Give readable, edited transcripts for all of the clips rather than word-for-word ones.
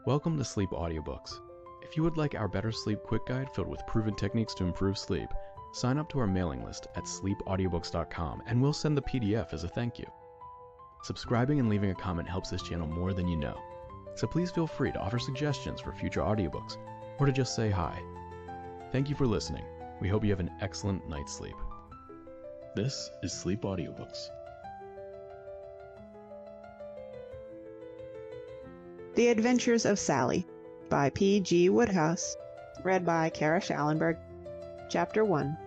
Welcome to Sleep Audiobooks. If you would like our Better Sleep Quick Guide filled with proven techniques to improve sleep, sign up to our mailing list at sleepaudiobooks.com and we'll send the PDF as a thank you. Subscribing and leaving a comment helps this channel more than you know, so please feel free to offer suggestions for future audiobooks or to just say hi. Thank you for listening. We hope you have an excellent night's sleep. This is Sleep Audiobooks. The Adventures of Sally by P.G. Wodehouse, read by Kara Shallenberg. Chapter 1.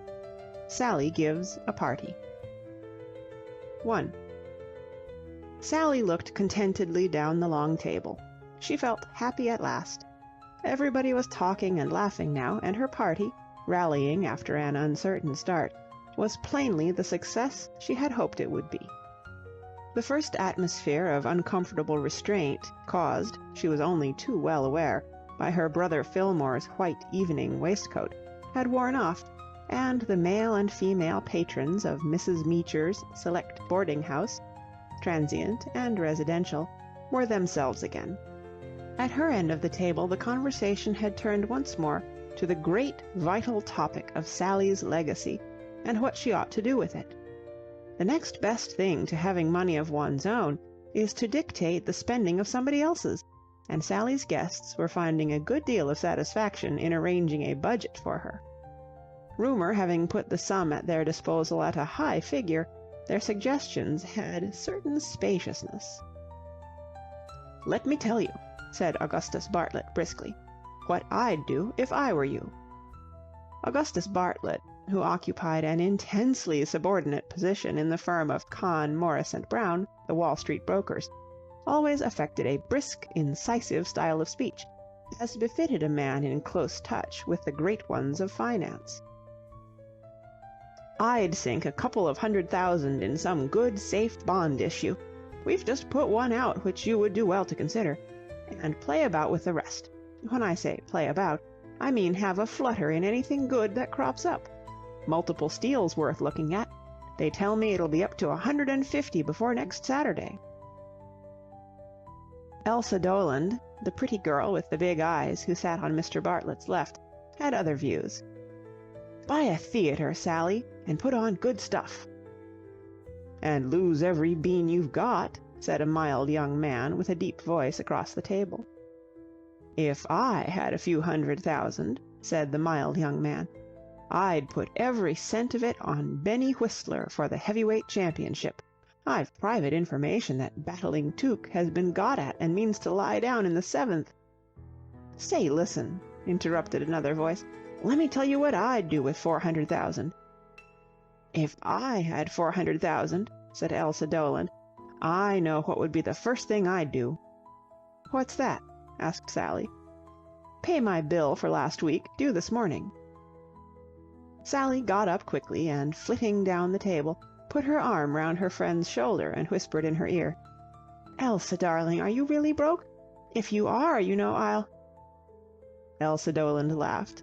Sally Gives a Party. 1. Sally looked contentedly down the long table. She felt happy at last. Everybody was talking and laughing now, and her party, rallying after an uncertain start, was plainly the success she had hoped it would be. The first atmosphere of uncomfortable restraint, caused, she was only too well aware, by her brother Fillmore's white evening waistcoat, had worn off, and the male and female patrons of Mrs. Meecher's select boarding house, transient and residential, were themselves again. At her end of the table the conversation had turned once more to the great vital topic of Sally's legacy, and what she ought to do with it. The next best thing to having money of one's own is to dictate the spending of somebody else's, and Sally's guests were finding a good deal of satisfaction in arranging a budget for her. Rumor having put the sum at their disposal at a high figure, their suggestions had certain spaciousness. "Let me tell you," said Augustus Bartlett briskly, "what I'd do if I were you." Augustus Bartlett, who occupied an intensely subordinate position in the firm of Kahn, Morris & Brown, the Wall Street brokers, always affected a brisk, incisive style of speech, as befitted a man in close touch with the great ones of finance. "I'd sink a couple of $100,000 in some good, safe bond issue. We've just put one out which you would do well to consider, and play about with the rest. When I say play about, I mean have a flutter in anything good that crops up. Multiple Steel's worth looking at. They tell me it'll be up to 150 before next Saturday." Elsa Doland, the pretty girl with the big eyes who sat on Mr. Bartlett's left, had other views. "Buy a theater, Sally, and put on good stuff." "And lose every bean you've got," said a mild young man with a deep voice across the table. "If I had a few $100,000, said the mild young man, "I'd put every cent of it on Benny Whistler for the heavyweight championship. I've private information that Battling Tuke has been got at and means to lie down in the 7th. "Say, listen," interrupted another voice. "Let me tell you what I'd do with 400,000. "If I had 400,000, said Elsa Doland, "I know what would be the first thing I'd do." "What's that?" asked Sally. "Pay my bill for last week, due this morning." Sally got up quickly and, flitting down the table, put her arm round her friend's shoulder and whispered in her ear, "Elsa, darling, are you really broke? If you are, you know, I'll—" Elsa Doland laughed.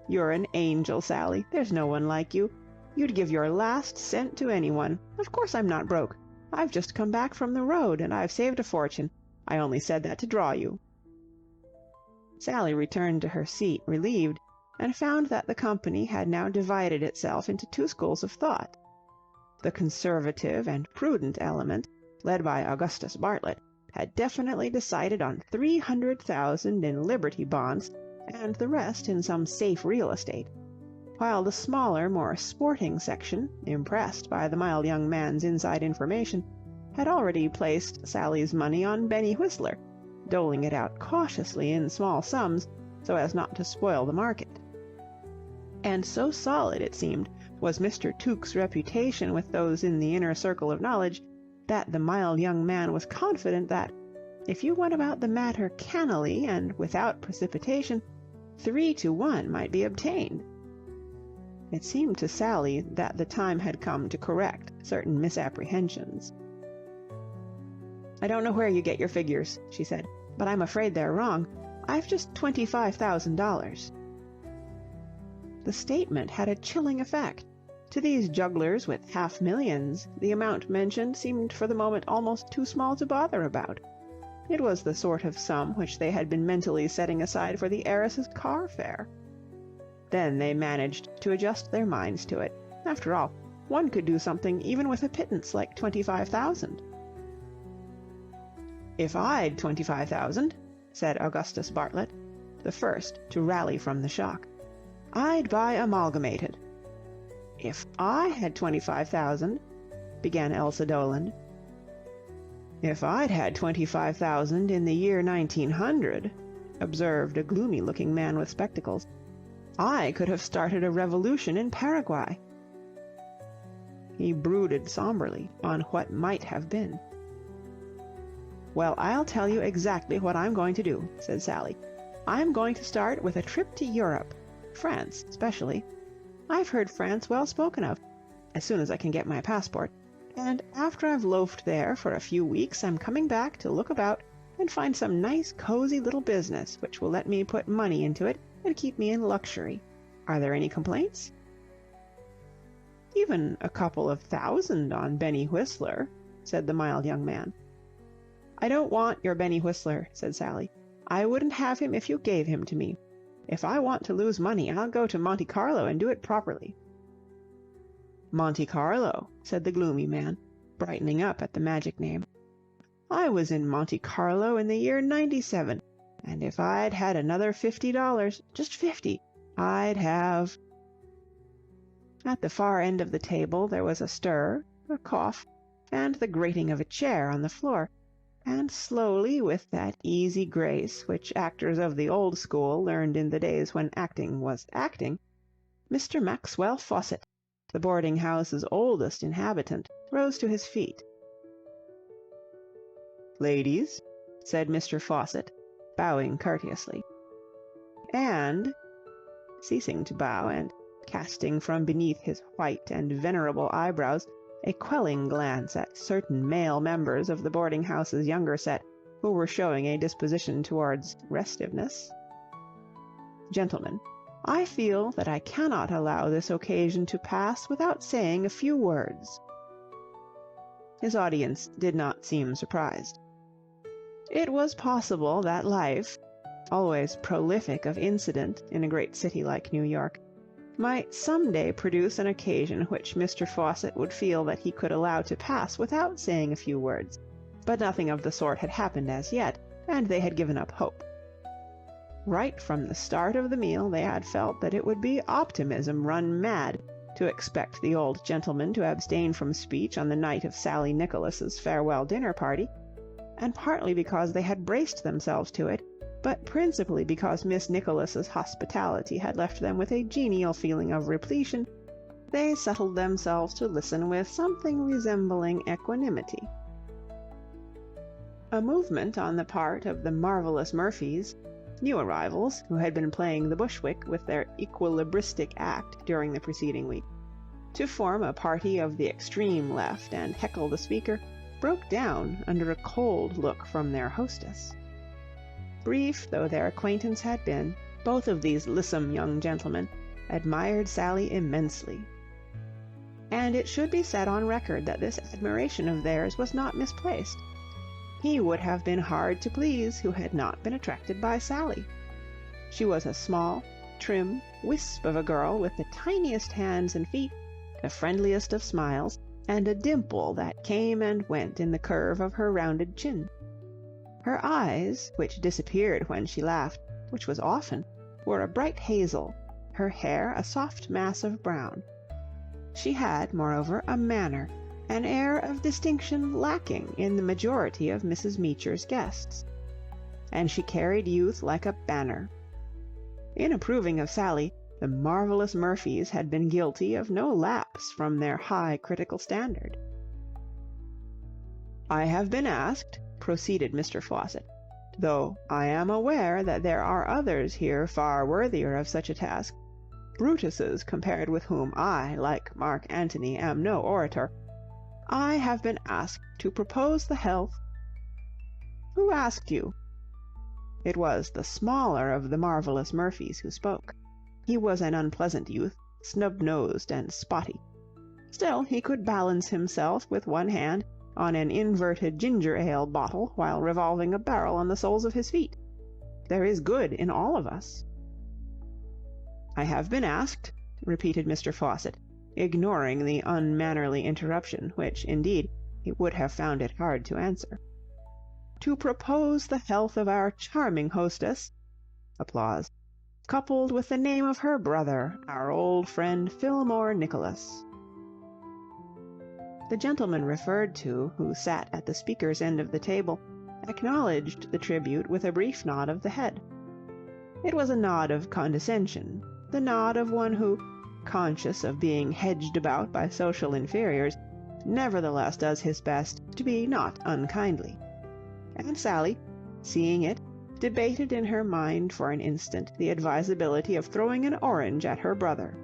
"You're an angel, Sally. There's no one like you. You'd give your last cent to anyone. Of course I'm not broke. I've just come back from the road, and I've saved a fortune. I only said that to draw you." Sally returned to her seat, relieved, and found that the company had now divided itself into two schools of thought. The conservative and prudent element, led by Augustus Bartlett, had definitely decided on 300,000 in Liberty bonds and the rest in some safe real estate, while the smaller, more sporting section, impressed by the mild young man's inside information, had already placed Sally's money on Benny Whistler, doling it out cautiously in small sums so as not to spoil the market. And so solid, it seemed, was Mr. Tuke's reputation with those in the inner circle of knowledge, that the mild young man was confident that, if you went about the matter cannily and without precipitation, 3-1 might be obtained. It seemed to Sally that the time had come to correct certain misapprehensions. "I don't know where you get your figures," she said, "but I'm afraid they're wrong. I've just $25,000. The statement had a chilling effect. To these jugglers with $500,000, the amount mentioned seemed for the moment almost too small to bother about. It was the sort of sum which they had been mentally setting aside for the heiress's car fare. Then they managed to adjust their minds to it. After all, one could do something even with a pittance like 25,000. "If I'd 25,000, said Augustus Bartlett, the first to rally from the shock, "I'd buy Amalgamated." "If I had 25,000, began Elsa Doland. "If I'd had 25,000 in the year 1900, observed a gloomy-looking man with spectacles, "I could have started a revolution in Paraguay." He brooded somberly on what might have been. "Well, I'll tell you exactly what I'm going to do," said Sally. "I'm going to start with a trip to Europe, France especially. I've heard France well spoken of, as soon as I can get my passport, and after I've loafed there for a few weeks I'm coming back to look about and find some nice cozy little business which will let me put money into it and keep me in luxury. Are there any complaints?" "Even a couple of thousand on Benny Whistler," said the mild young man. "I don't want your Benny Whistler," said Sally. "I wouldn't have him if you gave him to me. If I want to lose money, I'll go to Monte Carlo and do it properly." "Monte Carlo," said the gloomy man, brightening up at the magic name. "I was in Monte Carlo in the year '97, and if I'd had another $50, just 50, I'd have—" At the far end of the table there was a stir, a cough, and the grating of a chair on the floor, and slowly, with that easy grace which actors of the old school learned in the days when acting was acting, Mr. Maxwell Fawcett, the boarding-house's oldest inhabitant, rose to his feet. "Ladies," said Mr. Fawcett, bowing courteously. And, ceasing to bow and casting from beneath his white and venerable eyebrows a quelling glance at certain male members of the boarding-house's younger set who were showing a disposition towards restiveness, "Gentlemen, I feel that I cannot allow this occasion to pass without saying a few words." His audience did not seem surprised. It was possible that life, always prolific of incident in a great city like New York, might some day produce an occasion which Mr. Fawcett would feel that he could allow to pass without saying a few words, but nothing of the sort had happened as yet, and they had given up hope. Right from the start of the meal they had felt that it would be optimism run mad to expect the old gentleman to abstain from speech on the night of Sally Nicholas's farewell dinner party, and partly because they had braced themselves to it, but principally because Miss Nicholas's hospitality had left them with a genial feeling of repletion, they settled themselves to listen with something resembling equanimity. A movement on the part of the marvelous Murphys, new arrivals who had been playing the Bushwick with their equilibristic act during the preceding week, to form a party of the extreme left and heckle the speaker, broke down under a cold look from their hostess. Brief though their acquaintance had been, both of these lissom young gentlemen admired Sally immensely. And it should be set on record that this admiration of theirs was not misplaced. He would have been hard to please who had not been attracted by Sally. She was a small, trim wisp of a girl with the tiniest hands and feet, the friendliest of smiles, and a dimple that came and went in the curve of her rounded chin. Her eyes, which disappeared when she laughed, which was often, were a bright hazel, her hair a soft mass of brown. She had, moreover, a manner, an air of distinction lacking in the majority of Mrs. Meecher's guests. And she carried youth like a banner. In approving of Sally, the marvelous Murphys had been guilty of no lapse from their high critical standard. "I have been asked," proceeded Mr. Fawcett, "though I am aware that there are others here far worthier of such a task, Brutuses compared with whom I, like Mark Antony, am no orator, I have been asked to propose the health—" "Who asked you?" It was the smaller of the marvelous Murphys who spoke. He was an unpleasant youth, snub-nosed and spotty. Still, he could balance himself with one hand on an inverted ginger ale bottle while revolving a barrel on the soles of his feet. There is good in all of us. "I have been asked," repeated Mr. Fawcett, ignoring the unmannerly interruption, which, indeed, he would have found it hard to answer, "to propose the health of our charming hostess," applause, "coupled with the name of her brother, our old friend Fillmore Nicholas." The gentleman referred to, who sat at the speaker's end of the table, acknowledged the tribute with a brief nod of the head. It was a nod of condescension, the nod of one who, conscious of being hedged about by social inferiors, nevertheless does his best to be not unkindly. And Sally, seeing it, debated in her mind for an instant the advisability of throwing an orange at her brother.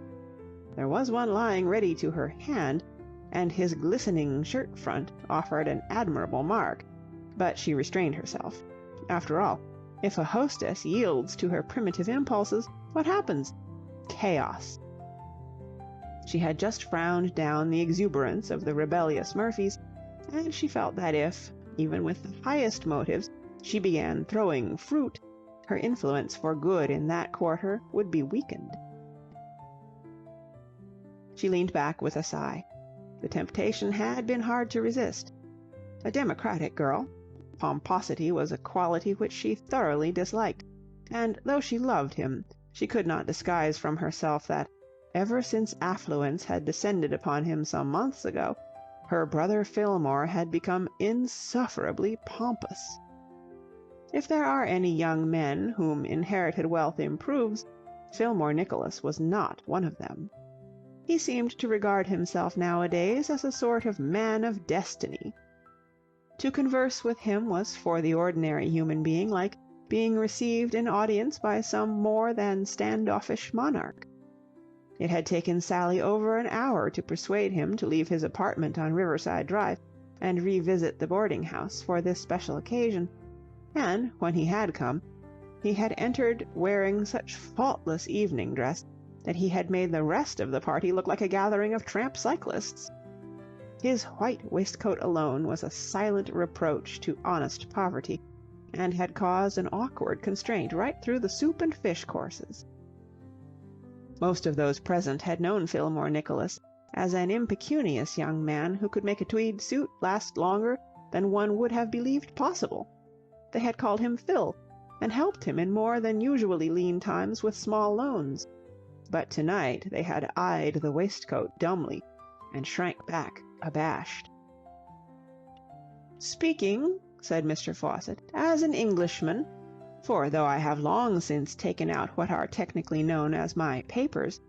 There was one lying ready to her hand, and his glistening shirt-front offered an admirable mark, but she restrained herself. After all, if a hostess yields to her primitive impulses, what happens? Chaos. She had just frowned down the exuberance of the rebellious Murphys, and she felt that if, even with the highest motives, she began throwing fruit, her influence for good in that quarter would be weakened. She leaned back with a sigh. The temptation had been hard to resist. A democratic girl, pomposity was a quality which she thoroughly disliked, and though she loved him, she could not disguise from herself that, ever since affluence had descended upon him some months ago, her brother Fillmore had become insufferably pompous. If there are any young men whom inherited wealth improves, Fillmore Nicholas was not one of them. He seemed to regard himself nowadays as a sort of man of destiny. To converse with him was for the ordinary human being like being received in audience by some more than standoffish monarch. It had taken Sally over an hour to persuade him to leave his apartment on Riverside Drive and revisit the boarding-house for this special occasion, and, when he had come, he had entered wearing such faultless evening dress that he had made the rest of the party look like a gathering of tramp cyclists. His white waistcoat alone was a silent reproach to honest poverty, and had caused an awkward constraint right through the soup and fish courses. Most of those present had known Fillmore Nicholas as an impecunious young man who could make a tweed suit last longer than one would have believed possible. They had called him Phil, and helped him in more than usually lean times with small loans. But tonight they had eyed the waistcoat dumbly, and shrank back abashed. "Speaking," said Mr. Fawcett, "as an Englishman, for though I have long since taken out what are technically known as my papers,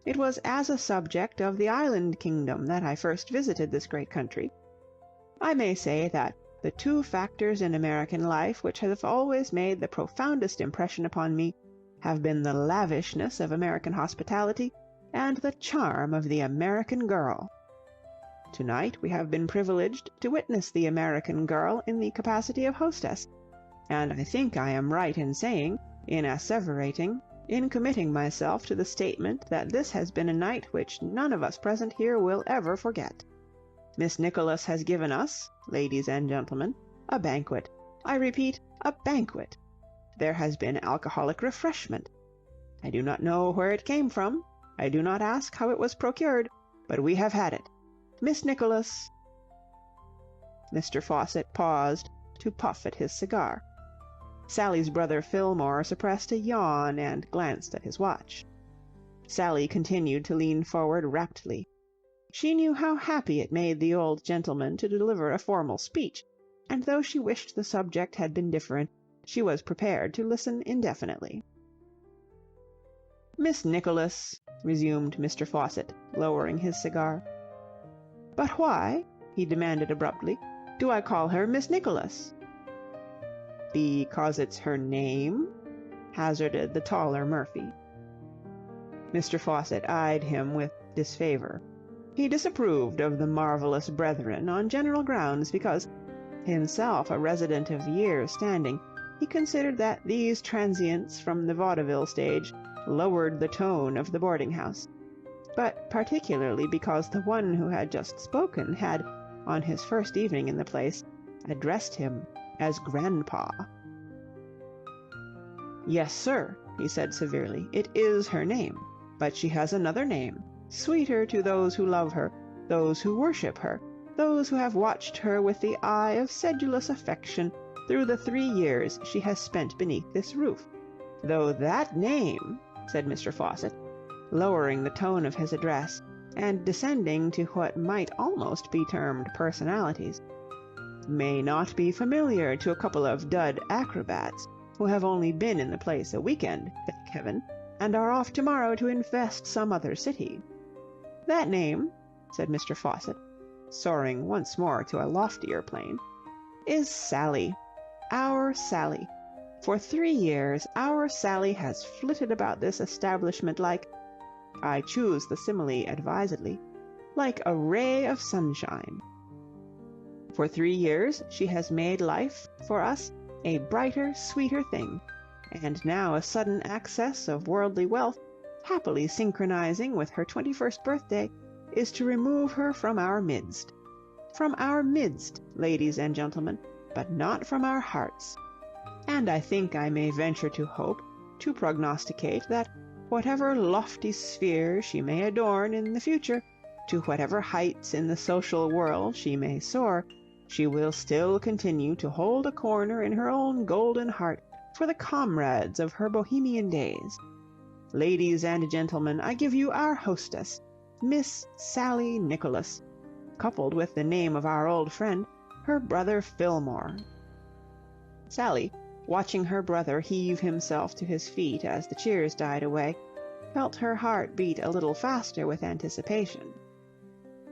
it was as a subject of the island kingdom that I first visited this great country, I may say that the two factors in American life which have always made the profoundest impression upon me have been the lavishness of American hospitality and the charm of the American girl. Tonight we have been privileged to witness the American girl in the capacity of hostess, and I think I am right in saying, in asseverating, in committing myself to the statement that this has been a night which none of us present here will ever forget. Miss Nicholas has given us, ladies and gentlemen, a banquet. I repeat, a banquet. There has been alcoholic refreshment. I do not know where it came from. I do not ask how it was procured, but we have had it. Miss Nicholas—" Mr. Fawcett paused to puff at his cigar. Sally's brother Fillmore suppressed a yawn and glanced at his watch. Sally continued to lean forward raptly. She knew how happy it made the old gentleman to deliver a formal speech, and though she wished the subject had been different, she was prepared to listen indefinitely. "Miss Nicholas," resumed Mr. Fawcett, lowering his cigar. "But why," he demanded abruptly, "do I call her Miss Nicholas?" "Because it's her name?" hazarded the taller Murphy. Mr. Fawcett eyed him with disfavor. He disapproved of the marvelous brethren on general grounds because, himself a resident of years' standing, he considered that these transients from the vaudeville stage lowered the tone of the boarding-house, but particularly because the one who had just spoken had, on his first evening in the place, addressed him as Grandpa. "Yes, sir," he said severely, "it is her name, but she has another name, sweeter to those who love her, those who worship her, those who have watched her with the eye of sedulous affection through the 3 years she has spent beneath this roof. Though that name," said Mr. Fawcett, lowering the tone of his address, and descending to what might almost be termed personalities, "may not be familiar to a couple of dud acrobats, who have only been in the place a week-end, thank heaven, and are off tomorrow to infest some other city. That name," said Mr. Fawcett, soaring once more to a loftier plane, "is Sally. Our Sally. For 3 years our Sally has flitted about this establishment like, I choose the simile advisedly, like a ray of sunshine. For 3 years she has made life, for us, a brighter, sweeter thing, and now a sudden access of worldly wealth, happily synchronizing with her 21st birthday, is to remove her from our midst. From our midst, ladies and gentlemen, but not from our hearts. And I think I may venture to hope, to prognosticate, that whatever lofty sphere she may adorn in the future, to whatever heights in the social world she may soar, she will still continue to hold a corner in her own golden heart for the comrades of her bohemian days. Ladies and gentlemen, I give you our hostess, Miss Sally Nicholas, coupled with the name of our old friend, her brother Fillmore." Sally, watching her brother heave himself to his feet as the cheers died away, felt her heart beat a little faster with anticipation.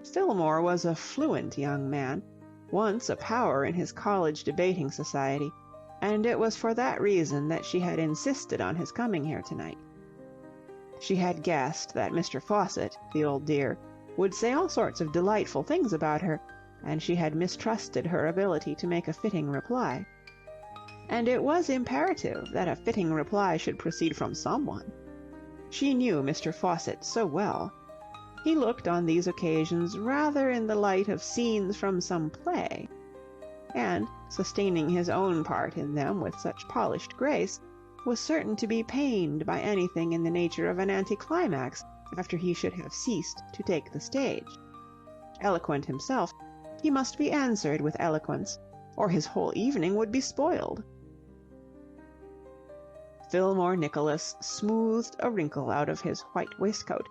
Fillmore was a fluent young man, once a power in his college debating society, and it was for that reason that she had insisted on his coming here tonight. She had guessed that Mr. Fawcett, the old dear, would say all sorts of delightful things about her, and she had mistrusted her ability to make a fitting reply. And it was imperative that a fitting reply should proceed from someone. She knew Mr. Fawcett so well. He looked on these occasions rather in the light of scenes from some play, and, sustaining his own part in them with such polished grace, was certain to be pained by anything in the nature of an anticlimax after he should have ceased to take the stage. Eloquent himself, he must be answered with eloquence, or his whole evening would be spoiled. Fillmore Nicholas smoothed a wrinkle out of his white waistcoat,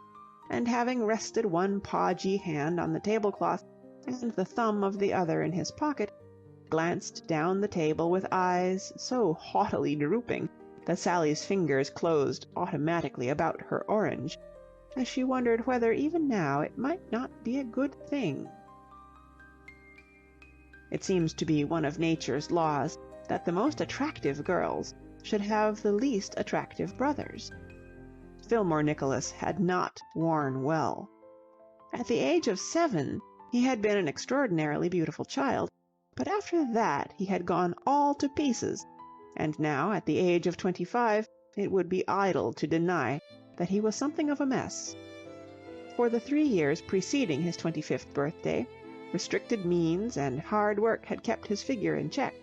and having rested one podgy hand on the tablecloth and the thumb of the other in his pocket, glanced down the table with eyes so haughtily drooping that Sally's fingers closed automatically about her orange, as she wondered whether even now it might not be a good thing. It seems to be one of nature's laws that the most attractive girls should have the least attractive brothers. Fillmore Nicholas had not worn well. At the age of 7 he had been an extraordinarily beautiful child, but after that he had gone all to pieces, and now, at the age of 25, it would be idle to deny that he was something of a mess. For the 3 years preceding his 25th birthday, restricted means and hard work had kept his figure in check,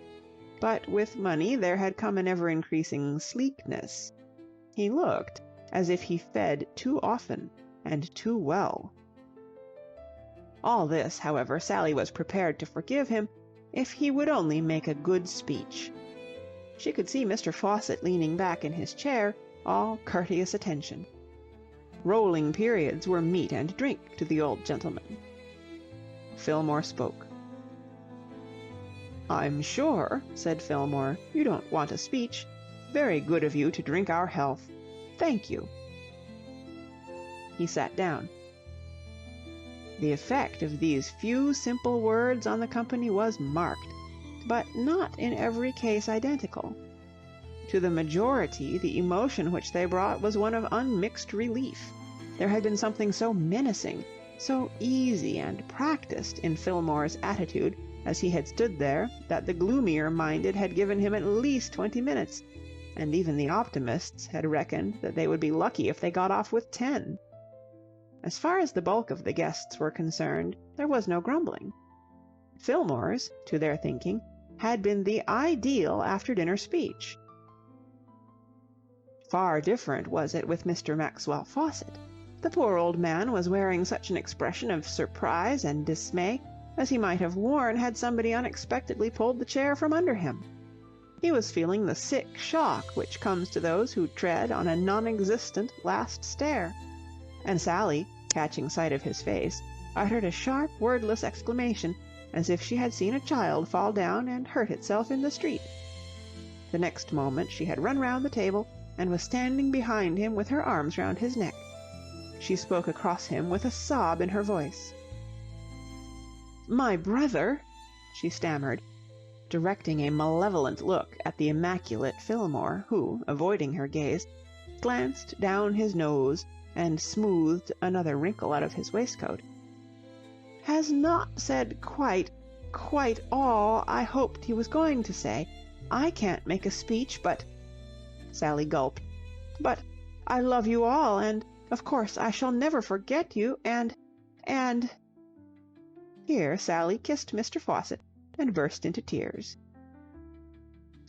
but with money there had come an ever-increasing sleekness. He looked as if he fed too often and too well. All this, however, Sally was prepared to forgive him if he would only make a good speech. She could see Mr. Fawcett leaning back in his chair, all courteous attention. Rolling periods were meat and drink to the old gentleman. Fillmore spoke. "I'm sure," said Fillmore, "you don't want a speech. Very good of you to drink our health. Thank you." He sat down. The effect of these few simple words on the company was marked, but not in every case identical. To the majority, the emotion which they brought was one of unmixed relief. There had been something so menacing, so easy and practiced in Fillmore's attitude as he had stood there, that the gloomier-minded had given him at least 20 minutes, and even the optimists had reckoned that they would be lucky if they got off with 10. As far as the bulk of the guests were concerned, there was no grumbling. Fillmore's, to their thinking, had been the ideal after-dinner speech. Far different was it with Mr. Maxwell Fawcett. The poor old man was wearing such an expression of surprise and dismay as he might have worn had somebody unexpectedly pulled the chair from under him. He was feeling the sick shock which comes to those who tread on a non-existent last stair, and Sally, catching sight of his face, uttered a sharp, wordless exclamation, as if she had seen a child fall down and hurt itself in the street. The next moment she had run round the table and was standing behind him with her arms round his neck. She spoke across him with a sob in her voice. "My brother," she stammered, directing a malevolent look at the immaculate Fillmore, who, avoiding her gaze, glanced down his nose and smoothed another wrinkle out of his waistcoat, "has not said quite all I hoped he was going to say. I can't make a speech, but—" Sally gulped. "But I love you all, and, of course, I shall never forget you, and—" Here Sally kissed Mr. Fawcett and burst into tears.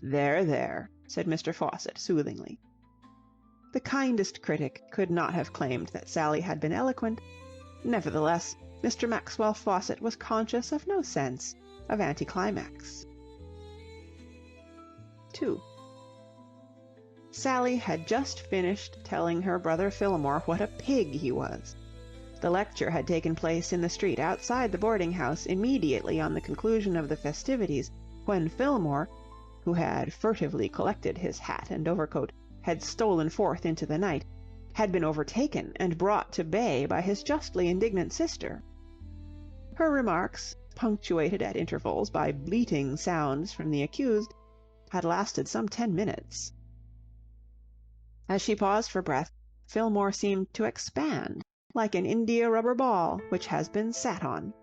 "There, there," said Mr. Fawcett soothingly. The kindest critic could not have claimed that Sally had been eloquent. Nevertheless, Mr. Maxwell Fawcett was conscious of no sense of anticlimax. 2. Sally had just finished telling her brother Fillmore what a pig he was. The lecture had taken place in the street outside the boarding-house immediately on the conclusion of the festivities, when Fillmore, who had furtively collected his hat and overcoat, had stolen forth into the night, had been overtaken and brought to bay by his justly indignant sister. Her remarks, punctuated at intervals by bleating sounds from the accused, had lasted some 10 minutes. As she paused for breath, Fillmore seemed to expand, like an india-rubber ball which has been sat on.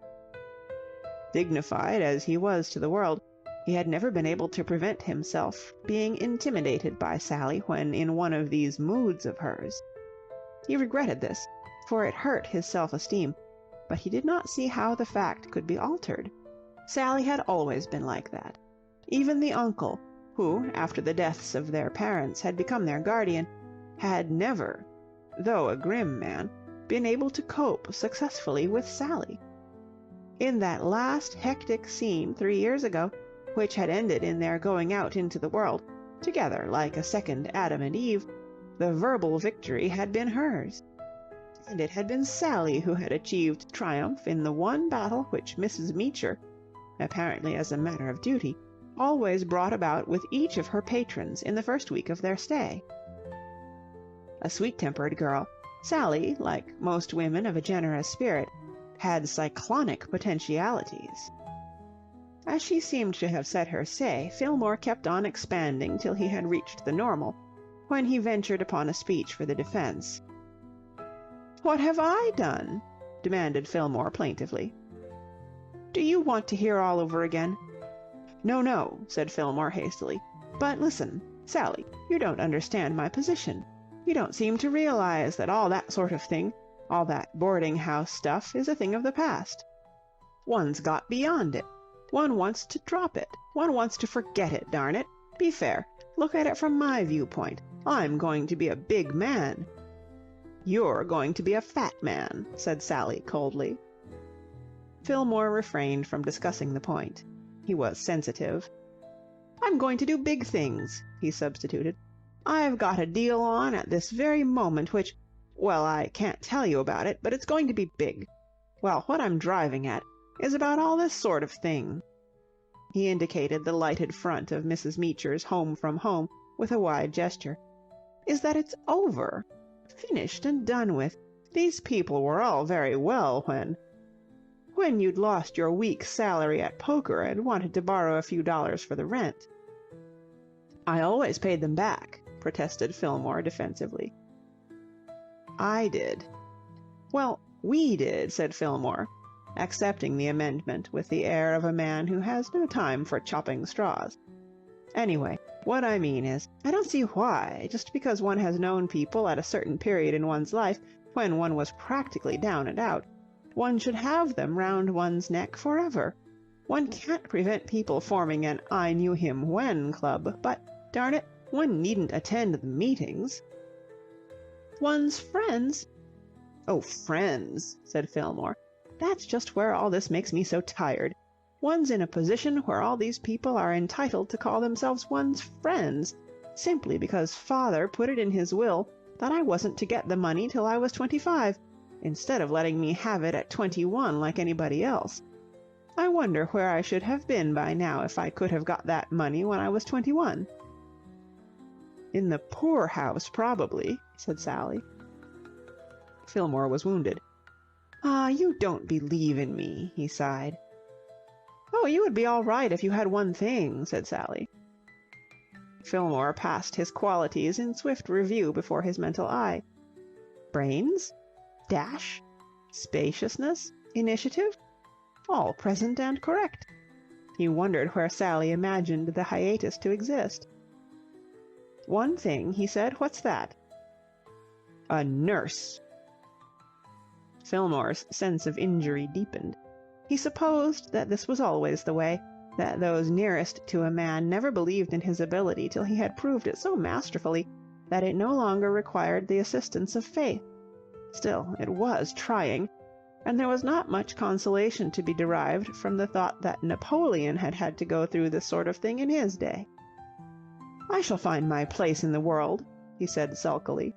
Dignified as he was to the world, he had never been able to prevent himself being intimidated by Sally when in one of these moods of hers. He regretted this, for it hurt his self-esteem, but he did not see how the fact could be altered. Sally had always been like that. Even the uncle, who, after the deaths of their parents, had become their guardian, had never, though a grim man, been able to cope successfully with Sally. In that last hectic scene 3 years ago, which had ended in their going out into the world, together like a second Adam and Eve, the verbal victory had been hers. And it had been Sally who had achieved triumph in the one battle which Mrs. Meacher, apparently as a matter of duty, always brought about with each of her patrons in the first week of their stay. A sweet-tempered girl, Sally, like most women of a generous spirit, had cyclonic potentialities. As she seemed to have said her say, Fillmore kept on expanding till he had reached the normal, when he ventured upon a speech for the defense. "What have I done?" demanded Fillmore plaintively. "Do you want to hear all over again?" "No," said Fillmore hastily. "But listen, Sally, you don't understand my position. You don't seem to realize that all that sort of thing, all that boarding-house stuff, is a thing of the past. One's got beyond it. One wants to drop it. One wants to forget it, darn it. Be fair. Look at it from my viewpoint. I'm going to be a big man." "You're going to be a fat man," said Sally coldly. Fillmore refrained from discussing the point. He was sensitive. "I'm going to do big things," he substituted. "I've got a deal on at this very moment which, well, I can't tell you about it, but it's going to be big. Well, what I'm driving at is about all this sort of thing." He indicated the lighted front of Mrs. Meacher's home from home with a wide gesture. "Is that it's over. Finished and done with. These people were all very well when you'd lost your week's salary at poker and wanted to borrow a few dollars for the rent." "I always paid them back," protested Fillmore defensively. "I did." "Well, we did," said Fillmore, accepting the amendment with the air of a man who has no time for chopping straws. "Anyway, what I mean is, I don't see why, just because one has known people at a certain period in one's life, when one was practically down and out, one should have them round one's neck forever. One can't prevent people forming an I knew him when club, but, darn it, one needn't attend the meetings. One's friends? Oh, friends, said Fillmore. That's just where all this makes me so tired. One's in a position where all these people are entitled to call themselves one's friends, simply because father put it in his will that I wasn't to get the money till I was 25, instead of letting me have it at 21 like anybody else. I wonder where I should have been by now if I could have got that money when I was 21. In the poorhouse, probably, said Sally. Fillmore was wounded. Ah, you don't believe in me, he sighed. Oh, you would be all right if you had one thing, said Sally. Fillmore passed his qualities in swift review before his mental eye. Brains? Dash? Spaciousness? Initiative? All present and correct. He wondered where Sally imagined the hiatus to exist. One thing, he said. What's that? A nurse. Fillmore's sense of injury deepened. He supposed that this was always the way, that those nearest to a man never believed in his ability till he had proved it so masterfully that it no longer required the assistance of faith. Still, it was trying, and there was not much consolation to be derived from the thought that Napoleon had had to go through this sort of thing in his day. I shall find my place in the world, he said sulkily.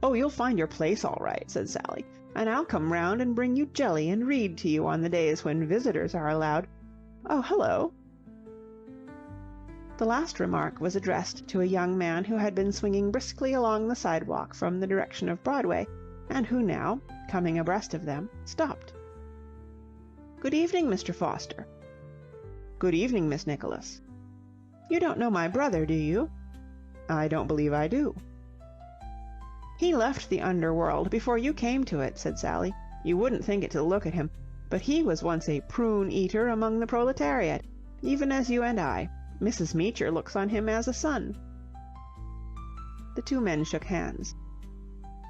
Oh, you'll find your place all right, said Sally, and I'll come round and bring you jelly and read to you on the days when visitors are allowed. Oh, hello. The last remark was addressed to a young man who had been swinging briskly along the sidewalk from the direction of Broadway, and who now, coming abreast of them, stopped. Good evening, Mr. Foster. Good evening, Miss Nicholas. You don't know my brother, do you? I don't believe I do. He left the underworld before you came to it, said Sally. You wouldn't think it to look at him, but he was once a prune-eater among the proletariat, even as you and I. Mrs. Meacher looks on him as a son. The two men shook hands.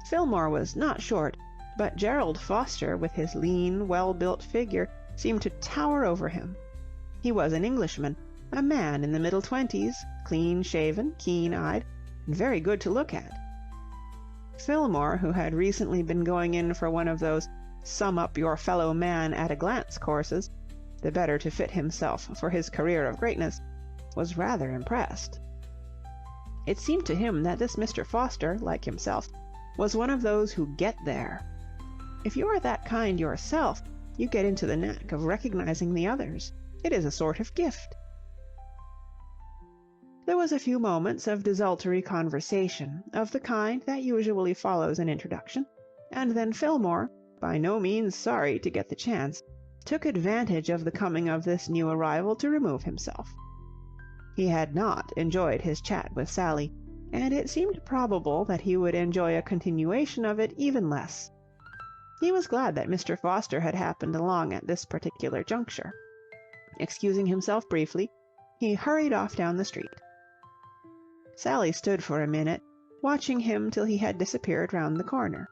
Fillmore was not short, but Gerald Foster, with his lean, well-built figure, seemed to tower over him. He was an Englishman, a man in the middle 20s, clean-shaven, keen-eyed, and very good to look at. Fillmore, who had recently been going in for one of those sum-up-your-fellow-man-at-a-glance courses, the better to fit himself for his career of greatness, was rather impressed. It seemed to him that this Mr. Foster, like himself, was one of those who get there. If you are that kind yourself, you get into the knack of recognizing the others. It is a sort of gift. There was a few moments of desultory conversation, of the kind that usually follows an introduction, and then Fillmore, by no means sorry to get the chance, took advantage of the coming of this new arrival to remove himself. He had not enjoyed his chat with Sally, and it seemed probable that he would enjoy a continuation of it even less. He was glad that Mr. Foster had happened along at this particular juncture. Excusing himself briefly, he hurried off down the street. Sally stood for a minute, watching him till he had disappeared round the corner.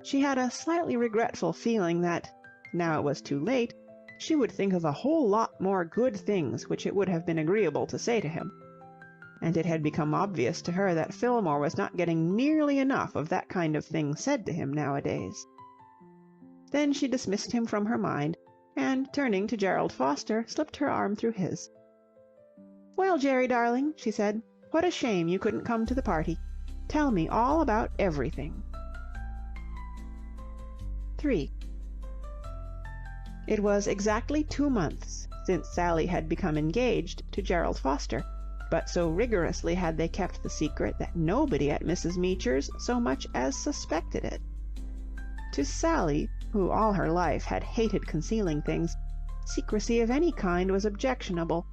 She had a slightly regretful feeling that, now it was too late, she would think of a whole lot more good things which it would have been agreeable to say to him. And it had become obvious to her that Fillmore was not getting nearly enough of that kind of thing said to him nowadays. Then she dismissed him from her mind, and, turning to Gerald Foster, slipped her arm through his. "Well, Jerry, darling," she said, "what a shame you couldn't come to the party. Tell me all about everything." 3. It was exactly 2 months since Sally had become engaged to Gerald Foster, but so rigorously had they kept the secret that nobody at Mrs. Meacher's so much as suspected it. To Sally, who all her life had hated concealing things, secrecy of any kind was objectionable,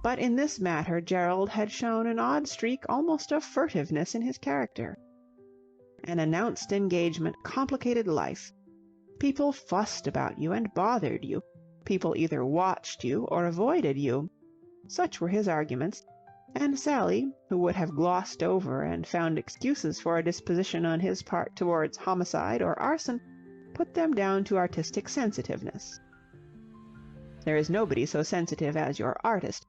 but in this matter Gerald had shown an odd streak almost of furtiveness in his character. An announced engagement complicated life. People fussed about you and bothered you. People either watched you or avoided you. Such were his arguments, and Sally, who would have glossed over and found excuses for a disposition on his part towards homicide or arson, put them down to artistic sensitiveness. There is nobody so sensitive as your artist,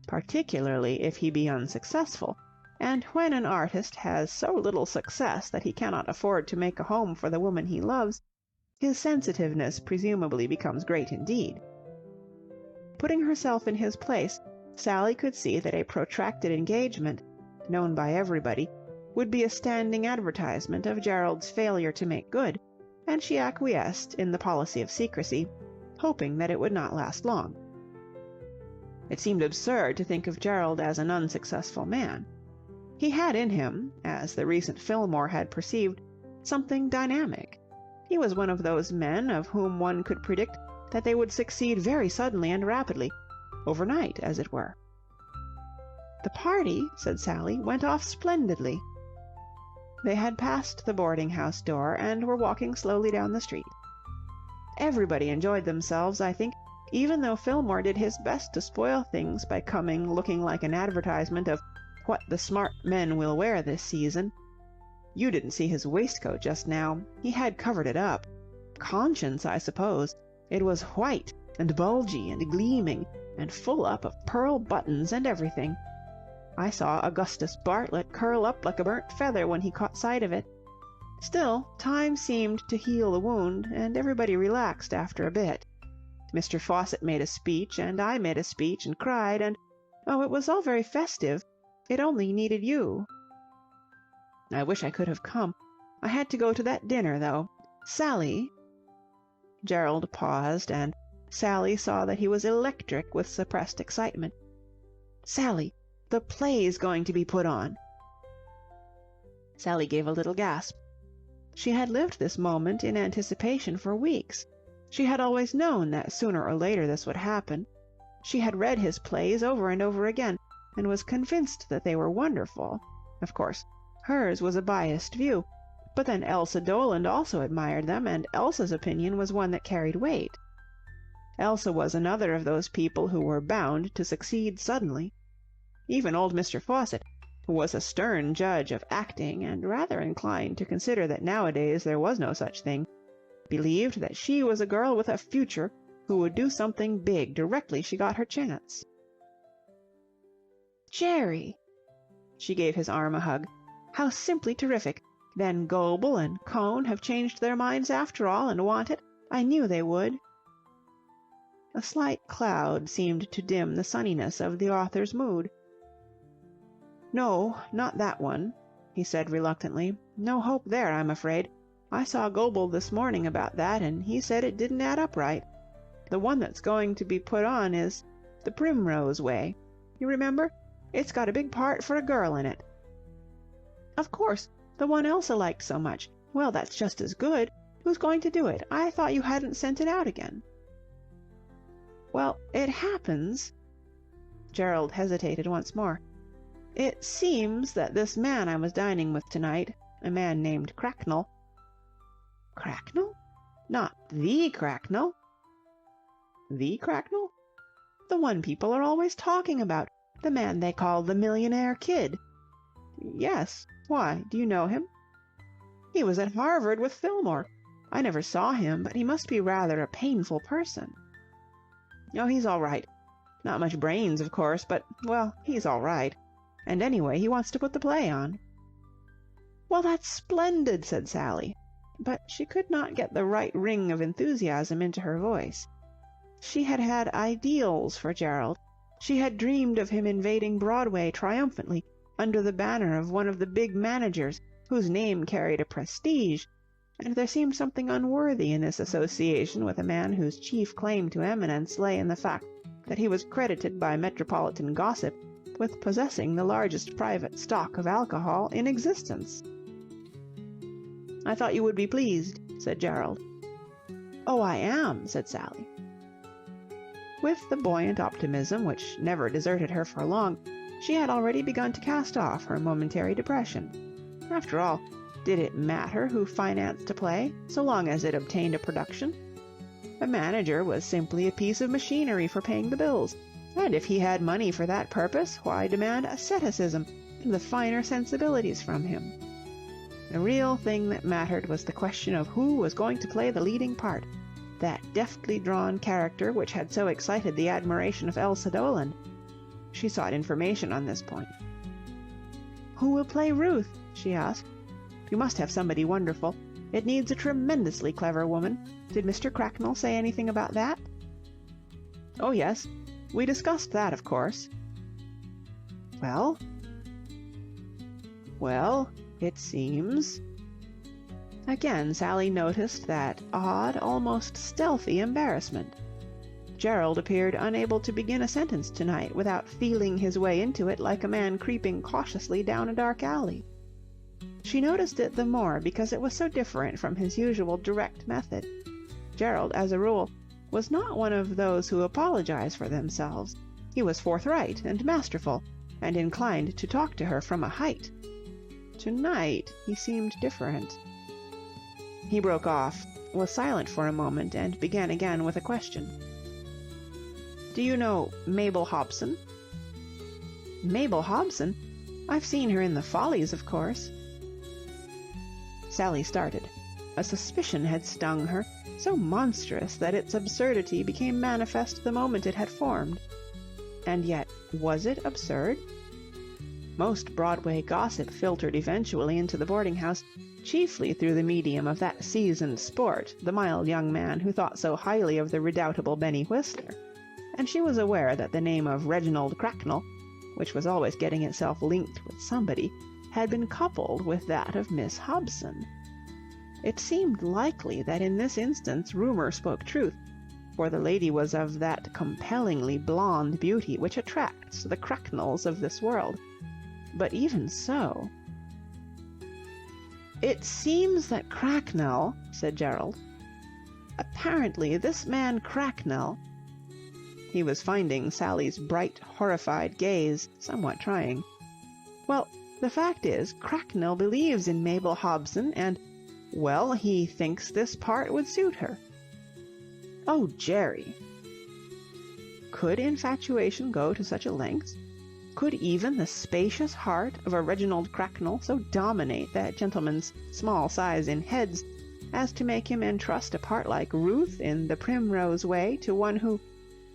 particularly if he be unsuccessful, and when an artist has so little success that he cannot afford to make a home for the woman he loves, his sensitiveness presumably becomes great indeed. Putting herself in his place, Sally could see that a protracted engagement, known by everybody, would be a standing advertisement of Gerald's failure to make good, and she acquiesced in the policy of secrecy, hoping that it would not last long. It seemed absurd to think of Gerald as an unsuccessful man. He had in him, as the recent Fillmore had perceived, something dynamic. He was one of those men of whom one could predict that they would succeed very suddenly and rapidly, overnight, as it were. "The party," said Sally, "went off splendidly." They had passed the boarding-house door and were walking slowly down the street. Everybody enjoyed themselves, I think, even though Fillmore did his best to spoil things by coming looking like an advertisement of what the smart men will wear this season. You didn't see his waistcoat just now. He had covered it up. Conscience, I suppose. It was white and bulgy and gleaming and full up of pearl buttons and everything. I saw Augustus Bartlett curl up like a burnt feather when he caught sight of it. Still, time seemed to heal the wound, and everybody relaxed after a bit. Mr. Fawcett made a speech, and I made a speech and cried, and oh, it was all very festive. It only needed you. I wish I could have come. I had to go to that dinner, though. Sally—" Gerald paused, and Sally saw that he was electric with suppressed excitement. "Sally, the play's going to be put on." Sally gave a little gasp. She had lived this moment in anticipation for weeks. She had always known that sooner or later this would happen. She had read his plays over and over again, and was convinced that they were wonderful. Of course, hers was a biased view, but then Elsa Doland also admired them, and Elsa's opinion was one that carried weight. Elsa was another of those people who were bound to succeed suddenly. Even old Mr. Fawcett, who was a stern judge of acting and rather inclined to consider that nowadays there was no such thing, believed that she was a girl with a future who would do something big directly she got her chance. "Jerry!" She gave his arm a hug. "How simply terrific! Then Goebel and Cohn have changed their minds after all and want it? I knew they would." A slight cloud seemed to dim the sunniness of the author's mood. "No, not that one," he said reluctantly. "No hope there, I'm afraid. I saw Goebel this morning about that, and he said it didn't add up right. The one that's going to be put on is The Primrose Way. You remember? It's got a big part for a girl in it." "Of course, the one Elsa liked so much. Well, that's just as good. Who's going to do it? I thought you hadn't sent it out again." "Well, it happens—" Gerald hesitated once more. "It seems that this man I was dining with tonight, a man named Cracknell—" "Cracknell? Not the Cracknell?" "The Cracknell? The one people are always talking about, the man they call the Millionaire Kid." "Yes. Why, do you know him?" "He was at Harvard with Fillmore. I never saw him, but he must be rather a painful person." "Oh, he's all right. Not much brains, of course, but, well, he's all right. And anyway, he wants to put the play on." "Well, that's splendid," said Sally, but she could not get the right ring of enthusiasm into her voice. She had had ideals for Gerald. She had dreamed of him invading Broadway triumphantly under the banner of one of the big managers whose name carried a prestige, and there seemed something unworthy in this association with a man whose chief claim to eminence lay in the fact that he was credited by metropolitan gossip with possessing the largest private stock of alcohol in existence. "I thought you would be pleased," said Gerald. "Oh, I am," said Sally. With the buoyant optimism which never deserted her for long, she had already begun to cast off her momentary depression. After all, did it matter who financed a play, so long as it obtained a production? A manager was simply a piece of machinery for paying the bills, and if he had money for that purpose, why demand asceticism and the finer sensibilities from him? The real thing that mattered was the question of who was going to play the leading part, that deftly drawn character which had so excited the admiration of Elsa Doland. She sought information on this point. "Who will play Ruth?" she asked. "You must have somebody wonderful. It needs a tremendously clever woman. Did Mr. Cracknell say anything about that?" "Oh, yes. We discussed that, of course." "Well?" "Well, it seems—" Again Sally noticed that odd, almost stealthy embarrassment. Gerald appeared unable to begin a sentence tonight without feeling his way into it like a man creeping cautiously down a dark alley. She noticed it the more because it was so different from his usual direct method. Gerald, as a rule, was not one of those who apologize for themselves. He was forthright and masterful, and inclined to talk to her from a height. Tonight he seemed different. He broke off, was silent for a moment, and began again with a question. "Do you know Mabel Hobson?" "Mabel Hobson? I've seen her in the Follies, of course." Sally started. A suspicion had stung her, so monstrous that its absurdity became manifest the moment it had formed. And yet, was it absurd? Most Broadway gossip filtered eventually into the boarding-house, chiefly through the medium of that seasoned sport, the mild young man who thought so highly of the redoubtable Benny Whistler, and she was aware that the name of Reginald Cracknell, which was always getting itself linked with somebody, had been coupled with that of Miss Hobson. It seemed likely that in this instance rumor spoke truth, for the lady was of that compellingly blonde beauty which attracts the Cracknells of this world. But even so— "It seems that Cracknell," said Gerald. "Apparently this man Cracknell—" He was finding Sally's bright, horrified gaze somewhat trying. "Well, the fact is, Cracknell believes in Mabel Hobson, and, well, he thinks this part would suit her." "Oh, Jerry!" Could infatuation go to such a length? Could even the spacious heart of a Reginald Cracknell so dominate that gentleman's small size in heads as to make him entrust a part like Ruth in The Primrose Way to one who,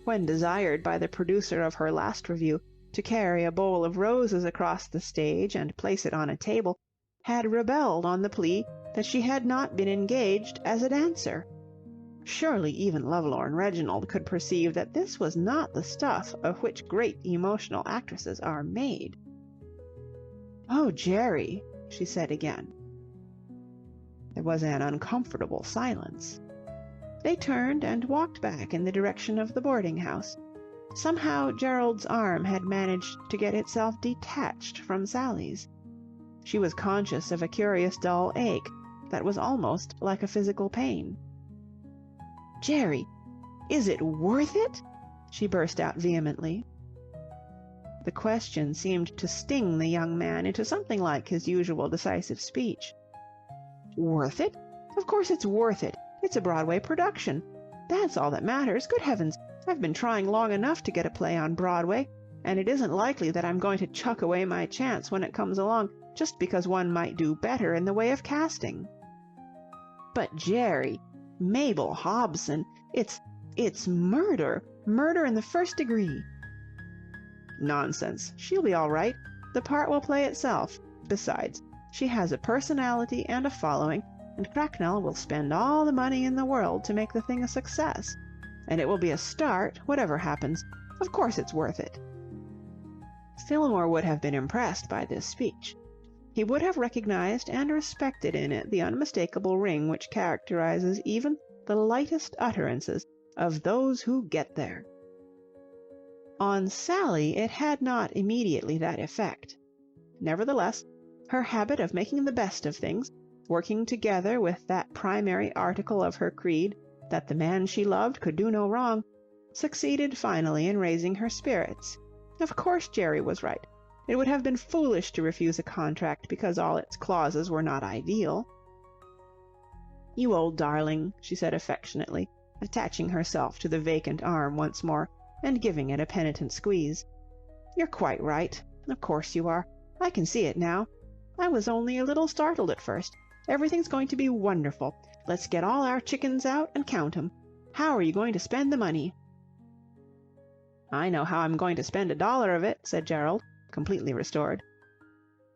when desired by the producer of her last review to carry a bowl of roses across the stage and place it on a table, had rebelled on the plea that she had not been engaged as a dancer? Surely even lovelorn Reginald could perceive that this was not the stuff of which great emotional actresses are made. "Oh, Jerry," she said again. There was an uncomfortable silence. They turned and walked back in the direction of the boarding-house. Somehow Gerald's arm had managed to get itself detached from Sally's. She was conscious of a curious dull ache that was almost like a physical pain. "Jerry, is it worth it?" she burst out vehemently. The question seemed to sting the young man into something like his usual decisive speech. "Worth it? Of course it's worth it. It's a Broadway production. That's all that matters. Good heavens, I've been trying long enough to get a play on Broadway, and it isn't likely that I'm going to chuck away my chance when it comes along just because one might do better in the way of casting." "But, Jerry, Mabel Hobson, it's murder. Murder in the first degree." "Nonsense. She'll be all right. The part will play itself. Besides, she has a personality and a following, and Cracknell will spend all the money in the world to make the thing a success. And it will be a start, whatever happens. Of course it's worth it." Fillmore would have been impressed by this speech. He would have recognized and respected in it the unmistakable ring which characterizes even the lightest utterances of those who get there. On Sally it had not immediately that effect. Nevertheless, her habit of making the best of things, working together with that primary article of her creed that the man she loved could do no wrong, succeeded finally in raising her spirits. Of course Jerry was right. It would have been foolish to refuse a contract because all its clauses were not ideal. "You old darling," she said affectionately, attaching herself to the vacant arm once more and giving it a penitent squeeze. "You're quite right. Of course you are. I can see it now. I was only a little startled at first. Everything's going to be wonderful. Let's get all our chickens out and count 'em. How are you going to spend the money?" "I know how I'm going to spend $1 of it," said Gerald, completely restored.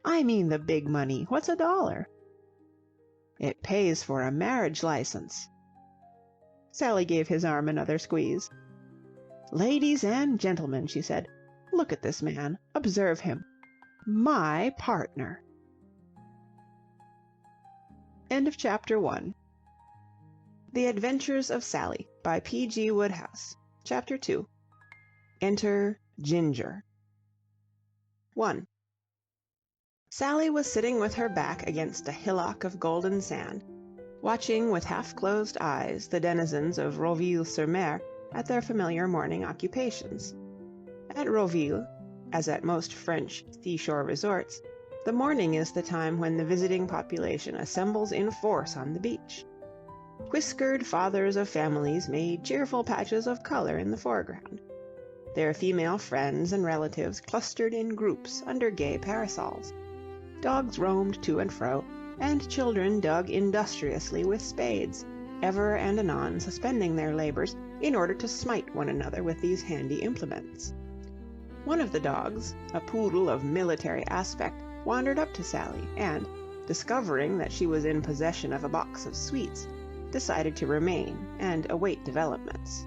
"I mean the big money. What's $1?" "It pays for a marriage license." Sally gave his arm another squeeze. "Ladies and gentlemen," she said, "look at this man. Observe him. My partner." End of chapter 1. The Adventures of Sally by P.G. Wodehouse. Chapter 2. Enter Ginger. 1. Sally was sitting with her back against a hillock of golden sand, watching with half-closed eyes the denizens of Roville-sur-Mer at their familiar morning occupations. At Roville, as at most French seashore resorts, the morning is the time when the visiting population assembles in force on the beach. Whiskered fathers of families made cheerful patches of color in the foreground. Their female friends and relatives clustered in groups under gay parasols. Dogs roamed to and fro, and children dug industriously with spades, ever and anon suspending their labors in order to smite one another with these handy implements. One of the dogs, a poodle of military aspect, wandered up to Sally, and, discovering that she was in possession of a box of sweets, decided to remain and await developments.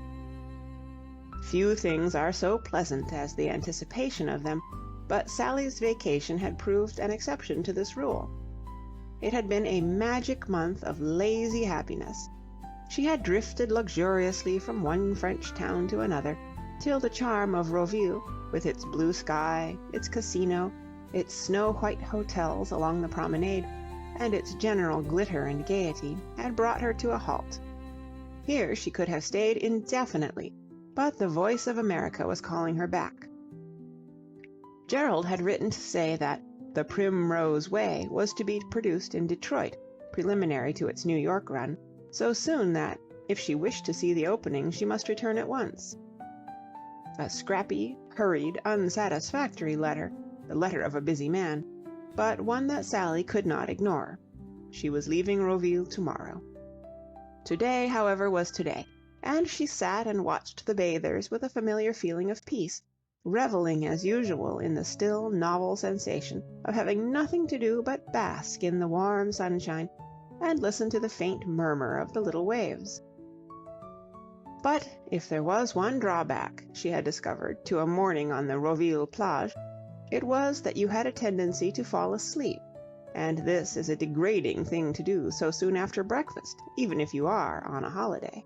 Few things are so pleasant as the anticipation of them, but Sally's vacation had proved an exception to this rule. It had been a magic month of lazy happiness. She had drifted luxuriously from one French town to another, till the charm of Roville, with its blue sky, its casino, its snow-white hotels along the promenade, and its general glitter and gaiety, had brought her to a halt. Here she could have stayed indefinitely, but the voice of America was calling her back. Gerald had written to say that The Primrose Way was to be produced in Detroit, preliminary to its New York run, so soon that, if she wished to see the opening, she must return at once. A scrappy, hurried, unsatisfactory letter, the letter of a busy man, but one that Sally could not ignore. She was leaving Roville tomorrow. Today, however, was today, and she sat and watched the bathers with a familiar feeling of peace, reveling as usual in the still, novel sensation of having nothing to do but bask in the warm sunshine and listen to the faint murmur of the little waves. But if there was one drawback, she had discovered, to a morning on the Roville plage, it was that you had a tendency to fall asleep, and this is a degrading thing to do so soon after breakfast, even if you are on a holiday.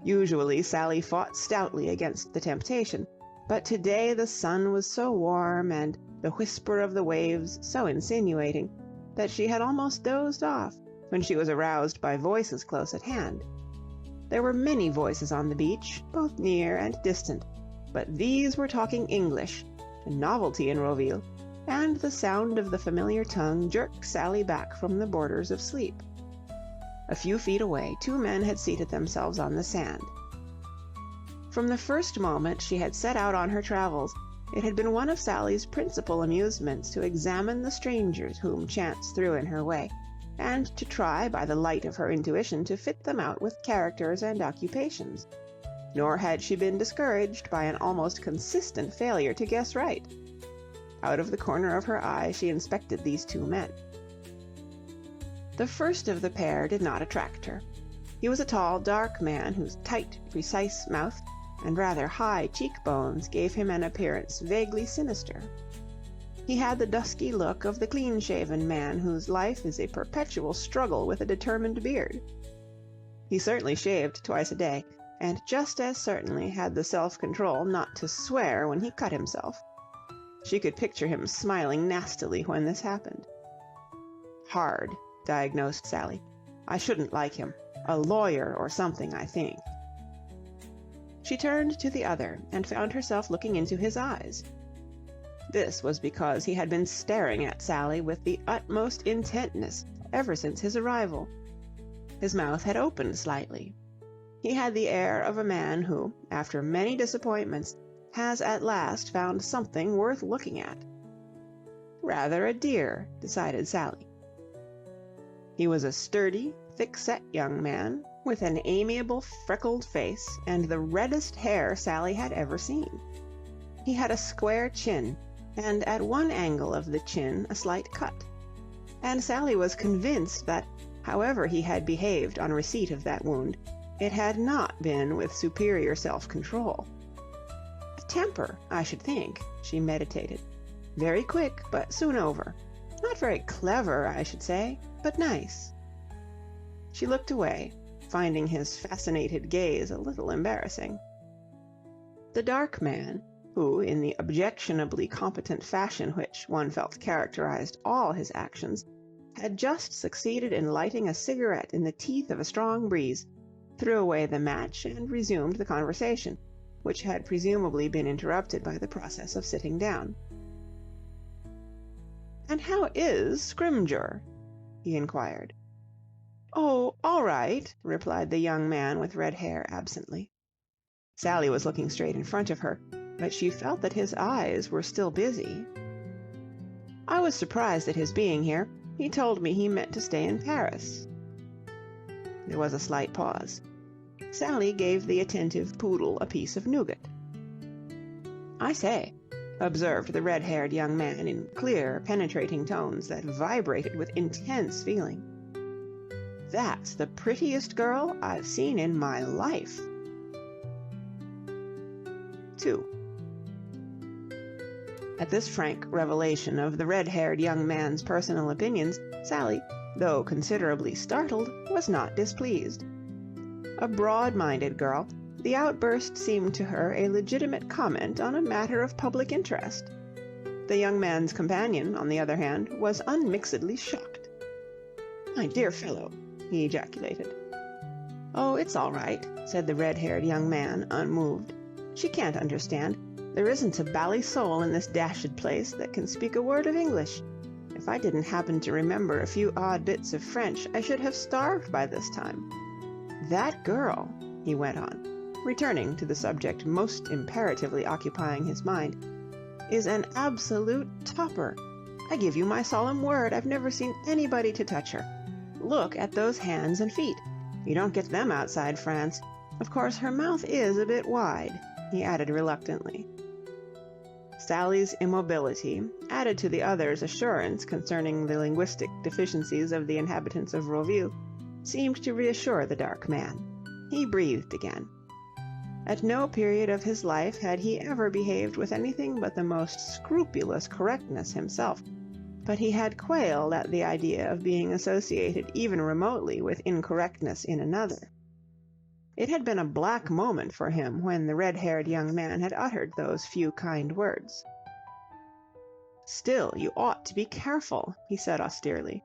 Usually Sally fought stoutly against the temptation, but today the sun was so warm and the whisper of the waves so insinuating that she had almost dozed off when she was aroused by voices close at hand. There were many voices on the beach, both near and distant, but these were talking English, a novelty in Roville, and the sound of the familiar tongue jerked Sally back from the borders of sleep. A few feet away, 2 men had seated themselves on the sand. From the first moment she had set out on her travels, it had been one of Sally's principal amusements to examine the strangers whom chance threw in her way, and to try, by the light of her intuition, to fit them out with characters and occupations. Nor had she been discouraged by an almost consistent failure to guess right. Out of the corner of her eye she inspected these 2 men. The first of the pair did not attract her. He was a tall, dark man whose tight, precise mouth and rather high cheekbones gave him an appearance vaguely sinister. He had the dusky look of the clean-shaven man whose life is a perpetual struggle with a determined beard. He certainly shaved twice a day, and just as certainly had the self-control not to swear when he cut himself. She could picture him smiling nastily when this happened. "Hard," diagnosed Sally. "I shouldn't like him. A lawyer or something, I think." She turned to the other and found herself looking into his eyes. This was because he had been staring at Sally with the utmost intentness ever since his arrival. His mouth had opened slightly. He had the air of a man who, after many disappointments, has at last found something worth looking at. Rather a deer, decided Sally. He was a sturdy, thick-set young man, with an amiable, freckled face and the reddest hair Sally had ever seen. He had a square chin, and at one angle of the chin a slight cut, and Sally was convinced that, however he had behaved on receipt of that wound, it had not been with superior self-control. A temper, I should think, she meditated. Very quick, but soon over. Not very clever, I should say, but nice. She looked away, finding his fascinated gaze a little embarrassing. The dark man, who, in the objectionably competent fashion which one felt characterized all his actions, had just succeeded in lighting a cigarette in the teeth of a strong breeze, threw away the match and resumed the conversation, which had presumably been interrupted by the process of sitting down. "And how is Scrymgeour?" he inquired. "Oh, all right," replied the young man with red hair absently. Sally was looking straight in front of her, but she felt that his eyes were still busy. "I was surprised at his being here. He told me he meant to stay in Paris." There was a slight pause. Sally gave the attentive poodle a piece of nougat. "I say," observed the red-haired young man in clear, penetrating tones that vibrated with intense feeling, "that's the prettiest girl I've seen in my life." 2. At this frank revelation of the red-haired young man's personal opinions, Sally, though considerably startled, was not displeased. A broad-minded girl, the outburst seemed to her a legitimate comment on a matter of public interest. The young man's companion, on the other hand, was unmixedly shocked. "My dear fellow," he ejaculated. "Oh, it's all right," said the red-haired young man, unmoved. "She can't understand. There isn't a bally soul in this dashed place that can speak a word of English. If I didn't happen to remember a few odd bits of French, I should have starved by this time. That girl," he went on, returning to the subject most imperatively occupying his mind, "is an absolute topper. I give you my solemn word I've never seen anybody to touch her. Look at those hands and feet. You don't get them outside France. Of course, her mouth is a bit wide," he added reluctantly. Sally's immobility, added to the other's assurance concerning the linguistic deficiencies of the inhabitants of Roville, seemed to reassure the dark man. He breathed again. At no period of his life had he ever behaved with anything but the most scrupulous correctness himself, but he had quailed at the idea of being associated even remotely with incorrectness in another. It had been a black moment for him when the red-haired young man had uttered those few kind words. "Still, you ought to be careful," he said austerely.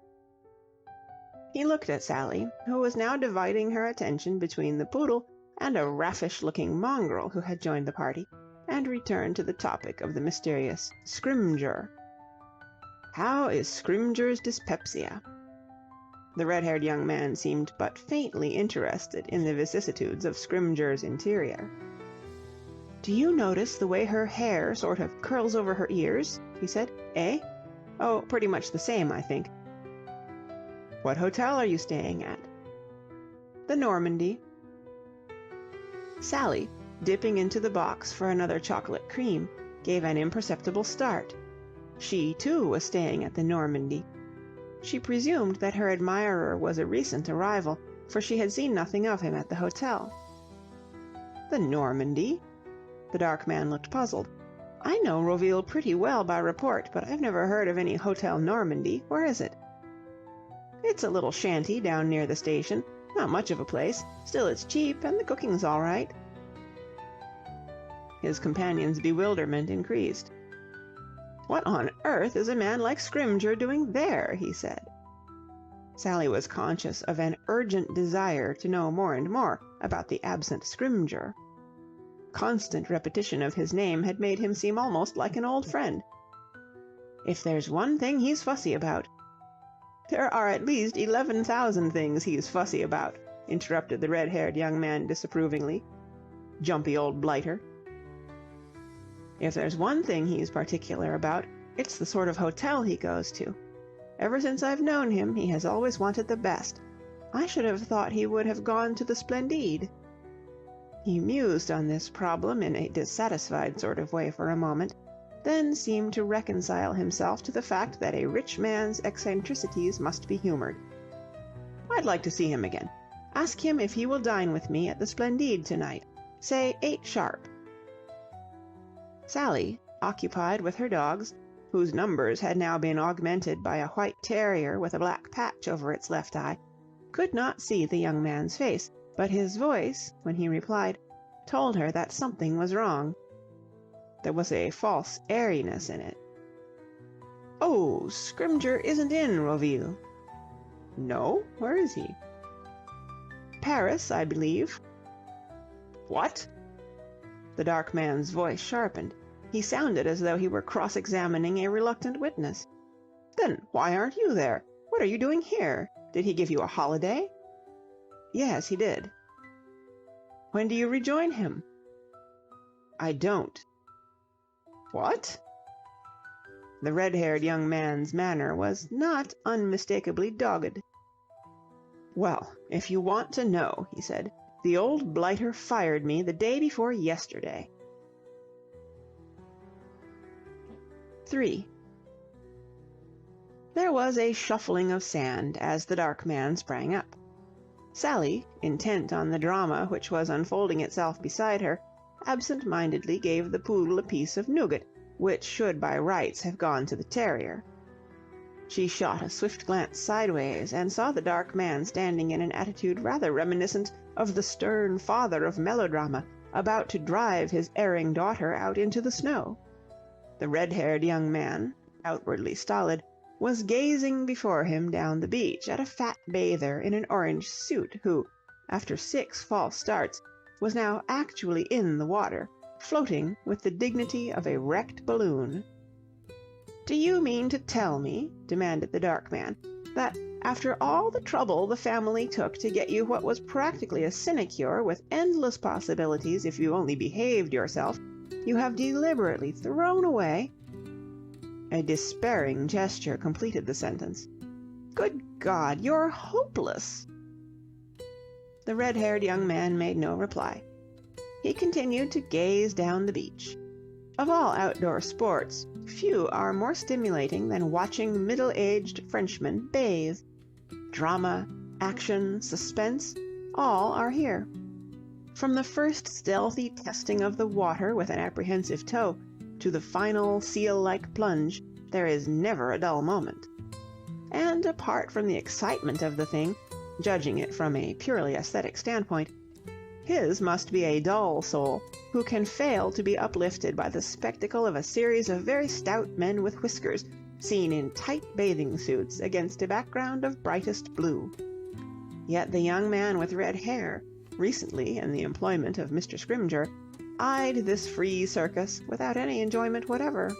He looked at Sally, who was now dividing her attention between the poodle and a raffish-looking mongrel who had joined the party, and returned to the topic of the mysterious Scrymgeour. "How is Scrymgeour's dyspepsia?" The red-haired young man seemed but faintly interested in the vicissitudes of Scrymgeour's interior. "Do you notice the way her hair sort of curls over her ears?" he said. "Eh? Oh, pretty much the same, I think." "What hotel are you staying at?" "The Normandy." Sally, dipping into the box for another chocolate cream, gave an imperceptible start. She, too, was staying at the Normandy. She presumed that her admirer was a recent arrival, for she had seen nothing of him at the hotel. "The Normandy?" The dark man looked puzzled. "I know Roville pretty well by report, but I've never heard of any Hotel Normandy. Where is it?" "It's a little shanty down near the station. Not much of a place. Still, it's cheap, and the cooking's all right." His companion's bewilderment increased. "What on earth is a man like Scrymgeour doing there?" he said. Sally was conscious of an urgent desire to know more and more about the absent Scrymgeour. Constant repetition of his name had made him seem almost like an old friend. "If there's one thing he's fussy about—" "There are at least 11,000 things he's fussy about," interrupted the red-haired young man disapprovingly. "Jumpy old blighter." "If there's one thing he's particular about, it's the sort of hotel he goes to. Ever since I've known him, he has always wanted the best. I should have thought he would have gone to the Splendide. He mused on this problem in a dissatisfied sort of way for a moment, then seemed to reconcile himself to the fact that a rich man's eccentricities must be humored. I'd like to see him again. Ask him if he will dine with me at the Splendide tonight. Say 8 sharp. Sally, occupied with her dogs, whose numbers had now been augmented by a white terrier with a black patch over its left eye, could not see the young man's face, but his voice, when he replied, told her that something was wrong. There was a false airiness in it. "Oh, Scrymgeour isn't in, Roville." "No? Where is he?" "Paris, I believe." "What?" The dark man's voice sharpened. He sounded as though he were cross-examining a reluctant witness. "Then why aren't you there? What are you doing here? Did he give you a holiday?" "Yes, he did." "When do you rejoin him?" "I don't." "What?" The red-haired young man's manner was not unmistakably dogged. "Well, if you want to know," he said, "the old blighter fired me the day before yesterday." 3. There was a shuffling of sand as the dark man sprang up. Sally, intent on the drama which was unfolding itself beside her, absent-mindedly gave the poodle a piece of nougat, which should by rights have gone to the terrier. She shot a swift glance sideways, and saw the dark man standing in an attitude rather reminiscent of the stern father of melodrama, about to drive his erring daughter out into the snow. The red-haired young man, outwardly stolid, was gazing before him down the beach at a fat bather in an orange suit who, after 6 false starts, was now actually in the water, floating with the dignity of a wrecked balloon. "Do you mean to tell me," demanded the dark man, "that after all the trouble the family took to get you what was practically a sinecure with endless possibilities if you only behaved yourself, you have deliberately thrown away—" A despairing gesture completed the sentence. "Good God, you're hopeless!" The red-haired young man made no reply. He continued to gaze down the beach. Of all outdoor sports, few are more stimulating than watching middle-aged Frenchmen bathe. Drama, action, suspense, all are here. From the first stealthy testing of the water with an apprehensive toe, to the final seal-like plunge, there is never a dull moment. And apart from the excitement of the thing, judging it from a purely aesthetic standpoint, his must be a dull soul who can fail to be uplifted by the spectacle of a series of very stout men with whiskers, seen in tight bathing suits against a background of brightest blue. Yet the young man with red hair, recently in the employment of Mr. Scrymgeour, eyed this free circus without any enjoyment whatever.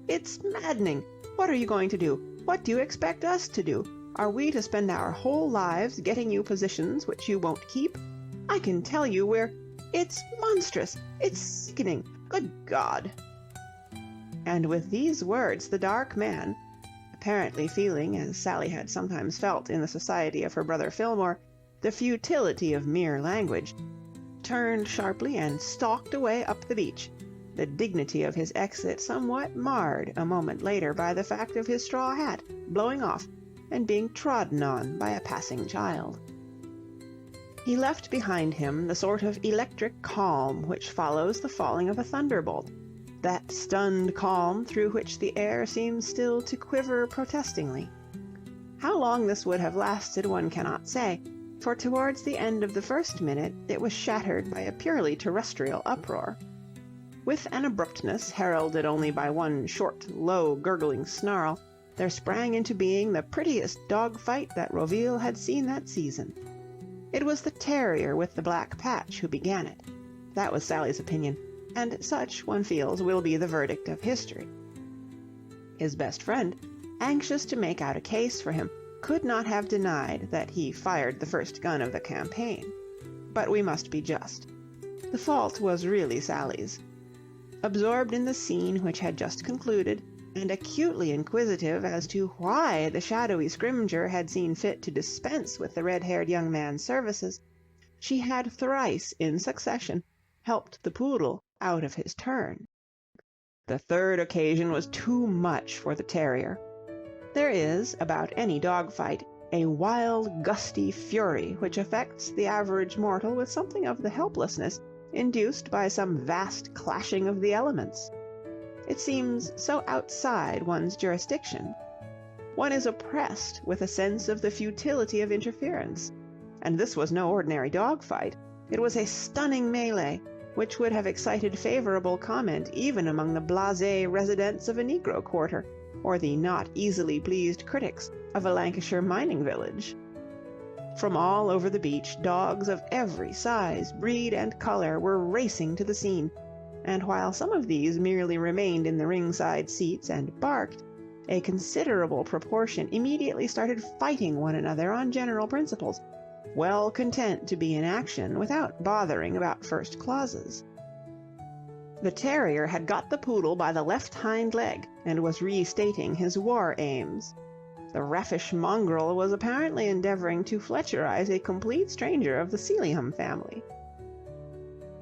"It's maddening! What are you going to do? What do you expect us to do? Are we to spend our whole lives getting you positions which you won't keep? I can tell you it's monstrous! It's sickening! Good God!" And with these words the dark man, apparently feeling, as Sally had sometimes felt in the society of her brother Fillmore, the futility of mere language, turned sharply and stalked away up the beach, the dignity of his exit somewhat marred a moment later by the fact of his straw hat blowing off and being trodden on by a passing child. He left behind him the sort of electric calm which follows the falling of a thunderbolt, that stunned calm through which the air seems still to quiver protestingly. How long this would have lasted one cannot say, for towards the end of the first minute it was shattered by a purely terrestrial uproar. With an abruptness heralded only by one short, low, gurgling snarl, there sprang into being the prettiest dog-fight that Roville had seen that season. It was the terrier with the black patch who began it. That was Sally's opinion, and such, one feels, will be the verdict of history. His best friend, anxious to make out a case for him, could not have denied that he fired the first gun of the campaign. But we must be just. The fault was really Sally's. Absorbed in the scene which had just concluded, and acutely inquisitive as to why the shadowy Scrymgeour had seen fit to dispense with the red-haired young man's services, she had thrice in succession helped the poodle out of his turn. The third occasion was too much for the terrier. There is, about any dog-fight, a wild, gusty fury which affects the average mortal with something of the helplessness induced by some vast clashing of the elements. It seems so outside one's jurisdiction. One is oppressed with a sense of the futility of interference. And this was no ordinary dog-fight. It was a stunning melee, which would have excited favorable comment even among the blasé residents of a Negro quarter, or the not easily pleased critics of a Lancashire mining village. From all over the beach, dogs of every size, breed, and color were racing to the scene, and while some of these merely remained in the ringside seats and barked, a considerable proportion immediately started fighting one another on general principles, well content to be in action without bothering about first clauses. The terrier had got the poodle by the left hind leg and was restating his war aims. The raffish mongrel was apparently endeavoring to Fletcherize a complete stranger of the Sealyham family.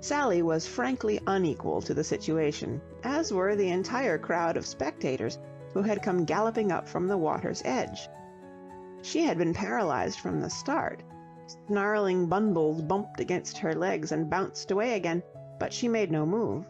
Sally was frankly unequal to the situation, as were the entire crowd of spectators who had come galloping up from the water's edge. She had been paralyzed from the start. Snarling bundles bumped against her legs and bounced away again, but she made no move.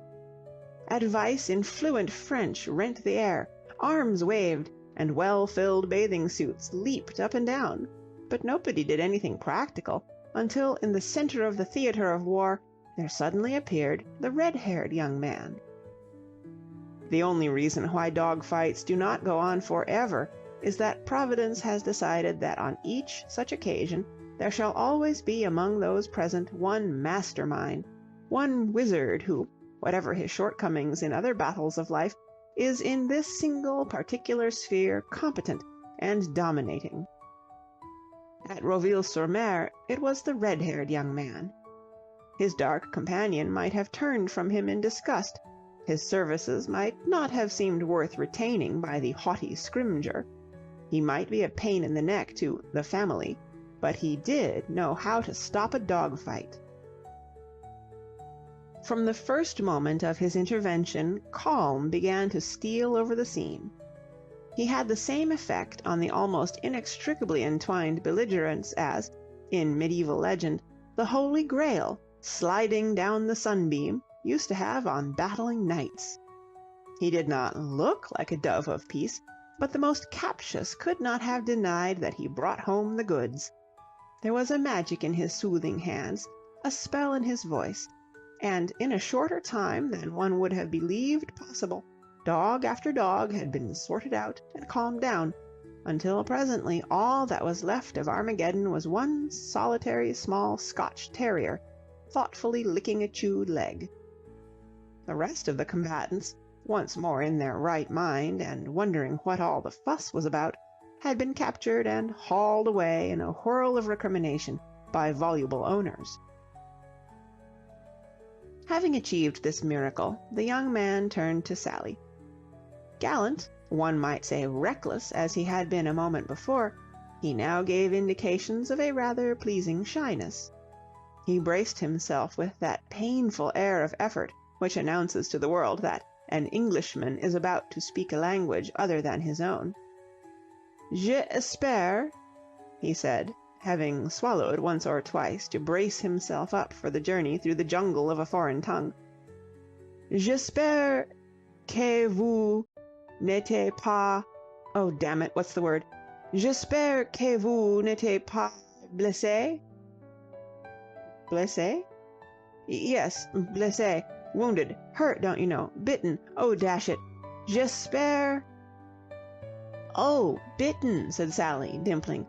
Advice in fluent French rent the air, arms waved, and well-filled bathing suits leaped up and down, but nobody did anything practical until in the center of the theater of war there suddenly appeared the red-haired young man. The only reason why dog-fights do not go on forever is that Providence has decided that on each such occasion there shall always be among those present one mastermind, one wizard who, whatever his shortcomings in other battles of life, is in this single particular sphere competent and dominating. At Roville-sur-Mer it was the red-haired young man. His dark companion might have turned from him in disgust. His services might not have seemed worth retaining by the haughty Scrymgeour. He might be a pain in the neck to "the family," but he did know how to stop a dog-fight. From the first moment of his intervention, calm began to steal over the scene. He had the same effect on the almost inextricably entwined belligerents as, in medieval legend, the Holy Grail, sliding down the sunbeam, used to have on battling knights. He did not look like a dove of peace, but the most captious could not have denied that he brought home the goods. There was a magic in his soothing hands, a spell in his voice, and in a shorter time than one would have believed possible, dog after dog had been sorted out and calmed down, until presently all that was left of Armageddon was one solitary small Scotch terrier, thoughtfully licking a chewed leg. The rest of the combatants, once more in their right mind and wondering what all the fuss was about, had been captured and hauled away in a whirl of recrimination by voluble owners. Having achieved this miracle, the young man turned to Sally. Gallant, one might say reckless, as he had been a moment before, he now gave indications of a rather pleasing shyness. He braced himself with that painful air of effort which announces to the world that an Englishman is about to speak a language other than his own. "J'espère," he said, having swallowed once or twice to brace himself up for the journey through the jungle of a foreign tongue. "J'espère que vous n'êtes pas... oh, damn it, what's the word? J'espère que vous n'êtes pas blessé?" Blessé? Yes, blessé. Wounded. Hurt, don't you know. Bitten. Oh, dash it. J'espère... "Oh, bitten," said Sally, dimpling.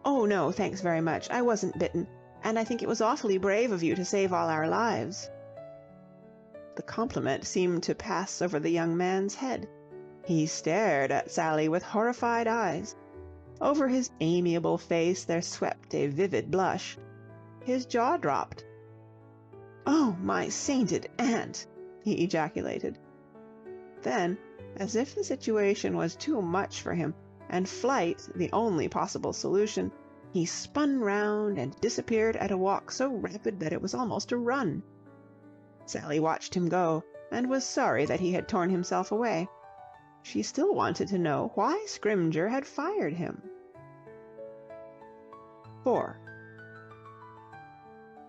"Oh, no, thanks very much. I wasn't bitten, and I think it was awfully brave of you to save all our lives." The compliment seemed to pass over the young man's head. He stared at Sally with horrified eyes. Over his amiable face there swept a vivid blush. His jaw dropped. "Oh, my sainted aunt!" he ejaculated. Then, As if the situation was too much for him, and flight the only possible solution, he spun round and disappeared at a walk so rapid that it was almost a run. Sally watched him go, and was sorry that he had torn himself away. She still wanted to know why Scrymgeour had fired him. 4.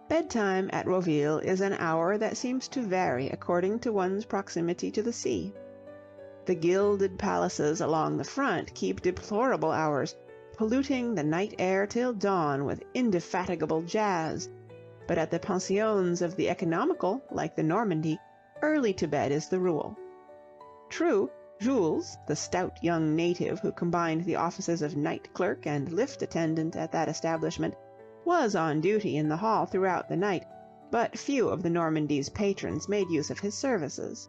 Bedtime at Roville is an hour that seems to vary according to one's proximity to the sea. The gilded palaces along the front keep deplorable hours, polluting the night air till dawn with indefatigable jazz, but at the pensions of the economical, like the Normandy, early to bed is the rule. True, Jules, the stout young native who combined the offices of night clerk and lift attendant at that establishment, was on duty in the hall throughout the night, but few of the Normandy's patrons made use of his services.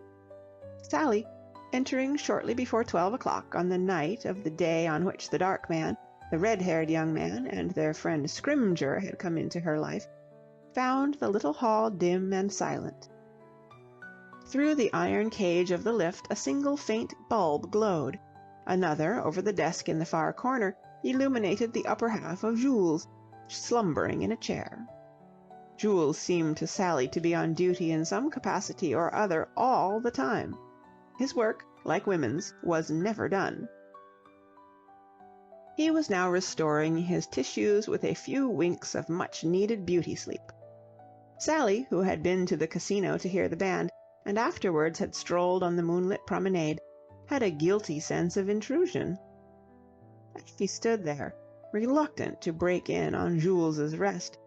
Sally, entering shortly before 12 o'clock on the night of the day on which the dark man, the red-haired young man, and their friend Scrymgeour had come into her life, found the little hall dim and silent. Through the iron cage of the lift a single faint bulb glowed. Another, over the desk in the far corner, illuminated the upper half of Jules, slumbering in a chair. Jules seemed to Sally to be on duty in some capacity or other all the time. His work, like women's, was never done. He was now restoring his tissues with a few winks of much-needed beauty sleep. Sally, who had been to the casino to hear the band, and afterwards had strolled on the moonlit promenade, had a guilty sense of intrusion. As she stood there, reluctant to break in on Jules's rest,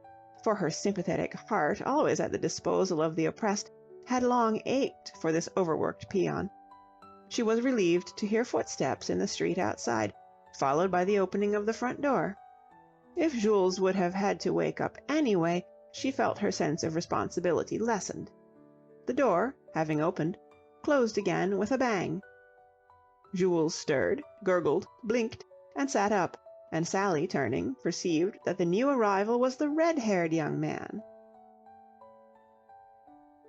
for her sympathetic heart, always at the disposal of the oppressed, had long ached for this overworked peon, she was relieved to hear footsteps in the street outside, followed by the opening of the front door. If Jules would have had to wake up anyway, she felt her sense of responsibility lessened. The door, having opened, closed again with a bang. Jules stirred, gurgled, blinked, and sat up, and Sally, turning, perceived that the new arrival was the red-haired young man.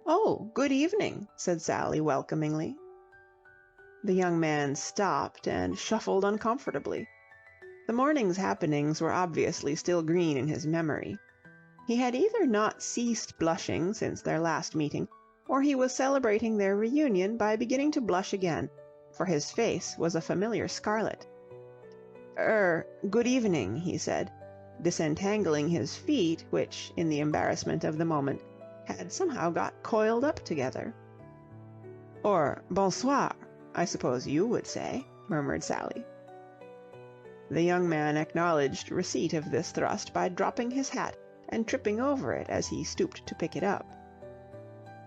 "Oh, good evening," said Sally welcomingly. The young man stopped and shuffled uncomfortably. The morning's happenings were obviously still green in his memory. He had either not ceased blushing since their last meeting, or he was celebrating their reunion by beginning to blush again, for his face was a familiar scarlet. Good evening," he said, disentangling his feet, which, in the embarrassment of the moment, had somehow got coiled up together. "Or bonsoir, I suppose you would say," murmured Sally. The young man acknowledged receipt of this thrust by dropping his hat and tripping over it as he stooped to pick it up.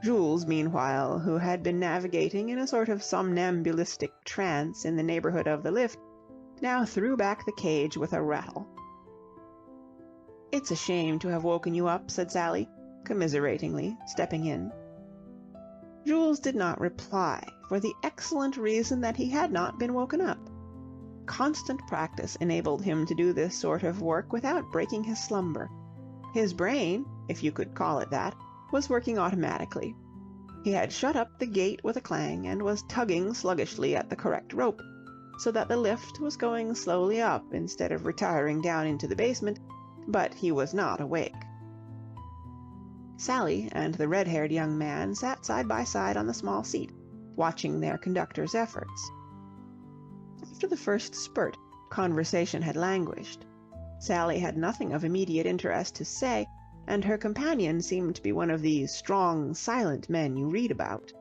Jules, meanwhile, who had been navigating in a sort of somnambulistic trance in the neighborhood of the lift, now threw back the cage with a rattle. "It's a shame to have woken you up," said Sally, commiseratingly, stepping in. Jules did not reply, for the excellent reason that he had not been woken up. Constant practice enabled him to do this sort of work without breaking his slumber. His brain, if you could call it that, was working automatically. He had shut up the gate with a clang, and was tugging sluggishly at the correct rope, so that the lift was going slowly up instead of retiring down into the basement, but he was not awake. Sally and the red-haired young man sat side by side on the small seat, watching their conductor's efforts. After the first spurt, conversation had languished. Sally had nothing of immediate interest to say, and her companion seemed to be one of these strong, silent men you read about.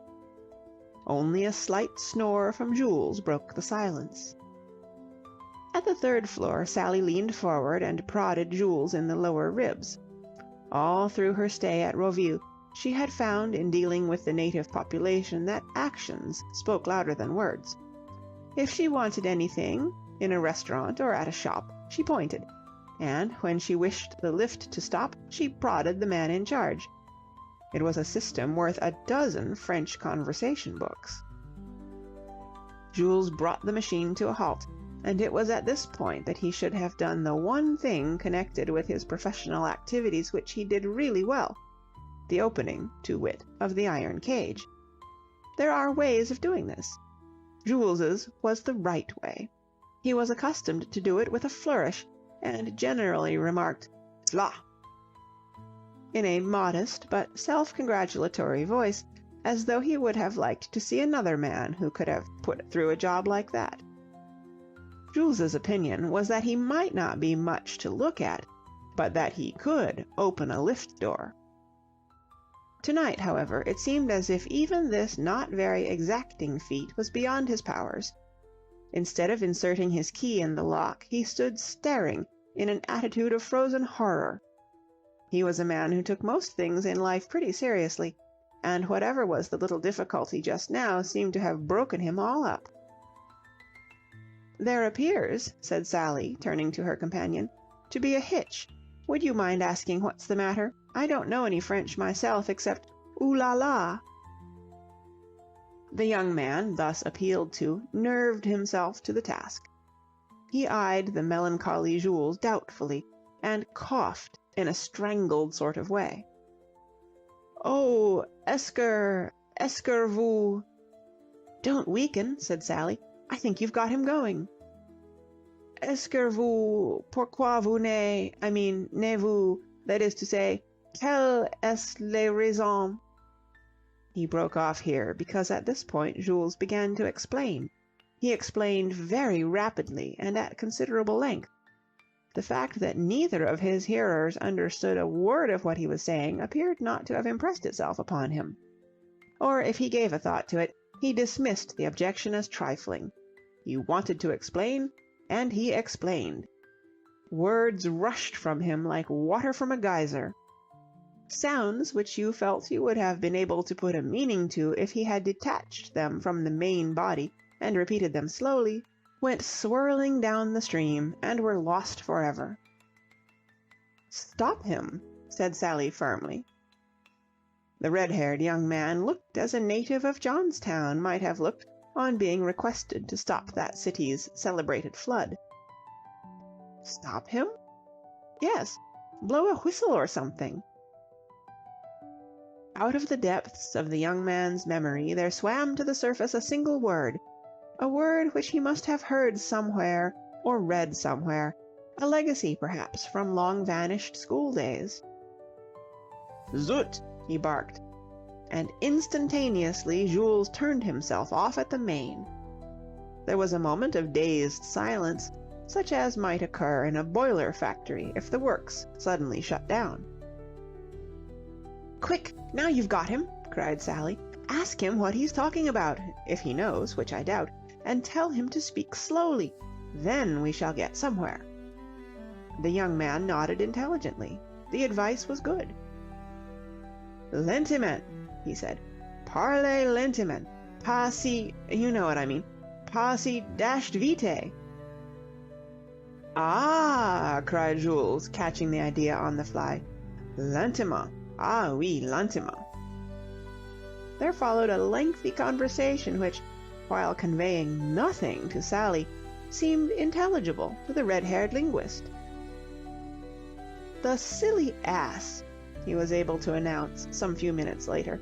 Only a slight snore from Jules broke the silence. At the third floor, Sally leaned forward and prodded Jules in the lower ribs. All through her stay at Roville, she had found in dealing with the native population that actions spoke louder than words. If she wanted anything, in a restaurant or at a shop, she pointed, and when she wished the lift to stop, she prodded the man in charge. It was a system worth a dozen French conversation books. Jules brought the machine to a halt, and it was at this point that he should have done the one thing connected with his professional activities which he did really well, the opening, to wit, of the iron cage. There are ways of doing this. Jules's was the right way. He was accustomed to do it with a flourish, and generally remarked, "V'la!" in a modest but self-congratulatory voice, as though he would have liked to see another man who could have put through a job like that. Jules's opinion was that he might not be much to look at, but that he could open a lift door. Tonight, however, it seemed as if even this not very exacting feat was beyond his powers. Instead of inserting his key in the lock, he stood staring in an attitude of frozen horror. He was a man who took most things in life pretty seriously, and whatever was the little difficulty just now seemed to have broken him all up. "There appears," said Sally, turning to her companion, "to be a hitch. Would you mind asking what's the matter? I don't know any French myself except 'Ooh la la.'" The young man, thus appealed to, nerved himself to the task. He eyed the melancholy Jules doubtfully, and coughed in a strangled sort of way. "Oh, est-ce que vous—" "Don't weaken," said Sally. "I think you've got him going." "Est-ce que vous, pourquoi vous ne vous, that is to say, quelle est la raison—" He broke off here, because at this point Jules began to explain. He explained very rapidly and at considerable length. The fact that neither of his hearers understood a word of what he was saying appeared not to have impressed itself upon him. Or if he gave a thought to it, he dismissed the objection as trifling. He wanted to explain, and he explained. Words rushed from him like water from a geyser. Sounds which you felt you would have been able to put a meaning to if he had detached them from the main body and repeated them slowly, went swirling down the stream and were lost forever. "Stop him," said Sally firmly. The red-haired young man looked as a native of Johnstown might have looked on being requested to stop that city's celebrated flood. "Stop him?" "Yes, blow a whistle or something." Out of the depths of the young man's memory there swam to the surface a single word, a word which he must have heard somewhere or read somewhere, a legacy perhaps from long-vanished school-days. "Zut!" he barked, and instantaneously Jules turned himself off at the main. There was a moment of dazed silence, such as might occur in a boiler factory if the works suddenly shut down. "Quick, now you've got him!" cried Sally. "Ask him what he's talking about, if he knows, which I doubt, and tell him to speak slowly. Then we shall get somewhere." The young man nodded intelligently. The advice was good. "Lentement," he said. "Parlez lentement. Pas si, you know what I mean. Pas si dashed vite." "Ah!" cried Jules, catching the idea on the fly. "Lentement. Ah oui, lentement." There followed a lengthy conversation which, while conveying nothing to Sally, seemed intelligible to the red-haired linguist. "The silly ass," he was able to announce some few minutes later,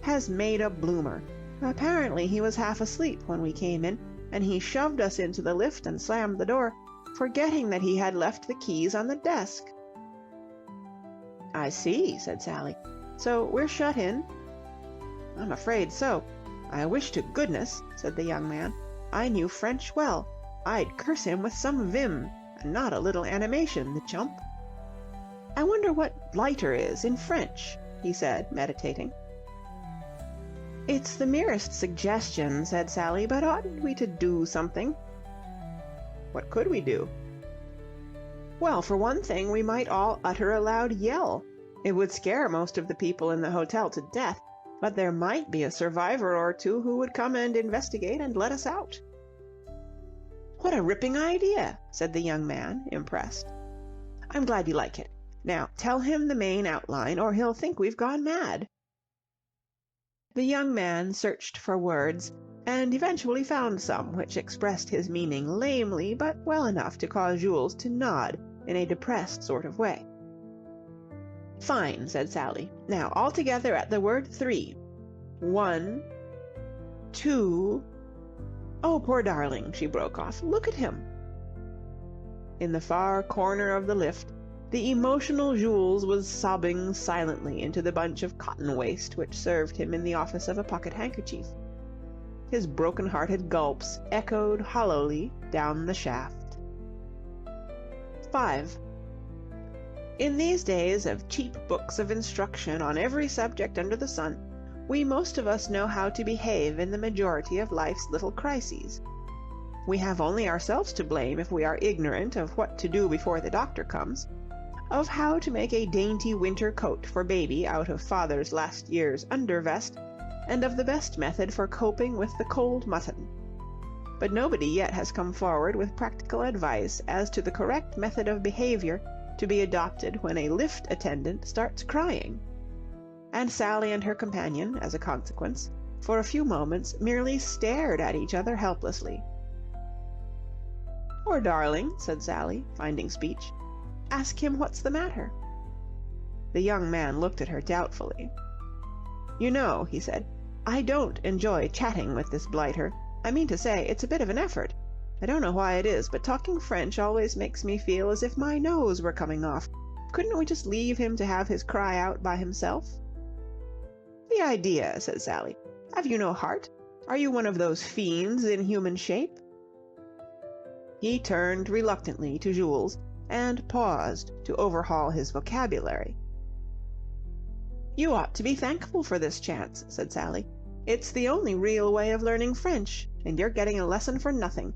"has made a bloomer. Apparently he was half asleep when we came in, and he shoved us into the lift and slammed the door, forgetting that he had left the keys on the desk." "I see," said Sally. "So we're shut in?" "I'm afraid so. I wish to goodness," said the young man, "I knew French well. I'd curse him with some vim, and not a little animation, the chump. I wonder what blighter is in French," he said, meditating. "It's the merest suggestion," said Sally, "but oughtn't we to do something?" "What could we do?" "Well, for one thing, we might all utter a loud yell. It would scare most of the people in the hotel to death, but there might be a survivor or two who would come and investigate and let us out." "What a ripping idea," said the young man, impressed. "I'm glad you like it. Now tell him the main outline, or he'll think we've gone mad." The young man searched for words, and eventually found some which expressed his meaning lamely, but well enough to cause Jules to nod in a depressed sort of way. "Fine," said Sally. "Now all together at the word 3. 1, 2, Oh, poor darling, she broke off. Look at him. In the far corner of the lift, the emotional Jules was sobbing silently into the bunch of cotton waste which served him in the office of a pocket-handkerchief. His broken-hearted gulps echoed hollowly down the shaft. 5. In these days of cheap books of instruction on every subject under the sun, we most of us know how to behave in the majority of life's little crises. We have only ourselves to blame if we are ignorant of what to do before the doctor comes, of how to make a dainty winter coat for baby out of father's last year's undervest, and of the best method for coping with the cold mutton. But nobody yet has come forward with practical advice as to the correct method of behavior to be adopted when a lift attendant starts crying. And Sally and her companion, as a consequence, for a few moments merely stared at each other helplessly. "Poor darling," said Sally, finding speech. "Ask him what's the matter." The young man looked at her doubtfully. "You know," he said, "I don't enjoy chatting with this blighter. I mean to say, it's a bit of an effort. I don't know why it is, but talking French always makes me feel as if my nose were coming off. Couldn't we just leave him to have his cry out by himself?" "The idea," said Sally. "Have you no heart? Are you one of those fiends in human shape?" He turned reluctantly to Jules, and paused to overhaul his vocabulary. "You ought to be thankful for this chance," said Sally. "It's the only real way of learning French, and you're getting a lesson for nothing.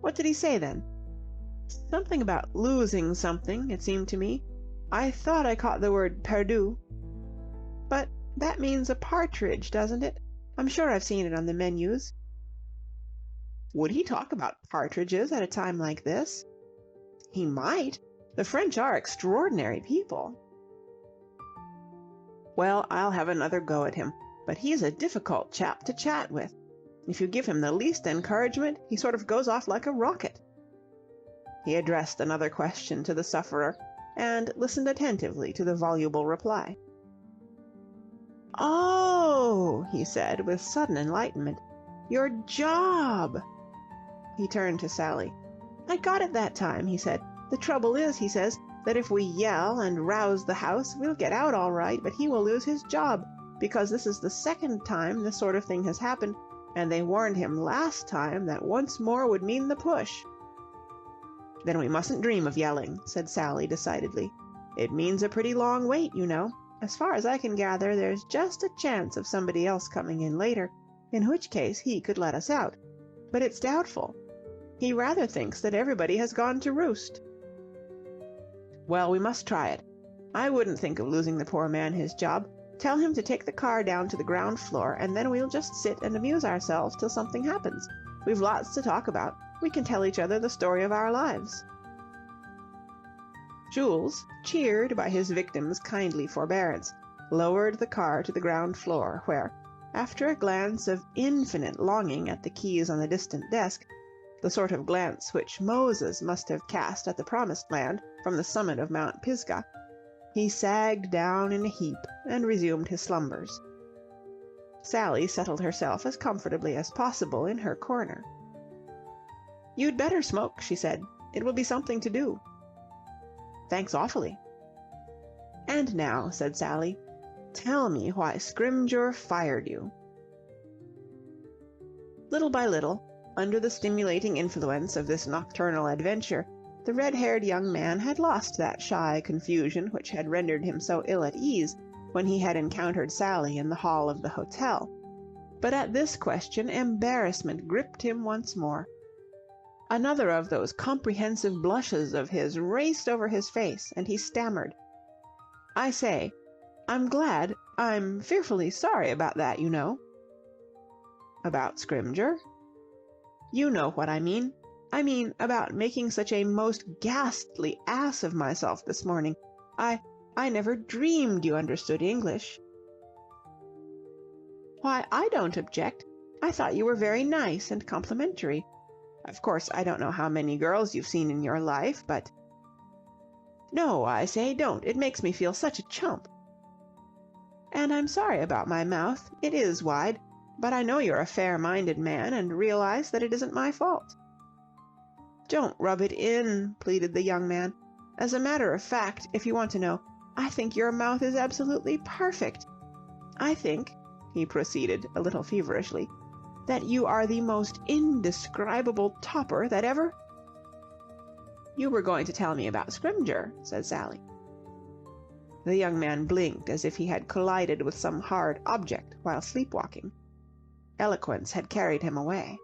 What did he say, then?" "Something about losing something, it seemed to me. I thought I caught the word perdu. But that means a partridge, doesn't it? I'm sure I've seen it on the menus." Would he talk about partridges at a time like this? He might. The French are extraordinary people. Well, I'll have another go at him, but he's a difficult chap to chat with. If you give him the least encouragement, he sort of goes off like a rocket. He addressed another question to the sufferer, and listened attentively to the voluble reply. "Oh," he said, with sudden enlightenment, "your job." He turned to Sally. "I got it that time," he said. "The trouble is," he says, "that if we yell and rouse the house, we'll get out all right, but he will lose his job, because this is the second time this sort of thing has happened, and they warned him last time that once more would mean the push." "Then we mustn't dream of yelling," said Sally decidedly. "It means a pretty long wait, you know. As far as I can gather, there's just a chance of somebody else coming in later, in which case he could let us out. But it's doubtful. He rather thinks that everybody has gone to roost." "Well, we must try it. I wouldn't think of losing the poor man his job. Tell him to take the car down to the ground floor, and then we'll just sit and amuse ourselves till something happens. We've lots to talk about. We can tell each other the story of our lives." Jules, cheered by his victim's kindly forbearance, lowered the car to the ground floor, where, after a glance of infinite longing at the keys on the distant desk, the sort of glance which Moses must have cast at the Promised Land from the summit of Mount Pisgah, he sagged down in a heap and resumed his slumbers. Sally settled herself as comfortably as possible in her corner. "You'd better smoke," she said. "It will be something to do." "Thanks awfully." "And now," said Sally, "tell me why Scrymgeour fired you." Little by little, under the stimulating influence of this nocturnal adventure, the red-haired young man had lost that shy confusion which had rendered him so ill at ease when he had encountered Sally in the hall of the hotel. But at this question embarrassment gripped him once more. Another of those comprehensive blushes of his raced over his face, and he stammered. "I say, I'm fearfully sorry about that, you know." "About Scrymgeour?" "You know what I mean. I mean about making such a most ghastly ass of myself this morning. I never dreamed you understood English." "Why, I don't object. I thought you were very nice and complimentary. Of course, I don't know how many girls you've seen in your life, but—" "No, I say, don't. It makes me feel such a chump." "And I'm sorry about my mouth. It is wide. But I know you're a fair-minded man and realize that it isn't my fault." "Don't rub it in," pleaded the young man. "As a matter of fact, if you want to know, I think your mouth is absolutely perfect. I think," he proceeded a little feverishly, "that you are the most indescribable topper that ever—" "You were going to tell me about Scrymgeour," said Sally. The young man blinked as if he had collided with some hard object while sleepwalking. Eloquence had carried him away.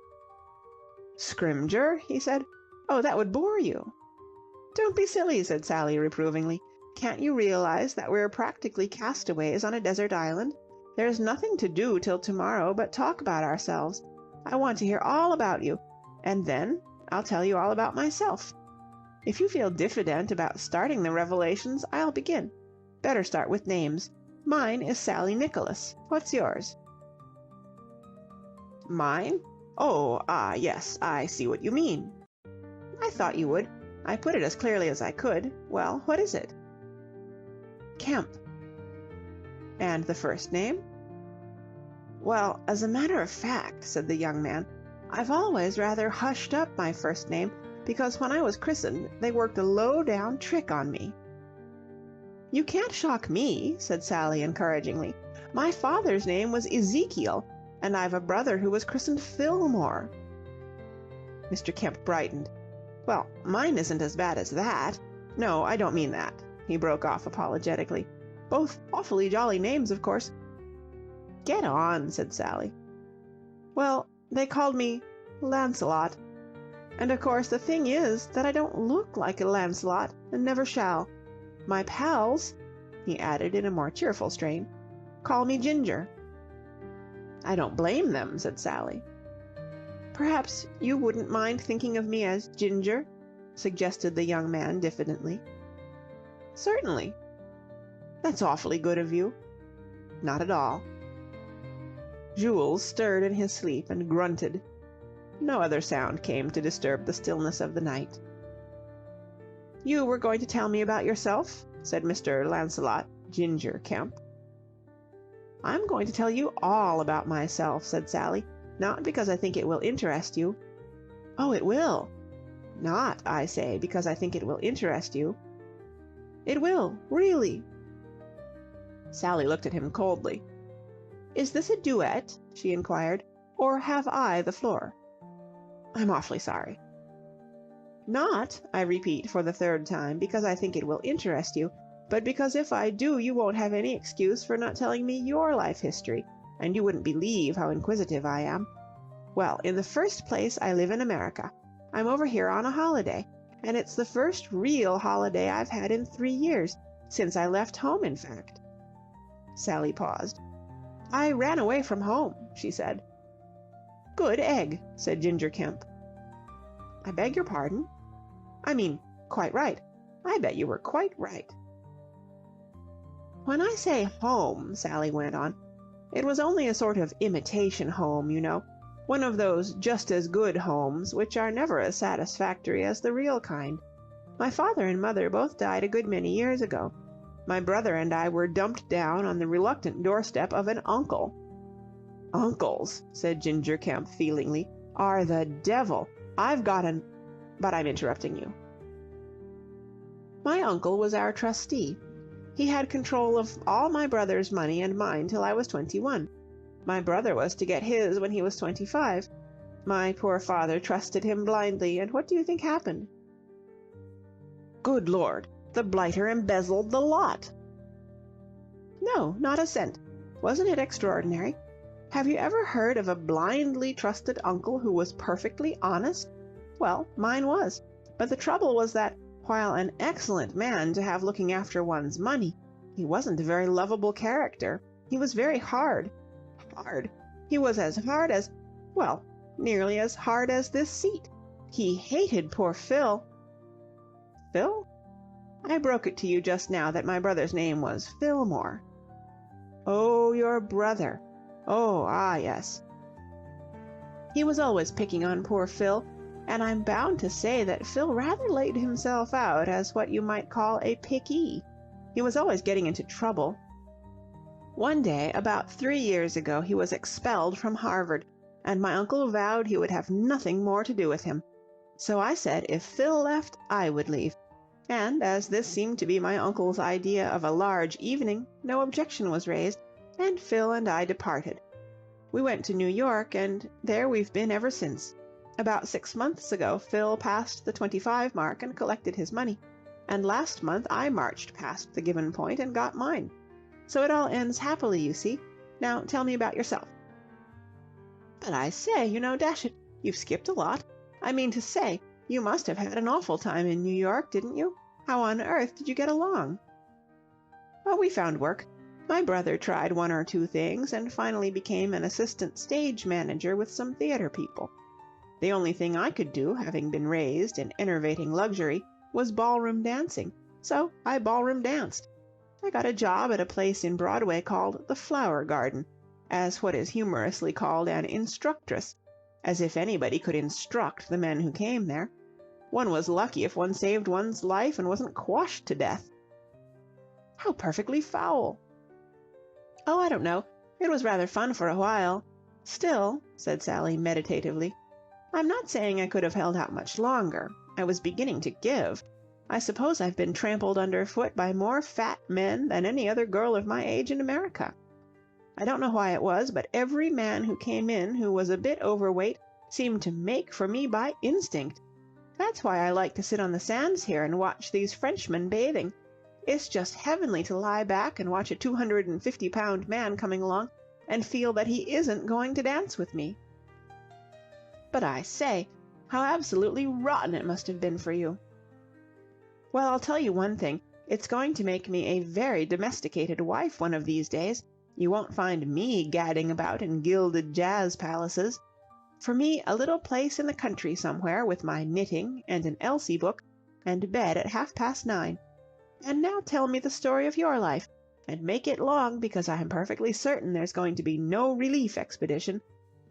"Scrymgeour?" he said. "Oh, that would bore you." "Don't be silly," said Sally reprovingly. "Can't you realize that we're practically castaways on a desert island? There's nothing to do till tomorrow but talk about ourselves. I want to hear all about you, and then I'll tell you all about myself. If you feel diffident about starting the revelations, I'll begin. Better start with names. Mine is Sally Nicholas. What's yours?" "Mine? Oh, yes, I see what you mean." "I thought you would. I put it as clearly as I could. Well, what is it?" "Kemp." "And the first name?" "Well, as a matter of fact," said the young man, "I've always rather hushed up my first name, because when I was christened they worked a low-down trick on me." "You can't shock me," said Sally encouragingly. "My father's name was Ezekiel, and I've a brother who was christened Fillmore." Mr. Kemp brightened. "Well, mine isn't as bad as that. No, I don't mean that," he broke off apologetically. "Both awfully jolly names, of course." "Get on," said Sally. "Well, they called me Lancelot. And of course the thing is that I don't look like a Lancelot, and never shall. My pals," he added in a more cheerful strain, "call me Ginger." "I don't blame them," said Sally. "Perhaps you wouldn't mind thinking of me as Ginger?" suggested the young man diffidently. "Certainly." "That's awfully good of you." "Not at all." Jules stirred in his sleep and grunted. No other sound came to disturb the stillness of the night. "You were going to tell me about yourself?" said Mr. Lancelot Ginger Kemp. "I'm going to tell you all about myself," said Sally, "not because I think it will interest you." "Oh, it will." "Not, I say, because I think it will interest you." "It will, really." Sally looked at him coldly. "Is this a duet?" she inquired, "or have I the floor?" "I'm awfully sorry." "Not, I repeat for the third time, because I think it will interest you, but because if I do you won't have any excuse for not telling me your life history, and you wouldn't believe how inquisitive I am. Well, in the first place, I live in America. I'm over here on a holiday, and it's the first real holiday I've had in 3 years, since I left home, in fact." Sally paused. "I ran away from home," she said. "Good egg," said Ginger Kemp. "I beg your pardon?" "I mean, quite right. I bet you were quite right." "When I say home," Sally went on, "it was only a sort of imitation home, you know, one of those just-as-good homes which are never as satisfactory as the real kind. My father and mother both died a good many years ago. My brother and I were dumped down on the reluctant doorstep of an uncle." "Uncles," said Ginger Kemp feelingly, "are the devil. I've got an— But I'm interrupting you." "My uncle was our trustee. He had control of all my brother's money and mine till I was 21. My brother was to get his when he was 25. My poor father trusted him blindly, and what do you think happened?" "Good Lord! The blighter embezzled the lot." "No, not a cent. Wasn't it extraordinary? Have you ever heard of a blindly trusted uncle who was perfectly honest? Well, mine was. But the trouble was that, while an excellent man to have looking after one's money, he wasn't a very lovable character. He was very hard. Hard. He was as hard as— well, nearly as hard as this seat. He hated poor Phil." "Phil?" "I broke it to you just now that my brother's name was Fillmore." "Oh, your brother. Oh, yes." "He was always picking on poor Phil, and I'm bound to say that Phil rather laid himself out as what you might call a pickee. He was always getting into trouble." One day, about 3 years ago, he was expelled from Harvard, and my uncle vowed he would have nothing more to do with him. So I said if Phil left, I would leave. And as this seemed to be my uncle's idea of a large evening, no objection was raised, and Phil and I departed. We went to New York, and there we've been ever since. About 6 months ago, Phil passed the 25 mark and collected his money, and last month I marched past the given point and got mine. So it all ends happily, you see. Now tell me about yourself. But I say, dash it, you've skipped a lot. I mean to say, you must have had an awful time in New York, didn't you? How on earth did you get along? Oh, we found work. My brother tried 1 or 2 things and finally became an assistant stage manager with some theater people. The only thing I could do, having been raised in enervating luxury, was ballroom dancing, so I ballroom danced. I got a job at a place in Broadway called the Flower Garden, as what is humorously called an instructress, as if anybody could instruct the men who came there. One was lucky if one saved one's life and wasn't quashed to death. How perfectly foul! Oh, I don't know. It was rather fun for a while. Still, said Sally meditatively, I'm not saying I could have held out much longer. I was beginning to give. I suppose I've been trampled underfoot by more fat men than any other girl of my age in America. I don't know why it was, but every man who came in who was a bit overweight seemed to make for me by instinct. That's why I like to sit on the sands here and watch these Frenchmen bathing. It's just heavenly to lie back and watch a 250-pound man coming along and feel that he isn't going to dance with me. But I say, how absolutely rotten it must have been for you. Well, I'll tell you one thing. It's going to make me a very domesticated wife one of these days. You won't find me gadding about in gilded jazz palaces. For me, a little place in the country somewhere with my knitting and an Elsie book and bed at 9:30. And now tell me the story of your life, and make it long, because I am perfectly certain there's going to be no relief expedition.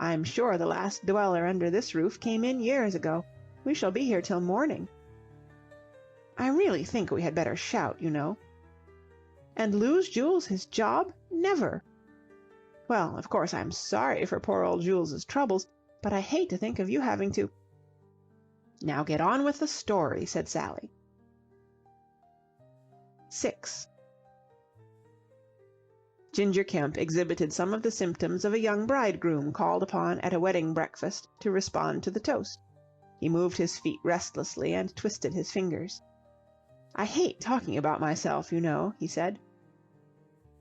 I'm sure the last dweller under this roof came in years ago. We shall be here till morning. I really think we had better shout, And lose Jules his job? Never! Well, of course I'm sorry for poor old Jules's troubles, but I hate to think of you having to... Now get on with the story, said Sally. 6. Ginger Kemp exhibited some of the symptoms of a young bridegroom called upon at a wedding breakfast to respond to the toast. He moved his feet restlessly and twisted his fingers. I hate talking about myself, he said.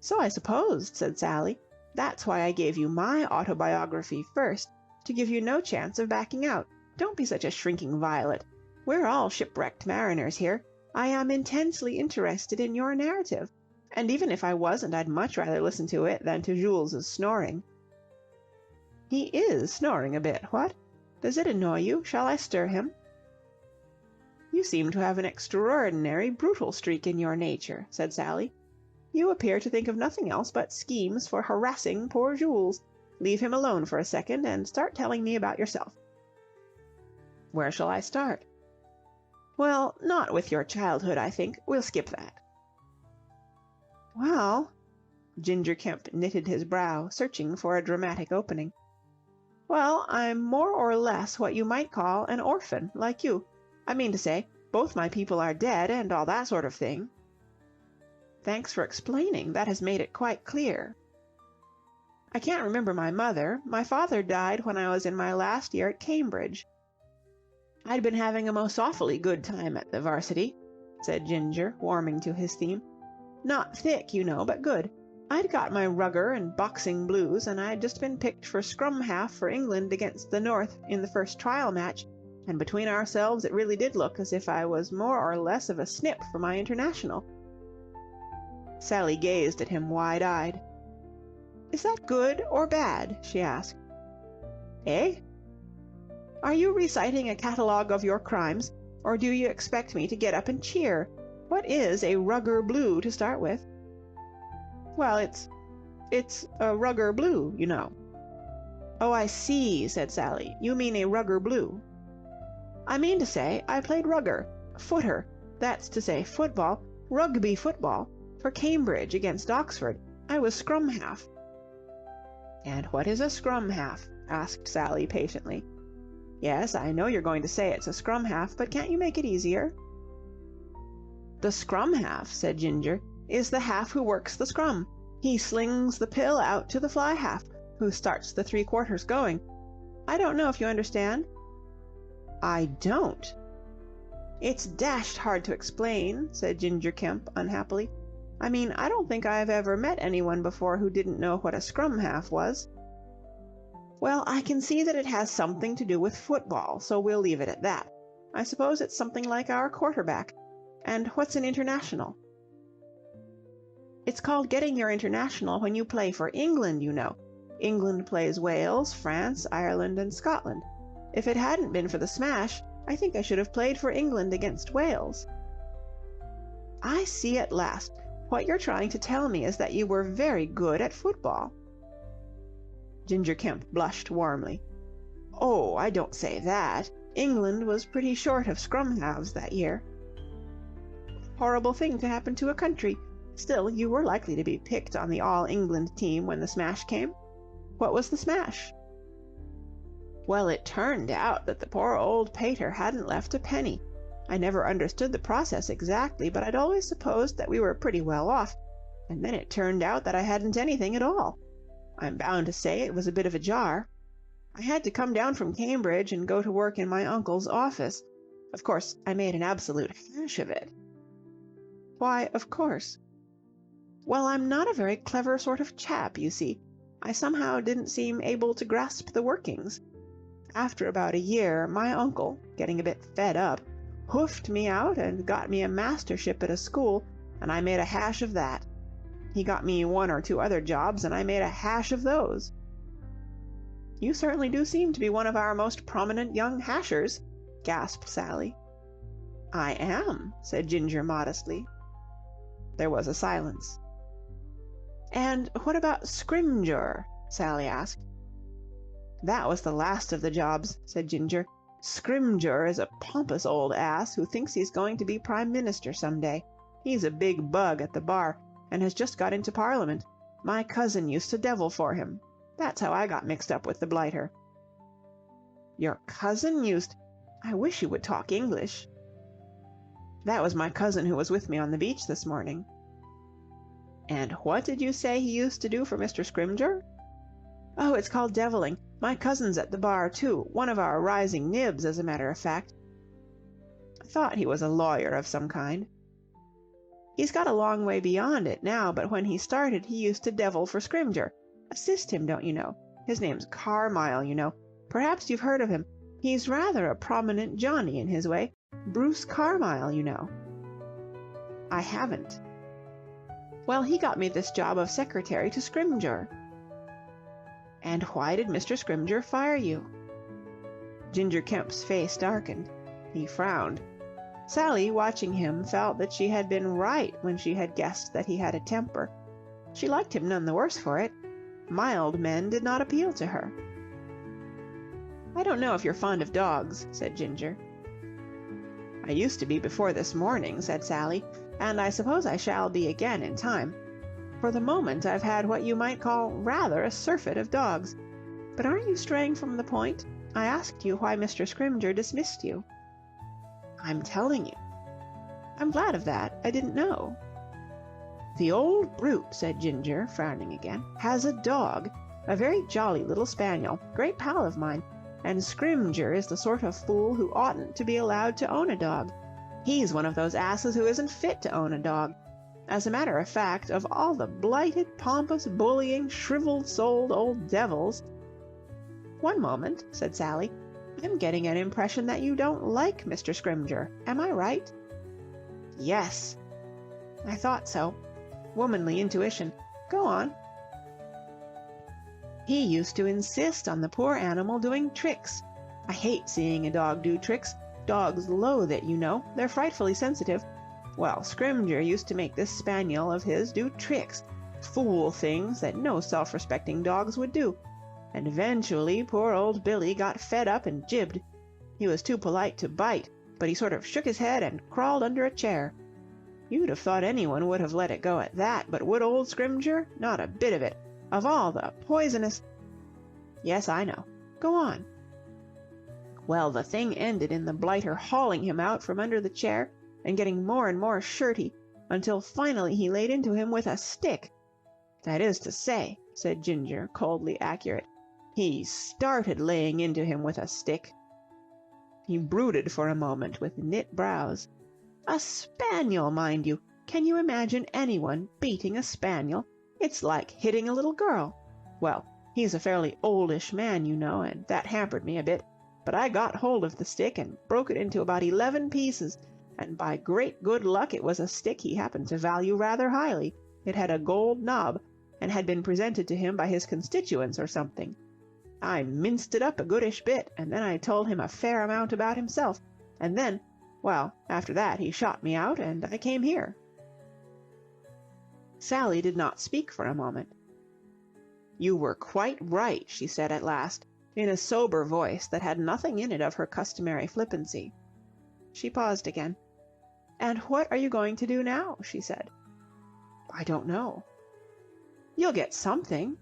So I supposed, said Sally. That's why I gave you my autobiography first, to give you no chance of backing out. Don't be such a shrinking violet. We're all shipwrecked mariners here. I am intensely interested in your narrative, and even if I wasn't, I'd much rather listen to it than to Jules's snoring. He is snoring a bit, what? Does it annoy you? Shall I stir him? You seem to have an extraordinary brutal streak in your nature, said Sally. You appear to think of nothing else but schemes for harassing poor Jules. Leave him alone for a second and start telling me about yourself. Where shall I start? Well, not with your childhood, I think. We'll skip that. Well, Ginger Kemp knitted his brow, searching for a dramatic opening. Well, I'm more or less what you might call an orphan, like you. I mean to say, both my people are dead and all that sort of thing. Thanks for explaining. That has made it quite clear. I can't remember my mother. My father died when I was in my last year at Cambridge. I'd been having a most awfully good time at the varsity, said Ginger, warming to his theme. Not thick, but good. I'd got my rugger and boxing blues, and I'd just been picked for scrum half for England against the North in the first trial match, and between ourselves it really did look as if I was more or less of a snip for my international. Sally gazed at him wide-eyed. Is that good or bad? She asked. Eh? Are you reciting a catalogue of your crimes, or do you expect me to get up and cheer? What is a rugger blue to start with? Well, it's a rugger blue, Oh, I see, said Sally. You mean a rugger blue. I mean to say, I played rugger, footer, that's to say football, rugby football, for Cambridge against Oxford, I was scrum half." "And what is a scrum half?" asked Sally patiently. "Yes, I know you're going to say it's a scrum half, but can't you make it easier?" "The scrum half," said Ginger, "is the half who works the scrum. He slings the pill out to the fly half, who starts the 3/4 going. I don't know if you understand?" "I don't." "It's dashed hard to explain," said Ginger Kemp unhappily. "I mean, I don't think I've ever met anyone before who didn't know what a scrum half was." "Well, I can see that it has something to do with football, so we'll leave it at that. I suppose it's something like our quarterback. And what's an international?" "It's called getting your international when you play for England, you know. England plays Wales, France, Ireland, and Scotland. If it hadn't been for the smash, I think I should have played for England against Wales." "I see at last. What you're trying to tell me is that you were very good at football." Ginger Kemp blushed warmly. "Oh, I don't say that. England was pretty short of scrum halves that year." "Horrible thing to happen to a country. Still, you were likely to be picked on the All-England team when the smash came. What was the smash?" "Well, it turned out that the poor old pater hadn't left a penny. I never understood the process exactly, but I'd always supposed that we were pretty well off, and then it turned out that I hadn't anything at all. I'm bound to say it was a bit of a jar. I had to come down from Cambridge and go to work in my uncle's office. Of course, I made an absolute hash of it." "Why, of course?" "Well, I'm not a very clever sort of chap, you see. I somehow didn't seem able to grasp the workings. After about a year, my uncle, getting a bit fed up, hoofed me out and got me a mastership at a school, and I made a hash of that. He got me 1 or 2 other jobs, and I made a hash of those." "You certainly do seem to be one of our most prominent young hashers," gasped Sally. "I am," said Ginger modestly. There was a silence. "And what about Scrimgeour?" Sally asked. "That was the last of the jobs," said Ginger. "Scrimgeour is a pompous old ass who thinks he's going to be Prime Minister some day. He's a big bug at the bar, and has just got into Parliament. My cousin used to devil for him. That's how I got mixed up with the blighter." "Your cousin used—" "I wish you would talk English." "That was my cousin who was with me on the beach this morning." "And what did you say he used to do for Mr. Scrimgeour?" "Oh, it's called deviling. My cousin's at the bar, too, one of our rising nibs, as a matter of fact." "I thought he was a lawyer of some kind." "He's got a long way beyond it now, but when he started he used to devil for Scrimgeour. Assist him, don't you know. His name's Carmyle, you know. Perhaps you've heard of him. He's rather a prominent Johnny in his way. Bruce Carmyle, you know." "I haven't." "Well, he got me this job of secretary to Scrimgeour." "And why did Mr. Scrimgeour fire you?" Ginger Kemp's face darkened. He frowned. Sally, watching him, felt that she had been right when she had guessed that he had a temper. She liked him none the worse for it. Mild men did not appeal to her. "I don't know if you're fond of dogs," said Ginger. "I used to be before this morning," said Sally, "and I suppose I shall be again in time. For the moment I've had what you might call rather a surfeit of dogs. But aren't you straying from the point? I asked you why Mr. Scrimgeour dismissed you." "I'm telling you." "I'm glad of that. I didn't know." "The old brute," said Ginger, frowning again, "has a dog, a very jolly little spaniel, great pal of mine, and Scrimgeour is the sort of fool who oughtn't to be allowed to own a dog. He's one of those asses who isn't fit to own a dog. As a matter of fact, of all the blighted, pompous, bullying, shriveled-souled old devils—" "One moment," said Sally. "I'm getting an impression that you don't like Mr. Scrimgeour. Am I right?" "Yes." "I thought so. Womanly intuition. Go on." "He used to insist on the poor animal doing tricks. I hate seeing a dog do tricks. Dogs loathe it, you know. They're frightfully sensitive. Well, Scrimgeour used to make this spaniel of his do tricks, fool things that no self-respecting dogs would do. And eventually poor old Billy got fed up and jibbed. He was too polite to bite, but he sort of shook his head and crawled under a chair. You'd have thought anyone would have let it go at that, but would old Scrymgeour? Not a bit of it. Of all the poisonous... Yes, I know. Go on. Well, the thing ended in the blighter hauling him out from under the chair and getting more and more shirty, until finally he laid into him with a stick. That is to say, said Ginger, coldly accurate, he started laying into him with a stick. He brooded for a moment with knit brows. A spaniel, mind you. Can you imagine anyone beating a spaniel? It's like hitting a little girl. Well, he's a fairly oldish man, you know, and that hampered me a bit. But I got hold of the stick and broke it into about 11 pieces, and by great good luck it was a stick he happened to value rather highly. It had a gold knob, and had been presented to him by his constituents or something. I minced it up a goodish bit, and then I told him a fair amount about himself, and then, well, after that he shot me out, and I came here. Sally did not speak for a moment. You were quite right, she said at last, in a sober voice that had nothing in it of her customary flippancy. She paused again. And what are you going to do now? She said. I don't know. You'll get something.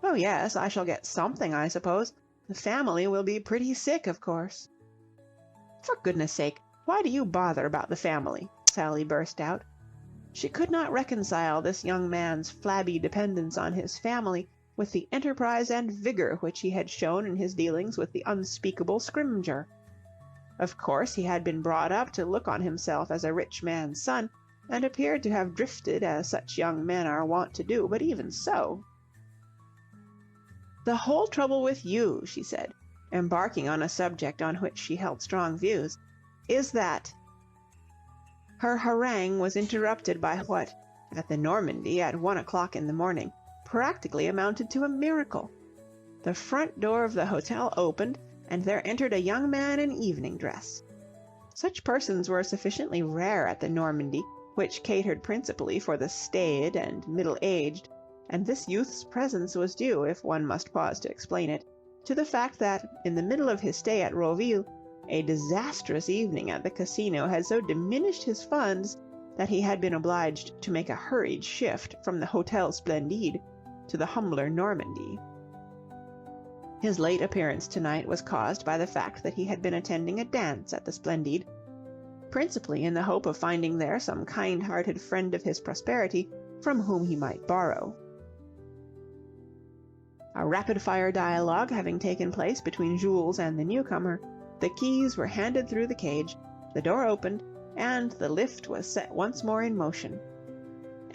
Oh, yes, I shall get something, I suppose. The family will be pretty sick, of course. For goodness sake, why do you bother about the family? Sally burst out. She could not reconcile this young man's flabby dependence on his family with the enterprise and vigor which he had shown in his dealings with the unspeakable Scrymgeour. Of course he had been brought up to look on himself as a rich man's son, and appeared to have drifted as such young men are wont to do, but even so... The whole trouble with you, she said, embarking on a subject on which she held strong views, is that... Her harangue was interrupted by what, at the Normandy at 1 o'clock in the morning, practically amounted to a miracle. The front door of the hotel opened, and there entered a young man in evening dress. Such persons were sufficiently rare at the Normandy, which catered principally for the staid and middle-aged, and this youth's presence was due, if one must pause to explain it, to the fact that, in the middle of his stay at Roville, a disastrous evening at the casino had so diminished his funds that he had been obliged to make a hurried shift from the Hotel Splendide to the humbler Normandy. His late appearance tonight was caused by the fact that he had been attending a dance at the Splendide, principally in the hope of finding there some kind-hearted friend of his prosperity from whom he might borrow. A rapid-fire dialogue having taken place between Jules and the newcomer, the keys were handed through the cage, the door opened, and the lift was set once more in motion.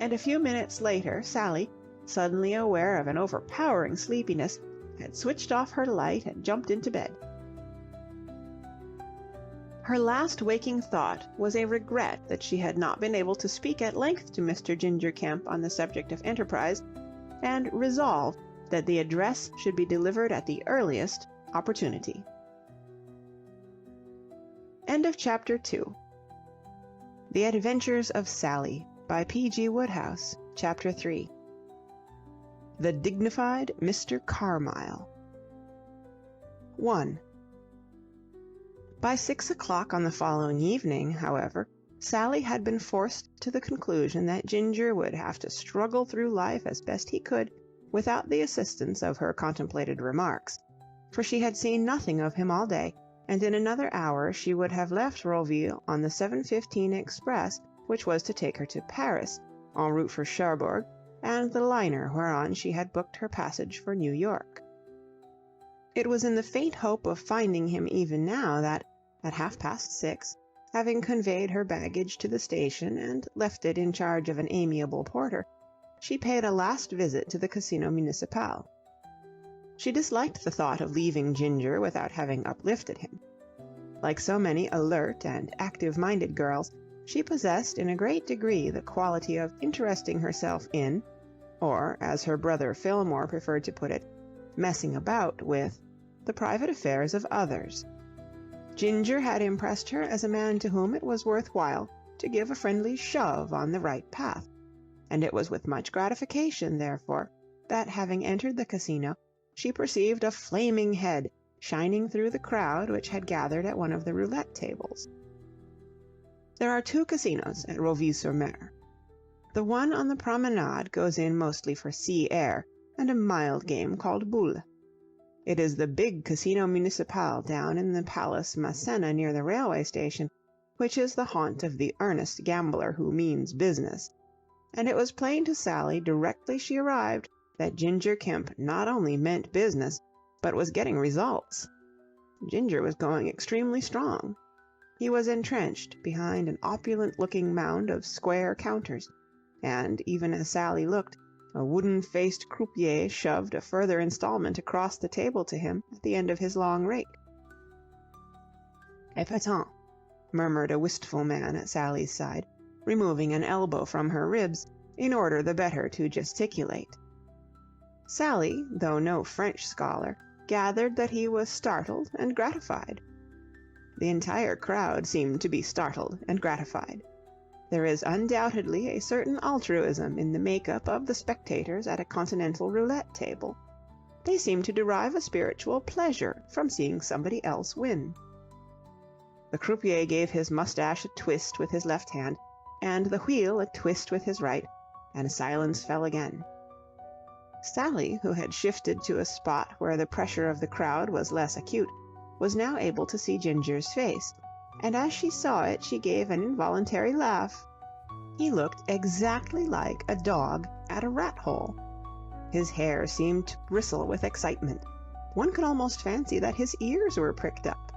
And a few minutes later Sally, suddenly aware of an overpowering sleepiness, had switched off her light and jumped into bed. Her last waking thought was a regret that she had not been able to speak at length to Mr. Ginger Kemp on the subject of enterprise, and resolve that the address should be delivered at the earliest opportunity. End of Chapter 2. The Adventures of Sally, by P.G. Wodehouse, Chapter 3. The Dignified Mr. Carmyle. 1. By 6 o'clock on the following evening, however, Sally had been forced to the conclusion that Ginger would have to struggle through life as best he could without the assistance of her contemplated remarks, for she had seen nothing of him all day, and in another hour she would have left Roville on the 7:15 express which was to take her to Paris, en route for Cherbourg, and the liner whereon she had booked her passage for New York. It was in the faint hope of finding him even now that, at 6:30, having conveyed her baggage to the station and left it in charge of an amiable porter, she paid a last visit to the Casino Municipal. She disliked the thought of leaving Ginger without having uplifted him. Like so many alert and active-minded girls, she possessed in a great degree the quality of interesting herself in, or, as her brother Fillmore preferred to put it, messing about with, the private affairs of others. Ginger had impressed her as a man to whom it was worth while to give a friendly shove on the right path, and it was with much gratification, therefore, that, having entered the casino, she perceived a flaming head shining through the crowd which had gathered at one of the roulette tables. There are 2 casinos at Roville-sur-Mer. The one on the promenade goes in mostly for sea air and a mild game called boule. It is the big Casino Municipal down in the Palace Masséna near the railway station, which is the haunt of the earnest gambler who means business, and it was plain to Sally directly she arrived that Ginger Kemp not only meant business, but was getting results. Ginger was going extremely strong. He was entrenched behind an opulent-looking mound of square counters, and, even as Sally looked, a wooden-faced croupier shoved a further installment across the table to him at the end of his long rake. "Épatant," murmured a wistful man at Sally's side, removing an elbow from her ribs in order the better to gesticulate. Sally, though no French scholar, gathered that he was startled and gratified. The entire crowd seemed to be startled and gratified. There is undoubtedly a certain altruism in the make-up of the spectators at a continental roulette table. They seem to derive a spiritual pleasure from seeing somebody else win. The croupier gave his mustache a twist with his left hand, and the wheel a twist with his right, and silence fell again. Sally, who had shifted to a spot where the pressure of the crowd was less acute, was now able to see Ginger's face, and as she saw it she gave an involuntary laugh. He looked exactly like a dog at a rat-hole. His hair seemed to bristle with excitement. One could almost fancy that his ears were pricked up.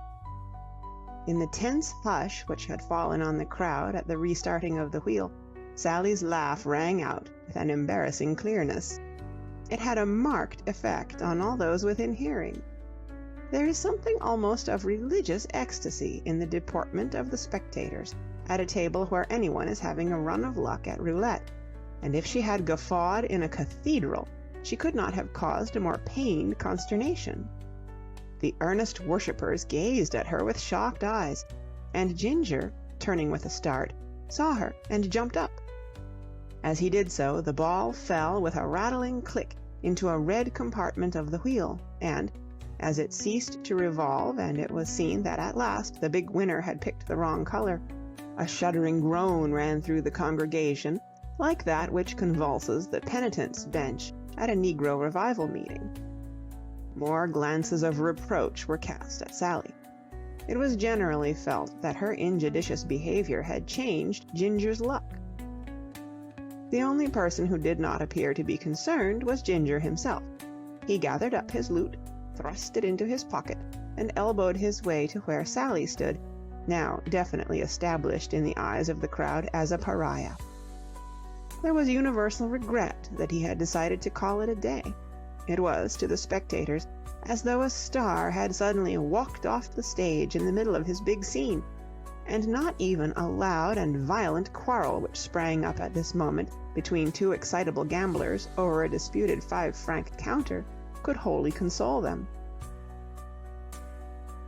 In the tense hush which had fallen on the crowd at the restarting of the wheel, Sally's laugh rang out with an embarrassing clearness. It had a marked effect on all those within hearing. There is something almost of religious ecstasy in the deportment of the spectators at a table where anyone is having a run of luck at roulette, and if she had guffawed in a cathedral, she could not have caused a more pained consternation. The earnest worshippers gazed at her with shocked eyes, and Ginger, turning with a start, saw her and jumped up. As he did so, the ball fell with a rattling click into a red compartment of the wheel, and, as it ceased to revolve and it was seen that at last the big winner had picked the wrong color, a shuddering groan ran through the congregation, like that which convulses the penitent's bench at a Negro revival meeting. More glances of reproach were cast at Sally. It was generally felt that her injudicious behavior had changed Ginger's luck. The only person who did not appear to be concerned was Ginger himself. He gathered up his loot, thrust it into his pocket, and elbowed his way to where Sally stood, now definitely established in the eyes of the crowd as a pariah. There was universal regret that he had decided to call it a day. It was, to the spectators, as though a star had suddenly walked off the stage in the middle of his big scene, and not even a loud and violent quarrel which sprang up at this moment between 2 excitable gamblers over a disputed 5-franc counter could wholly console them.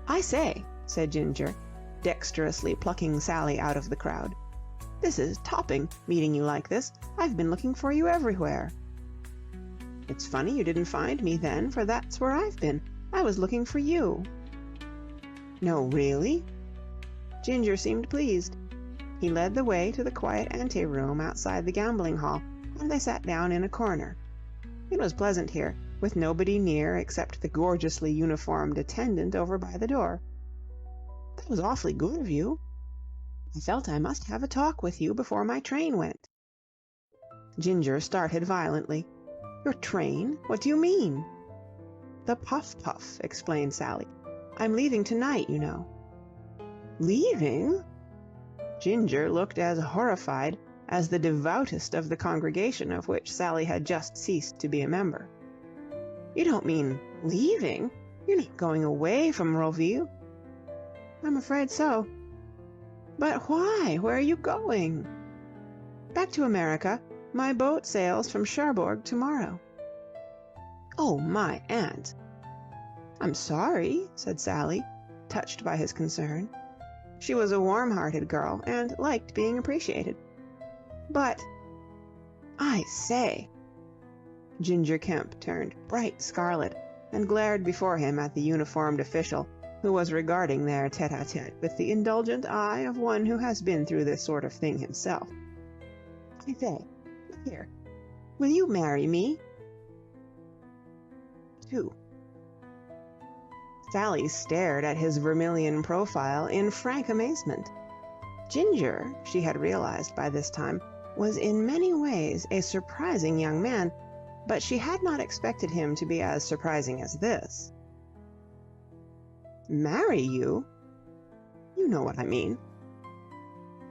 "I say," said Ginger, dexterously plucking Sally out of the crowd. "This is topping, meeting you like this. I've been looking for you everywhere." "It's funny you didn't find me then, for that's where I've been. I was looking for you." "No, really?" Ginger seemed pleased. He led the way to the quiet ante-room outside the gambling hall, and they sat down in a corner. It was pleasant here, with nobody near except the gorgeously uniformed attendant over by the door. "That was awfully good of you. I felt I must have a talk with you before my train went." Ginger started violently. "Your train? What do you mean?" "The Puff-Puff," explained Sally. "I'm leaving tonight, you know." "Leaving?" Ginger looked as horrified as the devoutest of the congregation of which Sally had just ceased to be a member. "You don't mean leaving? You're not going away from Roville?" "I'm afraid so." "But why? Where are you going?" "Back to America. My boat sails from Cherbourg tomorrow." "Oh, my aunt!" "I'm sorry," said Sally, touched by his concern. She was a warm-hearted girl, and liked being appreciated. "But—" "I say!" Ginger Kemp turned bright scarlet, and glared before him at the uniformed official, who was regarding their tête-à-tête with the indulgent eye of one who has been through this sort of thing himself. "I say, look here. Will you marry me?" 2. Sally stared at his vermilion profile in frank amazement. Ginger, she had realized by this time, was in many ways a surprising young man, but she had not expected him to be as surprising as this. "Marry you? You know what I mean."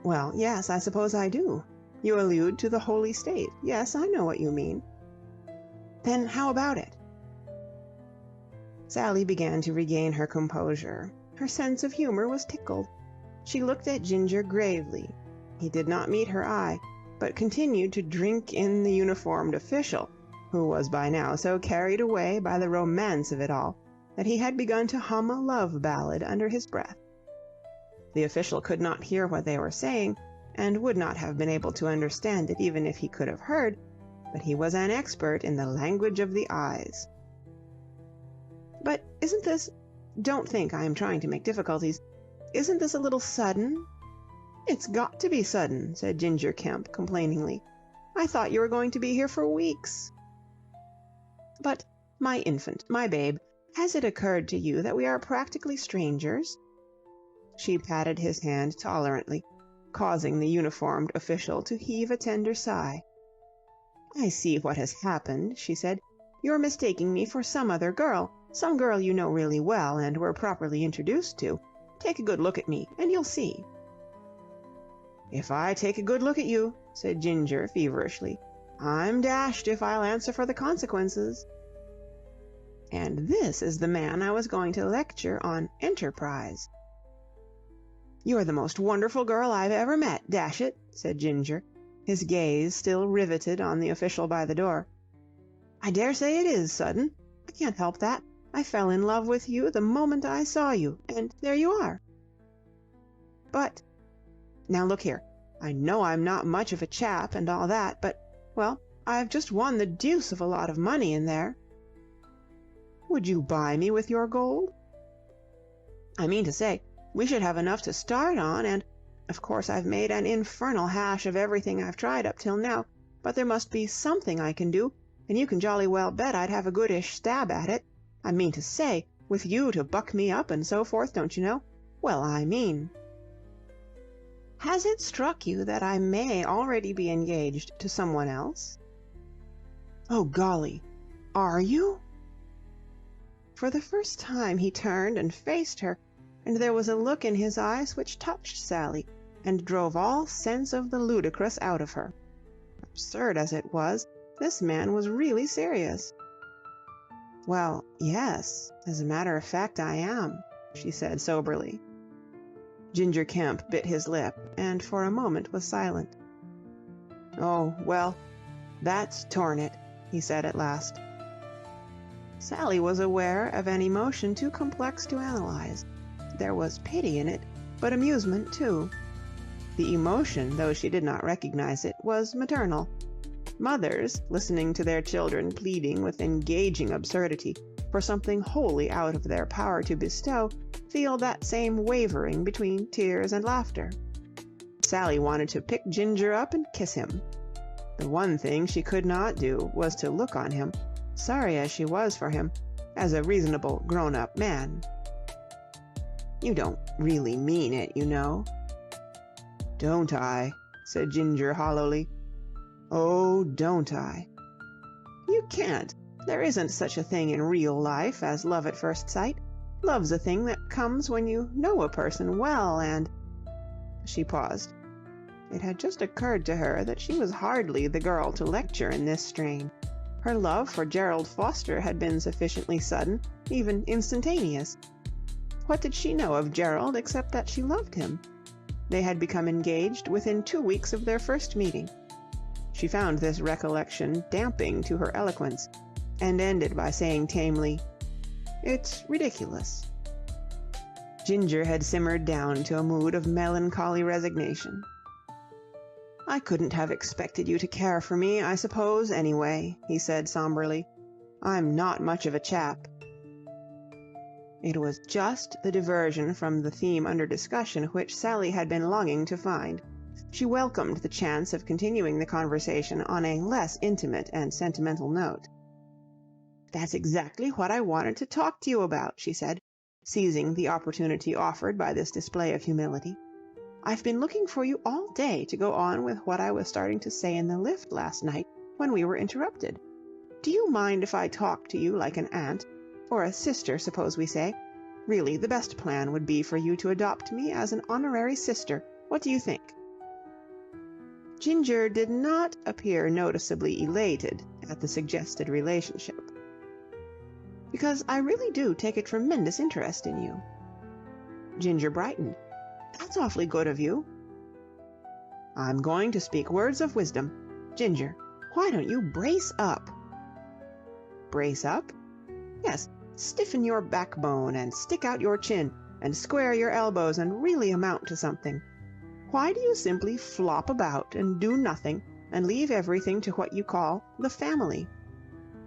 "Well, yes, I suppose I do. You allude to the holy state. Yes, I know what you mean." "Then how about it?" Sally began to regain her composure. Her sense of humor was tickled. She looked at Ginger gravely. He did not meet her eye, but continued to drink in the uniformed official, who was by now so carried away by the romance of it all that he had begun to hum a love ballad under his breath. The official could not hear what they were saying, and would not have been able to understand it even if he could have heard, but he was an expert in the language of the eyes. "But isn't this— don't think I am trying to make difficulties— isn't this a little sudden?" "It's got to be sudden," said Ginger Kemp complainingly. "I thought you were going to be here for weeks." "But, my infant, my babe, has it occurred to you that we are practically strangers?" She patted his hand tolerantly, causing the uniformed official to heave a tender sigh. "I see what has happened," she said. "You're mistaking me for some other girl, some girl you know really well and were properly introduced to. Take a good look at me, and you'll see." "If I take a good look at you," said Ginger feverishly, "I'm dashed if I'll answer for the consequences." And this is the man I was going to lecture on enterprise. "You're the most wonderful girl I've ever met, dash it," said Ginger, his gaze still riveted on the official by the door. "I dare say it is sudden. I can't help that. I fell in love with you the moment I saw you, and there you are." "But— Now look here, I know I'm not much of a chap and all that, but, well, I've just won the deuce of a lot of money in there." "Would you buy me with your gold?" "I mean to say, we should have enough to start on, and, of course, I've made an infernal hash of everything I've tried up till now, but there must be something I can do, and you can jolly well bet I'd have a goodish stab at it. I mean to say, with you to buck me up and so forth, don't you know? Well, I mean— Has it struck you that I may already be engaged to someone else?" "Oh, golly! Are you?" For the first time he turned and faced her, and there was a look in his eyes which touched Sally, and drove all sense of the ludicrous out of her. Absurd as it was, this man was really serious. "Well, yes, as a matter of fact I am," she said soberly. Ginger Kemp bit his lip, and for a moment was silent. "Oh, well, that's torn it," he said at last. Sally was aware of an emotion too complex to analyze. There was pity in it, but amusement too. The emotion, though she did not recognize it, was maternal. Mothers, listening to their children pleading with engaging absurdity for something wholly out of their power to bestow, feel that same wavering between tears and laughter. Sally wanted to pick Ginger up and kiss him. The one thing she could not do was to look on him, sorry as she was for him, as a reasonable grown-up man. "You don't really mean it, you know." "Don't I?" said Ginger hollowly. "Oh, don't I?" "You can't. There isn't such a thing in real life as love at first sight. Love's a thing that comes when you know a person well and—" She paused. It had just occurred to her that she was hardly the girl to lecture in this strain. Her love for Gerald Foster had been sufficiently sudden, even instantaneous. What did she know of Gerald except that she loved him? They had become engaged within 2 weeks of their first meeting. She found this recollection damping to her eloquence, and ended by saying tamely, "It's ridiculous." Ginger had simmered down to a mood of melancholy resignation. "I couldn't have expected you to care for me, I suppose, anyway," he said somberly. "I'm not much of a chap." It was just the diversion from the theme under discussion which Sally had been longing to find. She welcomed the chance of continuing the conversation on a less intimate and sentimental note. "That's exactly what I wanted to talk to you about," she said, seizing the opportunity offered by this display of humility. "I've been looking for you all day to go on with what I was starting to say in the lift last night when we were interrupted. Do you mind if I talk to you like an aunt, or a sister, suppose we say? Really, the best plan would be for you to adopt me as an honorary sister. What do you think?" Ginger did not appear noticeably elated at the suggested relationship. "Because I really do take a tremendous interest in you." Ginger brightened. "That's awfully good of you." "I'm going to speak words of wisdom. Ginger, why don't you brace up?" "Brace up?" "Yes, stiffen your backbone and stick out your chin and square your elbows and really amount to something. Why do you simply flop about and do nothing and leave everything to what you call the family?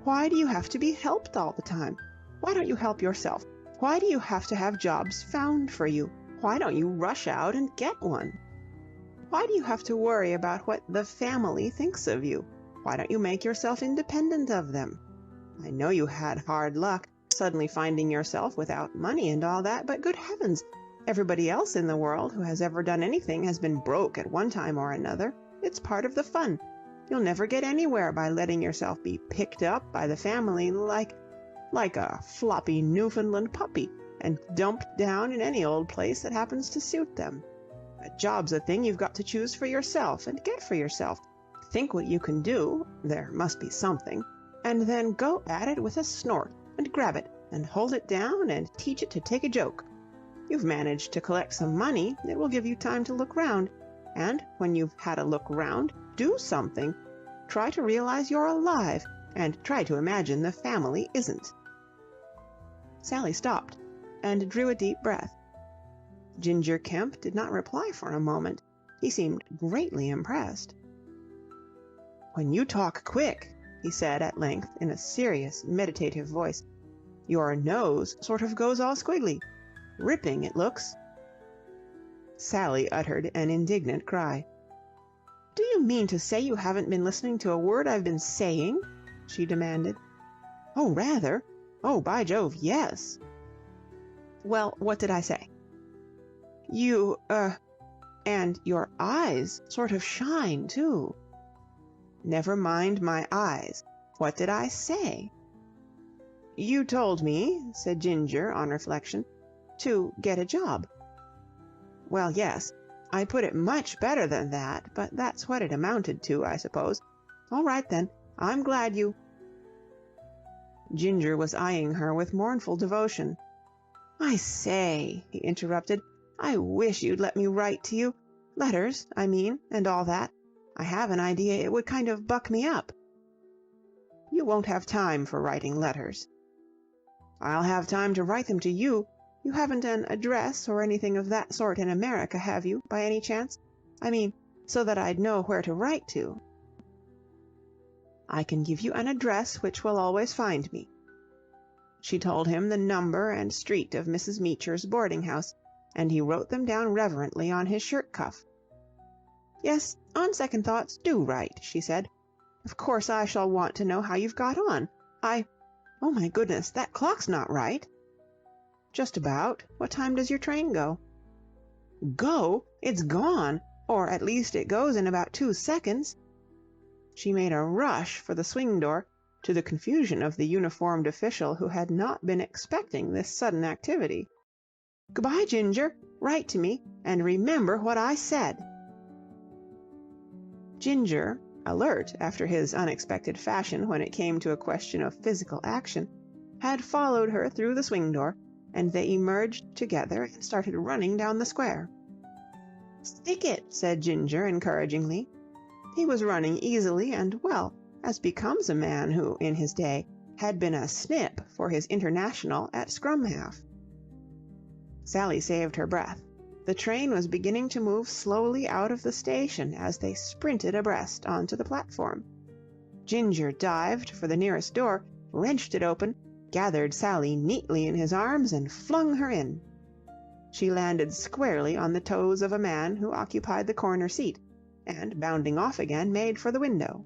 Why do you have to be helped all the time? Why don't you help yourself? Why do you have to have jobs found for you? Why don't you rush out and get one? Why do you have to worry about what the family thinks of you? Why don't you make yourself independent of them? I know you had hard luck, suddenly finding yourself without money and all that, but good heavens, everybody else in the world who has ever done anything has been broke at one time or another. It's part of the fun. You'll never get anywhere by letting yourself be picked up by the family like a floppy Newfoundland puppy and dumped down in any old place that happens to suit them. A job's a thing you've got to choose for yourself and get for yourself. Think what you can do, there must be something, and then go at it with a snort and grab it and hold it down and teach it to take a joke. You've managed to collect some money, it will give you time to look round, and when you've had a look round, do something. Try to realize you're alive, and try to imagine the family isn't." Sally stopped and drew a deep breath. Ginger Kemp did not reply for a moment. He seemed greatly impressed. "When you talk quick," he said at length in a serious, meditative voice, "your nose sort of goes all squiggly. Ripping, it looks." Sally uttered an indignant cry. "Do you mean to say you haven't been listening to a word I've been saying?" she demanded. "Oh, rather. Oh, by Jove, yes." "Well, what did I say?" "You, and your eyes sort of shine, too." "Never mind my eyes. What did I say?" "You told me," said Ginger, on reflection, "to get a job." "Well, yes, I put it much better than that, but that's what it amounted to, I suppose. All right, then, I'm glad you—" Ginger was eyeing her with mournful devotion. "I say," he interrupted, "I wish you'd let me write to you. Letters, I mean, and all that. I have an idea it would kind of buck me up." "You won't have time for writing letters." "I'll have time to write them to you. You haven't an address or anything of that sort in America, have you, by any chance? I mean, so that I'd know where to write to." "I can give you an address which will always find me." She told him the number and street of Mrs. Meecher's boarding house, and he wrote them down reverently on his shirt cuff. "Yes, on second thoughts, do write," she said. "Of course I shall want to know how you've got on. Oh, my goodness, that clock's not right." "Just about. What time does your train go?" "Go? It's gone, or at least it goes in about 2 seconds." She made a rush for the swing door, to the confusion of the uniformed official who had not been expecting this sudden activity. "Good-bye, Ginger. Write to me, and remember what I said." Ginger, alert after his unexpected fashion when it came to a question of physical action, had followed her through the swing door, and they emerged together and started running down the square. "Stick it," said Ginger encouragingly. He was running easily and well, as becomes a man who, in his day, had been a snip for his international at scrum-half. Sally saved her breath. The train was beginning to move slowly out of the station as they sprinted abreast onto the platform. Ginger dived for the nearest door, wrenched it open, gathered Sally neatly in his arms and flung her in. She landed squarely on the toes of a man who occupied the corner seat, and, bounding off again, made for the window.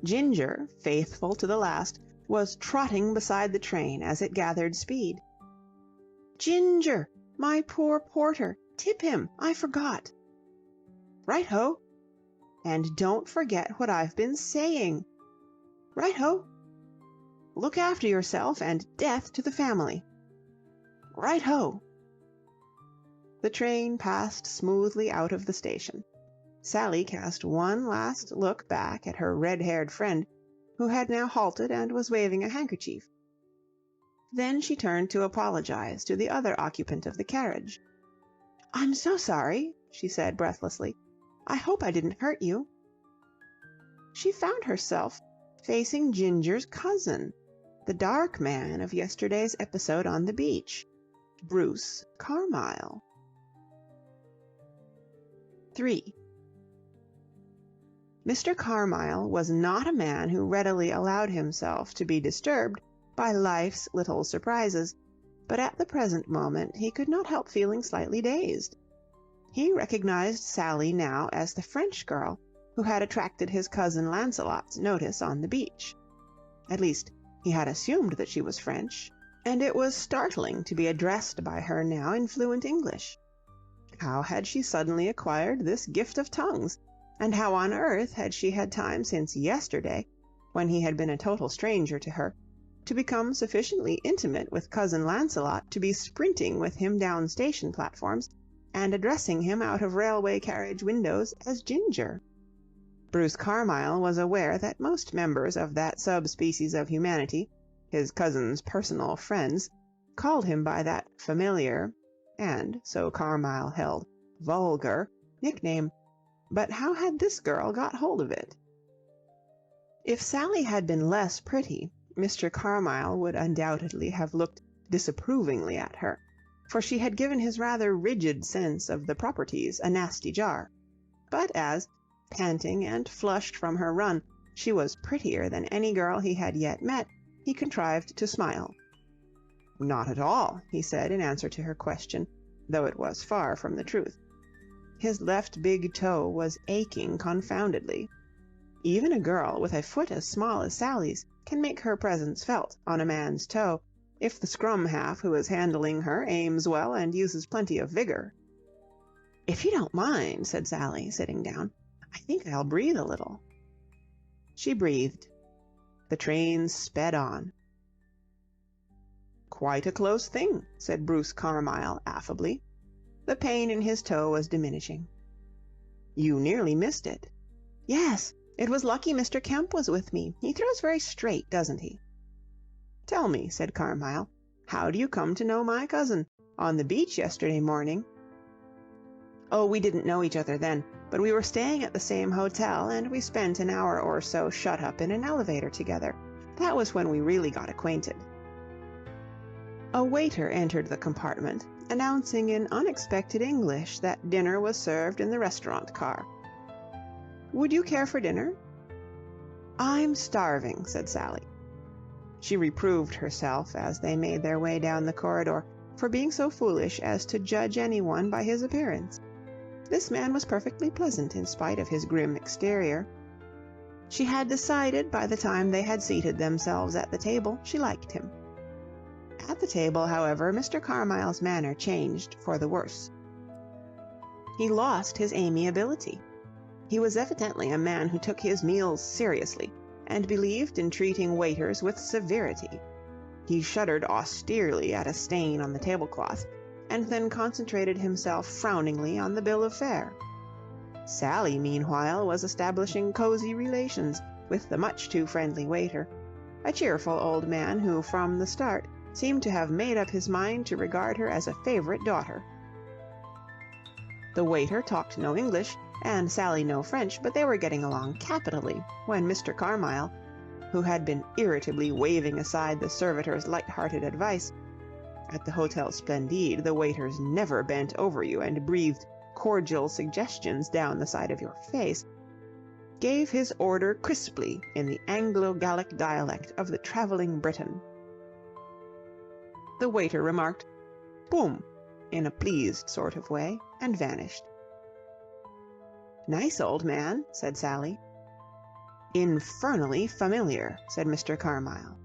Ginger, faithful to the last, was trotting beside the train as it gathered speed. "Ginger, my poor porter, tip him, I forgot." "Right-ho." "And don't forget what I've been saying." "Right-ho." "Look after yourself, and death to the family." "Right-ho." The train passed smoothly out of the station. Sally cast one last look back at her red-haired friend, who had now halted and was waving a handkerchief. Then she turned to apologize to the other occupant of the carriage. "I'm so sorry," she said breathlessly. "I hope I didn't hurt you." She found herself facing Ginger's cousin, the dark man of yesterday's episode on the beach, Bruce Carmyle. 3. Mr. Carmyle was not a man who readily allowed himself to be disturbed by life's little surprises, but at the present moment he could not help feeling slightly dazed. He recognized Sally now as the French girl who had attracted his cousin Lancelot's notice on the beach. At least, he had assumed that she was French, and it was startling to be addressed by her now in fluent English. How had she suddenly acquired this gift of tongues? And how on earth had she had time since yesterday, when he had been a total stranger to her, to become sufficiently intimate with cousin Lancelot to be sprinting with him down station platforms and addressing him out of railway carriage windows as Ginger? Bruce Carmyle was aware that most members of that subspecies of humanity, his cousin's personal friends, called him by that familiar, and, so Carmyle held, vulgar, nickname. But how had this girl got hold of it? If Sally had been less pretty, Mr. Carmyle would undoubtedly have looked disapprovingly at her, for she had given his rather rigid sense of the proprieties a nasty jar. But as, panting and flushed from her run, she was prettier than any girl he had yet met, he contrived to smile. "Not at all," he said in answer to her question, though it was far from the truth. His left big toe was aching confoundedly. Even a girl with a foot as small as Sally's can make her presence felt on a man's toe, if the scrum half who is handling her aims well and uses plenty of vigor. "If you don't mind," said Sally, sitting down, "I think I'll breathe a little." She breathed. The train sped on. "Quite a close thing," said Bruce Carmyle affably. The pain in his toe was diminishing. "You nearly missed it." "Yes, it was lucky Mr. Kemp was with me. He throws very straight, doesn't he?" "Tell me," said Carmyle, "how do you come to know my cousin? On the beach yesterday morning—" "Oh, we didn't know each other then, but we were staying at the same hotel, and we spent an hour or so shut up in an elevator together. That was when we really got acquainted." A waiter entered the compartment, announcing in unexpected English that dinner was served in the restaurant car. "Would you care for dinner?" "I'm starving," said Sally. She reproved herself, as they made their way down the corridor, for being so foolish as to judge anyone by his appearance. This man was perfectly pleasant in spite of his grim exterior. She had decided by the time they had seated themselves at the table she liked him. At the table, however, Mr. Carmyle's manner changed for the worse. He lost his amiability. He was evidently a man who took his meals seriously, and believed in treating waiters with severity. He shuddered austerely at a stain on the tablecloth, and then concentrated himself frowningly on the bill of fare. Sally, meanwhile, was establishing cozy relations with the much too friendly waiter, a cheerful old man who, from the start, seemed to have made up his mind to regard her as a favorite daughter. The waiter talked no English, and Sally no French, but they were getting along capitally, when Mr. Carmyle, who had been irritably waving aside the servitor's light-hearted advice, "At the Hotel Splendide the waiters never bent over you and breathed cordial suggestions down the side of your face," gave his order crisply in the Anglo-Gallic dialect of the travelling Briton. the waiter remarked, "Boom," in a pleased sort of way, and vanished. "Nice old man," said Sally. "Infernally familiar," said Mr. Carmyle.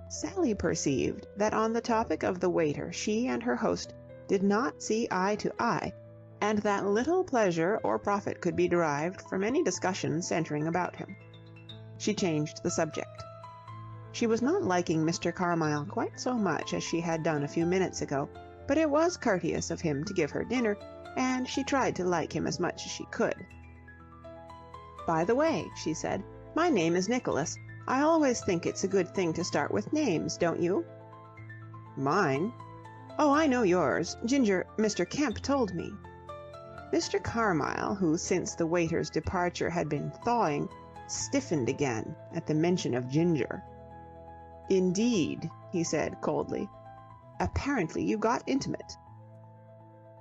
Sally perceived that on the topic of the waiter she and her host did not see eye to eye, and that little pleasure or profit could be derived from any discussion centering about him. She changed the subject. She was not liking Mr. Carmyle quite so much as she had done a few minutes ago, but it was courteous of him to give her dinner, and she tried to like him as much as she could. "By the way," she said, "my name is Nicholas. I always think it's a good thing to start with names, don't you?" "Mine?" "Oh, I know yours. Ginger, Mr. Kemp told me." Mr. Carmyle, who since the waiter's departure had been thawing, stiffened again at the mention of Ginger. "Indeed," he said coldly. "Apparently you got intimate."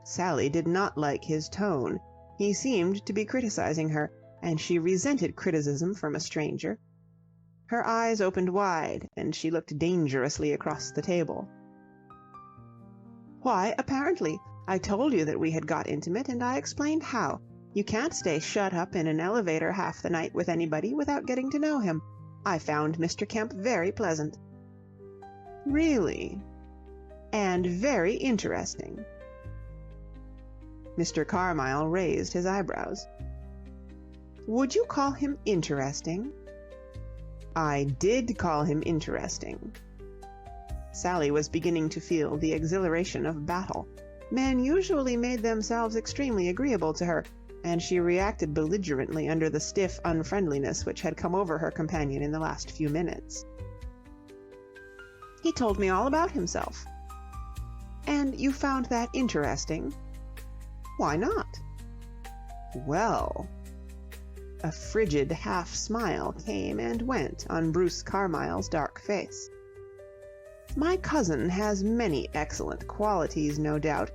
Sally did not like his tone. He seemed to be criticizing her, and she resented criticism from a stranger. Her eyes opened wide, and she looked dangerously across the table. "Why, apparently. I told you that we had got intimate, and I explained how. You can't stay shut up in an elevator half the night with anybody without getting to know him. I found Mr. Kemp very pleasant." "Really?" "And very interesting." Mr. Carmyle raised his eyebrows. "Would you call him interesting?" "I did call him interesting." Sally was beginning to feel the exhilaration of battle. Men usually made themselves extremely agreeable to her, and she reacted belligerently under the stiff unfriendliness which had come over her companion in the last few minutes. "He told me all about himself." "And you found that interesting?" "Why not?" "Well..." A frigid half-smile came and went on Bruce Carmyle's dark face. "My cousin has many excellent qualities, no doubt.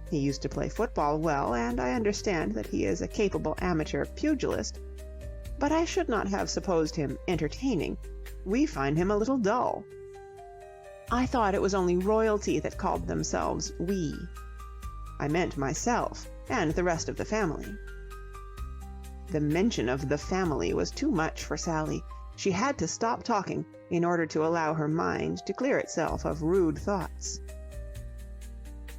He used to play football well, and I understand that he is a capable amateur pugilist. But I should not have supposed him entertaining. We find him a little dull." "I thought it was only royalty that called themselves we." "I meant myself, and the rest of the family." The mention of the family was too much for Sally. She had to stop talking in order to allow her mind to clear itself of rude thoughts.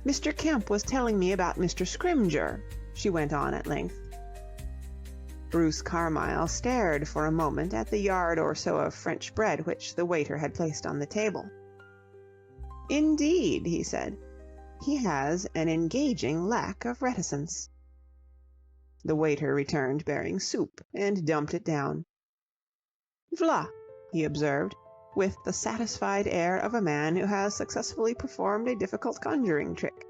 "Mr. Kemp was telling me about Mr. Scrymgeour," she went on at length. Bruce Carmyle stared for a moment at the yard or so of French bread which the waiter had placed on the table. "Indeed," he said. "He has an engaging lack of reticence." The waiter returned bearing soup, and dumped it down. "V'la," he observed, with the satisfied air of a man who has successfully performed a difficult conjuring trick.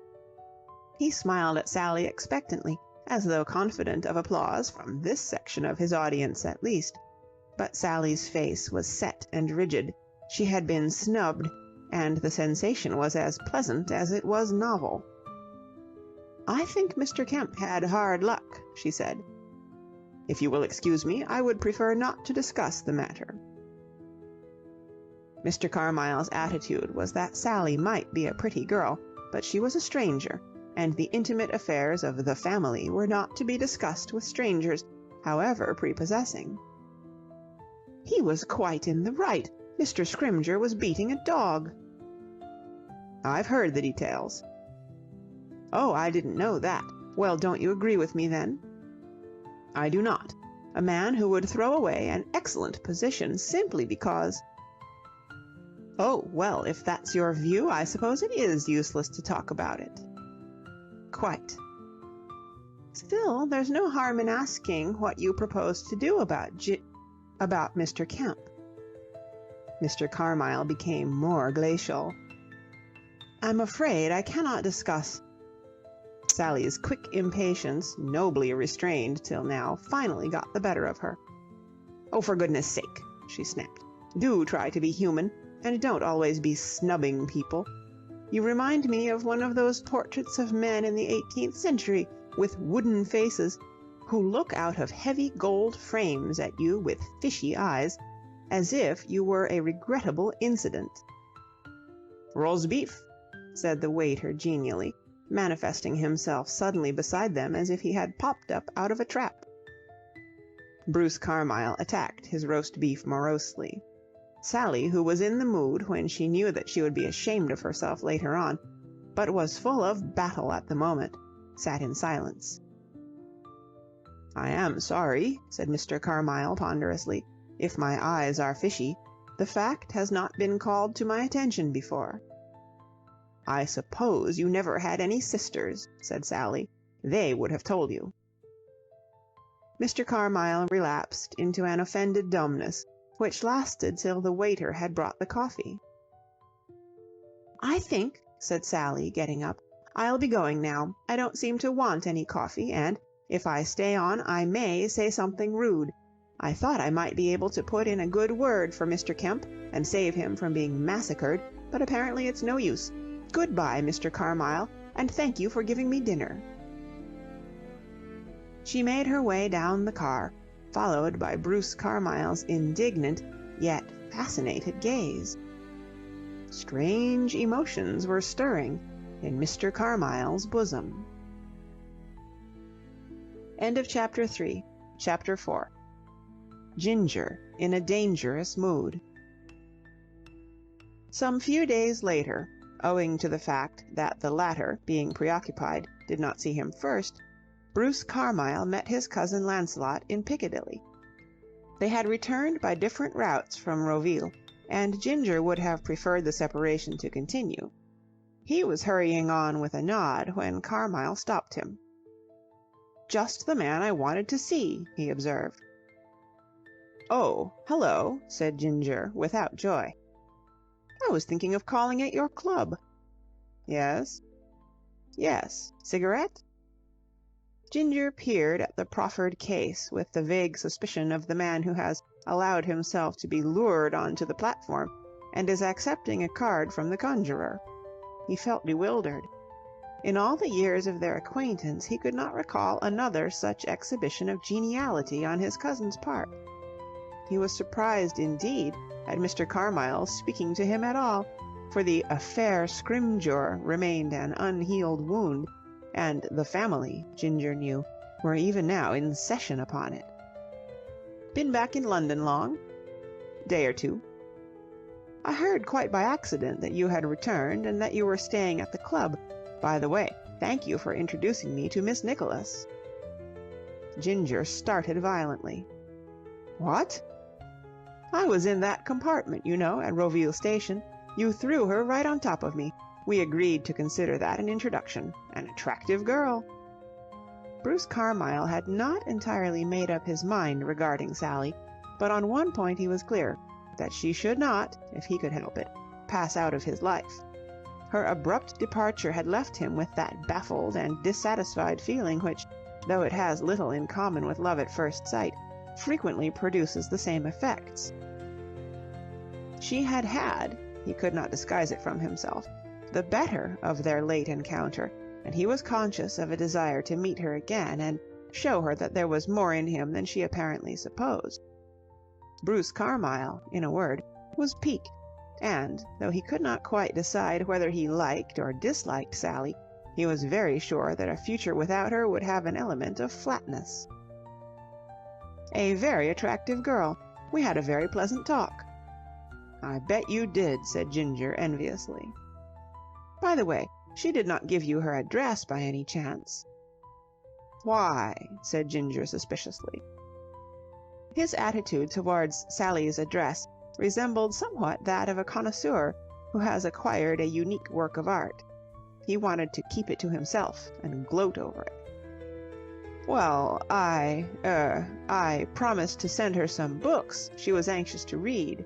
He smiled at Sally expectantly, as though confident of applause from this section of his audience at least. But Sally's face was set and rigid. She had been snubbed, and the sensation was as pleasant as it was novel. "I think Mr. Kemp had hard luck," she said. "If you will excuse me, I would prefer not to discuss the matter." Mr. Carmyle's attitude was that Sally might be a pretty girl, but she was a stranger, and the intimate affairs of the family were not to be discussed with strangers, however prepossessing. "He was quite in the right. Mr. Scrymgeour was beating a dog." "I've heard the details." "Oh, I didn't know that. Well, don't you agree with me, then?" "I do not. A man who would throw away an excellent position simply because..." "Oh, well, if that's your view, I suppose it is useless to talk about it." "Quite." "Still, there's no harm in asking what you propose to do about Mr. Kemp." Mr. Carmyle became more glacial. "I'm afraid I cannot discuss..." Sally's quick impatience, nobly restrained till now, finally got the better of her. "Oh, for goodness' sake," she snapped. "Do try to be human, and don't always be snubbing people. You remind me of one of those portraits of men in the 18th century, with wooden faces, who look out of heavy gold frames at you with fishy eyes, as if you were a regrettable incident." "Roast beef," said the waiter genially, manifesting himself suddenly beside them as if he had popped up out of a trap. Bruce Carmyle attacked his roast beef morosely. Sally, who was in the mood when she knew that she would be ashamed of herself later on, but was full of battle at the moment, sat in silence. "I am sorry," said Mr. Carmyle ponderously, "if my eyes are fishy. The fact has not been called to my attention before." "I suppose you never had any sisters," said Sally. "They would have told you." Mr. Carmyle relapsed into an offended dumbness, which lasted till the waiter had brought the coffee. "I think," said Sally, getting up, "I'll be going now. I don't seem to want any coffee, and, if I stay on, I may say something rude. I thought I might be able to put in a good word for Mr. Kemp and save him from being massacred, but apparently it's no use. Good-bye, Mr. Carmyle, and thank you for giving me dinner." She made her way down the car, followed by Bruce Carmyle's indignant, yet fascinated gaze. Strange emotions were stirring in Mr. Carmyle's bosom. End of Chapter 3. Chapter 4. Ginger in a dangerous mood. Some few days later, owing to the fact that the latter, being preoccupied, did not see him first, Bruce Carmyle met his cousin Lancelot in Piccadilly. They had returned by different routes from Roville, and Ginger would have preferred the separation to continue. He was hurrying on with a nod when Carmyle stopped him. "Just the man I wanted to see," he observed. "Oh, hello," said Ginger, without joy. "I was thinking of calling at your club." "Yes?" "Yes. Cigarette?" Ginger peered at the proffered case with the vague suspicion of the man who has allowed himself to be lured onto the platform and is accepting a card from the conjurer. He felt bewildered. In all the years of their acquaintance he could not recall another such exhibition of geniality on his cousin's part. He was surprised indeed at Mr. Carmyle speaking to him at all, for the affaire Scrimgeour remained an unhealed wound, and the family, Ginger knew, were even now in session upon it. "Been back in London long?" "Day or two." "I heard quite by accident that you had returned and that you were staying at the club. By the way, thank you for introducing me to Miss Nicholas." Ginger started violently. "What?" "I was in that compartment, you know, at Roville Station. You threw her right on top of me. We agreed to consider that an introduction. An attractive girl." Bruce Carmyle had not entirely made up his mind regarding Sally, but on one point he was clear, that she should not, if he could help it, pass out of his life. Her abrupt departure had left him with that baffled and dissatisfied feeling which, though it has little in common with love at first sight, frequently produces the same effects. She had had, he could not disguise it from himself, the better of their late encounter, and he was conscious of a desire to meet her again and show her that there was more in him than she apparently supposed. Bruce Carmyle, in a word, was piqued, and, though he could not quite decide whether he liked or disliked Sally, he was very sure that a future without her would have an element of flatness. "A very attractive girl. We had a very pleasant talk." "I bet you did," said Ginger enviously. "By the way, she did not give you her address by any chance?" "Why?" said Ginger suspiciously. His attitude towards Sally's address resembled somewhat that of a connoisseur who has acquired a unique work of art. He wanted to keep it to himself and gloat over it. "Well, I promised to send her some books she was anxious to read."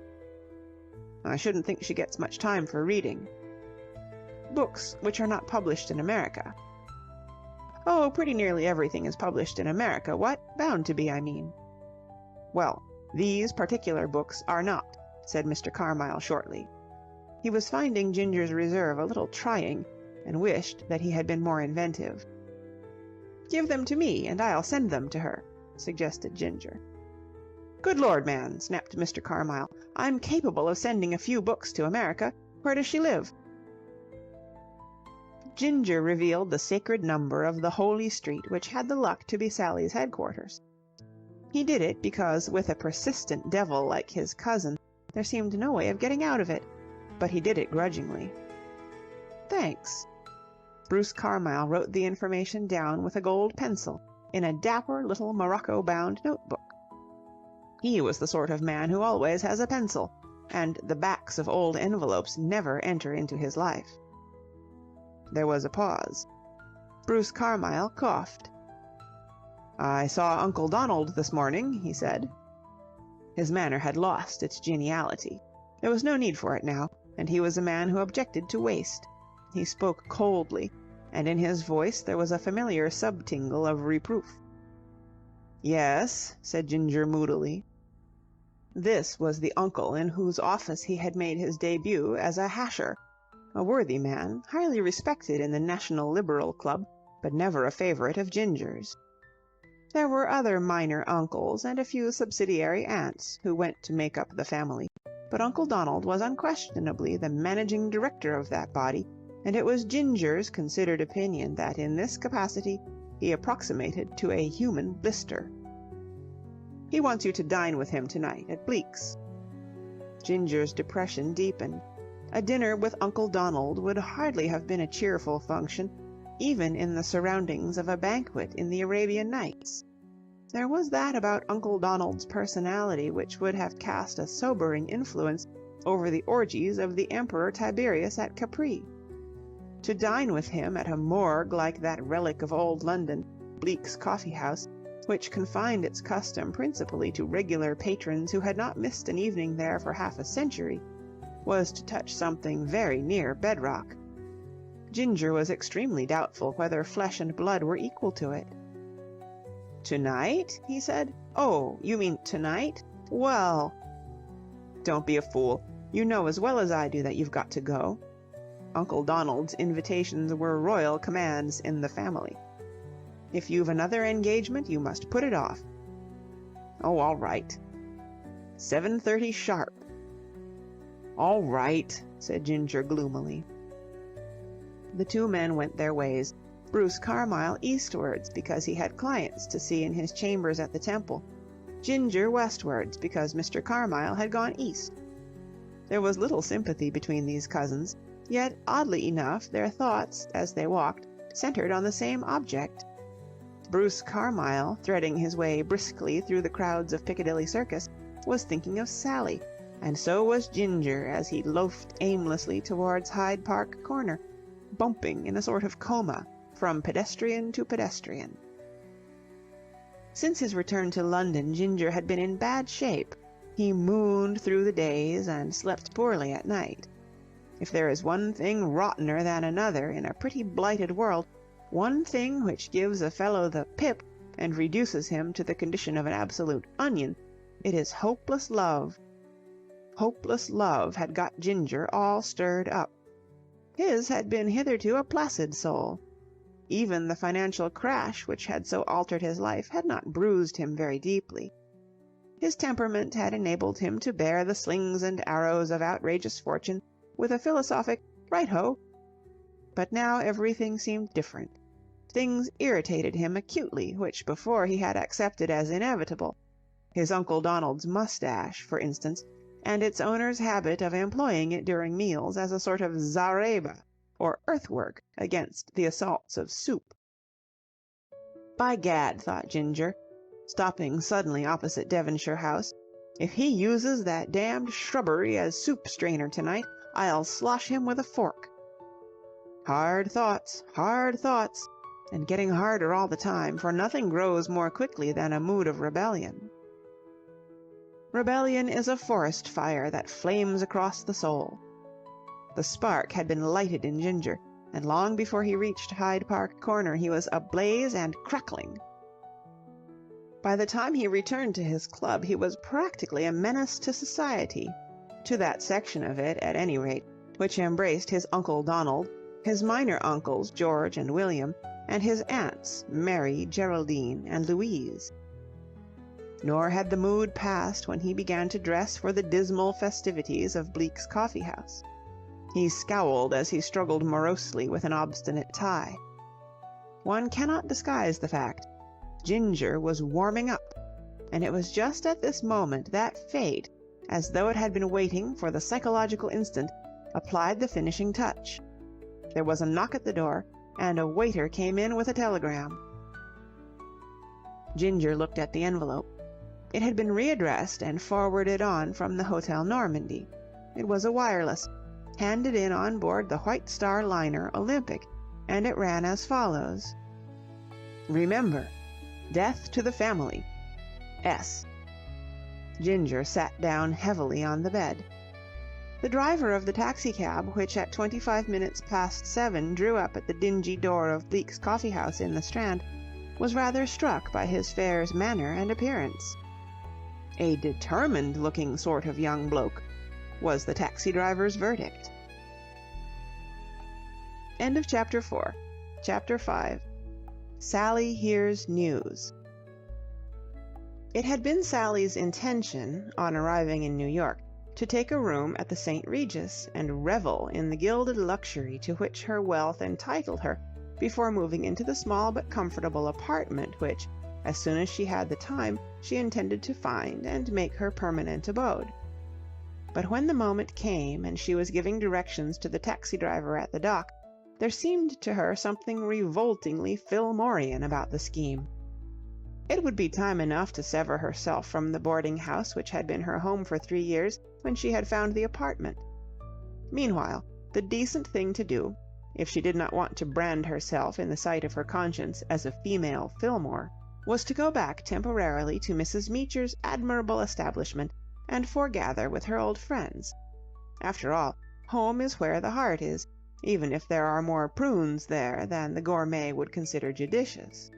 "I shouldn't think she gets much time for reading." "Books which are not published in America." "Oh, pretty nearly everything is published in America. What? Bound to be, I mean." "Well, these particular books are not," said Mr. Carmyle shortly. He was finding Ginger's reserve a little trying, and wished that he had been more inventive. "Give them to me, and I'll send them to her," suggested Ginger. "Good Lord, man," snapped Mr. Carmyle, "I'm capable of sending a few books to America. Where does she live?" Ginger revealed the sacred number of the holy street which had the luck to be Sally's headquarters. He did it because with a persistent devil like his cousin there seemed no way of getting out of it, but he did it grudgingly. "Thanks." Bruce Carmyle wrote the information down with a gold pencil in a dapper little morocco-bound notebook. He was the sort of man who always has a pencil, and the backs of old envelopes never enter into his life. There was a pause. Bruce Carmyle coughed. "I saw Uncle Donald this morning," he said. His manner had lost its geniality. There was no need for it now, and he was a man who objected to waste. He spoke coldly, and in his voice there was a familiar subtingle of reproof. "Yes," said Ginger moodily. This was the uncle in whose office he had made his debut as a hasher, a worthy man, highly respected in the National Liberal Club, but never a favourite of Ginger's. There were other minor uncles and a few subsidiary aunts who went to make up the family, but Uncle Donald was unquestionably the managing director of that body, and it was Ginger's considered opinion that in this capacity he approximated to a human blister. "He wants you to dine with him tonight at Bleak's." Ginger's depression deepened. A dinner with Uncle Donald would hardly have been a cheerful function, even in the surroundings of a banquet in the Arabian Nights. There was that about Uncle Donald's personality which would have cast a sobering influence over the orgies of the Emperor Tiberius at Capri. To dine with him at a morgue like that relic of old London, Bleak's Coffee House, which confined its custom principally to regular patrons who had not missed an evening there for half a century, was to touch something very near bedrock. Ginger was extremely doubtful whether flesh and blood were equal to it. "Tonight?" he said. "Oh, you mean tonight? Well—" "Don't be a fool. You know as well as I do that you've got to go." Uncle Donald's invitations were royal commands in the family. "If you've another engagement, you must put it off." "Oh, all right." 7:30 sharp." "All right," said Ginger gloomily. The two men went their ways, Bruce Carmyle eastwards because he had clients to see in his chambers at the Temple, Ginger westwards because Mr. Carmyle had gone east. There was little sympathy between these cousins, yet oddly enough their thoughts, as they walked, centered on the same object. Bruce Carmyle, threading his way briskly through the crowds of Piccadilly Circus, was thinking of Sally, and so was Ginger as he loafed aimlessly towards Hyde Park Corner, bumping in a sort of coma from pedestrian to pedestrian. Since his return to London, Ginger had been in bad shape. He mooned through the days and slept poorly at night. If there is one thing rottener than another in a pretty blighted world, one thing which gives a fellow the pip and reduces him to the condition of an absolute onion, it is hopeless love. Hopeless love had got Ginger all stirred up. His had been hitherto a placid soul. Even the financial crash which had so altered his life had not bruised him very deeply. His temperament had enabled him to bear the slings and arrows of outrageous fortune with a philosophic right-ho. But now everything seemed different. Things irritated him acutely, which before he had accepted as inevitable. His Uncle Donald's mustache, for instance, and its owner's habit of employing it during meals as a sort of zareba, or earthwork, against the assaults of soup. By gad, thought Ginger, stopping suddenly opposite Devonshire House, if he uses that damned shrubbery as soup strainer tonight, I'll slosh him with a fork. Hard thoughts, and getting harder all the time, for nothing grows more quickly than a mood of rebellion. Rebellion is a forest fire that flames across the soul. The spark had been lighted in Ginger, and long before he reached Hyde Park Corner he was ablaze and crackling. By the time he returned to his club he was practically a menace to society, to that section of it, at any rate, which embraced his Uncle Donald, his minor uncles George and William, and his aunts Mary, Geraldine, and Louise. Nor had the mood passed when he began to dress for the dismal festivities of Bleak's Coffee House. He scowled as he struggled morosely with an obstinate tie. One cannot disguise the fact. Ginger was warming up, and it was just at this moment that fate, as though it had been waiting for the psychological instant, applied the finishing touch. There was a knock at the door, and a waiter came in with a telegram. Ginger looked at the envelope. It had been readdressed and forwarded on from the Hotel Normandy. It was a wireless, handed in on board the White Star liner Olympic, and it ran as follows: "Remember, death to the family. S." Ginger sat down heavily on the bed. The driver of the taxicab, which at 25 minutes past 7 drew up at the dingy door of Bleak's Coffee House in the Strand, was rather struck by his fare's manner and appearance. "A determined-looking sort of young bloke," was the taxi driver's verdict. End of Chapter 4. Chapter 5. Sally Hears News. It had been Sally's intention, on arriving in New York, to take a room at the St. Regis and revel in the gilded luxury to which her wealth entitled her before moving into the small but comfortable apartment which, as soon as she had the time, she intended to find and make her permanent abode. But when the moment came and she was giving directions to the taxi driver at the dock, there seemed to her something revoltingly Fillmorian about the scheme. It would be time enough to sever herself from the boarding-house which had been her home for 3 years when she had found the apartment. Meanwhile, the decent thing to do, if she did not want to brand herself in the sight of her conscience as a female Fillmore, was to go back temporarily to Mrs. Meecher's admirable establishment and foregather with her old friends. After all, home is where the heart is, even if there are more prunes there than the gourmet would consider judicious.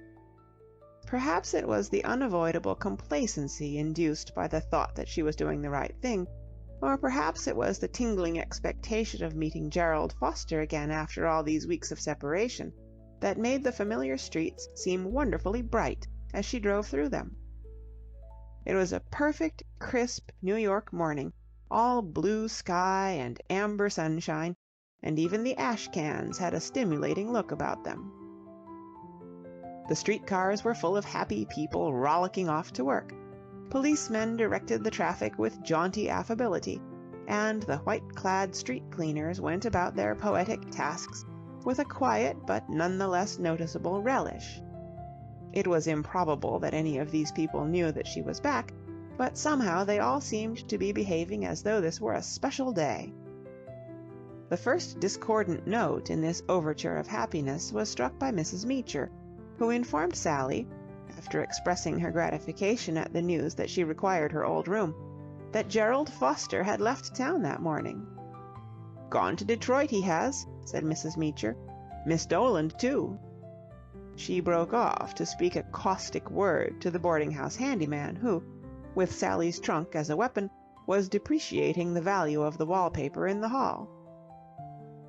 Perhaps it was the unavoidable complacency induced by the thought that she was doing the right thing, or perhaps it was the tingling expectation of meeting Gerald Foster again after all these weeks of separation, that made the familiar streets seem wonderfully bright as she drove through them. It was a perfect, crisp New York morning, all blue sky and amber sunshine, and even the ash cans had a stimulating look about them. The streetcars were full of happy people rollicking off to work. Policemen directed the traffic with jaunty affability, and the white-clad street cleaners went about their poetic tasks with a quiet but none the less noticeable relish. It was improbable that any of these people knew that she was back, but somehow they all seemed to be behaving as though this were a special day. The first discordant note in this overture of happiness was struck by Mrs. Meecher, who informed Sally, after expressing her gratification at the news that she required her old room, that Gerald Foster had left town that morning. "Gone to Detroit, he has," said Mrs. Meecher. "Miss Doland, too." She broke off to speak a caustic word to the boarding-house handyman, who, with Sally's trunk as a weapon, was depreciating the value of the wallpaper in the hall.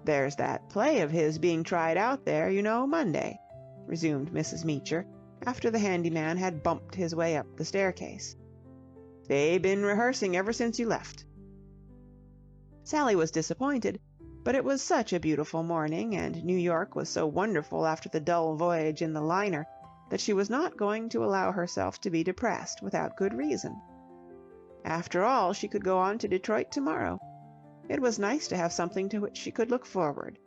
"There's that play of his being tried out there, you know, Monday," resumed Mrs. Meecher, after the handyman had bumped his way up the staircase. "They been rehearsing ever since you left." Sally was disappointed, but it was such a beautiful morning, and New York was so wonderful after the dull voyage in the liner, that she was not going to allow herself to be depressed without good reason. After all, she could go on to Detroit tomorrow. It was nice to have something to which she could look forward.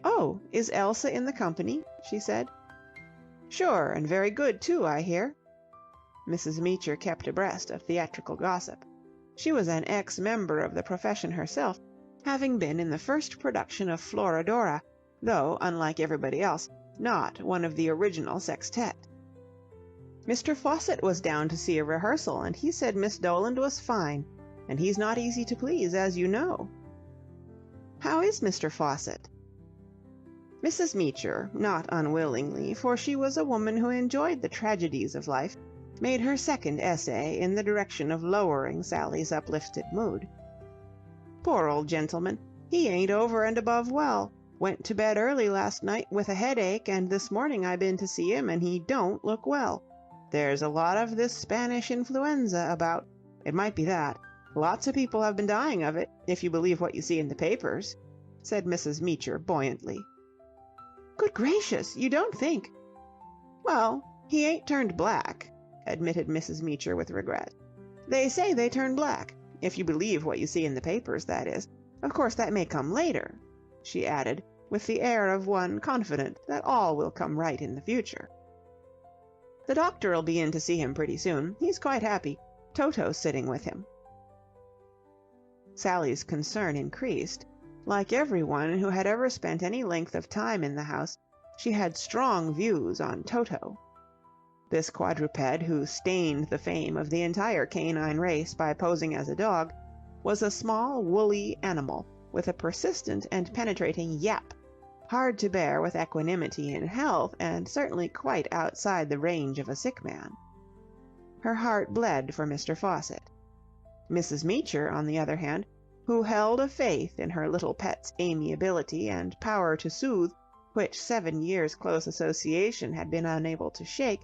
"Oh, is Elsa in the company?" she said. "Sure, and very good, too, I hear." Mrs. Meecher kept abreast of theatrical gossip. She was an ex-member of the profession herself, having been in the first production of Florodora, though, unlike everybody else, not one of the original sextet. "Mr. Fawcett was down to see a rehearsal, and he said Miss Doland was fine, and he's not easy to please, as you know." "How is Mr. Fawcett?" Mrs. Meecher, not unwillingly, for she was a woman who enjoyed the tragedies of life, made her second essay in the direction of lowering Sally's uplifted mood. "Poor old gentleman, he ain't over and above well. Went to bed early last night with a headache, and this morning I been to see him, and he don't look well. There's a lot of this Spanish influenza about. It might be that. Lots of people have been dying of it, if you believe what you see in the papers," said Mrs. Meecher buoyantly. "Good gracious, you don't think—" "Well, he ain't turned black," admitted Mrs. Meecher with regret. "They say they turn black, if you believe what you see in the papers, that is. Of course that may come later," she added, with the air of one confident that all will come right in the future. "The doctor'll be in to see him pretty soon. He's quite happy. Toto's sitting with him." Sally's concern increased. Like everyone who had ever spent any length of time in the house, she had strong views on Toto. This quadruped, who stained the fame of the entire canine race by posing as a dog, was a small woolly animal with a persistent and penetrating yap, hard to bear with equanimity in health, and certainly quite outside the range of a sick man. Her heart bled for Mr. Fawcett. Mrs. Meecher, on the other hand, who held a faith in her little pet's amiability and power to soothe, which 7 years' close association had been unable to shake,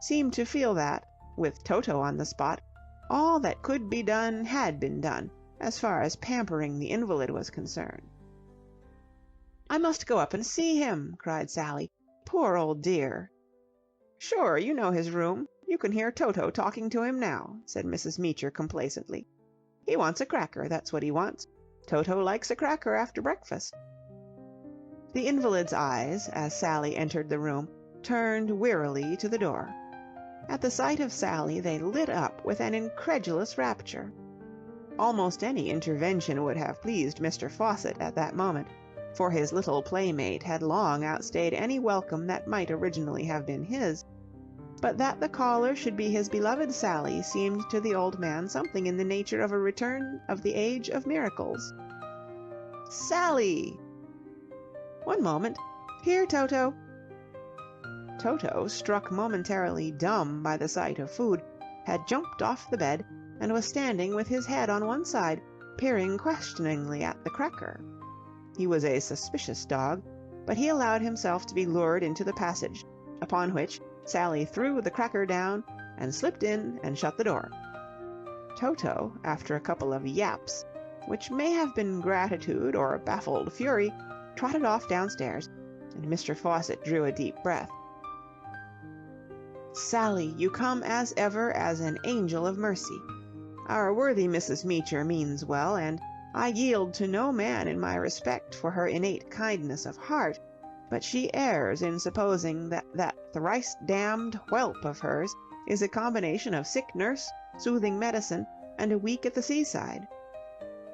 seemed to feel that, with Toto on the spot, all that could be done had been done, as far as pampering the invalid was concerned. "I must go up and see him," cried Sally. "Poor old dear!" "Sure, you know his room. You can hear Toto talking to him now," said Mrs. Meecher complacently. "He wants a cracker, that's what he wants. Toto likes a cracker after breakfast." The invalid's eyes, as Sally entered the room, turned wearily to the door. At the sight of Sally they lit up with an incredulous rapture. Almost any intervention would have pleased Mr. Fawcett at that moment, for his little playmate had long outstayed any welcome that might originally have been his, but that the caller should be his beloved Sally seemed to the old man something in the nature of a return of the age of miracles. "Sally!" "One moment. Here, Toto." Toto, struck momentarily dumb by the sight of food, had jumped off the bed and was standing with his head on one side, peering questioningly at the cracker. He was a suspicious dog, but he allowed himself to be lured into the passage, upon which Sally threw the cracker down and slipped in and shut the door. Toto, after a couple of yaps, which may have been gratitude or baffled fury, trotted off downstairs, and Mr. Fawcett drew a deep breath. "Sally, you come as ever as an angel of mercy. Our worthy Mrs. Meecher means well, and I yield to no man in my respect for her innate kindness of heart, but she errs in supposing that thrice-damned whelp of hers is a combination of sick nurse, soothing medicine, and a week at the seaside.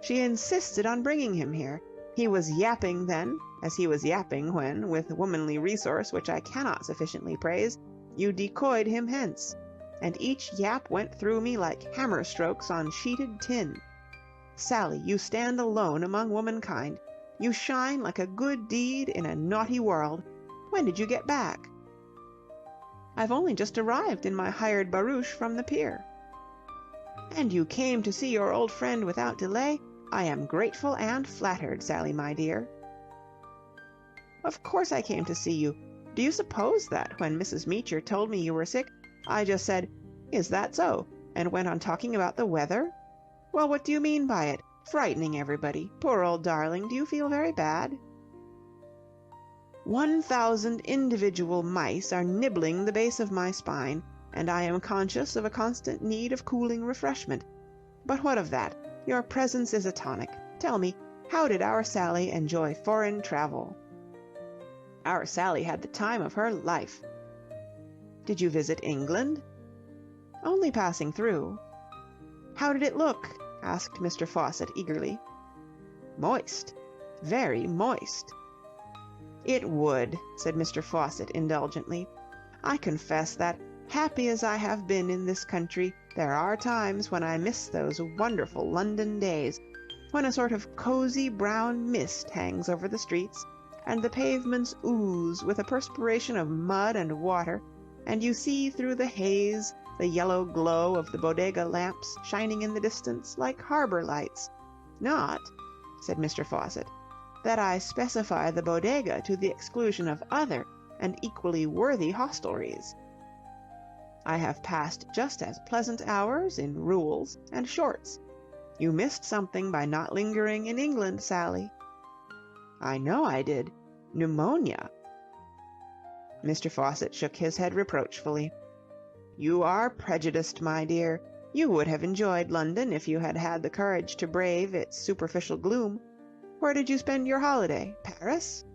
She insisted on bringing him here. He was yapping then, as he was yapping when, with womanly resource which I cannot sufficiently praise, you decoyed him hence, and each yap went through me like hammer-strokes on sheeted tin. Sally, you stand alone among womankind. You shine like a good deed in a naughty world. When did you get back?" "I've only just arrived in my hired barouche from the pier." "And you came to see your old friend without delay? I am grateful and flattered, Sally, my dear." "Of course I came to see you. Do you suppose that, when Mrs. Meecher told me you were sick, I just said, 'Is that so?' and went on talking about the weather? Well, what do you mean by it? Frightening everybody. Poor old darling, do you feel very bad?" 1,000 individual mice are nibbling the base of my spine, and I am conscious of a constant need of cooling refreshment. But what of that? Your presence is a tonic. Tell me, how did our Sally enjoy foreign travel?" "Our Sally had the time of her life." "Did you visit England?" "Only passing through." "How did it look?" asked Mr. Fawcett eagerly. "Moist. Very moist." "It would," said Mr. Fawcett indulgently. "I confess that, happy as I have been in this country, there are times when I miss those wonderful London days, when a sort of cosy brown mist hangs over the streets, and the pavements ooze with a perspiration of mud and water, and you see through the haze the yellow glow of the bodega lamps shining in the distance like harbor lights. Not," said Mr. Fawcett, "that I specify the bodega to the exclusion of other and equally worthy hostelries. I have passed just as pleasant hours in rules and shorts. You missed something by not lingering in England, Sally." "I know I did. Pneumonia." Mr. Fawcett shook his head reproachfully. "You are prejudiced, my dear. You would have enjoyed London if you had had the courage to brave its superficial gloom. Where did you spend your holiday? Paris?"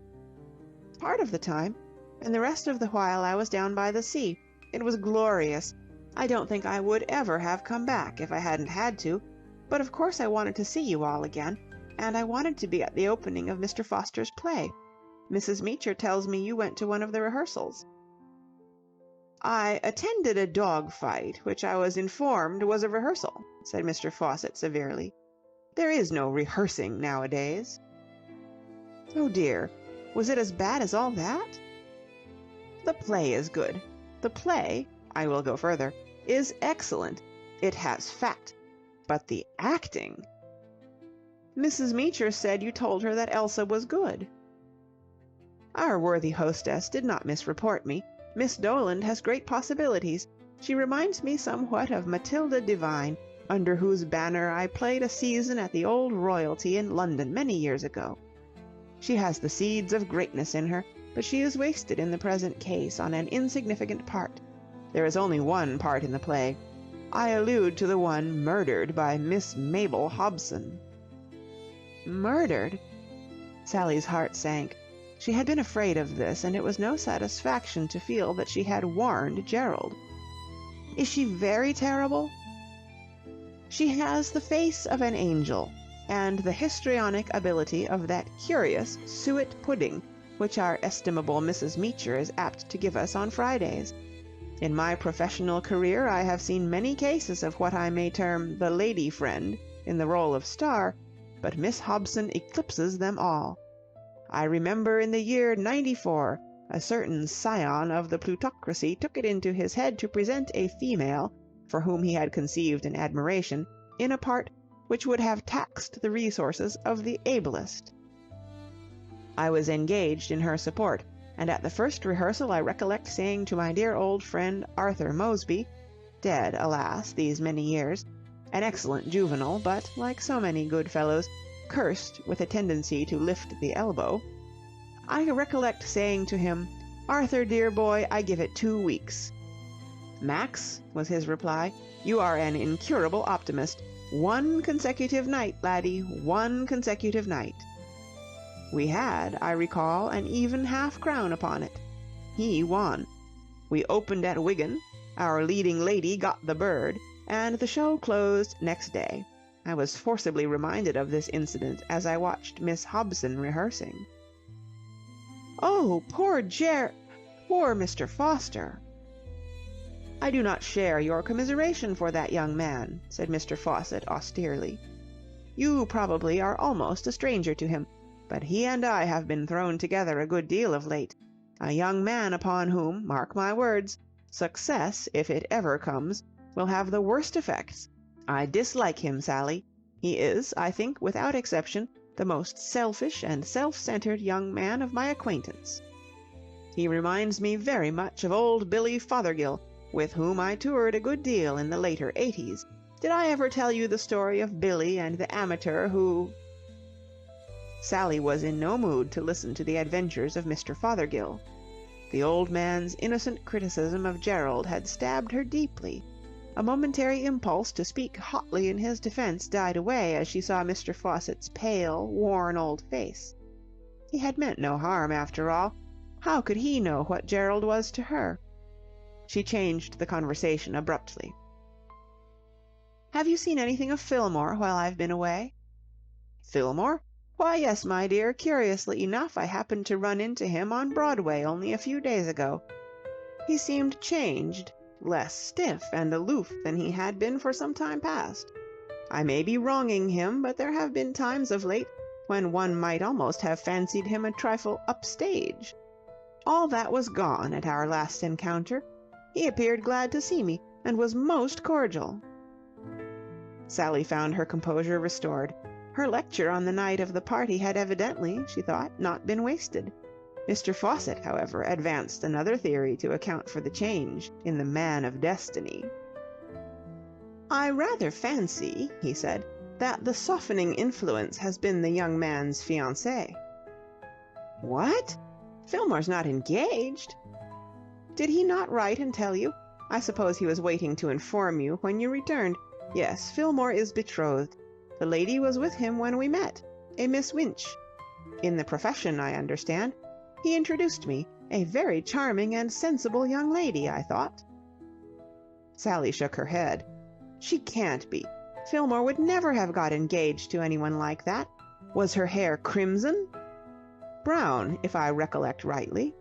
"Part of the time, and the rest of the while I was down by the sea. It was glorious. I don't think I would ever have come back if I hadn't had to, but of course I wanted to see you all again, and I wanted to be at the opening of Mr. Foster's play. Mrs. Meecher tells me you went to one of the rehearsals." "I attended a dog fight, which I was informed was a rehearsal," said Mr. Fawcett severely. "There is no rehearsing nowadays." "Oh dear, was it as bad as all that?" "The play is good. The play, I will go further, is excellent. It has fact. But the acting—" "Mrs. Meecher said you told her that Elsa was good." "Our worthy hostess did not misreport me. Miss Doland has great possibilities. She reminds me somewhat of Matilda Devine, under whose banner I played a season at the Old Royalty in London many years ago. She has the seeds of greatness in her, but she is wasted in the present case on an insignificant part. There is only one part in the play. I allude to the one murdered by Miss Mabel Hobson." "Murdered?" Sally's heart sank. She had been afraid of this, and it was no satisfaction to feel that she had warned Gerald. "Is she very terrible?" "She has the face of an angel, and the histrionic ability of that curious suet pudding which our estimable Mrs. Meecher is apt to give us on Fridays. In my professional career I have seen many cases of what I may term the lady friend in the role of star, but Miss Hobson eclipses them all. I remember in the year '94, a certain scion of the plutocracy took it into his head to present a female, for whom he had conceived an admiration, in a part which would have taxed the resources of the ablest. I was engaged in her support, and at the first rehearsal I recollect saying to my dear old friend Arthur Mosby, dead, alas, these many years, an excellent juvenile, but, like so many good fellows, cursed with a tendency to lift the elbow, I recollect saying to him, 'Arthur, dear boy, I give it 2 weeks.' 'Max,' was his reply, 'you are an incurable optimist. 1 consecutive night, laddie, 1 consecutive night.' We had, I recall, an even half-crown upon it. He won. We opened at Wigan, our leading lady got the bird, and the show closed next day. I was forcibly reminded of this incident as I watched Miss Hobson rehearsing." "Oh, poor Mr. Foster!" "I do not share your commiseration for that young man," said Mr. Fawcett austerely. "You probably are almost a stranger to him, but he and I have been thrown together a good deal of late. A young man upon whom, mark my words, success, if it ever comes, will have the worst effects. I dislike him, Sally. He is, I think, without exception, the most selfish and self-centered young man of my acquaintance. He reminds me very much of old Billy Fothergill, with whom I toured a good deal in the later '80s. Did I ever tell you the story of Billy and the amateur who—" Sally was in no mood to listen to the adventures of Mr. Fothergill. The old man's innocent criticism of Gerald had stabbed her deeply. A momentary impulse to speak hotly in his defense died away as she saw Mr. Fawcett's pale, worn old face. He had meant no harm, after all. How could he know what Gerald was to her? She changed the conversation abruptly. "Have you seen anything of Fillmore while I've been away?" "Fillmore? Why, yes, my dear. Curiously enough, I happened to run into him on Broadway only a few days ago. He seemed changed, less stiff and aloof than he had been for some time past. I may be wronging him, but there have been times of late when one might almost have fancied him a trifle upstage. All that was gone at our last encounter. He appeared glad to see me, and was most cordial." Sally found her composure restored. Her lecture on the night of the party had evidently, she thought, not been wasted. Mr. Fawcett, however, advanced another theory to account for the change in the man of destiny. "I rather fancy," he said, that the softening influence has been the young man's fiancée. What? Fillmore's not engaged? Did he not write and tell you? I suppose he was waiting to inform you when you returned. Yes, Fillmore is betrothed. The lady was with him when we met, a Miss Winch. In the profession, I understand. He introduced me, a very charming and sensible young lady, I thought. Sally shook her head. She can't be. Fillmore would never have got engaged to anyone like that. Was her hair crimson? Brown, if I recollect rightly.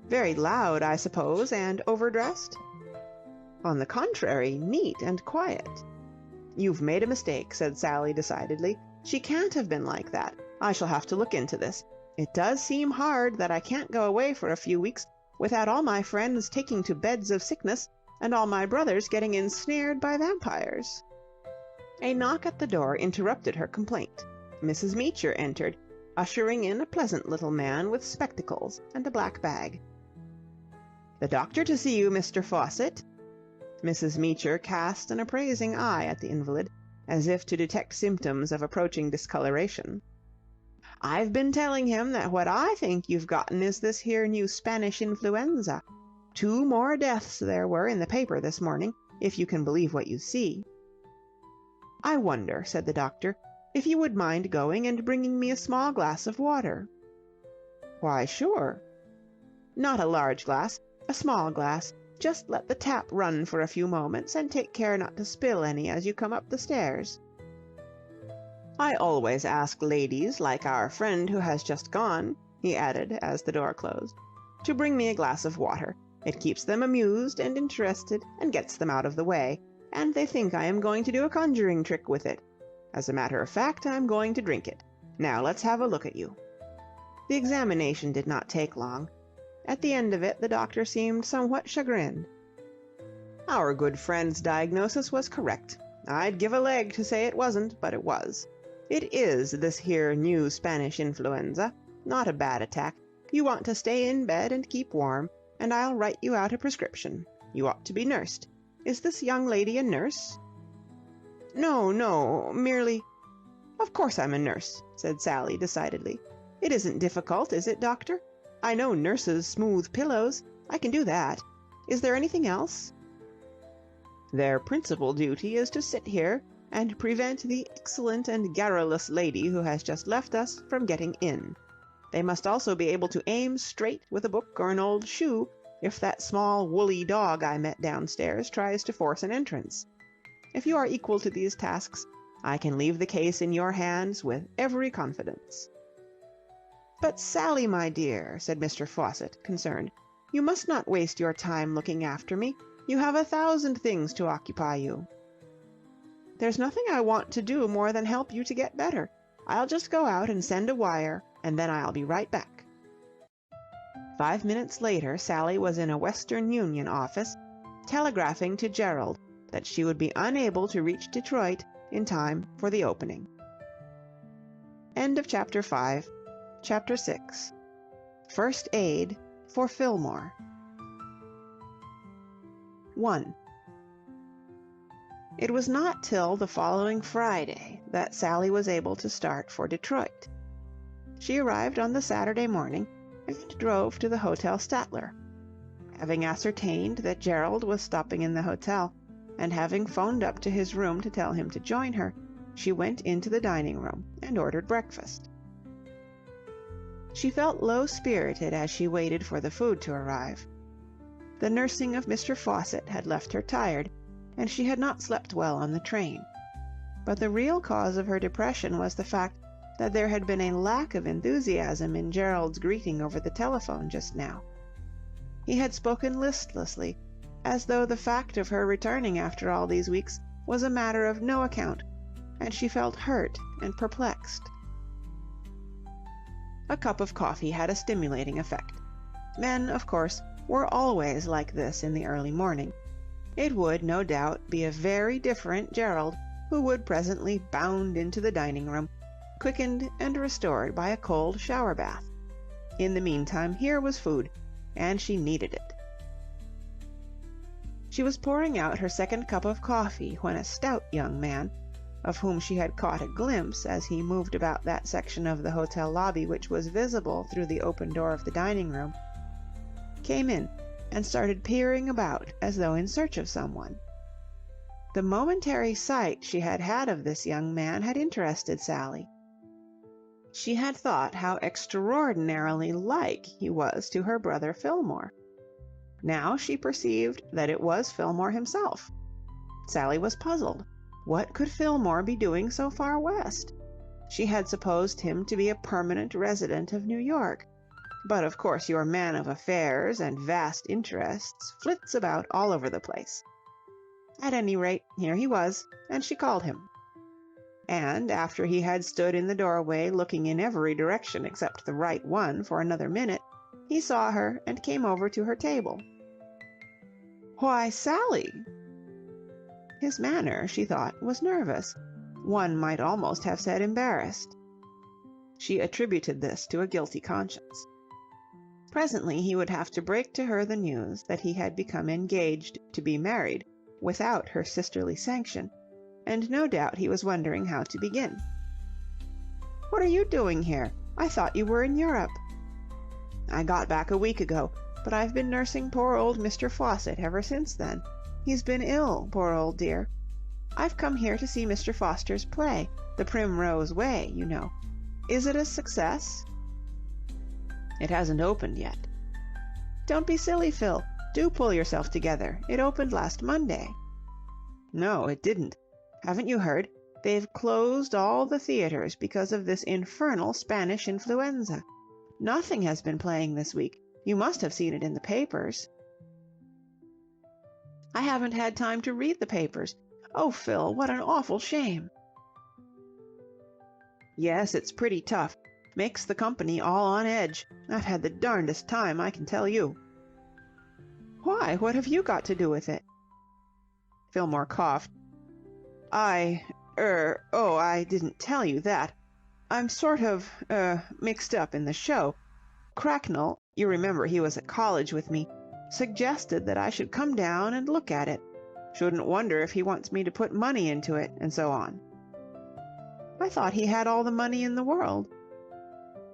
Very loud, I suppose, and overdressed? On the contrary, neat and quiet. You've made a mistake, said Sally decidedly. She can't have been like that. I shall have to look into this. It does seem hard that I can't go away for a few weeks without all my friends taking to beds of sickness and all my brothers getting ensnared by vampires. A knock at the door interrupted her complaint. Mrs. Meacher entered, ushering in a pleasant little man with spectacles and a black bag. The doctor to see you, Mr. Fawcett. Mrs. Meacher cast an appraising eye at the invalid, as if to detect symptoms of approaching discoloration. I've been telling him that what I think you've gotten is this here new Spanish influenza. 2 more deaths there were in the paper this morning, if you can believe what you see. I wonder, said the doctor, if you would mind going and bringing me a small glass of water. Why, sure. Not a large glass, a small glass. Just let the tap run for a few moments, and take care not to spill any as you come up the stairs. I always ask ladies, like our friend who has just gone, he added as the door closed, to bring me a glass of water. It keeps them amused and interested, and gets them out of the way, and they think I am going to do a conjuring trick with it. As a matter of fact, I'm going to drink it. Now let's have a look at you. The examination did not take long. At the end of it, the doctor seemed somewhat chagrined. Our good friend's diagnosis was correct. I'd give a leg to say it wasn't, but it was. It is this here new Spanish influenza. Not a bad attack. You want to stay in bed and keep warm, and I'll write you out a prescription. You ought to be nursed. Is this young lady a nurse? No, merely... Of course I'm a nurse, said Sally decidedly. It isn't difficult, is it, doctor? I know nurses smooth pillows. I can do that. Is there anything else? Their principal duty is to sit here and prevent the excellent and garrulous lady who has just left us from getting in. They must also be able to aim straight with a book or an old shoe if that small woolly dog I met downstairs tries to force an entrance. If you are equal to these tasks, I can leave the case in your hands with every confidence. But Sally, my dear, said Mr. Fawcett, concerned, you must not waste your time looking after me. You have 1,000 things to occupy you. There's nothing I want to do more than help you to get better. I'll just go out and send a wire, and then I'll be right back. 5 minutes later, Sally was in a Western Union office, telegraphing to Gerald that she would be unable to reach Detroit in time for the opening. End of Chapter 5. Chapter 6. First Aid for Fillmore. 1. It was not till the following Friday that Sally was able to start for Detroit. She arrived on the Saturday morning and drove to the Hotel Statler. Having ascertained that Gerald was stopping in the hotel, and having phoned up to his room to tell him to join her, she went into the dining room and ordered breakfast. She felt low-spirited as she waited for the food to arrive. The nursing of Mr. Fawcett had left her tired, and she had not slept well on the train. But the real cause of her depression was the fact that there had been a lack of enthusiasm in Gerald's greeting over the telephone just now. He had spoken listlessly, as though the fact of her returning after all these weeks was a matter of no account, and she felt hurt and perplexed. A cup of coffee had a stimulating effect. Men, of course, were always like this in the early morning. It would, no doubt, be a very different Gerald who would presently bound into the dining room, quickened and restored by a cold shower bath. In the meantime, here was food, and she needed it. She was pouring out her second cup of coffee when a stout young man, of whom she had caught a glimpse as he moved about that section of the hotel lobby which was visible through the open door of the dining room, came in and started peering about as though in search of someone. The momentary sight she had had of this young man had interested Sally. She had thought how extraordinarily like he was to her brother Fillmore. Now she perceived that it was Fillmore himself. Sally was puzzled. What could Fillmore be doing so far west? She had supposed him to be a permanent resident of New York. But of course your man of affairs and vast interests flits about all over the place. At any rate, here he was, and she called him. And after he had stood in the doorway looking in every direction except the right one for another minute, he saw her and came over to her table. "Why, Sally!" His manner, she thought, was nervous. One might almost have said embarrassed. She attributed this to a guilty conscience. Presently he would have to break to her the news that he had become engaged to be married without her sisterly sanction, and no doubt he was wondering how to begin. "What are you doing here? I thought you were in Europe." "I got back a week ago, but I've been nursing poor old Mr. Fawcett ever since then. He's been ill, poor old dear. I've come here to see Mr. Foster's play, The Primrose Way, you know. Is it a success?" "It hasn't opened yet." "Don't be silly, Phil. Do pull yourself together. It opened last Monday." "No, it didn't. Haven't you heard? They've closed all the theaters because of this infernal Spanish influenza. Nothing has been playing this week. You must have seen it in the papers." "I haven't had time to read the papers. Oh, Phil, what an awful shame." "Yes, it's pretty tough. Makes the company all on edge. I've had the darndest time, I can tell you." "Why, what have you got to do with it?" Fillmore coughed. I didn't tell you that. I'm sort of, mixed up in the show. Cracknell, you remember he was at college with me, suggested that I should come down and look at it. Shouldn't wonder if he wants me to put money into it, and so on." "I thought he had all the money in the world."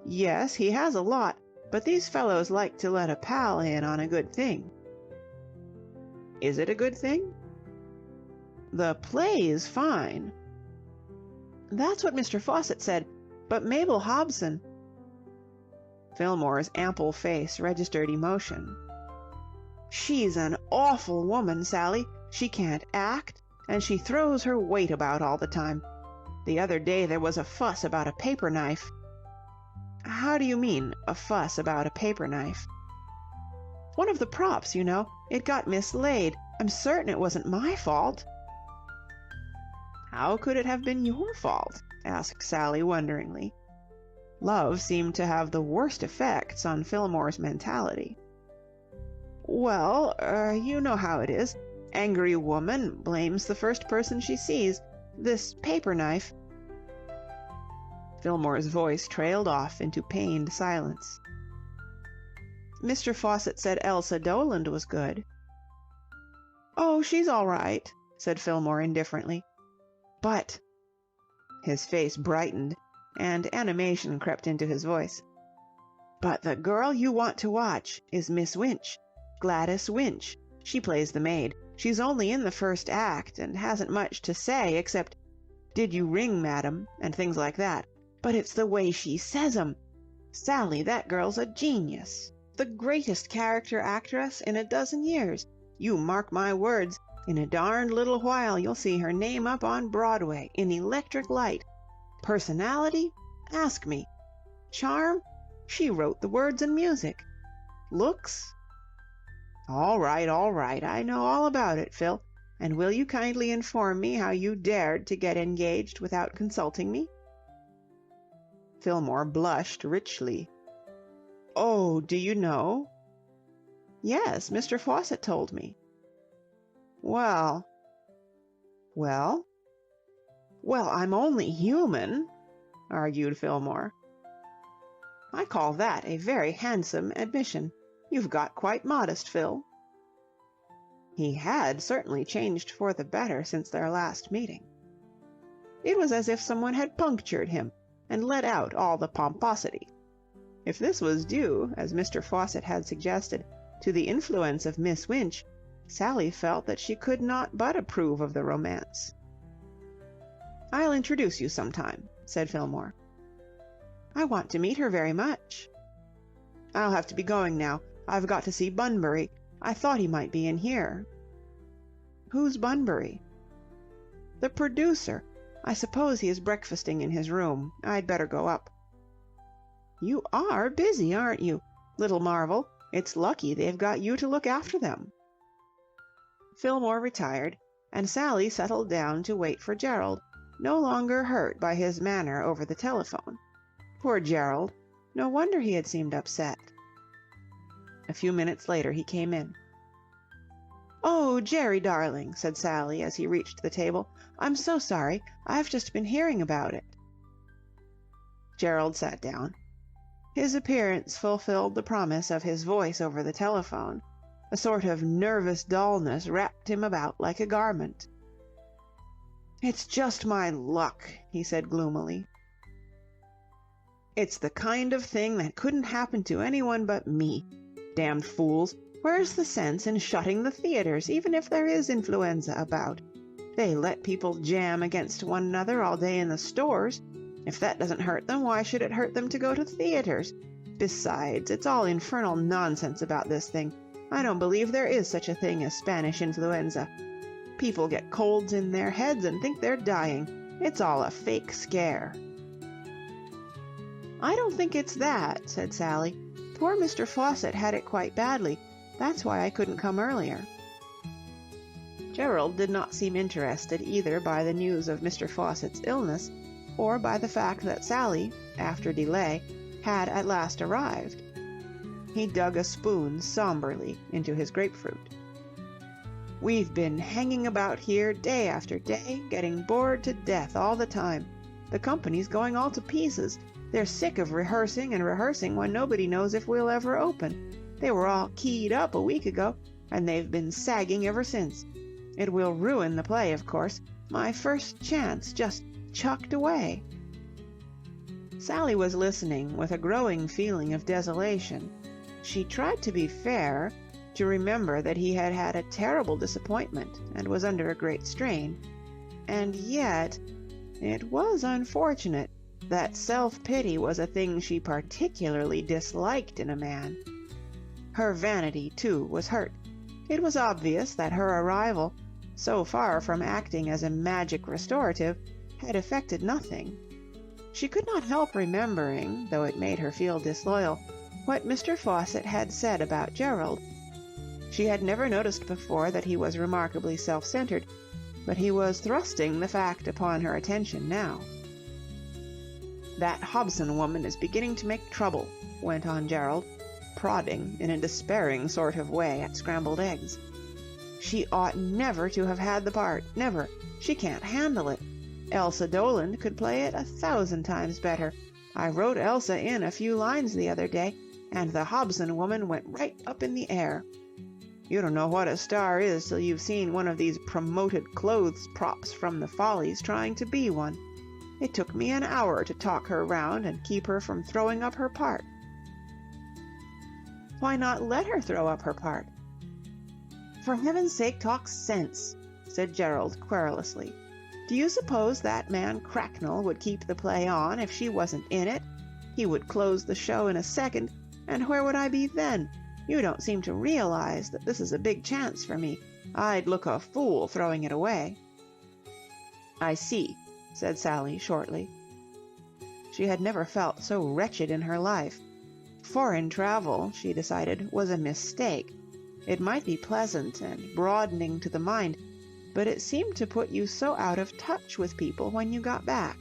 "Yes, he has a lot, but these fellows like to let a pal in on a good thing." "Is it a good thing?" "The play is fine." "That's what Mr. Fawcett said, but Mabel Hobson—" Fillmore's ample face registered emotion. "She's an awful woman, Sally. She can't act, and she throws her weight about all the time. The other day there was a fuss about a paper knife." "How do you mean, a fuss about a paper knife?" "One of the props, you know. It got mislaid. I'm certain it wasn't my fault." "How could it have been your fault?" asked Sally wonderingly. Love seemed to have the worst effects on Fillmore's mentality. "Well, you know how it is. Angry woman blames the first person she sees. This paper knife—" Fillmore's voice trailed off into pained silence. "Mr. Fawcett said Elsa Doland was good." "Oh, she's all right," said Fillmore indifferently. "But—" His face brightened, and animation crept into his voice. "But the girl you want to watch is Miss Winch, Gladys Winch. She plays the maid. She's only in the first act, and hasn't much to say except, 'Did you ring, madam?' and things like that. But it's the way she says 'em. Sally, that girl's a genius. The greatest character actress in a dozen years. You mark my words, in a darned little while you'll see her name up on Broadway in electric light. Personality? Ask me. Charm? She wrote the words and music. Looks? All right, I know all about it, Phil. And will you kindly inform me how you dared to get engaged without consulting me?" Fillmore blushed richly. "Oh, do you know?" "Yes, Mr. Fawcett told me." "Well—" "Well?" "Well, I'm only human," argued Fillmore. "I call that a very handsome admission. You've got quite modest, Phil." He had certainly changed for the better since their last meeting. It was as if someone had punctured him and let out all the pomposity. If this was due, as Mr. Fawcett had suggested, to the influence of Miss Winch, Sally felt that she could not but approve of the romance. "I'll introduce you sometime," said Fillmore. "I want to meet her very much." "I'll have to be going now. I've got to see Bunbury. I thought he might be in here." "Who's Bunbury?" "The producer. I suppose he is breakfasting in his room. I'd better go up." "You are busy, aren't you? Little marvel. It's lucky they've got you to look after them." Fillmore retired, and Sally settled down to wait for Gerald, no longer hurt by his manner over the telephone. Poor Gerald! No wonder he had seemed upset. A few minutes later he came in. "Oh, Jerry, darling," said Sally as he reached the table. "I'm so sorry. I've just been hearing about it." Gerald sat down. His appearance fulfilled the promise of his voice over the telephone. A sort of nervous dullness wrapped him about like a garment. "It's just my luck," he said gloomily. "It's the kind of thing that couldn't happen to anyone but me. Damned fools! Where's the sense in shutting the theatres, even if there is influenza about? They let people jam against one another all day in the stores. If that doesn't hurt them, why should it hurt them to go to theatres? Besides, it's all infernal nonsense about this thing. I don't believe there is such a thing as Spanish influenza. People get colds in their heads and think they're dying. It's all a fake scare." "I don't think it's that," said Sally. "Poor Mr. Fawcett had it quite badly. That's why I couldn't come earlier." Gerald did not seem interested either by the news of Mr. Fawcett's illness, or by the fact that Sally, after delay, had at last arrived. He dug a spoon somberly into his grapefruit. "We've been hanging about here day after day, getting bored to death all the time. The company's going all to pieces. They're sick of rehearsing and rehearsing when nobody knows if we'll ever open. They were all keyed up a week ago, and they've been sagging ever since. It will ruin the play, of course. My first chance just chucked away." Sally was listening with a growing feeling of desolation. She tried to be fair, to remember that he had had a terrible disappointment and was under a great strain. And yet, it was unfortunate that self-pity was a thing she particularly disliked in a man. Her vanity, too, was hurt. It was obvious that her arrival, so far from acting as a magic restorative, had effected nothing. She could not help remembering, though it made her feel disloyal, what Mr. Fawcett had said about Gerald. She had never noticed before that he was remarkably self-centered, but he was thrusting the fact upon her attention now. "That Hobson woman is beginning to make trouble," went on Gerald, prodding in a despairing sort of way at scrambled eggs. "She ought never to have had the part, never. She can't handle it. Elsa Doland could play it 1,000 times better. I wrote Elsa in a few lines the other day, and the Hobson woman went right up in the air. You don't know what a star is till you've seen one of these promoted clothes props from the Follies trying to be one. It took me an hour to talk her round and keep her from throwing up her part." "Why not let her throw up her part?" "For heaven's sake, talk sense," said Gerald querulously. "Do you suppose that man Cracknell would keep the play on if she wasn't in it? He would close the show in a second, and where would I be then? You don't seem to realize that this is a big chance for me. I'd look a fool throwing it away." "I see," said Sally shortly. She had never felt so wretched in her life. Foreign travel, she decided, was a mistake. It might be pleasant and broadening to the mind, but it seemed to put you so out of touch with people when you got back.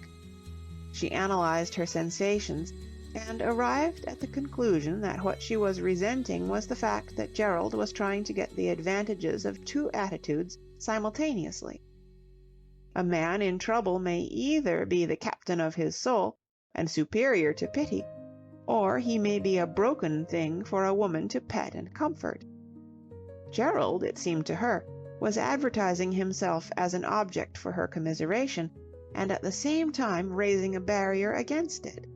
She analyzed her sensations, and arrived at the conclusion that what she was resenting was the fact that Gerald was trying to get the advantages of two attitudes simultaneously. A man in trouble may either be the captain of his soul, and superior to pity, or he may be a broken thing for a woman to pet and comfort. Gerald, it seemed to her, was advertising himself as an object for her commiseration, and at the same time raising a barrier against it.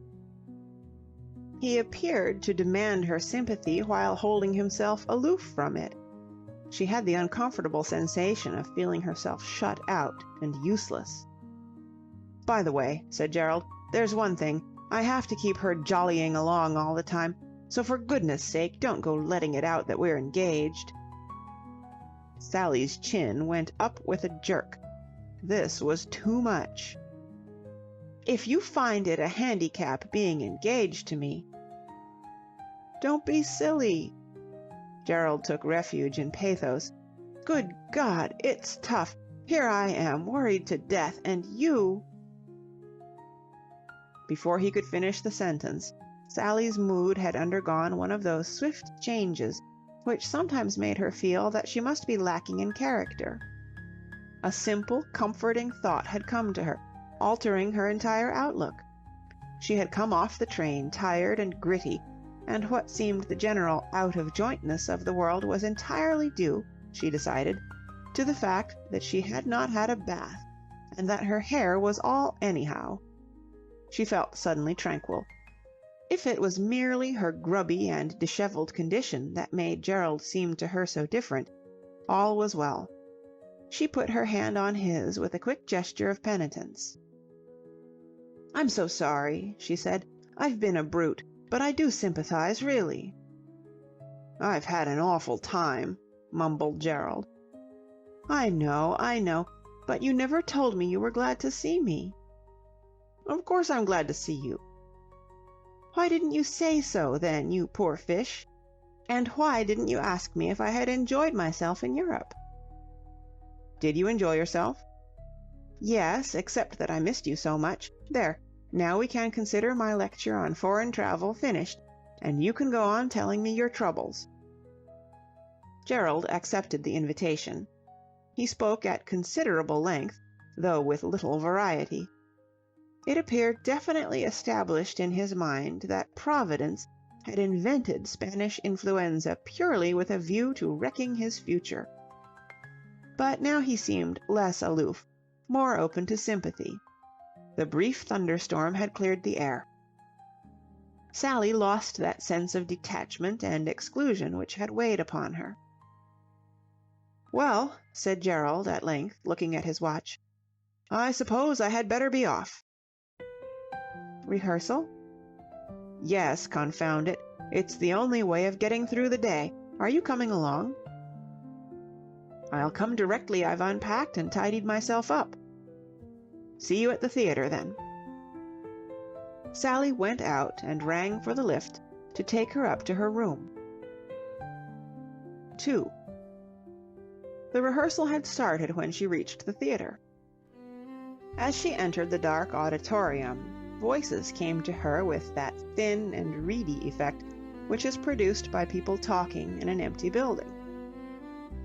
He appeared to demand her sympathy while holding himself aloof from it. She had the uncomfortable sensation of feeling herself shut out and useless. "By the way," said Gerald, "there's one thing. I have to keep her jollying along all the time, so for goodness sake don't go letting it out that we're engaged." Sally's chin went up with a jerk. This was too much. "If you find it a handicap being engaged to me—" "Don't be silly." Gerald took refuge in pathos. "Good God, it's tough. Here I am, worried to death, and you—" Before he could finish the sentence, Sally's mood had undergone one of those swift changes which sometimes made her feel that she must be lacking in character. A simple, comforting thought had come to her, altering her entire outlook. She had come off the train tired and gritty, and what seemed the general out-of-jointness of the world was entirely due, she decided, to the fact that she had not had a bath, and that her hair was all anyhow. She felt suddenly tranquil. If it was merely her grubby and dishevelled condition that made Gerald seem to her so different, all was well. She put her hand on his with a quick gesture of penitence. "I'm so sorry," she said. "I've been a brute, but I do sympathize, really." "I've had an awful time," mumbled Gerald. I know, but you never told me you were glad to see me." "Of course I'm glad to see you." "Why didn't you say so, then, you poor fish? And why didn't you ask me if I had enjoyed myself in Europe?" "Did you enjoy yourself?" "Yes, except that I missed you so much. There, now we can consider my lecture on foreign travel finished, and you can go on telling me your troubles." Gerald accepted the invitation. He spoke at considerable length, though with little variety. It appeared definitely established in his mind that Providence had invented Spanish influenza purely with a view to wrecking his future. But now he seemed less aloof, more open to sympathy. The brief thunderstorm had cleared the air. Sally lost that sense of detachment and exclusion which had weighed upon her. "Well," said Gerald at length, looking at his watch, "I suppose I had better be off." "Rehearsal?" "Yes, confound it. It's the only way of getting through the day. Are you coming along?" "I'll come directly I've unpacked and tidied myself up." "See you at the theatre, then." Sally went out and rang for the lift to take her up to her room. 2. The rehearsal had started when she reached the theatre. As she entered the dark auditorium, voices came to her with that thin and reedy effect which is produced by people talking in an empty building.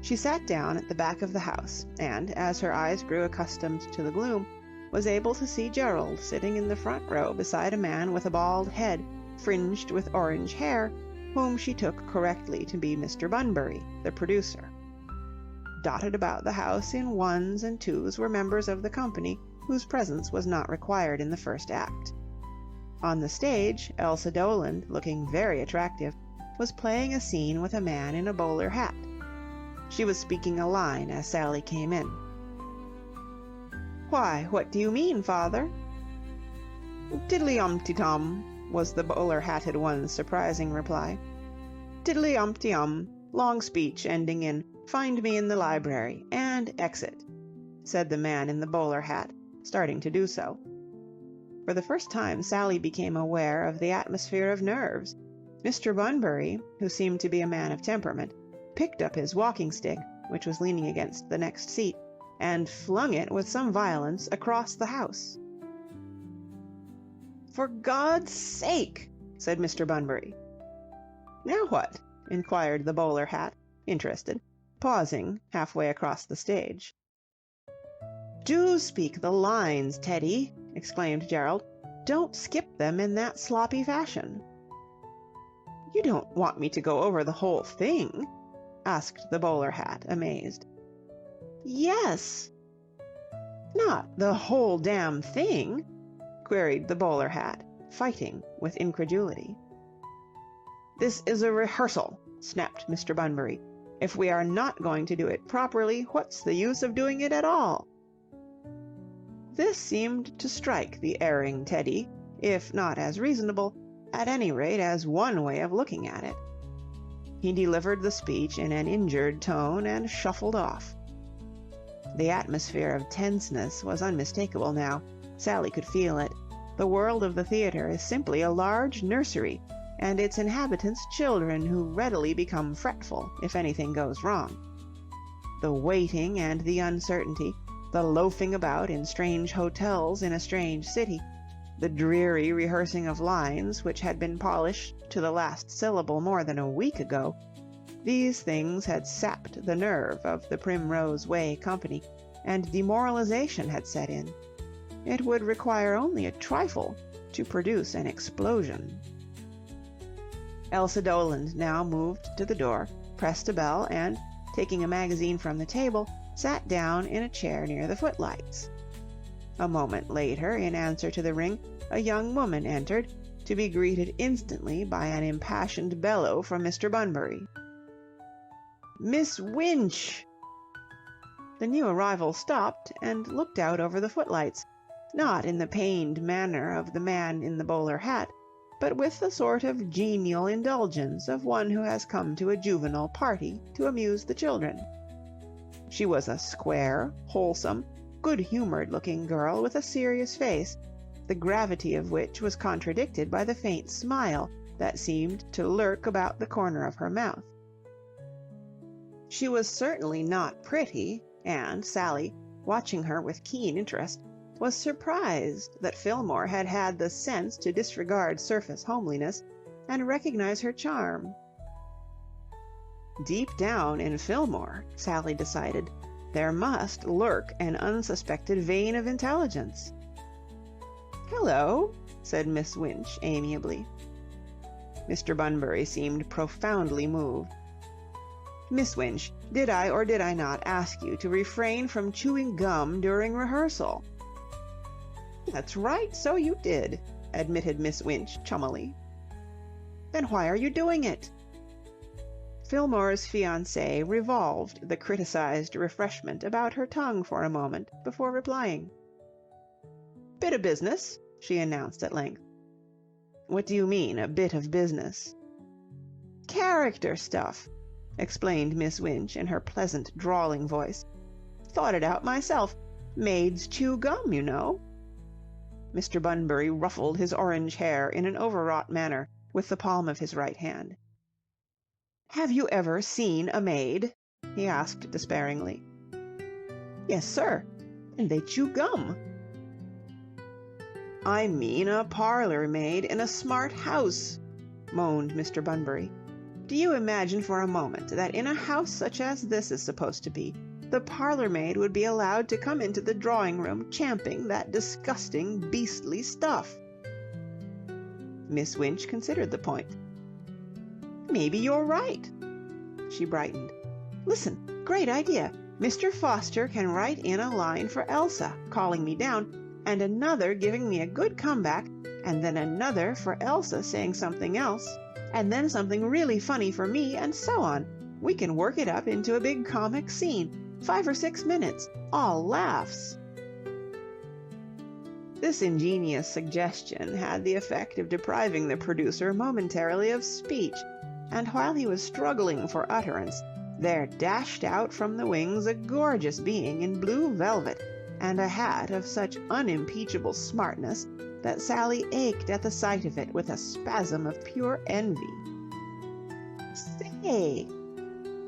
She sat down at the back of the house, and, as her eyes grew accustomed to the gloom, was able to see Gerald sitting in the front row beside a man with a bald head fringed with orange hair, whom she took correctly to be Mr. Bunbury, the producer. Dotted about the house in ones and twos were members of the company whose presence was not required in the first act. On the stage, Elsa Doland, looking very attractive, was playing a scene with a man in a bowler hat. She was speaking a line as Sally came in. "Why, what do you mean, father?" "Tiddly-umpty-tum," was the bowler-hatted one's surprising reply. "Tiddly-umpty-um, long speech ending in 'find me in the library' and exit," said the man in the bowler hat, starting to do so. For the first time Sally became aware of the atmosphere of nerves. Mr. Bunbury, who seemed to be a man of temperament, picked up his walking-stick, which was leaning against the next seat, and flung it with some violence across the house. "For God's sake!" said Mr. Bunbury. "Now what?" inquired the bowler hat, interested, pausing halfway across the stage. "Do speak the lines, Teddy!" exclaimed Gerald. "Don't skip them in that sloppy fashion." "You don't want me to go over the whole thing?" asked the bowler hat, amazed. "Yes." Not the whole damn thing?" queried the bowler hat, fighting with incredulity. "This is a rehearsal," snapped Mr. Bunbury. "If we are not going to do it properly, what's the use of doing it at all?" This seemed to strike the erring Teddy, if not as reasonable, at any rate as one way of looking at it. He delivered the speech in an injured tone and shuffled off. The atmosphere of tenseness was unmistakable now. Sally could feel it. The world of the theatre is simply a large nursery, and its inhabitants children who readily become fretful if anything goes wrong. The waiting and the uncertainty, the loafing about in strange hotels in a strange city, the dreary rehearsing of lines which had been polished to the last syllable more than a week ago, these things had sapped the nerve of the Primrose Way company, and demoralization had set in. It would require only a trifle to produce an explosion. Elsa Doland now moved to the door, pressed a bell, and, taking a magazine from the table, sat down in a chair near the footlights. A moment later, in answer to the ring, a young woman entered, to be greeted instantly by an impassioned bellow from Mr. Bunbury. "Miss Winch!" The new arrival stopped and looked out over the footlights, not in the pained manner of the man in the bowler hat, but with the sort of genial indulgence of one who has come to a juvenile party to amuse the children. She was a square, wholesome, good-humoured looking girl with a serious face, the gravity of which was contradicted by the faint smile that seemed to lurk about the corner of her mouth. She was certainly not pretty, and Sally, watching her with keen interest, was surprised that Fillmore had had the sense to disregard surface homeliness and recognize her charm. Deep down in Fillmore, Sally decided, there must lurk an unsuspected vein of intelligence. "Hello," said Miss Winch amiably. Mr. Bunbury seemed profoundly moved. "Miss Winch, did I or did I not ask you to refrain from chewing gum during rehearsal?" "That's right, so you did," admitted Miss Winch chummily. "Then why are you doing it?" Fillmore's fiancée revolved the criticized refreshment about her tongue for a moment before replying. "Bit of business," she announced at length. "What do you mean, a bit of business?" "Character stuff," explained Miss Winch in her pleasant, drawling voice. "Thought it out myself. Maids chew gum, you know." Mr. Bunbury ruffled his orange hair in an overwrought manner with the palm of his right hand. "Have you ever seen a maid?" he asked despairingly. "Yes, sir, and they chew gum." "I mean a parlour maid in a smart house," moaned Mr. Bunbury. "Do you imagine for a moment that in a house such as this is supposed to be, the parlour-maid would be allowed to come into the drawing-room champing that disgusting, beastly stuff?" Miss Winch considered the point. "Maybe you're right." She brightened. "Listen, great idea. Mr. Foster can write in a line for Elsa, calling me down, and another giving me a good comeback, and then another for Elsa saying something else, and then something really funny for me, and so on. We can work it up into a big comic scene. 5 or 6 minutes, all laughs." This ingenious suggestion had the effect of depriving the producer momentarily of speech, and while he was struggling for utterance, there dashed out from the wings a gorgeous being in blue velvet and a hat of such unimpeachable smartness that Sally ached at the sight of it with a spasm of pure envy. Say!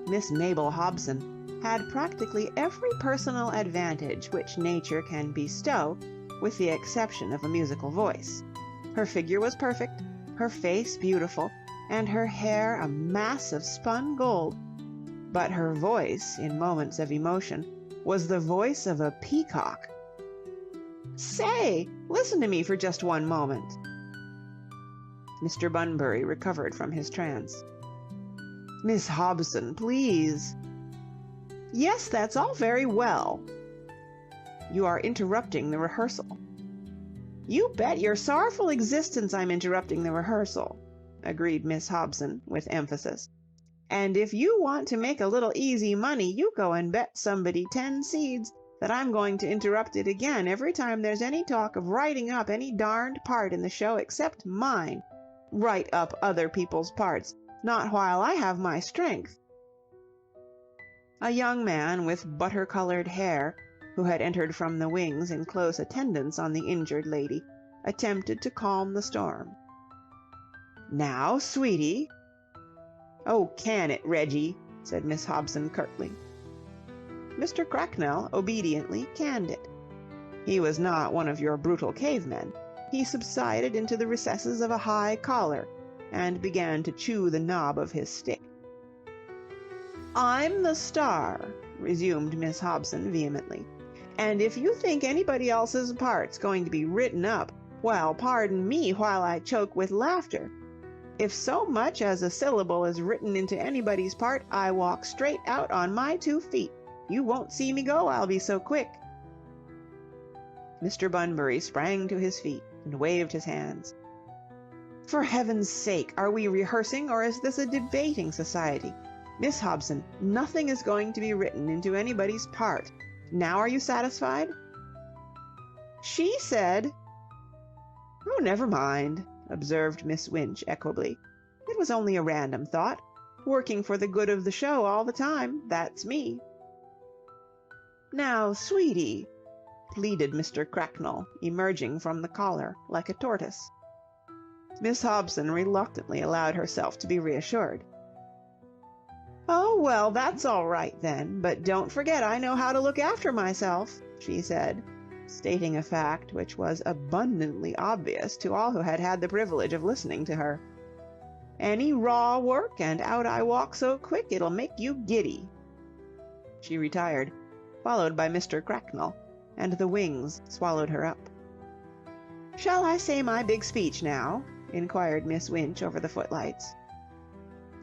Miss Mabel Hobson had practically every personal advantage which nature can bestow, with the exception of a musical voice. Her figure was perfect, her face beautiful, and her hair a mass of spun gold. But her voice, in moments of emotion, was the voice of a peacock. "Say, listen to me for just one moment." Mr. Bunbury recovered from his trance. "Miss Hobson, please." "Yes, that's all very well." You are interrupting the rehearsal." "You bet your sorrowful existence I'm interrupting the rehearsal," agreed Miss Hobson, with emphasis. "And if you want to make a little easy money, you go and bet somebody 10 seeds that I'm going to interrupt it again every time there's any talk of writing up any darned part in the show except mine. Write up other people's parts, not while I have my strength." A young man with butter-colored hair, who had entered from the wings in close attendance on the injured lady, attempted to calm the storm. "Now, sweetie." "Oh, can it, Reggie," said Miss Hobson curtly. Mr. Cracknell obediently canned it. He was not one of your brutal cavemen. He subsided into the recesses of a high collar, and began to chew the knob of his stick. "I'm the star," resumed Miss Hobson vehemently, "and if you think anybody else's part's going to be written up, well, pardon me while I choke with laughter. If so much as a syllable is written into anybody's part, I walk straight out on my 2 feet. You won't see me go, I'll be so quick." Mr. Bunbury sprang to his feet and waved his hands. "For heaven's sake, are we rehearsing, or is this a debating society? Miss Hobson, nothing is going to be written into anybody's part. Now are you satisfied?" "She said—" "Oh, never mind," observed Miss Winch equably. "It was only a random thought. Working for the good of the show all the time, that's me." "Now, sweetie," pleaded Mr. Cracknell, emerging from the collar like a tortoise. Miss Hobson reluctantly allowed herself to be reassured. "Oh, well, that's all right then, but don't forget I know how to look after myself," she said, stating a fact which was abundantly obvious to all who had had the privilege of listening to her. "Any raw work, and out I walk so quick it'll make you giddy." She retired, followed by Mr. Cracknell, and the wings swallowed her up. "Shall I say my big speech now?" inquired Miss Winch over the footlights.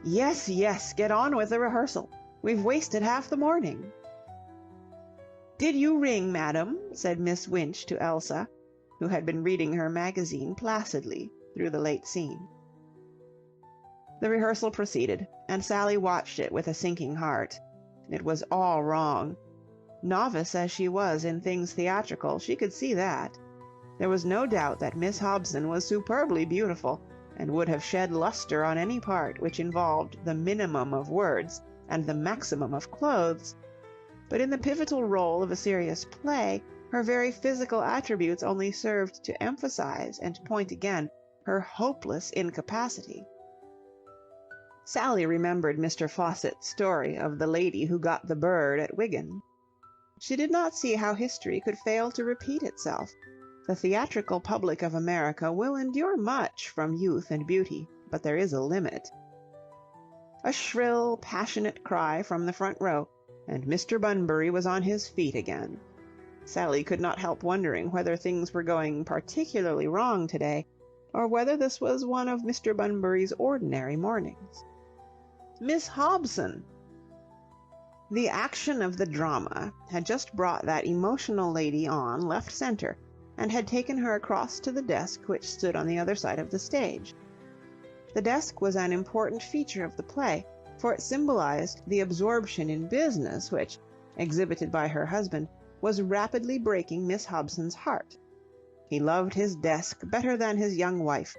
"Yes, yes, get on with the rehearsal. We've wasted half the morning." "Did you ring, madam?" said Miss Winch to Elsa, who had been reading her magazine placidly through the late scene. The rehearsal proceeded, and Sally watched it with a sinking heart. It was all wrong. Novice as she was in things theatrical, she could see that. There was no doubt that Miss Hobson was superbly beautiful, and would have shed luster on any part which involved the minimum of words and the maximum of clothes. But in the pivotal role of a serious play, her very physical attributes only served to emphasize and point again her hopeless incapacity. Sally remembered Mr. Fawcett's story of the lady who got the bird at Wigan. She did not see how history could fail to repeat itself. The theatrical public of America will endure much from youth and beauty, but there is a limit. A shrill, passionate cry from the front row, and Mr. Bunbury was on his feet again. Sally could not help wondering whether things were going particularly wrong today, or whether this was one of Mr. Bunbury's ordinary mornings. "Miss Hobson!" The action of the drama had just brought that emotional lady on left center, and had taken her across to the desk which stood on the other side of the stage. The desk was an important feature of the play, for it symbolized the absorption in business which, exhibited by her husband, was rapidly breaking Miss Hobson's heart. He loved his desk better than his young wife.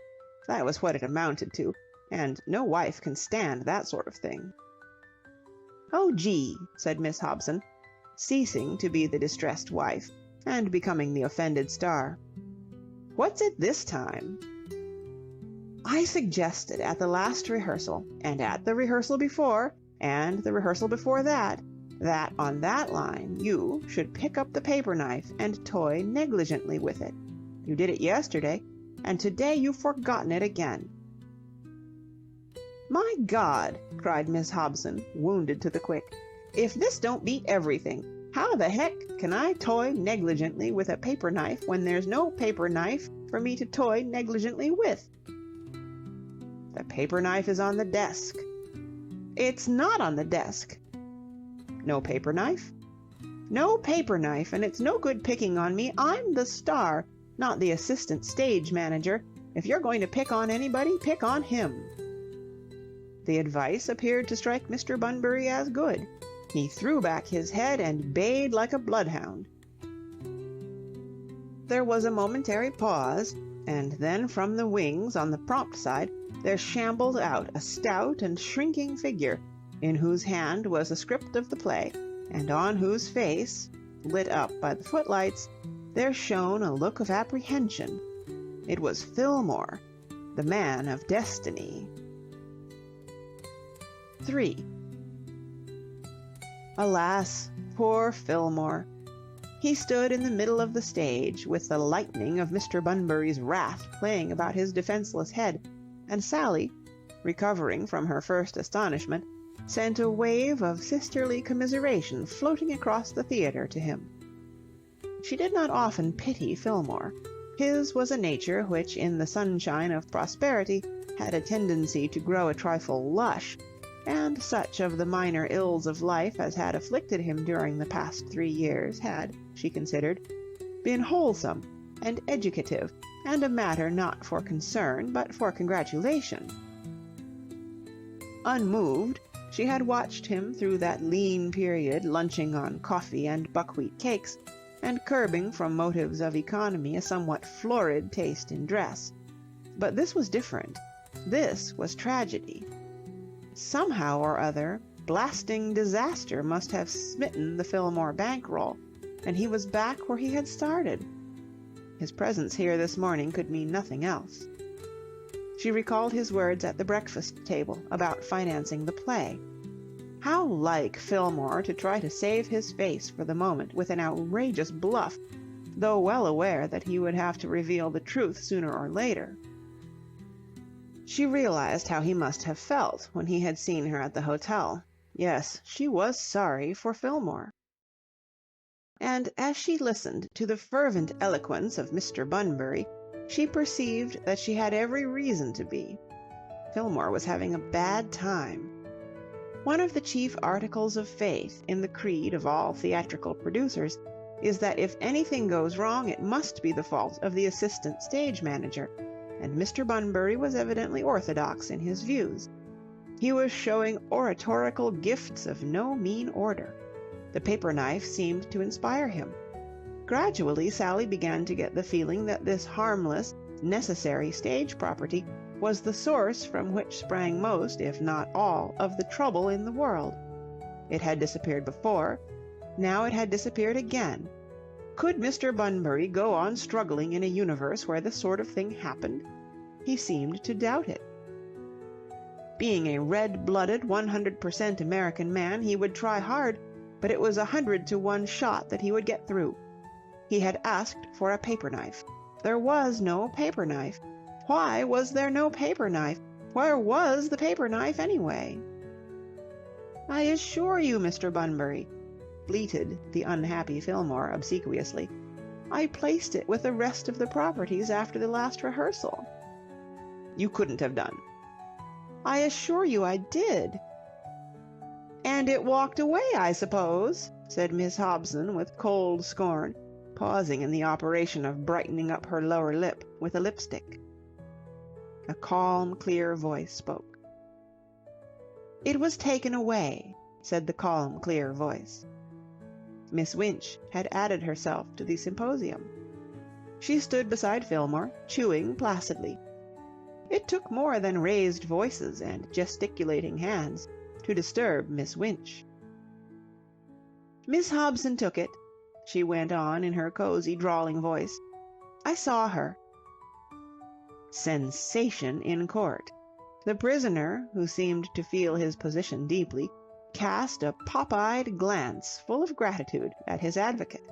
That was what it amounted to, and no wife can stand that sort of thing. "Oh, gee," said Miss Hobson, ceasing to be the distressed wife, and becoming the offended star. "What's it this time?" "I suggested at the last rehearsal, and at the rehearsal before, and the rehearsal before that on that line you should pick up the paper knife and toy negligently with it. You did it yesterday, and today you've forgotten it again." "My God!" cried Miss Hobson, wounded to the quick. "If this don't beat everything! How the heck can I toy negligently with a paper knife when there's no paper knife for me to toy negligently with?" "The paper knife is on the desk." "It's not on the desk." "No paper knife?" No paper knife, and it's no good picking on me. I'm the star, not the assistant stage manager. If you're going to pick on anybody, pick on him." The advice appeared to strike Mr. Bunbury as good. He threw back his head and bayed like a bloodhound. There was a momentary pause, and then from the wings on the prompt side there shambled out a stout and shrinking figure, in whose hand was a script of the play, and on whose face, lit up by the footlights, there shone a look of apprehension. It was Fillmore, the man of destiny. 3. Alas, poor Fillmore! He stood in the middle of the stage, with the lightning of Mr. Bunbury's wrath playing about his defenseless head, and Sally, recovering from her first astonishment, sent a wave of sisterly commiseration floating across the theatre to him. She did not often pity Fillmore. His was a nature which, in the sunshine of prosperity, had a tendency to grow a trifle lush, and such of the minor ills of life as had afflicted him during the past 3 years had, she considered, been wholesome and educative, and a matter not for concern but for congratulation. Unmoved, she had watched him through that lean period, lunching on coffee and buckwheat cakes, and curbing from motives of economy a somewhat florid taste in dress. But this was different. This was tragedy. Somehow or other, blasting disaster must have smitten the Fillmore bankroll, and he was back where he had started. His presence here this morning could mean nothing else. She recalled his words at the breakfast table about financing the play. How like Fillmore to try to save his face for the moment with an outrageous bluff, though well aware that he would have to reveal the truth sooner or later. She realized how he must have felt when he had seen her at the hotel. Yes, she was sorry for Fillmore. And as she listened to the fervent eloquence of Mr. Bunbury, she perceived that she had every reason to be. Fillmore was having a bad time. One of the chief articles of faith in the creed of all theatrical producers is that if anything goes wrong, it must be the fault of the assistant stage manager, and Mr. Bunbury was evidently orthodox in his views. He was showing oratorical gifts of no mean order. The paper knife seemed to inspire him. Gradually, Sally began to get the feeling that this harmless, necessary stage property was the source from which sprang most, if not all, of the trouble in the world. It had disappeared before. Now it had disappeared again. Could Mr. Bunbury go on struggling in a universe where this sort of thing happened? He seemed to doubt it. Being a red-blooded, 100% American man, he would try hard, but it was 100 to 1 shot that he would get through. He had asked for a paper knife. There was no paper knife. Why was there no paper knife? Where was the paper knife, anyway? "I assure you, Mr. Bunbury," bleated the unhappy Fillmore obsequiously, "I placed it with the rest of the properties after the last rehearsal." "You couldn't have done." "I assure you I did." "And it walked away, I suppose," said Miss Hobson with cold scorn, pausing in the operation of brightening up her lower lip with a lipstick. A calm, clear voice spoke. "It was taken away," said the calm, clear voice. Miss Winch had added herself to the symposium. She stood beside Fillmore, chewing placidly. It took more than raised voices and gesticulating hands to disturb Miss Winch. "Miss Hobson took it," she went on in her cozy, drawling voice. "I saw her." Sensation in court. The prisoner, who seemed to feel his position deeply, cast a pop-eyed glance full of gratitude at his advocate.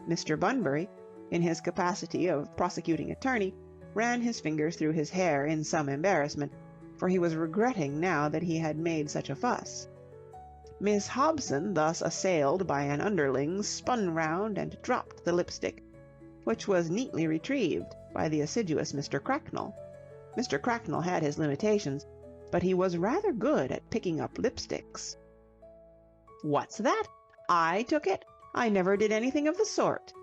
Mr. Bunbury, in his capacity of prosecuting attorney, ran his fingers through his hair in some embarrassment, for he was regretting now that he had made such a fuss. Miss Hobson, thus assailed by an underling, spun round and dropped the lipstick, which was neatly retrieved by the assiduous Mr. Cracknell. Mr. Cracknell had his limitations, but he was rather good at picking up lipsticks. "What's that? I took it? I never did anything of the sort."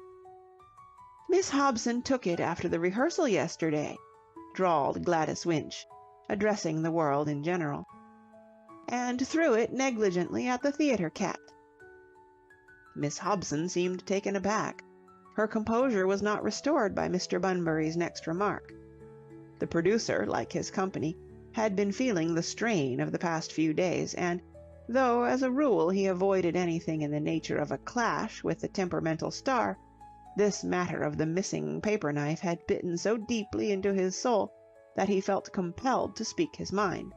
"Miss Hobson took it after the rehearsal yesterday," drawled Gladys Winch, addressing the world in general, "and threw it negligently at the theatre cat." Miss Hobson seemed taken aback. Her composure was not restored by Mr. Bunbury's next remark. The producer, like his company, had been feeling the strain of the past few days, and, though as a rule he avoided anything in the nature of a clash with the temperamental star, this matter of the missing paper-knife had bitten so deeply into his soul that he felt compelled to speak his mind.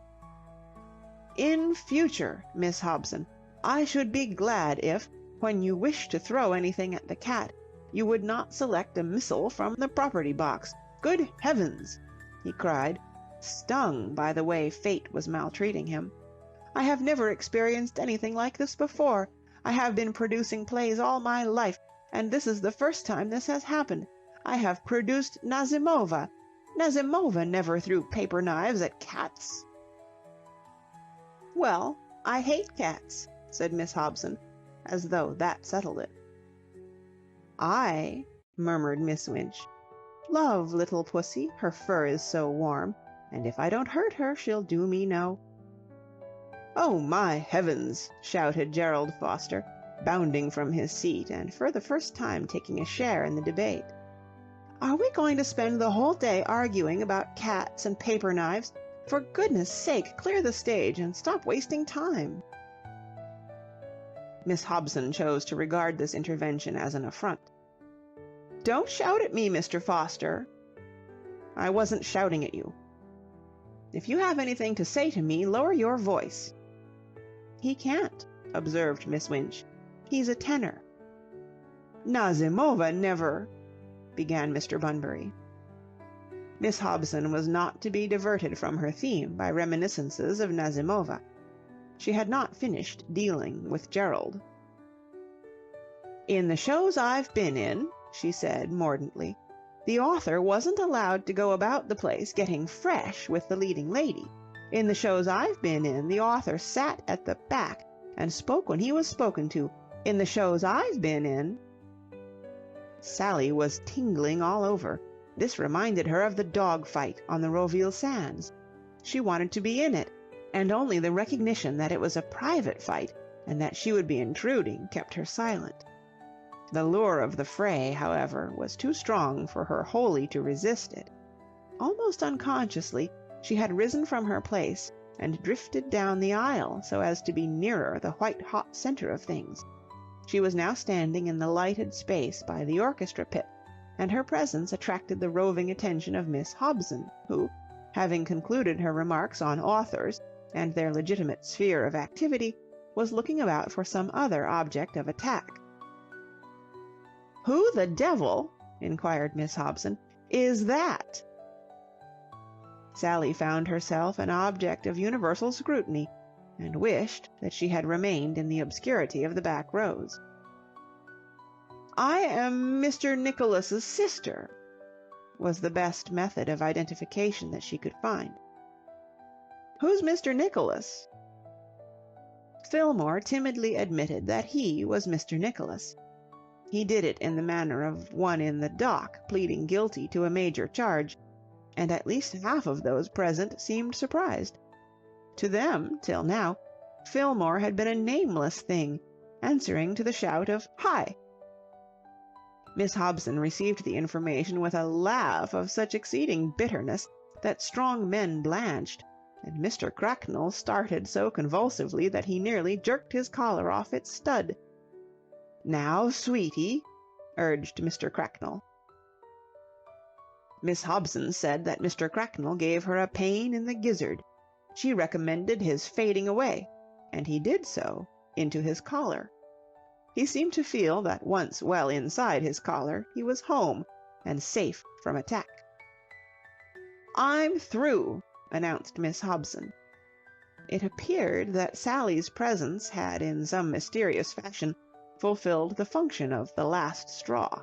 "In future, Miss Hobson, I should be glad if, when you wish to throw anything at the cat, you would not select a missile from the property box. Good heavens!" he cried, stung by the way fate was maltreating him. "I have never experienced anything like this before. I have been producing plays all my life, and this is the first time this has happened. I have produced Nazimova. Nazimova never threw paper knives at cats." "Well, I hate cats," said Miss Hobson, as though that settled it. "I," murmured Miss Winch, "love little pussy, her fur is so warm, and if I don't hurt her, she'll do me no." "Oh, my heavens!" shouted Gerald Foster, bounding from his seat and for the first time taking a share in the debate. "Are we going to spend the whole day arguing about cats and paper knives? For goodness sake, clear the stage and stop wasting time." Miss Hobson chose to regard this intervention as an affront. "Don't shout at me, Mr. Foster." "I wasn't shouting at you." "If you have anything to say to me, lower your voice." "He can't," observed Miss Winch. "He's a tenor." "Nazimova never—" began Mr. Bunbury. Miss Hobson was not to be diverted from her theme by reminiscences of Nazimova. She had not finished dealing with Gerald. "In the shows I've been in," she said mordantly, "the author wasn't allowed to go about the place getting fresh with the leading lady. In the shows I've been in, the author sat at the back and spoke when he was spoken to. In the shows I've been in—" Sally was tingling all over. This reminded her of the dog fight on the Roville sands. She wanted to be in it, and only the recognition that it was a private fight and that she would be intruding kept her silent. The lure of the fray, however, was too strong for her wholly to resist it. Almost unconsciously, she had risen from her place and drifted down the aisle so as to be nearer the white-hot center of things. She was now standing in the lighted space by the orchestra pit, and her presence attracted the roving attention of Miss Hobson, who, having concluded her remarks on authors and their legitimate sphere of activity, was looking about for some other object of attack. "Who the devil," inquired Miss Hobson, "is that?" Sally found herself an object of universal scrutiny, and wished that she had remained in the obscurity of the back rows. "I am Mr. Nicholas's sister," was the best method of identification that she could find. "Who's Mr. Nicholas?" Fillmore timidly admitted that he was Mr. Nicholas. He did it in the manner of one in the dock pleading guilty to a major charge, and at least half of those present seemed surprised. To them, till now, Fillmore had been a nameless thing, answering to the shout of "Hi!" Miss Hobson received the information with a laugh of such exceeding bitterness that strong men blanched, and Mr. Cracknell started so convulsively that he nearly jerked his collar off its stud. "Now, sweetie," urged Mr. Cracknell. Miss Hobson said that Mr. Cracknell gave her a pain in the gizzard. She recommended his fading away, and he did so, into his collar. He seemed to feel that once well inside his collar, he was home and safe from attack. "I'm through," announced Miss Hobson. It appeared that Sally's presence had in some mysterious fashion fulfilled the function of the last straw.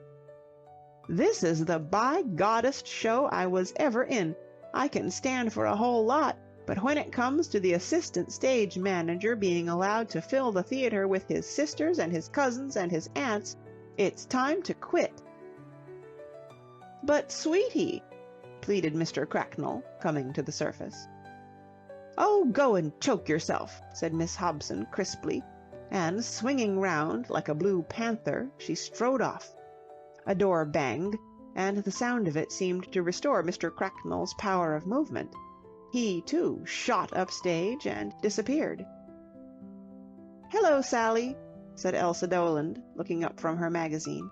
"This is the by-goddest show I was ever in. I can stand for a whole lot, But when it comes to the assistant stage manager being allowed to fill the theater with his sisters and his cousins and his aunts, it's time to quit." "But, sweetie," pleaded Mr. Cracknell, coming to the surface. "Oh, go and choke yourself," said Miss Hobson crisply, and swinging round like a blue panther, she strode off. A door banged, and the sound of it seemed to restore Mr. Cracknell's power of movement. He, too, shot upstage and disappeared. "Hello, Sally," said Elsa Doland, looking up from her magazine.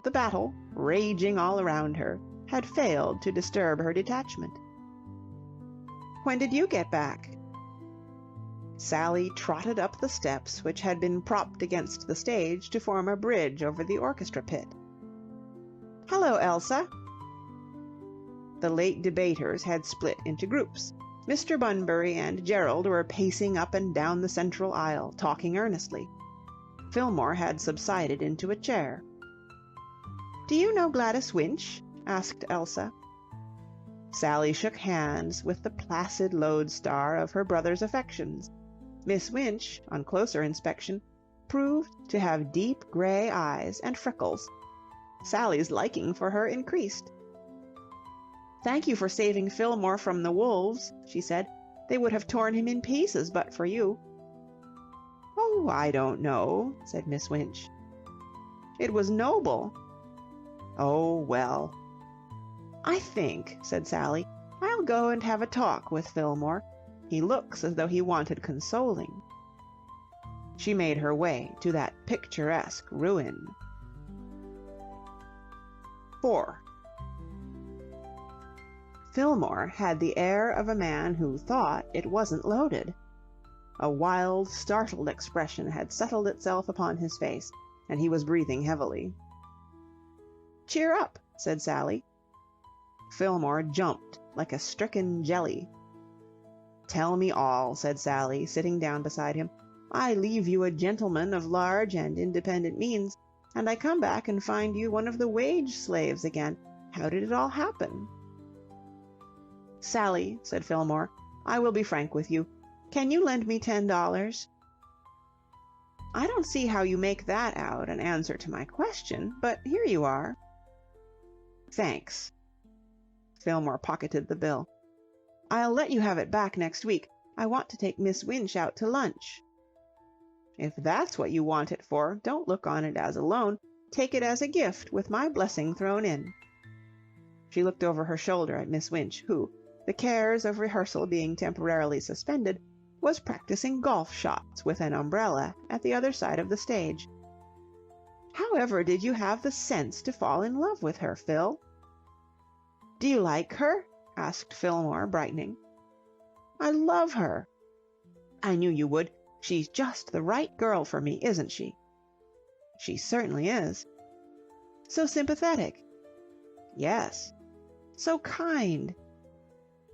The battle, raging all around her, had failed to disturb her detachment. "When did you get back?" Sally trotted up the steps which had been propped against the stage to form a bridge over the orchestra pit. "Hello, Elsa." The late debaters had split into groups. Mr. Bunbury and Gerald were pacing up and down the central aisle, talking earnestly. Fillmore had subsided into a chair. "Do you know Gladys Winch?" asked Elsa. Sally shook hands with the placid lodestar of her brother's affections. Miss Winch, on closer inspection, proved to have deep gray eyes and freckles. Sally's liking for her increased. "Thank you for saving Fillmore from the wolves," she said. "They would have torn him in pieces but for you." "Oh, I don't know," said Miss Winch. "It was noble." "Oh, well." "I think," said Sally, "I'll go and have a talk with Fillmore. He looks as though he wanted consoling." She made her way to that picturesque ruin. 4. Fillmore had the air of a man who thought it wasn't loaded. A wild, startled expression had settled itself upon his face, and he was breathing heavily. "Cheer up," said Sally. Fillmore jumped like a stricken jelly. "Tell me all," said Sally, sitting down beside him. "I leave you a gentleman of large and independent means, and I come back and find you one of the wage slaves again. How did it all happen?" "Sally," said Fillmore, "I will be frank with you. Can you lend me $10? "I don't see how you make that out an answer to my question, but here you are." "Thanks." Fillmore pocketed the bill. "I'll let you have it back next week. I want to take Miss Winch out to lunch." "If that's what you want it for, don't look on it as a loan. Take it as a gift, with my blessing thrown in." She looked over her shoulder at Miss Winch, who, the cares of rehearsal being temporarily suspended, was practicing golf shots with an umbrella at the other side of the stage. "However did you have the sense to fall in love with her, Phil?" "Do you like her?" asked Fillmore, brightening. "I love her." "I knew you would. She's just the right girl for me, isn't she?" "She certainly is." "So sympathetic?" "Yes." "So kind?"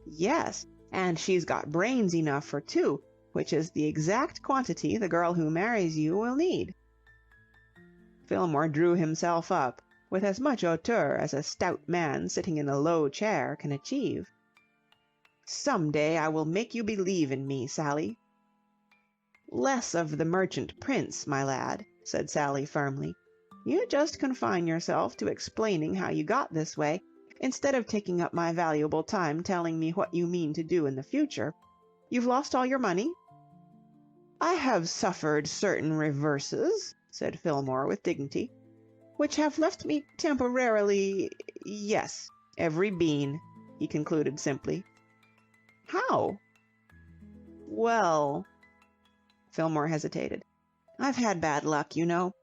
"Yes, and she's got brains enough for two, which is the exact quantity the girl who marries you will need." Fillmore drew himself up with as much hauteur as a stout man sitting in a low chair can achieve. "Some day I will make you believe in me, Sally." "Less of the merchant prince, my lad," said Sally firmly. "You just confine yourself to explaining how you got this way, instead of taking up my valuable time telling me what you mean to do in the future. You've lost all your money?" "I have suffered certain reverses," said Fillmore with dignity, "which have left me temporarily... yes, every bean," he concluded simply. "How?" "Well..." Fillmore hesitated. "I've had bad luck, you know.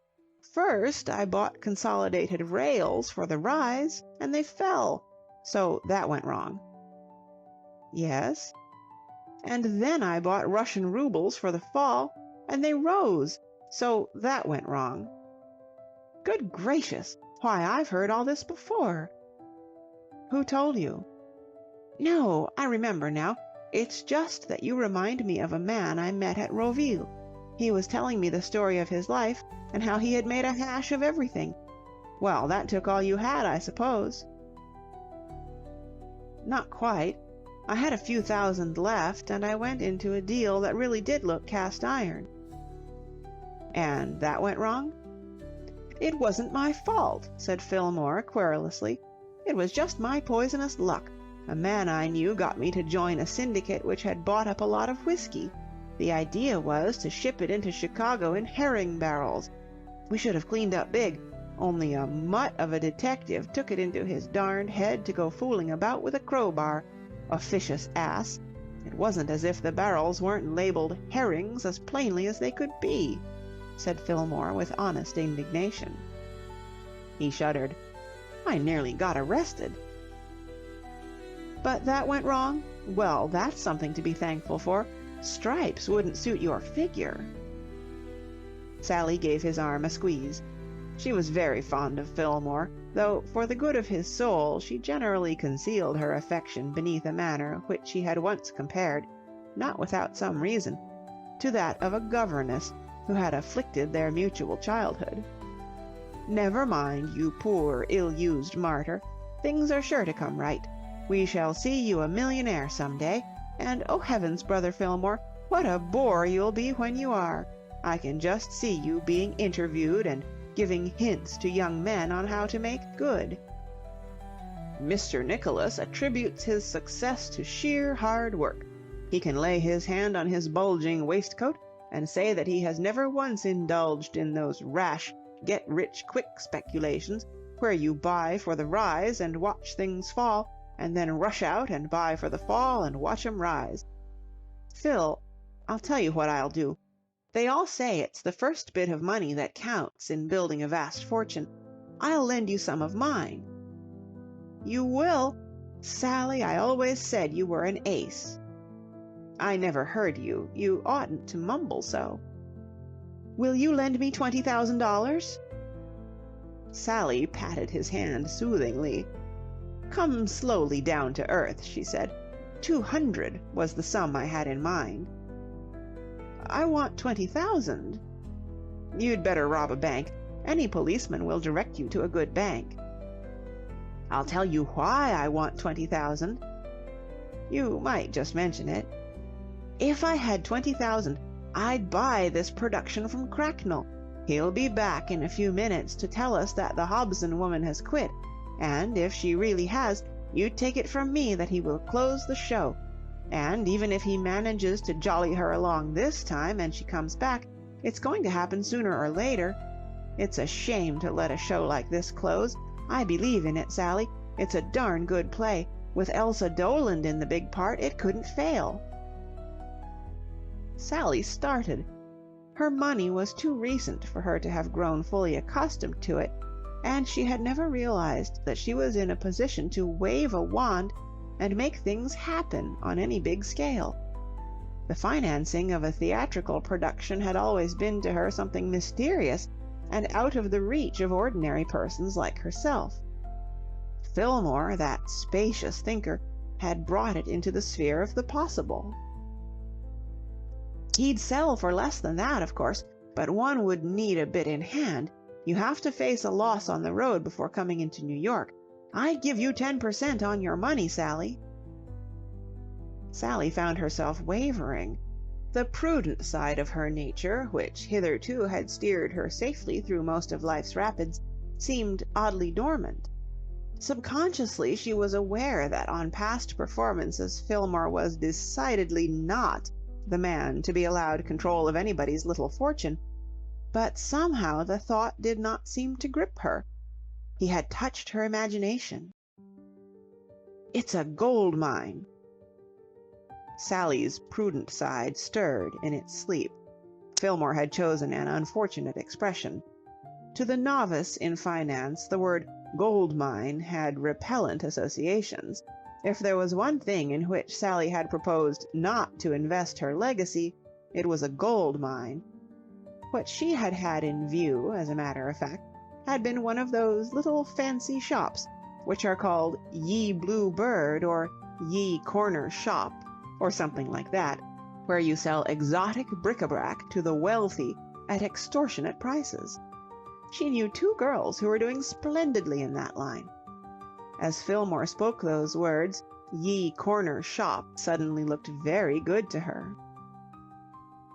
First, I bought Consolidated Rails for the rise, and they fell, so that went wrong." "Yes?" "And then I bought Russian rubles for the fall, and they rose, so that went wrong." "Good gracious! Why, I've heard all this before." "Who told you?" "No, I remember now. It's just that you remind me of a man I met at Roville. He was telling me the story of his life, and how he had made a hash of everything. Well, that took all you had, I suppose." "Not quite. I had a few thousand left, and I went into a deal that really did look cast iron." "And that went wrong?" "It wasn't my fault," said Fillmore querulously. "It was just my poisonous luck. A man I knew got me to join a syndicate which had bought up a lot of whiskey. The idea was to ship it into Chicago in herring barrels. We should have cleaned up big, only a mutt of a detective took it into his darned head to go fooling about with a crowbar. Officious ass. It wasn't as if the barrels weren't labeled herrings as plainly as they could be," said Fillmore with honest indignation. He shuddered. "I nearly got arrested." "But that went wrong? Well, that's something to be thankful for. Stripes wouldn't suit your figure." Sally gave his arm a squeeze. She was very fond of Fillmore, though for the good of his soul she generally concealed her affection beneath a manner which she had once compared, not without some reason, to that of a governess who had afflicted their mutual childhood. "Never mind, you poor, ill-used martyr. Things are sure to come right. We shall see you a millionaire some day, and, oh heavens, Brother Fillmore, what a bore you'll be when you are! I can just see you being interviewed and giving hints to young men on how to make good. Mr. Nicholas attributes his success to sheer hard work. He can lay his hand on his bulging waistcoat and say that he has never once indulged in those rash, get-rich-quick speculations where you buy for the rise and watch things fall, and then rush out and buy for the fall and watch 'em rise. Phil, I'll tell you what I'll do. They all say it's the first bit of money that counts in building a vast fortune. I'll lend you some of mine." "You will? Sally, I always said you were an ace." "I never heard you. You oughtn't to mumble so." "Will you lend me $20,000? Sally patted his hand soothingly. "Come slowly down to earth," she said. "200 was the sum I had in mind." "I want 20,000. "You'd better rob a bank. Any policeman will direct you to a good bank." "I'll tell you why I want 20,000. "You might just mention it." "If I had 20,000, I'd buy this production from Cracknell. He'll be back in a few minutes to tell us that the Hobson woman has quit, and if she really has, you take it from me that he will close the show. And even if he manages to jolly her along this time and she comes back, it's going to happen sooner or later. It's a shame to let a show like this close. I believe in it, Sally. It's a darn good play. With Elsa Doland in the big part, it couldn't fail." Sally started. Her money was too recent for her to have grown fully accustomed to it, and she had never realized that she was in a position to wave a wand and make things happen on any big scale. The financing of a theatrical production had always been to her something mysterious and out of the reach of ordinary persons like herself. Fillmore, that spacious thinker, had brought it into the sphere of the possible. "He'd sell for less than that, of course, but one would need a bit in hand. You have to face a loss on the road before coming into New York. I'd give you 10% on your money, Sally." Sally found herself wavering. The prudent side of her nature, which hitherto had steered her safely through most of life's rapids, seemed oddly dormant. Subconsciously she was aware that on past performances Fillmore was decidedly not the man to be allowed control of anybody's little fortune, but somehow the thought did not seem to grip her. He had touched her imagination. "It's a gold mine." Sally's prudent side stirred in its sleep. Fillmore had chosen an unfortunate expression. To the novice in finance, the word gold mine had repellent associations. If there was one thing in which Sally had proposed not to invest her legacy, it was a gold mine. What she had had in view, as a matter of fact, had been one of those little fancy shops which are called Ye Blue Bird or Ye Corner Shop, or something like that, where you sell exotic bric-a-brac to the wealthy at extortionate prices. She knew 2 girls who were doing splendidly in that line. As Fillmore spoke those words, Ye Corner shop suddenly looked very good to her.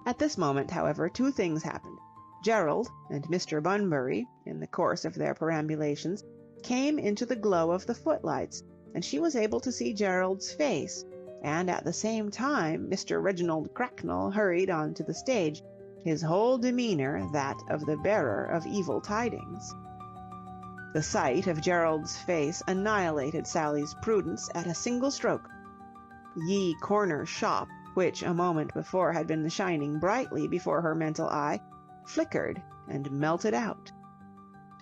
At this moment, however, two things happened. Gerald and Mr. Bunbury, in the course of their perambulations, came into the glow of the footlights, and she was able to see Gerald's face, and at the same time Mr. Reginald Cracknell hurried on to the stage, his whole demeanour that of the bearer of evil tidings. The sight of Gerald's face annihilated Sally's prudence at a single stroke. Ye Corner shop, which a moment before had been shining brightly before her mental eye, flickered and melted out.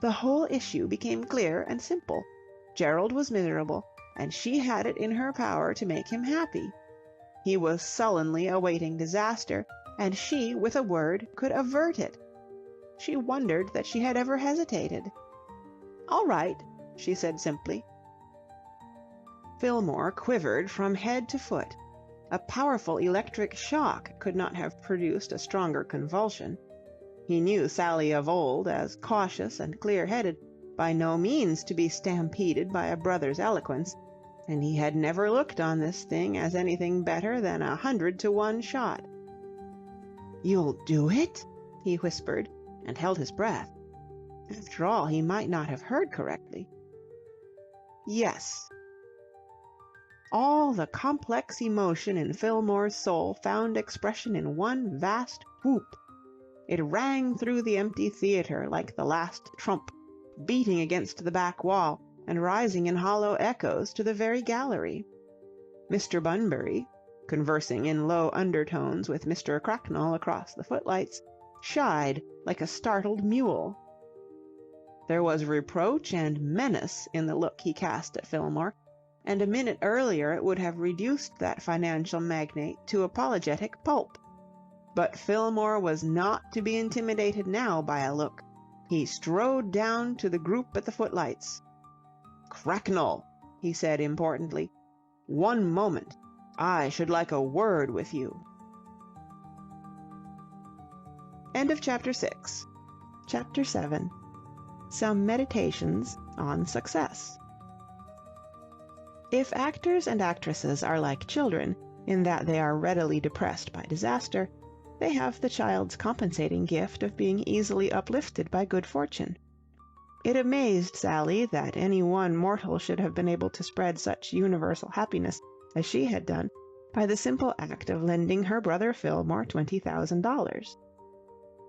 The whole issue became clear and simple. Gerald was miserable, and she had it in her power to make him happy. He was sullenly awaiting disaster, and she, with a word, could avert it. She wondered that she had ever hesitated. "All right," she said simply. Fillmore quivered from head to foot. A powerful electric shock could not have produced a stronger convulsion. He knew Sally of old as cautious and clear-headed, by no means to be stampeded by a brother's eloquence, and he had never looked on this thing as anything better than 100-to-1 shot. "You'll do it?" he whispered, and held his breath. After all, he might not have heard correctly. "Yes." All the complex emotion in Fillmore's soul found expression in one vast whoop. It rang through the empty theatre like the last trump, beating against the back wall and rising in hollow echoes to the very gallery. Mr. Bunbury, conversing in low undertones with Mr. Cracknell across the footlights, shied like a startled mule. There was reproach and menace in the look he cast at Fillmore, and a minute earlier it would have reduced that financial magnate to apologetic pulp. But Fillmore was not to be intimidated now by a look. He strode down to the group at the footlights. "Cracknell," he said importantly, "one moment. I should like a word with you." End of Chapter 6. Chapter 7. Some Meditations on Success. If actors and actresses are like children, in that they are readily depressed by disaster, they have the child's compensating gift of being easily uplifted by good fortune. It amazed Sally that any one mortal should have been able to spread such universal happiness as she had done by the simple act of lending her brother Fillmore $20,000.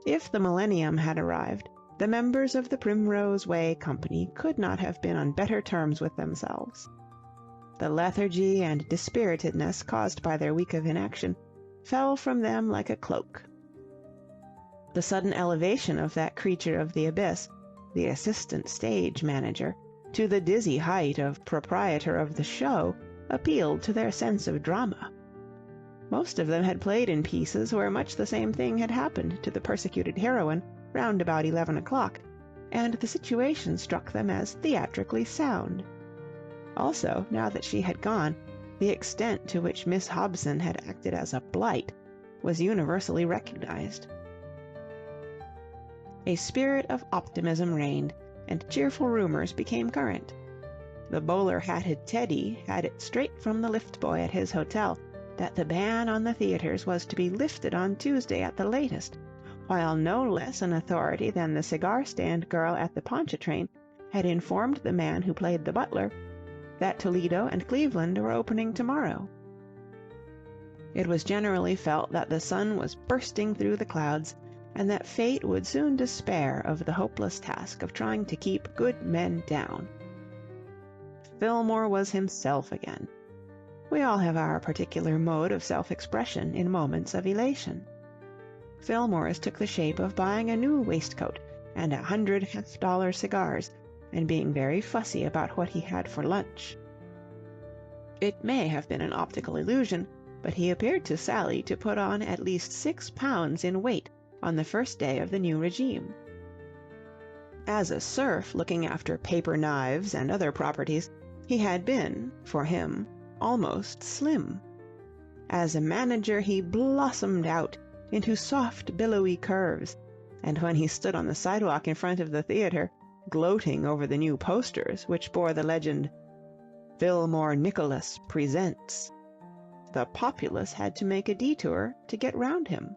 If the millennium had arrived, the members of the Primrose Way Company could not have been on better terms with themselves. The lethargy and dispiritedness caused by their week of inaction fell from them like a cloak. The sudden elevation of that creature of the abyss, the assistant stage manager, to the dizzy height of proprietor of the show, appealed to their sense of drama. Most of them had played in pieces where much the same thing had happened to the persecuted heroine round about 11 o'clock, and the situation struck them as theatrically sound. Also, now that she had gone, the extent to which Miss Hobson had acted as a blight was universally recognized. A spirit of optimism reigned, and cheerful rumors became current. The bowler-hatted Teddy had it straight from the lift boy at his hotel that the ban on the theaters was to be lifted on Tuesday at the latest, while no less an authority than the cigar-stand girl at the Pontchartrain had informed the man who played the butler that Toledo and Cleveland were opening tomorrow. It was generally felt that the sun was bursting through the clouds, and that fate would soon despair of the hopeless task of trying to keep good men down. Fillmore was himself again. We all have our particular mode of self-expression in moments of elation. Fillmore's took the shape of buying a new waistcoat and 100 half-dollar cigars, and being very fussy about what he had for lunch. It may have been an optical illusion, but he appeared to Sally to put on at least 6 pounds in weight on the first day of the new regime. As a serf looking after paper knives and other properties, he had been, for him, almost slim. As a manager he blossomed out into soft billowy curves, and when he stood on the sidewalk in front of the theater, gloating over the new posters which bore the legend, Fillmore Nicholas presents. The populace had to make a detour to get round him.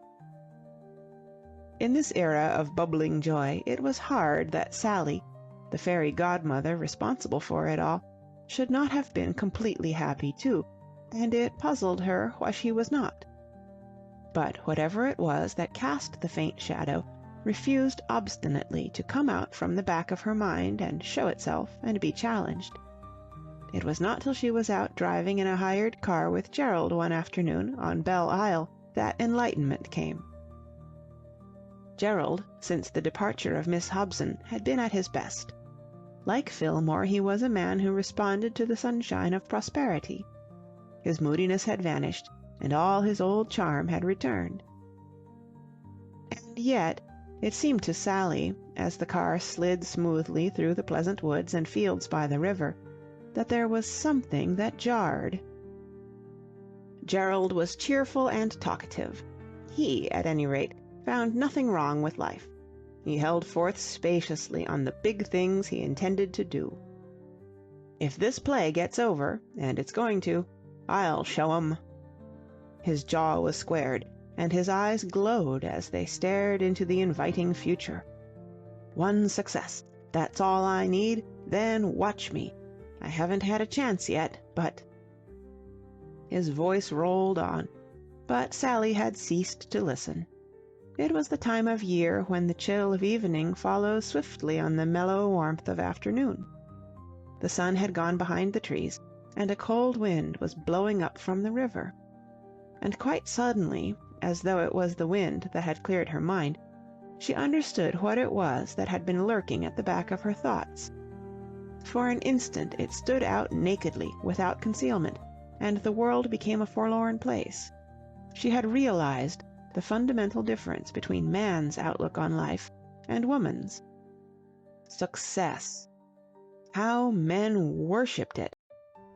In this era of bubbling joy, it was hard that Sally, the fairy godmother responsible for it all, should not have been completely happy too, and it puzzled her why she was not. But whatever it was that cast the faint shadow refused obstinately to come out from the back of her mind and show itself and be challenged. It was not till she was out driving in a hired car with Gerald one afternoon on Belle Isle that enlightenment came. Gerald, since the departure of Miss Hobson, had been at his best. Like Fillmore, he was a man who responded to the sunshine of prosperity. His moodiness had vanished, and all his old charm had returned. And yet, it seemed to Sally, as the car slid smoothly through the pleasant woods and fields by the river, that there was something that jarred. Gerald was cheerful and talkative. He, at any rate, found nothing wrong with life. He held forth spaciously on the big things he intended to do. "If this play gets over, and it's going to, I'll show 'em." His jaw was squared, and his eyes glowed as they stared into the inviting future. "One success, that's all I need, then watch me. I haven't had a chance yet, but—" His voice rolled on, but Sally had ceased to listen. It was the time of year when the chill of evening follows swiftly on the mellow warmth of afternoon. The sun had gone behind the trees, and a cold wind was blowing up from the river. And quite suddenly, as though it was the wind that had cleared her mind, she understood what it was that had been lurking at the back of her thoughts. For an instant it stood out nakedly, without concealment, and the world became a forlorn place. She had realized the fundamental difference between man's outlook on life and woman's. Success. How men worshipped it,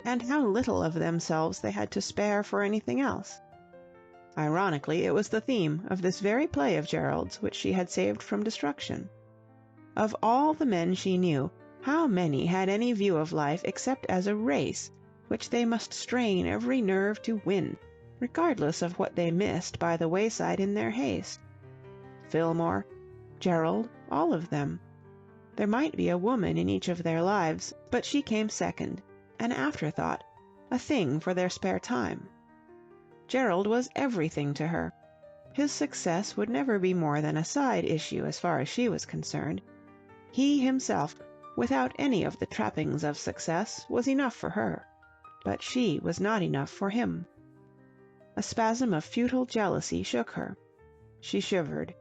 and how little of themselves they had to spare for anything else. Ironically, it was the theme of this very play of Gerald's which she had saved from destruction. Of all the men she knew, how many had any view of life except as a race which they must strain every nerve to win, regardless of what they missed by the wayside in their haste? Fillmore, Gerald, all of them. There might be a woman in each of their lives, but she came second, an afterthought, a thing for their spare time. Gerald was everything to her. His success would never be more than a side issue as far as she was concerned. He himself, without any of the trappings of success, was enough for her, but she was not enough for him. A spasm of futile jealousy shook her. She shivered.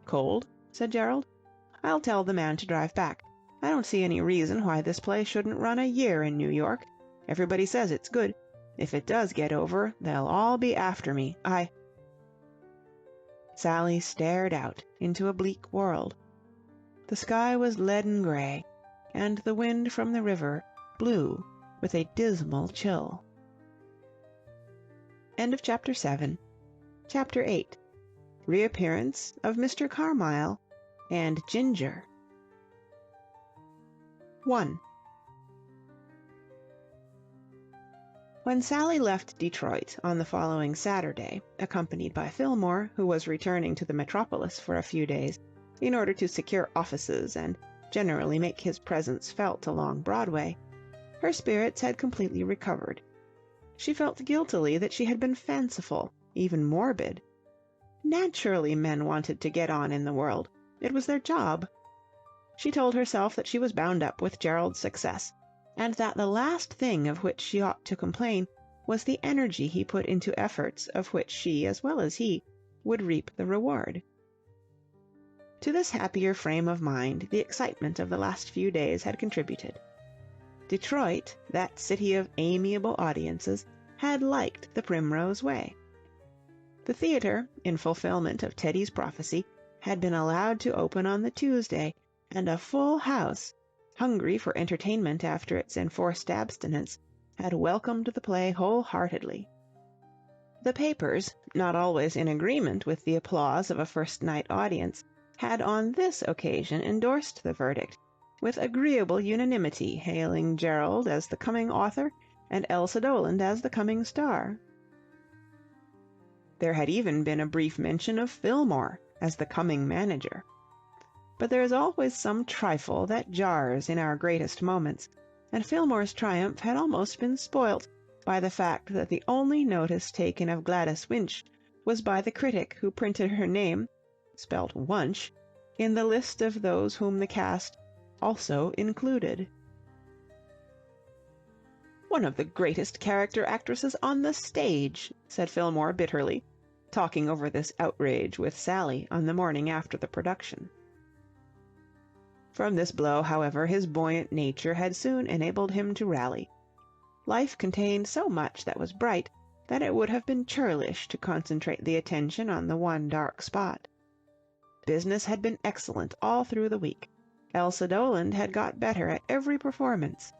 "Cold?" said Gerald. "I'll tell the man to drive back. I don't see any reason why this play shouldn't run a year in New York. Everybody says it's good. If it does get over, they'll all be after me. Sally stared out into a bleak world. The sky was leaden gray, and the wind from the river blew with a dismal chill. End of Chapter 7. Chapter 8. Reappearance of Mr. Carmyle and Ginger. 1. When Sally left Detroit on the following Saturday, accompanied by Fillmore, who was returning to the metropolis for a few days, in order to secure offices and generally make his presence felt along Broadway, her spirits had completely recovered. She felt guiltily that she had been fanciful, even morbid. Naturally men wanted to get on in the world. It was their job. She told herself that she was bound up with Gerald's success, and that the last thing of which she ought to complain was the energy he put into efforts of which she, as well as he, would reap the reward. To this happier frame of mind the excitement of the last few days had contributed. Detroit, that city of amiable audiences, had liked The Primrose Way. The theater, in fulfillment of Teddy's prophecy, had been allowed to open on the Tuesday, and a full house, hungry for entertainment after its enforced abstinence, had welcomed the play wholeheartedly. The papers, not always in agreement with the applause of a first-night audience, had on this occasion endorsed the verdict, with agreeable unanimity hailing Gerald as the coming author and Elsa Doland as the coming star. There had even been a brief mention of Fillmore as the coming manager. But there is always some trifle that jars in our greatest moments, and Fillmore's triumph had almost been spoilt by the fact that the only notice taken of Gladys Winch was by the critic who printed her name, spelt Wunch, in the list of those whom the cast also included. "One of the greatest character actresses on the stage," said Fillmore bitterly, talking over this outrage with Sally on the morning after the production. From this blow, however, his buoyant nature had soon enabled him to rally. Life contained so much that was bright that it would have been churlish to concentrate the attention on the one dark spot. Business had been excellent all through the week. Elsa Doland had got better at every performance.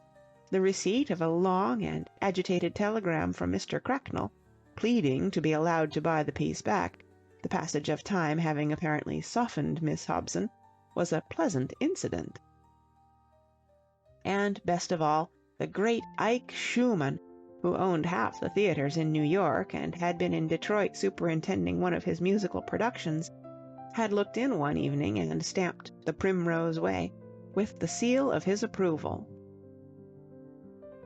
The receipt of a long and agitated telegram from Mr. Cracknell, pleading to be allowed to buy the piece back, the passage of time having apparently softened Miss Hobson, was a pleasant incident. And, best of all, the great Ike Schumann, who owned half the theaters in New York and had been in Detroit superintending one of his musical productions, had looked in one evening and stamped The Primrose Way with the seal of his approval.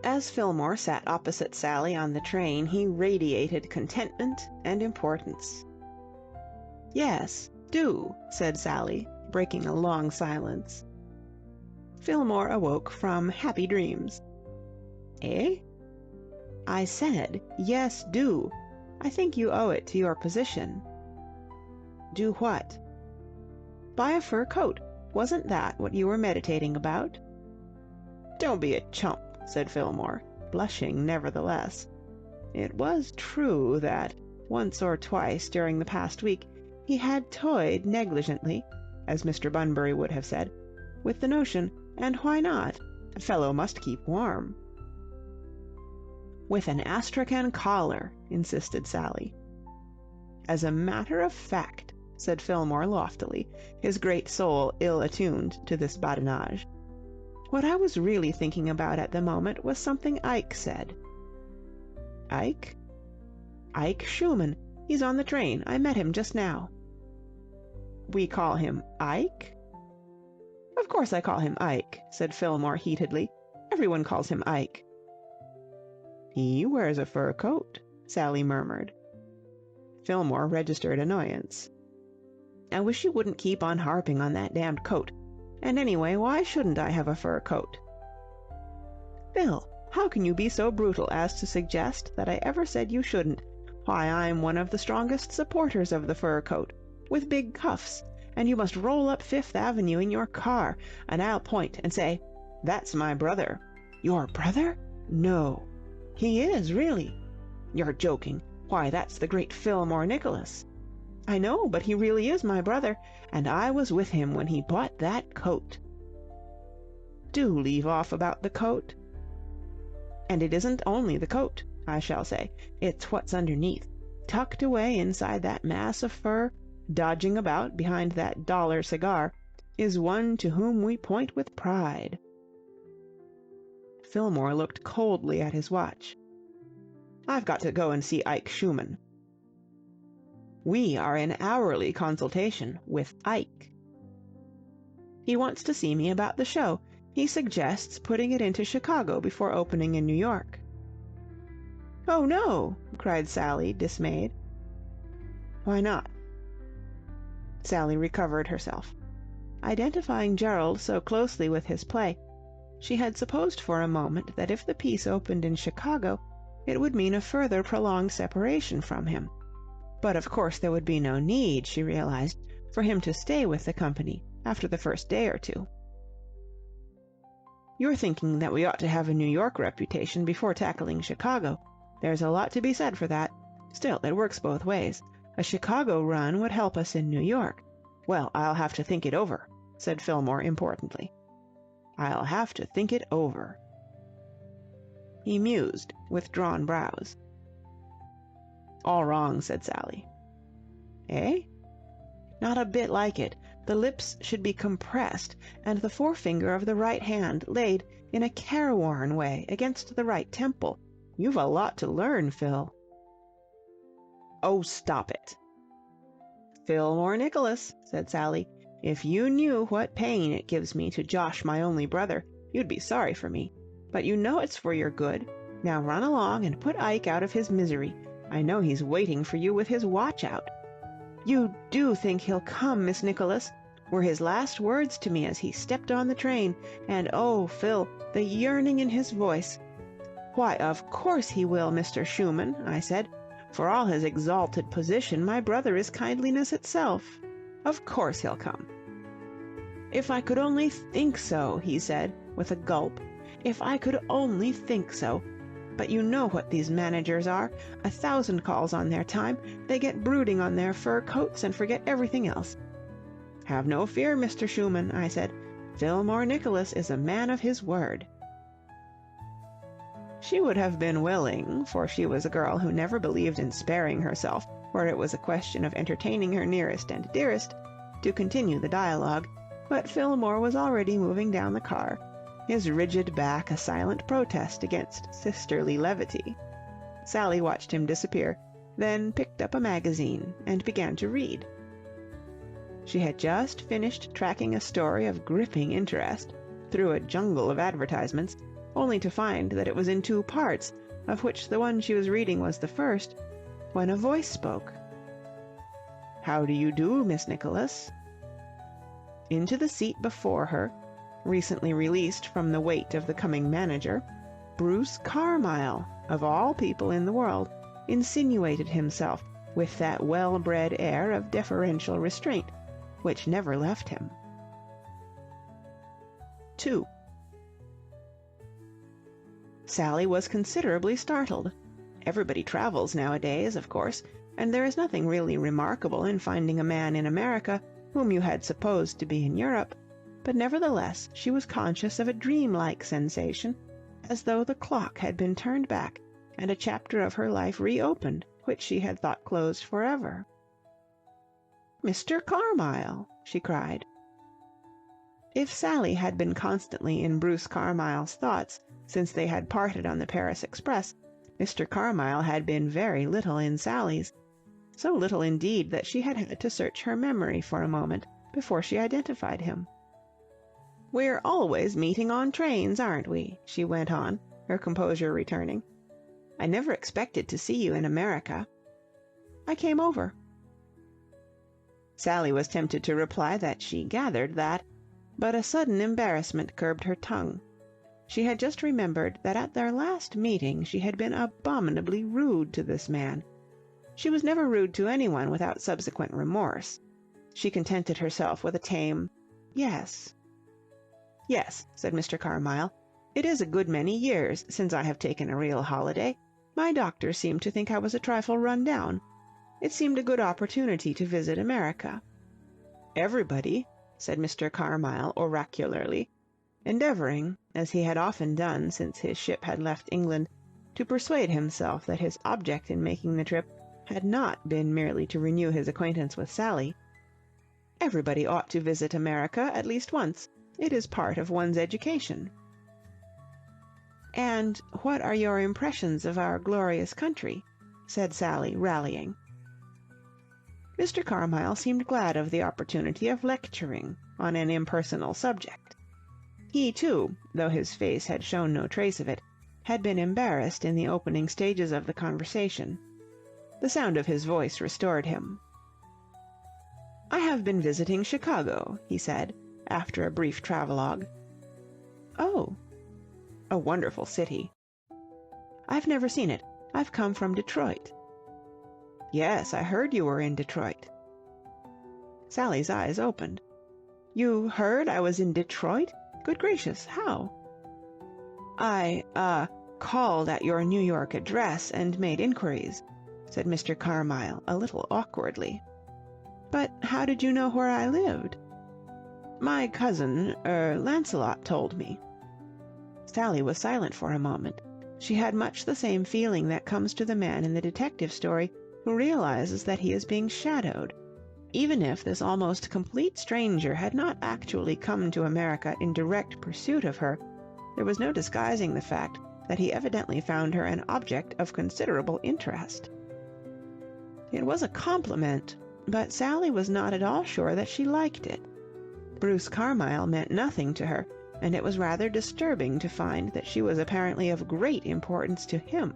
As Fillmore sat opposite Sally on the train, he radiated contentment and importance. "Yes, do," said Sally, breaking a long silence. Fillmore awoke from happy dreams. "Eh?" "I said, yes, do. I think you owe it to your position." "Do what?" "Buy a fur coat. Wasn't that what you were meditating about?" "Don't be a chump," said Fillmore, blushing nevertheless. It was true that, once or twice during the past week, he had toyed negligently, as Mr. Bunbury would have said, with the notion, and why not? A fellow must keep warm. "With an astrakhan collar," insisted Sally. "As a matter of fact," said Fillmore loftily, his great soul ill-attuned to this badinage, "what I was really thinking about at the moment was something Ike said." "Ike?" "Ike Schumann. He's on the train. I met him just now." "We call him Ike?" "Of course I call him Ike," said Fillmore heatedly. "Everyone calls him Ike." "He wears a fur coat," Sally murmured. Fillmore registered annoyance. "I wish you wouldn't keep on harping on that damned coat. And anyway, why shouldn't I have a fur coat?" "Phil, how can you be so brutal as to suggest that I ever said you shouldn't? Why, I'm one of the strongest supporters of the fur coat, with big cuffs, and you must roll up Fifth Avenue in your car, and I'll point and say, 'That's my brother.' Your brother? No. He is, really. You're joking. Why, that's the great Fillmore Nicholas. I know, but he really is my brother, and I was with him when he bought that coat." "Do leave off about the coat." "And it isn't only the coat," I shall say. "It's what's underneath, tucked away inside that mass of fur, dodging about behind that dollar cigar, is one to whom we point with pride." Fillmore looked coldly at his watch. "I've got to go and see Ike Schumann." "We are in hourly consultation with Ike." "He wants to see me about the show. He suggests putting it into Chicago before opening in New York." "Oh, no!" cried Sally, dismayed. "Why not?" Sally recovered herself. Identifying Gerald so closely with his play, she had supposed for a moment that if the piece opened in Chicago, it would mean a further prolonged separation from him. But of course there would be no need, she realized, for him to stay with the company after the first day or two. "You're thinking that we ought to have a New York reputation before tackling Chicago. There's a lot to be said for that. Still, it works both ways. A Chicago run would help us in New York. Well, I'll have to think it over," said Fillmore importantly. "I'll have to think it over." He mused, with drawn brows. "All wrong," said Sally. "Eh?" "Not a bit like it. The lips should be compressed, and the forefinger of the right hand laid in a careworn way against the right temple. You've a lot to learn, Phil." "Oh, stop it." "Fillmore Nicholas," said Sally, "if you knew what pain it gives me to josh my only brother, you'd be sorry for me. But you know it's for your good. Now run along and put Ike out of his misery. I know he's waiting for you with his watch out. You do think he'll come, Miss Nicholas?" were his last words to me as he stepped on the train, and oh, Phil, the yearning in his voice. "Why, of course he will, Mr. Schumann," I said. "For all his exalted position, my brother is kindliness itself. Of course he'll come." "If I could only think so," he said, with a gulp. "If I could only think so. But you know what these managers are. 1,000 calls on their time. They get brooding on their fur coats and forget everything else." "Have no fear, Mr. Schumann," I said. "Fillmore Nicholas is a man of his word." She would have been willing, for she was a girl who never believed in sparing herself where it was a question of entertaining her nearest and dearest, to continue the dialogue, but Fillmore was already moving down the car, his rigid back a silent protest against sisterly levity. Sally watched him disappear, then picked up a magazine and began to read. She had just finished tracking a story of gripping interest through a jungle of advertisements, only to find that it was in 2 parts, of which the one she was reading was the first, when a voice spoke. "How do you do, Miss Nicholas?" Into the seat before her, recently released from the weight of the coming manager, Bruce Carmyle, of all people in the world, insinuated himself with that well-bred air of deferential restraint which never left him. 2. Sally was considerably startled. Everybody travels nowadays, of course, and there is nothing really remarkable in finding a man in America whom you had supposed to be in Europe, but nevertheless she was conscious of a dream-like sensation, as though the clock had been turned back and a chapter of her life reopened which she had thought closed forever. "Mr. Carmyle!" she cried. If Sally had been constantly in Bruce Carmyle's thoughts since they had parted on the Paris express, Mr. Carmyle had been very little in Sally's, so little indeed that she had had to search her memory for a moment before she identified him. "We're always meeting on trains, aren't we?" she went on, her composure returning. "I never expected to see you in America. I came over." Sally was tempted to reply that she gathered that, but a sudden embarrassment curbed her tongue. She had just remembered that at their last meeting she had been abominably rude to this man. She was never rude to anyone without subsequent remorse. She contented herself with a tame "Yes." "Yes," said Mr. Carmyle. "It is a good many years since I have taken a real holiday. My doctor seemed to think I was a trifle run down. It seemed a good opportunity to visit America." "Everybody," said Mr. Carmyle oracularly, endeavoring, as he had often done since his ship had left England, to persuade himself that his object in making the trip had not been merely to renew his acquaintance with Sally. "Everybody ought to visit America at least once. It is part of one's education." "And what are your impressions of our glorious country?" said Sally, rallying. Mr. Carmyle seemed glad of the opportunity of lecturing on an impersonal subject. He, too, though his face had shown no trace of it, had been embarrassed in the opening stages of the conversation. The sound of his voice restored him. "I have been visiting Chicago," he said, after a brief travelogue. "Oh." "A wonderful city." "I've never seen it. I've come from Detroit." "Yes, I heard you were in Detroit." Sally's eyes opened. "You heard I was in Detroit? Good gracious, how?" "I called at your New York address and made inquiries," said Mr. Carmyle, a little awkwardly. "But how did you know where I lived?" "My cousin, Lancelot told me." Sally was silent for a moment. She had much the same feeling that comes to the man in the detective story who realizes that he is being shadowed. Even if this almost complete stranger had not actually come to America in direct pursuit of her, there was no disguising the fact that he evidently found her an object of considerable interest. It was a compliment, but Sally was not at all sure that she liked it. Bruce Carmyle meant nothing to her, and it was rather disturbing to find that she was apparently of great importance to him.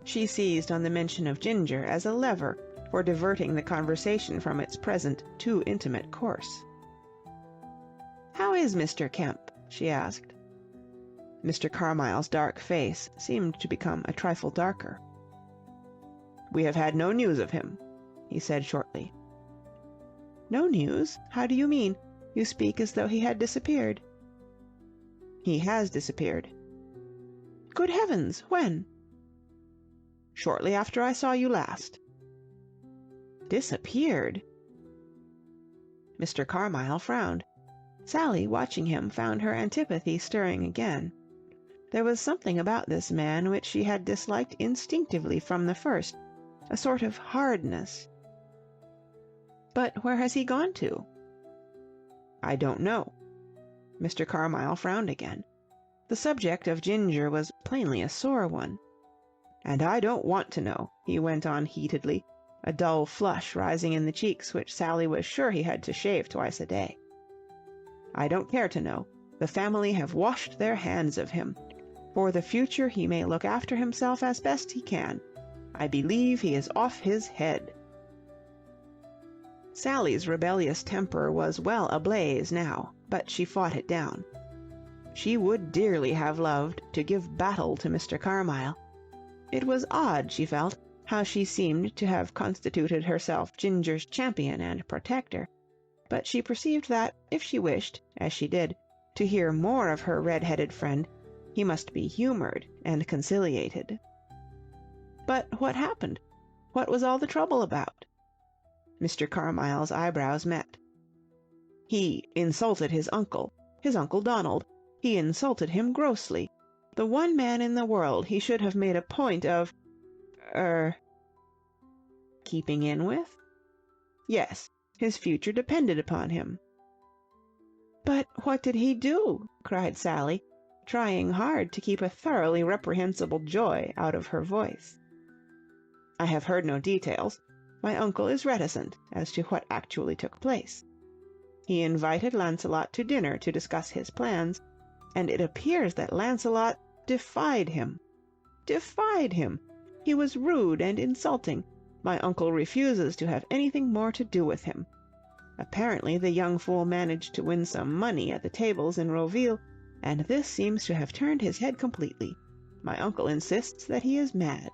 She seized on the mention of Ginger as a lever for diverting the conversation from its present too intimate course. "How is Mr. Kemp?" she asked. Mr. Carmyle's dark face seemed to become a trifle darker. "We have had no news of him," he said shortly. "No news? How do you mean? You speak as though he had disappeared." "He has disappeared." "Good heavens! When?" "Shortly after I saw you last." "Disappeared?" Mr. Carmyle frowned. Sally, watching him, found her antipathy stirring again. There was something about this man which she had disliked instinctively from the first, a sort of hardness. "But where has he gone to?" "I don't know." Mr. Carmyle frowned again. The subject of Ginger was plainly a sore one. "And I don't want to know," he went on heatedly, a dull flush rising in the cheeks which Sally was sure he had to shave twice a day. "I don't care to know. The family have washed their hands of him. For the future he may look after himself as best he can. I believe he is off his head." Sally's rebellious temper was well ablaze now, but she fought it down. She would dearly have loved to give battle to Mr. Carmyle. It was odd, she felt, how she seemed to have constituted herself Ginger's champion and protector, but she perceived that, if she wished, as she did, to hear more of her red-headed friend, he must be humored and conciliated. But what happened? What was all the trouble about? Mr. Carmyle's eyebrows met. "He insulted his Uncle Donald. He insulted him grossly. The one man in the world he should have made a point of... keeping in with? Yes, his future depended upon him." "But what did he do?" cried Sally, trying hard to keep a thoroughly reprehensible joy out of her voice. "I have heard no details. My uncle is reticent as to what actually took place. He invited Lancelot to dinner to discuss his plans, and it appears that Lancelot defied him. Defied him! He was rude and insulting. My uncle refuses to have anything more to do with him. Apparently the young fool managed to win some money at the tables in Roville, and this seems to have turned his head completely. My uncle insists that he is mad.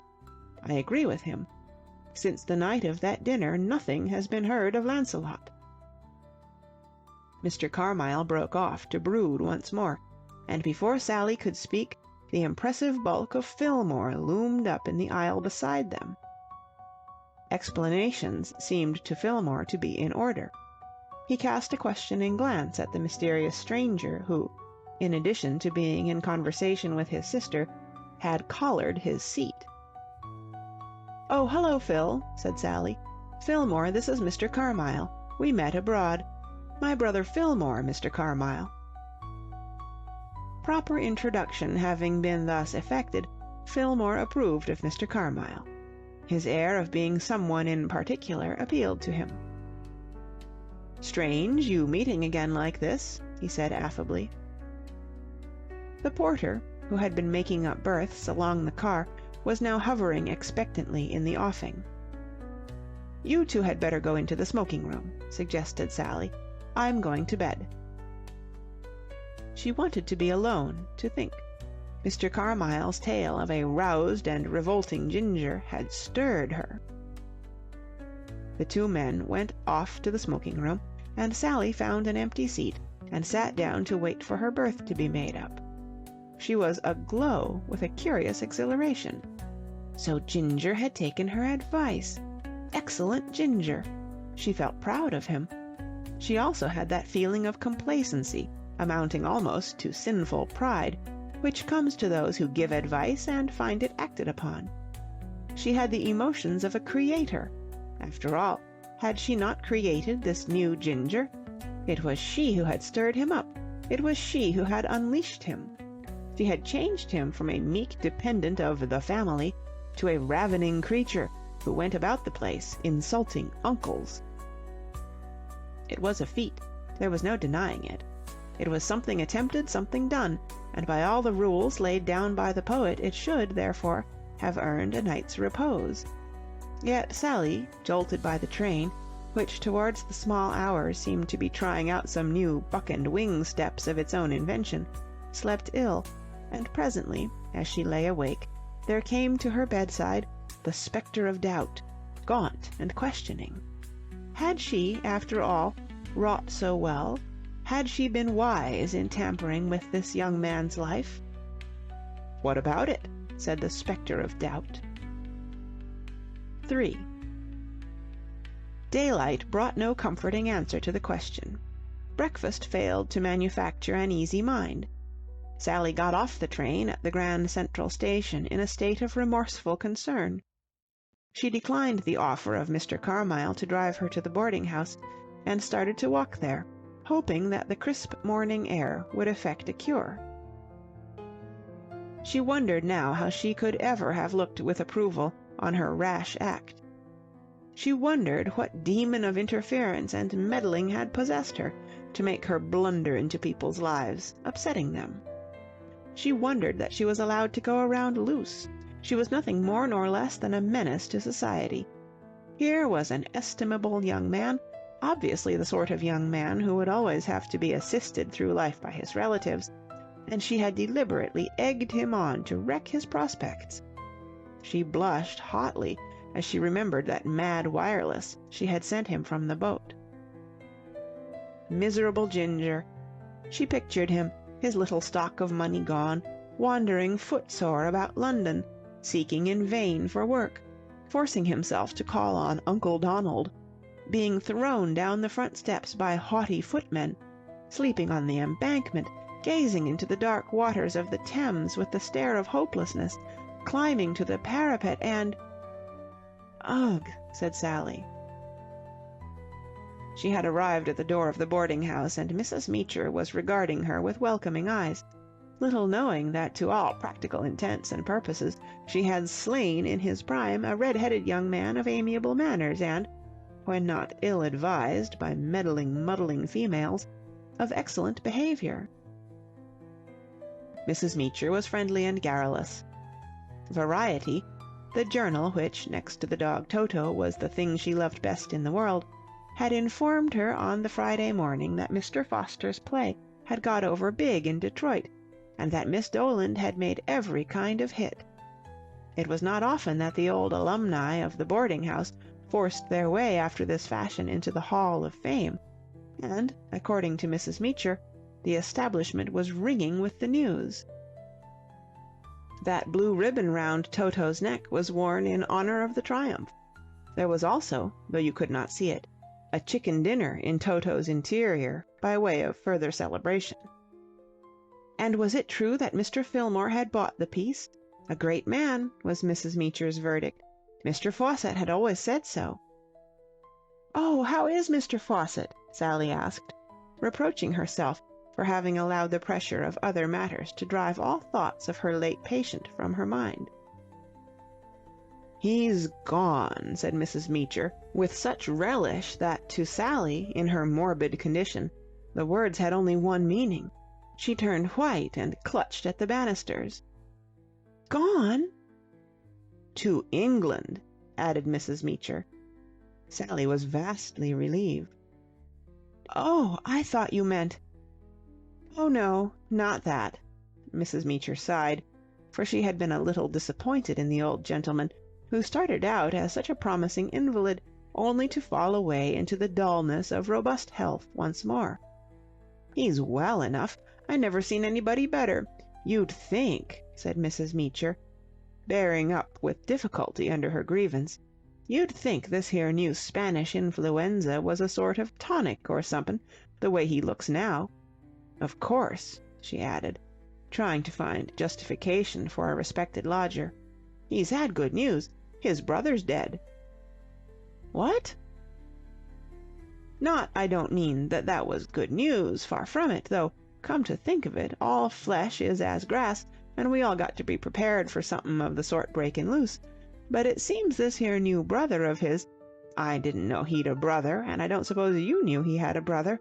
I agree with him. Since the night of that dinner nothing has been heard of Lancelot." Mr. Carmyle broke off to brood once more, and before Sally could speak, the impressive bulk of Fillmore loomed up in the aisle beside them. Explanations seemed to Fillmore to be in order. He cast a questioning glance at the mysterious stranger who, in addition to being in conversation with his sister, had collared his seat. "Oh, hello, Phil," said Sally. "Fillmore, this is Mr. Carmyle. We met abroad. My brother Fillmore, Mr. Carmyle." Proper introduction having been thus effected, Fillmore approved of Mr. Carmyle. His air of being someone in particular appealed to him. "Strange, you meeting again like this," he said affably. The porter, who had been making up berths along the car, was now hovering expectantly in the offing. "You two had better go into the smoking-room," suggested Sally. "I'm going to bed." She wanted to be alone, to think. Mr. Carmyle's tale of a roused and revolting Ginger had stirred her. The two men went off to the smoking-room, and Sally found an empty seat and sat down to wait for her berth to be made up. She was aglow with a curious exhilaration. So Ginger had taken her advice. Excellent Ginger! She felt proud of him. She also had that feeling of complacency, amounting almost to sinful pride, which comes to those who give advice and find it acted upon. She had the emotions of a creator. After all, Had she not created this new Ginger? It was she who had stirred him up. It was she who had unleashed him. She had changed him from a meek dependent of the family to a ravening creature who went about the place insulting uncles. It was a feat. There was no denying it. It was something attempted, something done, and by all the rules laid down by the poet it should, therefore, have earned a night's repose. Yet Sally, jolted by the train, which towards the small hours seemed to be trying out some new buck and wing steps of its own invention, slept ill, and presently, as she lay awake, there came to her bedside the spectre of doubt, gaunt and questioning. Had she, after all, wrought so well? Had she been wise in tampering with this young man's life? "What about it?" said the spectre of doubt. 3. Daylight brought no comforting answer to the question. Breakfast failed to manufacture an easy mind. Sally got off the train at the Grand Central Station in a state of remorseful concern. She declined the offer of Mr. Carmyle to drive her to the boarding-house, and started to walk there, hoping that the crisp morning air would effect a cure. She wondered now how she could ever have looked with approval on her rash act. She wondered what demon of interference and meddling had possessed her to make her blunder into people's lives, upsetting them. She wondered that she was allowed to go around loose. She was nothing more nor less than a menace to society. Here was an estimable young man, obviously the sort of young man who would always have to be assisted through life by his relatives, and she had deliberately egged him on to wreck his prospects. She blushed hotly as she remembered that mad wireless she had sent him from the boat. Miserable Ginger! She pictured him, his little stock of money gone, wandering footsore about London, seeking in vain for work, forcing himself to call on Uncle Donald, being thrown down the front steps by haughty footmen, sleeping on the embankment, gazing into the dark waters of the Thames with the stare of hopelessness, climbing to the parapet and... "Ugh!" said Sally. She had arrived at the door of the boarding-house, and Mrs. Meacher was regarding her with welcoming eyes, little knowing that to all practical intents and purposes she had slain in his prime a red-headed young man of amiable manners and, when not ill-advised by meddling, muddling females, of excellent behavior. Mrs. Meacher was friendly and garrulous. Variety, the journal which, next to the dog Toto, was the thing she loved best in the world, had informed her on the Friday morning that Mr. Foster's play had got over big in Detroit, and that Miss Doland had made every kind of hit. It was not often that the old alumni of the boarding-house forced their way after this fashion into the Hall of Fame, and, according to Mrs. Meacher, the establishment was ringing with the news. That blue ribbon round Toto's neck was worn in honor of the triumph. There was also, though you could not see it, a chicken dinner in Toto's interior by way of further celebration. And was it true that Mr. Fillmore had bought the piece? A great man, was Mrs. Meacher's verdict. Mr. Fawcett had always said so. "Oh, how is Mr. Fawcett?" Sally asked, reproaching herself for having allowed the pressure of other matters to drive all thoughts of her late patient from her mind. "He's gone," said Mrs. Meacher, with such relish that to Sally, in her morbid condition, the words had only one meaning. She turned white and clutched at the banisters. "Gone?" "To England," added Mrs. Meacher. Sally was vastly relieved. "Oh, I thought you meant—" "Oh, no, not that." Mrs. Meacher sighed, for she had been a little disappointed in the old gentleman, who started out as such a promising invalid, only to fall away into the dullness of robust health once more. "He's well enough. I never seen anybody better. You'd think," said Mrs. Meacher, bearing up with difficulty under her grievance, "you'd think this here new Spanish influenza was a sort of tonic or somepin', the way he looks now. Of course," she added, trying to find justification for a respected lodger, "he's had good news. His brother's dead." "What?" Not, I don't mean that that was good news, far from it, though, come to think of it, all flesh is as grass, and we all got to be prepared for something of the sort breaking loose. But it seems this here new brother of his, I didn't know he'd a brother, and I don't suppose you knew he had a brother.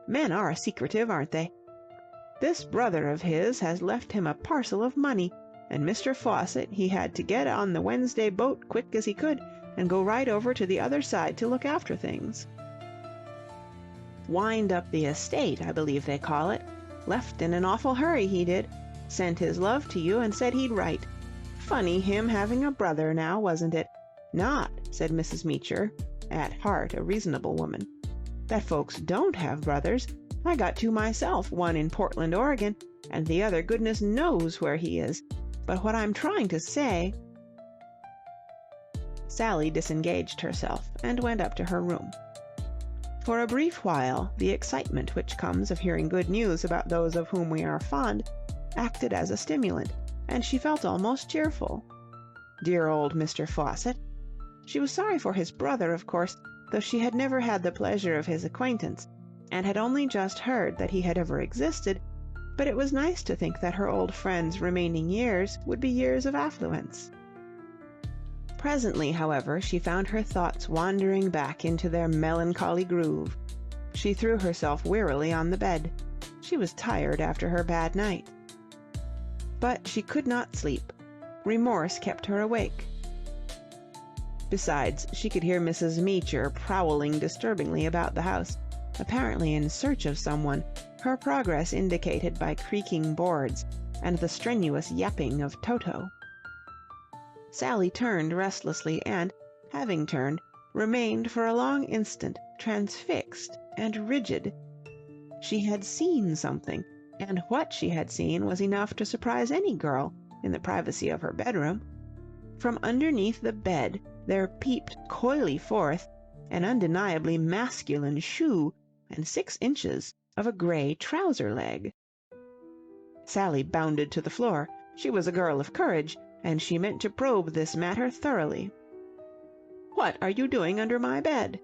Men are secretive, aren't they? This brother of his has left him a parcel of money, and Mr. Fawcett he had to get on the Wednesday boat quick as he could and go right over to the other side to look after things. Wind up the estate, I believe they call it. Left in an awful hurry, he did. Sent his love to you and said he'd write. Funny him having a brother now, wasn't it? Not, said Mrs. Meacher, at heart a reasonable woman, that folks don't have brothers. I got two myself, one in Portland, Oregon, and the other goodness knows where he is. But what I'm trying to say... Sally disengaged herself and went up to her room. For a brief while, the excitement which comes of hearing good news about those of whom we are fond acted as a stimulant, and she felt almost cheerful. Dear old Mr. Fawcett! She was sorry for his brother, of course, though she had never had the pleasure of his acquaintance, and had only just heard that he had ever existed, but it was nice to think that her old friend's remaining years would be years of affluence. Presently, however, she found her thoughts wandering back into their melancholy groove. She threw herself wearily on the bed. She was tired after her bad night. But she could not sleep. Remorse kept her awake. Besides, she could hear Mrs. Meacher prowling disturbingly about the house, apparently in search of someone, her progress indicated by creaking boards and the strenuous yapping of Toto. Sally turned restlessly and, having turned, remained for a long instant transfixed and rigid. She had seen something, and what she had seen was enough to surprise any girl in the privacy of her bedroom. From underneath the bed there peeped coyly forth an undeniably masculine shoe and 6 inches of a gray trouser leg. Sally bounded to the floor. She was a girl of courage, and she meant to probe this matter thoroughly. "What are you doing under my bed?"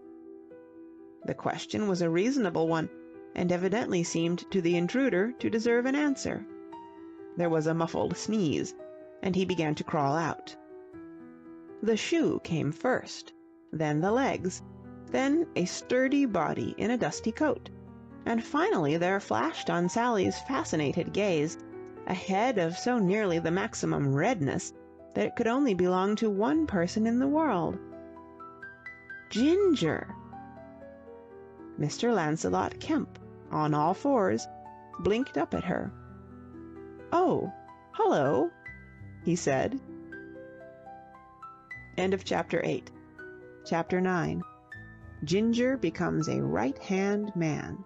The question was a reasonable one, and evidently seemed to the intruder to deserve an answer. There was a muffled sneeze, and he began to crawl out. The shoe came first, then the legs, then a sturdy body in a dusty coat, and finally there flashed on Sally's fascinated gaze a head of so nearly the maximum redness that it could only belong to one person in the world. Ginger! Mr. Lancelot Kemp, on all fours, blinked up at her. "Oh, hello," he said. End of Chapter 8. Chapter 9. Ginger becomes a right-hand man.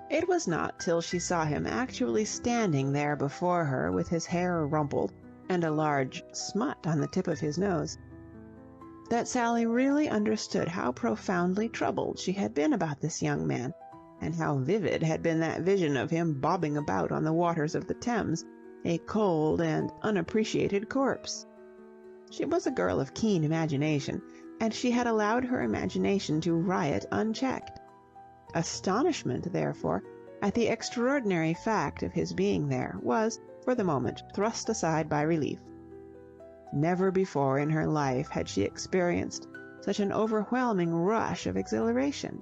It was not till she saw him actually standing there before her with his hair rumpled and a large smut on the tip of his nose that Sally really understood how profoundly troubled she had been about this young man, and how vivid had been that vision of him bobbing about on the waters of the Thames, a cold and unappreciated corpse. She was a girl of keen imagination, and she had allowed her imagination to riot unchecked. Astonishment, therefore, at the extraordinary fact of his being there was, for the moment, thrust aside by relief. Never before in her life had she experienced such an overwhelming rush of exhilaration.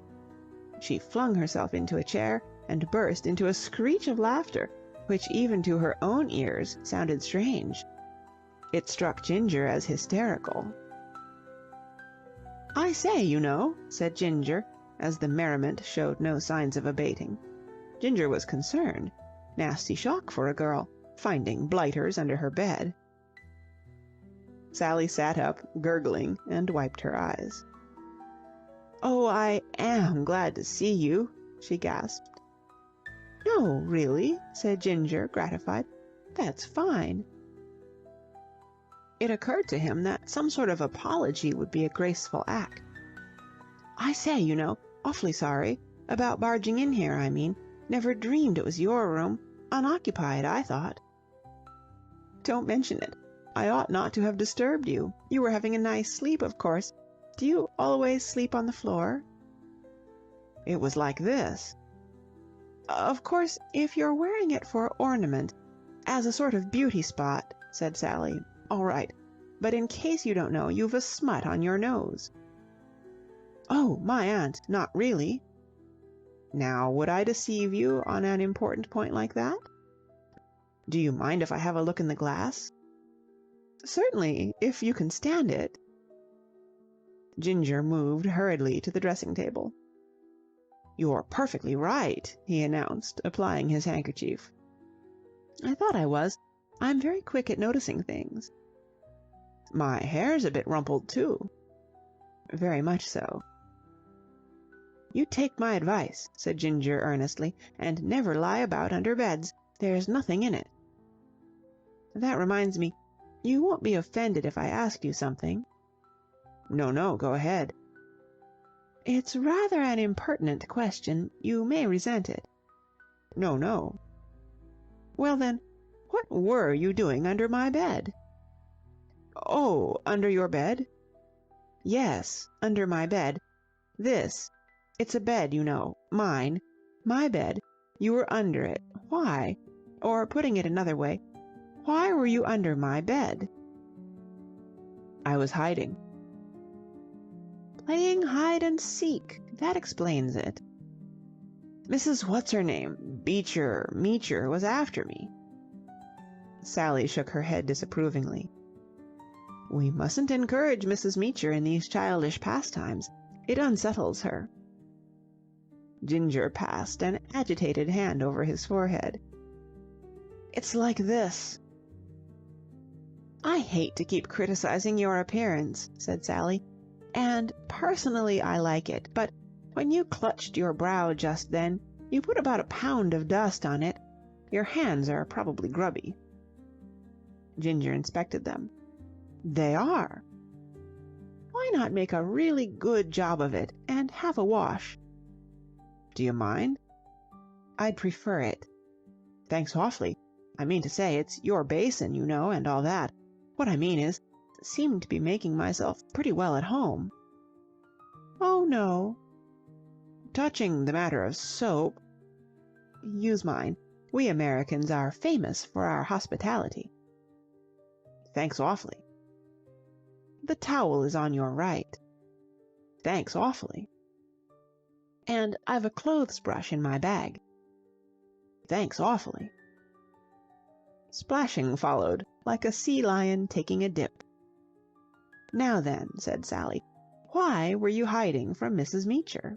She flung herself into a chair and burst into a screech of laughter, which even to her own ears sounded strange. It struck Ginger as hysterical. "I say, you know," said Ginger, as the merriment showed no signs of abating. Ginger was concerned. Nasty shock for a girl, finding blighters under her bed. Sally sat up, gurgling, and wiped her eyes. "Oh, I am glad to see you," she gasped. "No, really," said Ginger, gratified. "That's fine." It occurred to him that some sort of apology would be a graceful act. "I say, you know, awfully sorry. About barging in here, I mean. Never dreamed it was your room. Unoccupied, I thought." "Don't mention it. I ought not to have disturbed you. You were having a nice sleep, of course. Do you always sleep on the floor?" It was like this. Of course, if you're wearing it for ornament, as a sort of beauty spot, said Sally, all right. But in case you don't know, you've a smut on your nose. Oh, my aunt, not really. Now, would I deceive you on an important point like that? Do you mind if I have a look in the glass? Certainly, if you can stand it. Ginger moved hurriedly to the dressing table. You're perfectly right, he announced, applying his handkerchief. I thought I was. I'm very quick at noticing things. My hair's a bit rumpled, too. Very much so. You take my advice, said Ginger earnestly, and never lie about under beds. There's nothing in it. That reminds me, you won't be offended if I ask you something? No, go ahead. It's rather an impertinent question. You may resent it. No. Well then, what were you doing under my bed? Oh, under your bed? Yes, under my bed. It's a bed, you know. Mine. My bed. You were under it. Why? Or putting it another way, why were you under my bed? I was hiding. Playing hide and seek. That explains it. Mrs. What's-her-name, Meacher, was after me. Sally shook her head disapprovingly. We mustn't encourage Mrs. Meacher in these childish pastimes. It unsettles her. Ginger passed an agitated hand over his forehead. It's like this. I hate to keep criticizing your appearance, said Sally, and personally I like it, but when you clutched your brow just then, you put about 1 pound of dust on it. Your hands are probably grubby. Ginger inspected them. They are. Why not make a really good job of it and have a wash? Do you mind? I'd prefer it. Thanks awfully. I mean to say, it's your basin, you know, and all that. What I mean is, seem to be making myself pretty well at home. Oh, no. Touching the matter of soap, use mine. We Americans are famous for our hospitality. Thanks awfully. The towel is on your right. Thanks awfully. And I've a clothes brush in my bag. Thanks awfully. Splashing followed, like a sea lion taking a dip. Now then, said Sally, why were you hiding from Mrs. Meacher?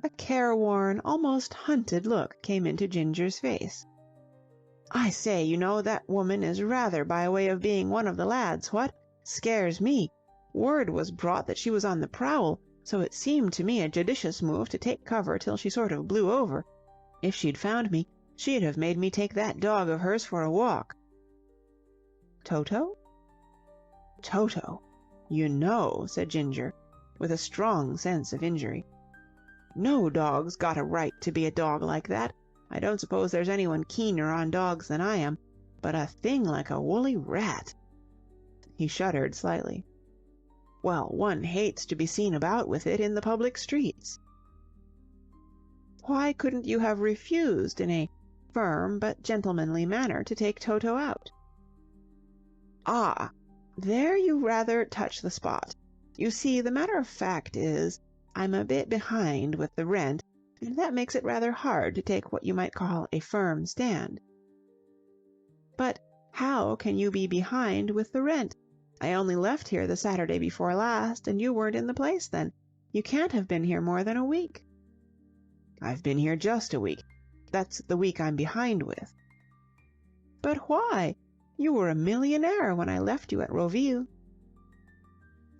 A careworn, almost hunted look came into Ginger's face. I say, you know, that woman is rather by way of being one of the lads, what? Scares me. Word was brought that she was on the prowl, so it seemed to me a judicious move to take cover till she sort of blew over. If she'd found me, she'd have made me take that dog of hers for a walk. Toto? Toto. You know, said Ginger, with a strong sense of injury. No dog's got a right to be a dog like that. I don't suppose there's anyone keener on dogs than I am, but a thing like a woolly rat. He shuddered slightly. Well, one hates to be seen about with it in the public streets. Why couldn't you have refused in a firm but gentlemanly manner to take Toto out? Ah, there you rather touch the spot. You see, the matter of fact is, I'm a bit behind with the rent, and that makes it rather hard to take what you might call a firm stand. But how can you be behind with the rent? I only left here the Saturday before last, and you weren't in the place then. You can't have been here more than a week. I've been here just a week. That's the week I'm behind with. But why? You were a millionaire when I left you at Roville.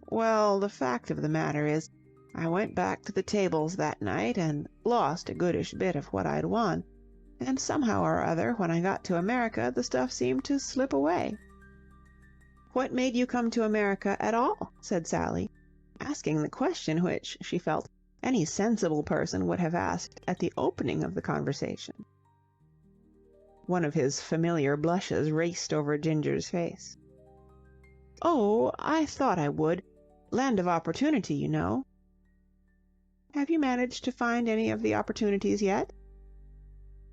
Well, the fact of the matter is, I went back to the tables that night and lost a goodish bit of what I'd won, and somehow or other, when I got to America, the stuff seemed to slip away. What made you come to America at all? Said Sally, asking the question which, she felt, any sensible person would have asked at the opening of the conversation. One of his familiar blushes raced over Ginger's face. Oh, I thought I would. Land of opportunity, you know. Have you managed to find any of the opportunities yet?"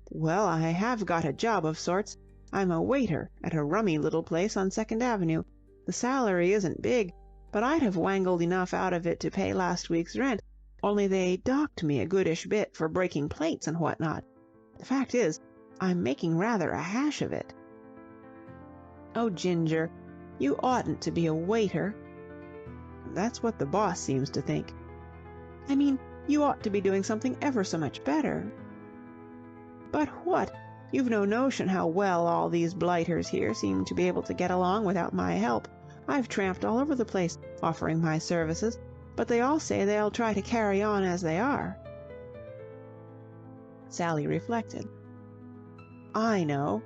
"Well, I have got a job of sorts. I'm a waiter at a rummy little place on Second Avenue. The salary isn't big, but I'd have wangled enough out of it to pay last week's rent, only they docked me a goodish bit for breaking plates and whatnot. The fact is, I'm making rather a hash of it." "Oh, Ginger, you oughtn't to be a waiter." "That's what the boss seems to think." "I mean, you ought to be doing something ever so much better." "But what? You've no notion how well all these blighters here seem to be able to get along without my help. I've tramped all over the place, offering my services, but they all say they'll try to carry on as they are." Sally reflected. "I know."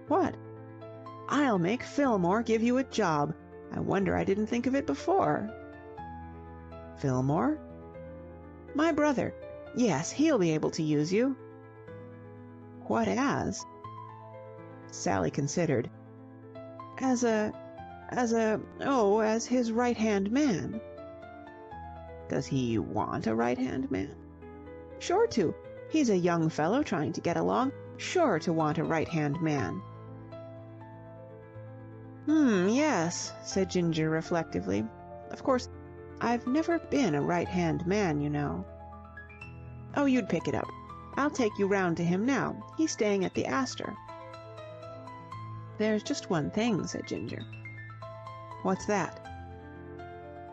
"What?" "I'll make Fillmore give you a job. I wonder I didn't think of it before." "Fillmore?" "My brother. Yes, he'll be able to use you." "What as?" Sally considered. As his right-hand man." "Does he want a right-hand man?" "Sure to. He's a young fellow trying to get along, sure to want a right-hand man." Yes," said Ginger reflectively. "Of course, I've never been a right-hand man, you know." "Oh, you'd pick it up. I'll take you round to him now. He's staying at the Astor." "There's just one thing," said Ginger. "What's that?"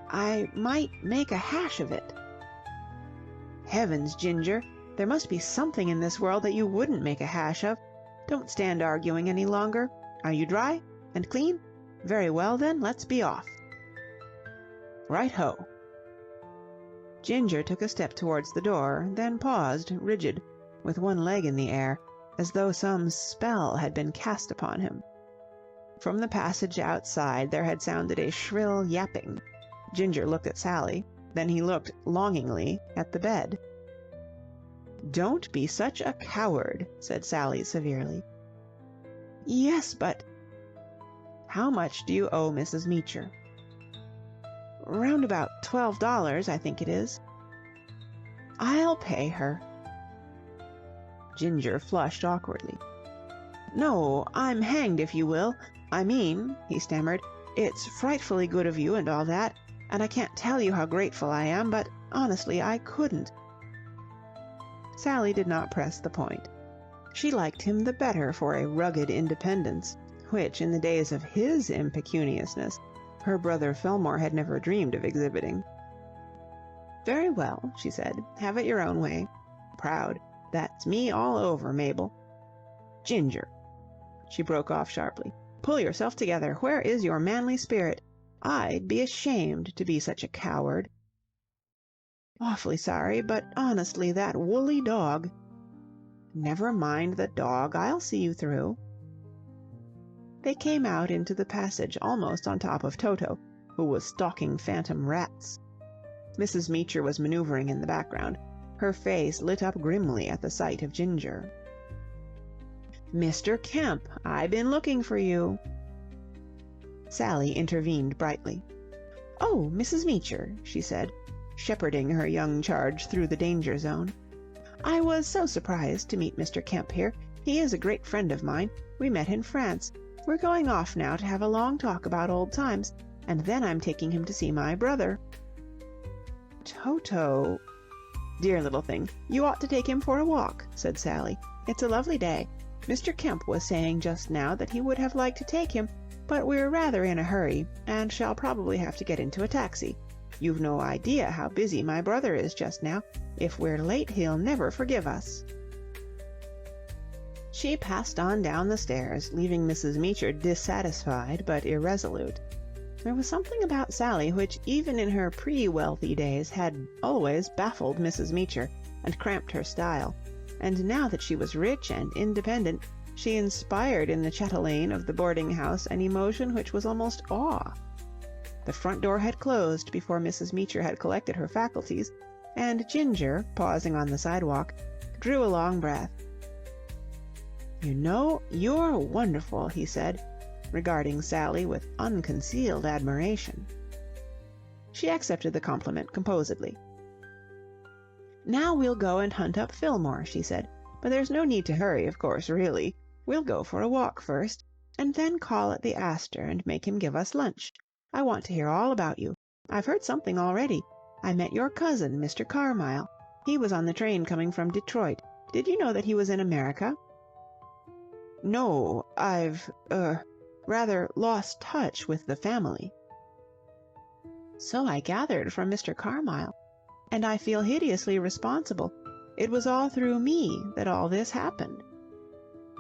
"I might make a hash of it." "Heavens, Ginger, there must be something in this world that you wouldn't make a hash of. Don't stand arguing any longer. Are you dry? And clean? Very well, then, let's be off." "Right-ho." Ginger took a step towards the door, then paused, rigid, with one leg in the air, as though some spell had been cast upon him. From the passage outside there had sounded a shrill yapping. Ginger looked at Sally, then he looked longingly at the bed. "Don't be such a coward," said Sally severely. "Yes, but—" "How much do you owe Mrs. Meecher?" "Round about $12, I think it is." "I'll pay her." Ginger flushed awkwardly. "No, I'm hanged if you will. I mean," he stammered, "it's frightfully good of you and all that, and I can't tell you how grateful I am, but honestly, I couldn't." Sally did not press the point. She liked him the better for a rugged independence, which, in the days of his impecuniousness, her brother Fillmore had never dreamed of exhibiting. "Very well," she said. "Have it your own way. Proud. That's me all over, Mabel. Ginger," she broke off sharply, "pull yourself together. Where is your manly spirit? I'd be ashamed to be such a coward." "Awfully sorry, but honestly, that woolly dog—" "Never mind the dog. I'll see you through." They came out into the passage almost on top of Toto, who was stalking phantom rats. Mrs. Meecher was maneuvering in the background, her face lit up grimly at the sight of Ginger. "Mr. Kemp, I been looking for you." Sally intervened brightly. "Oh, Mrs. Meecher," she said, shepherding her young charge through the danger zone. "I was so surprised to meet Mr. Kemp here. He is a great friend of mine. We met in France. We're going off now to have a long talk about old times, and then I'm taking him to see my brother." "Toto—" "Dear little thing, you ought to take him for a walk," said Sally. "It's a lovely day. Mr. Kemp was saying just now that he would have liked to take him, but we're rather in a hurry, and shall probably have to get into a taxi. You've no idea how busy my brother is just now. If we're late, he'll never forgive us." She passed on down the stairs, leaving Mrs. Meecher dissatisfied but irresolute. There was something about Sally which, even in her pre-wealthy days, had always baffled Mrs. Meecher and cramped her style, and now that she was rich and independent, she inspired in the chatelaine of the boarding-house an emotion which was almost awe. The front door had closed before Mrs. Meecher had collected her faculties, and Ginger, pausing on the sidewalk, drew a long breath. "You know, you're wonderful," he said, regarding Sally with unconcealed admiration. She accepted the compliment composedly. "Now we'll go and hunt up Fillmore," she said. "But there's no need to hurry, of course, really. We'll go for a walk first, and then call at the Astor and make him give us lunch. I want to hear all about you. I've heard something already. I met your cousin, Mr. Carmyle. He was on the train coming from Detroit. Did you know that he was in America?" "No, I've, rather lost touch with the family." "So I gathered from Mr. Carmyle. And I feel hideously responsible. It was all through me that all this happened."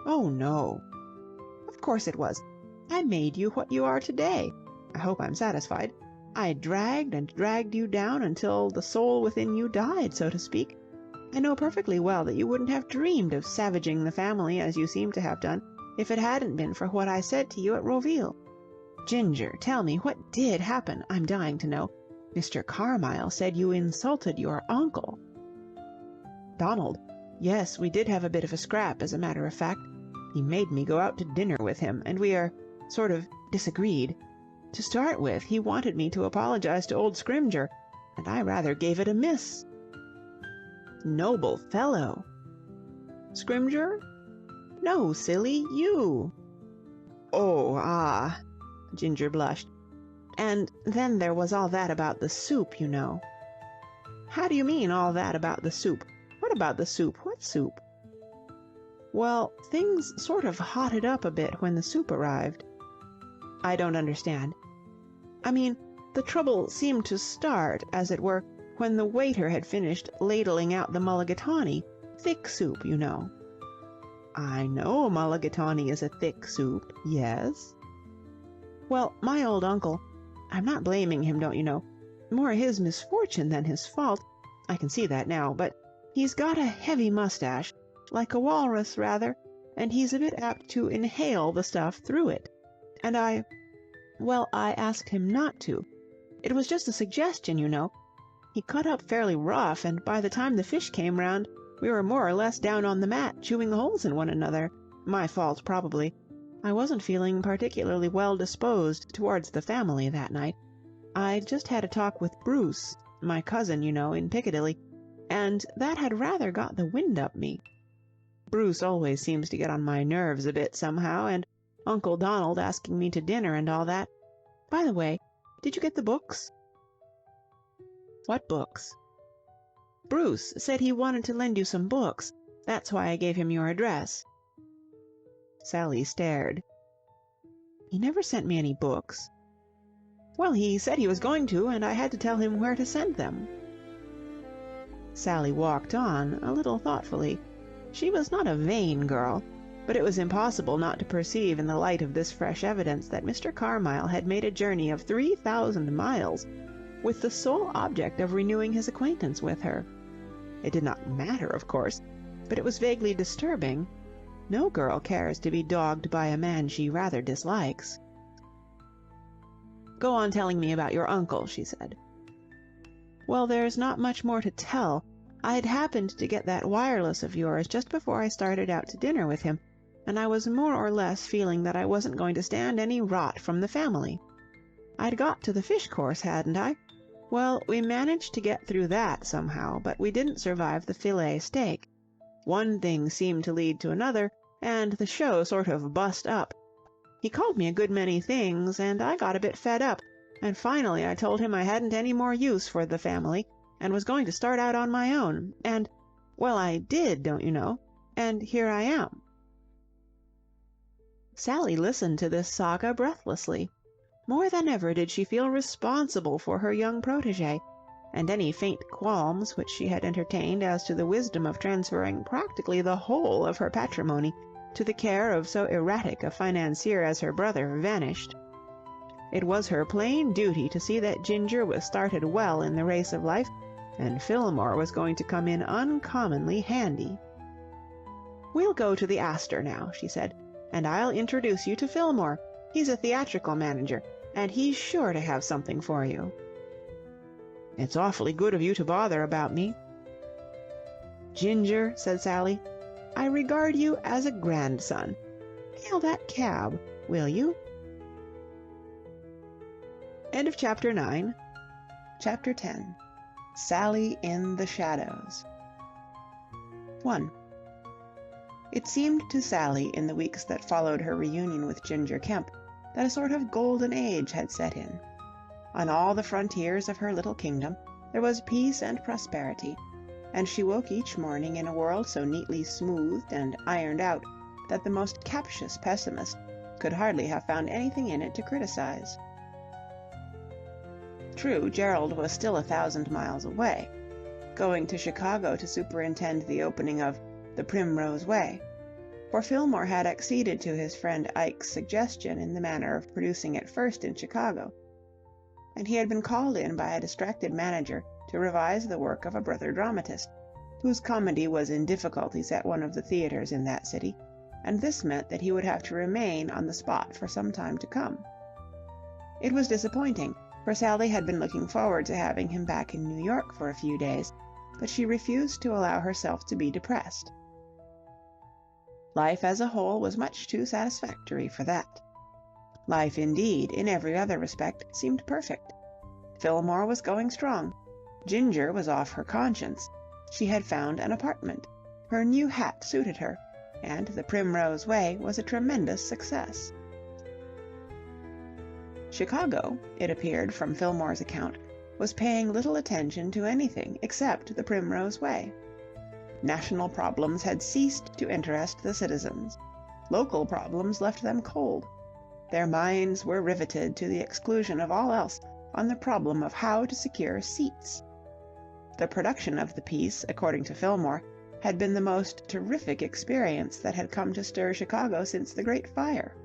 "Oh, no." "Of course it was. I made you what you are today. I hope I'm satisfied. I dragged and dragged you down until the soul within you died, so to speak. I know perfectly well that you wouldn't have dreamed of savaging the family as you seem to have done if it hadn't been for what I said to you at Roville. Ginger, tell me, what did happen? I'm dying to know. Mr. Carmyle said you insulted your uncle." "Donald? Yes, we did have a bit of a scrap, as a matter of fact. He made me go out to dinner with him, and we sort of disagreed. To start with, he wanted me to apologize to old Scrimger, and I rather gave it a miss." "Noble fellow." "Scrimger?" "No, silly, you." "Oh, ah." Ginger blushed. "And then there was all that about the soup, you know." "How do you mean, all that about the soup? What about the soup? What soup?" "Well, things sort of hotted up a bit when the soup arrived." "I don't understand." "I mean, the trouble seemed to start, as it were, when the waiter had finished ladling out the mulligatawny, thick soup, you know." "I know mulligatawny is a thick soup, yes." "Well, my old uncle, I'm not blaming him, don't you know. More his misfortune than his fault. I can see that now, but he's got a heavy mustache, like a walrus, rather, and he's a bit apt to inhale the stuff through it. And I asked him not to. It was just a suggestion, you know. He cut up fairly rough, and by the time the fish came round, we were more or less down on the mat, chewing holes in one another. My fault, probably. I wasn't feeling particularly well disposed towards the family that night. I'd just had a talk with Bruce, my cousin, you know, in Piccadilly, and that had rather got the wind up me. Bruce always seems to get on my nerves a bit somehow, and Uncle Donald asking me to dinner and all that. By the way, did you get the books?" "What books?" "Bruce said he wanted to lend you some books. That's why I gave him your address." Sally stared. "He never sent me any books." "Well, he said he was going to, and I had to tell him where to send them." Sally walked on, a little thoughtfully. She was not a vain girl, but it was impossible not to perceive in the light of this fresh evidence that Mr. Carmyle had made a journey of 3,000 miles with the sole object of renewing his acquaintance with her. It did not matter, of course, but it was vaguely disturbing. No girl cares to be dogged by a man she rather dislikes. "Go on telling me about your uncle," she said. "Well, there's not much more to tell. I'd happened to get that wireless of yours just before I started out to dinner with him, and I was more or less feeling that I wasn't going to stand any rot from the family. I'd got to the fish course, hadn't I? Well, we managed to get through that somehow, but we didn't survive the filet steak. One thing seemed to lead to another, and the show sort of bust up. He called me a good many things, and I got a bit fed up, and finally I told him I hadn't any more use for the family, and was going to start out on my own, and, well, I did, don't you know, and here I am." Sally listened to this saga breathlessly. More than ever did she feel responsible for her young protégé, and any faint qualms which she had entertained as to the wisdom of transferring practically the whole of her patrimony to the care of so erratic a financier as her brother vanished. It was her plain duty to see that Ginger was started well in the race of life, and Fillmore was going to come in uncommonly handy. "We'll go to the Astor now," she said, "and I'll introduce you to Fillmore. He's a theatrical manager, and he's sure to have something for you." "It's awfully good of you to bother about me." "Ginger," said Sally, "I regard you as a grandson. Hail that cab, will you?" End of Chapter 9. Chapter 10. Sally in the Shadows. 1. It seemed to Sally in the weeks that followed her reunion with Ginger Kemp that a sort of golden age had set in. On all the frontiers of her little kingdom there was peace and prosperity, and she woke each morning in a world so neatly smoothed and ironed out that the most captious pessimist could hardly have found anything in it to criticize. True, Gerald was still 1,000 miles away, going to Chicago to superintend the opening of The Primrose Way, for Fillmore had acceded to his friend Ike's suggestion in the matter of producing it first in Chicago, and he had been called in by a distracted manager to revise the work of a brother dramatist, whose comedy was in difficulties at one of the theaters in that city, and this meant that he would have to remain on the spot for some time to come. It was disappointing, for Sally had been looking forward to having him back in New York for a few days, but she refused to allow herself to be depressed. Life as a whole was much too satisfactory for that. Life, indeed, in every other respect, seemed perfect. Fillmore was going strong. Ginger was off her conscience. She had found an apartment. Her new hat suited her, and The Primrose Way was a tremendous success. Chicago, it appeared from Fillmore's account, was paying little attention to anything except The Primrose Way. National problems had ceased to interest the citizens. Local problems left them cold. Their minds were riveted to the exclusion of all else on the problem of how to secure seats. The production of the piece, according to Fillmore, had been the most terrific experience that had come to stir Chicago since the Great Fire.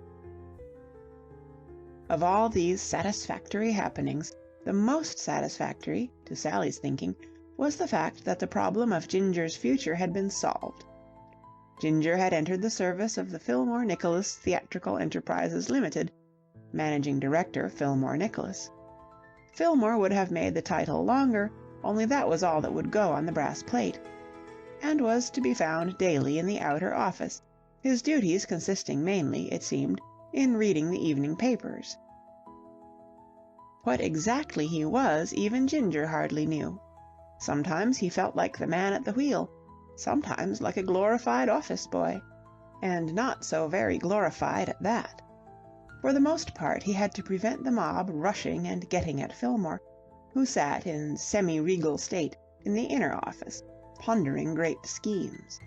Of all these satisfactory happenings, the most satisfactory, to Sally's thinking, was the fact that the problem of Ginger's future had been solved. Ginger had entered the service of the Fillmore Nicholas Theatrical Enterprises Limited, managing director Fillmore Nicholas. Fillmore would have made the title longer, only that was all that would go on the brass plate, and was to be found daily in the outer office, his duties consisting mainly, it seemed, in reading the evening papers. What exactly he was, even Ginger hardly knew. Sometimes he felt like the man at the wheel, sometimes like a glorified office boy, and not so very glorified at that. For the most part he had to prevent the mob rushing and getting at Fillmore, who sat in semi-regal state in the inner office, pondering great schemes.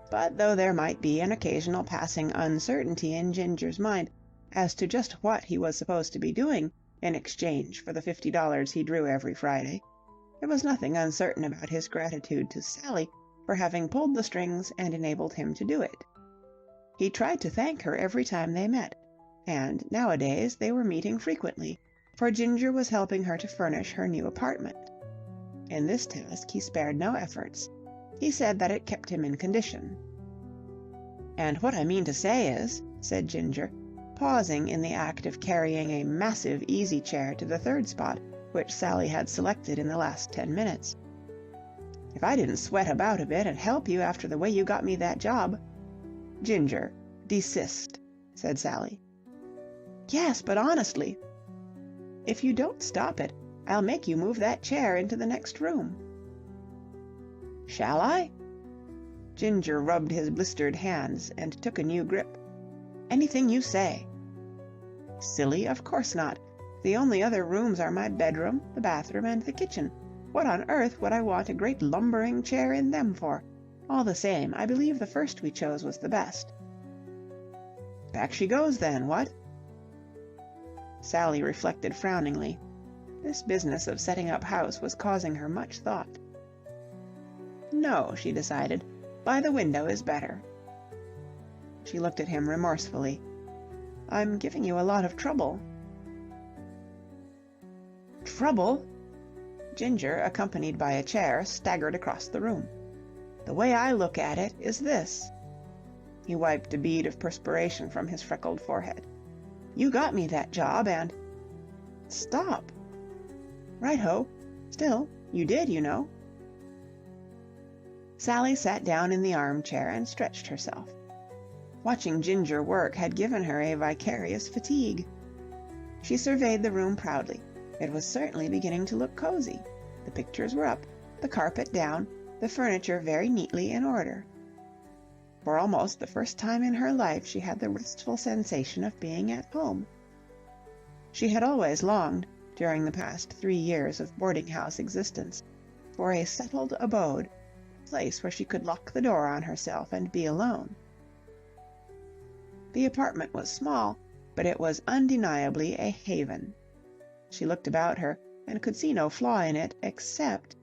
But though there might be an occasional passing uncertainty in Ginger's mind as to just what he was supposed to be doing in exchange for the $50 he drew every Friday, there was nothing uncertain about his gratitude to Sally for having pulled the strings and enabled him to do it. He tried to thank her every time they met, and nowadays they were meeting frequently, for Ginger was helping her to furnish her new apartment. In this task he spared no efforts. He said that it kept him in condition. "And what I mean to say is," said Ginger, pausing in the act of carrying a massive easy-chair to the third spot, which Sally had selected in the last 10 minutes, "if I didn't sweat about a bit and help you after the way you got me that job—" "Ginger, desist," said Sally. "Yes, but honestly—" "If you don't stop it, I'll make you move that chair into the next room." "Shall I?" Ginger rubbed his blistered hands and took a new grip. "Anything you say." "Silly, of course not. The only other rooms are my bedroom, the bathroom, and the kitchen. What on earth would I want a great lumbering chair in them for? All the same, I believe the first we chose was the best." "Back she goes then, what?" Sally reflected frowningly. This business of setting up house was causing her much thought. "No," she decided. "By the window is better." She looked at him remorsefully. "I'm giving you a lot of trouble." "Trouble?" Ginger, accompanied by a chair, staggered across the room. "The way I look at it is this." He wiped a bead of perspiration from his freckled forehead. "You got me that job and—" "Stop." "Right-ho. Still, you did, you know." Sally sat down in the armchair and stretched herself. Watching Ginger work had given her a vicarious fatigue. She surveyed the room proudly. It was certainly beginning to look cozy. The pictures were up, the carpet down, the furniture very neatly in order. For almost the first time in her life she had the restful sensation of being at home. She had always longed, during the past 3 years of boarding-house existence, for a settled abode, a place where she could lock the door on herself and be alone. The apartment was small, but it was undeniably a haven. She looked about her, and could see no flaw in it, except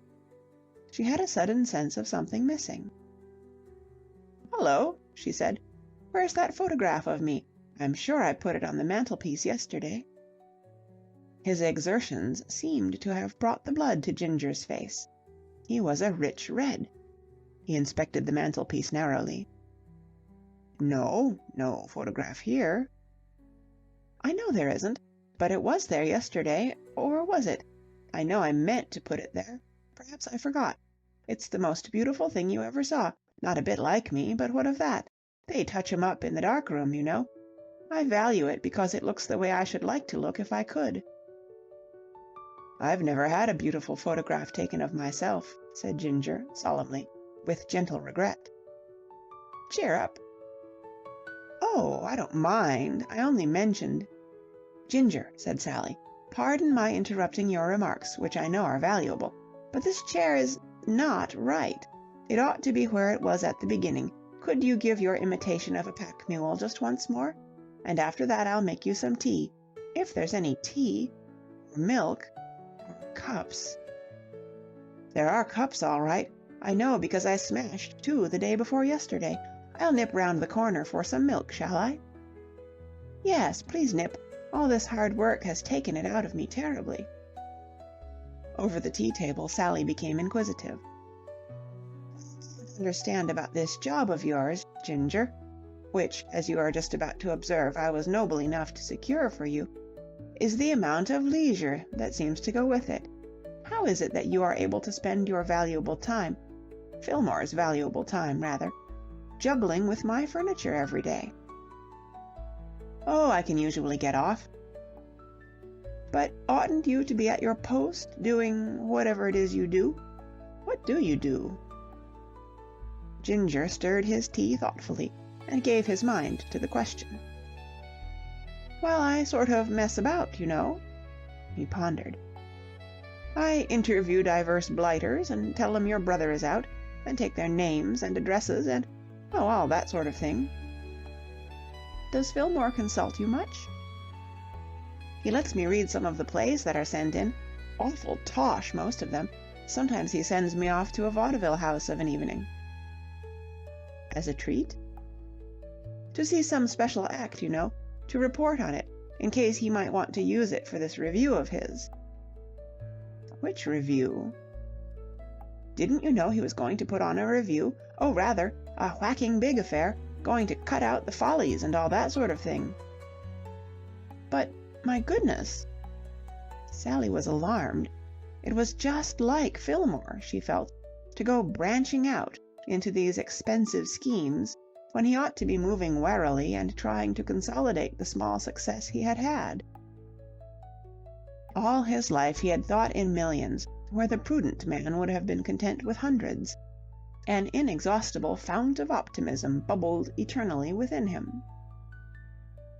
she had a sudden sense of something missing. "Hullo," she said. "Where's that photograph of me? I'm sure I put it on the mantelpiece yesterday." His exertions seemed to have brought the blood to Ginger's face. He was a rich red. He inspected the mantelpiece narrowly. "No photograph here." "I know there isn't, but it was there yesterday, or was it? I know I meant to put it there. Perhaps I forgot. It's the most beautiful thing you ever saw. Not a bit like me, but what of that? They touch 'em up in the darkroom, you know. I value it because it looks the way I should like to look if I could." "I've never had a beautiful photograph taken of myself," said Ginger, solemnly, with gentle regret. "Cheer up." "Oh, I don't mind. I only mentioned—" "Ginger," said Sally, "pardon my interrupting your remarks, which I know are valuable, but this chair is not right. It ought to be where it was at the beginning. Could you give your imitation of a pack mule just once more? And after that I'll make you some tea, if there's any tea, or milk, or cups." "There are cups, all right. I know, because I smashed 2 the day before yesterday. I'll nip round the corner for some milk, shall I?" "Yes, please nip. All this hard work has taken it out of me terribly." Over the tea-table Sally became inquisitive. "I understand about this job of yours, Ginger, which, as you are just about to observe, I was noble enough to secure for you, is the amount of leisure that seems to go with it. How is it that you are able to spend your valuable time, Fillmore's valuable time, rather, juggling with my furniture every day?" "Oh, I can usually get off." "But oughtn't you to be at your post, doing whatever it is you do? What do you do?" Ginger stirred his tea thoughtfully, and gave his mind to the question. "Well, I sort of mess about, you know." He pondered. "I interview divers blighters, and tell 'em your brother is out, and take their names and addresses, and, all that sort of thing." "Does Fillmore consult you much?" "He lets me read some of the plays that are sent in. Awful tosh, most of them. Sometimes he sends me off to a vaudeville house of an evening." "As a treat?" "To see some special act, you know, to report on it, in case he might want to use it for this review of his." "Which review?" "Didn't you know he was going to put on a review? Oh, rather, a whacking big affair, going to cut out the Follies and all that sort of thing." "But, my goodness!" Sally was alarmed. It was just like Fillmore, she felt, to go branching out into these expensive schemes when he ought to be moving warily and trying to consolidate the small success he had had. All his life he had thought in millions, where the prudent man would have been content with hundreds. An inexhaustible fount of optimism bubbled eternally within him.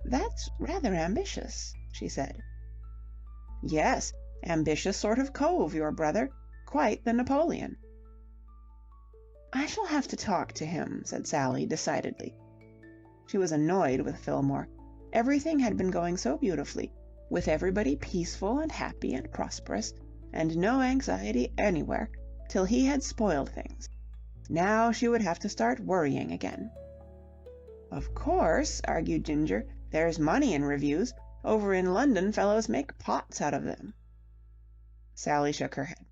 "That's rather ambitious," she said. "Yes, ambitious sort of cove, your brother. Quite the Napoleon." "I shall have to talk to him," said Sally decidedly. She was annoyed with Fillmore. Everything had been going so beautifully, with everybody peaceful and happy and prosperous, and no anxiety anywhere, till he had spoiled things. Now she would have to start worrying again. "Of course," argued Ginger, "there's money in reviews. Over in London fellows make pots out of them." Sally shook her head.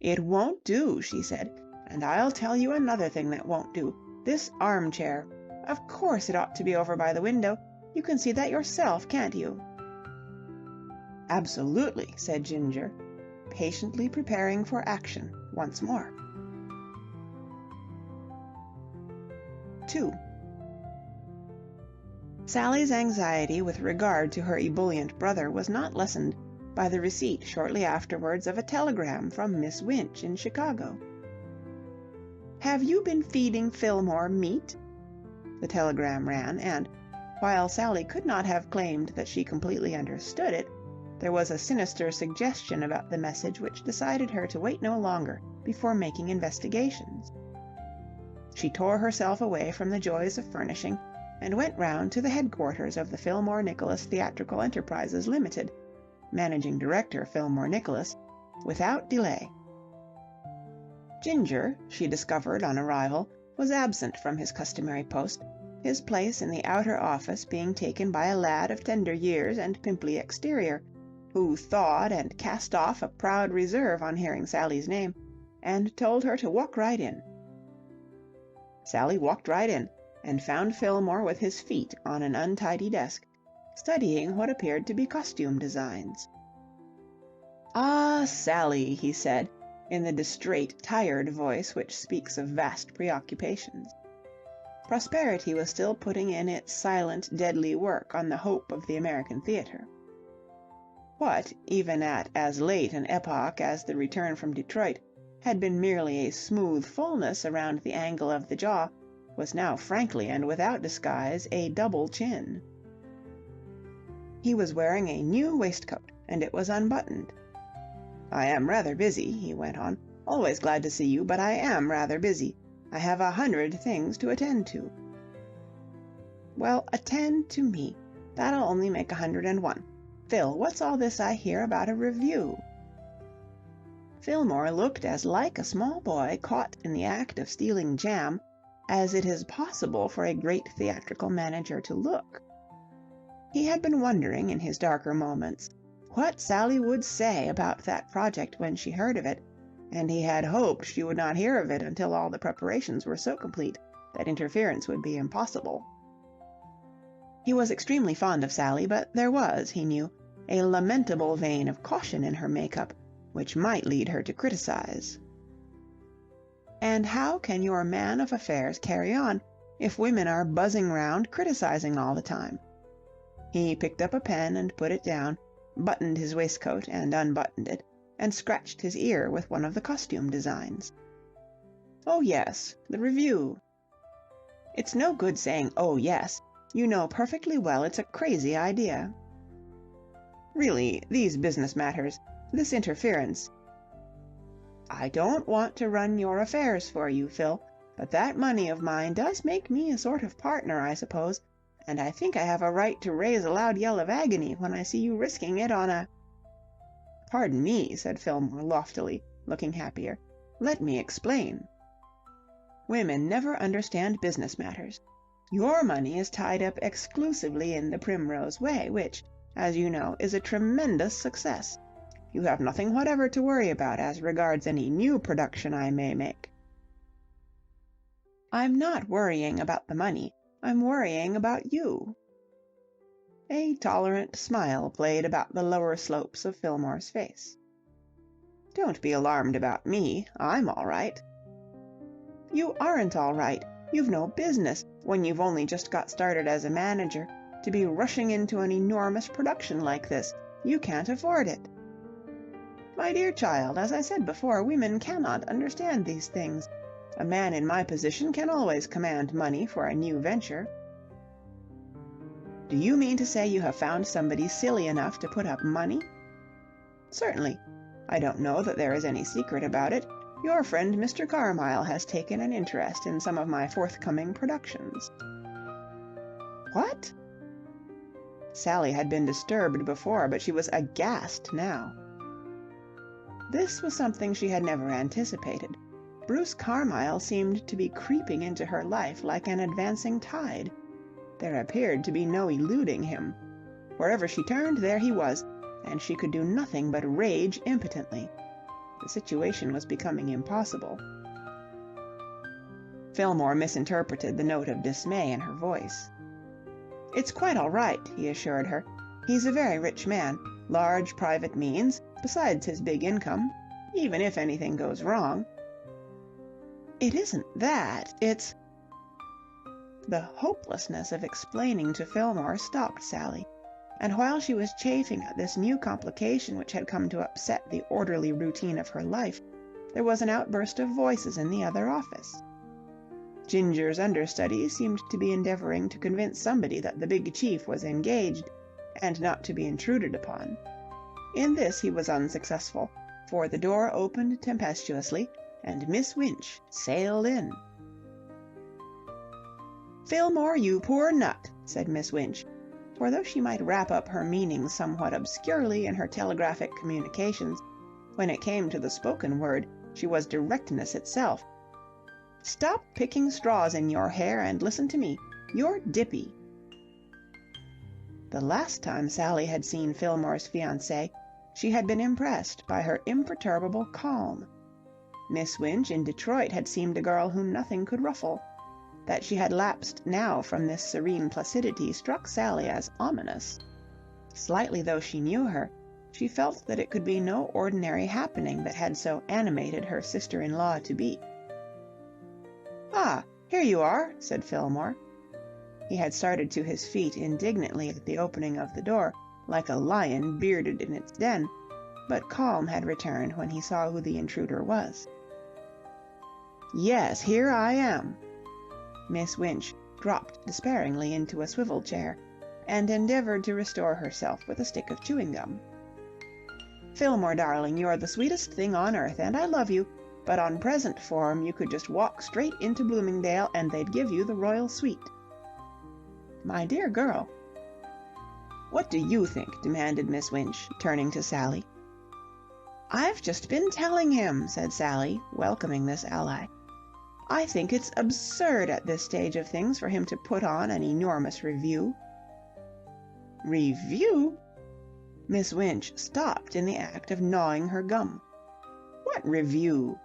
"It won't do," she said. "And I'll tell you another thing that won't do. This armchair. Of course it ought to be over by the window. You can see that yourself, can't you?" "Absolutely," said Ginger, patiently preparing for action once more. 2. Sally's anxiety with regard to her ebullient brother was not lessened by the receipt shortly afterwards of a telegram from Miss Winch in Chicago. "Have you been feeding Fillmore meat?" The telegram ran, and, while Sally could not have claimed that she completely understood it, there was a sinister suggestion about the message which decided her to wait no longer before making investigations. She tore herself away from the joys of furnishing, and went round to the headquarters of the Fillmore Nicholas Theatrical Enterprises Limited, managing director Fillmore Nicholas, without delay. Ginger, she discovered on arrival, was absent from his customary post, his place in the outer office being taken by a lad of tender years and pimply exterior, who thawed and cast off a proud reserve on hearing Sally's name, and told her to walk right in. Sally walked right in, and found Fillmore with his feet on an untidy desk, studying what appeared to be costume designs. "Ah, Sally," he said, in the distrait, tired voice which speaks of vast preoccupations. Prosperity was still putting in its silent, deadly work on the hope of the American theatre. What, even at as late an epoch as the return from Detroit, had been merely a smooth fullness around the angle of the jaw, was now frankly and without disguise a double chin. He was wearing a new waistcoat, and it was unbuttoned. "I am rather busy," he went on. "Always glad to see you, but I am rather busy. I have 100 things to attend to." "Well, attend to me. That'll only make 101. Phil, what's all this I hear about a review?" Fillmore looked as like a small boy caught in the act of stealing jam as it is possible for a great theatrical manager to look. He had been wondering, in his darker moments, what Sally would say about that project when she heard of it, and he had hoped she would not hear of it until all the preparations were so complete that interference would be impossible. He was extremely fond of Sally, but there was, he knew, a lamentable vein of caution in her make-up, which might lead her to criticize. "And how can your man of affairs carry on if women are buzzing round criticizing all the time?" He picked up a pen and put it down, buttoned his waistcoat and unbuttoned it, and scratched his ear with one of the costume designs. "Oh, yes, the review." "It's no good saying 'oh, yes.' You know perfectly well it's a crazy idea." "Really, these business matters, this interference—" "I don't want to run your affairs for you, Phil, but that money of mine does make me a sort of partner, I suppose, and I think I have a right to raise a loud yell of agony when I see you risking it on a—" "Pardon me," said Fillmore loftily, looking happier. "Let me explain. Women never understand business matters. Your money is tied up exclusively in the Primrose Way, which, as you know, is a tremendous success. You have nothing whatever to worry about as regards any new production I may make." "I'm not worrying about the money. I'm worrying about you." A tolerant smile played about the lower slopes of Fillmore's face. "Don't be alarmed about me. I'm all right." "You aren't all right. You've no business, when you've only just got started as a manager, to be rushing into an enormous production like this. You can't afford it." "My dear child, as I said before, women cannot understand these things. A man in my position can always command money for a new venture." "Do you mean to say you have found somebody silly enough to put up money?" "Certainly. I don't know that there is any secret about it. Your friend Mr. Carmyle has taken an interest in some of my forthcoming productions." "What?" Sally had been disturbed before, but she was aghast now. This was something she had never anticipated. Bruce Carmyle seemed to be creeping into her life like an advancing tide. There appeared to be no eluding him. Wherever she turned, there he was, and she could do nothing but rage impotently. The situation was becoming impossible. Fillmore misinterpreted the note of dismay in her voice. "It's quite all right," he assured her. "He's a very rich man, large private means, besides his big income, even if anything goes wrong." "It isn't that, it's—" The hopelessness of explaining to Fillmore stopped Sally, and while she was chafing at this new complication which had come to upset the orderly routine of her life, there was an outburst of voices in the other office. Ginger's understudy seemed to be endeavoring to convince somebody that the big chief was engaged, and not to be intruded upon. In this he was unsuccessful, for the door opened tempestuously, and Miss Winch sailed in. "Fillmore, you poor nut," said Miss Winch, for though she might wrap up her meaning somewhat obscurely in her telegraphic communications, when it came to the spoken word she was directness itself. "Stop picking straws in your hair and listen to me. You're dippy." The last time Sally had seen Fillmore's fiancée, she had been impressed by her imperturbable calm. Miss Winch in Detroit had seemed a girl whom nothing could ruffle. That she had lapsed now from this serene placidity struck Sally as ominous. Slightly though she knew her, she felt that it could be no ordinary happening that had so animated her sister-in-law to be. "Ah, here you are," said Fillmore. He had started to his feet indignantly at the opening of the door, like a lion bearded in its den, but calm had returned when he saw who the intruder was. "Yes, here I am." Miss Winch dropped despairingly into a swivel chair, and endeavored to restore herself with a stick of chewing gum. "Fillmore, darling, you're the sweetest thing on earth, and I love you, but on present form you could just walk straight into Bloomingdale and they'd give you the royal suite." "My dear girl." "What do you think?" demanded Miss Winch, turning to Sally. "I've just been telling him," said Sally, welcoming this ally. "I think it's absurd at this stage of things for him to put on an enormous review." "Review?" Miss Winch stopped in the act of gnawing her gum. "What review?"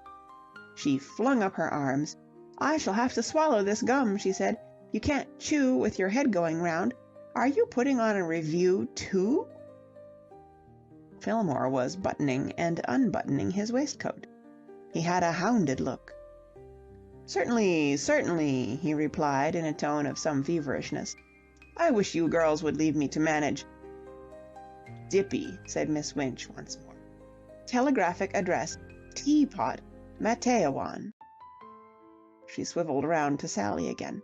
She flung up her arms. "I shall have to swallow this gum," she said. "You can't chew with your head going round. Are you putting on a review, too?" Fillmore was buttoning and unbuttoning his waistcoat. He had a hounded look. "Certainly, certainly," he replied in a tone of some feverishness. "I wish you girls would leave me to manage—" "Dippy," said Miss Winch once more. "Telegraphic address, Teapot, Matteawan." She swiveled round to Sally again.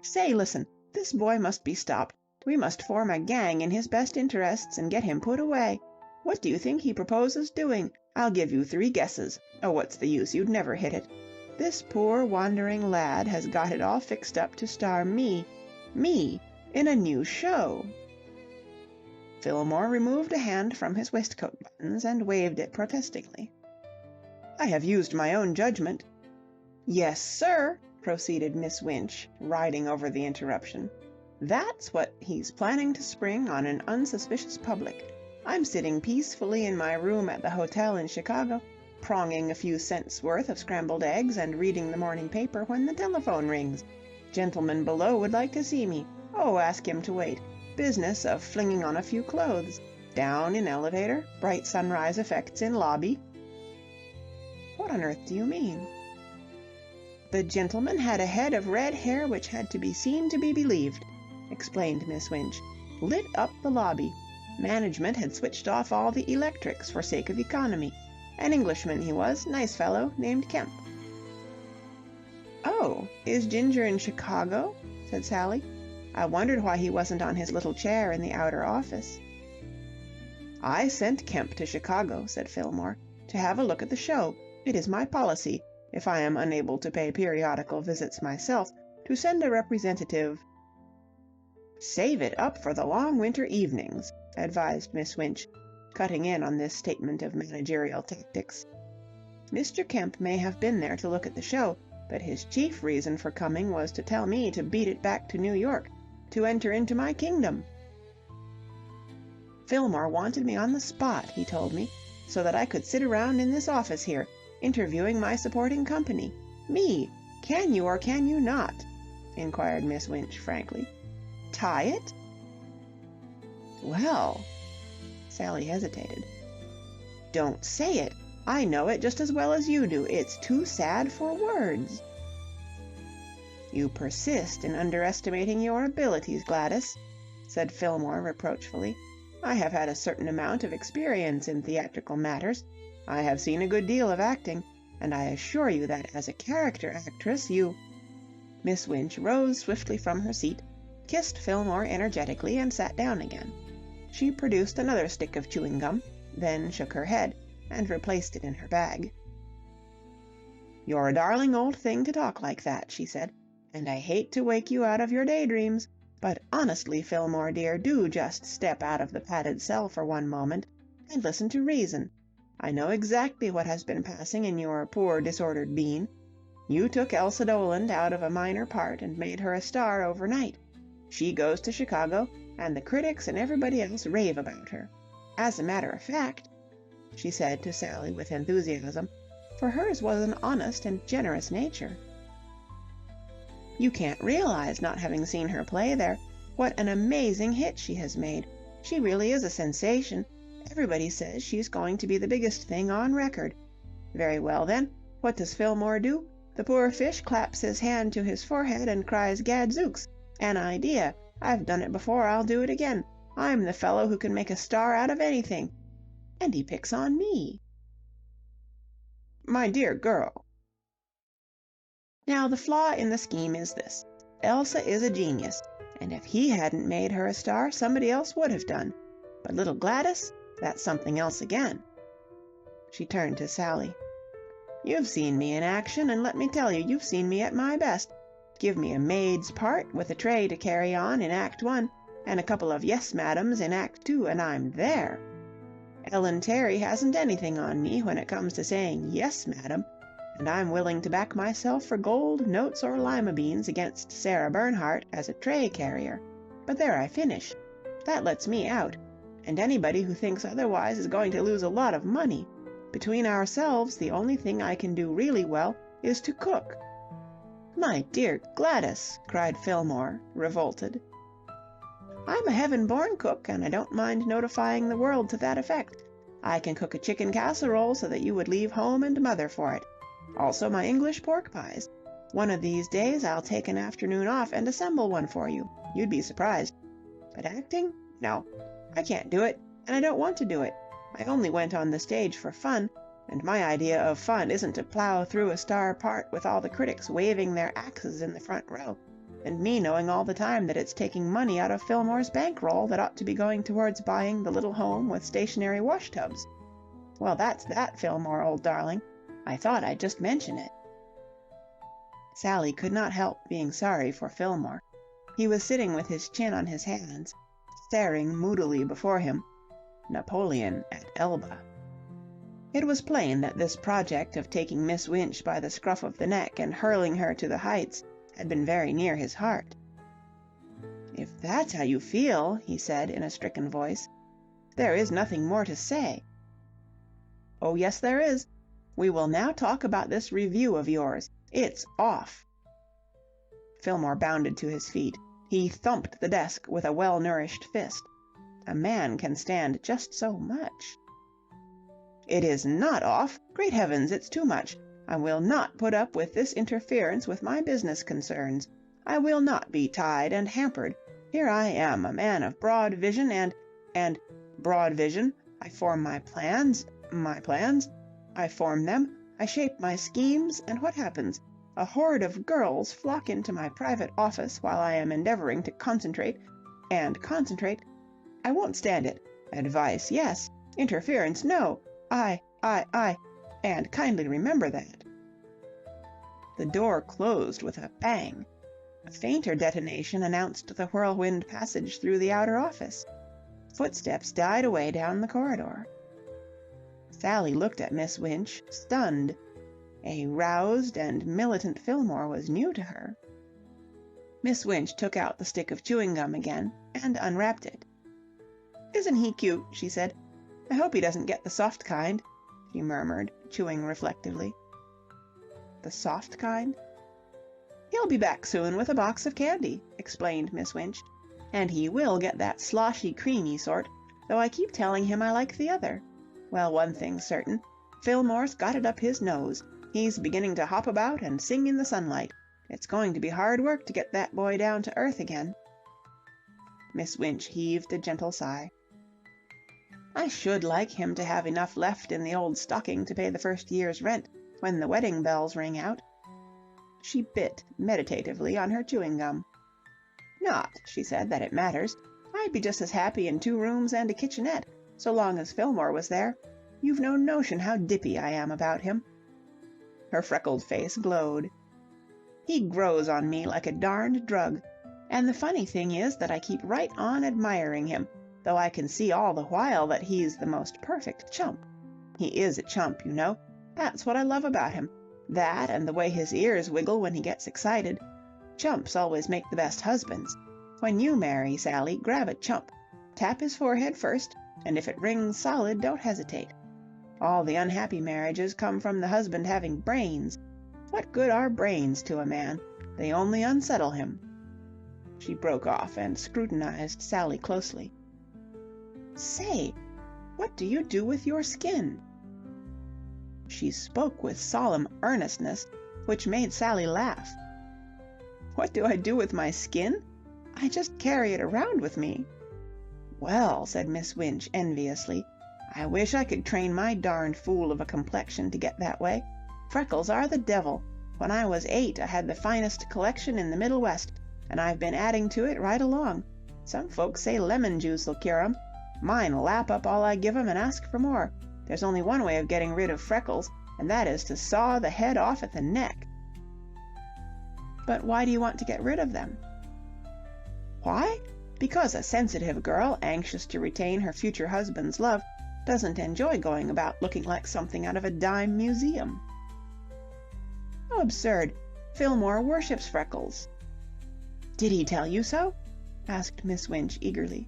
"Say, listen, this boy must be stopped. We must form a gang in his best interests and get him put away. What do you think he proposes doing? I'll give you 3 guesses. Oh, what's the use? You'd never hit it. This poor wandering lad has got it all fixed up to star me, in a new show." Fillmore removed a hand from his waistcoat buttons and waved it protestingly. "I have used my own judgment." "Yes, sir," proceeded Miss Winch, riding over the interruption. "That's what he's planning to spring on an unsuspicious public. I'm sitting peacefully in my room at the hotel in Chicago, pronging a few cents' worth of scrambled eggs and reading the morning paper when the telephone rings. Gentleman below would like to see me. Oh, ask him to wait. Business of flinging on a few clothes. Down in elevator, bright sunrise effects in lobby." "What on earth do you mean?" "The gentleman had a head of red hair which had to be seen to be believed," explained Miss Winch. "Lit up the lobby. Management had switched off all the electrics for sake of economy. An Englishman he was, nice fellow, named Kemp." "Oh, is Ginger in Chicago?" said Sally. "I wondered why he wasn't on his little chair in the outer office." "I sent Kemp to Chicago," said Fillmore, "to have a look at the show. It is my policy, if I am unable to pay periodical visits myself, to send a representative—" "Save it up for the long winter evenings," advised Miss Winch, cutting in on this statement of managerial tactics. "Mr. Kemp may have been there to look at the show, but his chief reason for coming was to tell me to beat it back to New York, to enter into my kingdom. Fillmore wanted me on the spot, he told me, so that I could sit around in this office here, interviewing my supporting company. Me! Can you or can you not?" inquired Miss Winch frankly. "Tie it?" "Well..." Sally hesitated. "Don't say it. I know it just as well as you do. It's too sad for words." "You persist in underestimating your abilities, Gladys," said Fillmore reproachfully. "I have had a certain amount of experience in theatrical matters. I have seen a good deal of acting, and I assure you that as a character actress you—" Miss Winch rose swiftly from her seat, kissed Fillmore energetically, and sat down again. She produced another stick of chewing gum, then shook her head, and replaced it in her bag. "You're a darling old thing to talk like that," she said, "and I hate to wake you out of your daydreams, but honestly, Fillmore dear, do just step out of the padded cell for one moment, and listen to reason. I know exactly what has been passing in your poor disordered being. You took Elsa Doland out of a minor part and made her a star overnight. She goes to Chicago, and the critics and everybody else rave about her. As a matter of fact," she said to Sally with enthusiasm, for hers was an honest and generous nature, "you can't realize, not having seen her play there, what an amazing hit she has made. She really is a sensation. Everybody says she's going to be the biggest thing on record. Very well, then, what does Fillmore do? The poor fish claps his hand to his forehead and cries, 'Gadzooks! An idea! I've done it before, I'll do it again. I'm the fellow who can make a star out of anything.' And he picks on me." "My dear girl." "Now, the flaw in the scheme is this. Elsa is a genius, and if he hadn't made her a star, somebody else would have done. But little Gladys, that's something else again." She turned to Sally. "You've seen me in action, and let me tell you, you've seen me at my best. Give me a maid's part, with a tray to carry on, in Act 1, and a couple of yes madams in Act 2, and I'm there. Ellen Terry hasn't anything on me when it comes to saying yes, madam, and I'm willing to back myself for gold, notes, or lima beans against Sarah Bernhardt as a tray carrier. But there I finish. That lets me out, and anybody who thinks otherwise is going to lose a lot of money. Between ourselves, the only thing I can do really well is to cook." "My dear Gladys!" cried Fillmore, revolted. "I'm a heaven-born cook, and I don't mind notifying the world to that effect. I can cook a chicken casserole so that you would leave home and mother for it. Also my English pork pies. One of these days I'll take an afternoon off and assemble one for you. You'd be surprised. But acting? No, I can't do it, and I don't want to do it. I only went on the stage for fun, and my idea of fun isn't to plow through a star part with all the critics waving their axes in the front row, and me knowing all the time that it's taking money out of Fillmore's bankroll that ought to be going towards buying the little home with stationary washtubs. Well, that's that, Fillmore, old darling. I thought I'd just mention it." Sally could not help being sorry for Fillmore. He was sitting with his chin on his hands, staring moodily before him, Napoleon at Elba. It was plain that this project of taking Miss Winch by the scruff of the neck and hurling her to the heights had been very near his heart. "If that's how you feel," he said in a stricken voice, "there is nothing more to say." "Oh, yes, there is. We will now talk about this review of yours. It's off." Fillmore bounded to his feet. He thumped the desk with a well-nourished fist. A man can stand just so much. "It is not off. Great heavens, it's too much. I will not put up with this interference with my business concerns. I will not be tied and hampered. Here I am, a man of broad vision and broad vision. I form my plans. I form them, I shape my schemes, and what happens? A horde of girls flock into my private office while I am endeavoring to concentrate. I won't stand it. Advice, yes. Interference, no. I, and kindly remember that." The door closed with a bang. A fainter detonation announced the whirlwind passage through the outer office. Footsteps died away down the corridor. Sally looked at Miss Winch, stunned. A roused and militant Fillmore was new to her. Miss Winch took out the stick of chewing gum again and unwrapped it. "Isn't he cute?" she said. "I hope he doesn't get the soft kind," she murmured, chewing reflectively. "The soft kind?" "He'll be back soon with a box of candy," explained Miss Winch. "And he will get that sloshy, creamy sort, though I keep telling him I like the other. Well, one thing's certain. Fillmore's got it up his nose. He's beginning to hop about and sing in the sunlight. It's going to be hard work to get that boy down to earth again." Miss Winch heaved a gentle sigh. "I should like him to have enough left in the old stocking to pay the first year's rent when the wedding bells ring out." She bit meditatively on her chewing gum. "Not," she said, "that it matters. I'd be just as happy in 2 rooms and a kitchenette, so long as Fillmore was there. You've no notion how dippy I am about him." Her freckled face glowed. "He grows on me like a darned drug. And the funny thing is that I keep right on admiring him, though I can see all the while that he's the most perfect chump. He is a chump, you know. That's what I love about him. That and the way his ears wiggle when he gets excited. Chumps always make the best husbands. When you marry, Sally, grab a chump. Tap his forehead first, and if it rings solid, don't hesitate. All the unhappy marriages come from the husband having brains. What good are brains to a man? They only unsettle him." She broke off and scrutinized Sally closely. "Say, what do you do with your skin?" She spoke with solemn earnestness, which made Sally laugh. "What do I do with my skin? I just carry it around with me." "Well," said Miss Winch enviously, "I wish I could train my darned fool of a complexion to get that way. Freckles are the devil. When I was 8 I had the finest collection in the Middle West, and I've been adding to it right along. Some folks say lemon juice'll cure 'em. Mine lap up all I give 'em and ask for more. There's only one way of getting rid of freckles, and that is to saw the head off at the neck." "But why do you want to get rid of them?" "Why? Because a sensitive girl, anxious to retain her future husband's love, doesn't enjoy going about looking like something out of a dime museum." "How absurd! Fillmore worships Freckles." "Did he tell you so?" asked Miss Winch eagerly.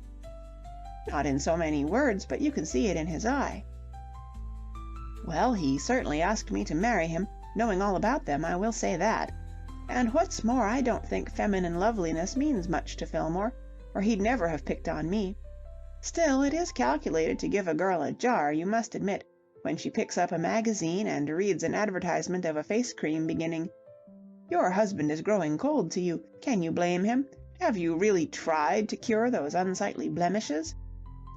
"Not in so many words, but you can see it in his eye." "Well, he certainly asked me to marry him, knowing all about them, I will say that. And what's more, I don't think feminine loveliness means much to Fillmore, or he'd never have picked on me. Still, it is calculated to give a girl a jar, you must admit, when she picks up a magazine and reads an advertisement of a face cream beginning, 'Your husband is growing cold to you. Can you blame him? Have you really tried to cure those unsightly blemishes?'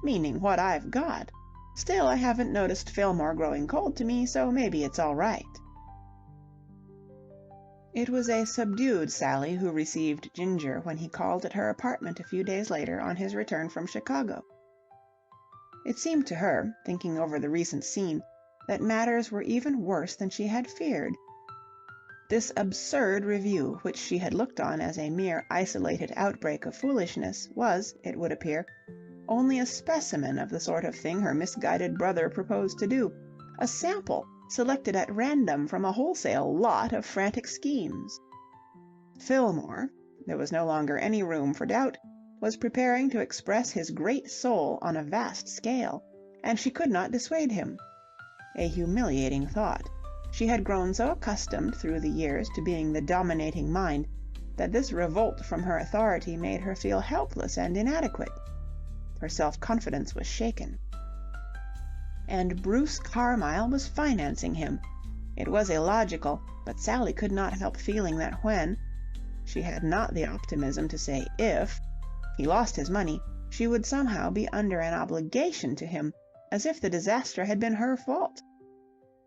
Meaning what I've got. Still, I haven't noticed Fillmore growing cold to me, so maybe it's all right." It was a subdued Sally who received Ginger when he called at her apartment a few days later on his return from Chicago. It seemed to her, thinking over the recent scene, that matters were even worse than she had feared. This absurd review, which she had looked on as a mere isolated outbreak of foolishness, was, it would appear, only a specimen of the sort of thing her misguided brother proposed to do, a sample selected at random from a wholesale lot of frantic schemes. Fillmore, there was no longer any room for doubt, was preparing to express his great soul on a vast scale, and she could not dissuade him. A humiliating thought. She had grown so accustomed through the years to being the dominating mind that this revolt from her authority made her feel helpless and inadequate. Her self-confidence was shaken. And Bruce Carmyle was financing him. It was illogical, but Sally could not help feeling that when, she had not the optimism to say if, he lost his money, she would somehow be under an obligation to him, as if the disaster had been her fault.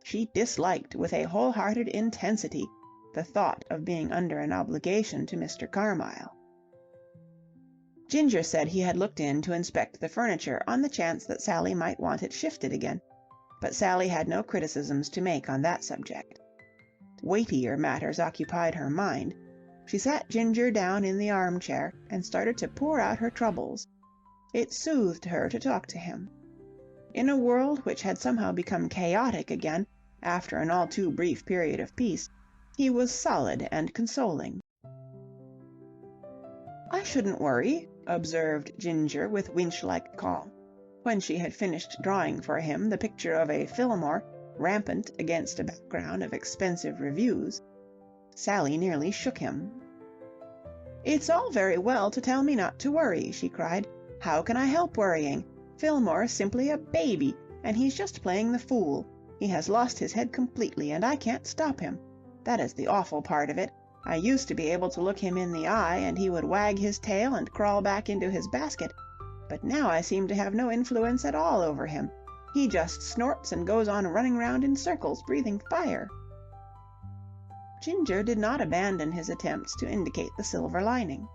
She disliked with a whole-hearted intensity the thought of being under an obligation to Mr. Carmyle. Ginger said he had looked in to inspect the furniture on the chance that Sally might want it shifted again, but Sally had no criticisms to make on that subject. Weightier matters occupied her mind. She sat Ginger down in the armchair and started to pour out her troubles. It soothed her to talk to him. In a world which had somehow become chaotic again, after an all too brief period of peace, he was solid and consoling. "I shouldn't worry," observed Ginger with Winch-like calm, when she had finished drawing for him the picture of a Fillmore rampant against a background of expensive reviews. Sally nearly shook him. "It's all very well to tell me not to worry," she cried. "How can I help worrying? Fillmore's simply a baby, and he's just playing the fool. He has lost his head completely, and I can't stop him. That is the awful part of it. I used to be able to look him in the eye, and he would wag his tail and crawl back into his basket, but now I seem to have no influence at all over him. He just snorts and goes on running round in circles, breathing fire." Ginger did not abandon his attempts to indicate the silver lining.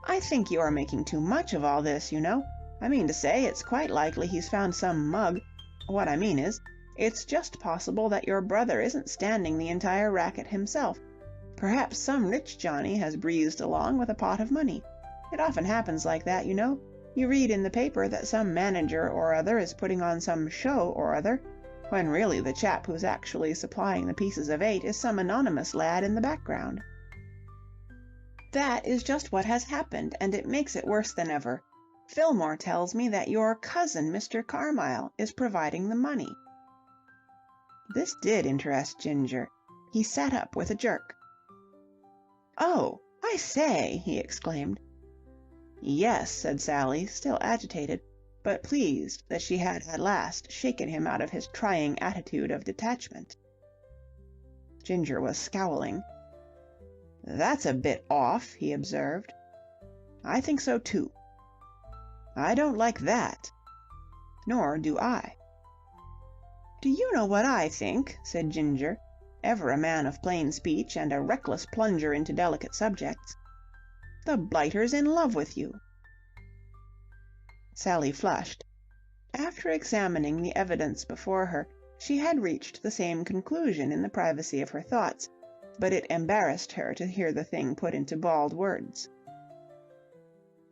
"I think you are making too much of all this, you know. I mean to say, it's quite likely he's found some mug. What I mean is, it's just possible that your brother isn't standing the entire racket himself. Perhaps some rich Johnny has breezed along with a pot of money. It often happens like that, you know. You read in the paper that some manager or other is putting on some show or other, when really the chap who's actually supplying the pieces of 8 is some anonymous lad in the background. That is just what has happened, and it makes it worse than ever. Fillmore tells me that your cousin, Mr. Carmyle, is providing the money." This did interest Ginger. He sat up with a jerk. "Oh, I say!" he exclaimed. "Yes," said Sally, still agitated, but pleased that she had at last shaken him out of his trying attitude of detachment. Ginger was scowling. "That's a bit off," he observed. "I think so, too." "I don't like that." "Nor do I." "Do you know what I think?" said Ginger, ever a man of plain speech and a reckless plunger into delicate subjects. "The blighter's in love with you." Sally flushed. After examining the evidence before her, she had reached the same conclusion in the privacy of her thoughts, but it embarrassed her to hear the thing put into bald words.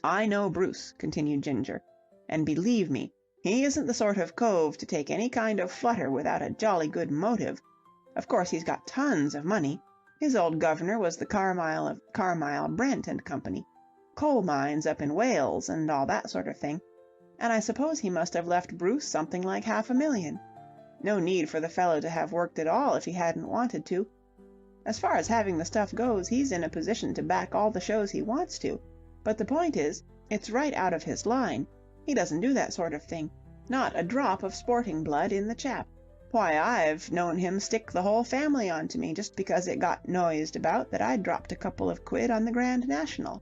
"I know Bruce," continued Ginger, "and believe me, he isn't the sort of cove to take any kind of flutter without a jolly good motive. Of course he's got tons of money. His old governor was the Carmyle of Carmyle, Brent and Company, coal mines up in Wales and all that sort of thing, and I suppose he must have left Bruce something like $500,000. No need for the fellow to have worked at all if he hadn't wanted to. As far as having the stuff goes, he's in a position to back all the shows he wants to, but the point is, it's right out of his line. He doesn't do that sort of thing. Not a drop of sporting blood in the chap. Why, I've known him stick the whole family onto me just because it got noised about that I'd dropped a couple of quid on the Grand National.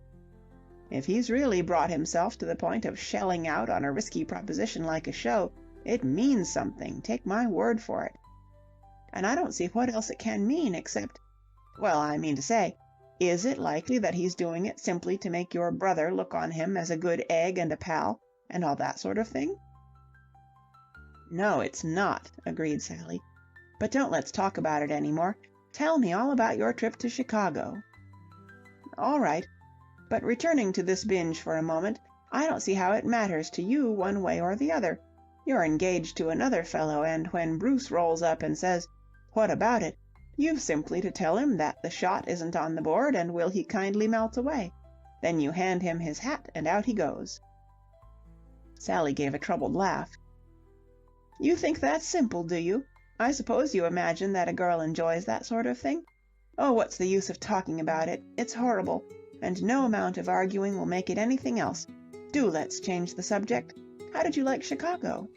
If he's really brought himself to the point of shelling out on a risky proposition like a show, it means something, take my word for it. And I don't see what else it can mean except... Well, I mean to say, is it likely that he's doing it simply to make your brother look on him as a good egg and a pal, and all that sort of thing?" "No, it's not," agreed Sally. "But don't let's talk about it any more. Tell me all about your trip to Chicago." "All right. But returning to this binge for a moment, I don't see how it matters to you one way or the other. You're engaged to another fellow, and when Bruce rolls up and says, 'What about it?' you've simply to tell him that the shot isn't on the board, and will he kindly melt away. Then you hand him his hat, and out he goes." Sally gave a troubled laugh. "You think that's simple, do you? I suppose you imagine that a girl enjoys that sort of thing? Oh, what's the use of talking about it? It's horrible, and no amount of arguing will make it anything else. Do let's change the subject. How did you like Chicago?"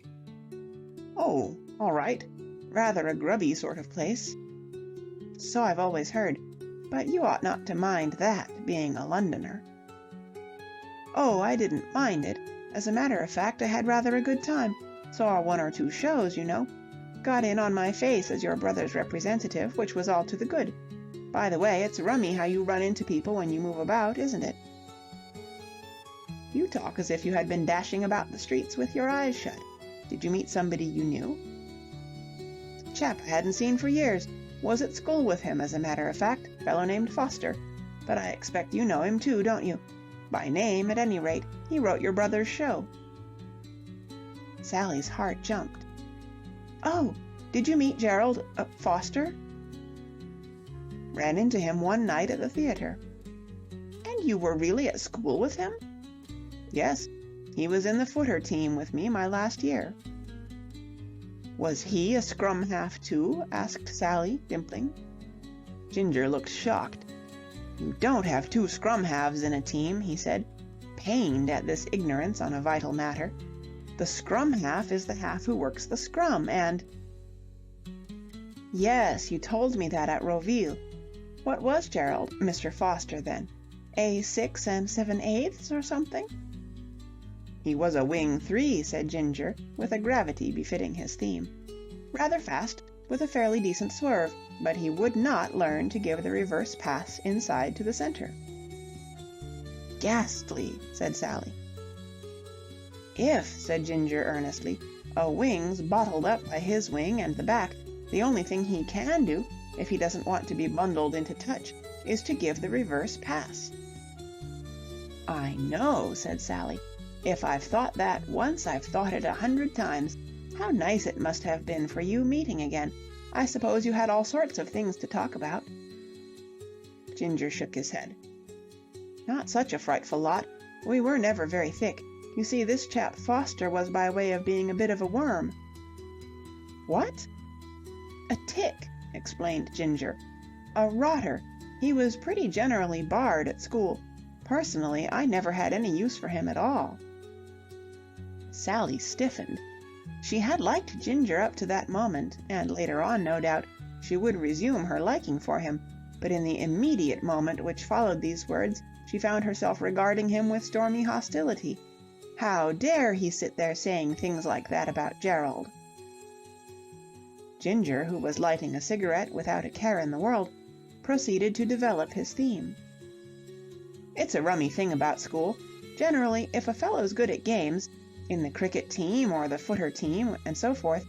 "Oh, all right. Rather a grubby sort of place." "So I've always heard, but you ought not to mind that, being a Londoner." "Oh, I didn't mind it. As a matter of fact, I had rather a good time. Saw 1 or 2 shows, you know. Got in on my face as your brother's representative, which was all to the good. By the way, it's rummy how you run into people when you move about, isn't it?" "You talk as if you had been dashing about the streets with your eyes shut. Did you meet somebody you knew?" "Chap I hadn't seen for years. Was at school with him, as a matter of fact. Fellow named Foster. But I expect you know him too, don't you? By name, at any rate. He wrote your brother's show." Sally's heart jumped. "Oh, did you meet Gerald Foster?" "Ran into him one night at the theatre." "And you were really at school with him?" "Yes. He was in the footer team with me my last year." "Was he a scrum half too?" asked Sally, dimpling. Ginger looked shocked. "You don't have 2 scrum halves in a team," he said, pained at this ignorance on a vital matter. "The scrum half is the half who works the scrum, and..." "Yes, you told me that at Roville. What was Gerald, Mr. Foster, then? A 6 7/8 or something?" "He was a wing 3, said Ginger, with a gravity befitting his theme. "Rather fast, with a fairly decent swerve, but he would not learn to give the reverse pass inside to the center. "Ghastly," said Sally. "If," said Ginger earnestly, "a wing's bottled up by his wing and the back, the only thing he can do, if he doesn't want to be bundled into touch, is to give the reverse pass." "I know," said Sally. "If I've thought that once, I've thought it 100 times. How nice it must have been for you meeting again. I suppose you had all sorts of things to talk about." Ginger shook his head. "Not such a frightful lot. We were never very thick. You see, this chap Foster was by way of being a bit of a worm." "What?" "A tick," explained Ginger. "A rotter. He was pretty generally barred at school. Personally, I never had any use for him at all." Sally stiffened. She had liked Ginger up to that moment, and later on, no doubt, she would resume her liking for him, but in the immediate moment which followed these words, she found herself regarding him with stormy hostility. How dare he sit there saying things like that about Gerald? Ginger, who was lighting a cigarette without a care in the world, proceeded to develop his theme. "It's a rummy thing about school. Generally, if a fellow's good at games, in the cricket team or the footer team and so forth,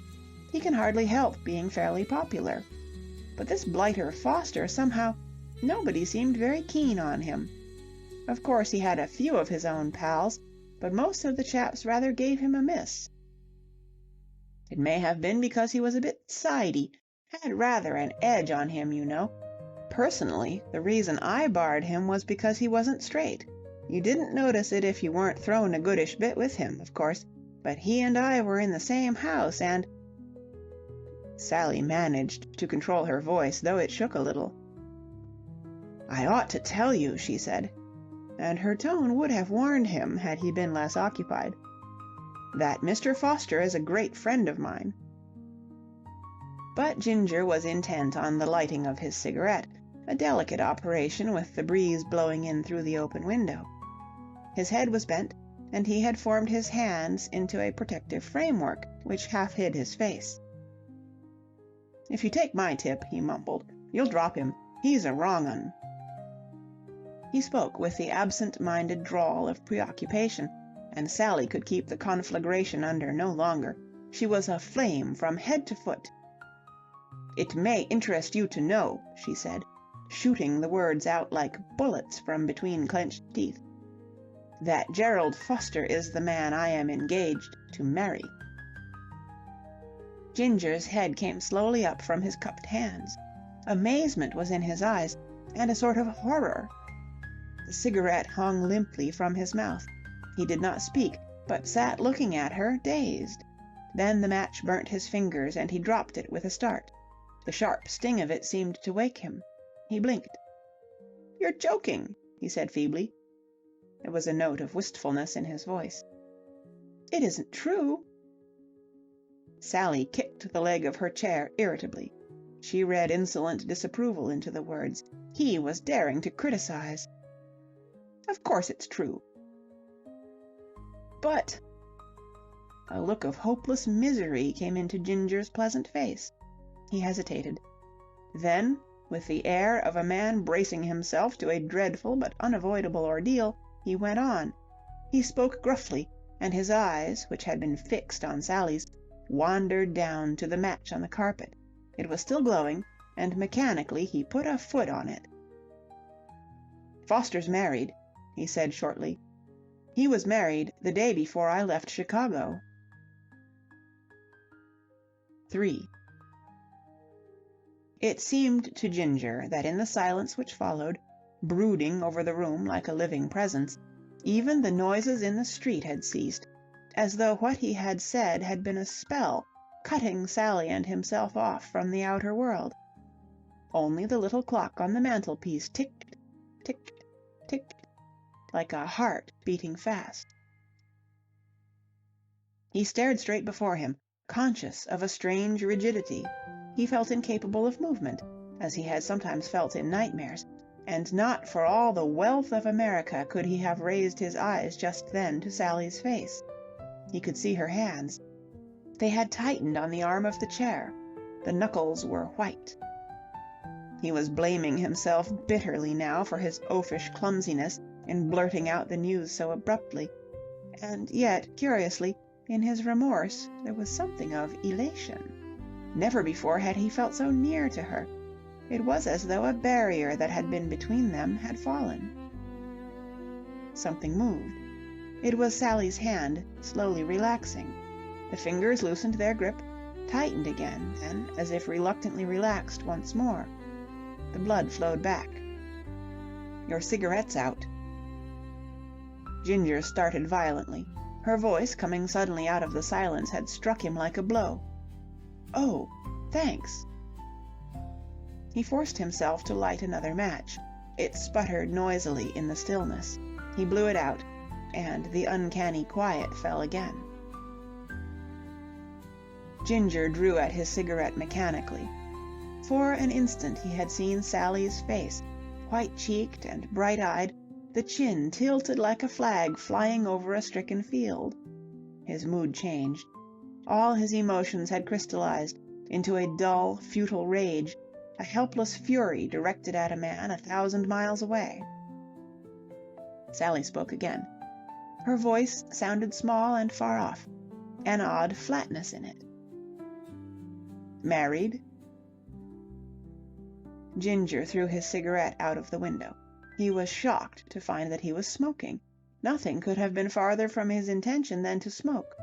he can hardly help being fairly popular. But this blighter Foster, somehow, nobody seemed very keen on him. Of course he had a few of his own pals, but most of the chaps rather gave him a miss. It may have been because he was a bit sidey, had rather an edge on him, you know. Personally, the reason I barred him was because he wasn't straight. You didn't notice it if you weren't thrown a goodish bit with him, of course, but he and I were in the same house, and—" Sally managed to control her voice, though it shook a little. "I ought to tell you," she said, and her tone would have warned him had he been less occupied, "that Mr. Foster is a great friend of mine." But Ginger was intent on the lighting of his cigarette, a delicate operation with the breeze blowing in through the open window. His head was bent, and he had formed his hands into a protective framework which half hid his face. "If you take my tip," he mumbled, "you'll drop him. He's a wrong 'un." He spoke with the absent-minded drawl of preoccupation, and Sally could keep the conflagration under no longer. She was aflame from head to foot. "It may interest you to know," she said, shooting the words out like bullets from between clenched teeth, "that Gerald Foster is the man I am engaged to marry." Ginger's head came slowly up from his cupped hands. Amazement was in his eyes, and a sort of horror. The cigarette hung limply from his mouth. He did not speak, but sat looking at her, dazed. Then the match burnt his fingers, and he dropped it with a start. The sharp sting of it seemed to wake him. He blinked. "You're joking," he said feebly. There was a note of wistfulness in his voice. "It isn't true." Sally kicked the leg of her chair irritably. She read insolent disapproval into the words. He was daring to criticize. "Of course it's true." "But—" A look of hopeless misery came into Ginger's pleasant face. He hesitated. Then, with the air of a man bracing himself to a dreadful but unavoidable ordeal, he went on. He spoke gruffly, and his eyes, which had been fixed on Sally's, wandered down to the match on the carpet. It was still glowing, and mechanically he put a foot on it. "Foster's married," he said shortly. "He was married the day before I left Chicago." 3. It seemed to Ginger that in the silence which followed, brooding over the room like a living presence, even the noises in the street had ceased, as though what he had said had been a spell, cutting Sally and himself off from the outer world. Only the little clock on the mantelpiece ticked, ticked, ticked, like a heart beating fast. He stared straight before him, conscious of a strange rigidity. He felt incapable of movement, as he had sometimes felt in nightmares, and not for all the wealth of America could he have raised his eyes just then to Sally's face. He could see her hands. They had tightened on the arm of the chair. The knuckles were white. He was blaming himself bitterly now for his oafish clumsiness in blurting out the news so abruptly, and yet, curiously, in his remorse there was something of elation. Never before had he felt so near to her. It was as though a barrier that had been between them had fallen. Something moved. It was Sally's hand, slowly relaxing. The fingers loosened their grip, tightened again, then, as if reluctantly relaxed once more. The blood flowed back. "Your cigarette's out." Ginger started violently. Her voice, coming suddenly out of the silence, had struck him like a blow. "Oh, thanks." He forced himself to light another match. It sputtered noisily in the stillness. He blew it out, and the uncanny quiet fell again. Ginger drew at his cigarette mechanically. For an instant he had seen Sally's face, white-cheeked and bright-eyed, the chin tilted like a flag flying over a stricken field. His mood changed. All his emotions had crystallized into a dull, futile rage, a helpless fury directed at a man 1,000 miles away. Sally spoke again. Her voice sounded small and far off, an odd flatness in it. "Married?" Ginger threw his cigarette out of the window. He was shocked to find that he was smoking. Nothing could have been farther from his intention than to smoke.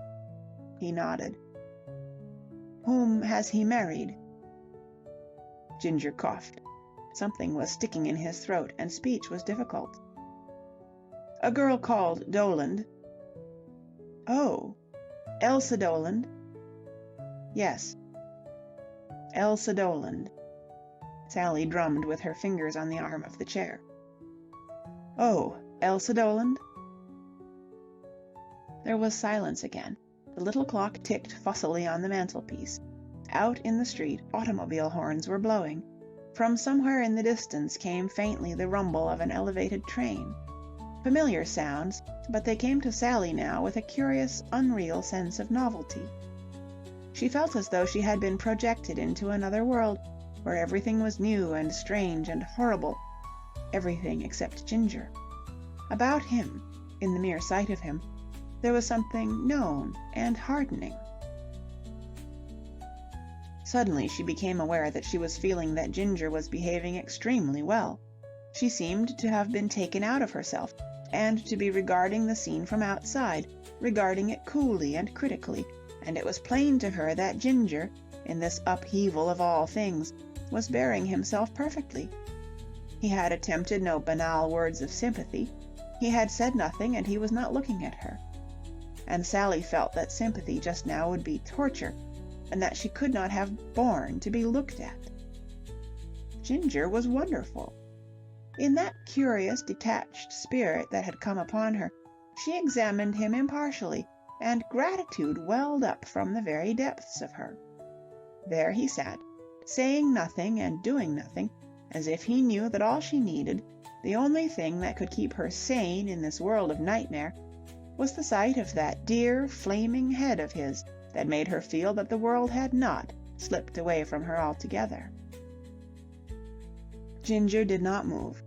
He nodded. "Whom has he married?" Ginger coughed. Something was sticking in his throat, and speech was difficult. "A girl called Doland." "Oh, Elsa Doland?" "Yes." "Elsa Doland." Sally drummed with her fingers on the arm of the chair. "Oh, Elsa Doland?" There was silence again. The little clock ticked fussily on the mantelpiece. Out in the street, automobile horns were blowing. From somewhere in the distance came faintly the rumble of an elevated train. Familiar sounds, but they came to Sally now with a curious, unreal sense of novelty. She felt as though she had been projected into another world, where everything was new and strange and horrible, everything except Ginger. About him, in the mere sight of him, there was something known and hardening. Suddenly she became aware that she was feeling that Ginger was behaving extremely well. She seemed to have been taken out of herself, and to be regarding the scene from outside, regarding it coolly and critically, and it was plain to her that Ginger, in this upheaval of all things, was bearing himself perfectly. He had attempted no banal words of sympathy. He had said nothing, and he was not looking at her. And Sally felt that sympathy just now would be torture, and that she could not have borne to be looked at. Ginger was wonderful. In that curious, detached spirit that had come upon her, she examined him impartially, and gratitude welled up from the very depths of her. There he sat, saying nothing and doing nothing, as if he knew that all she needed, the only thing that could keep her sane in this world of nightmare, was the sight of that dear, flaming head of his that made her feel that the world had not slipped away from her altogether. Ginger did not move.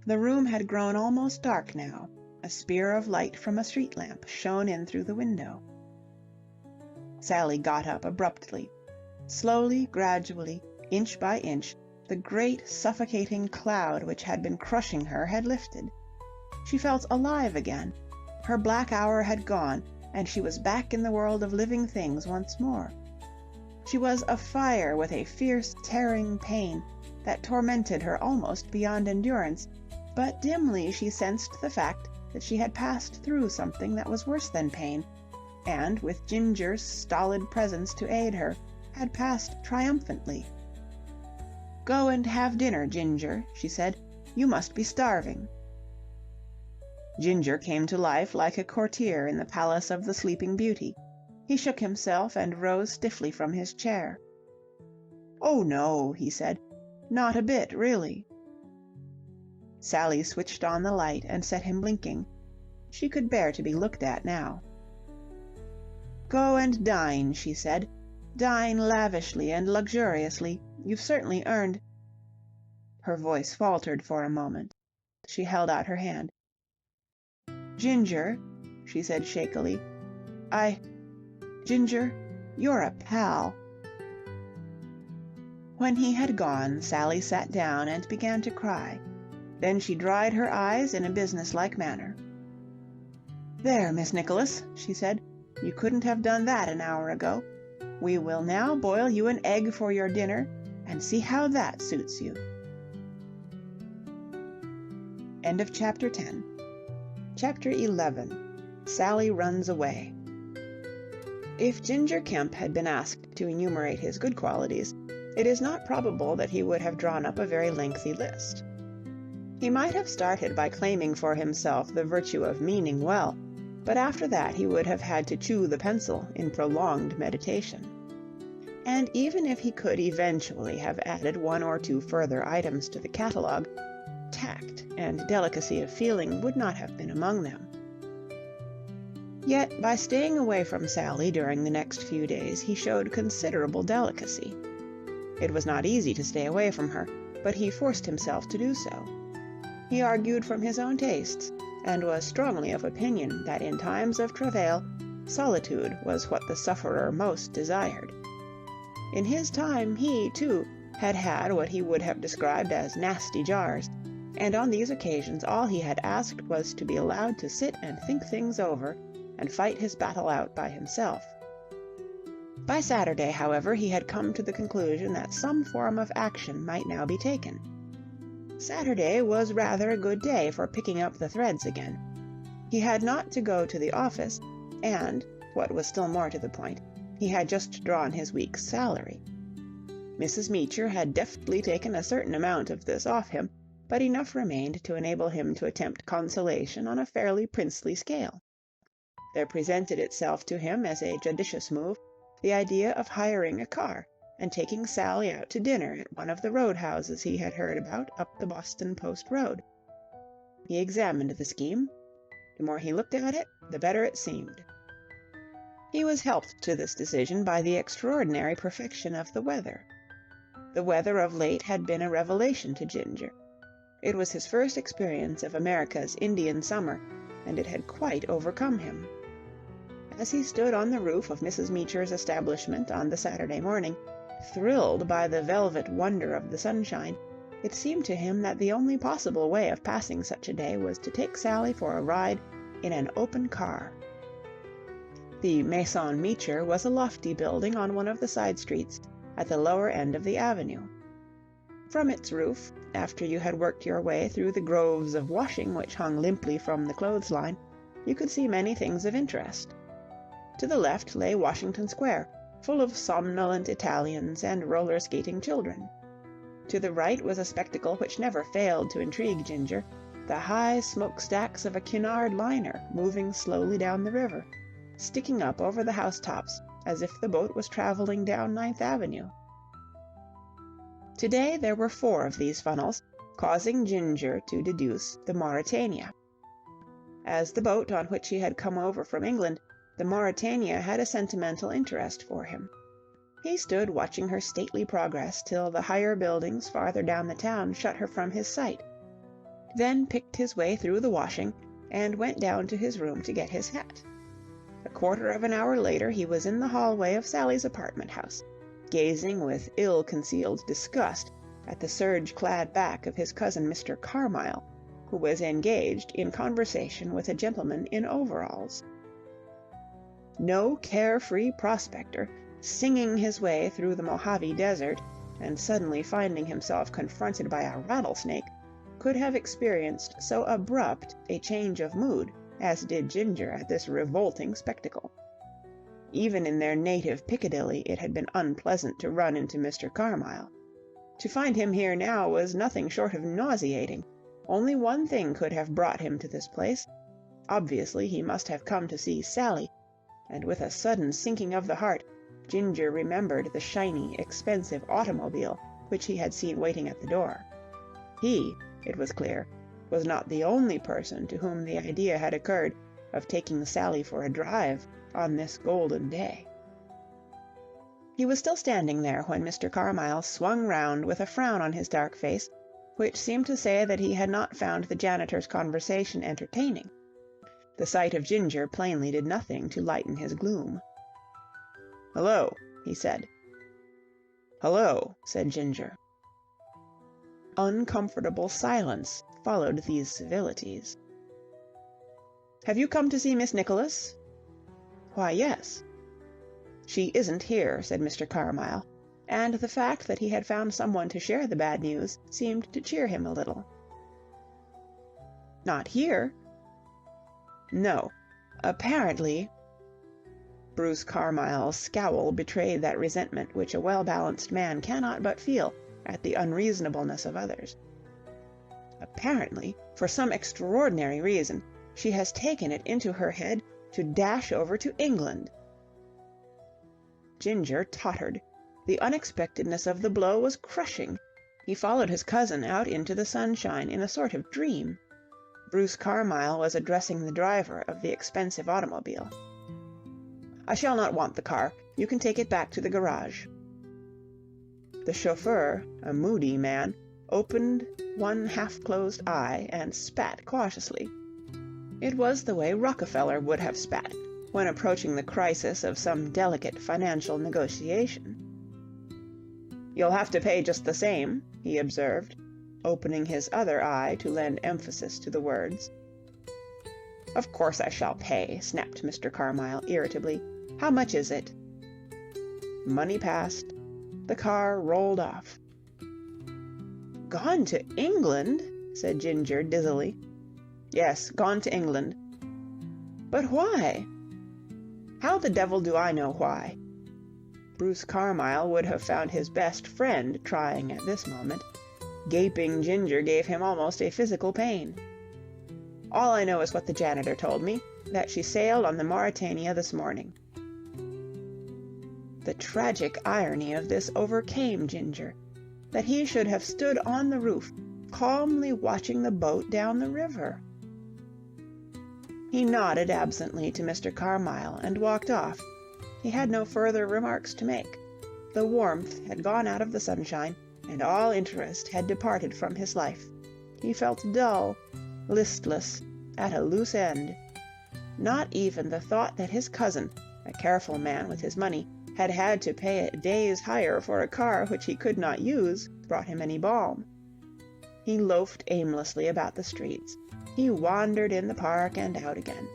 The room had grown almost dark now. A spear of light from a street lamp shone in through the window. Sally got up abruptly. Slowly, gradually, inch by inch, the great suffocating cloud which had been crushing her had lifted. She felt alive again. Her black hour had gone, and she was back in the world of living things once more. She was afire with a fierce, tearing pain that tormented her almost beyond endurance, but dimly she sensed the fact that she had passed through something that was worse than pain, and, with Ginger's stolid presence to aid her, had passed triumphantly. "Go and have dinner, Ginger," she said. "You must be starving." Ginger came to life like a courtier in the palace of the Sleeping Beauty. He shook himself and rose stiffly from his chair. "Oh, no," he said. "Not a bit, really." Sally switched on the light and set him blinking. She could bear to be looked at now. "Go and dine," she said. Dine lavishly and luxuriously. You've certainly earned—" Her voice faltered for a moment. She held out her hand. "Ginger," she said shakily, Ginger, you're a pal." When he had gone, Sally sat down and began to cry. Then she dried her eyes in a businesslike manner. "There, Miss Nicholas," she said, "you couldn't have done that an hour ago. We will now boil you an egg for your dinner, and see how that suits you." End of Chapter 10. Chapter 11. Sally Runs Away. If Ginger Kemp had been asked to enumerate his good qualities, it is not probable that he would have drawn up a very lengthy list. He might have started by claiming for himself the virtue of meaning well, but after that he would have had to chew the pencil in prolonged meditation. And even if he could eventually have added one or two further items to the catalogue, tact and delicacy of feeling would not have been among them. Yet by staying away from Sally during the next few days he showed considerable delicacy. It was not easy to stay away from her, but he forced himself to do so. He argued from his own tastes, and was strongly of opinion that in times of travail, solitude was what the sufferer most desired. In his time he, too, had had what he would have described as nasty jars, and on these occasions all he had asked was to be allowed to sit and think things over, and fight his battle out by himself. By Saturday, however, he had come to the conclusion that some form of action might now be taken. Saturday was rather a good day for picking up the threads again. He had not to go to the office, and, what was still more to the point, he had just drawn his week's salary. Mrs. Meecher had deftly taken a certain amount of this off him, but enough remained to enable him to attempt consolation on a fairly princely scale. There presented itself to him as a judicious move the idea of hiring a car and taking Sally out to dinner at one of the roadhouses he had heard about up the Boston Post Road. He examined the scheme. The more he looked at it, the better it seemed. He was helped to this decision by the extraordinary perfection of the weather. The weather of late had been a revelation to Ginger. It was his first experience of America's Indian summer, and it had quite overcome him. As he stood on the roof of Mrs. Meecher's establishment on the Saturday morning, thrilled by the velvet wonder of the sunshine, it seemed to him that the only possible way of passing such a day was to take Sally for a ride in an open car. The Maison Meecher was a lofty building on one of the side streets, at the lower end of the avenue. From its roof, after you had worked your way through the groves of washing which hung limply from the clothesline, you could see many things of interest. To the left lay Washington Square, full of somnolent Italians and roller-skating children. To the right was a spectacle which never failed to intrigue Ginger, the high smokestacks of a Cunard liner moving slowly down the river, sticking up over the housetops as if the boat was traveling down Ninth Avenue. Today there were 4 of these funnels, causing Ginger to deduce the Mauretania. As the boat on which he had come over from England, the Mauretania had a sentimental interest for him. He stood watching her stately progress till the higher buildings farther down the town shut her from his sight, then picked his way through the washing and went down to his room to get his hat. A quarter of an hour later he was in the hallway of Sally's apartment house, gazing with ill-concealed disgust at the serge-clad back of his cousin Mr. Carmyle, who was engaged in conversation with a gentleman in overalls. No carefree prospector, singing his way through the Mojave Desert, and suddenly finding himself confronted by a rattlesnake, could have experienced so abrupt a change of mood as did Ginger at this revolting spectacle. Even in their native Piccadilly it had been unpleasant to run into Mr. Carmyle. To find him here now was nothing short of nauseating. Only one thing could have brought him to this place. Obviously he must have come to see Sally, and with a sudden sinking of the heart, Ginger remembered the shiny, expensive automobile which he had seen waiting at the door. He, it was clear, was not the only person to whom the idea had occurred of taking Sally for a drive on this golden day. He was still standing there when Mr. Carmyle swung round with a frown on his dark face, which seemed to say that he had not found the janitor's conversation entertaining. The sight of Ginger plainly did nothing to lighten his gloom. "Hello," he said. "Hello," said Ginger. Uncomfortable silence followed these civilities. "Have you come to see Miss Nicholas?" "Why, yes." "She isn't here," said Mr. Carmyle, and the fact that he had found someone to share the bad news seemed to cheer him a little. "Not here?" "No. Apparently—" Bruce Carmyle's scowl betrayed that resentment which a well-balanced man cannot but feel at the unreasonableness of others. "Apparently, for some extraordinary reason, she has taken it into her head to dash over to England." Ginger tottered. The unexpectedness of the blow was crushing. He followed his cousin out into the sunshine in a sort of dream. Bruce Carmyle was addressing the driver of the expensive automobile. "I shall not want the car. You can take it back to the garage." The chauffeur, a moody man, opened one half-closed eye and spat cautiously. It was the way Rockefeller would have spat when approaching the crisis of some delicate financial negotiation. "You'll have to pay just the same," he observed, opening his other eye to lend emphasis to the words. "Of course I shall pay," snapped Mr. Carmyle irritably. "How much is it?" Money passed. The car rolled off. "Gone to England?" said Ginger dizzily. "Yes, gone to England." "But why?" "How the devil do I know why?" Bruce Carmyle would have found his best friend trying at this moment. Gaping Ginger gave him almost a physical pain. "All I know is what the janitor told me, that she sailed on the Mauretania this morning." The tragic irony of this overcame Ginger, that he should have stood on the roof, calmly watching the boat down the river. He nodded absently to Mr. Carmyle and walked off. He had no further remarks to make. The warmth had gone out of the sunshine, and all interest had departed from his life. He felt dull, listless, at a loose end. Not even the thought that his cousin, a careful man with his money, had had to pay a day's hire for a car which he could not use, brought him any balm. He loafed aimlessly about the streets. He wandered in the park and out again.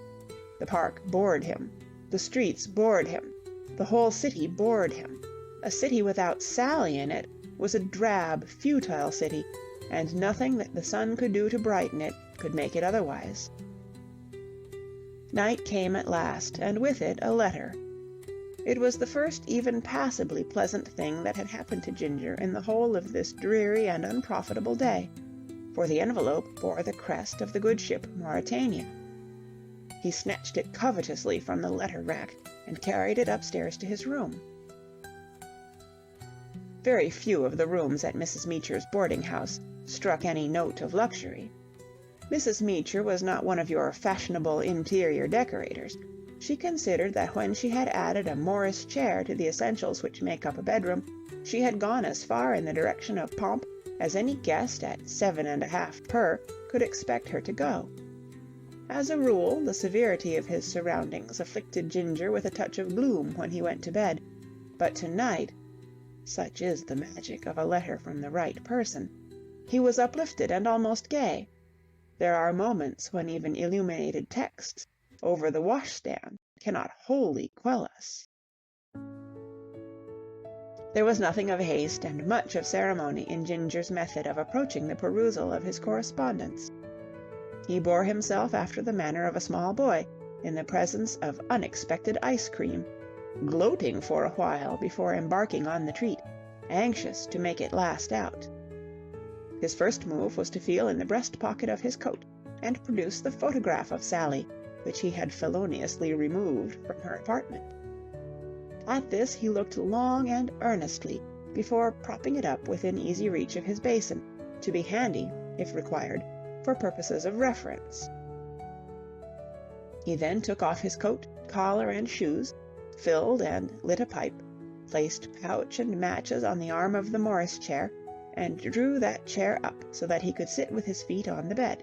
The park bored him. The streets bored him. The whole city bored him. A city without Sally in it was a drab, futile city, and nothing that the sun could do to brighten it could make it otherwise. Night came at last, and with it a letter. It was the first even passably pleasant thing that had happened to Ginger in the whole of this dreary and unprofitable day, for the envelope bore the crest of the good ship Mauretania. He snatched it covetously from the letter-rack and carried it upstairs to his room. Very few of the rooms at Mrs. Meecher's boarding-house struck any note of luxury. Mrs. Meecher was not one of your fashionable interior decorators. She considered that when she had added a Morris chair to the essentials which make up a bedroom, she had gone as far in the direction of pomp as any guest at 7.5 per could expect her to go. As a rule, the severity of his surroundings afflicted Ginger with a touch of gloom when he went to bed, but tonight, such is the magic of a letter from the right person, he was uplifted and almost gay. There are moments when even illuminated texts over the washstand cannot wholly quell us. There was nothing of haste and much of ceremony in Ginger's method of approaching the perusal of his correspondence. He bore himself after the manner of a small boy in the presence of unexpected ice cream, gloating for a while before embarking on the treat, anxious to make it last out. His first move was to feel in the breast pocket of his coat and produce the photograph of Sally, which he had feloniously removed from her apartment. At this he looked long and earnestly before propping it up within easy reach of his basin, to be handy, if required, for purposes of reference. He then took off his coat, collar, and shoes, filled and lit a pipe, placed pouch and matches on the arm of the Morris chair, and drew that chair up so that he could sit with his feet on the bed.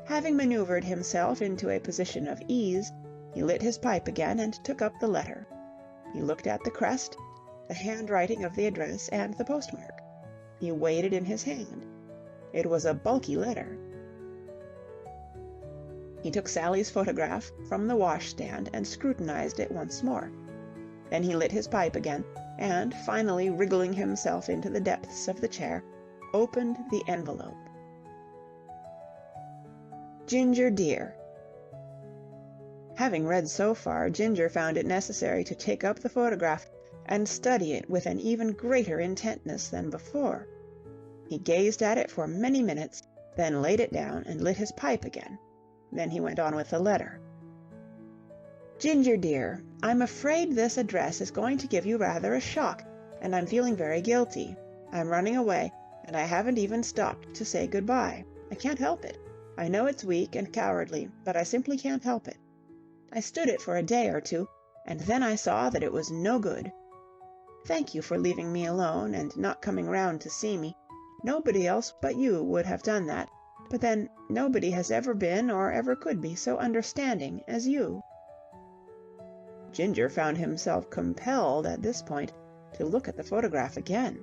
Having maneuvered himself into a position of ease, he lit his pipe again and took up the letter. He looked at the crest, the handwriting of the address, and the postmark. He weighed it in his hand. It was a bulky letter. He took Sally's photograph from the washstand and scrutinized it once more. Then he lit his pipe again, and, finally wriggling himself into the depths of the chair, opened the envelope. Ginger dear. Having read so far, Ginger found it necessary to take up the photograph and study it with an even greater intentness than before. He gazed at it for many minutes, then laid it down and lit his pipe again. Then he went on with the letter. Ginger dear, I'm afraid this address is going to give you rather a shock, and I'm feeling very guilty. I'm running away, and I haven't even stopped to say goodbye. I can't help it. I know it's weak and cowardly, but I simply can't help it. I stood it for a day or two, and then I saw that it was no good. Thank you for leaving me alone and not coming round to see me. Nobody else but you would have done that, but then nobody has ever been or ever could be so understanding as you. Ginger found himself compelled at this point to look at the photograph again.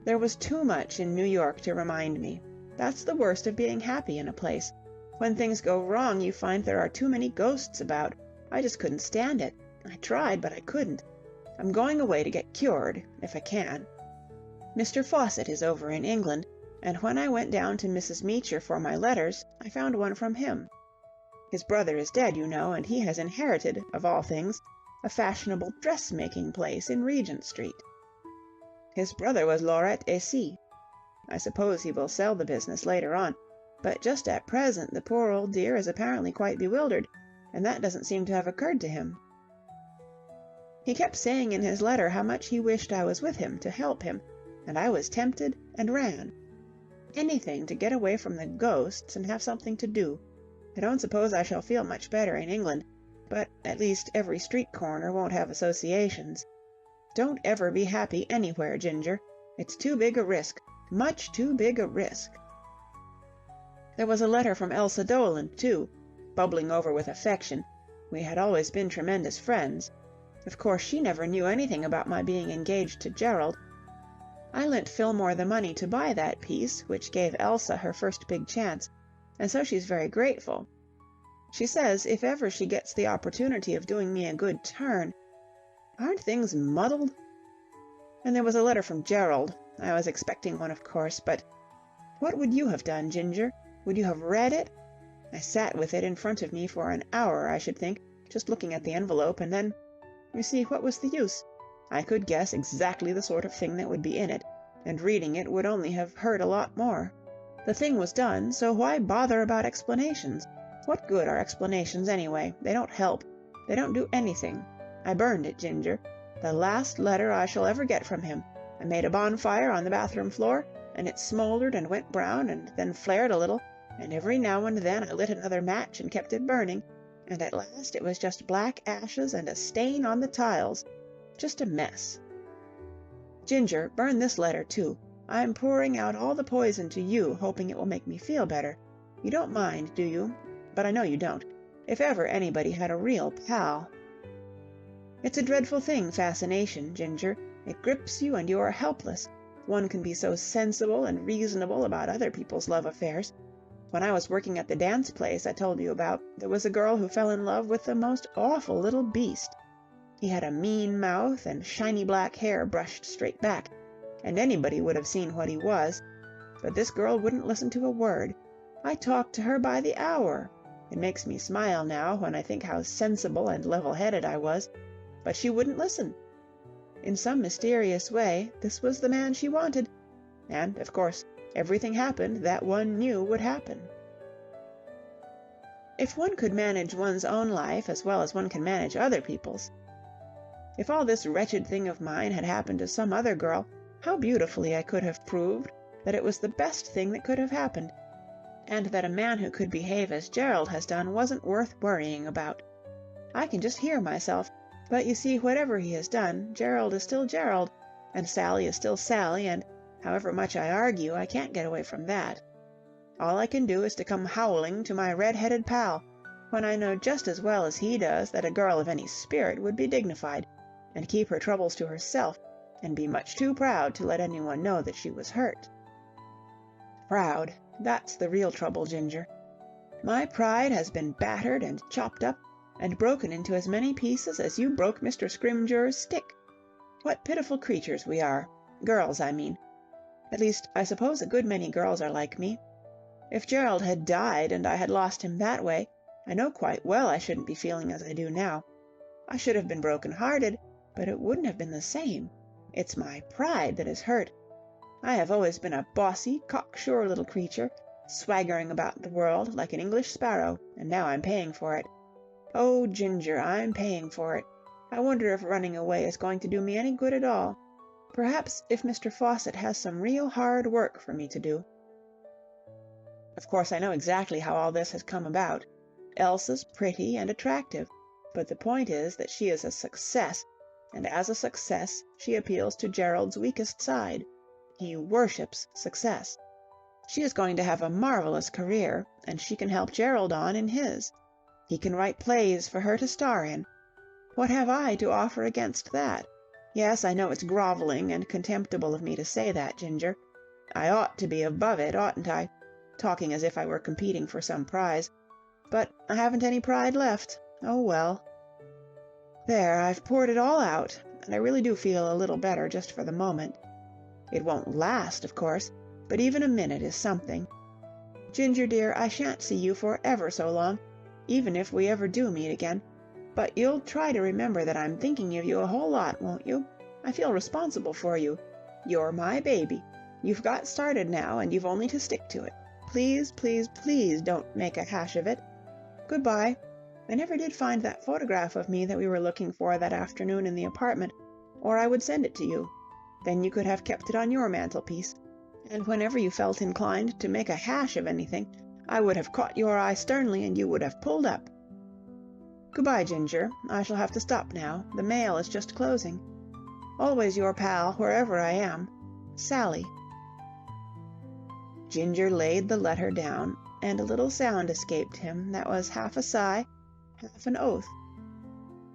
There was too much in New York to remind me. That's the worst of being happy in a place. When things go wrong, you find there are too many ghosts about. I just couldn't stand it. I tried, but I couldn't. I'm going away to get cured, if I can. Mr. Fawcett is over in England, and when I went down to Mrs. Meacher for my letters, I found one from him. His brother is dead, you know, and he has inherited, of all things, a fashionable dressmaking place in Regent Street. His brother was Lauret A.C. I suppose he will sell the business later on, but just at present the poor old dear is apparently quite bewildered, and that doesn't seem to have occurred to him. He kept saying in his letter how much he wished I was with him to help him, and I was tempted and ran. Anything to get away from the ghosts and have something to do. I don't suppose I shall feel much better in England, but at least every street corner won't have associations. Don't ever be happy anywhere, Ginger. It's too big a risk, much too big a risk. There was a letter from Elsa Doland, too, bubbling over with affection. We had always been tremendous friends. Of course, she never knew anything about my being engaged to Gerald. I lent Fillmore the money to buy that piece, which gave Elsa her first big chance, and so she's very grateful. She says if ever she gets the opportunity of doing me a good turn... Aren't things muddled? And there was a letter from Gerald. I was expecting one, of course, but... What would you have done, Ginger? Would you have read it? I sat with it in front of me for an hour, I should think, just looking at the envelope, and then... You see, what was the use? I could guess exactly the sort of thing that would be in it, and reading it would only have hurt a lot more. The thing was done, so why bother about explanations? What good are explanations anyway? They don't help. They don't do anything. I burned it, Ginger. The last letter I shall ever get from him. I made a bonfire on the bathroom floor, and it smouldered and went brown, and then flared a little, and every now and then I lit another match and kept it burning, and at last it was just black ashes and a stain on the tiles. Just a mess. Ginger, burn this letter, too. I'm pouring out all the poison to you, hoping it will make me feel better. You don't mind, do you? But I know you don't. If ever anybody had a real pal... It's a dreadful thing, fascination, Ginger. It grips you and you are helpless. One can be so sensible and reasonable about other people's love affairs. When I was working at the dance place I told you about, there was a girl who fell in love with the most awful little beast. He had a mean mouth and shiny black hair brushed straight back, and anybody would have seen what he was. But this girl wouldn't listen to a word. I talked to her by the hour. It makes me smile now when I think how sensible and level-headed I was. But she wouldn't listen. In some mysterious way, this was the man she wanted. And, of course, everything happened that one knew would happen. If one could manage one's own life as well as one can manage other people's... If all this wretched thing of mine had happened to some other girl, how beautifully I could have proved that it was the best thing that could have happened, and that a man who could behave as Gerald has done wasn't worth worrying about. I can just hear myself, But you see, whatever he has done, Gerald is still Gerald, and Sally is still Sally, and however much I argue, I can't get away from that. All I can do is to come howling to my red-headed pal, when I know just as well as he does that a girl of any spirit would be dignified, and keep her troubles to herself, and be much too proud to let anyone know that she was hurt. Proud, that's the real trouble, Ginger. My pride has been battered and chopped up, and broken into as many pieces as you broke Mr. Scrimgeour's stick. What pitiful creatures we are, girls, I mean. At least, I suppose a good many girls are like me. If Gerald had died and I had lost him that way, I know quite well I shouldn't be feeling as I do now. I should have been broken-hearted, but it wouldn't have been the same. It's my pride that is hurt. I have always been a bossy, cocksure little creature, swaggering about the world like an English sparrow, and now I'm paying for it. Oh, Ginger, I'm paying for it. I wonder if running away is going to do me any good at all. Perhaps if Mr. Fawcett has some real hard work for me to do. Of course, I know exactly how all this has come about. Elsa's pretty and attractive, but the point is that she is a success, and as a success she appeals to Gerald's weakest side. He worships success. She is going to have a marvelous career, and she can help Gerald on in his. He can write plays for her to star in. What have I to offer against that? Yes, I know it's grovelling and contemptible of me to say that, Ginger. I ought to be above it, oughtn't I? Talking as if I were competing for some prize. But I haven't any pride left. Oh, well. There, I've poured it all out, and I really do feel a little better just for the moment. It won't last, of course, but even a minute is something. Ginger, dear, I shan't see you for ever so long, even if we ever do meet again. But you'll try to remember that I'm thinking of you a whole lot, won't you? I feel responsible for you. You're my baby. You've got started now, and you've only to stick to it. Please, please, please don't make a hash of it. Good-bye. I never did find that photograph of me that we were looking for that afternoon in the apartment, or I would send it to you. Then you could have kept it on your mantelpiece, and whenever you felt inclined to make a hash of anything, I would have caught your eye sternly, and you would have pulled up. Good-bye, Ginger. I shall have to stop now. The mail is just closing. Always your pal, wherever I am. Sally. Ginger laid the letter down, and a little sound escaped him that was half a sigh, half an oath.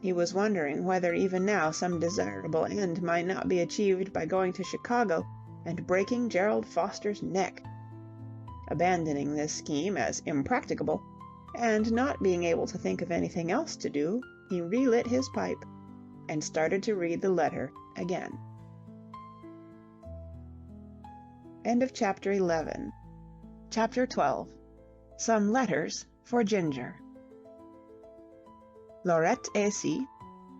He was wondering whether even now some desirable end might not be achieved by going to Chicago and breaking Gerald Foster's neck. Abandoning this scheme as impracticable, and not being able to think of anything else to do, he relit his pipe and started to read the letter again. End of Chapter 11. Chapter 12. Some Letters for Ginger. Laurette A.C.,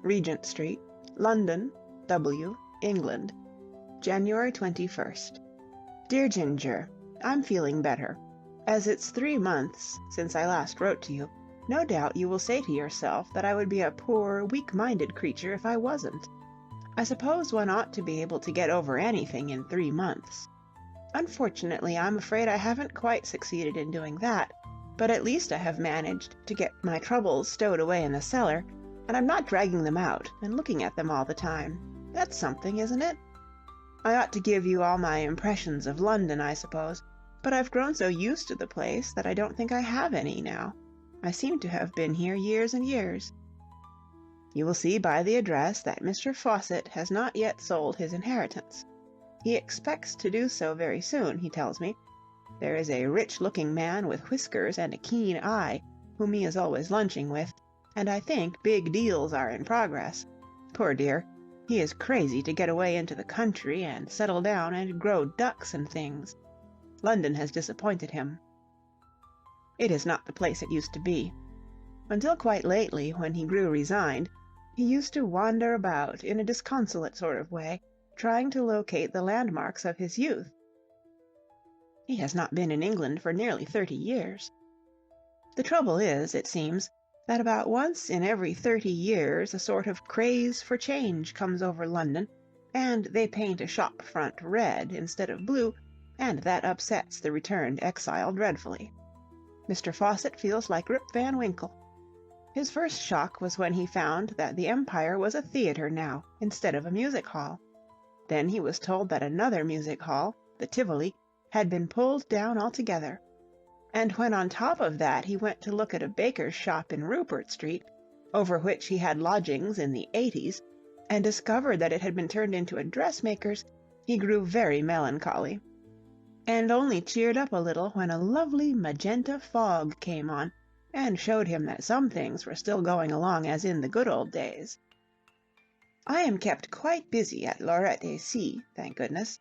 Regent Street, London, W., England, January 21st. Dear Ginger, I'm feeling better. As it's 3 months since I last wrote to you, no doubt you will say to yourself that I would be a poor, weak-minded creature if I wasn't. I suppose one ought to be able to get over anything in 3 months. Unfortunately, I'm afraid I haven't quite succeeded in doing that, but at least I have managed to get my troubles stowed away in the cellar, and I'm not dragging them out and looking at them all the time. That's something, isn't it? I ought to give you all my impressions of London, I suppose, but I've grown so used to the place that I don't think I have any now. I seem to have been here years and years. You will see by the address that Mr. Fawcett has not yet sold his inheritance. He expects to do so very soon, he tells me. There is a rich-looking man with whiskers and a keen eye, whom he is always lunching with, and I think big deals are in progress. Poor dear, he is crazy to get away into the country and settle down and grow ducks and things. London has disappointed him. It is not the place it used to be. Until quite lately, when he grew resigned, he used to wander about in a disconsolate sort of way, trying to locate the landmarks of his youth. He has not been in England for nearly 30 years. The trouble is, it seems, that about once in every 30 years a sort of craze for change comes over London, and they paint a shop front red instead of blue, and that upsets the returned exile dreadfully. Mr. Fawcett feels like Rip Van Winkle. His first shock was when he found that the Empire was a theatre now, instead of a music hall. Then he was told that another music hall, the Tivoli, had been pulled down altogether. And when on top of that he went to look at a baker's shop in Rupert Street, over which he had lodgings in the 80s, and discovered that it had been turned into a dressmaker's, he grew very melancholy, and only cheered up a little when a lovely magenta fog came on and showed him that some things were still going along as in the good old days. I am kept quite busy at Lorette-et-Cie, thank goodness.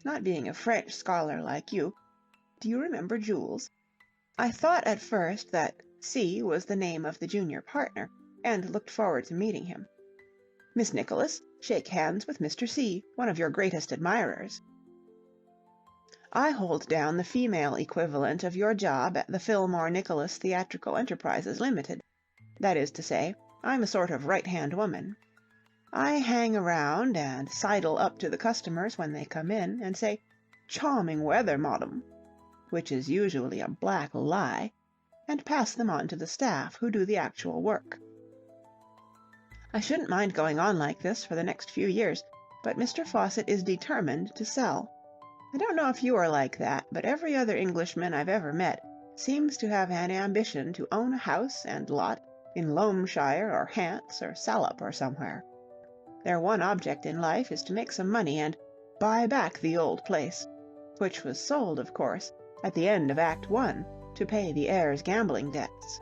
Not being a French scholar like you, do you remember Jules? I thought at first that C was the name of the junior partner, and looked forward to meeting him. Miss Nicholas, shake hands with Mr. C, one of your greatest admirers. I hold down the female equivalent of your job at the Fillmore Nicholas Theatrical Enterprises Limited. That is to say, I'm a sort of right-hand woman. I hang around and sidle up to the customers when they come in and say, "Charming weather, madam," which is usually a black lie, and pass them on to the staff who do the actual work. I shouldn't mind going on like this for the next few years, but Mr. Fawcett is determined to sell. I don't know if you are like that, but every other Englishman I've ever met seems to have an ambition to own a house and lot in Loamshire or Hants or Salop or somewhere. Their one object in life is to make some money and buy back the old place, which was sold, of course, at the end of Act 1 to pay the heir's gambling debts.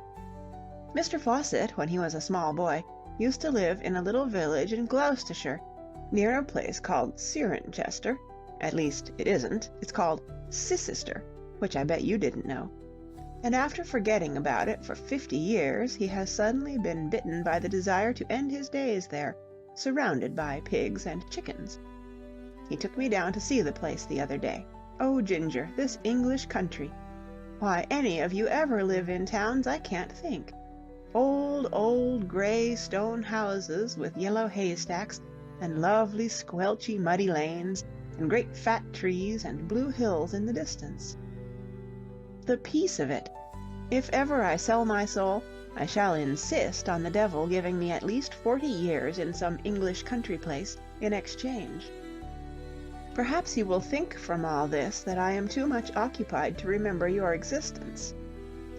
Mr. Fawcett, when he was a small boy, used to live in a little village in Gloucestershire, near a place called Cirencester. At least, it isn't. It's called Cissister, which I bet you didn't know. And after forgetting about it for 50 years, he has suddenly been bitten by the desire to end his days there, surrounded by pigs and chickens. He took me down to see the place the other day. Oh, Ginger, this English country! Why any of you ever live in towns, I can't think. Old, grey stone houses with yellow haystacks, and lovely squelchy muddy lanes, and great fat trees and blue hills in the distance. The peace of it! If ever I sell my soul, I shall insist on the devil giving me at least 40 years in some English country place in exchange. Perhaps you will think from all this that I am too much occupied to remember your existence.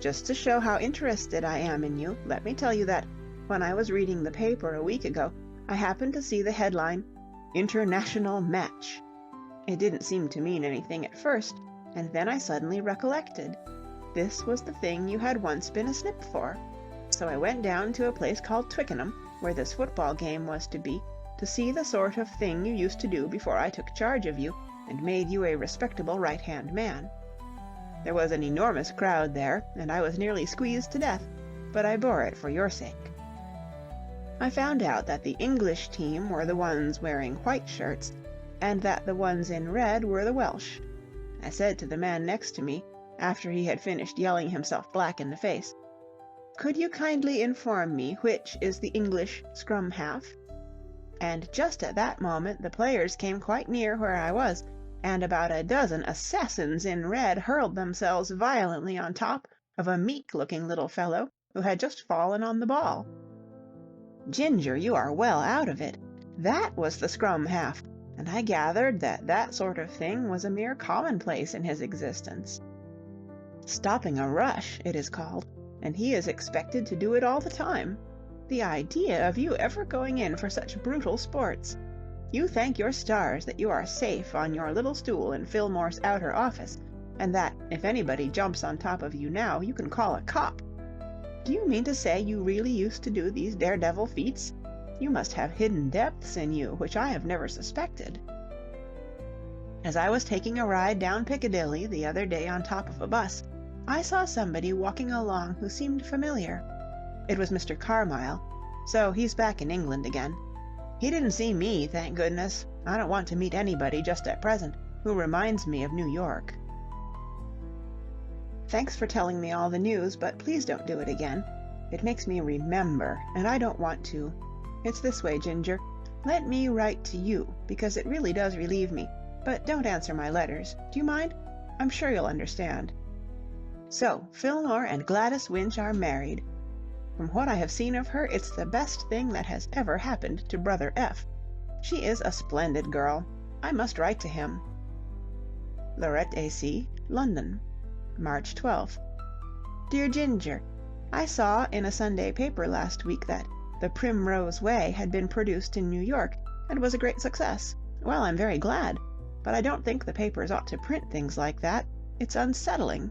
Just to show how interested I am in you, let me tell you that, when I was reading the paper a week ago, I happened to see the headline, "International Match." It didn't seem to mean anything at first, and then I suddenly recollected. This was the thing you had once been a snip for. So I went down to a place called Twickenham, where this football game was to see the sort of thing you used to do before I took charge of you and made you a respectable right-hand man. There was an enormous crowd there, and I was nearly squeezed to death, but I bore it for your sake. I found out that the English team were the ones wearing white shirts, and that the ones in red were the Welsh. I said to the man next to me, after he had finished yelling himself black in the face, "Could you kindly inform me which is the English scrum half?" And just at that moment the players came quite near where I was, and about a dozen assassins in red hurled themselves violently on top of a meek-looking little fellow who had just fallen on the ball. Ginger, you are well out of it. That was the scrum half, and I gathered that that sort of thing was a mere commonplace in his existence. Stopping a rush, it is called, and he is expected to do it all the time. The idea of you ever going in for such brutal sports! You thank your stars that you are safe on your little stool in Fillmore's outer office, and that, if anybody jumps on top of you now, you can call a cop. Do you mean to say you really used to do these daredevil feats? You must have hidden depths in you which I have never suspected. As I was taking a ride down Piccadilly the other day on top of a bus, I saw somebody walking along who seemed familiar. It was Mr. Carmyle, so he's back in England again. He didn't see me, thank goodness. I don't want to meet anybody just at present who reminds me of New York. Thanks for telling me all the news, but please don't do it again. It makes me remember, and I don't want to. It's this way, Ginger. Let me write to you, because it really does relieve me, but don't answer my letters. Do you mind? I'm sure you'll understand. So, Fillmore and Gladys Winch are married. From what I have seen of her, it's the best thing that has ever happened to Brother F. She is a splendid girl. I must write to him. Lorette A.C., London, March 12th. Dear Ginger, I saw in a Sunday paper last week that The Primrose Way had been produced in New York and was a great success. Well, I'm very glad, but I don't think the papers ought to print things like that. It's unsettling.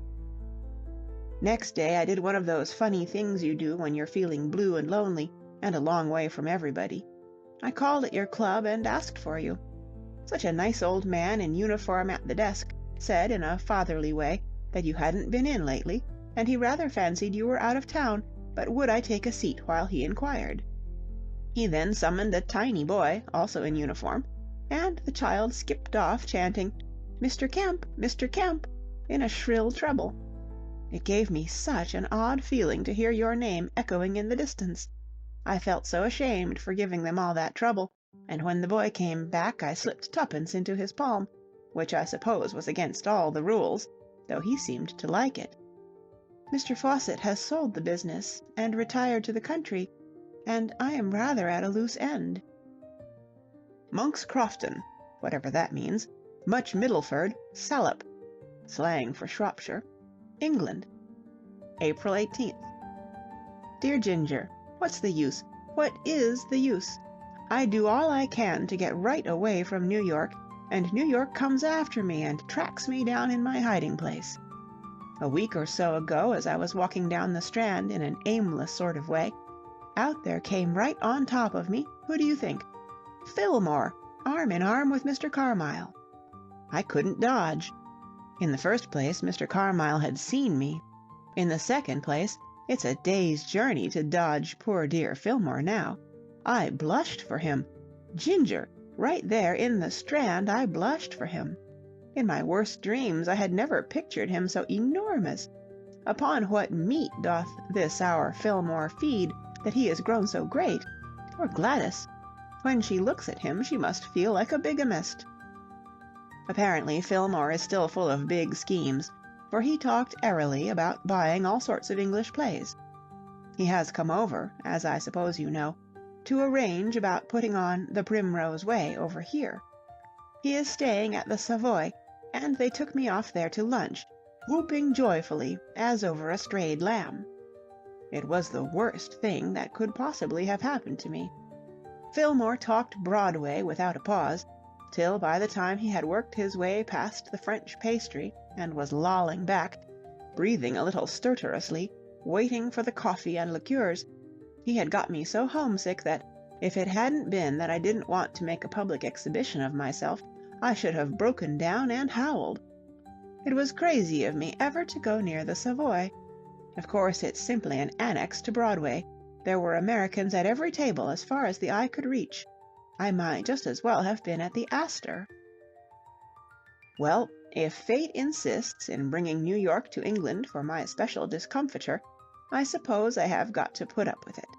Next day I did one of those funny things you do when you're feeling blue and lonely and a long way from everybody. I called at your club and asked for you. Such a nice old man in uniform at the desk said in a fatherly way that you hadn't been in lately, and he rather fancied you were out of town, but would I take a seat while he inquired. He then summoned a tiny boy, also in uniform, and the child skipped off chanting, "Mr. Kemp, Mr. Kemp," in a shrill treble. It gave me such an odd feeling to hear your name echoing in the distance. I felt so ashamed for giving them all that trouble, and when the boy came back I slipped twopence into his palm, which I suppose was against all the rules, though he seemed to like it. Mr. Fawcett has sold the business and retired to the country, and I am rather at a loose end. Monk's Crofton, whatever that means, Much Middleford, Salop, slang for Shropshire, England, April 18th. Dear Ginger, what's the use? What is the use? I do all I can to get right away from New York, and New York comes after me and tracks me down in my hiding place. A week or so ago, as I was walking down the Strand in an aimless sort of way, out there came right on top of me, who do you think? Fillmore, arm in arm with Mr. Carmyle. I couldn't dodge. In the first place, Mr. Carmyle had seen me. In the second place, it's a day's journey to dodge poor dear Fillmore now. I blushed for him. Ginger, right there in the Strand, I blushed for him. In my worst dreams I had never pictured him so enormous. Upon what meat doth this our Fillmore feed, that he is grown so great? Or Gladys, when she looks at him she must feel like a bigamist. Apparently Fillmore is still full of big schemes, for he talked airily about buying all sorts of English plays. He has come over, as I suppose you know, to arrange about putting on The Primrose Way over here. He is staying at the Savoy, and they took me off there to lunch, whooping joyfully as over a strayed lamb. It was the worst thing that could possibly have happened to me. Fillmore talked Broadway without a pause, till by the time he had worked his way past the French pastry and was lolling back, breathing a little stertorously, waiting for the coffee and liqueurs, he had got me so homesick that, if it hadn't been that I didn't want to make a public exhibition of myself, I should have broken down and howled. It was crazy of me ever to go near the Savoy. Of course, it's simply an annex to Broadway. There were Americans at every table as far as the eye could reach. I might just as well have been at the Astor. Well, if fate insists in bringing New York to England for my special discomfiture, I suppose I have got to put up with it.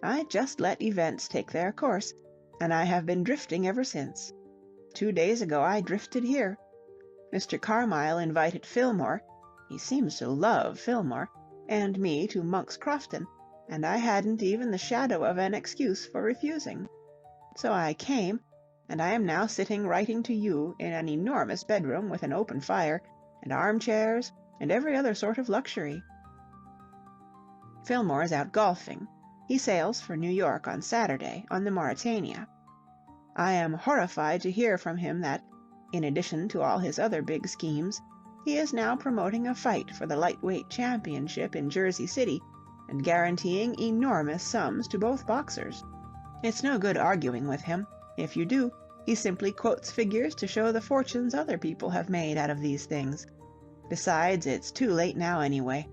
I just let events take their course, and I have been drifting ever since. 2 days ago I drifted here. Mr. Carmyle invited Fillmore, he seems to love Fillmore, and me to Monk's Crofton, and I hadn't even the shadow of an excuse for refusing. So I came, and I am now sitting writing to you in an enormous bedroom with an open fire, and armchairs, and every other sort of luxury. Fillmore's out golfing. He sails for New York on Saturday on the Mauretania. I am horrified to hear from him that, in addition to all his other big schemes, he is now promoting a fight for the lightweight championship in Jersey City, and guaranteeing enormous sums to both boxers. It's no good arguing with him. If you do, he simply quotes figures to show the fortunes other people have made out of these things. Besides, it's too late now anyway.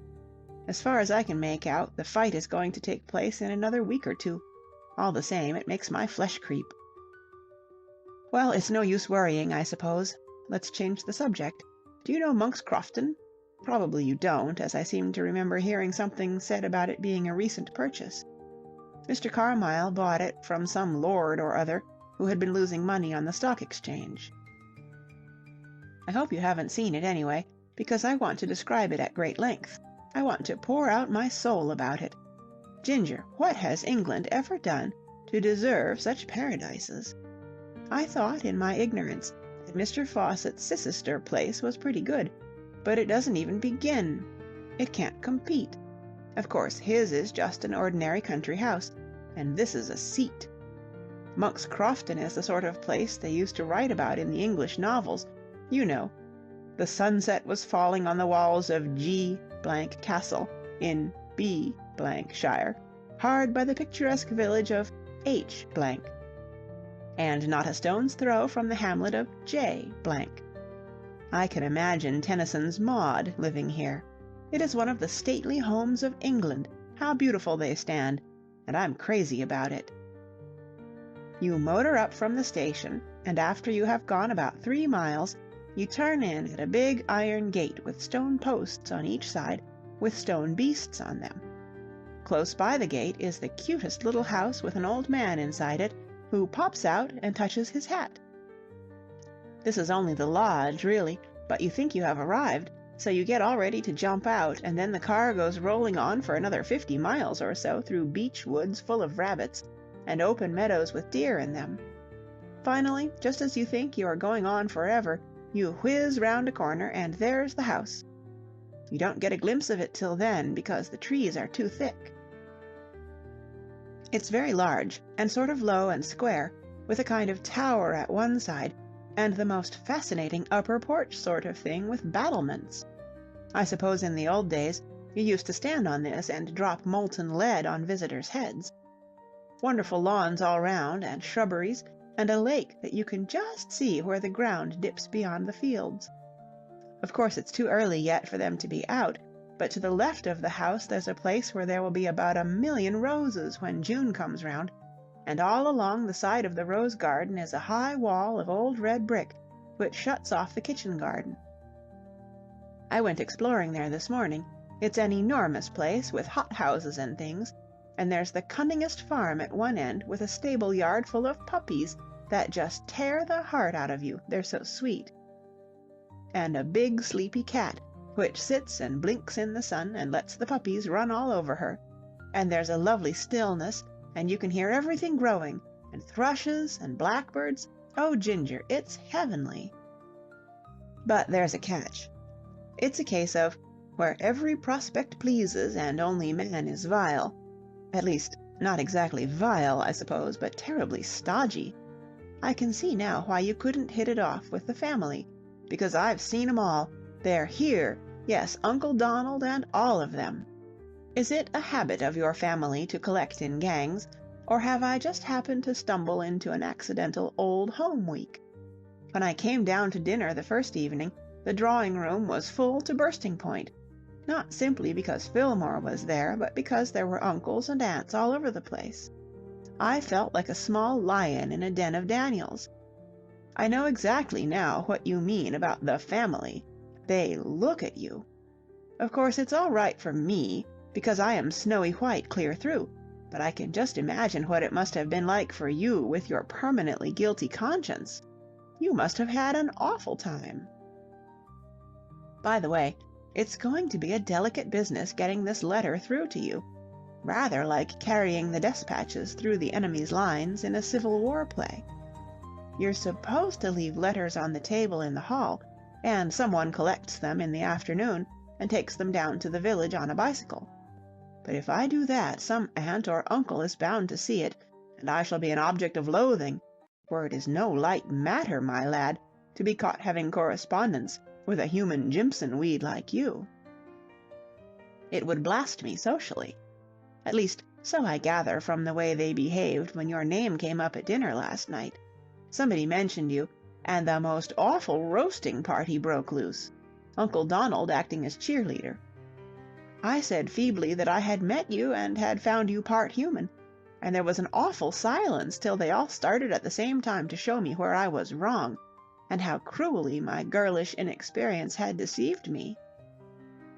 As far as I can make out, the fight is going to take place in another week or two. All the same, it makes my flesh creep. Well, it's no use worrying, I suppose. Let's change the subject. Do you know Monk's Crofton? Probably you don't, as I seem to remember hearing something said about it being a recent purchase. Mr. Carmyle bought it from some lord or other who had been losing money on the stock exchange. I hope you haven't seen it anyway, because I want to describe it at great length. I want to pour out my soul about it. Ginger, what has England ever done to deserve such paradises? I thought, in my ignorance, that Mr. Fawcett's Cissister place was pretty good, but it doesn't even begin. It can't compete. Of course, his is just an ordinary country house, and this is a seat. Monk's Crofton is the sort of place they used to write about in the English novels. You know, the sunset was falling on the walls of G Castle in B Shire, hard by the picturesque village of H , and not a stone's throw from the hamlet of J . I can imagine Tennyson's Maud living here. It is one of the stately homes of England. How beautiful they stand, and I'm crazy about it. You motor up from the station, and after you have gone about 3 miles, you turn in at a big iron gate with stone posts on each side, with stone beasts on them. Close by the gate is the cutest little house with an old man inside it, who pops out and touches his hat. This is only the lodge, really, but you think you have arrived, so you get all ready to jump out, and then the car goes rolling on for another 50 miles or so through beech woods full of rabbits, and open meadows with deer in them. Finally, just as you think you are going on forever, you whiz round a corner, and there's the house. You don't get a glimpse of it till then, because the trees are too thick. It's very large, and sort of low and square, with a kind of tower at one side, and the most fascinating upper porch sort of thing with battlements. I suppose in the old days you used to stand on this and drop molten lead on visitors' heads. Wonderful lawns all round, and shrubberies, and a lake that you can just see where the ground dips beyond the fields. Of course it's too early yet for them to be out, but to the left of the house there's a place where there will be about 1,000,000 roses when June comes round, and all along the side of the rose garden is a high wall of old red brick, which shuts off the kitchen garden. I went exploring there this morning. It's an enormous place with hothouses and things, and there's the cunningest farm at one end with a stable yard full of puppies that just tear the heart out of you, they're so sweet. And a big sleepy cat, which sits and blinks in the sun and lets the puppies run all over her. And there's a lovely stillness, and you can hear everything growing, and thrushes and blackbirds. Oh, Ginger, it's heavenly. But there's a catch. It's a case of where every prospect pleases and only man is vile. At least, not exactly vile, I suppose, but terribly stodgy. I can see now why you couldn't hit it off with the family, because I've seen 'em all. They're here. Yes, Uncle Donald and all of them. Is it a habit of your family to collect in gangs, or have I just happened to stumble into an accidental old home week? When I came down to dinner the first evening, the drawing-room was full to bursting point, not simply because Fillmore was there, but because there were uncles and aunts all over the place. I felt like a small lion in a den of Daniels. I know exactly now what you mean about the family. They look at you. Of course, it's all right for me, because I am snowy white clear through, but I can just imagine what it must have been like for you with your permanently guilty conscience. You must have had an awful time. By the way, it's going to be a delicate business getting this letter through to you, rather like carrying the despatches through the enemy's lines in a Civil War play. You're supposed to leave letters on the table in the hall, and someone collects them in the afternoon and takes them down to the village on a bicycle. But if I do that, some aunt or uncle is bound to see it, and I shall be an object of loathing, for it is no light matter, my lad, to be caught having correspondence with a human Jimson weed like you. It would blast me socially. At least, so I gather from the way they behaved when your name came up at dinner last night. Somebody mentioned you, and the most awful roasting party broke loose, Uncle Donald acting as cheerleader. I said feebly that I had met you and had found you part human, and there was an awful silence till they all started at the same time to show me where I was wrong, and how cruelly my girlish inexperience had deceived me.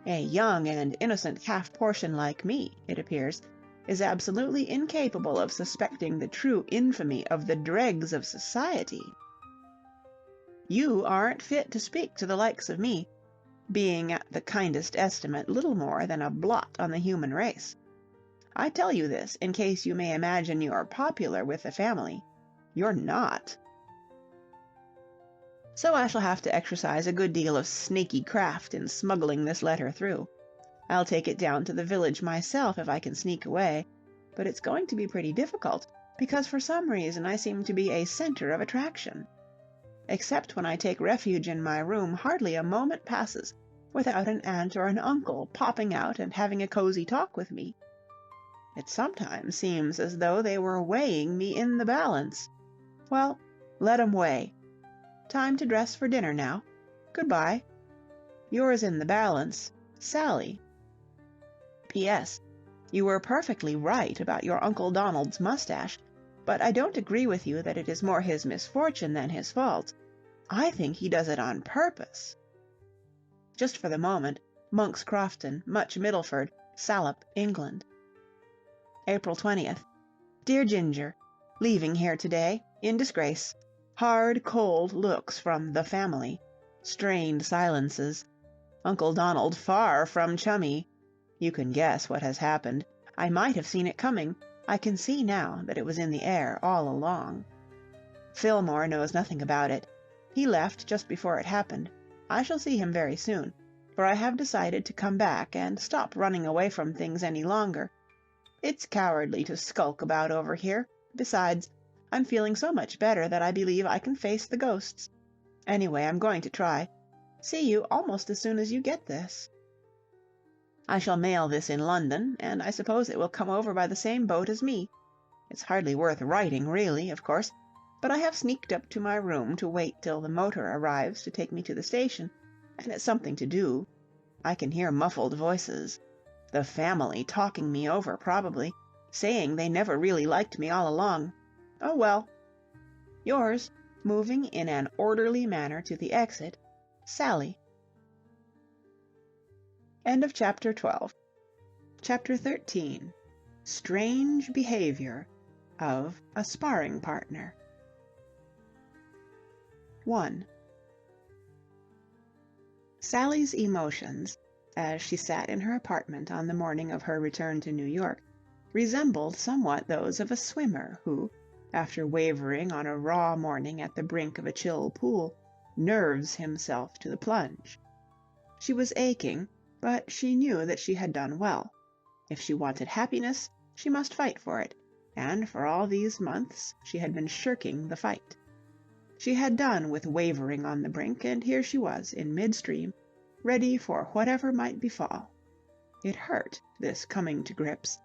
A young and innocent half-portion like me, it appears, is absolutely incapable of suspecting the true infamy of the dregs of society. You aren't fit to speak to the likes of me, being at the kindest estimate little more than a blot on the human race. I tell you this in case you may imagine you're popular with the family. You're not. So I shall have to exercise a good deal of snaky craft in smuggling this letter through. I'll take it down to the village myself if I can sneak away, but it's going to be pretty difficult, because for some reason I seem to be a center of attraction. Except when I take refuge in my room, hardly a moment passes without an aunt or an uncle popping out and having a cozy talk with me. It sometimes seems as though they were weighing me in the balance. Well, let 'em weigh. Time to dress for dinner now. Goodbye. Yours in the balance, Sally. P.S. You were perfectly right about your Uncle Donald's mustache, but I don't agree with you that it is more his misfortune than his fault. I think he does it on purpose. Just for the moment, Monk's Crofton, Much Middleford, Salop, England. April 20th. Dear Ginger, leaving here today, in disgrace. Hard, cold looks from the family. Strained silences. Uncle Donald far from chummy. You can guess what has happened. I might have seen it coming. I can see now that it was in the air all along. Fillmore knows nothing about it. He left just before it happened. I shall see him very soon, for I have decided to come back and stop running away from things any longer. It's cowardly to skulk about over here. Besides, I'm feeling so much better that I believe I can face the ghosts. Anyway, I'm going to try. See you almost as soon as you get this. I shall mail this in London, and I suppose it will come over by the same boat as me. It's hardly worth writing, really, of course, but I have sneaked up to my room to wait till the motor arrives to take me to the station, and it's something to do. I can hear muffled voices. The family talking me over, probably, saying they never really liked me all along. Oh well. Yours, moving in an orderly manner to the exit, Sally. End of Chapter 12. Chapter 13. Strange Behavior of a Sparring Partner. 1. Sally's emotions, as she sat in her apartment on the morning of her return to New York, resembled somewhat those of a swimmer who, after wavering on a raw morning at the brink of a chill pool, nerves himself to the plunge. She was aching, but she knew that she had done well. If she wanted happiness, she must fight for it, and for all these months she had been shirking the fight. She had done with wavering on the brink, and here she was, in midstream, ready for whatever might befall. It hurt, this coming to grips.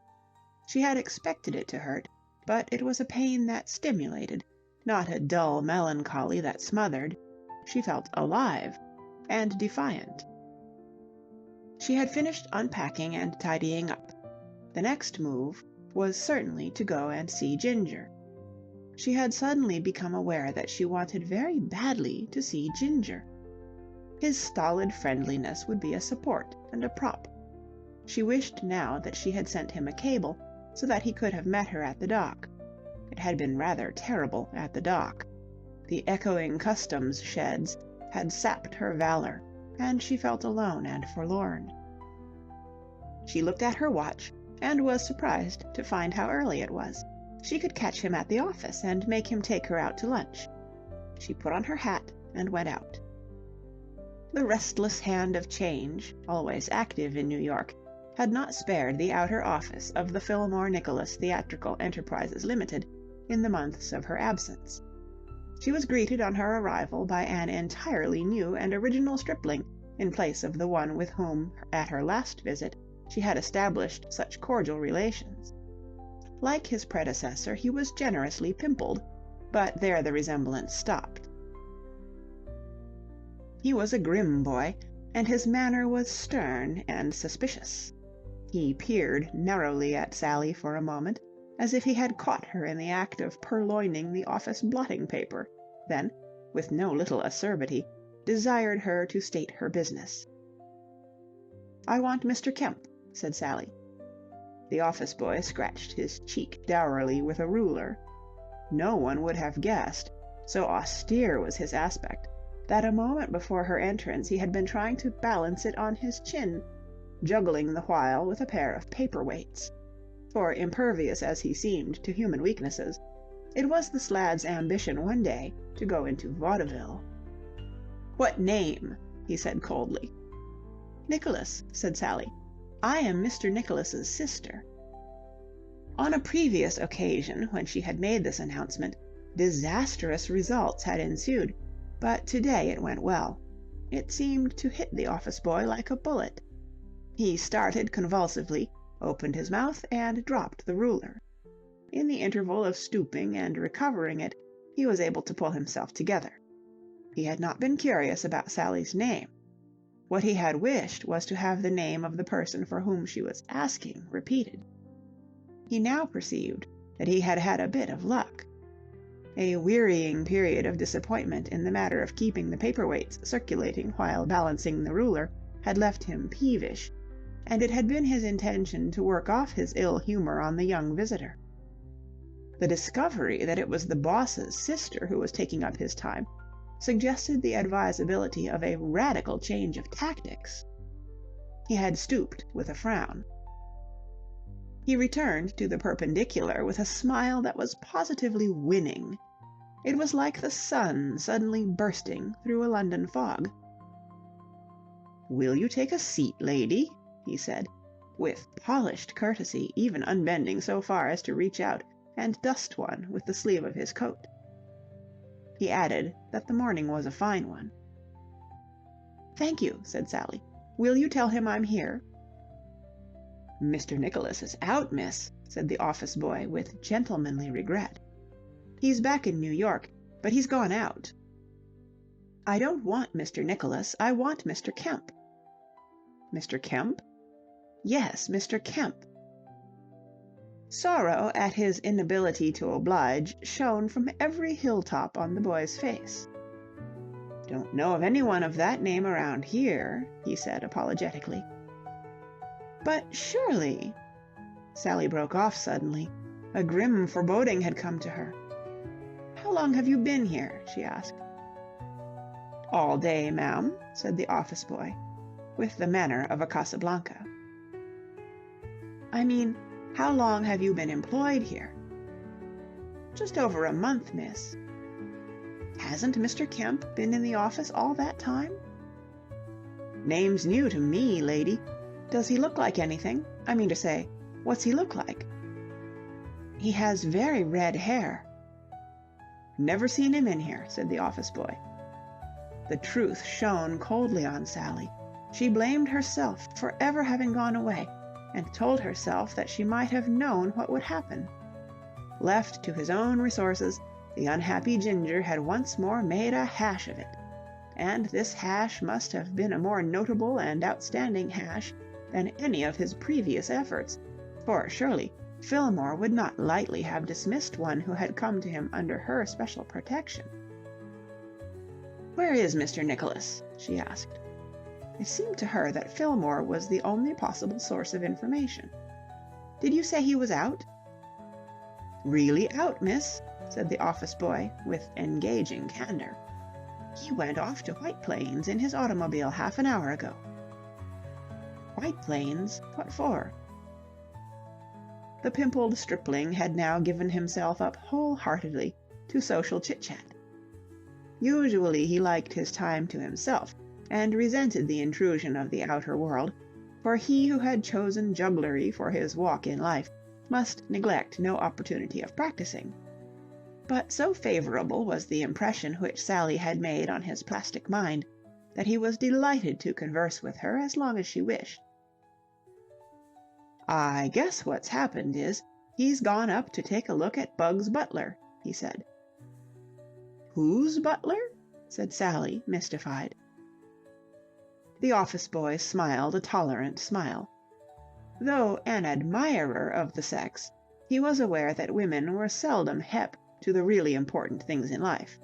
She had expected it to hurt, but it was a pain that stimulated, not a dull melancholy that smothered. She felt alive and defiant. She had finished unpacking and tidying up. The next move was certainly to go and see Ginger. She had suddenly become aware that she wanted very badly to see Ginger. His stolid friendliness would be a support and a prop. She wished now that she had sent him a cable, so that he could have met her at the dock. It had been rather terrible at the dock. The echoing customs sheds had sapped her valor, and she felt alone and forlorn. She looked at her watch, and was surprised to find how early it was. She could catch him at the office and make him take her out to lunch. She put on her hat and went out. The restless hand of change, always active in New York, had not spared the outer office of the Fillmore Nicholas Theatrical Enterprises Limited in the months of her absence. She was greeted on her arrival by an entirely new and original stripling in place of the one with whom, at her last visit, she had established such cordial relations. Like his predecessor, he was generously pimpled, but there the resemblance stopped. He was a grim boy, and his manner was stern and suspicious. He peered narrowly at Sally for a moment, as if he had caught her in the act of purloining the office blotting paper, then, with no little acerbity, desired her to state her business. "I want Mr. Kemp," said Sally. The office boy scratched his cheek dourly with a ruler. No one would have guessed, so austere was his aspect, that a moment before her entrance he had been trying to balance it on his chin, juggling the while with a pair of paper-weights. for impervious as he seemed to human weaknesses, it was the lad's ambition one day to go into vaudeville. "What name?" he said coldly. "Nicholas," said Sally. "I am Mr. Nicholas's sister." On a previous occasion, when she had made this announcement, disastrous results had ensued, but today it went well. It seemed to hit the office boy like a bullet. He started convulsively, opened his mouth, and dropped the ruler. In the interval of stooping and recovering it, he was able to pull himself together. He had not been curious about Sally's name. What he had wished was to have the name of the person for whom she was asking repeated. He now perceived that he had had a bit of luck. A wearying period of disappointment in the matter of keeping the paperweights circulating while balancing the ruler had left him peevish, and it had been his intention to work off his ill humor on the young visitor. The discovery that it was the boss's sister who was taking up his time suggested the advisability of a radical change of tactics. He had stooped with a frown. He returned to the perpendicular with a smile that was positively winning. It was like the sun suddenly bursting through a London fog. "Will you take a seat, lady?" he said, with polished courtesy, even unbending so far as to reach out and dust one with the sleeve of his coat. He added that the morning was a fine one. "Thank you," said Sally. "Will you tell him I'm here?" "Mr. Nicholas is out, miss," said the office boy with gentlemanly regret. "He's back in New York, but he's gone out." "I don't want Mr. Nicholas. I want Mr. Kemp." "Mr. Kemp?" "Yes, Mr. Kemp." Sorrow at his inability to oblige shone from every hilltop on the boy's face. "Don't know of anyone of that name around here," he said apologetically. "But surely—" Sally broke off suddenly. A grim foreboding had come to her. "How long have you been here?" she asked. "All day, ma'am," said the office boy, with the manner of a Casablanca. "I mean, how long have you been employed here?" "Just over a month, miss." "Hasn't Mr. Kemp been in the office all that time?" "Name's new to me, lady. Does he look like anything? I mean to say, what's he look like?" "He has very red hair." "Never seen him in here," said the office boy. The truth shone coldly on Sally. She blamed herself for ever having gone away, and told herself that she might have known what would happen. Left to his own resources, the unhappy Ginger had once more made a hash of it. And this hash must have been a more notable and outstanding hash than any of his previous efforts, for surely Fillmore would not lightly have dismissed one who had come to him under her special protection. "Where is Mr. Nicholas?" she asked. It seemed to her that Fillmore was the only possible source of information. "Did you say he was out?" "Really out, miss," said the office boy with engaging candor. "He went off to White Plains in his automobile half an hour ago." "White Plains? What for?" The pimpled stripling had now given himself up wholeheartedly to social chit-chat. Usually he liked his time to himself, and resented the intrusion of the outer world, for he who had chosen jugglery for his walk in life must neglect no opportunity of practicing. But so favourable was the impression which Sally had made on his plastic mind, that he was delighted to converse with her as long as she wished. "I guess what's happened is, he's gone up to take a look at Bugs Butler," he said. "Who's Butler?" said Sally, mystified. The office boy smiled a tolerant smile. Though an admirer of the sex, he was aware that women were seldom hep to the really important things in life.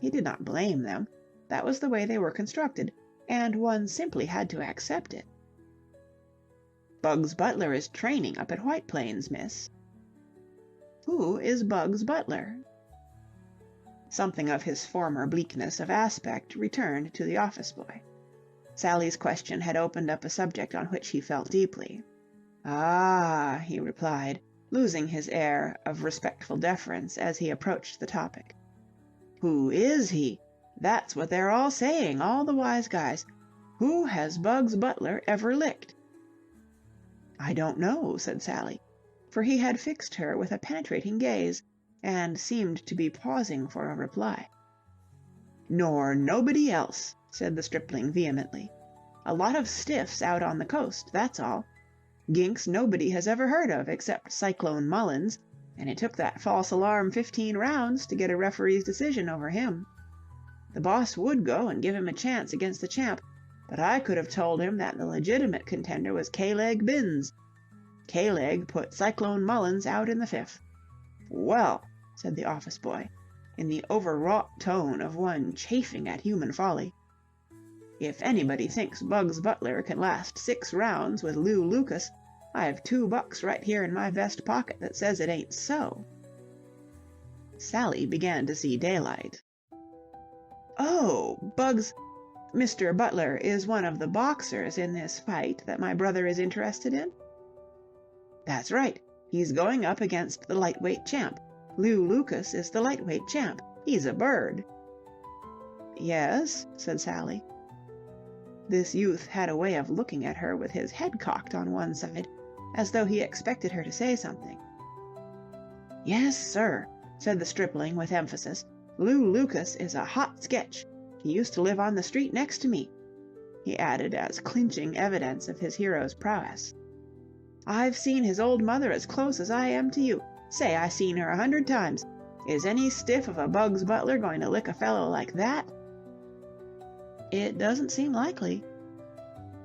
He did not blame them. That was the way they were constructed, and one simply had to accept it. "Bugs Butler is training up at White Plains, miss." "Who is Bugs Butler?" Something of his former bleakness of aspect returned to the office boy. Sally's question had opened up a subject on which he felt deeply. "Ah," he replied, losing his air of respectful deference as he approached the topic. "Who is he? That's what they're all saying, all the wise guys. Who has Bugs Butler ever licked?" "I don't know," said Sally, for he had fixed her with a penetrating gaze, and seemed to be pausing for a reply. "Nor nobody else," said the stripling vehemently. "A lot of stiffs out on the coast, that's all. Ginks nobody has ever heard of except Cyclone Mullins, and it took that false alarm 15 rounds to get a referee's decision over him. The boss would go and give him a chance against the champ, but I could have told him that the legitimate contender was K-Leg Binns. K-Leg put Cyclone Mullins out in the fifth. Well," said the office boy, in the overwrought tone of one chafing at human folly, "if anybody thinks Bugs Butler can last 6 rounds with Lew Lucas, I've $2 right here in my vest pocket that says it ain't so." Sally began to see daylight. "Oh, Mr. Butler is one of the boxers in this fight that my brother is interested in?" "That's right. He's going up against the lightweight champ. Lew Lucas is the lightweight champ. He's a bird." "Yes," said Sally. This youth had a way of looking at her with his head cocked on one side, as though he expected her to say something. "Yes, sir," said the stripling with emphasis. "Lew Lucas is a hot sketch. He used to live on the street next to me," he added as clinching evidence of his hero's prowess. "I've seen his old mother as close as I am to you. Say, I seen her 100 times. Is any stiff of a Bugs Butler going to lick a fellow like that?" "It doesn't seem likely."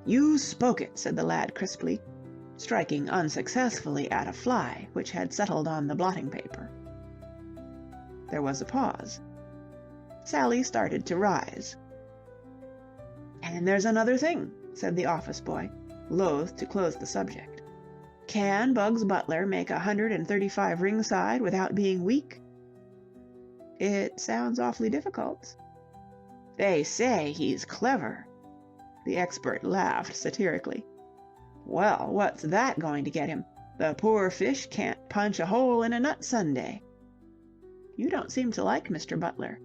"You spoke it," said the lad crisply, striking unsuccessfully at a fly which had settled on the blotting paper. There was a pause. Sally started to rise. "And there's another thing," said the office boy, loath to close the subject. "Can Bugs Butler make 135 ringside without being weak?" "It sounds awfully difficult." "They say he's clever." The expert laughed satirically. "Well, what's that going to get him? The poor fish can't punch a hole in a nut sundae." "You don't seem to like Mr. Butler."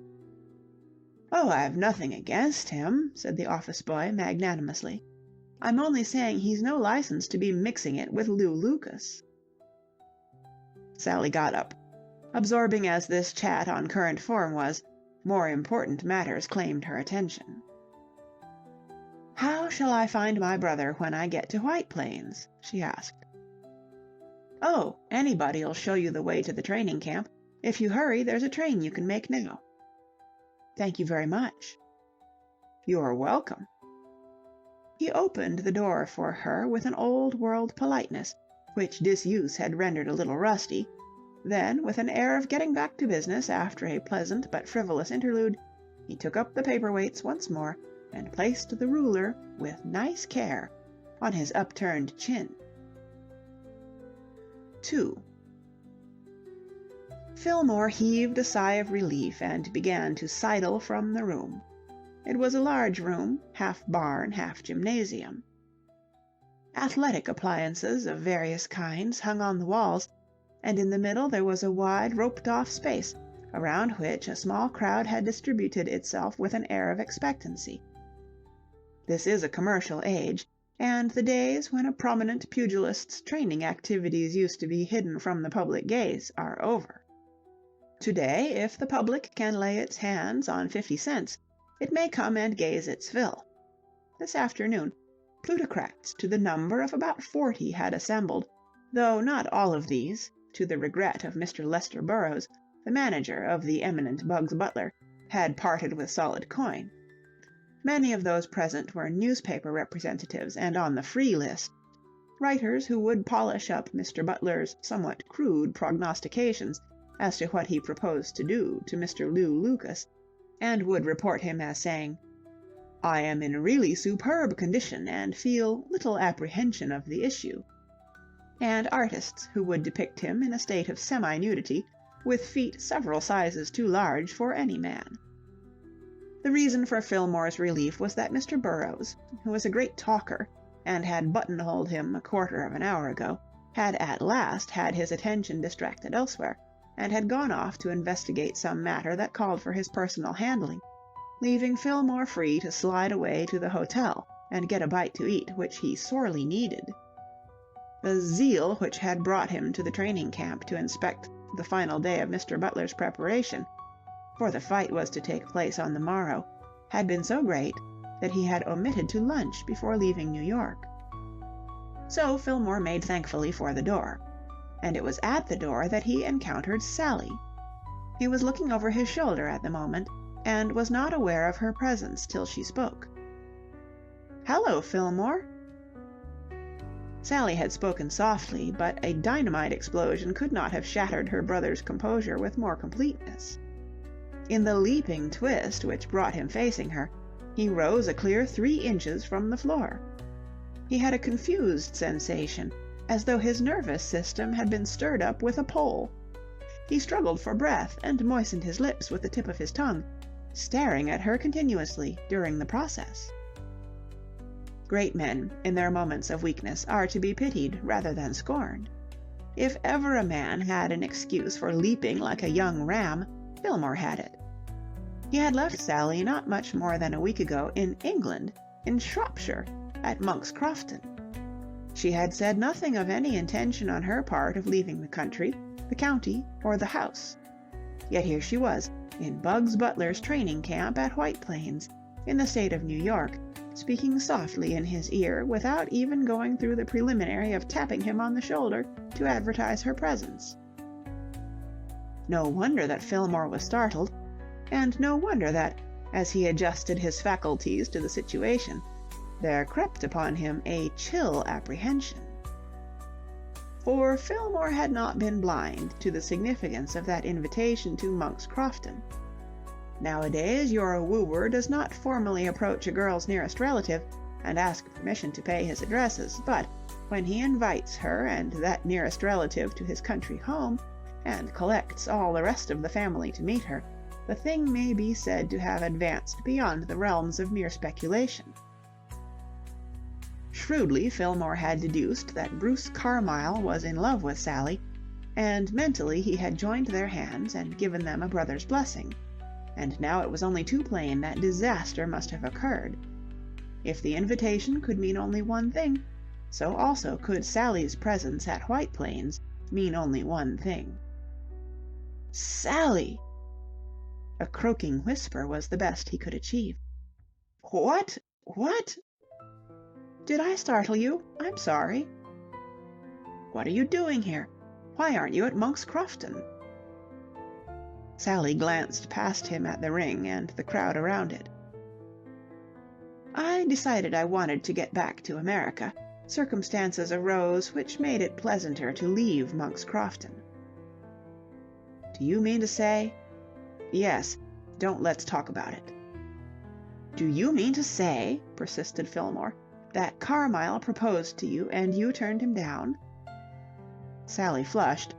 "Oh, I've nothing against him," said the office boy magnanimously. "I'm only saying he's no license to be mixing it with Lew Lucas." Sally got up. Absorbing as this chat on current form was, more important matters claimed her attention. "How shall I find my brother when I get to White Plains?" she asked. "Oh, anybody'll show you the way to the training camp. If you hurry, there's a train you can make now." "Thank you very much." "You're welcome." He opened the door for her with an old-world politeness, which disuse had rendered a little rusty. Then, with an air of getting back to business after a pleasant but frivolous interlude, he took up the paperweights once more and placed the ruler, with nice care, on his upturned chin. 2. Fillmore heaved a sigh of relief and began to sidle from the room. It was a large room, half barn, half gymnasium. Athletic appliances of various kinds hung on the walls, and in the middle there was a wide roped-off space, around which a small crowd had distributed itself with an air of expectancy. This is a commercial age, and the days when a prominent pugilist's training activities used to be hidden from the public gaze are over. Today, if the public can lay its hands on 50 cents, it may come and gaze its fill. This afternoon, plutocrats to the number of about 40 had assembled, though not all of these, to the regret of Mr. Lester Burrows, the manager of the eminent Bugs Butler, had parted with solid coin. Many of those present were newspaper representatives and on the free list, writers who would polish up Mr. Butler's somewhat crude prognostications as to what he proposed to do to Mr. Lew Lucas, and would report him as saying, "I am in really superb condition and feel little apprehension of the issue," and artists who would depict him in a state of semi-nudity, with feet several sizes too large for any man. The reason for Fillmore's relief was that Mr. Burrows, who was a great talker, and had buttonholed him a quarter of an hour ago, had at last had his attention distracted elsewhere, and had gone off to investigate some matter that called for his personal handling, leaving Fillmore free to slide away to the hotel and get a bite to eat, which he sorely needed. The zeal which had brought him to the training camp to inspect the final day of Mr. Butler's preparation, for the fight was to take place on the morrow, had been so great that he had omitted to lunch before leaving New York. So Fillmore made thankfully for the door, and it was at the door that he encountered Sally. He was looking over his shoulder at the moment, and was not aware of her presence till she spoke. "Hello, Fillmore." Sally had spoken softly, but a dynamite explosion could not have shattered her brother's composure with more completeness. In the leaping twist which brought him facing her, he rose a clear 3 inches from the floor. He had a confused sensation, as though his nervous system had been stirred up with a pole. He struggled for breath and moistened his lips with the tip of his tongue, staring at her continuously during the process. Great men, in their moments of weakness, are to be pitied rather than scorned. If ever a man had an excuse for leaping like a young ram, Fillmore had it. He had left Sally not much more than a week ago in England, in Shropshire, at Monk's Crofton. She had said nothing of any intention on her part of leaving the country, the county, or the house. Yet here she was, in Bugs Butler's training camp at White Plains, in the state of New York, speaking softly in his ear without even going through the preliminary of tapping him on the shoulder to advertise her presence. No wonder that Fillmore was startled, and no wonder that, as he adjusted his faculties to the situation, there crept upon him a chill apprehension. For Fillmore had not been blind to the significance of that invitation to Monk's Crofton. Nowadays your wooer does not formally approach a girl's nearest relative and ask permission to pay his addresses, but when he invites her and that nearest relative to his country home, and collects all the rest of the family to meet her, the thing may be said to have advanced beyond the realms of mere speculation. Shrewdly Fillmore had deduced that Bruce Carmyle was in love with Sally, and mentally he had joined their hands and given them a brother's blessing, and now it was only too plain that disaster must have occurred. If the invitation could mean only one thing, so also could Sally's presence at White Plains mean only one thing. "Sally!" A croaking whisper was the best he could achieve. What? Did I startle you? I'm sorry." "What are you doing here? Why aren't you at Monk's Crofton?" Sally glanced past him at the ring and the crowd around it. "I decided I wanted to get back to America. Circumstances arose which made it pleasanter to leave Monk's Crofton." "Do you mean to say—" "Yes, let's talk about it." "Do you mean to say," persisted Fillmore, "that Carmyle proposed to you and you turned him down?" Sally flushed.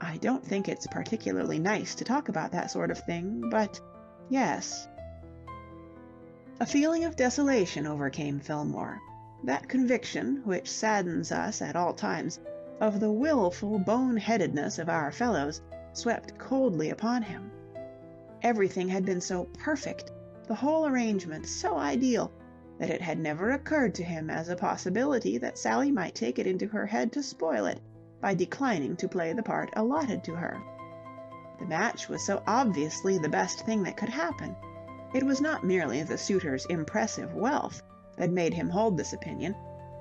"I don't think it's particularly nice to talk about that sort of thing, but yes." A feeling of desolation overcame Fillmore, that conviction which saddens us at all times of the willful bone-headedness of our fellows swept coldly upon him. Everything had been so perfect, the whole arrangement so ideal, that it had never occurred to him as a possibility that Sally might take it into her head to spoil it by declining to play the part allotted to her. The match was so obviously the best thing that could happen. It was not merely the suitor's impressive wealth that made him hold this opinion,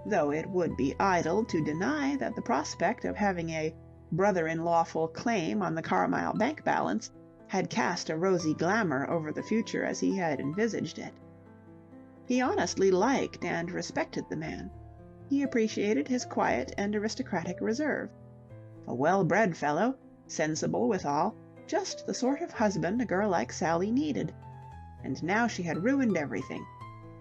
though it would be idle to deny that the prospect of having a brother-in-lawful claim on the Carmyle bank balance had cast a rosy glamour over the future as he had envisaged it. He honestly liked and respected the man. He appreciated his quiet and aristocratic reserve. A well-bred fellow, sensible withal, just the sort of husband a girl like Sally needed. And now she had ruined everything.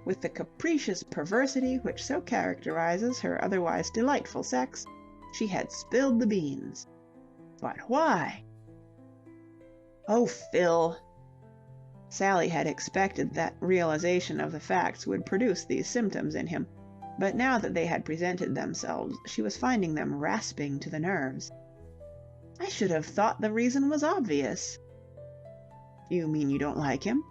With the capricious perversity which so characterizes her otherwise delightful sex, she had spilled the beans. But why? "Oh, Phil!" Sally had expected that realization of the facts would produce these symptoms in him, but now that they had presented themselves, she was finding them rasping to the nerves. "I should have thought the reason was obvious." "You mean you don't like him?"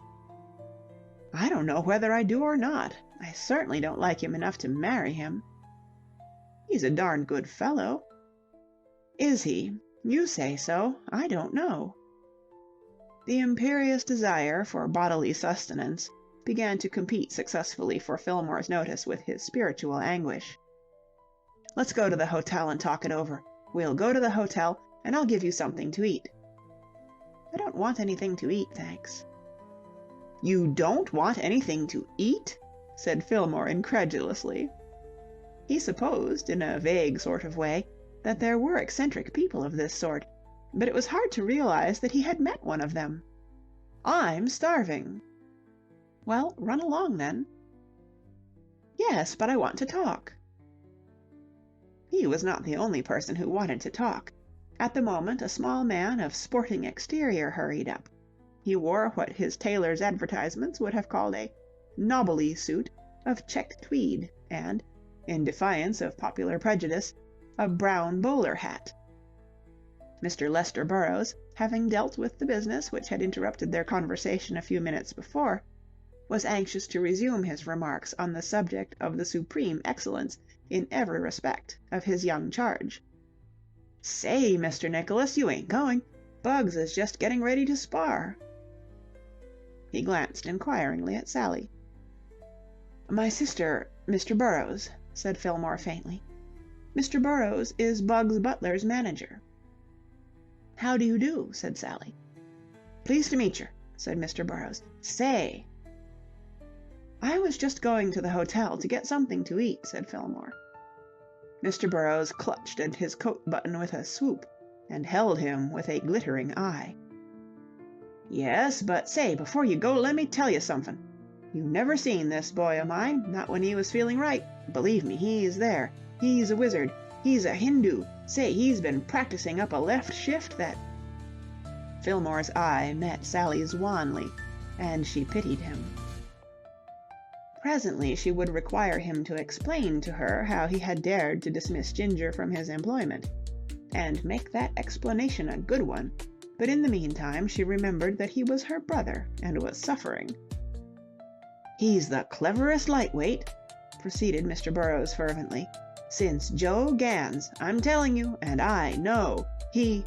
"I don't know whether I do or not. I certainly don't like him enough to marry him." "He's a darn good fellow." "Is he? You say so. I don't know." The imperious desire for bodily sustenance began to compete successfully for Fillmore's notice with his spiritual anguish. "Let's go to the hotel and talk it over. We'll go to the hotel, and I'll give you something to eat." "I don't want anything to eat, thanks." "You don't want anything to eat?" said Fillmore incredulously. He supposed, in a vague sort of way, that there were eccentric people of this sort, but it was hard to realize that he had met one of them. "I'm starving." "Well, run along then." "Yes, but I want to talk." He was not the only person who wanted to talk. At the moment a small man of sporting exterior hurried up. He wore what his tailor's advertisements would have called a "nobbly" suit of checked tweed, and, in defiance of popular prejudice, a brown bowler hat. Mr. Lester Burrows, having dealt with the business which had interrupted their conversation a few minutes before, was anxious to resume his remarks on the subject of the supreme excellence in every respect of his young charge. "Say, Mr. Nicholas, you ain't going. Bugs is just getting ready to spar." He glanced inquiringly at Sally. "My sister, Mr. Burrows," said Fillmore faintly. "Mr. Burrows is Bugs Butler's manager." "How do you do?" said Sally. "Pleased to meet yer," said Mr. Burrows. "Say—" "I was just going to the hotel to get something to eat," said Fillmore. Mr. Burrows clutched at his coat button with a swoop, and held him with a glittering eye. "Yes, but say, before you go, let me tell you something. You never seen this boy of mine, not when he was feeling right. Believe me, he's there. He's a wizard. He's a Hindu. Say, he's been practicing up a left shift that—" Fillmore's eye met Sally's wanly, and she pitied him. Presently she would require him to explain to her how he had dared to dismiss Ginger from his employment, and make that explanation a good one, but in the meantime she remembered that he was her brother and was suffering. "He's the cleverest lightweight," proceeded Mr. Burrows fervently, "since Joe Gans. I'm telling you, and I know. He—"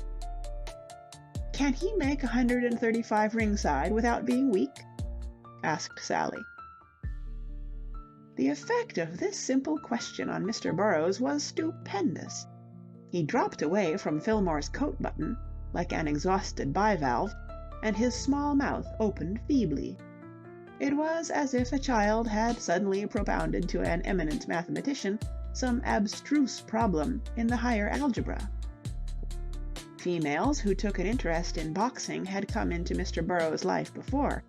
"Can he make 135 ringside without being weak?" asked Sally. The effect of this simple question on Mr. Burrows was stupendous. He dropped away from Fillmore's coat button, like an exhausted bivalve, and his small mouth opened feebly. It was as if a child had suddenly propounded to an eminent mathematician some abstruse problem in the higher algebra. Females who took an interest in boxing had come into Mr. Burrows' life before.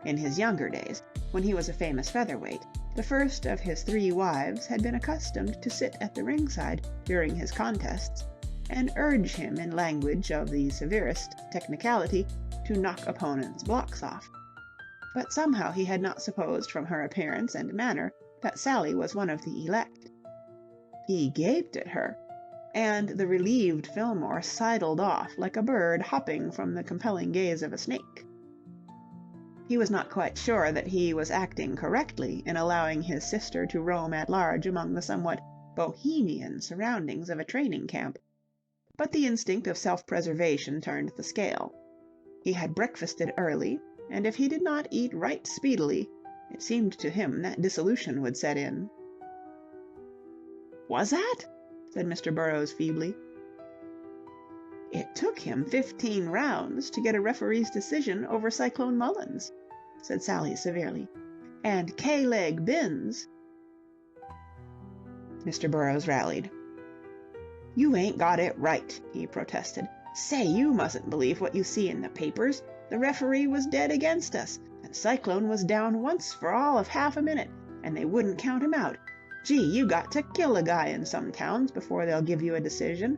In his younger days, when he was a famous featherweight, the first of his 3 wives had been accustomed to sit at the ringside during his contests and urge him in language of the severest technicality to knock opponents' blocks off. But somehow he had not supposed from her appearance and manner that Sally was one of the elect. He gaped at her, and the relieved Fillmore sidled off like a bird hopping from the compelling gaze of a snake. He was not quite sure that he was acting correctly in allowing his sister to roam at large among the somewhat bohemian surroundings of a training camp, but the instinct of self-preservation turned the scale. He had breakfasted early, and if he did not eat right speedily, it seemed to him that dissolution would set in. "Was that?" said Mr. Burrows feebly. "It took him 15 rounds to get a referee's decision over Cyclone Mullins," said Sally severely. "And K-leg Binns—" Mr. Burrows rallied. "You ain't got it right," he protested. "Say, you mustn't believe what you see in the papers. The referee was dead against us, and Cyclone was down once for all of half a minute, and they wouldn't count him out. Gee, you got to kill a guy in some towns before they'll give you a decision.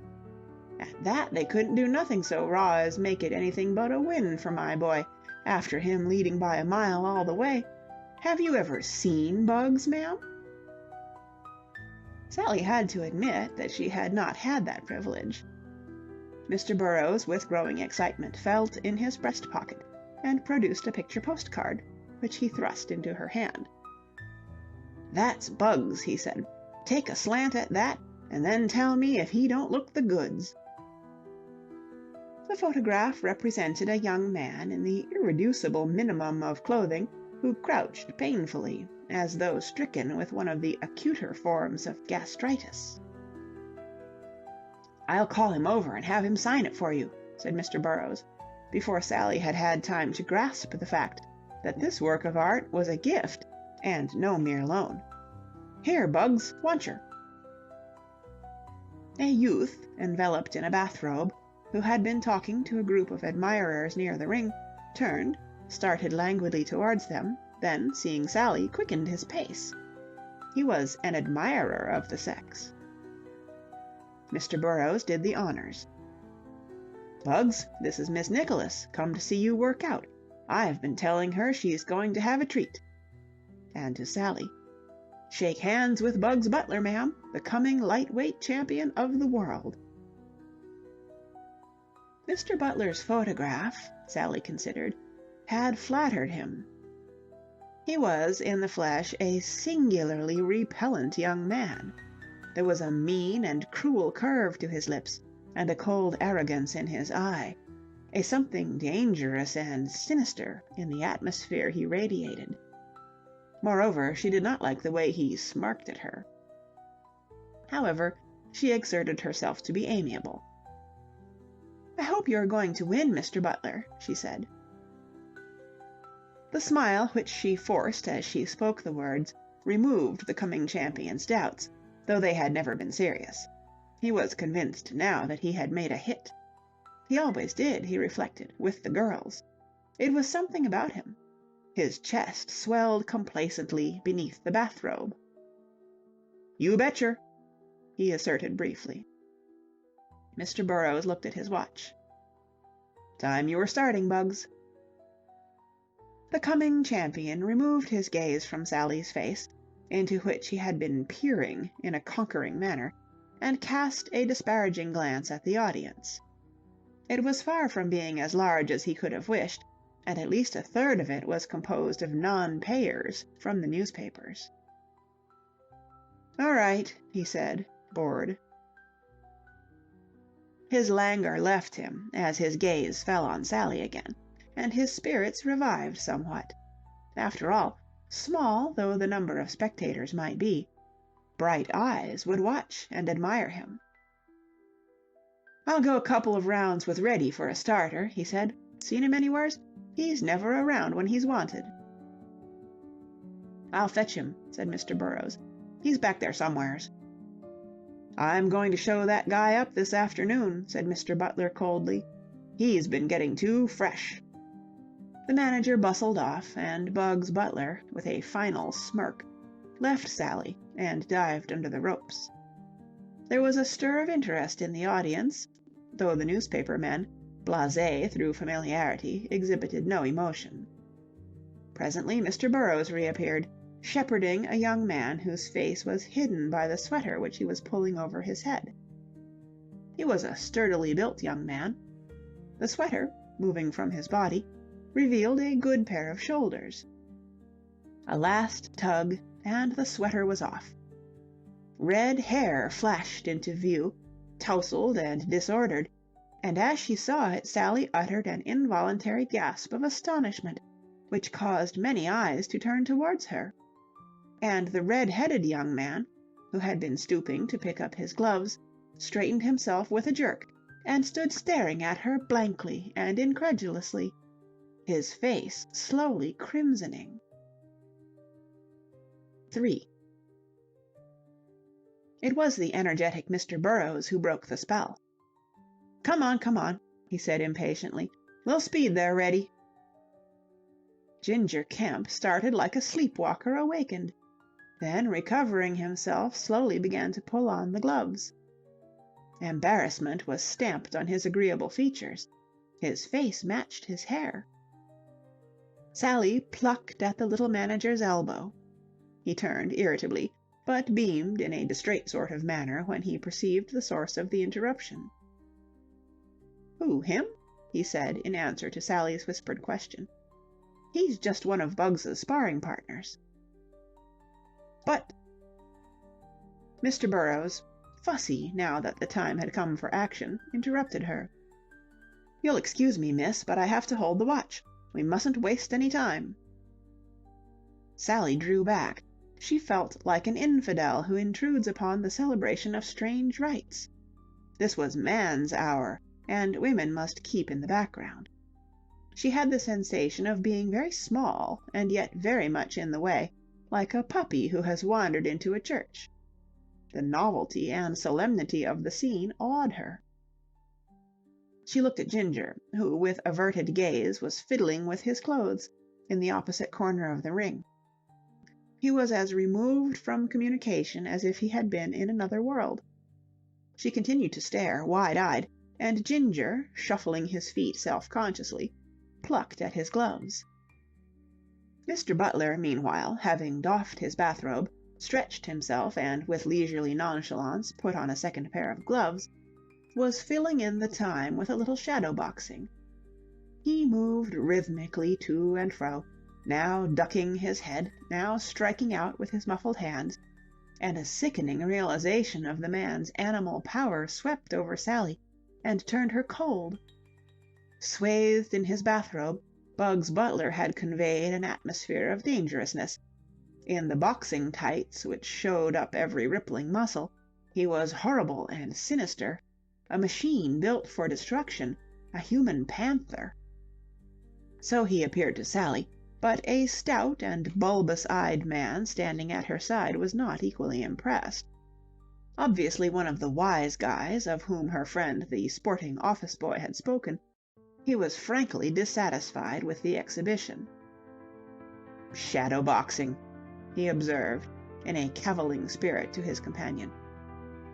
At that, they couldn't do nothing so raw as make it anything but a win for my boy, after him leading by a mile all the way. Have you ever seen Bugs, ma'am?" Sally had to admit that she had not had that privilege. Mr. Burrows, with growing excitement, felt in his breast pocket and produced a picture postcard, which he thrust into her hand. "That's Bugs," he said. "Take a slant at that, and then tell me if he don't look the goods." The photograph represented a young man in the irreducible minimum of clothing who crouched painfully, as though stricken with one of the acuter forms of gastritis. "I'll call him over and have him sign it for you," said Mr. Burrows, before Sally had had time to grasp the fact that this work of art was a gift and no mere loan. "Here, Bugs, wantcher." A youth, enveloped in a bathrobe, who had been talking to a group of admirers near the ring, turned, started languidly towards them, then, seeing Sally, quickened his pace. He was an admirer of the sex. Mr. Burrows did the honors. "Bugs, this is Miss Nicholas, come to see you work out. I've been telling her she's going to have a treat." And to Sally, "Shake hands with Bugs Butler, ma'am, the coming lightweight champion of the world." Mr. Butler's photograph, Sally considered, had flattered him. He was, in the flesh, a singularly repellent young man. There was a mean and cruel curve to his lips, and a cold arrogance in his eye, a something dangerous and sinister in the atmosphere he radiated. Moreover, she did not like the way he smirked at her. However, she exerted herself to be amiable. "I hope you are going to win, Mr. Butler," she said. The smile which she forced as she spoke the words removed the coming champion's doubts, though they had never been serious. He was convinced now that he had made a hit. He always did, he reflected, with the girls. It was something about him. His chest swelled complacently beneath the bathrobe. "You betcher," he asserted briefly. Mr. Burrows looked at his watch. "Time you were starting, Bugs." The coming champion removed his gaze from Sally's face, into which he had been peering in a conquering manner, and cast a disparaging glance at the audience. It was far from being as large as he could have wished, and at least a third of it was composed of non-payers from the newspapers. "All right," he said, bored. His languor left him as his gaze fell on Sally again, and his spirits revived somewhat. After all, small though the number of spectators might be, bright eyes would watch and admire him. "I'll go a couple of rounds with Reddy for a starter," he said. "Seen him anywheres? He's never around when he's wanted." "I'll fetch him," said Mr. Burrows. "He's back there somewheres." "I'm going to show that guy up this afternoon," said Mr. Butler coldly. "He's been getting too fresh." The manager bustled off, and Bugs Butler, with a final smirk, left Sally and dived under the ropes. There was a stir of interest in the audience, though the newspaper men, blasé through familiarity, exhibited no emotion. Presently Mr. Burrows reappeared, shepherding a young man whose face was hidden by the sweater which he was pulling over his head. He was a sturdily built young man. The sweater, moving from his body, revealed a good pair of shoulders. A last tug, and the sweater was off. Red hair flashed into view, tousled and disordered, and as she saw it, Sally uttered an involuntary gasp of astonishment, which caused many eyes to turn towards her. And the red-headed young man, who had been stooping to pick up his gloves, straightened himself with a jerk, and stood staring at her blankly and incredulously, his face slowly crimsoning. 3. It was the energetic Mr. Burrows who broke the spell. Come on," he said impatiently. "We'll speed there, Reddy." Ginger Kemp started like a sleepwalker awakened, then, recovering himself, slowly began to pull on the gloves. Embarrassment was stamped on his agreeable features. His face matched his hair. Sally plucked at the little manager's elbow. He turned irritably, but beamed in a distrait sort of manner when he perceived the source of the interruption. "Who, him?" he said in answer to Sally's whispered question. "He's just one of Bugs's sparring partners." "But—" Mr. Burrows, fussy now that the time had come for action, interrupted her. "You'll excuse me, miss, but I have to hold the watch. We mustn't waste any time." Sally drew back. She felt like an infidel who intrudes upon the celebration of strange rites. This was man's hour, and women must keep in the background. She had the sensation of being very small and yet very much in the way, like a puppy who has wandered into a church. The novelty and solemnity of the scene awed her. She looked at Ginger, who with averted gaze was fiddling with his clothes in the opposite corner of the ring. He was as removed from communication as if he had been in another world. She continued to stare, wide-eyed, and Ginger, shuffling his feet self-consciously, plucked at his gloves. Mr. Butler, meanwhile, having doffed his bathrobe, stretched himself, and with leisurely nonchalance put on a second pair of gloves, was filling in the time with a little shadow-boxing. He moved rhythmically to and fro, now ducking his head, now striking out with his muffled hands, and a sickening realization of the man's animal power swept over Sally and turned her cold. Swathed in his bathrobe, Bugs Butler had conveyed an atmosphere of dangerousness. In the boxing tights, which showed up every rippling muscle, he was horrible and sinister, a machine built for destruction, a human panther. So he appeared to Sally, but a stout and bulbous-eyed man standing at her side was not equally impressed. Obviously one of the wise guys of whom her friend the sporting office boy had spoken, he was frankly dissatisfied with the exhibition. "Shadow-boxing," he observed, in a cavilling spirit to his companion.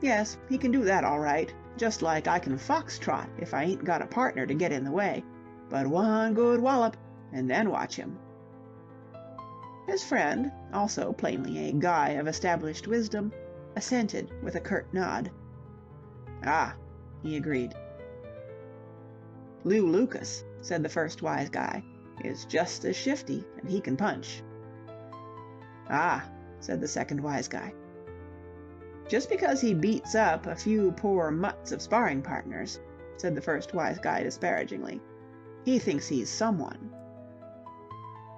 "Yes, he can do that all right, just like I can fox-trot if I ain't got a partner to get in the way. But one good wallop, and then watch him." His friend, also plainly a guy of established wisdom, assented with a curt nod. "Ah," he agreed. "Lew Lucas," said the first wise guy, "is just as shifty, and he can punch." "Ah," said the second wise guy. "Just because he beats up a few poor mutts of sparring partners," said the first wise guy disparagingly, "he thinks he's someone."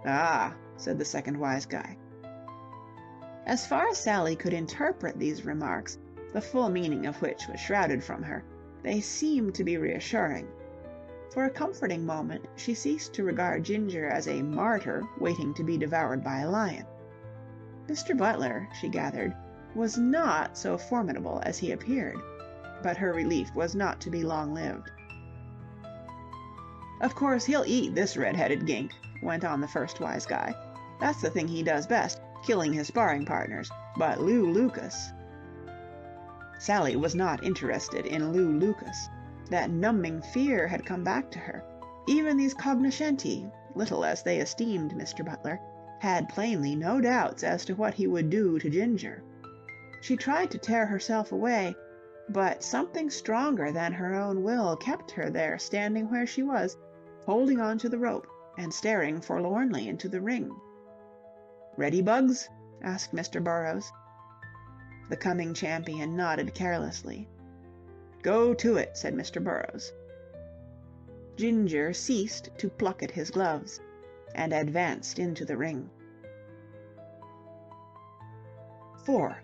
"Ah," said the second wise guy. As far as Sally could interpret these remarks, the full meaning of which was shrouded from her, they seemed to be reassuring. For a comforting moment she ceased to regard Ginger as a martyr waiting to be devoured by a lion. Mr. Butler, she gathered, was not so formidable as he appeared, but her relief was not to be long-lived. "Of course he'll eat this red-headed gink," went on the first wise guy. "That's the thing he does best, killing his sparring partners. But Lew Lucas—" Sally was not interested in Lew Lucas. That numbing fear had come back to her. Even these cognoscenti, little as they esteemed Mr. Butler, had plainly no doubts as to what he would do to Ginger. She tried to tear herself away, but something stronger than her own will kept her there, standing where she was, holding on to the rope and staring forlornly into the ring. "Ready, Bugs?" asked Mr. Burrows. The coming champion nodded carelessly. "Go to it," said Mr. Burrows. Ginger ceased to pluck at his gloves and advanced into the ring. 4.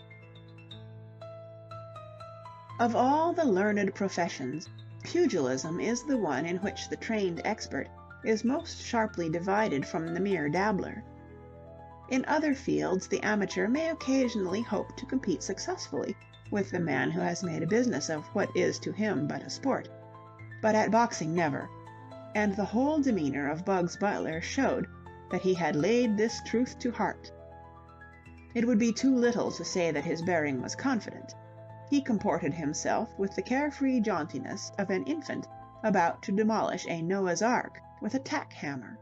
Of all the learned professions, pugilism is the one in which the trained expert is most sharply divided from the mere dabbler. In other fields the amateur may occasionally hope to compete successfully with the man who has made a business of what is to him but a sport, but at boxing never, and the whole demeanor of Bugs Butler showed that he had laid this truth to heart. It would be too little to say that his bearing was confident. He comported himself with the carefree jauntiness of an infant about to demolish a Noah's Ark with a tack hammer.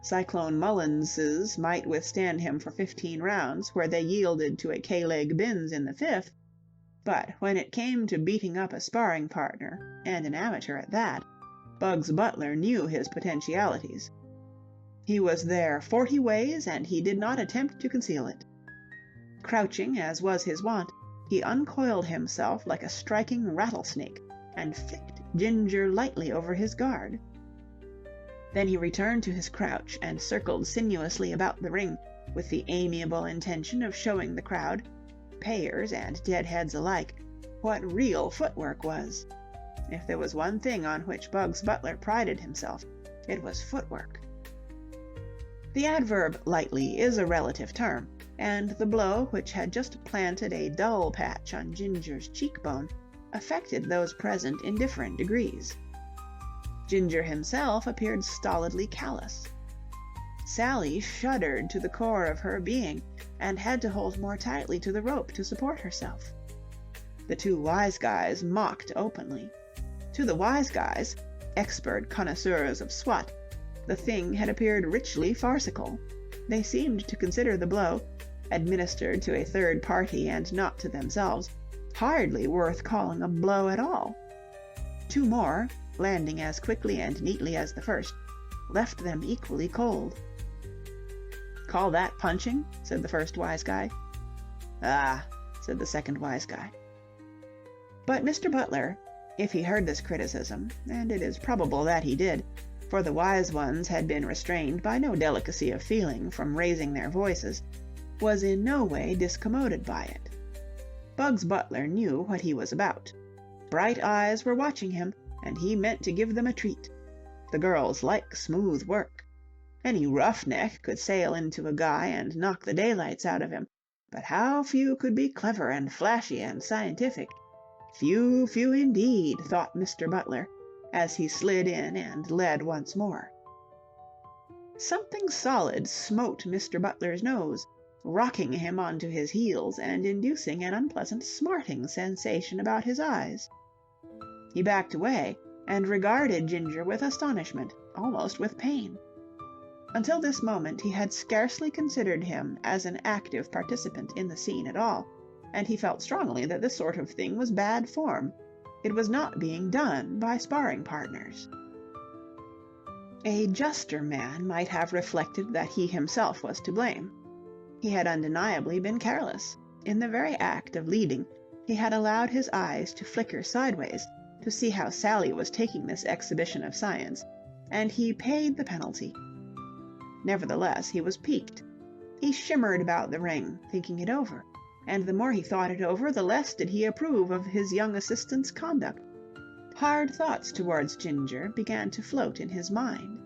Cyclone Mullinses might withstand him for 15 rounds, where they yielded to a K-leg Binns in the 5th, but when it came to beating up a sparring partner, and an amateur at that, Bugs Butler knew his potentialities. He was there 40 ways, and he did not attempt to conceal it. Crouching, as was his wont, he uncoiled himself like a striking rattlesnake, and flicked Ginger lightly over his guard. Then he returned to his crouch and circled sinuously about the ring, with the amiable intention of showing the crowd, payers and deadheads alike, what real footwork was. If there was one thing on which Bugs Butler prided himself, it was footwork. The adverb lightly is a relative term, and the blow which had just planted a dull patch on Ginger's cheekbone affected those present in different degrees. Ginger himself appeared stolidly callous. Sally shuddered to the core of her being, and had to hold more tightly to the rope to support herself. The two wise guys mocked openly. To the wise guys, expert connoisseurs of SWAT, the thing had appeared richly farcical. They seemed to consider the blow, administered to a third party and not to themselves, hardly worth calling a blow at all. Two more, landing as quickly and neatly as the first, left them equally cold. "Call that punching?" said the first wise guy. "Ah," said the second wise guy. But Mr. Butler, if he heard this criticism, and it is probable that he did, for the wise ones had been restrained by no delicacy of feeling from raising their voices, was in no way discommoded by it. Bugs Butler knew what he was about. Bright eyes were watching him, and he meant to give them a treat. The girls like smooth work. Any roughneck could sail into a guy and knock the daylights out of him, but how few could be clever and flashy and scientific? Few, few indeed, thought Mr. Butler, as he slid in and led once more. Something solid smote Mr. Butler's nose, rocking him onto his heels and inducing an unpleasant smarting sensation about his eyes. He backed away and regarded Ginger with astonishment, almost with pain. Until this moment he had scarcely considered him as an active participant in the scene at all, and he felt strongly that this sort of thing was bad form. It was not being done by sparring partners. A juster man might have reflected that he himself was to blame. He had undeniably been careless. In the very act of leading, he had allowed his eyes to flicker sideways to see how Sally was taking this exhibition of science, and he paid the penalty. Nevertheless, he was piqued. He shimmered about the ring, thinking it over, and the more he thought it over, the less did he approve of his young assistant's conduct. Hard thoughts towards Ginger began to float in his mind.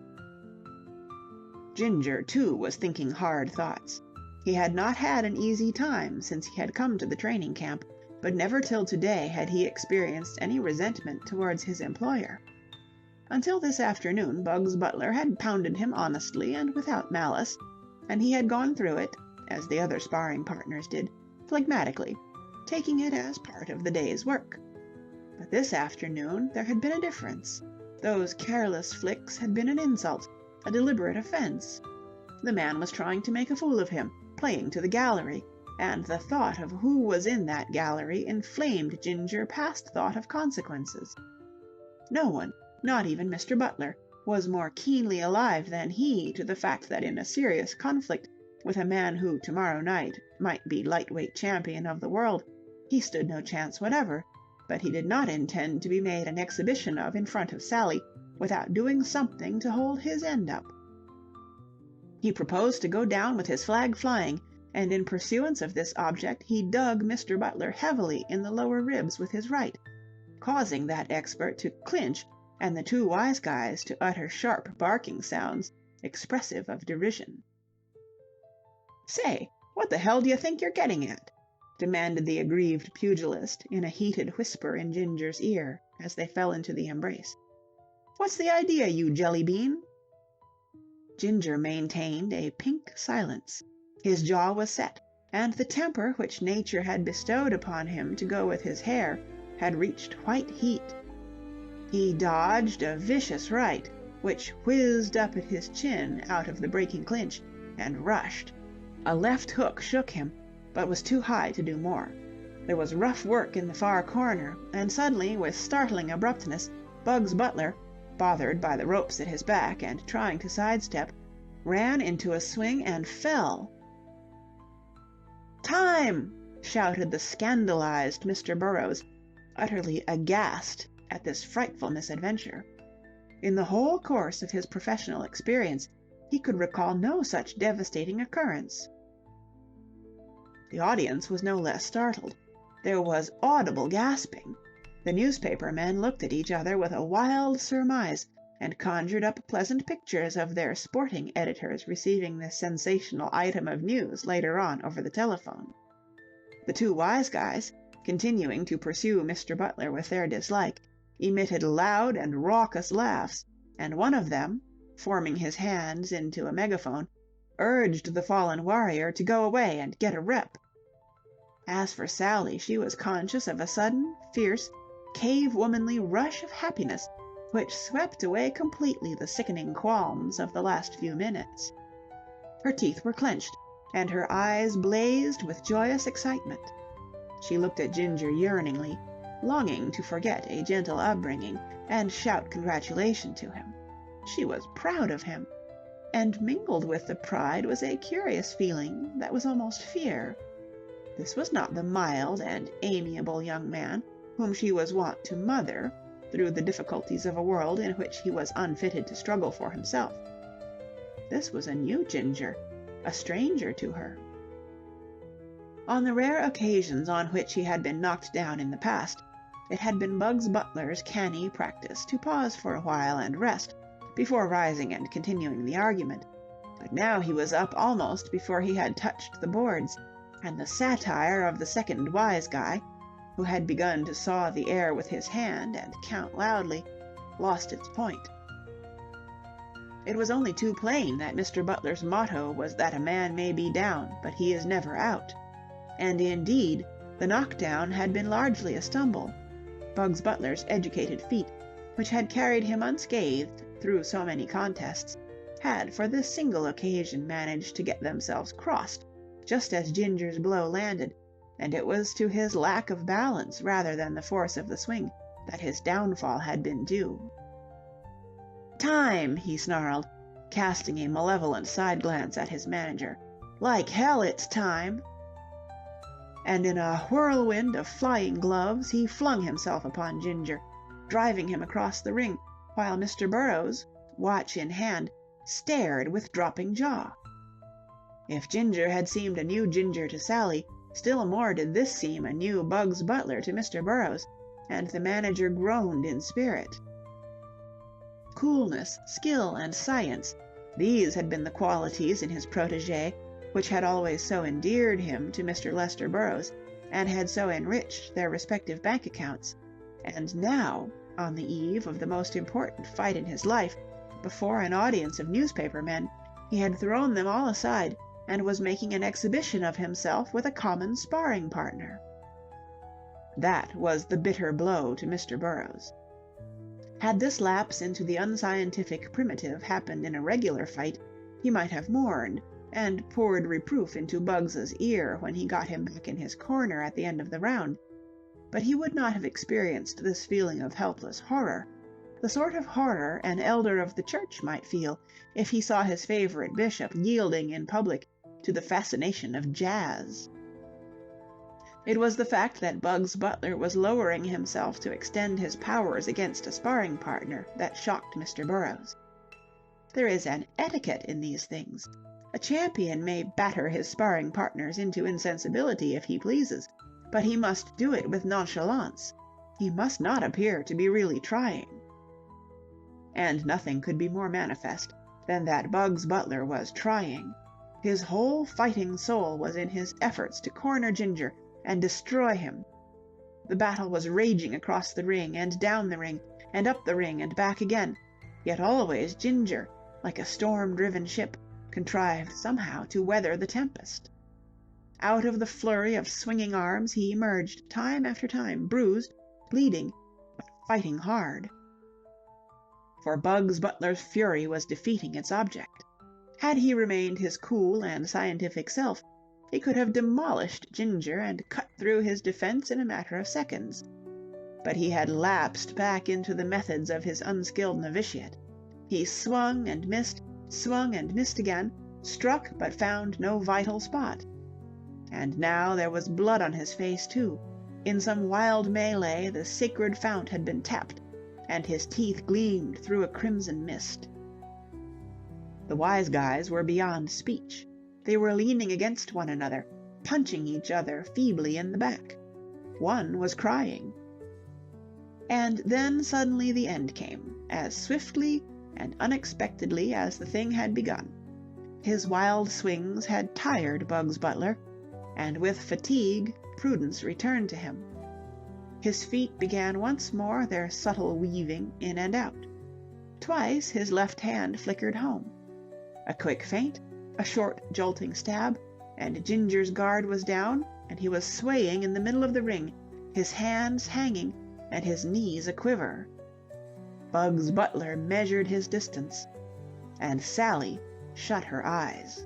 Ginger, too, was thinking hard thoughts. He had not had an easy time since he had come to the training camp, but never till today had he experienced any resentment towards his employer. Until this afternoon, Bugs Butler had pounded him honestly and without malice, and he had gone through it, as the other sparring partners did, phlegmatically, taking it as part of the day's work. But this afternoon there had been a difference. Those careless flicks had been an insult, a deliberate offense. The man was trying to make a fool of him, playing to the gallery, and the thought of who was in that gallery inflamed Ginger past thought of consequences. No one, not even Mr. Butler, was more keenly alive than he to the fact that in a serious conflict with a man who tomorrow night might be lightweight champion of the world, he stood no chance whatever, but he did not intend to be made an exhibition of in front of Sally without doing something to hold his end up. He proposed to go down with his flag flying, and in pursuance of this object he dug Mr. Butler heavily in the lower ribs with his right, causing that expert to clinch and the two wise guys to utter sharp barking sounds expressive of derision. "Say, what the hell do you think you're getting at?" demanded the aggrieved pugilist in a heated whisper in Ginger's ear as they fell into the embrace. "What's the idea, you jelly bean?" Ginger maintained a pink silence. His jaw was set, and the temper which nature had bestowed upon him to go with his hair had reached white heat. He dodged a vicious right, which whizzed up at his chin out of the breaking clinch, and rushed. A left hook shook him, but was too high to do more. There was rough work in the far corner, and suddenly, with startling abruptness, Bugs Butler, bothered by the ropes at his back and trying to sidestep, ran into a swing and fell. "Time!" shouted the scandalized Mr. Burrows, utterly aghast at this frightful misadventure. In the whole course of his professional experience, he could recall no such devastating occurrence. The audience was no less startled. There was audible gasping. The newspaper men looked at each other with a wild surmise, and conjured up pleasant pictures of their sporting editors receiving this sensational item of news later on over the telephone. The two wise guys, continuing to pursue Mr. Butler with their dislike, emitted loud and raucous laughs, and one of them, forming his hands into a megaphone, urged the fallen warrior to go away and get a rep. As for Sally, she was conscious of a sudden, fierce, cave-womanly rush of happiness which swept away completely the sickening qualms of the last few minutes. Her teeth were clenched, and her eyes blazed with joyous excitement. She looked at Ginger yearningly, longing to forget a gentle upbringing and shout congratulation to him. She was proud of him, and mingled with the pride was a curious feeling that was almost fear. This was not the mild and amiable young man whom she was wont to mother through the difficulties of a world in which he was unfitted to struggle for himself. This was a new Ginger, a stranger to her. On the rare occasions on which he had been knocked down in the past, it had been Bugs Butler's canny practice to pause for a while and rest before rising and continuing the argument, but now he was up almost before he had touched the boards, and the satire of the second wise guy, who had begun to saw the air with his hand and count loudly, lost its point. It was only too plain that Mr. Butler's motto was that a man may be down, but he is never out. And indeed, the knockdown had been largely a stumble. Bugs Butler's educated feet, which had carried him unscathed through so many contests, had for this single occasion managed to get themselves crossed just as Ginger's blow landed, and it was to his lack of balance rather than the force of the swing that his downfall had been due. "Time!" he snarled, casting a malevolent side-glance at his manager. "Like hell it's time!" And in a whirlwind of flying gloves he flung himself upon Ginger, driving him across the ring, while Mr. Burrows, watch in hand, stared with dropping jaw. If Ginger had seemed a new Ginger to Sally, still more did this seem a new Bugs Butler to Mr. Burrows, and the manager groaned in spirit. Coolness, skill, and science, these had been the qualities in his protégé which had always so endeared him to Mr. Lester Burrows, and had so enriched their respective bank accounts, and now, on the eve of the most important fight in his life, before an audience of newspaper men, he had thrown them all aside, and was making an exhibition of himself with a common sparring partner. That was the bitter blow to Mr. Burrows. Had this lapse into the unscientific primitive happened in a regular fight, he might have mourned, and poured reproof into Bugs's ear when he got him back in his corner at the end of the round, but he would not have experienced this feeling of helpless horror, the sort of horror an elder of the church might feel if he saw his favorite bishop yielding in public to the fascination of jazz. It was the fact that Bugs Butler was lowering himself to extend his powers against a sparring partner that shocked Mr. Burrows. There is an etiquette in these things. A champion may batter his sparring partners into insensibility if he pleases, but he must do it with nonchalance. He must not appear to be really trying. And nothing could be more manifest than that Bugs Butler was trying. His whole fighting soul was in his efforts to corner Ginger and destroy him. The battle was raging across the ring and down the ring and up the ring and back again, yet always Ginger, like a storm-driven ship, contrived somehow to weather the tempest. Out of the flurry of swinging arms he emerged time after time, bruised, bleeding, but fighting hard. for Bugs Butler's fury was defeating its object. Had he remained his cool and scientific self, he could have demolished Ginger and cut through his defense in a matter of seconds. But he had lapsed back into the methods of his unskilled novitiate. He swung and missed again, struck but found no vital spot. And now there was blood on his face, too. In some wild melee the sacred fount had been tapped, and his teeth gleamed through a crimson mist. The wise guys were beyond speech. They were leaning against one another, punching each other feebly in the back. One was crying. And then suddenly the end came, as swiftly and unexpectedly as the thing had begun. His wild swings had tired Bugs Butler, and with fatigue prudence returned to him. His feet began once more their subtle weaving in and out. Twice his left hand flickered home. A quick feint, a short jolting stab, and Ginger's guard was down, and he was swaying in the middle of the ring, his hands hanging and his knees a-quiver. Bugs Butler measured his distance, and Sally shut her eyes.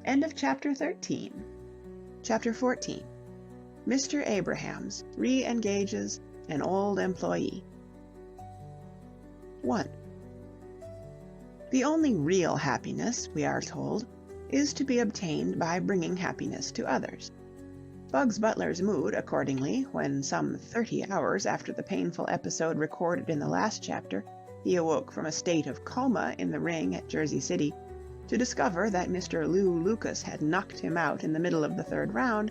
End of Chapter 13. Chapter 14. Mr. Abrahams re-engages an old employee. 1. The only real happiness, we are told, is to be obtained by bringing happiness to others. Bugs Butler's mood, accordingly, when some 30 hours after the painful episode recorded in the last chapter, he awoke from a state of coma in the ring at Jersey City, to discover that Mr. Lew Lucas had knocked him out in the middle of the third round,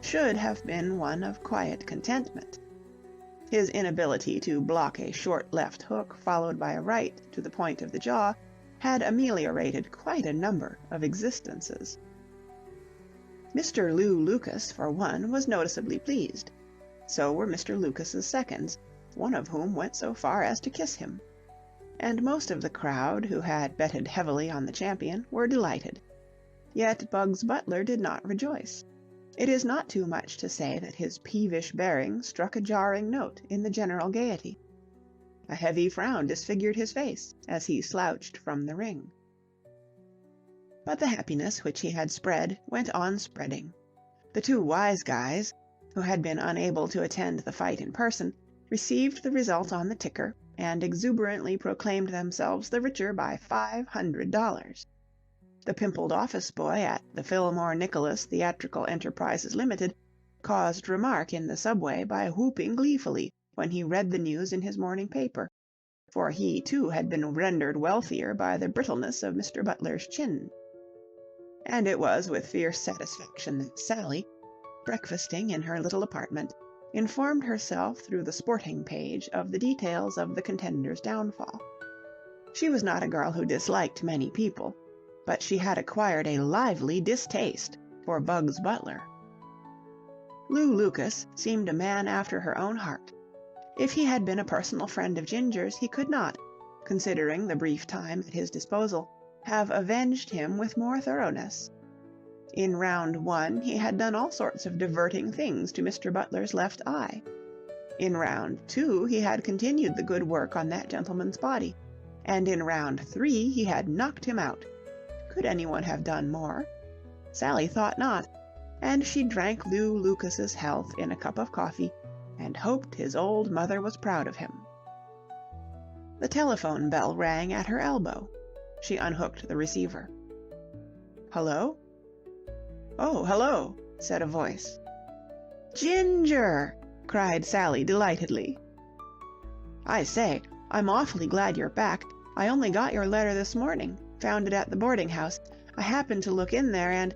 should have been one of quiet contentment. His inability to block a short left hook followed by a right to the point of the jaw had ameliorated quite a number of existences. Mr. Lew Lucas, for one, was noticeably pleased. So were Mr. Lucas's seconds, one of whom went so far as to kiss him. And most of the crowd, who had betted heavily on the champion, were delighted. Yet Bugs Butler did not rejoice. It is not too much to say that his peevish bearing struck a jarring note in the general gaiety. A heavy frown disfigured his face as he slouched from the ring. But the happiness which he had spread went on spreading. The two wise guys, who had been unable to attend the fight in person, received the result on the ticker, and exuberantly proclaimed themselves the richer by $500. The pimpled office boy at the Fillmore Nicholas Theatrical Enterprises Limited caused remark in the subway by whooping gleefully when he read the news in his morning paper, for he too had been rendered wealthier by the brittleness of Mr. Butler's chin. And it was with fierce satisfaction that Sally, breakfasting in her little apartment, informed herself through the sporting page of the details of the contender's downfall. She was not a girl who disliked many people, but she had acquired a lively distaste for Bugs Butler. Lew Lucas seemed a man after her own heart. If he had been a personal friend of Ginger's, he could not, considering the brief time at his disposal, have avenged him with more thoroughness. In round 1 he had done all sorts of diverting things to Mr. Butler's left eye. In round 2 he had continued the good work on that gentleman's body, and in round 3 he had knocked him out. Could anyone have done more? Sally thought not, and she drank Lew Lucas's health in a cup of coffee, and hoped his old mother was proud of him. The telephone bell rang at her elbow. She unhooked the receiver. "Hello?" "Oh, hello," said a voice. "Ginger!" cried Sally delightedly. "I say, I'm awfully glad you're back. I only got your letter this morning, found it at the boarding house. I happened to look in there and—"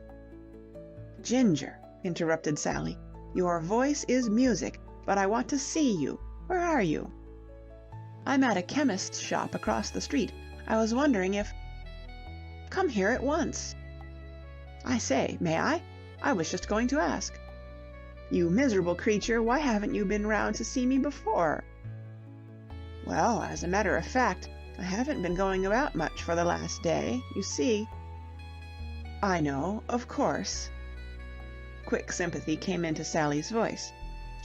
"Ginger," interrupted Sally, "your voice is music, but I want to see you. Where are you?" "I'm at a chemist's shop across the street. I was wondering if—" "Come here at once." "I say, may I? I was just going to ask." "You miserable creature, why haven't you been round to see me before?" "Well, as a matter of fact, I haven't been going about much for the last day, you see." "I know, of course." Quick sympathy came into Sally's voice.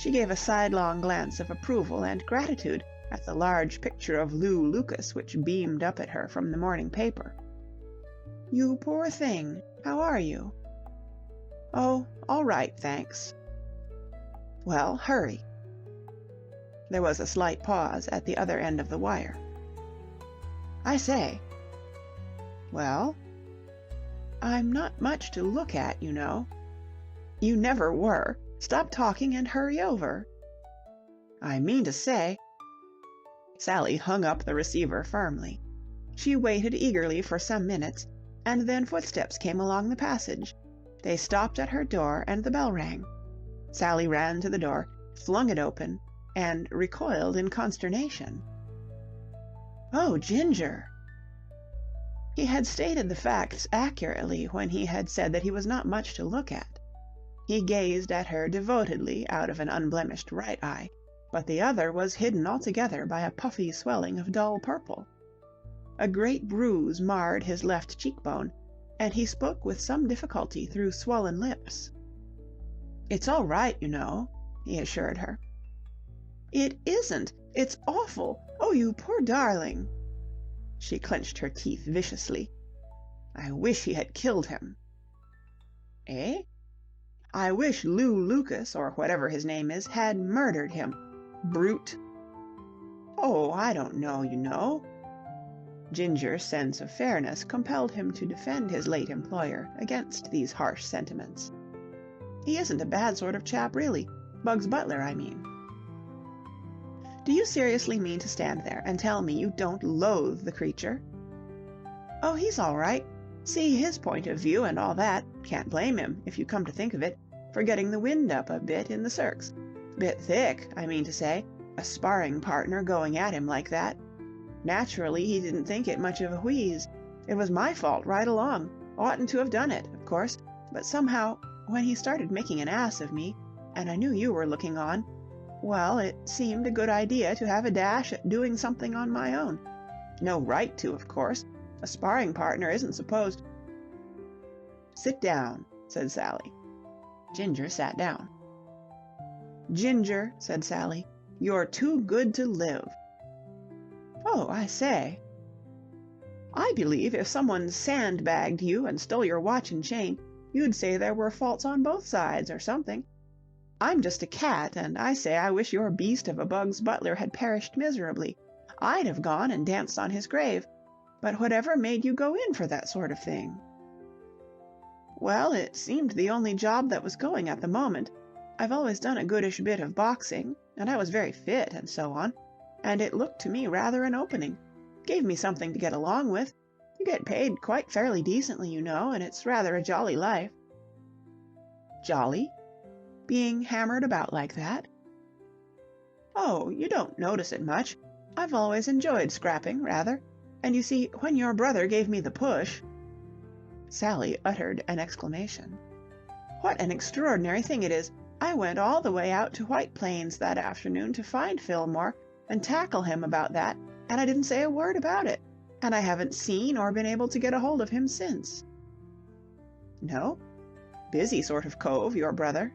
She gave a sidelong glance of approval and gratitude at the large picture of Lew Lucas which beamed up at her from the morning paper. "You poor thing, how are you?" "Oh, all right, thanks." "Well, hurry." There was a slight pause at the other end of the wire. "I say." "Well?" "I'm not much to look at, you know." "You never were. Stop talking and hurry over." "I mean to say—" Sally hung up the receiver firmly. She waited eagerly for some minutes, and then footsteps came along the passage. They stopped at her door, and the bell rang. Sally ran to the door, flung it open, and recoiled in consternation. "Oh, Ginger!" He had stated the facts accurately when he had said that he was not much to look at. He gazed at her devotedly out of an unblemished right eye, but the other was hidden altogether by a puffy swelling of dull purple. A great bruise marred his left cheekbone, and he spoke with some difficulty through swollen lips. "It's all right, you know," he assured her. "It isn't. It's awful. Oh, you poor darling." She clenched her teeth viciously. "I wish he had killed him." "Eh?" "I wish Lew Lucas, or whatever his name is, had murdered him. Brute." "Oh, I don't know, you know." Ginger's sense of fairness compelled him to defend his late employer against these harsh sentiments. "He isn't a bad sort of chap, really. Bugs Butler, I mean." "Do you seriously mean to stand there and tell me you don't loathe the creature?" "Oh, he's all right. See his point of view and all that. Can't blame him, if you come to think of it, for getting the wind up a bit in the circs. Bit thick, I mean to say, a sparring partner going at him like that. Naturally, he didn't think it much of a wheeze. It was my fault right along. Oughtn't to have done it, of course, but somehow, when he started making an ass of me, and I knew you were looking on, well, it seemed a good idea to have a dash at doing something on my own. No right to, of course. A sparring partner isn't supposed—" "Sit down," said Sally. Ginger sat down. "Ginger," said Sally, "you're too good to live." "Oh, I say." "I believe if someone sandbagged you and stole your watch and chain, you'd say there were faults on both sides or something. I'm just a cat, and I say I wish your beast of a Bugs Butler had perished miserably. I'd have gone and danced on his grave. But whatever made you go in for that sort of thing?" "Well, it seemed the only job that was going at the moment. I've always done a goodish bit of boxing, and I was very fit and so on, and it looked to me rather an opening. Gave me something to get along with. You get paid quite fairly decently, you know, and it's rather a jolly life." "Jolly? Being hammered about like that?" "Oh, you don't notice it much. I've always enjoyed scrapping, rather. And you see, when your brother gave me the push—" Sally uttered an exclamation. "What an extraordinary thing it is! I went all the way out to White Plains that afternoon to find Fillmore and tackle him about that, and I didn't say a word about it. And I haven't seen or been able to get a hold of him since." "No? Busy sort of cove, your brother."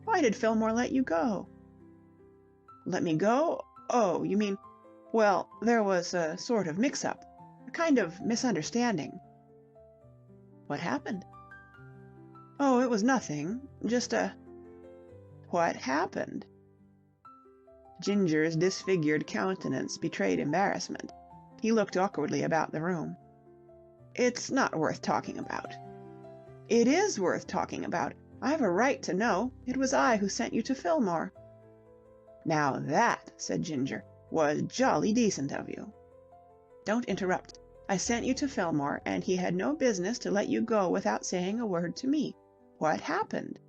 "Why did Fillmore let you go?" "Let me go? Oh, you mean... Well, there was a sort of mix-up. A kind of misunderstanding." "What happened?" "Oh, it was nothing. Just a—" "What happened?" Ginger's disfigured countenance betrayed embarrassment. He looked awkwardly about the room. "It's not worth talking about." "It is worth talking about. I've a right to know. It was I who sent you to Fillmore." "Now that," said Ginger, "was jolly decent of you." "Don't interrupt. I sent you to Fillmore, and he had no business to let you go without saying a word to me. What happened?"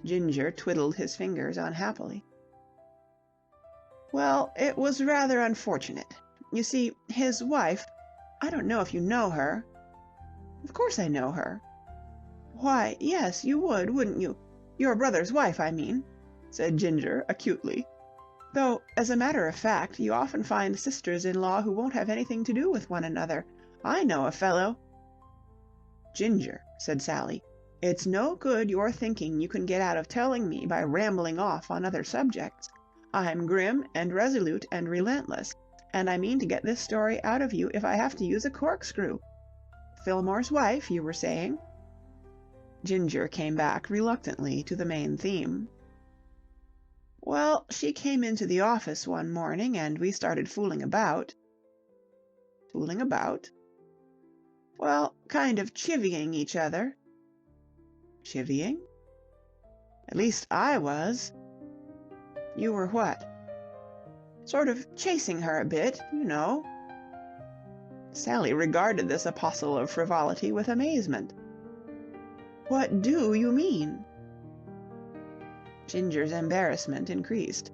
Ginger twiddled his fingers unhappily. "Well, it was rather unfortunate. You see, his wife—I don't know if you know her." "Of course I know her." "Why, yes, you would, wouldn't you? Your brother's wife, I mean," said Ginger acutely. "Though, as a matter of fact, you often find sisters-in-law who won't have anything to do with one another. I know a fellow—" "Ginger," said Sally, It's no good your thinking you can get out of telling me by rambling off on other subjects. I'm grim and resolute and relentless, and I mean to get this story out of you if I have to use a corkscrew. Fillmore's wife, you were saying?" Ginger came back reluctantly to the main theme. "Well, she came into the office one morning and we started fooling about." "Fooling about?" "Well, kind of chivying each other." "Chivying?" "At least I was." "You were what?" "Sort of chasing her a bit, you know." Sally regarded this apostle of frivolity with amazement. "What do you mean?" Ginger's embarrassment increased.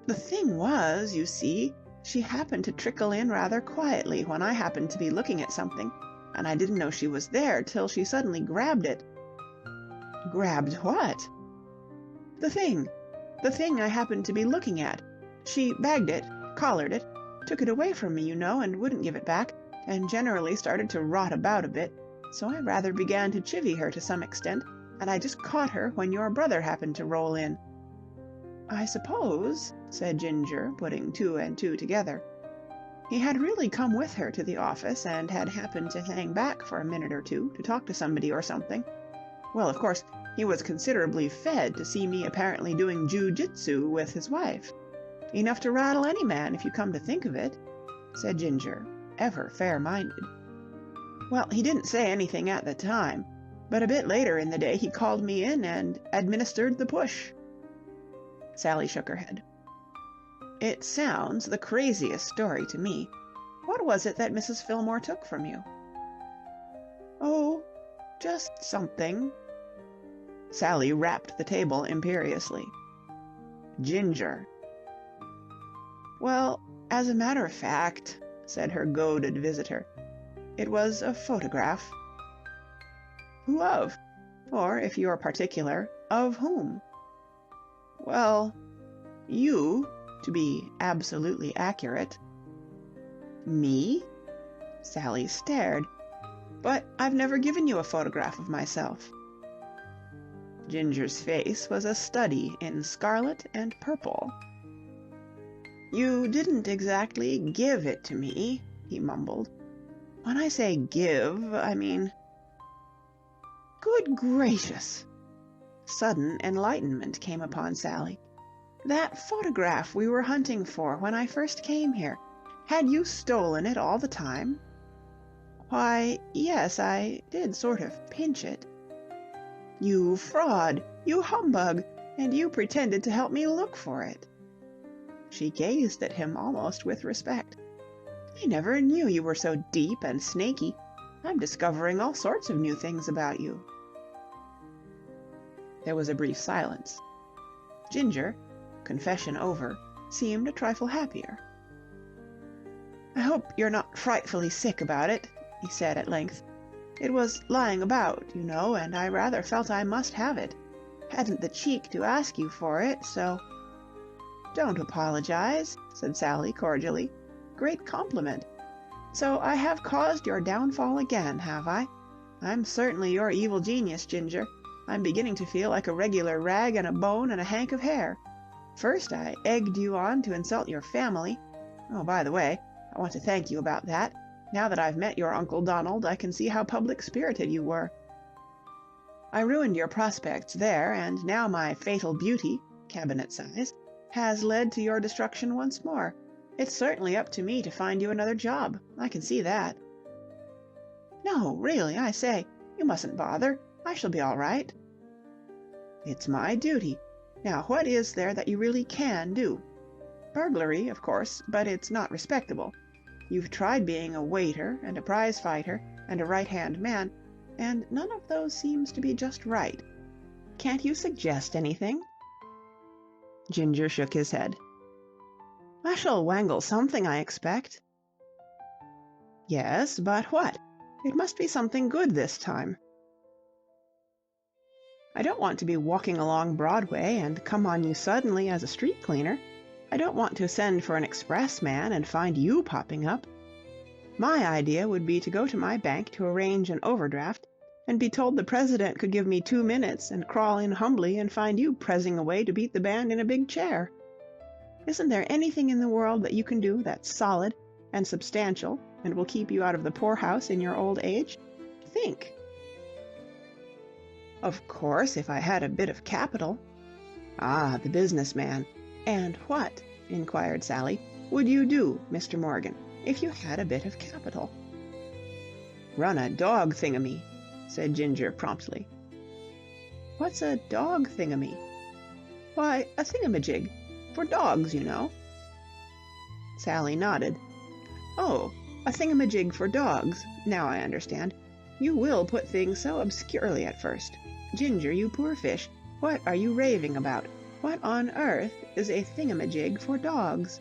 "The thing was, you see, she happened to trickle in rather quietly when I happened to be looking at something, and I didn't know she was there till she suddenly grabbed it." "Grabbed what?" The thing I happened to be looking at. She bagged it, collared it, took it away from me, you know, and wouldn't give it back, and generally started to rot about a bit, so I rather began to chivvy her to some extent, and I just caught her when your brother happened to roll in." "I suppose," said Ginger, putting two and two together, "he had really come with her to the office and had happened to hang back for a minute or two to talk to somebody or something. Well, of course, he was considerably fed to see me apparently doing jiu-jitsu with his wife. Enough to rattle any man, if you come to think of it," said Ginger, ever fair-minded. "Well, he didn't say anything at the time, but a bit later in the day he called me in and administered the push." Sally shook her head. "It sounds the craziest story to me. What was it that Mrs. Fillmore took from you?" "Oh, just something." Sally rapped the table imperiously. "Ginger." "Well, as a matter of fact," said her goaded visitor, "it was a photograph." "Who of? Or, if you're particular, of whom?" "Well, you, to be absolutely accurate." "Me?" Sally stared. "But I've never given you a photograph of myself." Ginger's face was a study in scarlet and purple. "You didn't exactly give it to me," he mumbled. "When I say give, I mean—" "Good gracious!" Sudden enlightenment came upon Sally. "That photograph we were hunting for when I first came here, had you stolen it all the time?" "Why, yes, I did sort of pinch it." "You fraud! You humbug! And you pretended to help me look for it." She gazed at him almost with respect. "I never knew you were so deep and snaky. I'm discovering all sorts of new things about you." There was a brief silence. Ginger, confession over, seemed a trifle happier. "I hope you're not frightfully sick about it," he said at length. "It was lying about, you know, and I rather felt I must have it. Hadn't the cheek to ask you for it, so—" "Don't apologize," said Sally cordially. "Great compliment. So I have caused your downfall again, have I? I'm certainly your evil genius, Ginger. I'm beginning to feel like a regular rag and a bone and a hank of hair. First I egged you on to insult your family. Oh, by the way, I want to thank you about that. Now that I've met your Uncle Donald, I can see how public-spirited you were. I ruined your prospects there, and now my fatal beauty, cabinet size, has led to your destruction once more. It's certainly up to me to find you another job. I can see that." "No, really, I say, you mustn't bother. I shall be all right." "It's my duty. Now, what is there that you really can do? Burglary, of course, but it's not respectable. You've tried being a waiter and a prize fighter and a right-hand man, and none of those seems to be just right. Can't you suggest anything?" Ginger shook his head. "I shall wangle something, I expect." "Yes, but what? It must be something good this time." "I don't want to be walking along Broadway and come on you suddenly as a street cleaner. I don't want to send for an expressman and find you popping up. My idea would be to go to my bank to arrange an overdraft, and be told the president could give me 2 minutes and crawl in humbly and find you prezzing away to beat the band in a big chair. Isn't there anything in the world that you can do that's solid and substantial and will keep you out of the poorhouse in your old age? Think. Of course, if I had a bit of capital. Ah, the businessman. And what, inquired Sally, would you do, Mr. Morgan, if you had a bit of capital? Run a dog thingamy, said Ginger promptly. What's a dog thingamy? Why, a thingamajig. For dogs, you know. Sally nodded. Oh, a thingamajig for dogs. Now I understand. You will put things so obscurely at first. Ginger, you poor fish, what are you raving about? What on earth is a thingamajig for dogs?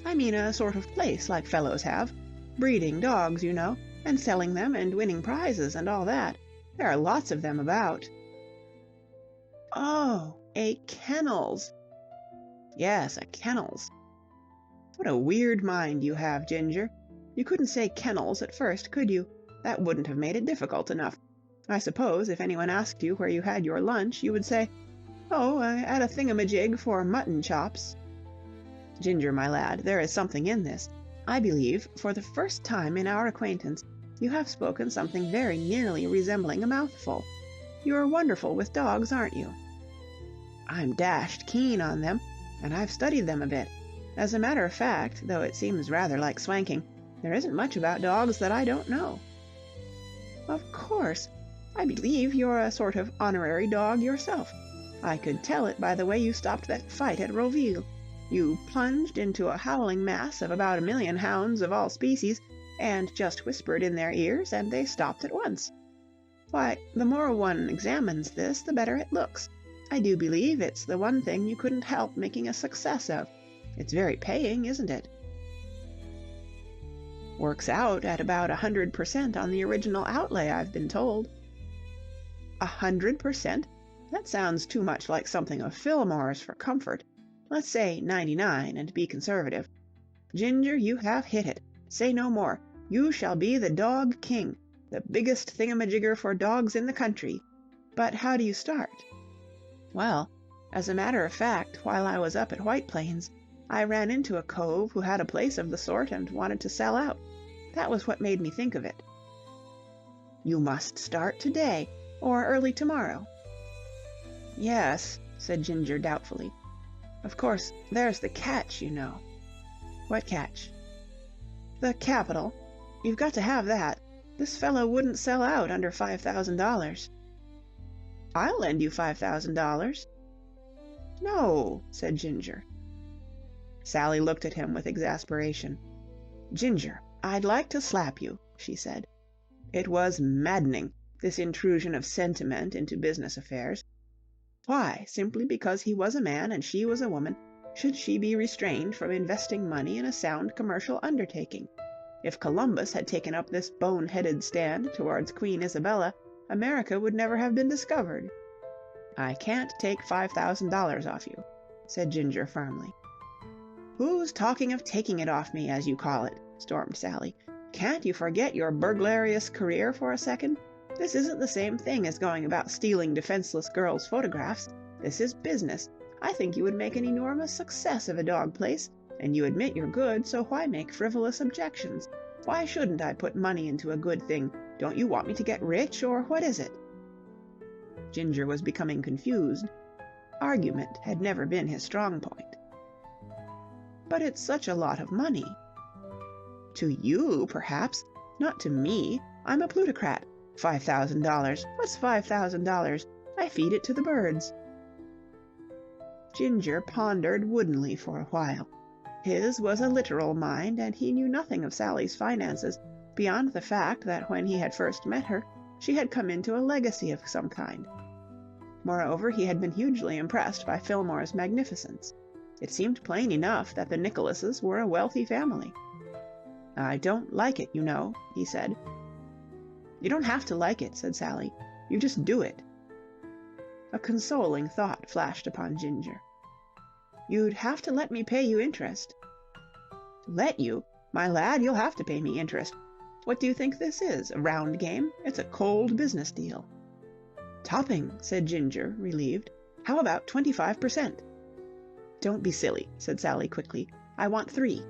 I mean a sort of place like fellows have. Breeding dogs, you know, and selling them and winning prizes and all that. There are lots of them about. Oh, a kennels. Yes, a kennels. What a weird mind you have, Ginger. You couldn't say kennels at first, could you? That wouldn't have made it difficult enough. I suppose if anyone asked you where you had your lunch, you would say, "Oh, at a thingamajig for mutton chops." Ginger, my lad, there is something in this. I believe, for the first time in our acquaintance, you have spoken something very nearly resembling a mouthful. You're wonderful with dogs, aren't you? I'm dashed keen on them, and I've studied them a bit. As a matter of fact, though it seems rather like swanking, there isn't much about dogs that I don't know. Of course. I believe you're a sort of honorary dog yourself. I could tell it by the way you stopped that fight at Roville. You plunged into a howling mass of about 1,000,000 hounds of all species, and just whispered in their ears, and they stopped at once. Why, the more one examines this, the better it looks. I do believe it's the one thing you couldn't help making a success of. It's very paying, isn't it? Works out at about 100% on the original outlay, I've been told. 100%? That sounds too much like something of Fillmore's for comfort. Let's say 99 and be conservative. Ginger, you have hit it. Say no more. You shall be the dog king, the biggest thingamajigger for dogs in the country. But how do you start? Well, as a matter of fact, while I was up at White Plains, I ran into a cove who had a place of the sort and wanted to sell out. That was what made me think of it. You must start today, or early tomorrow. Yes, said Ginger doubtfully. Of course, there's the catch, you know. What catch? The capital. You've got to have that. This fellow wouldn't sell out under $5,000. I'll lend you $5,000. No, said Ginger. Sally looked at him with exasperation. Ginger, I'd like to slap you, she said. It was maddening, this intrusion of sentiment into business affairs. Why, simply because he was a man and she was a woman, should she be restrained from investing money in a sound commercial undertaking? If Columbus had taken up this bone-headed stand towards Queen Isabella, America would never have been discovered. I can't take $5,000 off you, said Ginger firmly. Who's talking of taking it off me, as you call it? Stormed Sally. Can't you forget your burglarious career for a second? This isn't the same thing as going about stealing defenseless girls' photographs. This is business. I think you would make an enormous success of a dog place, and you admit you're good, so why make frivolous objections? Why shouldn't I put money into a good thing? Don't you want me to get rich, or what is it? Ginger was becoming confused. Argument had never been his strong point. But it's such a lot of money. To you, perhaps. Not to me. I'm a plutocrat. $5,000. What's $5,000? I feed it to the birds. Ginger pondered woodenly for a while. His was a literal mind, and he knew nothing of Sally's finances, beyond the fact that when he had first met her, she had come into a legacy of some kind. Moreover, he had been hugely impressed by Fillmore's magnificence. It seemed plain enough that the Nicholases were a wealthy family. I don't like it, you know, he said. You don't have to like it, said Sally. You just do it. A consoling thought flashed upon Ginger. You'd have to let me pay you interest. Let you? My lad, you'll have to pay me interest. What do you think this is, a round game? It's a cold business deal." "Topping," said Ginger, relieved. "How about 25%? "Don't be silly," said Sally quickly. "I want 3.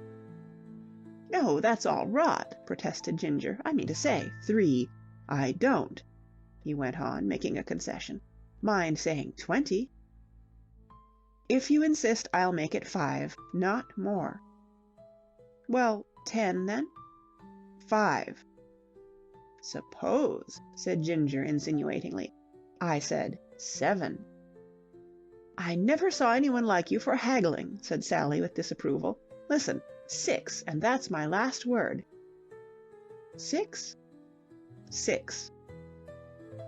"No, that's all rot," protested Ginger. "I mean to say, 3. I don't," he went on, making a concession, "mind saying 20. "If you insist, I'll make it 5, not more." "Well, 10 then?" 5. "Suppose," said Ginger insinuatingly, "I said 7. "I never saw anyone like you for haggling," said Sally with disapproval. "Listen, 6, and that's my last word." 6? 6.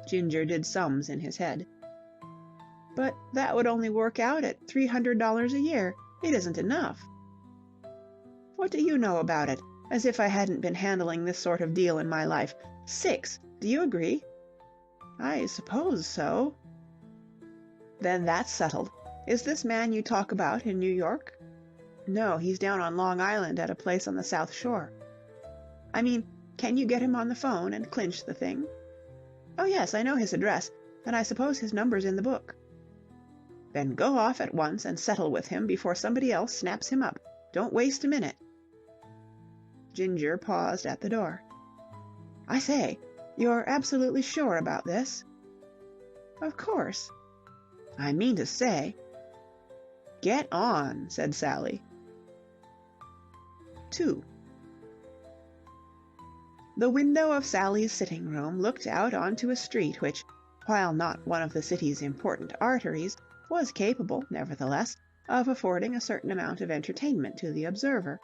Ginger did sums in his head. "But that would only work out at $300 a year. It isn't enough." "What do you know about it? As if I hadn't been handling this sort of deal in my life. 6. Do you agree?" "I suppose so." "Then that's settled. Is this man you talk about in New York?" "No, he's down on Long Island at a place on the South Shore." "I mean, can you get him on the phone and clinch the thing?" "Oh, yes, I know his address, and I suppose his number's in the book." "Then go off at once and settle with him before somebody else snaps him up. Don't waste a minute." Ginger paused at the door. "I say, you're absolutely sure about this?" "Of course." "I mean to say—" "Get on," said Sally. 2. The window of Sally's sitting room looked out onto a street which, while not one of the city's important arteries, was capable, nevertheless, of affording a certain amount of entertainment to the observer,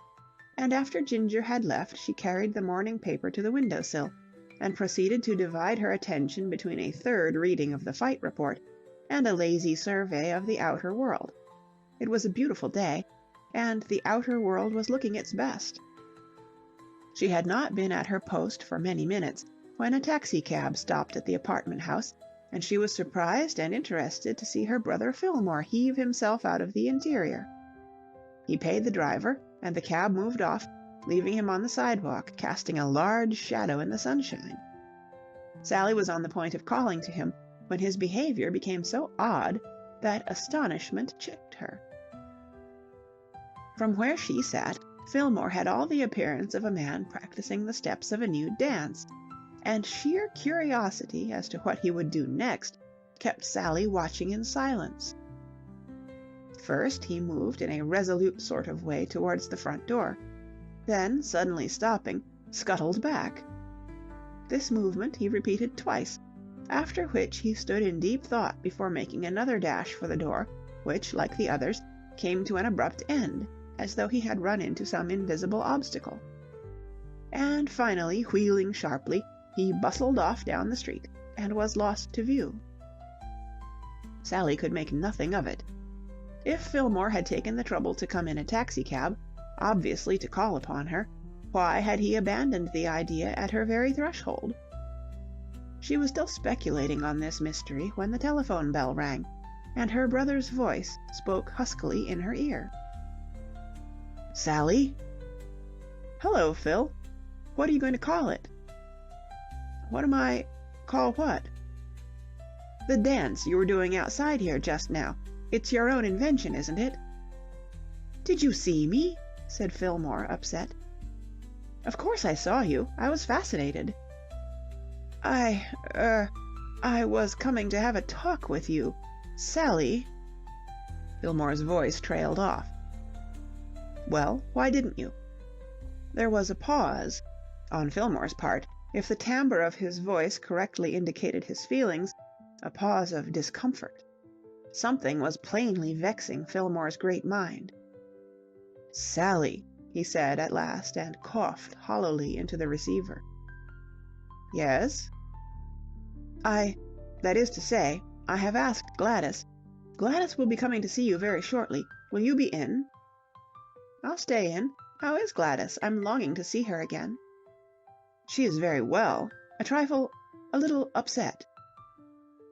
and after Ginger had left she carried the morning paper to the window-sill, and proceeded to divide her attention between a third reading of the fight report and a lazy survey of the outer world. It was a beautiful day, and the outer world was looking its best. She had not been at her post for many minutes when a taxicab stopped at the apartment house, and she was surprised and interested to see her brother Fillmore heave himself out of the interior. He paid the driver, and the cab moved off, leaving him on the sidewalk, casting a large shadow in the sunshine. Sally was on the point of calling to him, when his behavior became so odd that astonishment checked her. From where she sat, Fillmore had all the appearance of a man practicing the steps of a new dance, and sheer curiosity as to what he would do next kept Sally watching in silence. First he moved in a resolute sort of way towards the front door, then, suddenly stopping, scuttled back. This movement he repeated twice, after which he stood in deep thought before making another dash for the door, which, like the others, came to an abrupt end, as though he had run into some invisible obstacle. And finally, wheeling sharply, he bustled off down the street, and was lost to view. Sally could make nothing of it. If Fillmore had taken the trouble to come in a taxicab, obviously to call upon her, why had he abandoned the idea at her very threshold? She was still speculating on this mystery when the telephone bell rang, and her brother's voice spoke huskily in her ear. "Sally?" "Hello, Phil. What are you going to call it?" "What am I... call what?" "The dance you were doing outside here just now. It's your own invention, isn't it?" "Did you see me?" said Fillmore, upset. "Of course I saw you. I was fascinated." I was coming to have a talk with you. Sally..." Fillmore's voice trailed off. "Well, why didn't you?" There was a pause. On Fillmore's part, if the timbre of his voice correctly indicated his feelings, a pause of discomfort. Something was plainly vexing Fillmore's great mind. "Sally," he said at last, and coughed hollowly into the receiver. "Yes?" That is to say, I have asked Gladys. Gladys will be coming to see you very shortly. Will you be in?" "I'll stay in. How is Gladys? I'm longing to see her again." "She is very well. A little upset."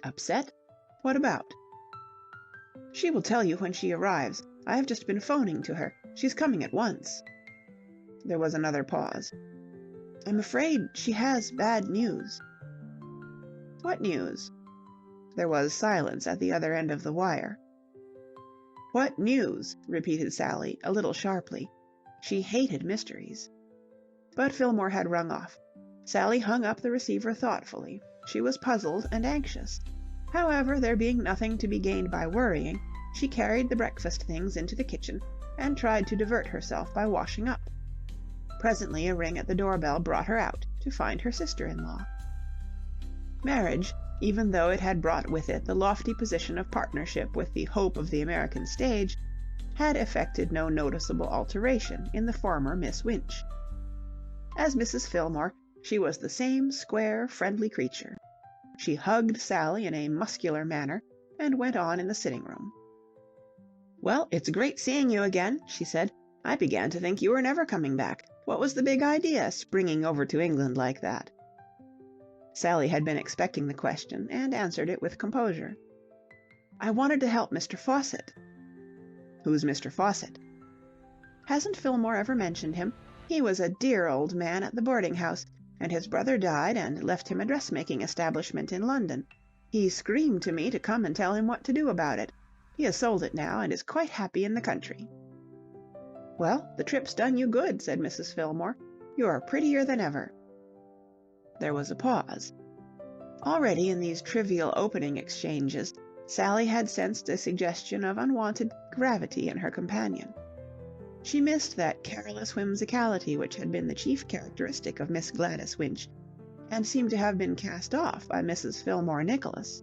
"Upset? What about?" "She will tell you when she arrives. I have just been phoning to her. She's coming at once." There was another pause. I'm afraid she has bad news." "What news?" There was silence at the other end of the wire. "What news?" repeated Sally, a little sharply. She hated mysteries. But Fillmore had rung off. Sally hung up the receiver thoughtfully. She was puzzled and anxious. However, there being nothing to be gained by worrying, she carried the breakfast things into the kitchen and tried to divert herself by washing up. Presently a ring at the doorbell brought her out to find her sister-in-law. Marriage, even though it had brought with it the lofty position of partnership with the hope of the American stage, had effected no noticeable alteration in the former Miss Winch. As Mrs. Fillmore, she was the same square, friendly creature. She hugged Sally in a muscular manner and went on in the sitting-room. "Well, it's great seeing you again," she said. "I began to think you were never coming back. What was the big idea, springing over to England like that?" Sally had been expecting the question, and answered it with composure. "I wanted to help Mr. Fawcett." "Who's Mr. Fawcett?" "Hasn't Fillmore ever mentioned him? He was a dear old man at the boarding-house, and his brother died and left him a dressmaking establishment in London. He screamed to me to come and tell him what to do about it. He has sold it now, and is quite happy in the country." "Well, the trip's done you good," said Mrs. Fillmore. "You're prettier than ever." There was a pause. Already in these trivial opening exchanges, Sally had sensed a suggestion of unwonted gravity in her companion. She missed that careless whimsicality which had been the chief characteristic of Miss Gladys Winch, and seemed to have been cast off by Mrs. Fillmore Nicholas.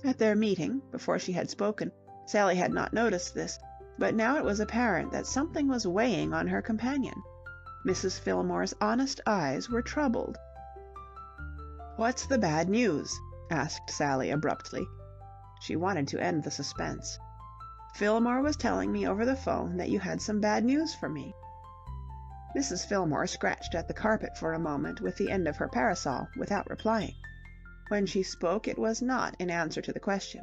At their meeting, before she had spoken, Sally had not noticed this, but now it was apparent that something was weighing on her companion. Mrs. Fillmore's honest eyes were troubled. "What's the bad news?" asked Sally abruptly. She wanted to end the suspense. "Fillmore was telling me over the phone that you had some bad news for me." Mrs. Fillmore scratched at the carpet for a moment with the end of her parasol, without replying. When she spoke, it was not in answer to the question.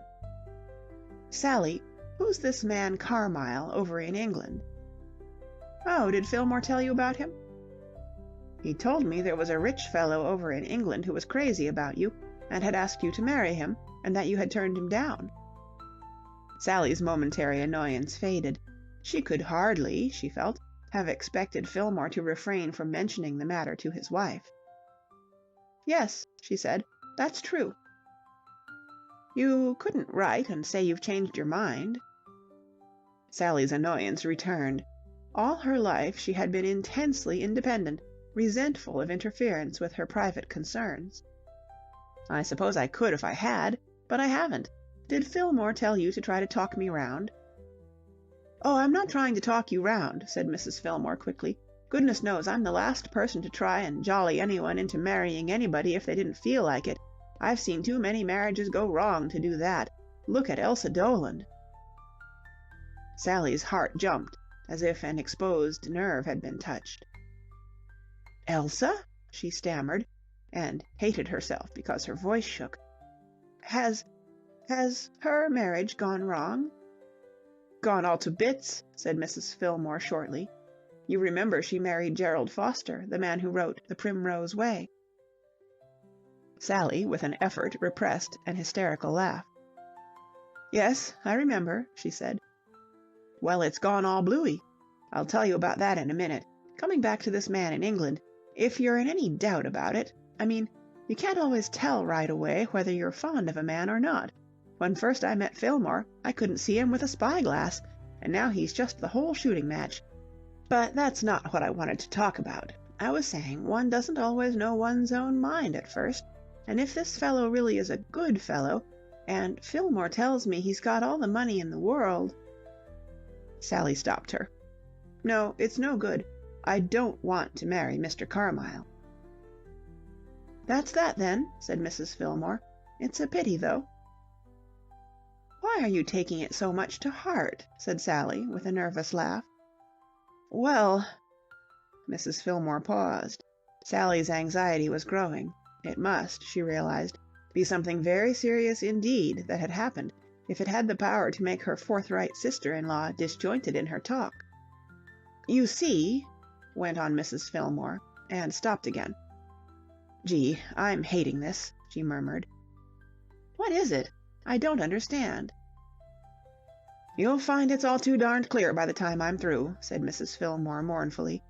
"Sally, who's this man Carmyle over in England?" "Oh, did Fillmore tell you about him?" "He told me there was a rich fellow over in England who was crazy about you, and had asked you to marry him, and that you had turned him down." Sally's momentary annoyance faded. She could hardly, she felt, have expected Fillmore to refrain from mentioning the matter to his wife. "Yes," she said, "that's true." "You couldn't write and say you've changed your mind." Sally's annoyance returned. All her life she had been intensely independent, resentful of interference with her private concerns. "I suppose I could if I had, but I haven't. Did Fillmore tell you to try to talk me round?" "Oh, I'm not trying to talk you round," said Mrs. Fillmore quickly. "Goodness knows I'm the last person to try and jolly anyone into marrying anybody if they didn't feel like it. I've seen too many marriages go wrong to do that. Look at Elsa Doland." Sally's heart jumped, as if an exposed nerve had been touched. "Elsa?" she stammered, and hated herself because her voice shook. Has her marriage gone wrong?" "Gone all to bits," said Mrs. Fillmore shortly. "You remember she married Gerald Foster, the man who wrote The Primrose Way." Sally, with an effort, repressed an hysterical laugh. "Yes, I remember," she said. "Well, it's gone all bluey. I'll tell you about that in a minute. Coming back to this man in England, if you're in any doubt about it, I mean, you can't always tell right away whether you're fond of a man or not. When first I met Fillmore, I couldn't see him with a spyglass, and now he's just the whole shooting match. But that's not what I wanted to talk about. I was saying one doesn't always know one's own mind at first, and if this fellow really is a good fellow, and Fillmore tells me he's got all the money in the world—" Sally stopped her. "No, it's no good. I don't want to marry Mr. Carmyle." "That's that, then," said Mrs. Fillmore. "It's a pity, though." "Why are you taking it so much to heart?" said Sally, with a nervous laugh. "Well—" Mrs. Fillmore paused. Sally's anxiety was growing. It must, she realized, be something very serious indeed that had happened if it had the power to make her forthright sister-in-law disjointed in her talk. "You see," went on Mrs. Fillmore, and stopped again. "Gee, I'm hating this," she murmured. "What is it? I don't understand." "You'll find it's all too darned clear by the time I'm through," said Mrs. Fillmore mournfully.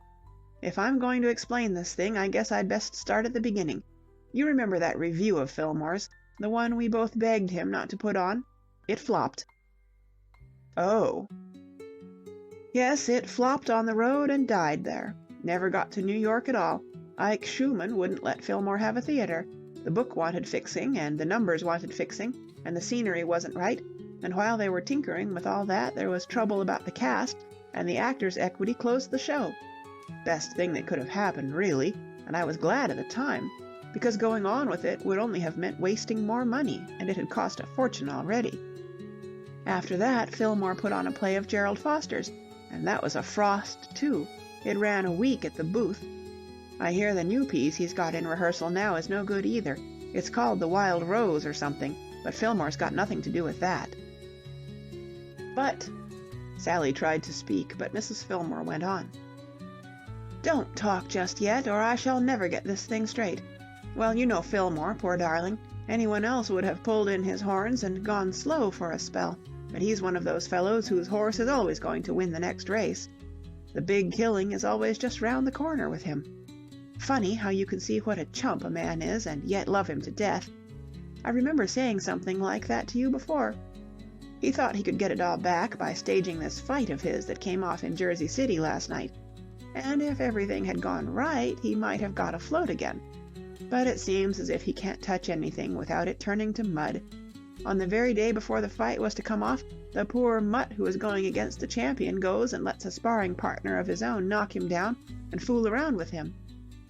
"If I'm going to explain this thing, I guess I'd best start at the beginning. You remember that review of Fillmore's, the one we both begged him not to put on? It flopped." "Oh." "Yes, it flopped on the road and died there. Never got to New York at all. Ike Schumann wouldn't let Fillmore have a theater. The book wanted fixing, and the numbers wanted fixing, and the scenery wasn't right, and while they were tinkering with all that, there was trouble about the cast, and the Actors' Equity closed the show. Best thing that could have happened, really, and I was glad at the time, because going on with it would only have meant wasting more money, and it had cost a fortune already. After that, Fillmore put on a play of Gerald Foster's, and that was a frost, too. It ran a week at the Booth. I hear the new piece he's got in rehearsal now is no good either. It's called The Wild Rose or something, but Fillmore's got nothing to do with that." "But—" Sally tried to speak, but Mrs. Fillmore went on. "Don't talk just yet, or I shall never get this thing straight. Well, you know Fillmore, poor darling. Anyone else would have pulled in his horns and gone slow for a spell, but he's one of those fellows whose horse is always going to win the next race. The big killing is always just round the corner with him. Funny how you can see what a chump a man is and yet love him to death. I remember saying something like that to you before. He thought he could get it all back by staging this fight of his that came off in Jersey City last night, and if everything had gone right, he might have got afloat again. But it seems as if he can't touch anything without it turning to mud. On the very day before the fight was to come off, the poor mutt who is going against the champion goes and lets a sparring partner of his own knock him down and fool around with him.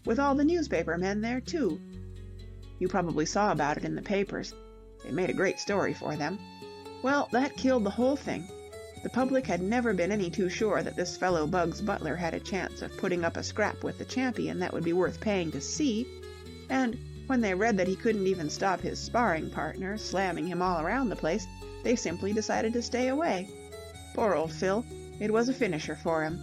With all the newspaper men there, too. You probably saw about it in the papers. They made a great story for them. Well, that killed the whole thing. The public had never been any too sure that this fellow Bugs Butler had a chance of putting up a scrap with the champion that would be worth paying to see, and when they read that he couldn't even stop his sparring partner slamming him all around the place, they simply decided to stay away. Poor old Phil, it was a finisher for him.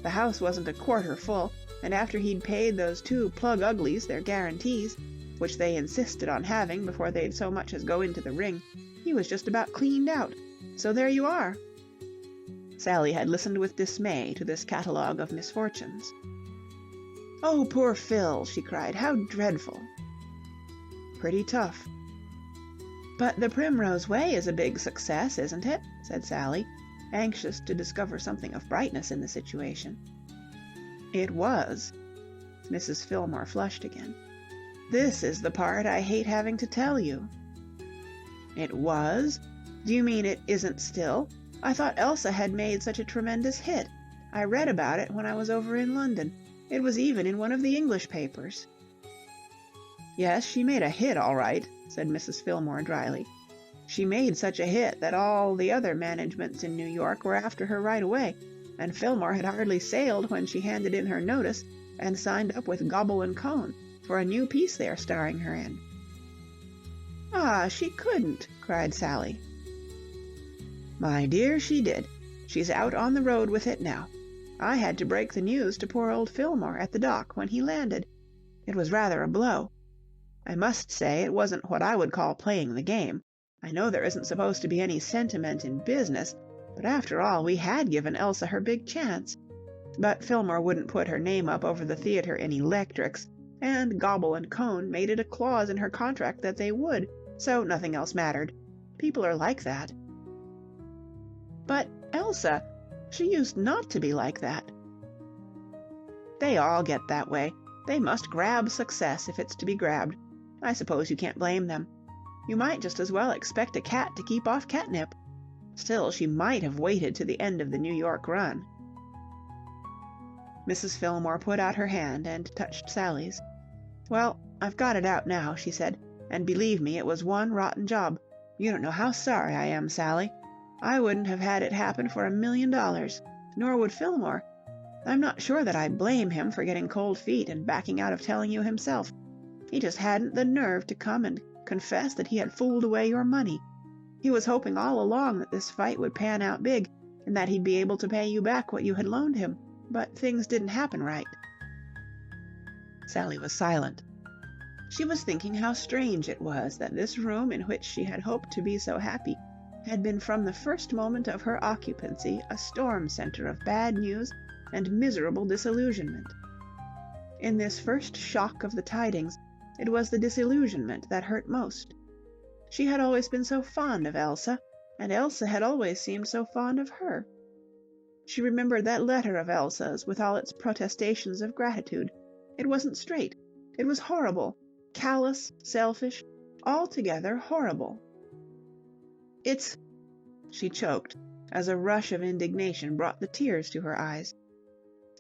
The house wasn't a quarter full, and after he'd paid those two plug uglies their guarantees, which they insisted on having before they'd so much as go into the ring, he was just about cleaned out. So there you are." Sally had listened with dismay to this catalogue of misfortunes. "Oh, poor Phil," she cried. "How dreadful." "Pretty tough." "But The Primrose Way is a big success, isn't it?" said Sally, anxious to discover something of brightness in the situation. "It was." Mrs. Fillmore flushed again. "This is the part I hate having to tell you." "It was? Do you mean it isn't still? I thought Elsa had made such a tremendous hit. I read about it when I was over in London. It was even in one of the English papers." "Yes, she made a hit, all right," said Mrs. Fillmore dryly. "She made such a hit that all the other managements in New York were after her right away, and Fillmore had hardly sailed when she handed in her notice and signed up with Gobble and Cone for a new piece they are starring her in." "Ah, she couldn't," cried Sally. "My dear, she did. She's out on the road with it now. I had to break the news to poor old Fillmore at the dock when he landed. It was rather a blow. I must say it wasn't what I would call playing the game. I know there isn't supposed to be any sentiment in business, but after all we had given Elsa her big chance. But Fillmore wouldn't put her name up over the theater in electrics, and Gobble and Cone made it a clause in her contract that they would, so nothing else mattered. People are like that." "But Elsa, she used not to be like that." "They all get that way. They must grab success if it's to be grabbed. I suppose you can't blame them. You might just as well expect a cat to keep off catnip. Still, she might have waited to the end of the New York run." Mrs. Fillmore put out her hand and touched Sally's. "Well, I've got it out now," she said, "and believe me, it was one rotten job. You don't know how sorry I am, Sally. I wouldn't have had it happen for $1,000,000, nor would Fillmore. I'm not sure that I blame him for getting cold feet and backing out of telling you himself. He just hadn't the nerve to come and confess that he had fooled away your money. He was hoping all along that this fight would pan out big, and that he'd be able to pay you back what you had loaned him, but things didn't happen right." Sally was silent. She was thinking how strange it was that this room in which she had hoped to be so happy had been from the first moment of her occupancy a storm centre of bad news and miserable disillusionment. In this first shock of the tidings, it was the disillusionment that hurt most. She had always been so fond of Elsa, and Elsa had always seemed so fond of her. She remembered that letter of Elsa's with all its protestations of gratitude. It wasn't straight. It was horrible, callous, selfish, altogether horrible. It's... She choked, as a rush of indignation brought the tears to her eyes.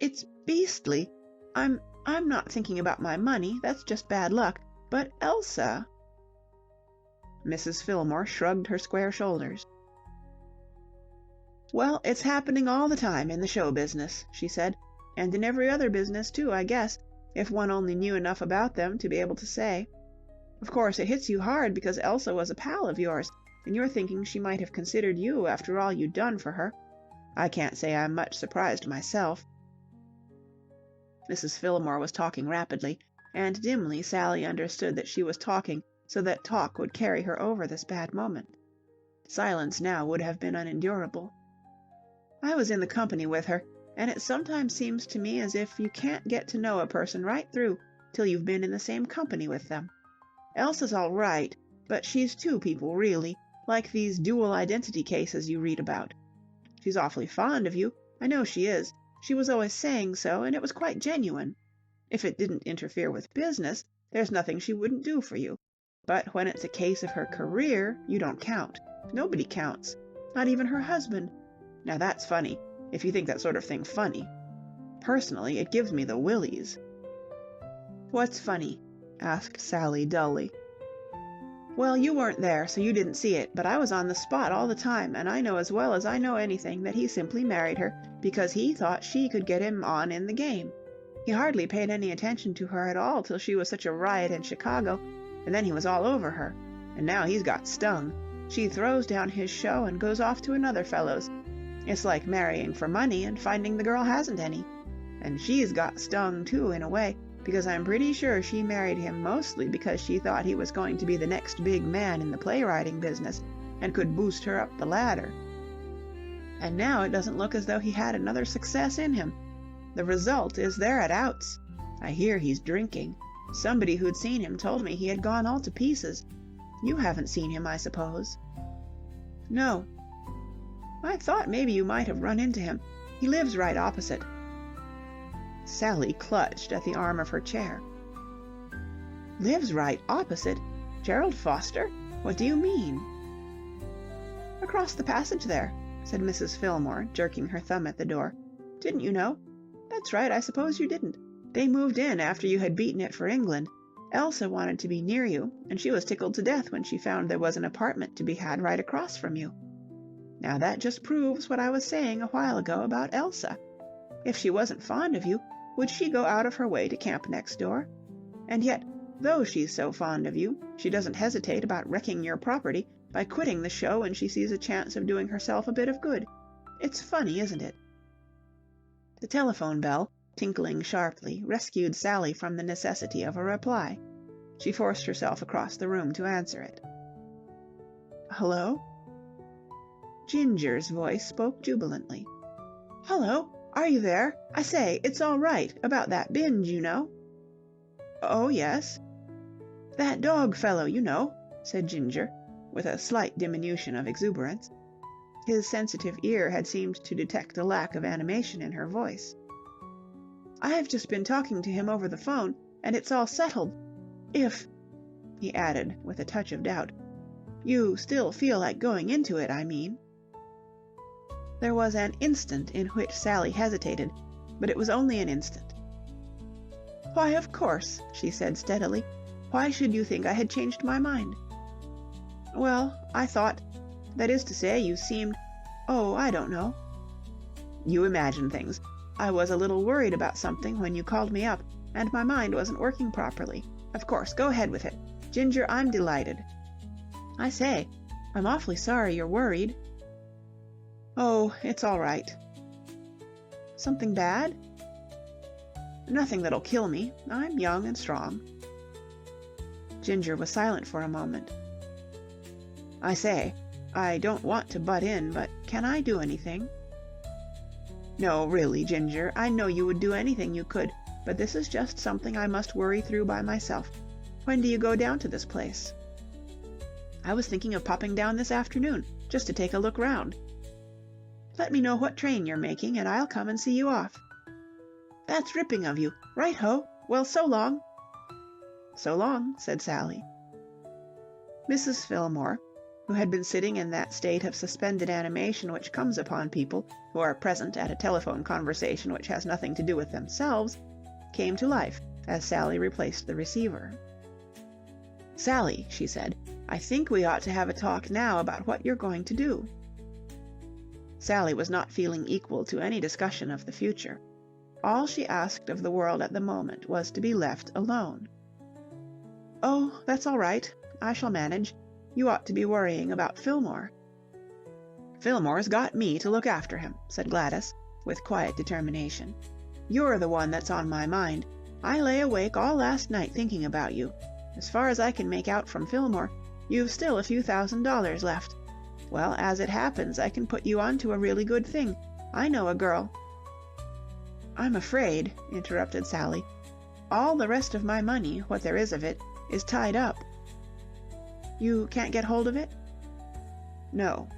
It's beastly. I'm not thinking about my money. That's just bad luck. But Elsa... Mrs. Fillmore shrugged her square shoulders. Well, it's happening all the time in the show business, she said, and in every other business, too, I guess, if one only knew enough about them to be able to say. Of course, it hits you hard because Elsa was a pal of yours, and you're thinking she might have considered you after all you'd done for her. I can't say I'm much surprised myself. Mrs. Fillmore was talking rapidly, and dimly Sally understood that she was talking so that talk would carry her over this bad moment. Silence now would have been unendurable. I was in the company with her, and it sometimes seems to me as if you can't get to know a person right through till you've been in the same company with them. Elsa's all right, but she's two people, really, like these dual identity cases you read about. She's awfully fond of you. I know she is. She was always saying so, and it was quite genuine. If it didn't interfere with business, there's nothing she wouldn't do for you. But when it's a case of her career, you don't count. Nobody counts. Not even her husband. Now that's funny, if you think that sort of thing funny. Personally, it gives me the willies. What's funny? Asked Sally dully. Well, you weren't there, so you didn't see it, but I was on the spot all the time, and I know as well as I know anything that he simply married her because he thought she could get him on in the game. He hardly paid any attention to her at all till she was such a riot in Chicago, and then he was all over her, and now he's got stung. She throws down his show and goes off to another fellow's. It's like marrying for money and finding the girl hasn't any. And she's got stung, too, in a way, because I'm pretty sure she married him mostly because she thought he was going to be the next big man in the playwriting business and could boost her up the ladder. And now it doesn't look as though he had another success in him. The result is they're at outs. I hear he's drinking. Somebody who'd seen him told me he had gone all to pieces. You haven't seen him, I suppose? No. I thought maybe you might have run into him. He lives right opposite. Sally clutched at the arm of her chair. Lives right opposite? Gerald Foster? What do you mean? Across the passage there, said Mrs. Fillmore, jerking her thumb at the door. Didn't you know? That's right, I suppose you didn't. They moved in after you had beaten it for England. Elsa wanted to be near you, and she was tickled to death when she found there was an apartment to be had right across from you. Now that just proves what I was saying a while ago about Elsa. If she wasn't fond of you, would she go out of her way to camp next door? And yet, though she's so fond of you, she doesn't hesitate about wrecking your property by quitting the show when she sees a chance of doing herself a bit of good. It's funny, isn't it? The telephone bell, tinkling sharply, rescued Sally from the necessity of a reply. She forced herself across the room to answer it. Hello? Ginger's voice spoke jubilantly. Hello, are you there? I say, it's all right, about that binge, you know. Oh, yes. That dog fellow, you know, said Ginger, with a slight diminution of exuberance. His sensitive ear had seemed to detect a lack of animation in her voice. I've just been talking to him over the phone, and it's all settled. If, he added, with a touch of doubt, you still feel like going into it, I mean. There was an instant in which Sally hesitated, but it was only an instant. Why, of course, she said steadily. Why should you think I had changed my mind? Well, I thought, that is to say, you seemed, oh, I don't know. You imagine things. I was a little worried about something when you called me up, and my mind wasn't working properly. Of course, go ahead with it. Ginger, I'm delighted. I say, I'm awfully sorry you're worried. Oh, it's all right. Something bad? Nothing that'll kill me. I'm young and strong." Ginger was silent for a moment. "I say, I don't want to butt in, but can I do anything?" "No, really, Ginger, I know you would do anything you could, but this is just something I must worry through by myself. When do you go down to this place?" "I was thinking of popping down this afternoon, just to take a look round." "Let me know what train you're making, and I'll come and see you off." "That's ripping of you. Right-ho. Well, so long." "So long," said Sally. Mrs. Fillmore, who had been sitting in that state of suspended animation which comes upon people who are present at a telephone conversation which has nothing to do with themselves, came to life as Sally replaced the receiver. "Sally," she said, "I think we ought to have a talk now about what you're going to do." Sally was not feeling equal to any discussion of the future. All she asked of the world at the moment was to be left alone. "Oh, that's all right. I shall manage. You ought to be worrying about Fillmore." "Fillmore's got me to look after him," said Gladys, with quiet determination. "You're the one that's on my mind. I lay awake all last night thinking about you. As far as I can make out from Fillmore, you've still a few $1,000s left. Well, as it happens, I can put you on to a really good thing. I know a girl—" "I'm afraid," interrupted Sally, "all the rest of my money, what there is of it, is tied up." "You can't get hold of it?" "No."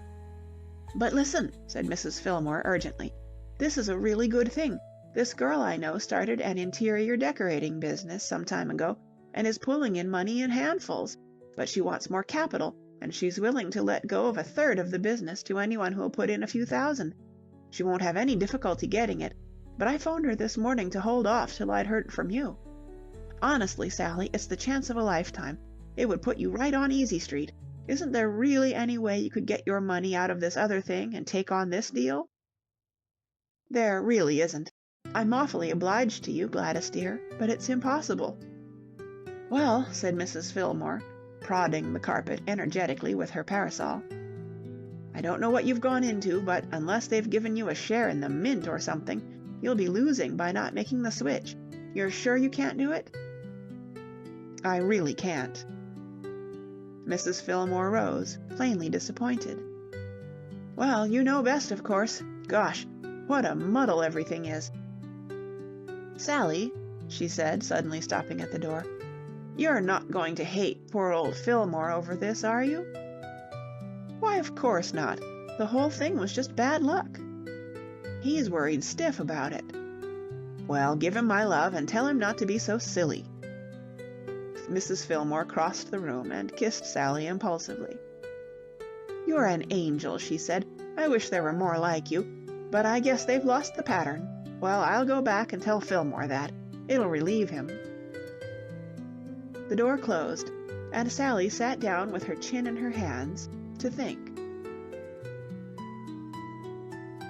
"But listen," said Mrs. Fillmore urgently. "This is a really good thing. This girl I know started an interior decorating business some time ago and is pulling in money in handfuls, but she wants more capital, and she's willing to let go of 1/3 of the business to anyone who'll put in a few thousand. She won't have any difficulty getting it, but I phoned her this morning to hold off till I'd heard from you. Honestly, Sally, it's the chance of a lifetime. It would put you right on Easy Street. Isn't there really any way you could get your money out of this other thing and take on this deal?" "There really isn't. I'm awfully obliged to you, Gladys dear, but it's impossible." "Well," said Mrs. Fillmore, prodding the carpet energetically with her parasol, "I don't know what you've gone into, but unless they've given you a share in the mint or something, you'll be losing by not making the switch. You're sure you can't do it?" "I really can't." Mrs. Fillmore rose, plainly disappointed. "Well, you know best, of course. Gosh, what a muddle everything is. Sally," she said, suddenly stopping at the door, "you're not going to hate poor old Fillmore over this, are you?" "Why, of course not. The whole thing was just bad luck." "He's worried stiff about it." "Well, give him my love and tell him not to be so silly." Mrs. Fillmore crossed the room and kissed Sally impulsively. "You're an angel," she said. "I wish there were more like you, but I guess they've lost the pattern. Well, I'll go back and tell Fillmore that. It'll relieve him." The door closed, and Sally sat down with her chin in her hands to think.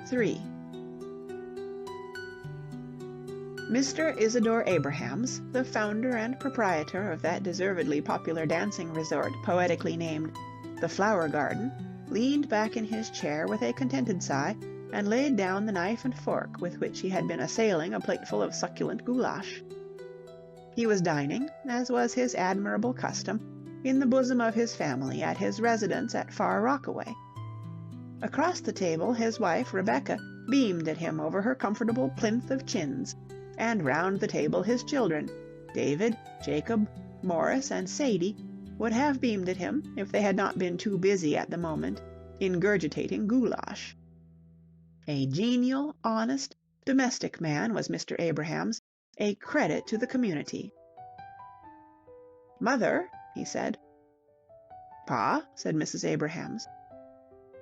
3. Mr. Isidore Abrahams, the founder and proprietor of that deservedly popular dancing resort poetically named The Flower Garden, leaned back in his chair with a contented sigh and laid down the knife and fork with which he had been assailing a plateful of succulent goulash. He was dining, as was his admirable custom, in the bosom of his family at his residence at Far Rockaway. Across the table his wife, Rebecca, beamed at him over her comfortable plinth of chins, and round the table his children, David, Jacob, Morris, and Sadie, would have beamed at him if they had not been too busy at the moment ingurgitating goulash. A genial, honest, domestic man was Mr. Abrahams, a credit to the community. "Mother," he said. "Pa," said Mrs. Abrahams.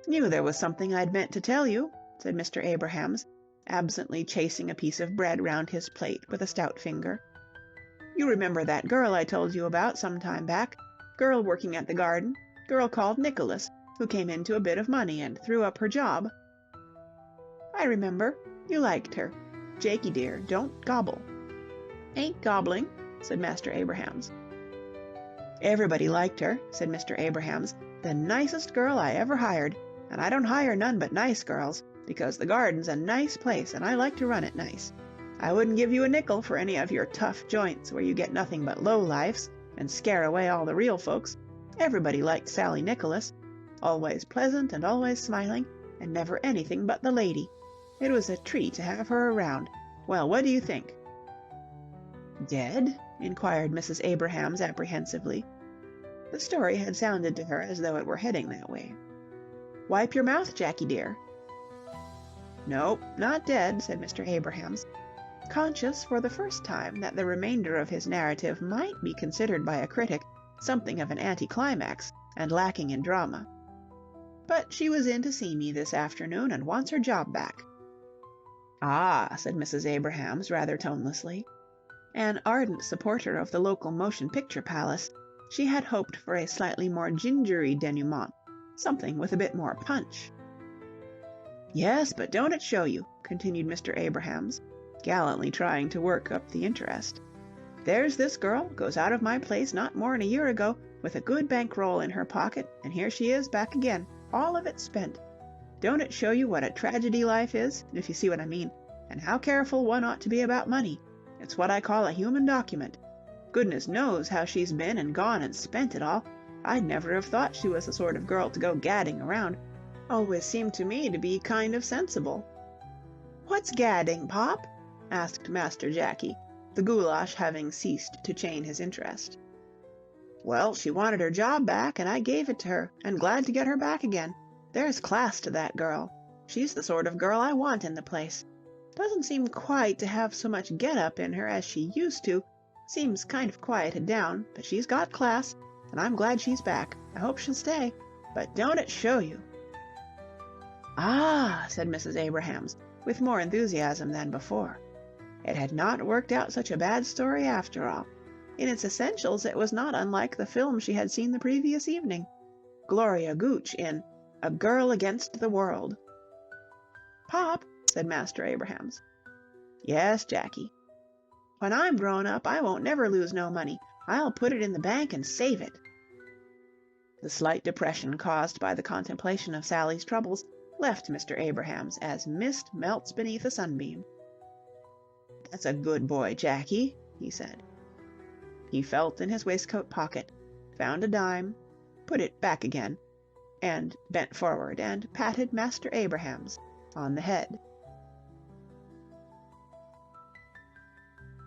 "Knew there was something I'd meant to tell you," said Mr. Abrahams, absently chasing a piece of bread round his plate with a stout finger. "You remember that girl I told you about some time back? Girl working at the garden? Girl called Nicholas, who came into a bit of money and threw up her job?" "I remember. You liked her. Jakey dear, don't gobble." "Ain't gobbling," said Master Abrahams. "Everybody liked her," said Mr. Abrahams. "The nicest girl I ever hired, and I don't hire none but nice girls, because the garden's a nice place and I like to run it nice. I wouldn't give you a nickel for any of your tough joints where you get nothing but low-lifes and scare away all the real folks. Everybody liked Sally Nicholas. Always pleasant and always smiling, and never anything but the lady. It was a treat to have her around. Well, what do you think?" "Dead?" inquired Mrs. Abrahams apprehensively. The story had sounded to her as though it were heading that way. "Wipe your mouth, Jackie dear." "Nope, not dead," said Mr. Abrahams, conscious for the first time that the remainder of his narrative might be considered by a critic something of an anticlimax and lacking in drama. "But she was in to see me this afternoon and wants her job back." "Ah," said Mrs. Abrahams rather tonelessly. An ardent supporter of the local motion picture palace, she had hoped for a slightly more gingery denouement, something with a bit more punch. "Yes, but don't it show you," continued Mr. Abrahams, gallantly trying to work up the interest. "There's this girl, goes out of my place not more'n a year ago, with a good bankroll in her pocket, and here she is back again, all of it spent. Don't it show you what a tragedy life is, if you see what I mean, and how careful one ought to be about money? It's what I call a human document. Goodness knows how she's been and gone and spent it all. I'd never have thought she was the sort of girl to go gadding around. Always seemed to me to be kind of sensible." "What's gadding, Pop?" asked Master Jackie, the goulash having ceased to chain his interest. "Well, she wanted her job back, and I gave it to her, and glad to get her back again. There's class to that girl. She's the sort of girl I want in the place. Doesn't seem quite to have so much get-up in her as she used to. Seems kind of quieted down, but she's got class, and I'm glad she's back. I hope she'll stay. But don't it show you?" "Ah," said Mrs. Abrahams, with more enthusiasm than before. It had not worked out such a bad story after all. In its essentials it was not unlike the film she had seen the previous evening. Gloria Gooch in A Girl Against the World. "Pop," said Master Abrahams. "Yes, Jackie." "When I'm grown up, I won't never lose no money. I'll put it in the bank and save it." The slight depression caused by the contemplation of Sally's troubles left Mr. Abrahams as mist melts beneath a sunbeam. "That's a good boy, Jackie," he said. He felt in his waistcoat pocket, found a dime, put it back again, and bent forward and patted Master Abrahams on the head.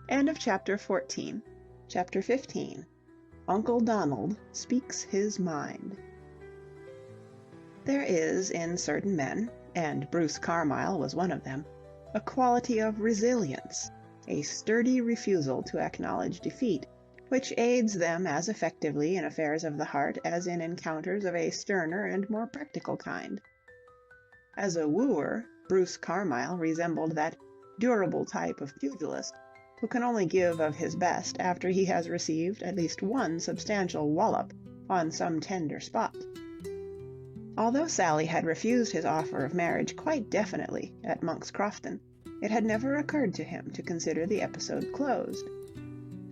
End of chapter 14. Chapter 15. Uncle Donald Speaks His Mind. There is in certain men, and Bruce Carmyle was one of them, a quality of resilience, a sturdy refusal to acknowledge defeat, which aids them as effectively in affairs of the heart as in encounters of a sterner and more practical kind. As a wooer, Bruce Carmyle resembled that durable type of pugilist who can only give of his best after he has received at least one substantial wallop on some tender spot. Although Sally had refused his offer of marriage quite definitely at Monk's Crofton, it had never occurred to him to consider the episode closed.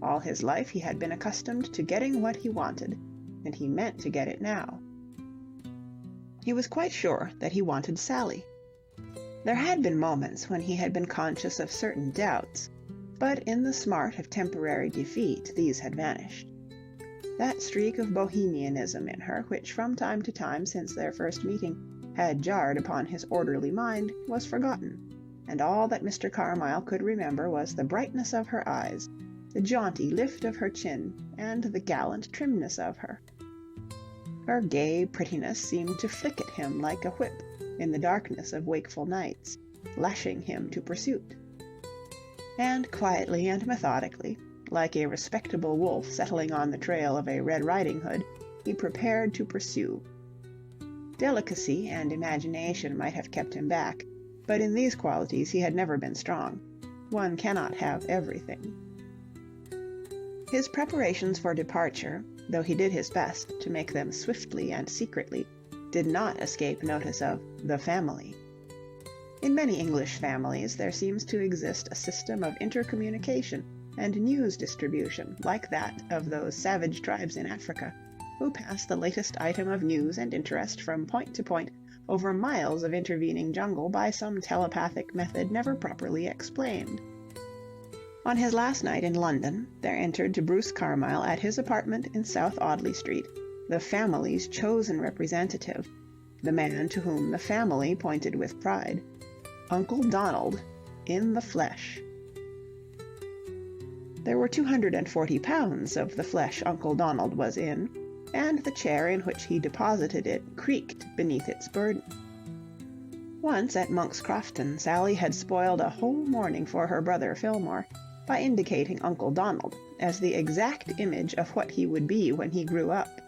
All his life he had been accustomed to getting what he wanted, and he meant to get it now. He was quite sure that he wanted Sally. There had been moments when he had been conscious of certain doubts, but in the smart of temporary defeat these had vanished. That streak of bohemianism in her which from time to time since their first meeting had jarred upon his orderly mind was forgotten, and all that Mr. Carmyle could remember was the brightness of her eyes, the jaunty lift of her chin, and the gallant trimness of her. Her gay prettiness seemed to flick at him like a whip in the darkness of wakeful nights, lashing him to pursuit. And quietly and methodically, like a respectable wolf settling on the trail of a Red Riding Hood, he prepared to pursue. Delicacy and imagination might have kept him back, but in these qualities he had never been strong. One cannot have everything. His preparations for departure, though he did his best to make them swiftly and secretly, did not escape notice of the family. In many English families there seems to exist a system of intercommunication and news distribution like that of those savage tribes in Africa, who pass the latest item of news and interest from point to point over miles of intervening jungle by some telepathic method never properly explained. On his last night in London, there entered to Bruce Carmyle at his apartment in South Audley Street the family's chosen representative, the man to whom the family pointed with pride, Uncle Donald in the flesh. There were 240 pounds of the flesh Uncle Donald was in, and the chair in which he deposited it creaked beneath its burden. Once at Monk's Crofton, Sally had spoiled a whole morning for her brother Fillmore by indicating Uncle Donald as the exact image of what he would be when he grew up.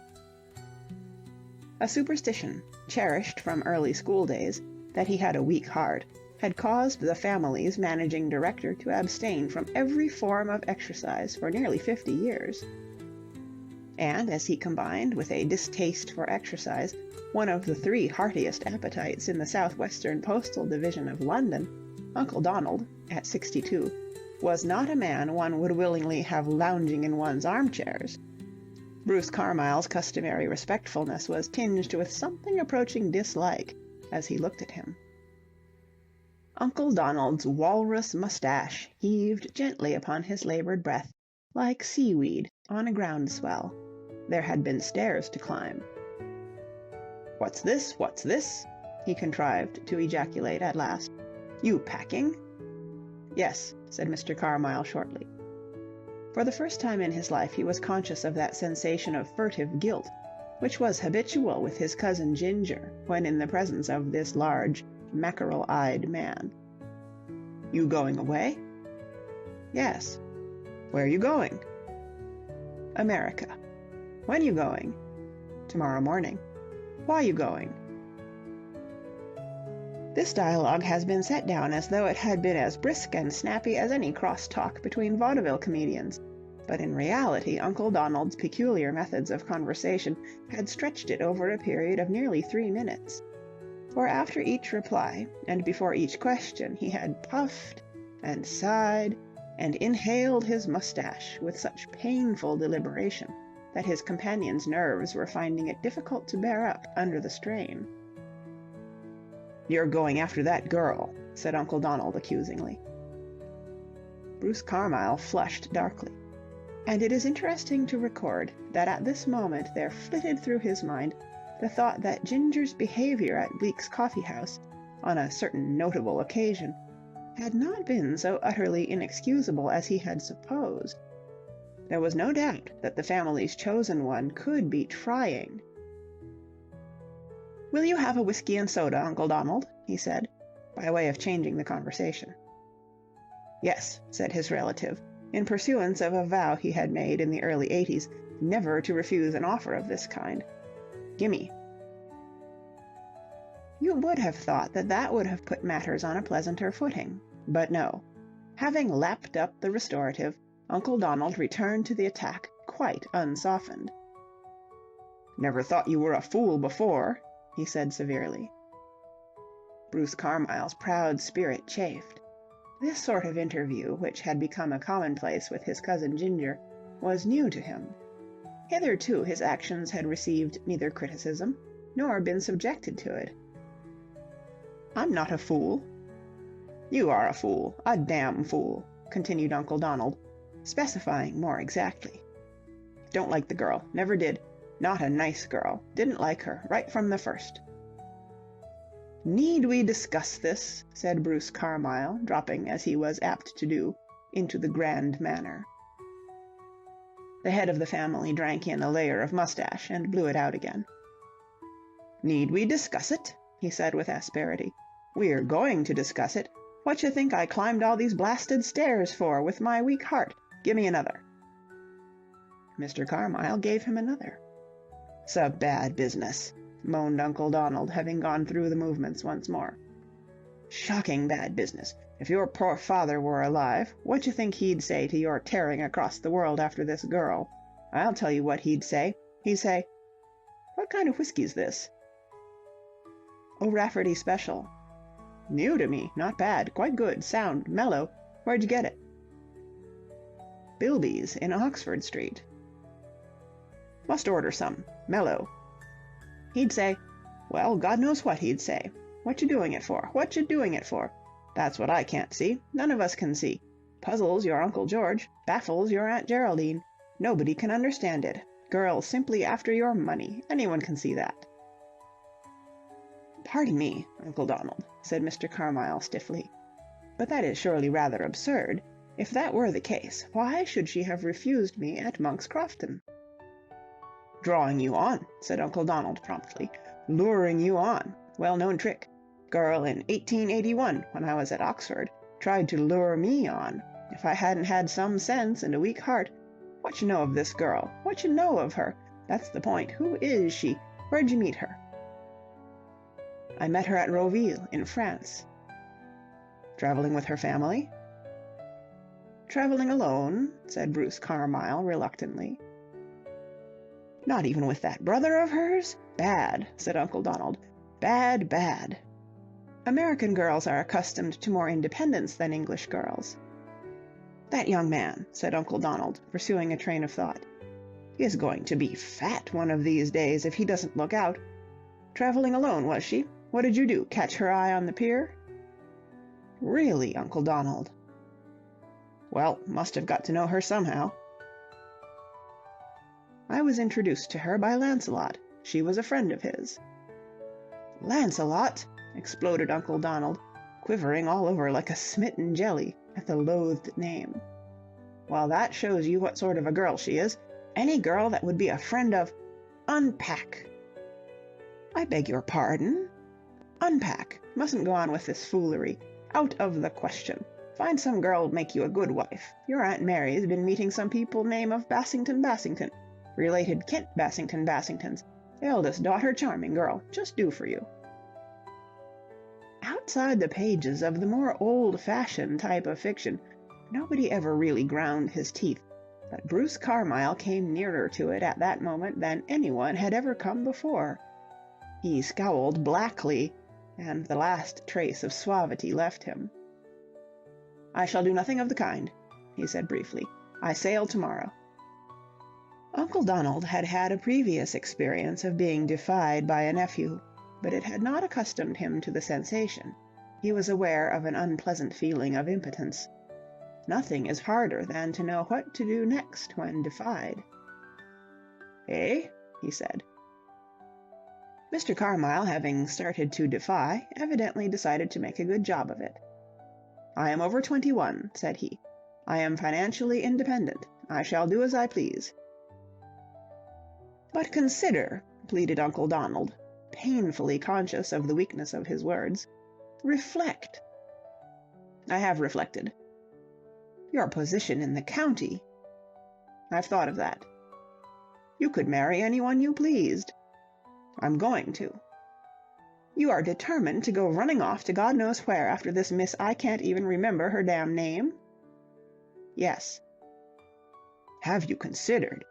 A superstition, cherished from early school days, that he had a weak heart, had caused the family's managing director to abstain from every form of exercise for nearly 50 years. And as he combined with a distaste for exercise one of the 3 heartiest appetites in the southwestern postal division of London, Uncle Donald, at 62, was not a man one would willingly have lounging in one's armchairs. Bruce Carmyle's customary respectfulness was tinged with something approaching dislike as he looked at him. Uncle Donald's walrus mustache heaved gently upon his labored breath, like seaweed on a groundswell. There had been stairs to climb. "What's this? What's this?" he contrived to ejaculate at last. "You packing?" "Yes," said Mr. Carmyle shortly. For the first time in his life he was conscious of that sensation of furtive guilt which was habitual with his cousin Ginger when in the presence of this large, mackerel-eyed man. "You going away?" "Yes." "Where you going?" "America." "When you going?" "Tomorrow morning." "Why you going?" This dialogue has been set down as though it had been as brisk and snappy as any cross-talk between vaudeville comedians, but in reality Uncle Donald's peculiar methods of conversation had stretched it over a period of nearly 3 minutes. For after each reply, and before each question, he had puffed, and sighed, and inhaled his mustache with such painful deliberation that his companion's nerves were finding it difficult to bear up under the strain. "You're going after that girl," said Uncle Donald accusingly. Bruce Carmyle flushed darkly, and it is interesting to record that at this moment there flitted through his mind the thought that Ginger's behavior at Bleak's coffee-house, on a certain notable occasion, had not been so utterly inexcusable as he had supposed. There was no doubt that the family's chosen one could be trying. "Will you have a whiskey and soda, Uncle Donald?" he said, by way of changing the conversation. "Yes," said his relative, in pursuance of a vow he had made in the early 80s never to refuse an offer of this kind. "Gimme." You would have thought that that would have put matters on a pleasanter footing, but no. Having lapped up the restorative, Uncle Donald returned to the attack quite unsoftened. "Never thought you were a fool before," he said severely. Bruce Carmyle's proud spirit chafed. This sort of interview, which had become a commonplace with his cousin Ginger, was new to him. Hitherto his actions had received neither criticism nor been subjected to it. "I'm not a fool." "You are a fool, a damn fool," continued Uncle Donald, specifying more exactly. "Don't like the girl, never did. Not a nice girl. Didn't like her, right from the first." "Need we discuss this?" said Bruce Carmyle, dropping, as he was apt to do, into the grand manner. The head of the family drank in a layer of mustache and blew it out again. "Need we discuss it?" he said with asperity. "We're going to discuss it. What you think I climbed all these blasted stairs for with my weak heart? Give me another." Mr. Carmyle gave him another. "'S a bad business," moaned Uncle Donald, having gone through the movements once more. "Shocking bad business. If your poor father were alive, what you think he'd say to your tearing across the world after this girl? I'll tell you what he'd say. He'd say, 'What kind of whiskey's this?'" "O'Rafferty Special." "New to me. Not bad. Quite good. Sound. Mellow. Where'd you get it?" "Bilby's in Oxford Street." "Must order some. Mellow." He'd say, well, God knows what he'd say. "What you doing it for? What you doing it for?" That's what I can't see. None of us can see. Puzzles your Uncle George, baffles your Aunt Geraldine. Nobody can understand it. Girls simply after your money. Anyone can see that." "Pardon me, Uncle Donald," said Mr. Carmyle stiffly, "but that is surely rather absurd. If that were the case, why should she have refused me at Monk's Crofton?" "Drawing you on," said Uncle Donald promptly. "Luring you on. Well-known trick. Girl in 1881, when I was at Oxford, tried to lure me on. If I hadn't had some sense and a weak heart. What you know of this girl? What you know of her? That's the point. Who is she? Where'd you meet her?" "I met her at Roville, in France." "Traveling with her family?" "Traveling alone," said Bruce Carmyle reluctantly. "Not even with that brother of hers? Bad," said Uncle Donald. "Bad, bad. American girls are accustomed to more independence than English girls." "That young man," said Uncle Donald, pursuing a train of thought, "is going to be fat one of these days if he doesn't look out. Traveling alone, was she? What did you do, catch her eye on the pier?" "Really, Uncle Donald." "Well, must have got to know her somehow." "I was introduced to her by Lancelot. She was a friend of his." "Lancelot!" exploded Uncle Donald, quivering all over like a smitten jelly at the loathed name. "Well, that shows you what sort of a girl she is. Any girl that would be a friend of— Unpack." "I beg your pardon?" "Unpack. Mustn't go on with this foolery. Out of the question. Find some girl'd make you a good wife. Your Aunt Mary's been meeting some people name of Bassington. Related Kent Bassingtons. Eldest daughter, charming girl. Just do for you." Outside the pages of the more old-fashioned type of fiction, nobody ever really ground his teeth, but Bruce Carmyle came nearer to it at that moment than anyone had ever come before. He scowled blackly, and the last trace of suavity left him. "I shall do nothing of the kind," he said briefly. "I sail tomorrow." Uncle Donald had had a previous experience of being defied by a nephew, but it had not accustomed him to the sensation. He was aware of an unpleasant feeling of impotence. Nothing is harder than to know what to do next when defied. "Eh?" he said. Mr. Carmyle, having started to defy, evidently decided to make a good job of it. "I am over 21, said he. "I am financially independent. I shall do as I please." "But consider," pleaded Uncle Donald, painfully conscious of the weakness of his words. "Reflect." "I have reflected." "Your position in the county." "I've thought of that." "You could marry anyone you pleased." "I'm going to." "You are determined to go running off to God knows where after this Miss I can't even remember her damn name?" "Yes." "Have you considered,"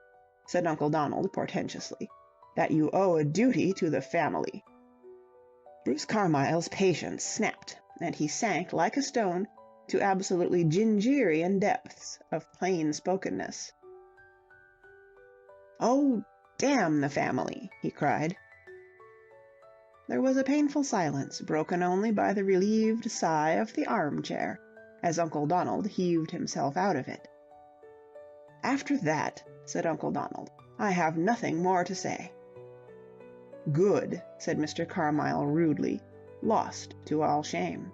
said Uncle Donald portentously, "that you owe a duty to the family?" Bruce Carmyle's patience snapped, and he sank like a stone to absolutely Gingerian depths of plain-spokenness. "Oh, damn the family!" he cried. There was a painful silence, broken only by the relieved sigh of the armchair, as Uncle Donald heaved himself out of it. "After that," said Uncle Donald, "I have nothing more to say." "Good," said Mr. Carmyle rudely, lost to all shame.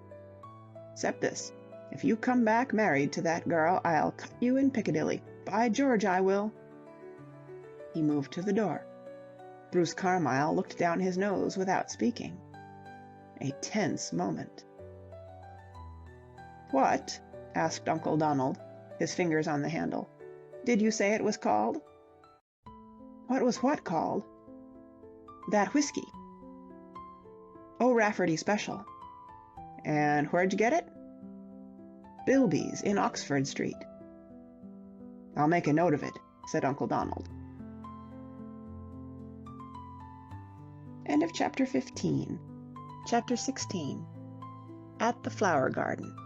"'Cept this. If you come back married to that girl, I'll cut you in Piccadilly. By George, I will." He moved to the door. Bruce Carmyle looked down his nose without speaking. A tense moment. "What," asked Uncle Donald, his fingers on the handle, "did you say it was called?" "What was what called?" "That whiskey." "Oh, Rafferty Special." "And where'd you get it?" "Bilby's, in Oxford Street." "I'll make a note of it," said Uncle Donald. End of Chapter 15. Chapter 16. At the Flower Garden.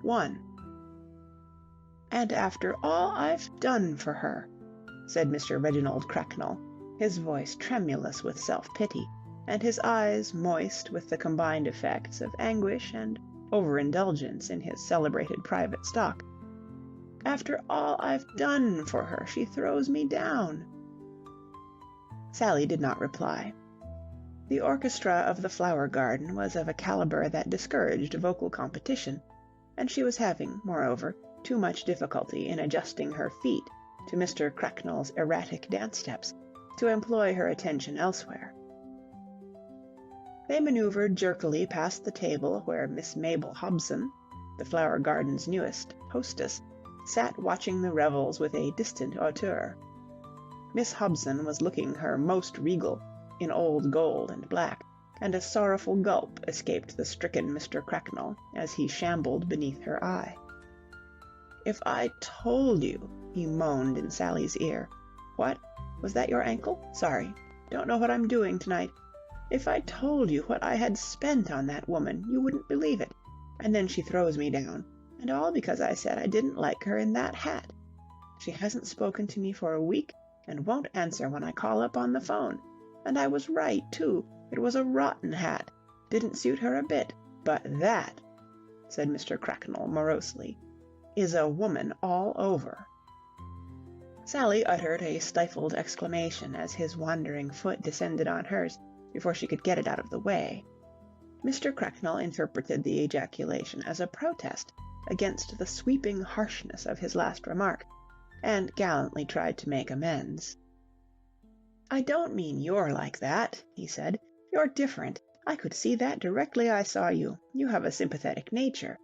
1. "And after all I've done for her," said Mr. Reginald Cracknell, his voice tremulous with self-pity, and his eyes moist with the combined effects of anguish and overindulgence in his celebrated private stock. "After all I've done for her, she throws me down." Sally did not reply. The orchestra of the flower garden was of a caliber that discouraged vocal competition, and she was having, moreover, too much difficulty in adjusting her feet to Mr. Cracknell's erratic dance steps to employ her attention elsewhere. They manoeuvred jerkily past the table where Miss Mabel Hobson, the flower garden's newest hostess, sat watching the revels with a distant hauteur. Miss Hobson was looking her most regal, in old gold and black, and a sorrowful gulp escaped the stricken Mr. Cracknell as he shambled beneath her eye. "If I told you," he moaned in Sally's ear. "What? Was that your ankle? Sorry. Don't know what I'm doing tonight. If I told you what I had spent on that woman, you wouldn't believe it. And then she throws me down, and all because I said I didn't like her in that hat. She hasn't spoken to me for a week, and won't answer when I call up on the phone. And I was right, too. It was a rotten hat. Didn't suit her a bit. But that," said Mr. Cracknell morosely, "is a woman all over." Sally uttered a stifled exclamation as his wandering foot descended on hers before she could get it out of the way. Mr. Cracknell interpreted the ejaculation as a protest against the sweeping harshness of his last remark, and gallantly tried to make amends. "I don't mean you're like that," he said. "You're different. I could see that directly I saw you. You have a sympathetic nature.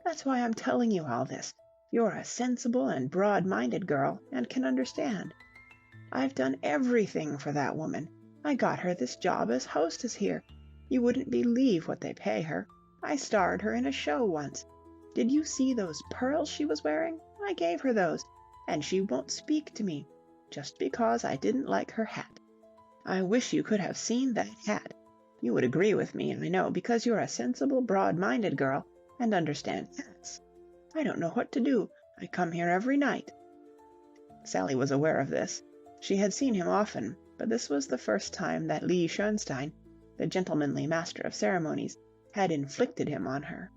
That's why I'm telling you all this. You're a sensible and broad-minded girl, and can understand. I've done everything for that woman. I got her this job as hostess here. You wouldn't believe what they pay her. I starred her in a show once. Did you see those pearls she was wearing? I gave her those, and she won't speak to me, just because I didn't like her hat. I wish you could have seen that hat. You would agree with me, I know, because you're a sensible, broad-minded girl, and understand hats. I don't know what to do. I come here every night." Sally was aware of this. She had seen him often, but this was the first time that Lee Schoenstein, the gentlemanly master of ceremonies, had inflicted him on her.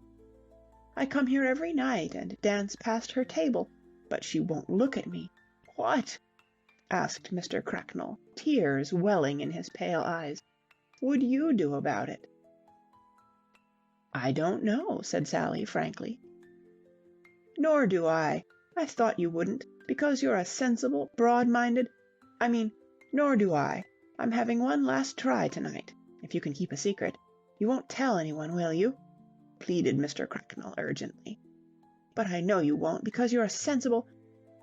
"I come here every night and dance past her table, but she won't look at me." "What?" asked Mr. Cracknell, tears welling in his pale eyes. "Would you do about it?" "I don't know," said Sally frankly. "Nor do I. I thought you wouldn't, because you're a sensible, broad-minded... nor do I. I'm having one last try tonight, if you can keep a secret. You won't tell anyone, will you?" pleaded Mr. Cracknell urgently. "But I know you won't, because you're a sensible...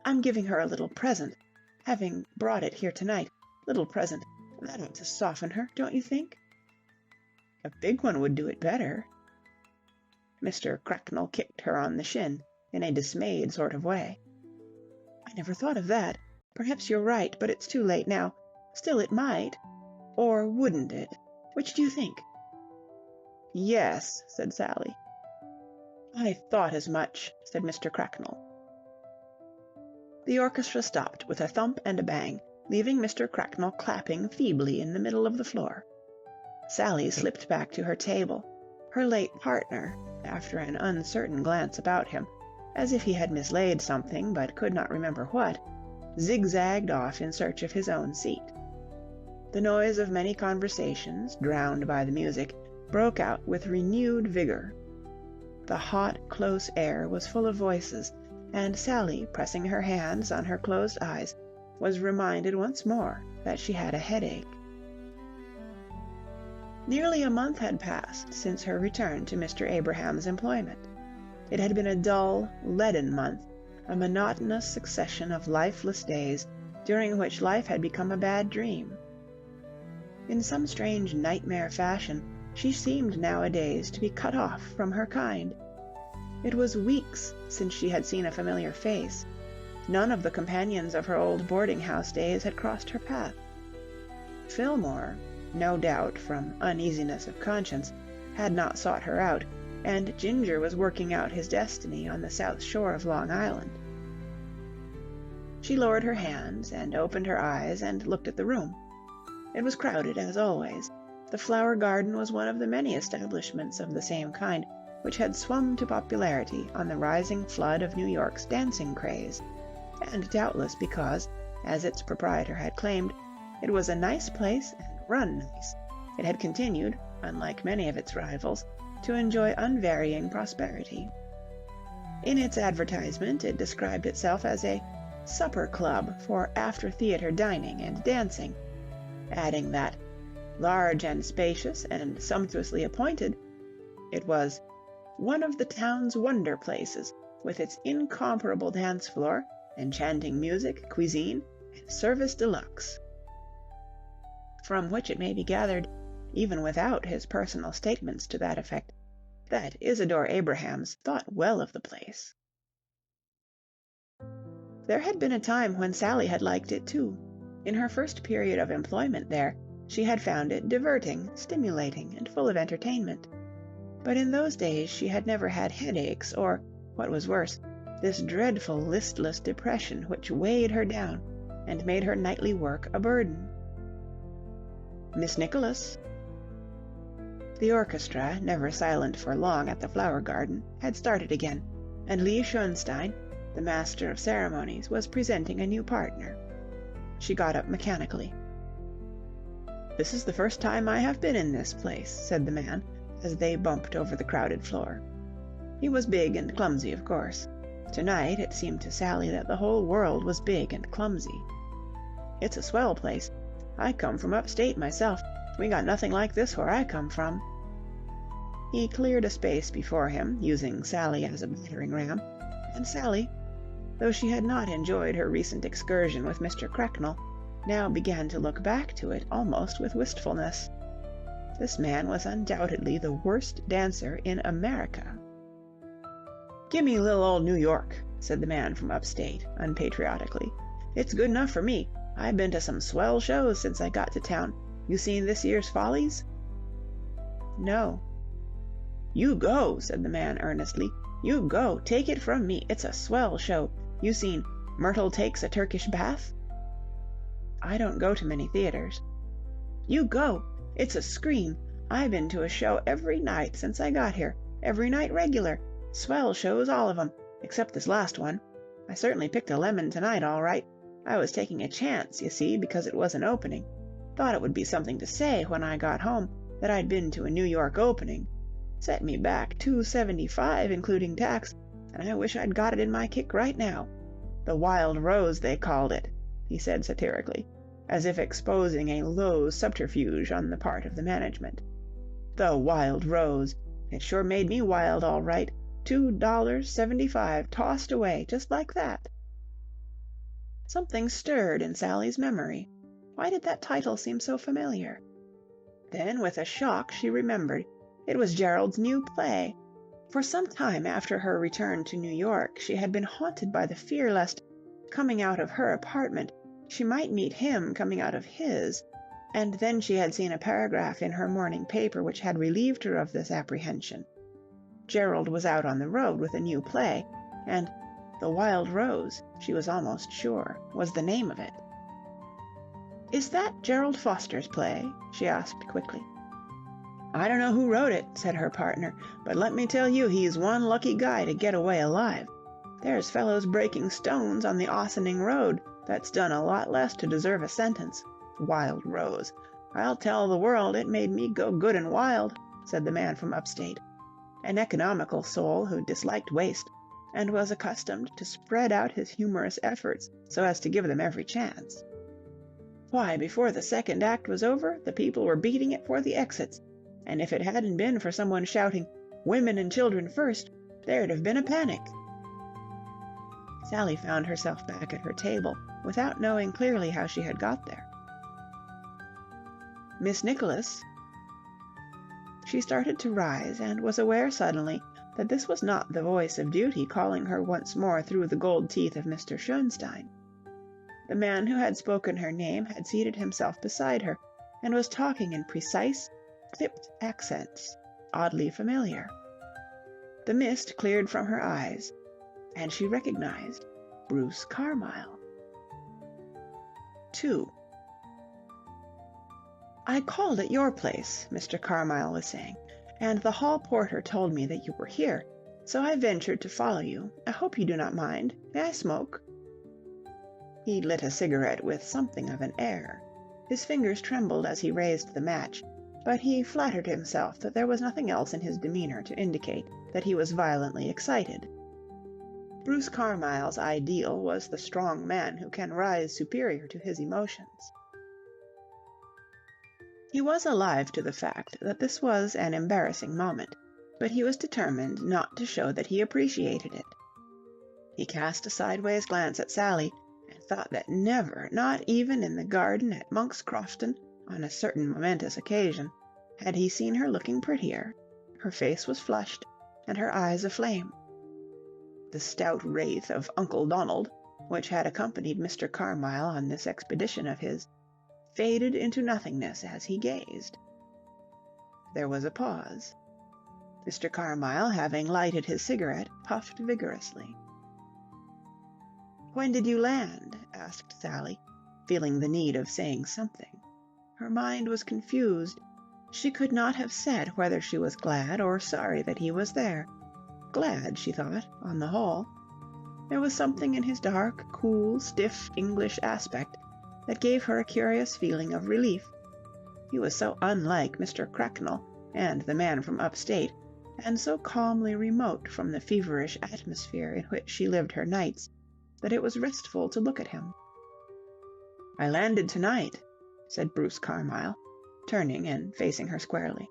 I'm giving her a little present. Having brought it here tonight, little present, that ought to soften her, don't you think?" "A big one would do it better." Mr. Cracknell kicked her on the shin in a dismayed sort of way. "I never thought of that. Perhaps you're right, but it's too late now. Still, it might. Or wouldn't it? Which do you think?" "Yes," said Sally. "I thought as much," said Mr. Cracknell. The orchestra stopped with a thump and a bang, leaving Mr. Cracknell clapping feebly in the middle of the floor. Sally slipped back to her table. Her late partner, after an uncertain glance about him, as if he had mislaid something but could not remember what, zigzagged off in search of his own seat. The noise of many conversations, drowned by the music, broke out with renewed vigor. The hot, close air was full of voices, and Sally, pressing her hands on her closed eyes, was reminded once more that she had a headache. Nearly a month had passed since her return to Mr. Abraham's employment. It had been a dull, leaden month, a monotonous succession of lifeless days, during which life had become a bad dream. In some strange nightmare fashion, she seemed nowadays to be cut off from her kind. It was weeks since she had seen a familiar face. None of the companions of her old boarding-house days had crossed her path. Fillmore, no doubt from uneasiness of conscience, had not sought her out, and Ginger was working out his destiny on the south shore of Long Island. She lowered her hands and opened her eyes and looked at the room. It was crowded as always. The flower garden was one of the many establishments of the same kind which had swum to popularity on the rising flood of New York's dancing craze, and doubtless because, as its proprietor had claimed, it was a nice place and run nice, it had continued, unlike many of its rivals, to enjoy unvarying prosperity. In its advertisement it described itself as a supper club for after-theater dining and dancing, adding that, large and spacious and sumptuously appointed, it was one of the town's wonder places, with its incomparable dance floor, enchanting music, cuisine, and service de luxe. From which it may be gathered, even without his personal statements to that effect, that Isidore Abrahams thought well of the place. There had been a time when Sally had liked it too. In her first period of employment there, she had found it diverting, stimulating, and full of entertainment. But in those days she had never had headaches or, what was worse, this dreadful listless depression which weighed her down and made her nightly work a burden. "Miss Nicholas." The orchestra, never silent for long at the Flower Garden, had started again, and Lee Schoenstein, the master of ceremonies, was presenting a new partner. She got up mechanically. "This is the first time I have been in this place," said the man, as they bumped over the crowded floor. He was big and clumsy, of course. Tonight it seemed to Sally that the whole world was big and clumsy. "It's a swell place. I come from upstate myself. We got nothing like this where I come from." He cleared a space before him, using Sally as a battering ram, and Sally, though she had not enjoyed her recent excursion with Mr. Cracknell, now began to look back to it almost with wistfulness. This man was undoubtedly the worst dancer in America. "Gimme little old New York," said the man from upstate, unpatriotically. "It's good enough for me. I've been to some swell shows since I got to town. You seen this year's Follies?" "No." "You go," said the man earnestly. "You go. Take it from me. It's a swell show. You seen Myrtle Takes a Turkish Bath?" "I don't go to many theaters." "You go. It's a scream. I been to a show every night since I got here. Every night regular. Swell shows, all of 'em, except this last one. I certainly picked a lemon tonight, all right. I was taking a chance, you see, because it was an opening. Thought it would be something to say when I got home that I'd been to a New York opening. Set me back $2.75, including tax, and I wish I'd got it in my kick right now. The Wild Rose, they called it," he said satirically, as if exposing a low subterfuge on the part of the management. "The Wild Rose. It sure made me wild, all right. $2.75 tossed away, just like that." Something stirred in Sally's memory. Why did that title seem so familiar? Then, with a shock, she remembered. It was Gerald's new play. For some time after her return to New York, she had been haunted by the fear lest, coming out of her apartment, she might meet him coming out of his, and then she had seen a paragraph in her morning paper which had relieved her of this apprehension. Gerald was out on the road with a new play, and The Wild Rose, she was almost sure, was the name of it. "Is that Gerald Foster's play?" she asked quickly. "I don't know who wrote it," said her partner, "but let me tell you he's one lucky guy to get away alive. There's fellows breaking stones on the Ossining Road that's done a lot less to deserve a sentence. Wild Rose. I'll tell the world it made me go good and wild," said the man from upstate, an economical soul who disliked waste, and was accustomed to spread out his humorous efforts so as to give them every chance. "Why, before the second act was over, the people were beating it for the exits, and if it hadn't been for someone shouting, 'Women and children first,' there'd have been a panic." Sally found herself back at her table, without knowing clearly how she had got there. "Miss Nicholas." She started to rise, and was aware suddenly that this was not the voice of duty calling her once more through the gold teeth of Mr. Schoenstein. The man who had spoken her name had seated himself beside her, and was talking in precise, clipped accents, oddly familiar. The mist cleared from her eyes, and she recognized Bruce Carmyle. 2. "I called at your place," Mr. Carmyle was saying, and the hall porter told me that you were here, so I ventured to follow you. I hope you do not mind. May I smoke?" He lit a cigarette with something of an air. His fingers trembled as he raised the match, but he flattered himself that there was nothing else in his demeanor to indicate that he was violently excited. Bruce Carmyle's ideal was the strong man who can rise superior to his emotions. He was alive to the fact that this was an embarrassing moment, but he was determined not to show that he appreciated it. He cast a sideways glance at Sally, and thought that never, not even in the garden at Monk's Crofton, on a certain momentous occasion, had he seen her looking prettier. Her face was flushed, and her eyes aflame. The stout wraith of Uncle Donald, which had accompanied Mr. Carmyle on this expedition of his, faded into nothingness as he gazed. There was a pause. Mr. Carmyle, having lighted his cigarette, puffed vigorously. "When did you land?" asked Sally, feeling the need of saying something. Her mind was confused. She could not have said whether she was glad or sorry that he was there. Glad, she thought, on the whole. There was something in his dark, cool, stiff English aspect that gave her a curious feeling of relief. He was so unlike Mr. Cracknell and the man from upstate, and so calmly remote from the feverish atmosphere in which she lived her nights, that it was restful to look at him. "I landed tonight," said Bruce Carmyle, turning and facing her squarely.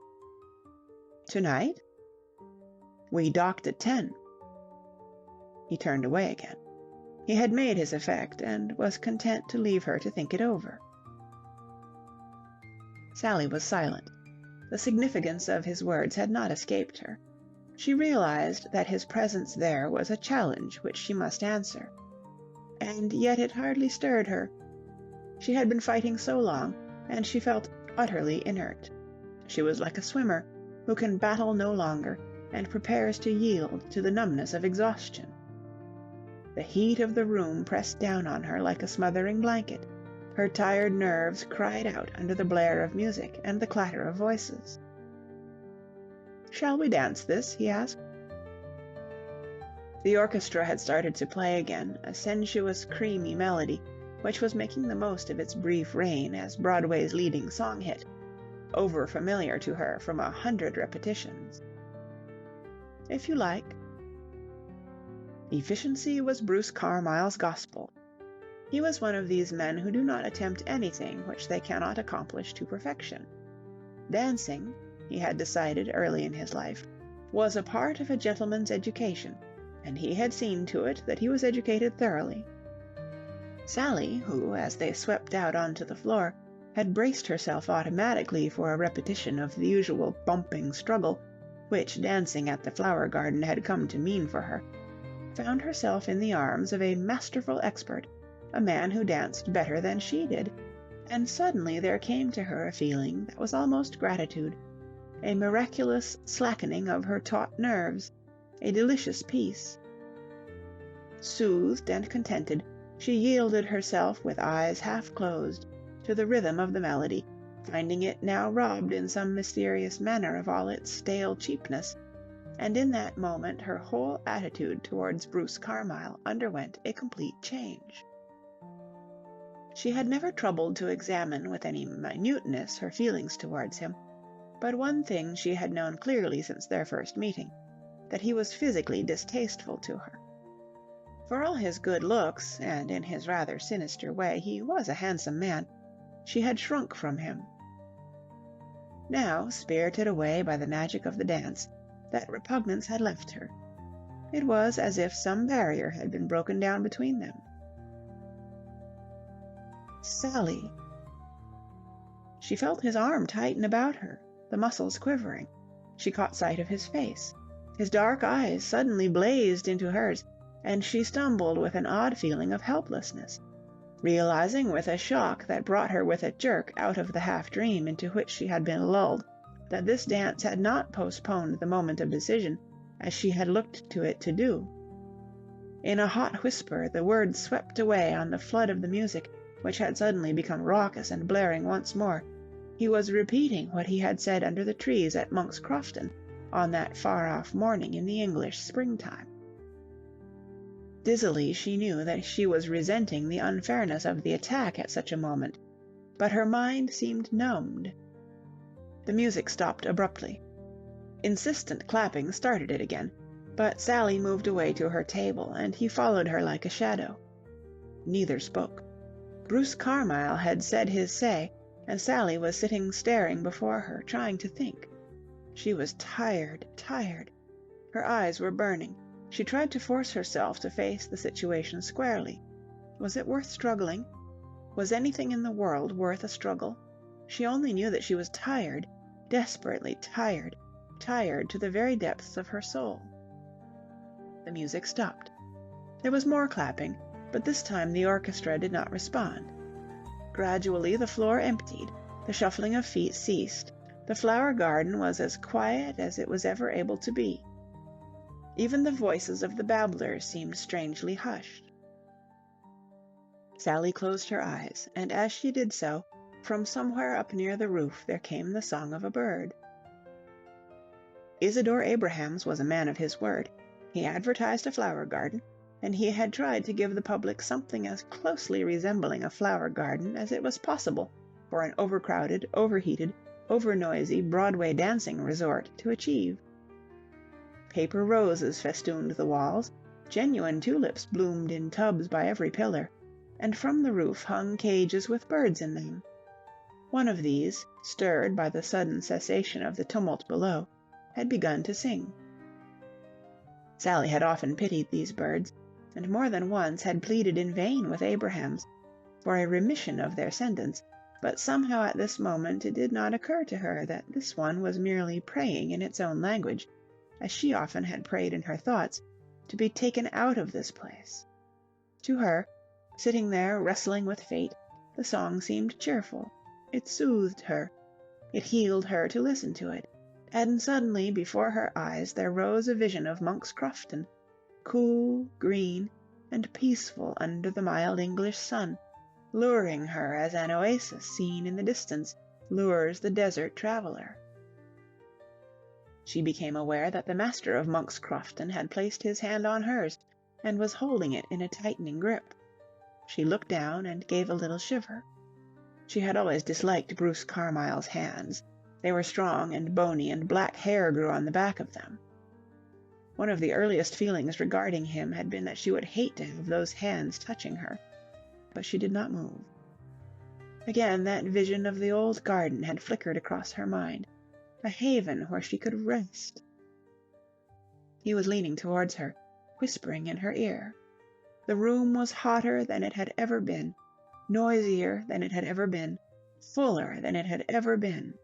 "Tonight?" "We docked at 10. He turned away again. He had made his effect, and was content to leave her to think it over. Sally was silent. The significance of his words had not escaped her. She realized that his presence there was a challenge which she must answer. And yet it hardly stirred her. She had been fighting so long, and she felt utterly inert. She was like a swimmer who can battle no longer, and prepares to yield to the numbness of exhaustion. The heat of the room pressed down on her like a smothering blanket. Her tired nerves cried out under the blare of music and the clatter of voices. "Shall we dance this?" he asked. The orchestra had started to play again, a sensuous, creamy melody, which was making the most of its brief reign as Broadway's leading song hit, over-familiar to her from 100 repetitions. "If you like." Efficiency was Bruce Carmyle's gospel. He was one of these men who do not attempt anything which they cannot accomplish to perfection. Dancing, he had decided early in his life, was a part of a gentleman's education, and he had seen to it that he was educated thoroughly. Sally, who, as they swept out onto the floor, had braced herself automatically for a repetition of the usual bumping struggle which dancing at the flower garden had come to mean for her, found herself in the arms of a masterful expert, a man who danced better than she did, and suddenly there came to her a feeling that was almost gratitude, a miraculous slackening of her taut nerves, a delicious peace. Soothed and contented, she yielded herself with eyes half closed to the rhythm of the melody, finding it now robbed in some mysterious manner of all its stale cheapness, and in that moment her whole attitude towards Bruce Carmyle underwent a complete change. She had never troubled to examine with any minuteness her feelings towards him, but one thing she had known clearly since their first meeting, that he was physically distasteful to her. For all his good looks, and in his rather sinister way he was a handsome man, she had shrunk from him. Now, spirited away by the magic of the dance, that repugnance had left her. It was as if some barrier had been broken down between them. "Sally." She felt his arm tighten about her, the muscles quivering. She caught sight of his face. His dark eyes suddenly blazed into hers, and she stumbled with an odd feeling of helplessness, realizing with a shock that brought her with a jerk out of the half-dream into which she had been lulled, that this dance had not postponed the moment of decision, as she had looked to it to do. In a hot whisper the words swept away on the flood of the music, which had suddenly become raucous and blaring once more, He was repeating what he had said under the trees at Monk's Crofton on that far-off morning in the English springtime. Dizzily she knew that she was resenting the unfairness of the attack at such a moment, but her mind seemed numbed. The music stopped abruptly. Insistent clapping started it again, but Sally moved away to her table, and he followed her like a shadow. Neither spoke. Bruce Carmyle had said his say, and Sally was sitting staring before her, trying to think. She was tired. Her eyes were burning. She tried to force herself to face the situation squarely. Was it worth struggling? Was anything in the world worth a struggle? She only knew that she was tired, desperately tired to the very depths of her soul. The music stopped. There was more clapping, but this time the orchestra did not respond. Gradually the floor emptied, the shuffling of feet ceased, the flower garden was as quiet as it was ever able to be. Even the voices of the babblers seemed strangely hushed. Sally closed her eyes, and as she did so, from somewhere up near the roof there came the song of a bird. Isidore Abrahams was a man of his word. He advertised a flower garden, and he had tried to give the public something as closely resembling a flower garden as it was possible for an overcrowded, overheated, over-noisy Broadway dancing resort to achieve. Paper roses festooned the walls, genuine tulips bloomed in tubs by every pillar, and from the roof hung cages with birds in them. One of these, stirred by the sudden cessation of the tumult below, had begun to sing. Sally had often pitied these birds, and more than once had pleaded in vain with Abrahams for a remission of their sentence, but somehow at this moment it did not occur to her that this one was merely praying in its own language, as she often had prayed in her thoughts, to be taken out of this place. To her, sitting there wrestling with fate, the song seemed cheerful. It soothed her. It healed her to listen to it. And suddenly before her eyes there rose a vision of Monk's Crofton, cool, green, and peaceful under the mild English sun, luring her as an oasis seen in the distance lures the desert traveller. She became aware that the master of Monk's Crofton had placed his hand on hers, and was holding it in a tightening grip. She looked down and gave a little shiver. She had always disliked Bruce Carmyle's hands. They were strong and bony, and black hair grew on the back of them. One of the earliest feelings regarding him had been that she would hate to have those hands touching her, but she did not move. Again that vision of the old garden had flickered across her mind, a haven where she could rest. He was leaning towards her, whispering in her ear. The room was hotter than it had ever been, noisier than it had ever been, fuller than it had ever been.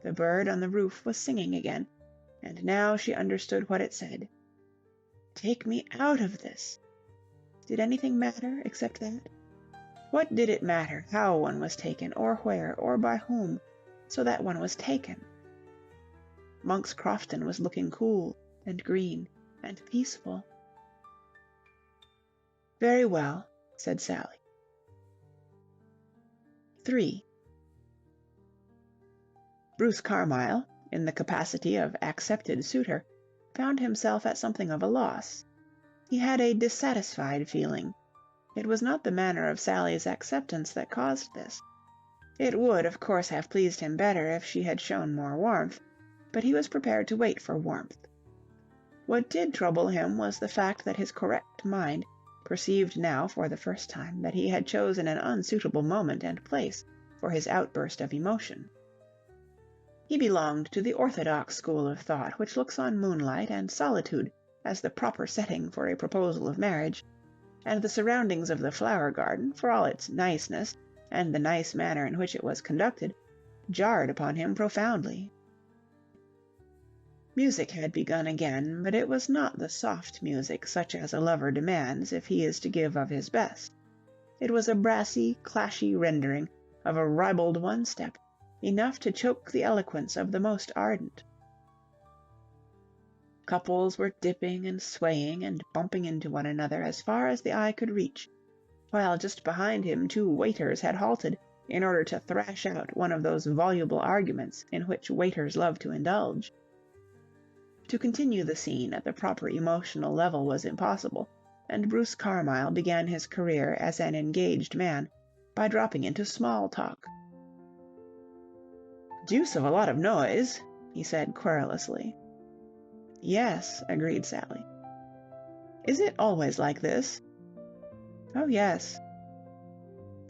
The bird on the roof was singing again, and now she understood what it said. Take me out of this. Did anything matter except that? What did it matter how one was taken, or where, or by whom, so that one was taken? Monk's Crofton was looking cool and green and peaceful. Very well, said Sally. 3. Bruce Carmyle, in the capacity of accepted suitor, found himself at something of a loss. He had a dissatisfied feeling. It was not the manner of Sally's acceptance that caused this. It would, of course, have pleased him better if she had shown more warmth, but he was prepared to wait for warmth. What did trouble him was the fact that his correct mind perceived now for the first time that he had chosen an unsuitable moment and place for his outburst of emotion. He belonged to the orthodox school of thought which looks on moonlight and solitude as the proper setting for a proposal of marriage, and the surroundings of the flower garden, for all its niceness and the nice manner in which it was conducted, jarred upon him profoundly. Music had begun again, but it was not the soft music such as a lover demands if he is to give of his best. It was a brassy, clashy rendering of a ribald one-step, enough to choke the eloquence of the most ardent. Couples were dipping and swaying and bumping into one another as far as the eye could reach, while just behind him 2 waiters had halted in order to thrash out one of those voluble arguments in which waiters love to indulge. To continue the scene at the proper emotional level was impossible, and Bruce Carmyle began his career as an engaged man by dropping into small talk. "Deuce of a lot of noise," he said querulously. "Yes," agreed Sally. "Is it always like this?" "Oh, yes."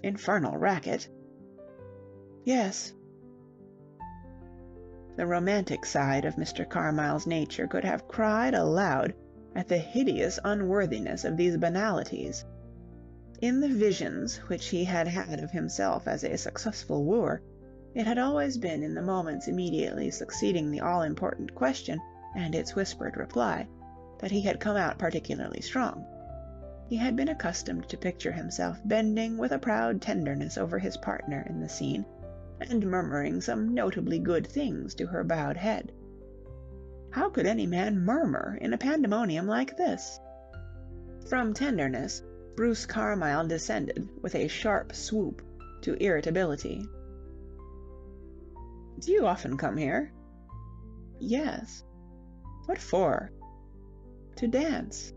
"Infernal racket." "Yes." The romantic side of Mr. Carmyle's nature could have cried aloud at the hideous unworthiness of these banalities. In the visions which he had had of himself as a successful wooer, it had always been in the moments immediately succeeding the all-important question and its whispered reply that he had come out particularly strong. He had been accustomed to picture himself bending with a proud tenderness over his partner in the scene, and murmuring some notably good things to her bowed head. How could any man murmur in a pandemonium like this? From tenderness, Bruce Carmyle descended with a sharp swoop to irritability. "Do you often come here?" "Yes." "What for?" "To dance."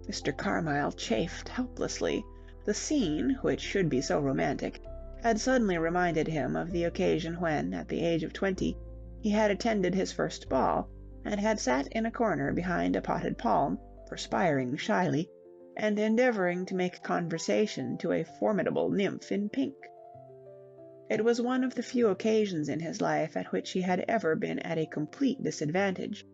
Mr. Carmyle chafed helplessly. The scene, which should be so romantic, had suddenly reminded him of the occasion when, at the age of 20, he had attended his first ball, and had sat in a corner behind a potted palm, perspiring shyly, and endeavouring to make conversation to a formidable nymph in pink. It was one of the few occasions in his life at which he had ever been at a complete disadvantage.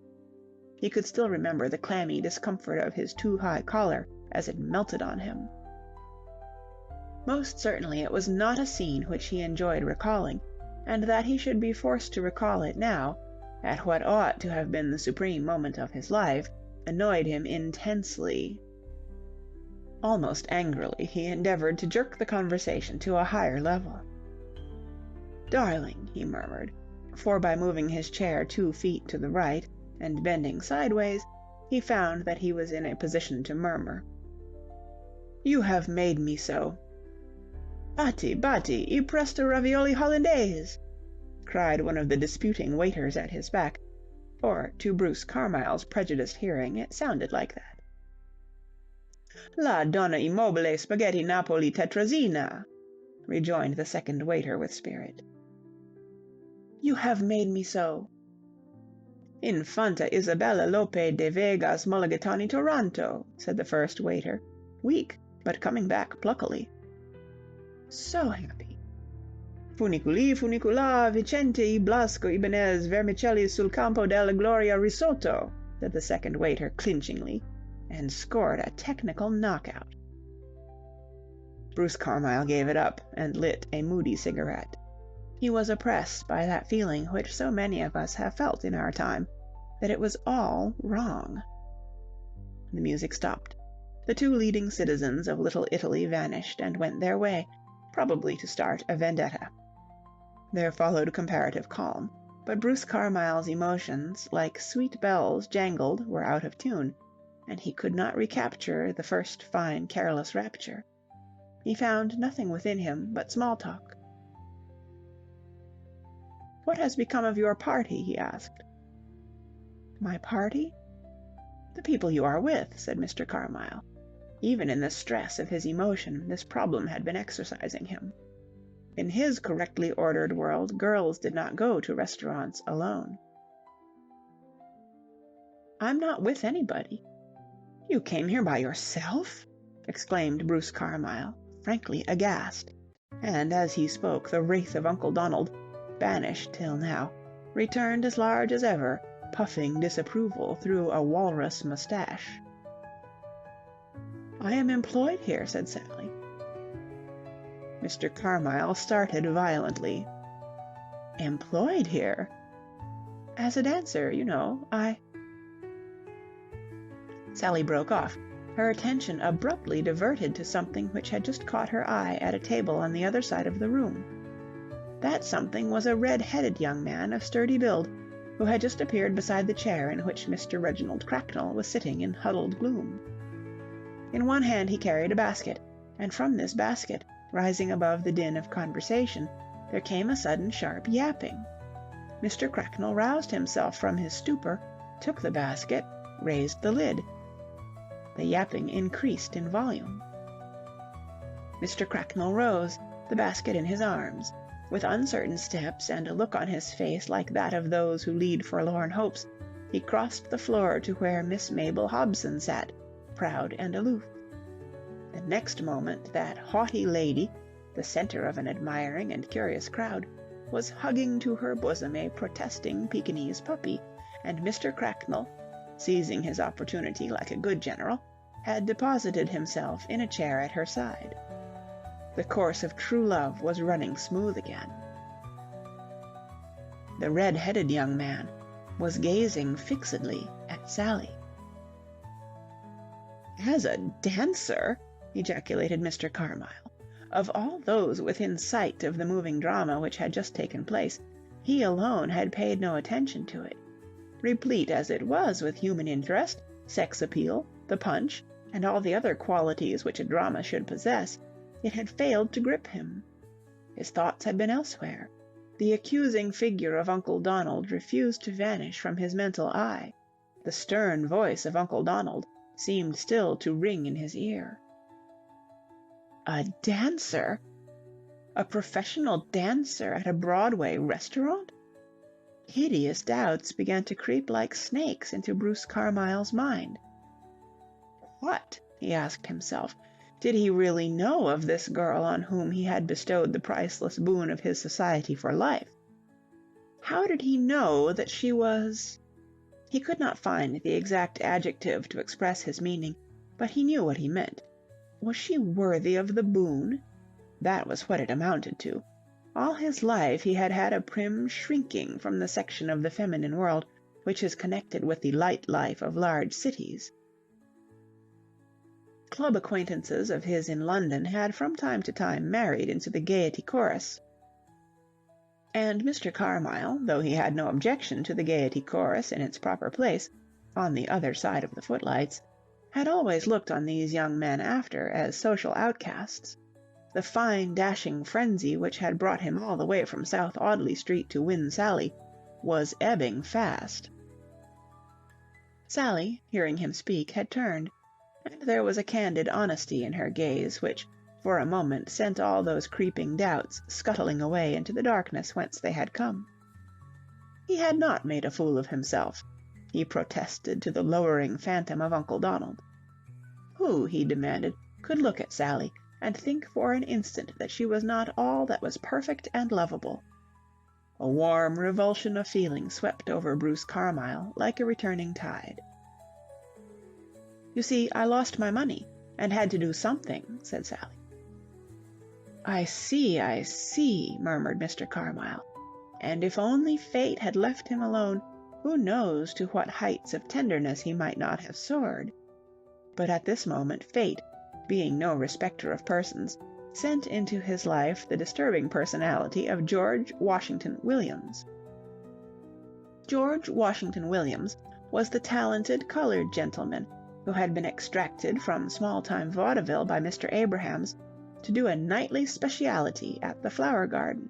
He could still remember the clammy discomfort of his too-high collar as it melted on him. Most certainly it was not a scene which he enjoyed recalling, and that he should be forced to recall it now, at what ought to have been the supreme moment of his life, annoyed him intensely. Almost angrily he endeavoured to jerk the conversation to a higher level. "Darling," he murmured, for by moving his chair 2 feet to the right, and bending sideways, he found that he was in a position to murmur. "You have made me so." Batti, I presto ravioli hollandaise," cried one of the disputing waiters at his back, or to Bruce Carmyle's prejudiced hearing it sounded like that. "La donna immobile spaghetti Napoli tetrazina," rejoined the second waiter with spirit. "You have made me so." "Infanta Isabella Lope de Vegas Mulligatawny Toronto," said the first waiter, weak, but coming back pluckily. "So happy." Funicula, Vicente I Blasco Ibanez Vermicelli sul campo della gloria risotto," said the second waiter clinchingly, and scored a technical knockout. Bruce Carmyle gave it up and lit a moody cigarette. He was oppressed by that feeling which so many of us have felt in our time, that it was all wrong. The music stopped. The 2 leading citizens of Little Italy vanished and went their way, probably to start a vendetta. There followed comparative calm, but Bruce Carmyle's emotions, like sweet bells jangled, were out of tune, and he could not recapture the first fine careless rapture. He found nothing within him but small talk. "What has become of your party?" he asked. "My party?" "The people you are with," said Mr. Carmyle. Even in the stress of his emotion this problem had been exercising him. In his correctly ordered world girls did not go to restaurants alone. "I'm not with anybody." "You came here by yourself?" exclaimed Bruce Carmyle, frankly aghast, and as he spoke the wraith of Uncle Donald, banished till now, returned as large as ever, puffing disapproval through a walrus moustache. "I am employed here," said Sally. Mr. Carmyle started violently. "Employed here?" "As a dancer, you know. Sally broke off, her attention abruptly diverted to something which had just caught her eye at a table on the other side of the room. That something was a red-headed young man of sturdy build, who had just appeared beside the chair in which Mr. Reginald Cracknell was sitting in huddled gloom. In one hand he carried a basket, and from this basket rising above the din of conversation, there came a sudden sharp yapping. Mr. Cracknell roused himself from his stupor, took the basket, raised the lid. The yapping increased in volume. Mr. Cracknell rose, the basket in his arms. With uncertain steps and a look on his face like that of those who lead forlorn hopes, he crossed the floor to where Miss Mabel Hobson sat, proud and aloof. The next moment that haughty lady, the centre of an admiring and curious crowd, was hugging to her bosom a protesting Pekingese puppy, and Mr. Cracknell, seizing his opportunity like a good general, had deposited himself in a chair at her side. The course of true love was running smooth again. The red-headed young man was gazing fixedly at Sally. "As a dancer!" ejaculated Mr. Carmyle. Of all those within sight of the moving drama which had just taken place, he alone had paid no attention to it. Replete as it was with human interest, sex appeal, the punch, and all the other qualities which a drama should possess, it had failed to grip him. His thoughts had been elsewhere. The accusing figure of Uncle Donald refused to vanish from his mental eye. The stern voice of Uncle Donald seemed still to ring in his ear. A dancer? A professional dancer at a Broadway restaurant? Hideous doubts began to creep like snakes into Bruce Carmyle's mind. What, he asked himself, did he really know of this girl on whom he had bestowed the priceless boon of his society for life? How did he know that she was... He could not find the exact adjective to express his meaning, but he knew what he meant. Was she worthy of the boon? That was what it amounted to. All his life he had had a prim shrinking from the section of the feminine world which is connected with the light life of large cities. Club acquaintances of his in London had from time to time married into the Gaiety chorus, and Mr. Carmyle, though he had no objection to the Gaiety chorus in its proper place, on the other side of the footlights, had always looked on these young men after as social outcasts. The fine dashing frenzy which had brought him all the way from South Audley Street to win Sally was ebbing fast. Sally, hearing him speak, had turned, and there was a candid honesty in her gaze which, for a moment, sent all those creeping doubts scuttling away into the darkness whence they had come. He had not made a fool of himself, he protested to the lowering phantom of Uncle Donald. Who, he demanded, could look at Sally and think for an instant that she was not all that was perfect and lovable? A warm revulsion of feeling swept over Bruce Carmyle like a returning tide. "You see, I lost my money, and had to do something," said Sally. I see," murmured Mr. Carmyle. And if only fate had left him alone, who knows to what heights of tenderness he might not have soared. But at this moment fate, being no respecter of persons, sent into his life the disturbing personality of George Washington Williams. George Washington Williams was the talented colored gentleman who had been extracted from small-time vaudeville by Mr. Abrahams to do a nightly speciality at the Flower Garden.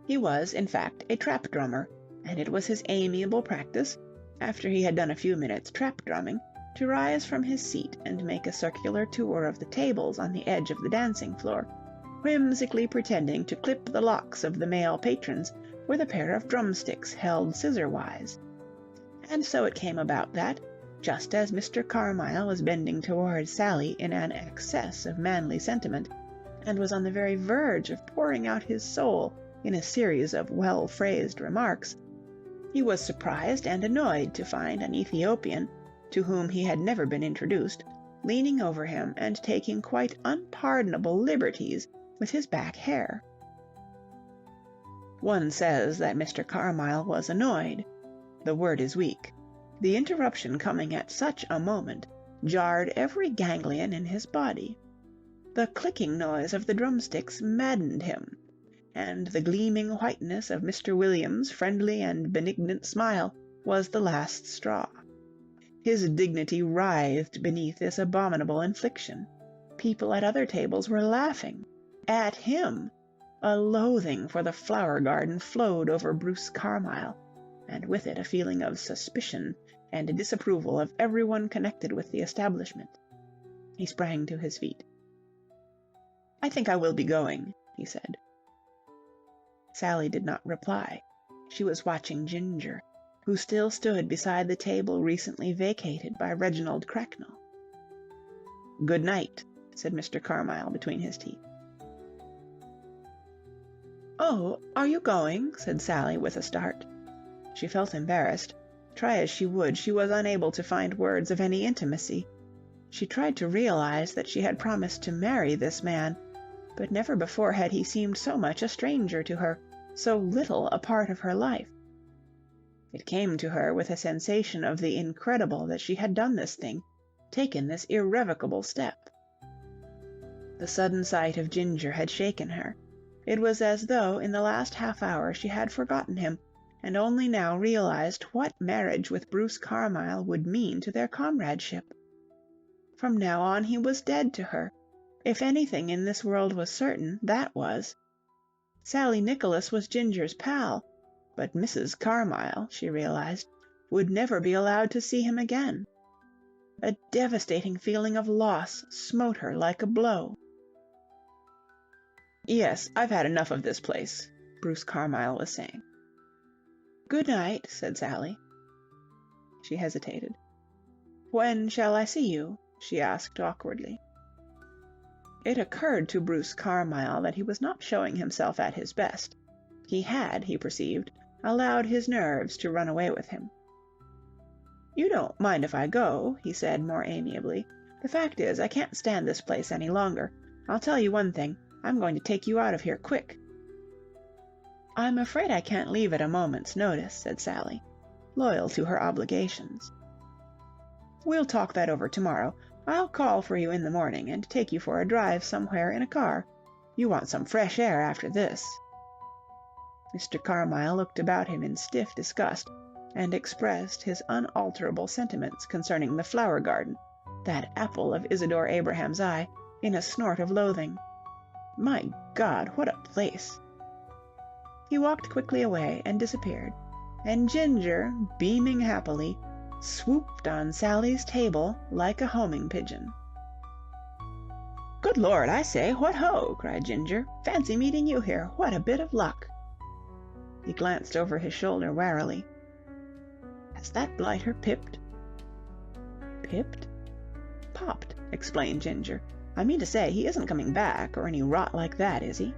He was, in fact, a trap drummer, and it was his amiable practice, after he had done a few minutes trap drumming, to rise from his seat and make a circular tour of the tables on the edge of the dancing floor, whimsically pretending to clip the locks of the male patrons with a pair of drumsticks held scissor-wise. And so it came about that, just as Mr. Carmyle was bending towards Sally in an excess of manly sentiment, and was on the very verge of pouring out his soul in a series of well-phrased remarks, he was surprised and annoyed to find an Ethiopian, to whom he had never been introduced, leaning over him and taking quite unpardonable liberties with his back hair. One says that Mr. Carmyle was annoyed. The word is weak. The interruption coming at such a moment jarred every ganglion in his body. The clicking noise of the drumsticks maddened him, and the gleaming whiteness of Mr. Williams' friendly and benignant smile was the last straw. His dignity writhed beneath this abominable infliction. People at other tables were laughing. at him. A loathing for the flower garden flowed over Bruce Carmyle, and with it a feeling of suspicion and disapproval of everyone connected with the establishment. He sprang to his feet. "I think I will be going," he said. Sally did not reply. She was watching Ginger, who still stood beside the table recently vacated by Reginald Cracknell. "Good night," said Mr. Carmyle between his teeth. "Oh, are you going?" said Sally with a start. She felt embarrassed. Try as she would, she was unable to find words of any intimacy. She tried to realize that she had promised to marry this man, but never before had he seemed so much a stranger to her, so little a part of her life. It came to her with a sensation of the incredible that she had done this thing, taken this irrevocable step. The sudden sight of Ginger had shaken her. It was as though in the last half-hour she had forgotten him, and only now realized what marriage with Bruce Carmyle would mean to their comradeship. From now on he was dead to her. If anything in this world was certain, that was. Sally Nicholas was Ginger's pal, but Mrs. Carmyle, she realized, would never be allowed to see him again. A devastating feeling of loss smote her like a blow. "Yes, I've had enough of this place," Bruce Carmyle was saying. "Good night," said Sally. She hesitated. "When shall I see you?" she asked awkwardly. It occurred to Bruce Carmyle that he was not showing himself at his best. He had, he perceived, allowed his nerves to run away with him. "You don't mind if I go," he said more amiably. "The fact is, I can't stand this place any longer. I'll tell you one thing. I'm going to take you out of here quick." "I'm afraid I can't leave at a moment's notice," said Sally, loyal to her obligations. "We'll talk that over tomorrow. I'll call for you in the morning and take you for a drive somewhere in a car. You want some fresh air after this." Mr. Carmyle looked about him in stiff disgust, and expressed his unalterable sentiments concerning the flower garden, that apple of Isidore Abraham's eye, in a snort of loathing. My God, what a place! He walked quickly away and disappeared, and Ginger, beaming happily, swooped on Sally's table like a homing pigeon. "Good Lord, I say, what ho!" cried Ginger. "Fancy meeting you here. What a bit of luck!" He glanced over his shoulder warily. "Has that blighter pipped?" "Pipped?" "Popped," explained Ginger. "I mean to say, he isn't coming back, or any rot like that, is he?"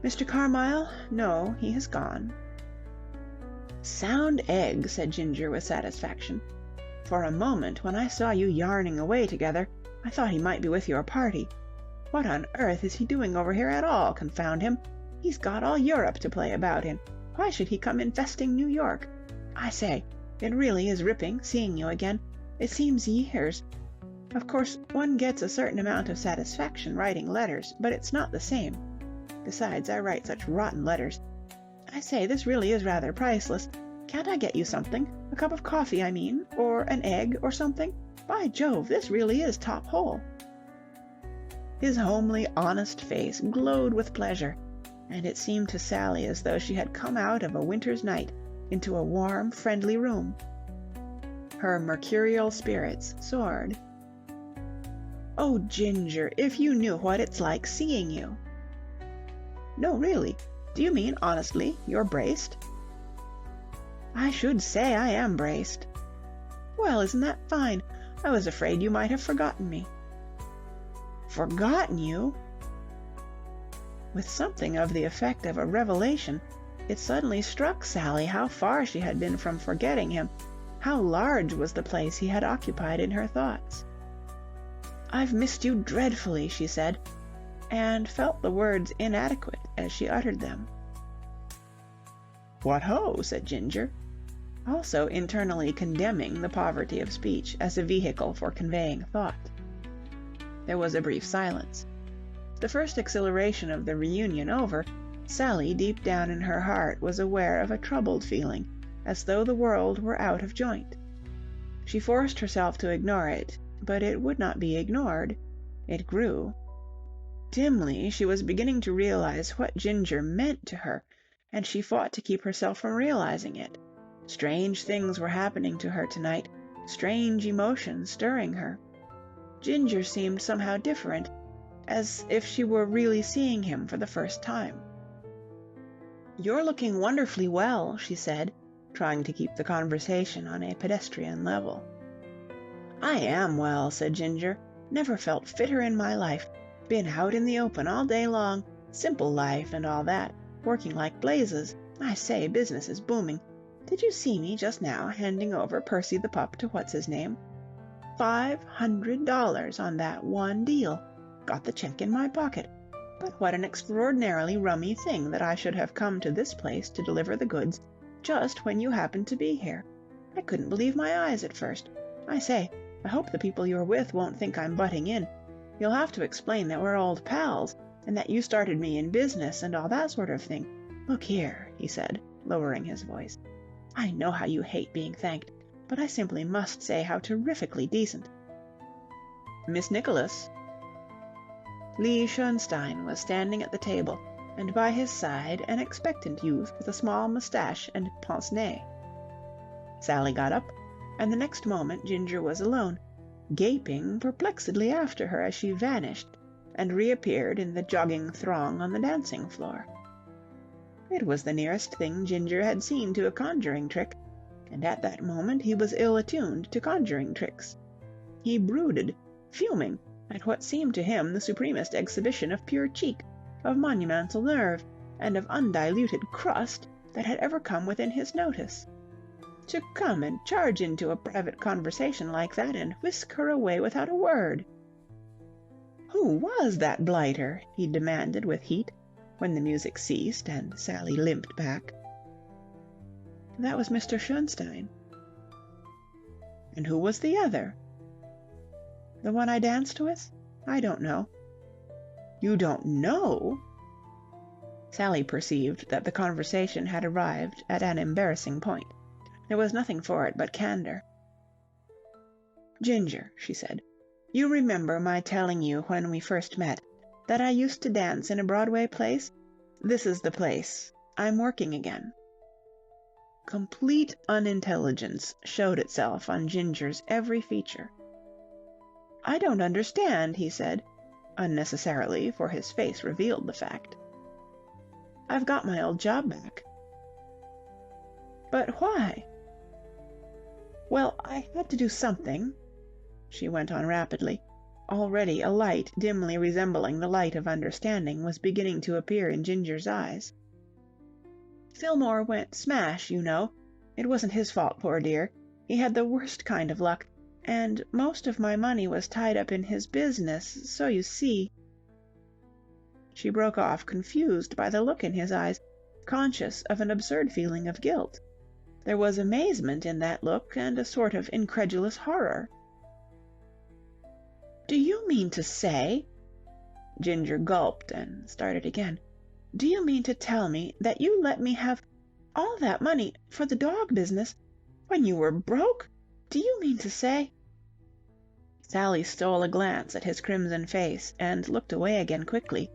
"Mr. Carmyle? No, he has gone." "Sound egg," said Ginger with satisfaction. "For a moment, when I saw you yarning away together, I thought he might be with your party. What on earth is he doing over here at all, confound him? He's got all Europe to play about in. Why should he come infesting New York? I say, it really is ripping, seeing you again. It seems years. Of course, one gets a certain amount of satisfaction writing letters, but it's not the same. Besides, I write such rotten letters. I say, this really is rather priceless. Can't I get you something? A cup of coffee, I mean, or an egg or something? By Jove, this really is top hole." His homely, honest face glowed with pleasure, and it seemed to Sally as though she had come out of a winter's night into a warm, friendly room. Her mercurial spirits soared. "Oh, Ginger, if you knew what it's like seeing you." "No, really. Do you mean, honestly, you're braced?" "I should say I am braced." "Well, isn't that fine? I was afraid you might have forgotten me." "Forgotten you?" With something of the effect of a revelation, it suddenly struck Sally how far she had been from forgetting him, how large was the place he had occupied in her thoughts. "I've missed you dreadfully," she said, and felt the words inadequate as she uttered them. "What ho!" said Ginger, also internally condemning the poverty of speech as a vehicle for conveying thought. There was a brief silence. The first exhilaration of the reunion over, Sally deep down in her heart was aware of a troubled feeling, as though the world were out of joint. She forced herself to ignore it, but it would not be ignored. It grew. Dimly she was beginning to realize what Ginger meant to her, and she fought to keep herself from realizing it. Strange things were happening to her tonight, strange emotions stirring her. Ginger seemed somehow different, as if she were really seeing him for the first time. "You're looking wonderfully well," she said, trying to keep the conversation on a pedestrian level. "I am well," said Ginger. "Never felt fitter in my life. Been out in the open all day long, simple life and all that, working like blazes. I say, business is booming. Did you see me just now handing over Percy the pup to what's-his-name? $500 on that one deal. Got the check in my pocket. But what an extraordinarily rummy thing that I should have come to this place to deliver the goods just when you happened to be here. I couldn't believe my eyes at first. I say, I hope the people you're with won't think I'm butting in. You'll have to explain that we're old pals, and that you started me in business and all that sort of thing. Look here," he said, lowering his voice. "I know how you hate being thanked, but I simply must say how terrifically decent." "Miss Nicholas." Lee Schoenstein was standing at the table, and by his side an expectant youth with a small moustache and pince-nez. Sally got up, and the next moment Ginger was alone, gaping perplexedly after her as she vanished and reappeared in the jogging throng on the dancing floor. It was the nearest thing Ginger had seen to a conjuring trick, and at that moment he was ill-attuned to conjuring tricks. He brooded, fuming, at what seemed to him the supremest exhibition of pure cheek, of monumental nerve, and of undiluted crust that had ever come within his notice. To come and charge into a private conversation like that and whisk her away without a word. "Who was that blighter?" he demanded with heat, when the music ceased and Sally limped back. "That was Mr. Schoenstein." "And who was the other?" "The one I danced with? I don't know." "You don't know?" Sally perceived that the conversation had arrived at an embarrassing point. There was nothing for it but candor. "Ginger," she said, "you remember my telling you when we first met that I used to dance in a Broadway place? This is the place. I'm working again." Complete unintelligence showed itself on Ginger's every feature. "I don't understand," he said, unnecessarily, for his face revealed the fact. "I've got my old job back." "But why?" "Well, I had to do something," she went on rapidly. Already a light dimly resembling the light of understanding was beginning to appear in Ginger's eyes. "Fillmore went smash, you know. It wasn't his fault, poor dear. He had the worst kind of luck, and most of my money was tied up in his business, so you see—" She broke off, confused by the look in his eyes, conscious of an absurd feeling of guilt. There was amazement in that look and a sort of incredulous horror. "Do you mean to say—" Ginger gulped and started again. "Do you mean to tell me that you let me have all that money for the dog business when you were broke? Do you mean to say—" Sally stole a glance at his crimson face and looked away again quickly.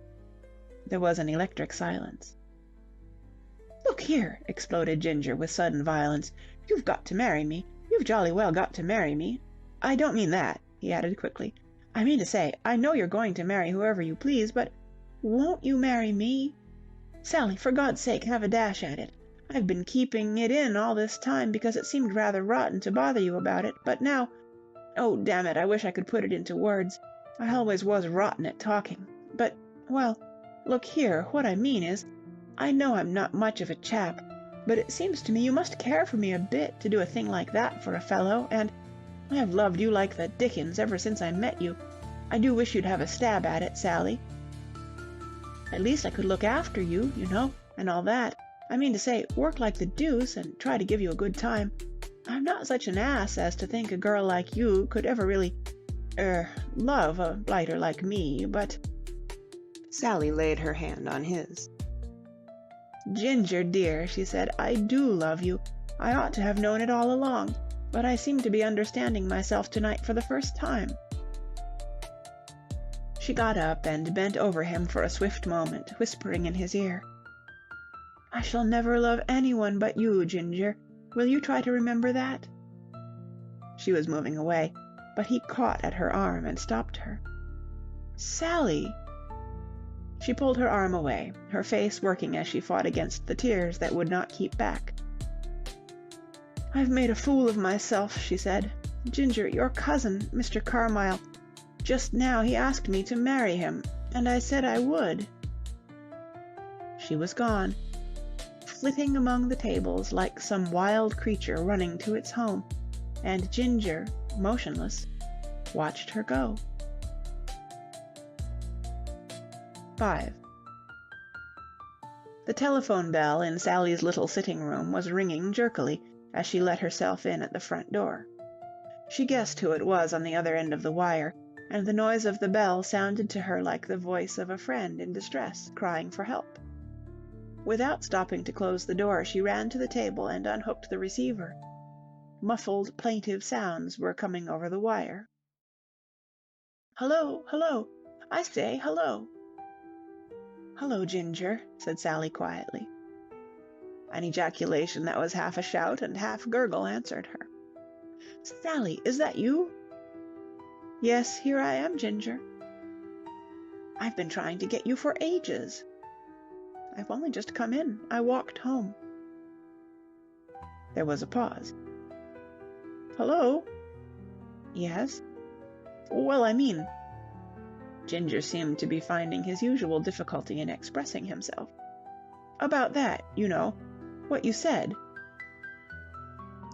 There was an electric silence. "Look here," exploded Ginger with sudden violence. "You've got to marry me. You've jolly well got to marry me. I don't mean that," he added quickly. "I mean to say, I know you're going to marry whoever you please, but won't you marry me? Sally, for God's sake, have a dash at it. I've been keeping it in all this time because it seemed rather rotten to bother you about it, but now— oh, damn it, I wish I could put it into words. I always was rotten at talking. But, well, look here, what I mean is, I know I'm not much of a chap, but it seems to me you must care for me a bit to do a thing like that for a fellow, and I've loved you like the dickens ever since I met you. I do wish you'd have a stab at it, Sally. At least I could look after you, you know, and all that. I mean to say, work like the deuce and try to give you a good time. I'm not such an ass as to think a girl like you could ever really, love a blighter like me, but—" Sally laid her hand on his. "Ginger, dear," she said, "I do love you. I ought to have known it all along, but I seem to be understanding myself tonight for the first time." She got up and bent over him for a swift moment, whispering in his ear, "I shall never love anyone but you, Ginger. Will you try to remember that?" She was moving away, but he caught at her arm and stopped her. "Sally!" She pulled her arm away, her face working as she fought against the tears that would not keep back. "I've made a fool of myself," she said. "Ginger, your cousin, Mr. Carmyle, just now he asked me to marry him, and I said I would." She was gone, flitting among the tables like some wild creature running to its home, and Ginger, motionless, watched her go. 5. The telephone bell in Sally's little sitting room was ringing jerkily as she let herself in at the front door. She guessed who it was on the other end of the wire, and the noise of the bell sounded to her like the voice of a friend in distress, crying for help. Without stopping to close the door, she ran to the table and unhooked the receiver. Muffled, plaintive sounds were coming over the wire. "Hello, hello! I say, hello!" "Hello, Ginger," said Sally quietly. An ejaculation that was half a shout and half gurgle answered her. "Sally, is that you?" "Yes, here I am, Ginger." "I've been trying to get you for ages." "I've only just come in. I walked home." There was a pause. "Hello?" "Yes?" "Well, I mean—" Ginger seemed to be finding his usual difficulty in expressing himself. "About that, you know. What you said."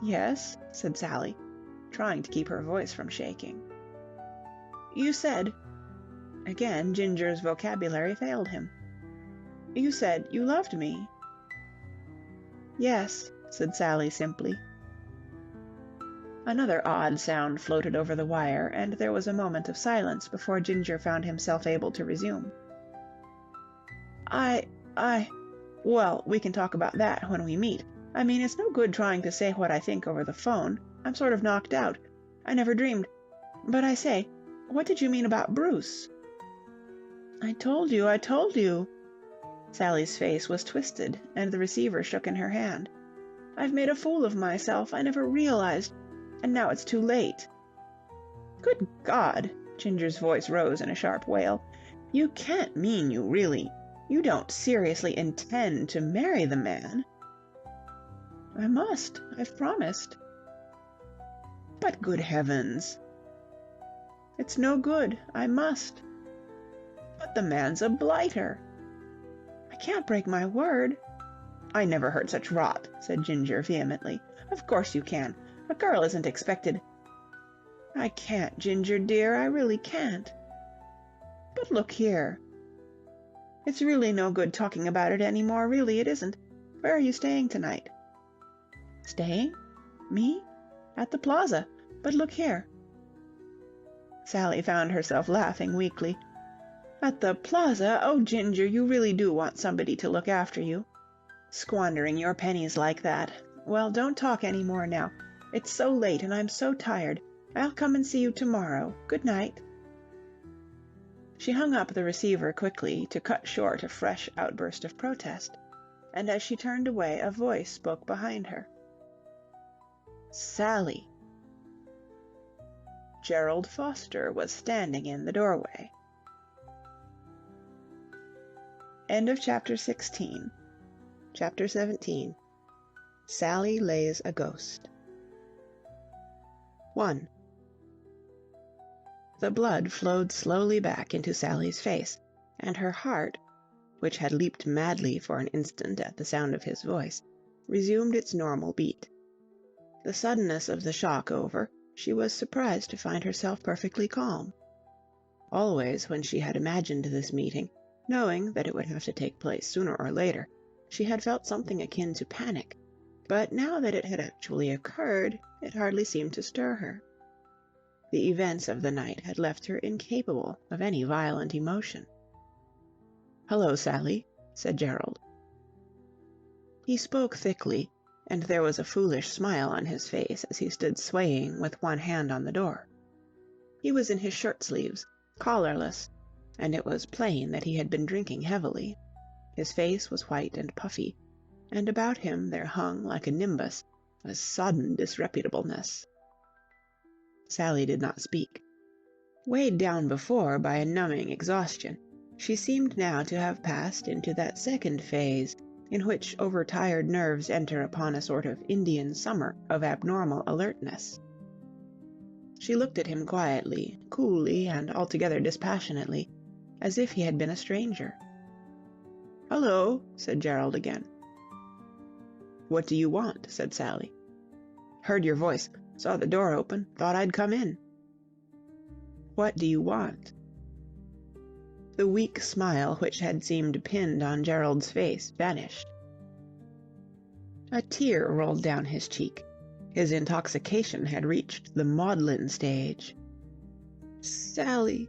"Yes?" said Sally, trying to keep her voice from shaking. "You said—" Again Ginger's vocabulary failed him. "You said you loved me." "Yes," said Sally simply. Another odd sound floated over the wire, and there was a moment of silence before Ginger found himself able to resume. Well, we can talk about that when we meet. I mean, it's no good trying to say what I think over the phone. I'm sort of knocked out. I never dreamed. But I say, what did you mean about Bruce?" I told you." Sally's face was twisted, and the receiver shook in her hand. "I've made a fool of myself. I never realized. And now it's too late." "Good God!" Ginger's voice rose in a sharp wail. "You can't mean you don't seriously intend to marry the man?" "I must. I've promised." "But good heavens!" "It's no good. I must." "But the man's a blighter." "I can't break my word." "I never heard such rot," said Ginger vehemently. "Of course you can. A girl isn't expected—" "I can't, Ginger dear, I really can't." "But look here—" "It's really no good talking about it any more, really it isn't. Where are you staying tonight?" "Staying? Me? At the Plaza. But look here—" Sally found herself laughing weakly. "At the Plaza? Oh, Ginger, you really do want somebody to look after you. Squandering your pennies like that. Well, don't talk any more now. It's so late and I'm so tired. I'll come and see you tomorrow. Good night." She hung up the receiver quickly to cut short a fresh outburst of protest, and as she turned away a voice spoke behind her. "Sally!" Gerald Foster was standing in the doorway. End of Chapter 16. Chapter 17. Sally Lays a Ghost. 1. The blood flowed slowly back into Sally's face, and her heart, which had leaped madly for an instant at the sound of his voice, resumed its normal beat. The suddenness of the shock over, she was surprised to find herself perfectly calm. Always, when she had imagined this meeting, knowing that it would have to take place sooner or later, she had felt something akin to panic, but now that it had actually occurred, it hardly seemed to stir her. The events of the night had left her incapable of any violent emotion. "Hello, Sally," said Gerald. He spoke thickly, and there was a foolish smile on his face as he stood swaying with one hand on the door. He was in his shirt-sleeves, collarless, and it was plain that he had been drinking heavily. His face was white and puffy, and about him there hung, like a nimbus, a sodden disreputableness. Sally did not speak. Weighed down before by a numbing exhaustion, she seemed now to have passed into that second phase in which overtired nerves enter upon a sort of Indian summer of abnormal alertness. She looked at him quietly, coolly, and altogether dispassionately, as if he had been a stranger. "Hullo," said Gerald again. "What do you want?" said Sally. "Heard your voice, saw the door open, thought I'd come in." "What do you want?" The weak smile which had seemed pinned on Gerald's face vanished. A tear rolled down his cheek. His intoxication had reached the maudlin stage. "Sally,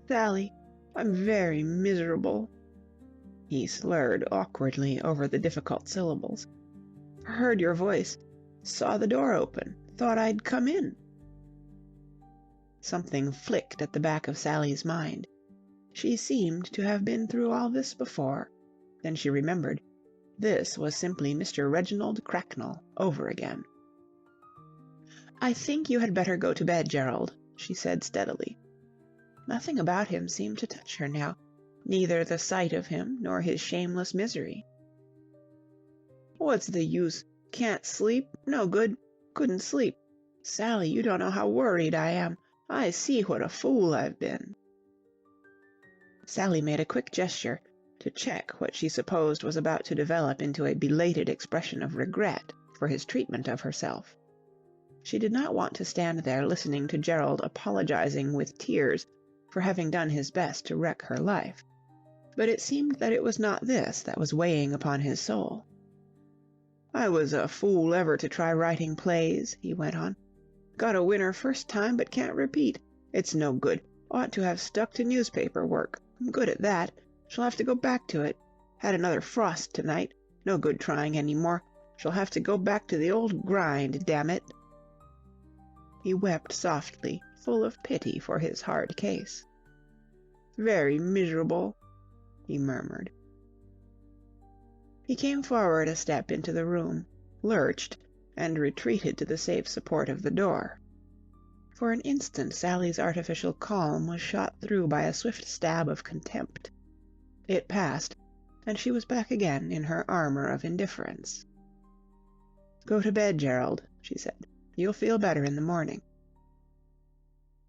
Sally, I'm very miserable." He slurred awkwardly over the difficult syllables. "Heard your voice, saw the door open, thought I'd come in." Something flicked at the back of Sally's mind. She seemed to have been through all this before. Then she remembered. This was simply Mr. Reginald Cracknell over again. "I think you had better go to bed, Gerald," she said steadily. Nothing about him seemed to touch her now, neither the sight of him nor his shameless misery. "What's the use? Can't sleep? No good. Couldn't sleep. Sally, you don't know how worried I am. I see what a fool I've been." Sally made a quick gesture to check what she supposed was about to develop into a belated expression of regret for his treatment of herself. She did not want to stand there listening to Gerald apologizing with tears for having done his best to wreck her life, but it seemed that it was not this that was weighing upon his soul. "I was a fool ever to try writing plays," he went on. "Got a winner first time, but can't repeat. It's no good. Ought to have stuck to newspaper work. I'm good at that. Shall have to go back to it. Had another frost tonight. No good trying any more. Shall have to go back to the old grind, damn it." He wept softly, full of pity for his hard case. "Very miserable," he murmured. He came forward a step into the room, lurched, and retreated to the safe support of the door. For an instant Sally's artificial calm was shot through by a swift stab of contempt. It passed, and she was back again in her armor of indifference. "Go to bed, Gerald," she said. "You'll feel better in the morning."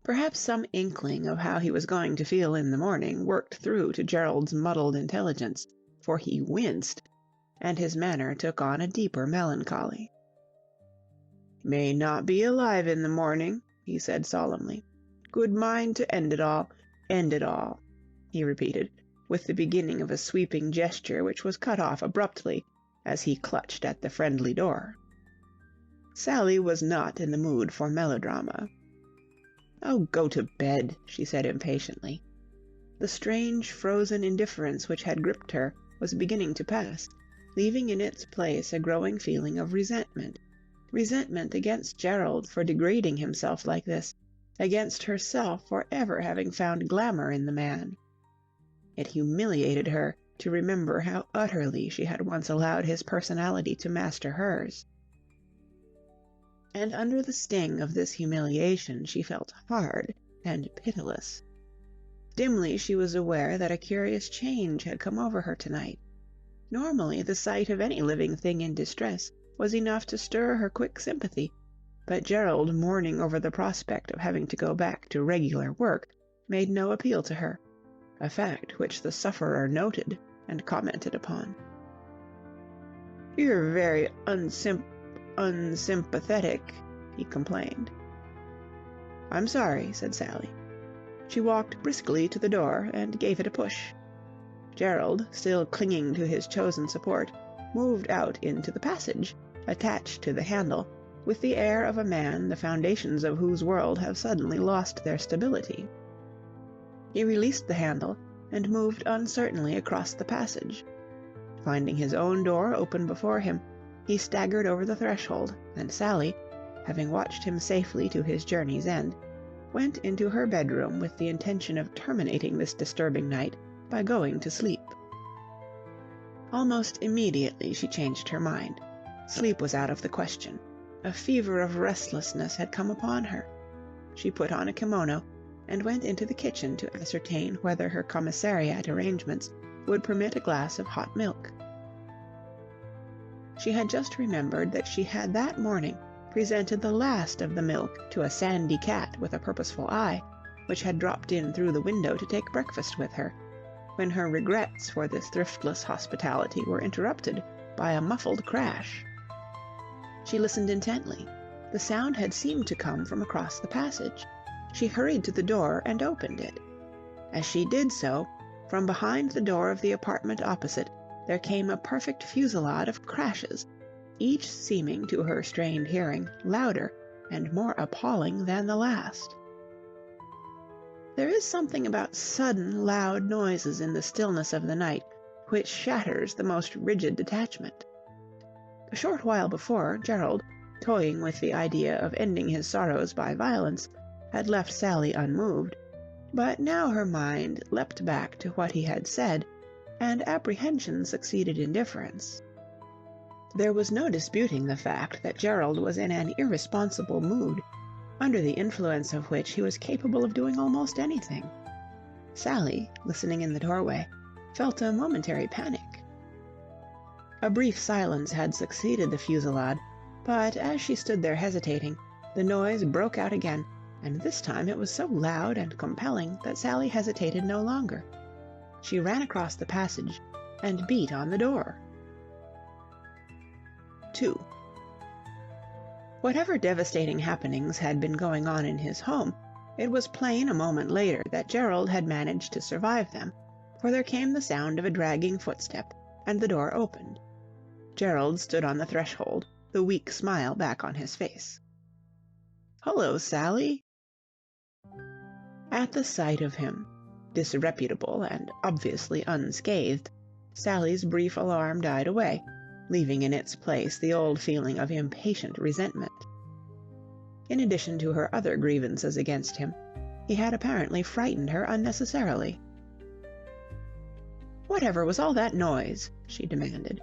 Perhaps some inkling of how he was going to feel in the morning worked through to Gerald's muddled intelligence, for he winced, and his manner took on a deeper melancholy. "May not be alive in the morning," he said solemnly. "Good mind to end it all, he repeated, with the beginning of a sweeping gesture which was cut off abruptly as he clutched at the friendly door. Sally was not in the mood for melodrama. "Oh, go to bed," she said impatiently. The strange frozen indifference which had gripped her was beginning to pass, leaving in its place a growing feeling of resentment against Gerald for degrading himself like this, against herself for ever having found glamour in the man. It humiliated her to remember how utterly she had once allowed his personality to master hers. And under the sting of this humiliation she felt hard and pitiless. Dimly she was aware that a curious change had come over her tonight. Normally the sight of any living thing in distress was enough to stir her quick sympathy, but Gerald mourning over the prospect of having to go back to regular work made no appeal to her, a fact which the sufferer noted and commented upon. "You're very unsympathetic," he complained. "I'm sorry," said Sally. She walked briskly to the door and gave it a push. Gerald, still clinging to his chosen support, moved out into the passage, attached to the handle, with the air of a man the foundations of whose world have suddenly lost their stability. He released the handle and moved uncertainly across the passage. Finding his own door open before him, he staggered over the threshold, and Sally, having watched him safely to his journey's end, went into her bedroom with the intention of terminating this disturbing night by going to sleep. Almost immediately she changed her mind. Sleep was out of the question. A fever of restlessness had come upon her. She put on a kimono and went into the kitchen to ascertain whether her commissariat arrangements would permit a glass of hot milk. She had just remembered that she had that morning presented the last of the milk to a sandy cat with a purposeful eye, which had dropped in through the window to take breakfast with her, when her regrets for this thriftless hospitality were interrupted by a muffled crash. She listened intently. The sound had seemed to come from across the passage. She hurried to the door and opened it. As she did so, from behind the door of the apartment opposite, there came a perfect fusillade of crashes, each seeming to her strained hearing louder and more appalling than the last. There is something about sudden, loud noises in the stillness of the night which shatters the most rigid detachment. A short while before, Gerald, toying with the idea of ending his sorrows by violence, had left Sally unmoved, but now her mind leapt back to what he had said, and apprehension succeeded indifference. There was no disputing the fact that Gerald was in an irresponsible mood, under the influence of which he was capable of doing almost anything. Sally, listening in the doorway, felt a momentary panic. A brief silence had succeeded the fusillade, but as she stood there hesitating, the noise broke out again, and this time it was so loud and compelling that Sally hesitated no longer. She ran across the passage and beat on the door. 2. Whatever devastating happenings had been going on in his home, it was plain a moment later that Gerald had managed to survive them, for there came the sound of a dragging footstep, and the door opened. Gerald stood on the threshold, the weak smile back on his face. "Hullo, Sally." At the sight of him, disreputable and obviously unscathed, Sally's brief alarm died away, leaving in its place the old feeling of impatient resentment. In addition to her other grievances against him, he had apparently frightened her unnecessarily. "Whatever was all that noise?" she demanded.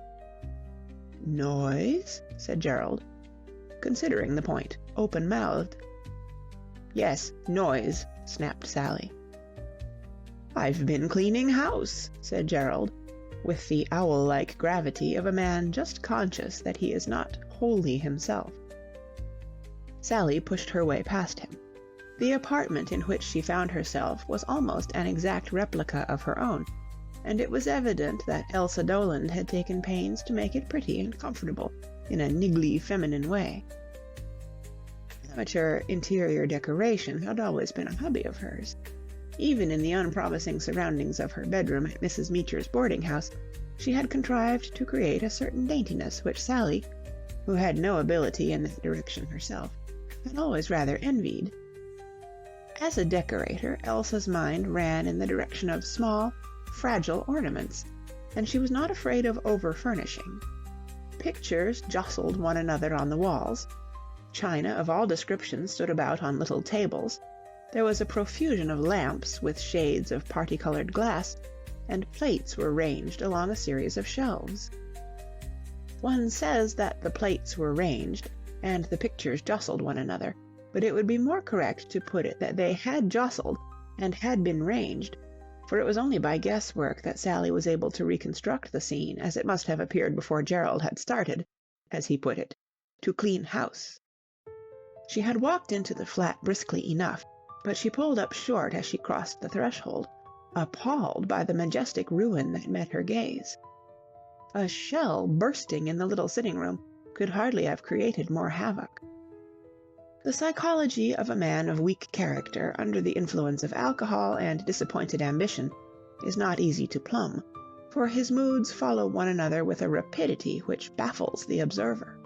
"Noise?" said Gerald, considering the point, open-mouthed. "Yes, noise," snapped Sally. "I've been cleaning house," said Gerald, with the owl-like gravity of a man just conscious that he is not wholly himself. Sally pushed her way past him. The apartment in which she found herself was almost an exact replica of her own, and it was evident that Elsa Doland had taken pains to make it pretty and comfortable in a niggly feminine way. Amateur interior decoration had always been a hobby of hers. Even in the unpromising surroundings of her bedroom at Mrs. Meecher's boarding house, she had contrived to create a certain daintiness which Sally, who had no ability in that direction herself, had always rather envied. As a decorator, Elsa's mind ran in the direction of small, fragile ornaments, and she was not afraid of over-furnishing. Pictures jostled one another on the walls. China of all descriptions stood about on little tables. There was a profusion of lamps with shades of parti-colored glass, and plates were ranged along a series of shelves. One says that the plates were ranged, and the pictures jostled one another, but it would be more correct to put it that they had jostled and had been ranged, for it was only by guesswork that Sally was able to reconstruct the scene as it must have appeared before Gerald had started, as he put it, to clean house. She had walked into the flat briskly enough, but she pulled up short as she crossed the threshold, appalled by the majestic ruin that met her gaze. A shell bursting in the little sitting-room could hardly have created more havoc. The psychology of a man of weak character under the influence of alcohol and disappointed ambition is not easy to plumb, for his moods follow one another with a rapidity which baffles the observer.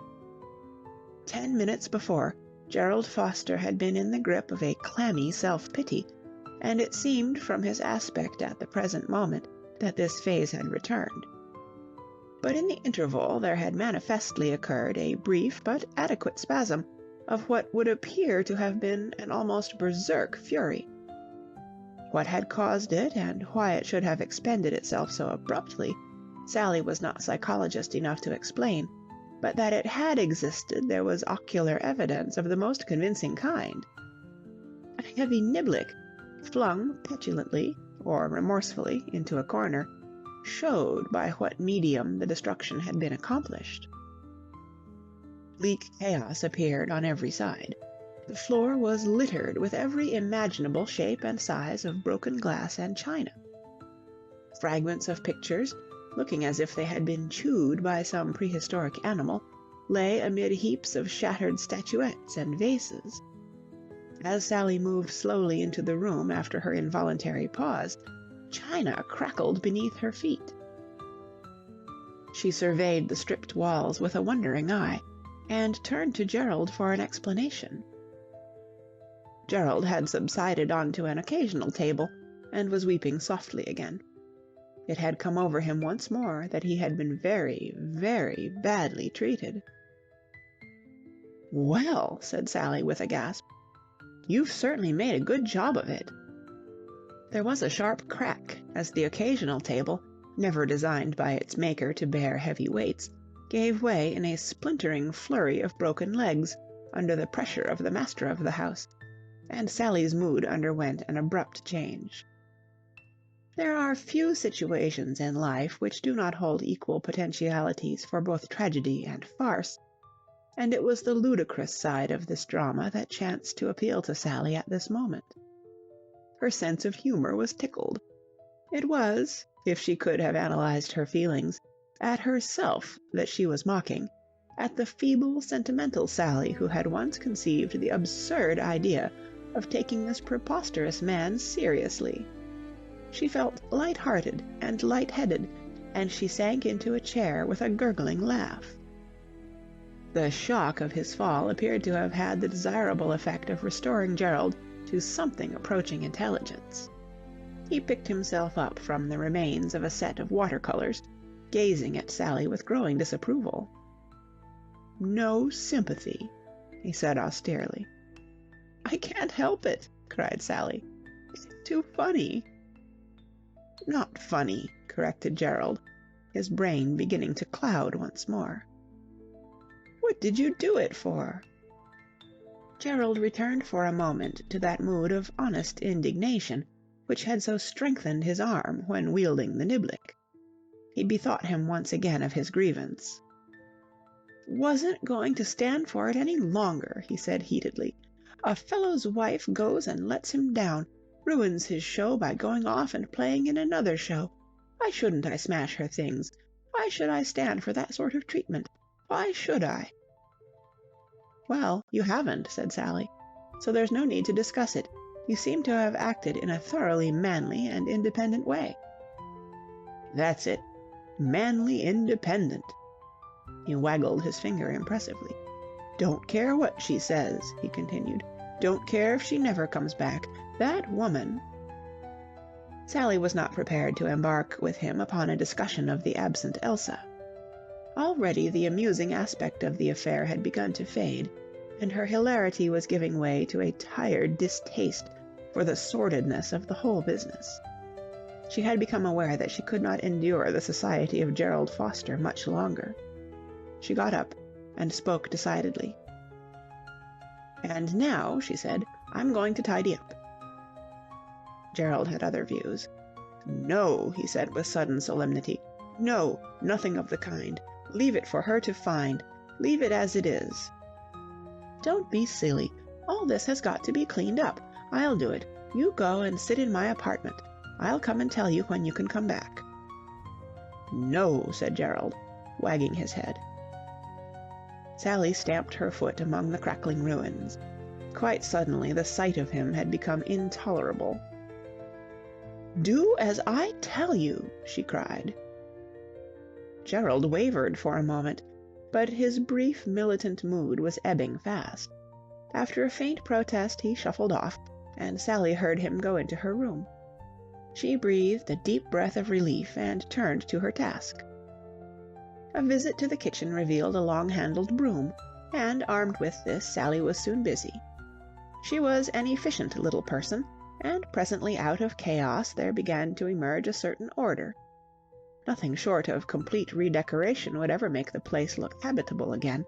10 minutes before, Gerald Foster had been in the grip of a clammy self-pity, and it seemed from his aspect at the present moment that this phase had returned. But in the interval there had manifestly occurred a brief but adequate spasm, of what would appear to have been an almost berserk fury. What had caused it, and why it should have expended itself so abruptly, Sally was not psychologist enough to explain, but that it had existed there was ocular evidence of the most convincing kind. A heavy niblick, flung petulantly or remorsefully into a corner, showed by what medium the destruction had been accomplished. Bleak chaos appeared on every side. The floor was littered with every imaginable shape and size of broken glass and china. Fragments of pictures, looking as if they had been chewed by some prehistoric animal, lay amid heaps of shattered statuettes and vases. As Sally moved slowly into the room after her involuntary pause, china crackled beneath her feet. She surveyed the stripped walls with a wondering eye, and turned to Gerald for an explanation. Gerald had subsided onto an occasional table, and was weeping softly again. It had come over him once more that he had been very, very badly treated. "Well," said Sally with a gasp, "you've certainly made a good job of it." There was a sharp crack as the occasional table, never designed by its maker to bear heavy weights, gave way in a splintering flurry of broken legs under the pressure of the master of the house, and Sally's mood underwent an abrupt change. There are few situations in life which do not hold equal potentialities for both tragedy and farce, and it was the ludicrous side of this drama that chanced to appeal to Sally at this moment. Her sense of humor was tickled. It was, if she could have analyzed her feelings, at herself that she was mocking, at the feeble, sentimental Sally who had once conceived the absurd idea of taking this preposterous man seriously. She felt light-hearted and light-headed, and she sank into a chair with a gurgling laugh. The shock of his fall appeared to have had the desirable effect of restoring Gerald to something approaching intelligence. He picked himself up from the remains of a set of watercolors, gazing at Sally with growing disapproval. "No sympathy," he said austerely. "I can't help it," cried Sally. "It's too funny." "Not funny," corrected Gerald, his brain beginning to cloud once more. "What did you do it for?" Gerald returned for a moment to that mood of honest indignation which had so strengthened his arm when wielding the niblick. He bethought him once again of his grievance. "Wasn't going to stand for it any longer," he said heatedly. "A fellow's wife goes and lets him down, ruins his show by going off and playing in another show. Why shouldn't I smash her things? Why should I stand for that sort of treatment? Why should I?" "Well, you haven't," said Sally, "so there's no need to discuss it. You seem to have acted in a thoroughly manly and independent way." "That's it. Manly independent." He waggled his finger impressively. "Don't care what she says," he continued. "Don't care if she never comes back. That woman—" Sally was not prepared to embark with him upon a discussion of the absent Elsa. Already the amusing aspect of the affair had begun to fade, and her hilarity was giving way to a tired distaste for the sordidness of the whole business. She had become aware that she could not endure the society of Gerald Foster much longer. She got up and spoke decidedly. "And now," she said, "I'm going to tidy up." Gerald had other views. "No," he said with sudden solemnity. "No, nothing of the kind. Leave it for her to find. Leave it as it is." "Don't be silly. All this has got to be cleaned up. I'll do it. You go and sit in my apartment. I'll come and tell you when you can come back." "No," said Gerald, wagging his head. Sally stamped her foot among the crackling ruins. Quite suddenly the sight of him had become intolerable. "Do as I tell you," she cried. Gerald wavered for a moment, but his brief militant mood was ebbing fast. After a faint protest he shuffled off, and Sally heard him go into her room. She breathed a deep breath of relief and turned to her task. A visit to the kitchen revealed a long-handled broom, and armed with this, Sally was soon busy. She was an efficient little person, and presently out of chaos there began to emerge a certain order. Nothing short of complete redecoration would ever make the place look habitable again,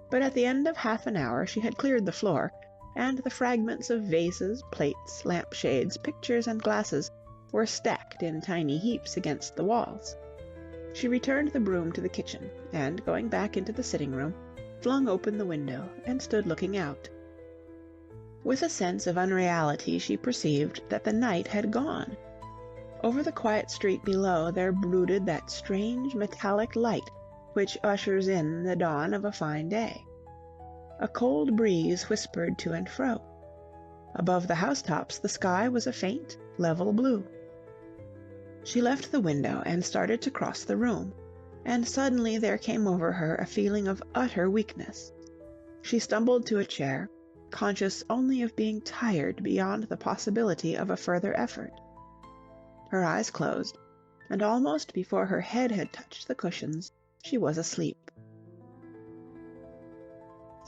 but at the end of half an hour she had cleared the floor, and the fragments of vases, plates, lampshades, pictures, and glasses were stacked in tiny heaps against the walls. She returned the broom to the kitchen, and, going back into the sitting-room, flung open the window and stood looking out. With a sense of unreality she perceived that the night had gone. Over the quiet street below there brooded that strange metallic light which ushers in the dawn of a fine day. A cold breeze whispered to and fro. Above the housetops the sky was a faint, level blue. She left the window and started to cross the room, and suddenly there came over her a feeling of utter weakness. She stumbled to a chair, conscious only of being tired beyond the possibility of a further effort. Her eyes closed, and almost before her head had touched the cushions, she was asleep.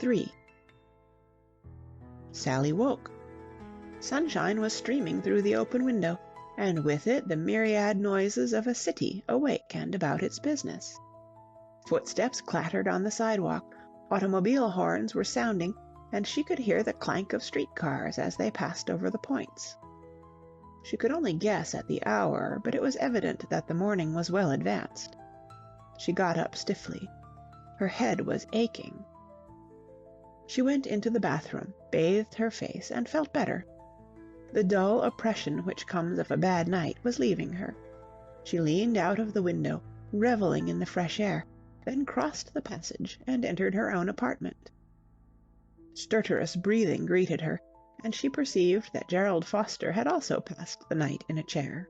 3. Sally woke. Sunshine was streaming through the open window, and with it the myriad noises of a city awake and about its business. Footsteps clattered on the sidewalk, automobile horns were sounding, and she could hear the clank of streetcars as they passed over the points. She could only guess at the hour, but it was evident that the morning was well advanced. She got up stiffly. Her head was aching. She went into the bathroom, bathed her face, and felt better. The dull oppression which comes of a bad night was leaving her. She leaned out of the window, reveling in the fresh air, then crossed the passage and entered her own apartment. Stertorous breathing greeted her, and she perceived that Gerald Foster had also passed the night in a chair.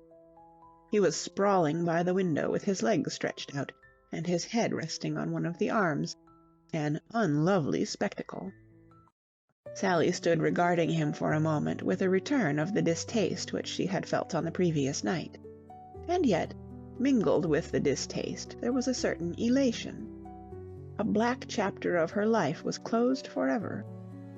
He was sprawling by the window with his legs stretched out, and his head resting on one of the arms, an unlovely spectacle. Sally stood regarding him for a moment with a return of the distaste which she had felt on the previous night. And yet, mingled with the distaste, there was a certain elation. A black chapter of her life was closed forever.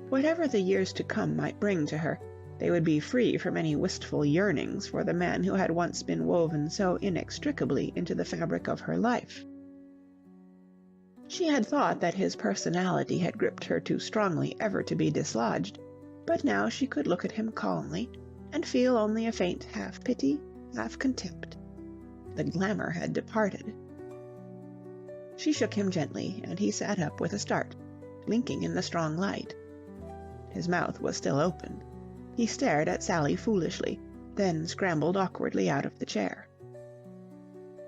Whatever the years to come might bring to her, they would be free from any wistful yearnings for the man who had once been woven so inextricably into the fabric of her life. She had thought that his personality had gripped her too strongly ever to be dislodged, but now she could look at him calmly and feel only a faint half-pity, half-contempt. The glamour had departed. She shook him gently, and he sat up with a start, blinking in the strong light. His mouth was still open. He stared at Sally foolishly, then scrambled awkwardly out of the chair.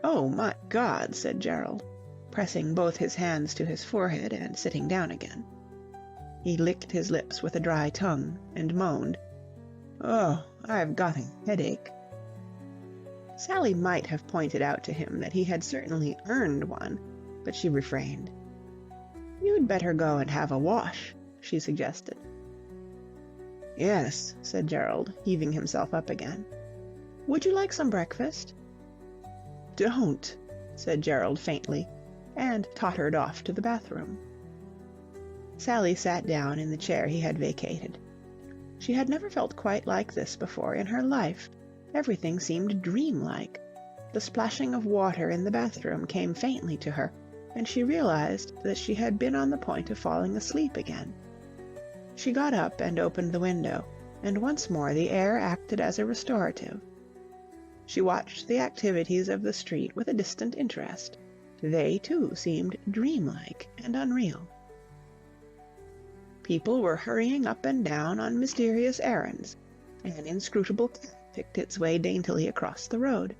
"Oh, my God," said Gerald, pressing both his hands to his forehead and sitting down again. He licked his lips with a dry tongue and moaned, "Oh, I've got a headache." Sally might have pointed out to him that he had certainly earned one, but she refrained. "You'd better go and have a wash," she suggested. "Yes," said Gerald, heaving himself up again. "Would you like some breakfast?" "Don't," said Gerald faintly, and tottered off to the bathroom. Sally sat down in the chair he had vacated. She had never felt quite like this before in her life. Everything seemed dreamlike. The splashing of water in the bathroom came faintly to her, and she realized that she had been on the point of falling asleep again. She got up and opened the window, and once more the air acted as a restorative. She watched the activities of the street with a distant interest. They, too, seemed dreamlike and unreal. People were hurrying up and down on mysterious errands. An inscrutable cat picked its way daintily across the road.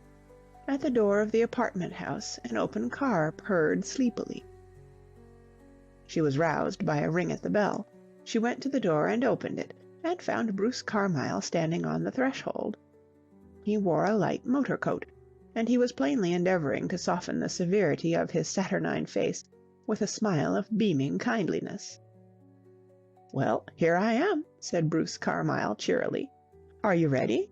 At the door of the apartment house, an open car purred sleepily. She was roused by a ring at the bell. She went to the door and opened it, and found Bruce Carmyle standing on the threshold. He wore a light motor coat, and he was plainly endeavoring to soften the severity of his saturnine face with a smile of beaming kindliness. "Well, here I am," said Bruce Carmyle cheerily. "Are you ready?"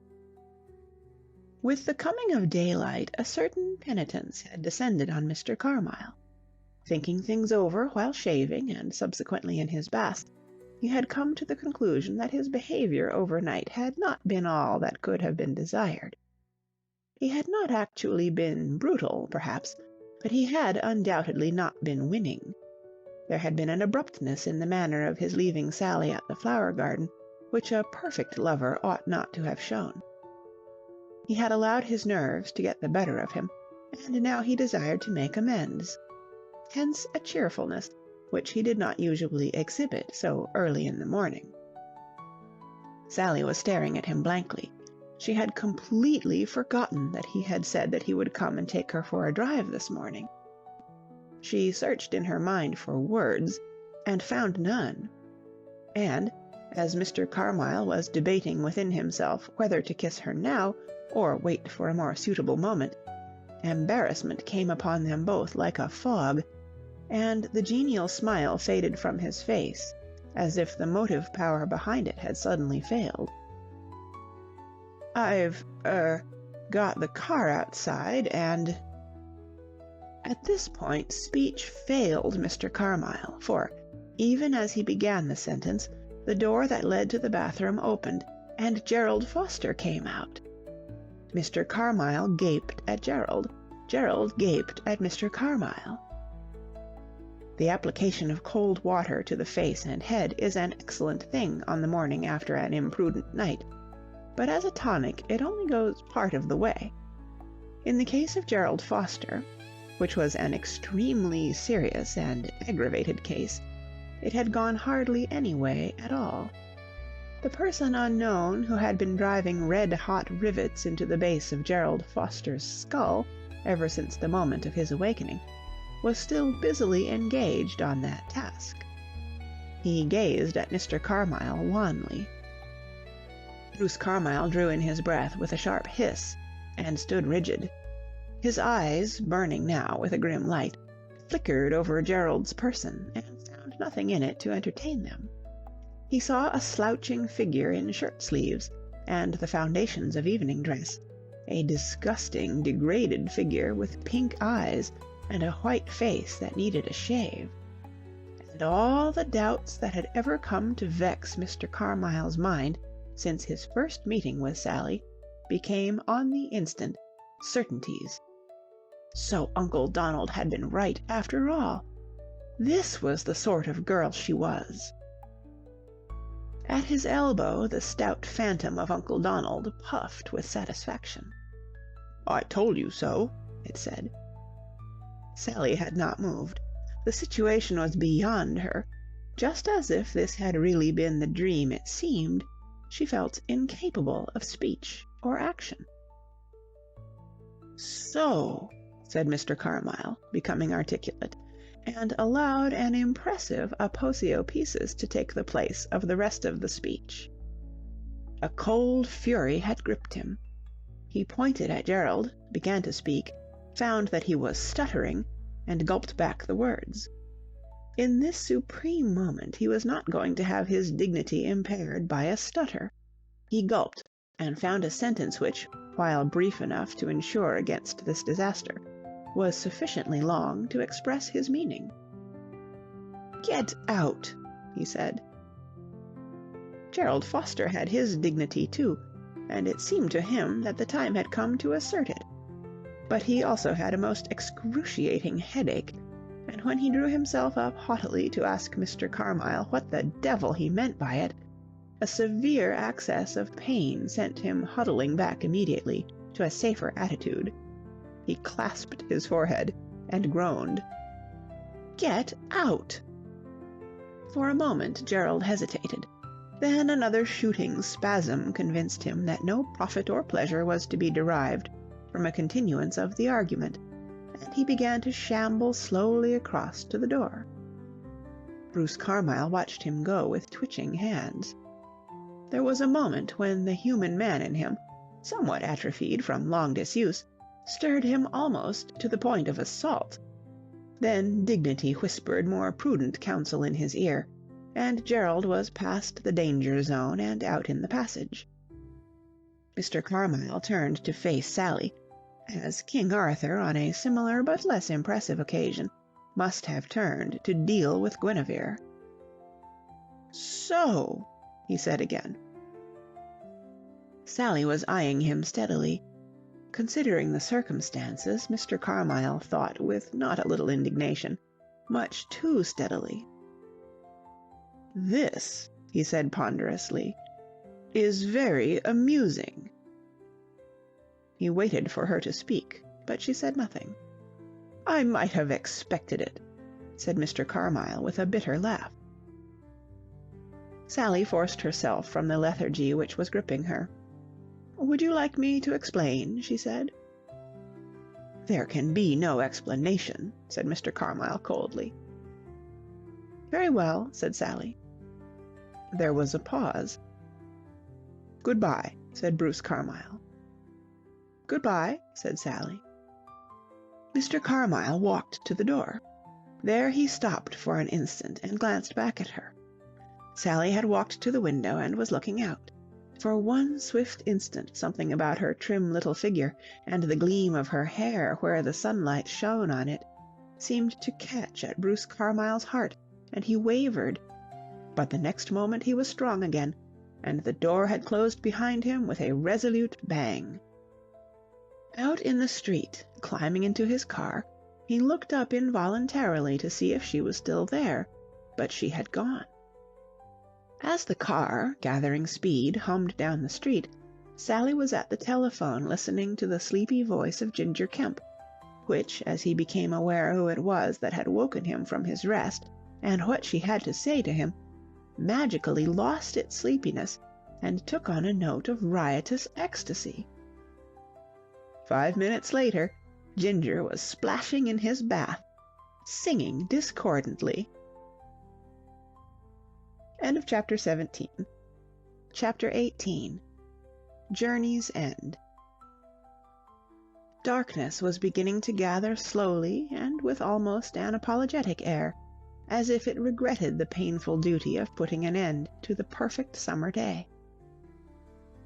With the coming of daylight, a certain penitence had descended on Mr. Carmyle. Thinking things over while shaving and subsequently in his bath, he had come to the conclusion that his behavior overnight had not been all that could have been desired. He had not actually been brutal, perhaps, but he had undoubtedly not been winning. There had been an abruptness in the manner of his leaving Sally at the flower garden, which a perfect lover ought not to have shown. He had allowed his nerves to get the better of him, and now he desired to make amends. Hence a cheerfulness which he did not usually exhibit so early in the morning. Sally was staring at him blankly. She had completely forgotten that he had said that he would come and take her for a drive this morning. She searched in her mind for words, and found none. And, as Mr. Carmyle was debating within himself whether to kiss her now, or wait for a more suitable moment, embarrassment came upon them both like a fog, and the genial smile faded from his face, as if the motive power behind it had suddenly failed. "I've got the car outside, and—" At this point speech failed Mr. Carmyle, for, even as he began the sentence, the door that led to the bathroom opened, and Gerald Foster came out. Mr. Carmyle gaped at Gerald. Gerald gaped at Mr. Carmyle. The application of cold water to the face and head is an excellent thing on the morning after an imprudent night, but as a tonic it only goes part of the way. In the case of Gerald Foster, which was an extremely serious and aggravated case, it had gone hardly any way at all. The person unknown, who had been driving red-hot rivets into the base of Gerald Foster's skull ever since the moment of his awakening, was still busily engaged on that task. He gazed at Mr. Carmyle wanly. Bruce Carmyle drew in his breath with a sharp hiss, and stood rigid. His eyes, burning now with a grim light, flickered over Gerald's person, and found nothing in it to entertain them. He saw a slouching figure in shirt-sleeves, and the foundations of evening dress, a disgusting, degraded figure with pink eyes and a white face that needed a shave. And all the doubts that had ever come to vex Mr. Carmyle's mind since his first meeting with Sally became on the instant certainties. So Uncle Donald had been right after all. This was the sort of girl she was. At his elbow the stout phantom of Uncle Donald puffed with satisfaction. "I told you so," it said. Sally had not moved. The situation was beyond her. Just as if this had really been the dream it seemed, she felt incapable of speech or action. "So," said Mr. Carmyle, becoming articulate, and allowed an impressive aposiopesis to take the place of the rest of the speech. A cold fury had gripped him. He pointed at Gerald, began to speak, found that he was stuttering, and gulped back the words. In this supreme moment he was not going to have his dignity impaired by a stutter. He gulped, and found a sentence which, while brief enough to insure against this disaster, was sufficiently long to express his meaning. "Get out," he said. Gerald Foster had his dignity too, and it seemed to him that the time had come to assert it. But he also had a most excruciating headache, and when he drew himself up haughtily to ask Mr. Carmyle what the devil he meant by it, a severe access of pain sent him huddling back immediately to a safer attitude. He clasped his forehead and groaned. "Get out!" For a moment Gerald hesitated. Then another shooting spasm convinced him that no profit or pleasure was to be derived from a continuance of the argument, and he began to shamble slowly across to the door. Bruce Carmyle watched him go with twitching hands. There was a moment when the human man in him, somewhat atrophied from long disuse, stirred him almost to the point of assault. Then dignity whispered more prudent counsel in his ear, and Gerald was past the danger zone and out in the passage. Mr. Carmyle turned to face Sally, as King Arthur on a similar but less impressive occasion must have turned to deal with Guinevere. "So," he said again. Sally was eyeing him steadily. Considering the circumstances, Mr. Carmyle thought with not a little indignation, much too steadily. "This," he said ponderously, "is very amusing." He waited for her to speak, but she said nothing. "I might have expected it," said Mr. Carmyle with a bitter laugh. Sally forced herself from the lethargy which was gripping her. "Would you like me to explain?" she said. "There can be no explanation," said Mr. Carmyle coldly. "Very well," said Sally. There was a pause. "Good-bye," said Bruce Carmyle. "Good-bye," said Sally. Mr. Carmyle walked to the door. There he stopped for an instant and glanced back at her. Sally had walked to the window and was looking out. For one swift instant something about her trim little figure, and the gleam of her hair where the sunlight shone on it, seemed to catch at Bruce Carmyle's heart, and he wavered. But the next moment he was strong again, and the door had closed behind him with a resolute bang. Out in the street, climbing into his car, he looked up involuntarily to see if she was still there, but she had gone. As the car, gathering speed, hummed down the street, Sally was at the telephone listening to the sleepy voice of Ginger Kemp, which, as he became aware who it was that had woken him from his rest, and what she had to say to him, magically lost its sleepiness and took on a note of riotous ecstasy. 5 minutes later, Ginger was splashing in his bath, singing discordantly. End of Chapter 17. Chapter 18. Journey's End. Darkness was beginning to gather slowly and with almost an apologetic air, as if it regretted the painful duty of putting an end to the perfect summer day.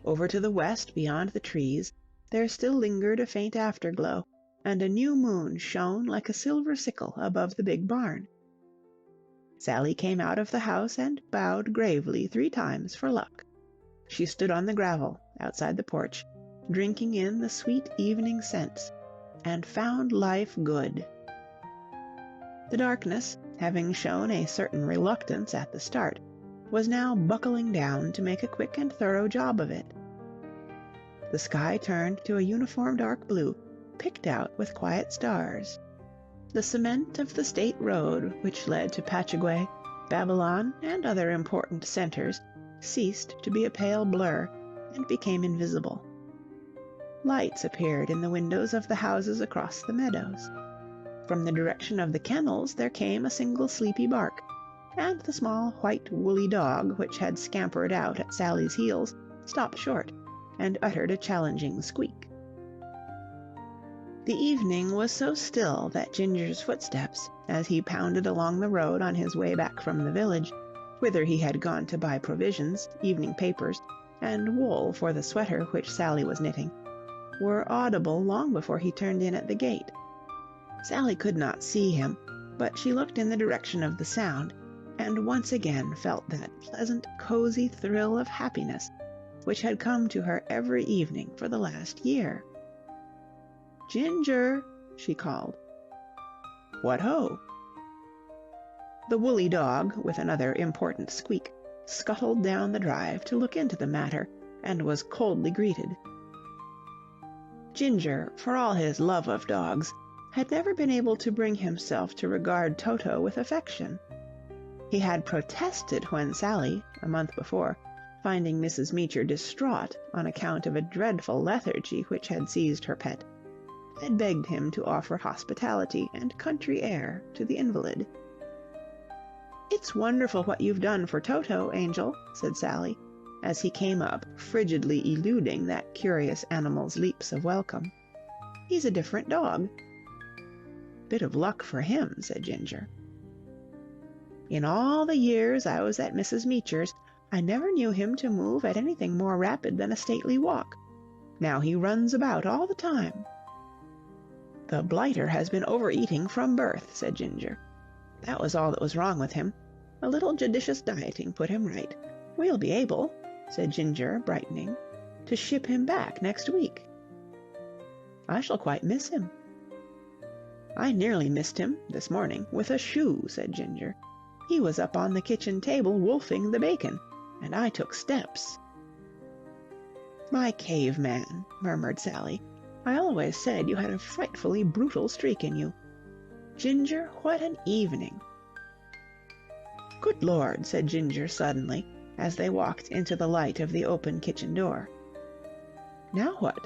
Over to the west, beyond the trees, there still lingered a faint afterglow, and a new moon shone like a silver sickle above the big barn. Sally came out of the house and bowed gravely 3 times for luck. She stood on the gravel outside the porch, drinking in the sweet evening scents, and found life good. The darkness, having shown a certain reluctance at the start, was now buckling down to make a quick and thorough job of it. The sky turned to a uniform dark blue, picked out with quiet stars. The cement of the state road which led to Pachaguay, Babylon, and other important centers ceased to be a pale blur and became invisible. Lights appeared in the windows of the houses across the meadows. From the direction of the kennels there came a single sleepy bark, and the small white woolly dog which had scampered out at Sally's heels stopped short and uttered a challenging squeak. The evening was so still that Ginger's footsteps, as he pounded along the road on his way back from the village, whither he had gone to buy provisions, evening papers, and wool for the sweater which Sally was knitting, were audible long before he turned in at the gate. Sally could not see him, but she looked in the direction of the sound, and once again felt that pleasant, cozy thrill of happiness which had come to her every evening for the last year. "Ginger," she called. "What ho!" The woolly dog, with another important squeak, scuttled down the drive to look into the matter, and was coldly greeted. Ginger, for all his love of dogs, had never been able to bring himself to regard Toto with affection. He had protested when Sally, a month before, finding Mrs. Meacher distraught on account of a dreadful lethargy which had seized her pet, had begged him to offer hospitality and country air to the invalid. "It's wonderful what you've done for Toto, Angel," said Sally, as he came up, frigidly eluding that curious animal's leaps of welcome. "He's a different dog." "Bit of luck for him," said Ginger. "In all the years I was at Mrs. Meacher's, I never knew him to move at anything more rapid than a stately walk. Now he runs about all the time." "The blighter has been overeating from birth," said Ginger. "That was all that was wrong with him. A little judicious dieting put him right. We'll be able," said Ginger, brightening, "to ship him back next week." "I shall quite miss him." "I nearly missed him this morning with a shoe," said Ginger. "He was up on the kitchen table wolfing the bacon, and I took steps." "My caveman," murmured Sally. "I always said you had a frightfully brutal streak in you. Ginger, what an evening!" "Good Lord," said Ginger suddenly, as they walked into the light of the open kitchen door. "Now what?"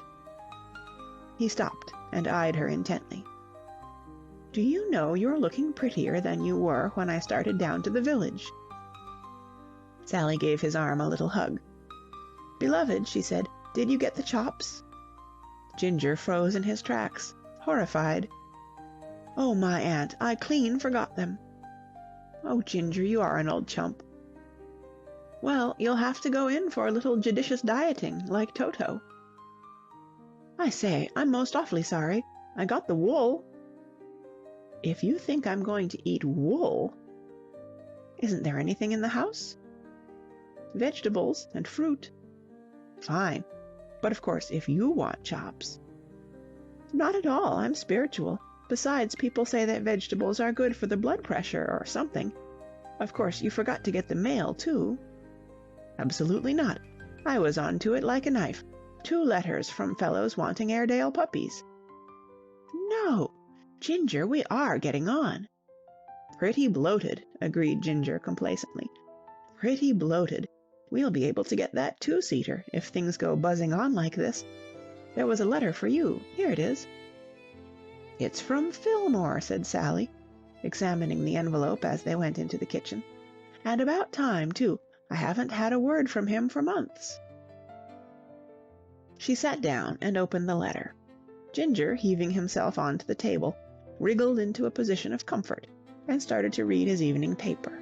He stopped and eyed her intently. "Do you know you're looking prettier than you were when I started down to the village?" Sally gave his arm a little hug. "Beloved," she said, "did you get the chops?" Ginger froze in his tracks, horrified. "Oh, my aunt, I clean forgot them." "Oh, Ginger, you are an old chump." "Well, you'll have to go in for a little judicious dieting, like Toto." "I say, I'm most awfully sorry. I got the wool." "If you think I'm going to eat wool—" "Isn't there anything in the house?" "Vegetables and fruit." "Fine. But of course, if you want chops—" "Not at all. I'm spiritual. Besides, people say that vegetables are good for the blood pressure or something. Of course, you forgot to get the mail, too." "Absolutely not. I was on to it like a knife. 2 letters from fellows wanting Airedale puppies." "No! Ginger, we are getting on." "Pretty bloated," agreed Ginger complacently. "Pretty bloated. We'll be able to get that 2-seater if things go buzzing on like this. There was a letter for you. Here it is." "It's from Fillmore," said Sally, examining the envelope as they went into the kitchen. "And about time, too. I haven't had a word from him for months." She sat down and opened the letter. Ginger, heaving himself onto the table, wriggled into a position of comfort and started to read his evening paper.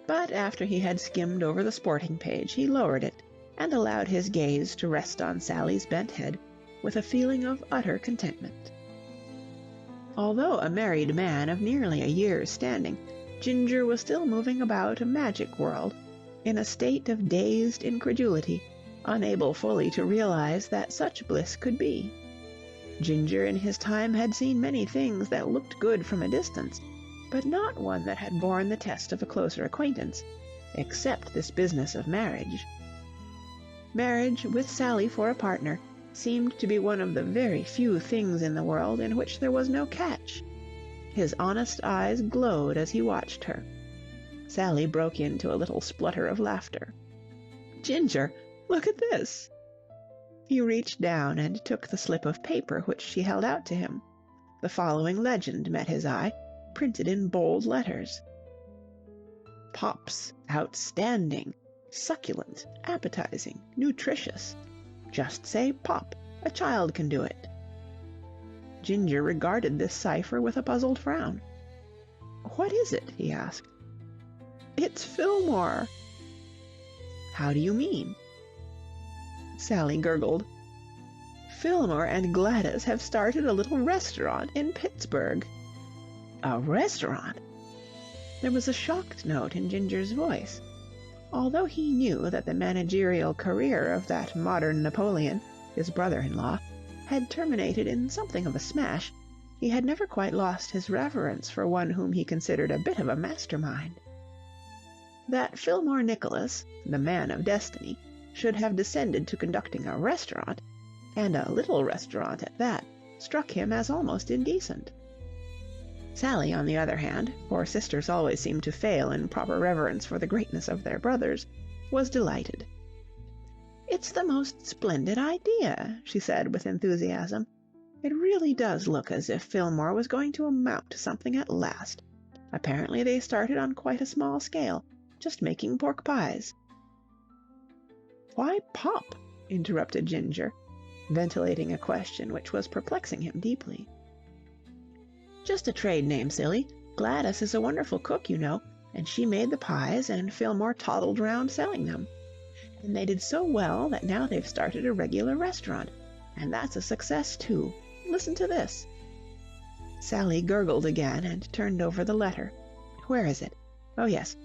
But after he had skimmed over the sporting page, he lowered it and allowed his gaze to rest on Sally's bent head with a feeling of utter contentment. Although a married man of nearly a year's standing, Ginger was still moving about a magic world, in a state of dazed incredulity, unable fully to realize that such bliss could be. Ginger in his time had seen many things that looked good from a distance, but not one that had borne the test of a closer acquaintance, except this business of marriage. Marriage, with Sally for a partner, seemed to be one of the very few things in the world in which there was no catch. His honest eyes glowed as he watched her. Sally broke into a little splutter of laughter. "Ginger, look at this!" He reached down and took the slip of paper which she held out to him. The following legend met his eye, printed in bold letters: "Pops, outstanding, succulent, appetizing, nutritious. Just say pop, a child can do it." Ginger regarded this cipher with a puzzled frown. "What is it?" he asked. "It's Fillmore." "How do you mean?" Sally gurgled. "Fillmore and Gladys have started a little restaurant in Pittsburgh." "A restaurant?" There was a shocked note in Ginger's voice. Although he knew that the managerial career of that modern Napoleon, his brother-in-law, had terminated in something of a smash, he had never quite lost his reverence for one whom he considered a bit of a mastermind. That Fillmore Nicholas, the man of destiny, should have descended to conducting a restaurant, and a little restaurant at that, struck him as almost indecent. Sally, on the other hand, for sisters always seem to fail in proper reverence for the greatness of their brothers, was delighted. "It's the most splendid idea," she said with enthusiasm. "It really does look as if Fillmore was going to amount to something at last. Apparently they started on quite a small scale, just making pork pies." "Why pop?" interrupted Ginger, ventilating a question which was perplexing him deeply. "Just a trade name, silly. Gladys is a wonderful cook, you know, and she made the pies, and Fillmore toddled round selling them. And they did so well that now they've started a regular restaurant, and that's a success, too. listen to this." Sally gurgled again and turned over the letter. Where is it? Oh, yes.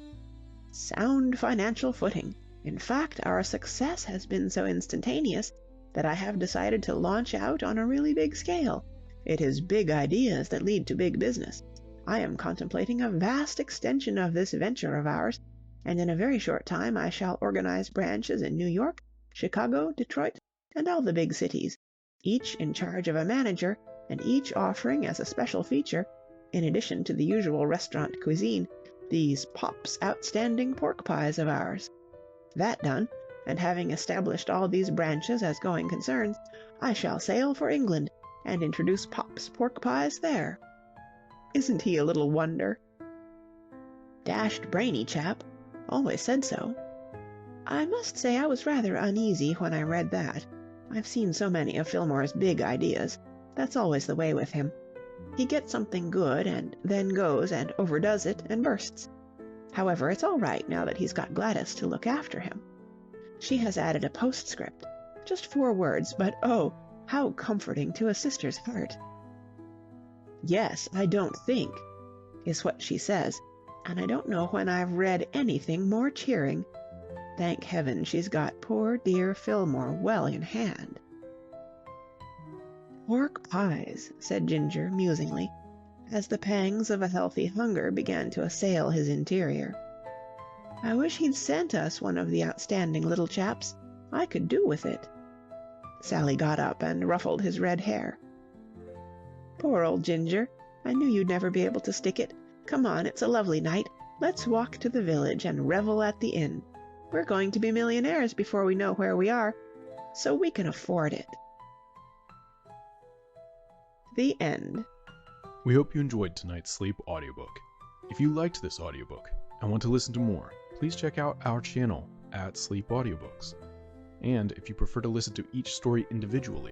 "Sound financial footing. In fact, our success has been so instantaneous that I have decided to launch out on a really big scale. It is big ideas that lead to big business. I am contemplating a vast extension of this venture of ours, and in a very short time I shall organize branches in New York, Chicago, Detroit, and all the big cities, each in charge of a manager, and each offering as a special feature, in addition to the usual restaurant cuisine, these Pop's outstanding pork pies of ours. That done, and having established all these branches as going concerns, I shall sail for England and introduce Pop's pork pies there. Isn't he a little wonder? Dashed brainy chap. Always said so. I must say I was rather uneasy when I read that. I've seen so many of Fillmore's big ideas. That's always the way with him. He gets something good and then goes and overdoes it and bursts. However, it's all right now that he's got Gladys to look after him. She has added a postscript. Just 4 words, but oh, how comforting to a sister's heart. "Yes, I don't think," is what she says, and I don't know when I've read anything more cheering. Thank heaven she's got poor dear Fillmore well in hand. "Pork pies," said Ginger musingly, as the pangs of a healthy hunger began to assail his interior. "I wish he'd sent us one of the outstanding little chaps. I could do with it." Sally got up and ruffled his red hair. "Poor old Ginger. I knew you'd never be able to stick it. Come on, it's a lovely night. Let's walk to the village and revel at the inn. We're going to be millionaires before we know where we are, so we can afford it." The end. We hope you enjoyed tonight's Sleep audiobook. If you liked this audiobook and want to listen to more, please check out our channel at Sleep Audiobooks. And if you prefer to listen to each story individually,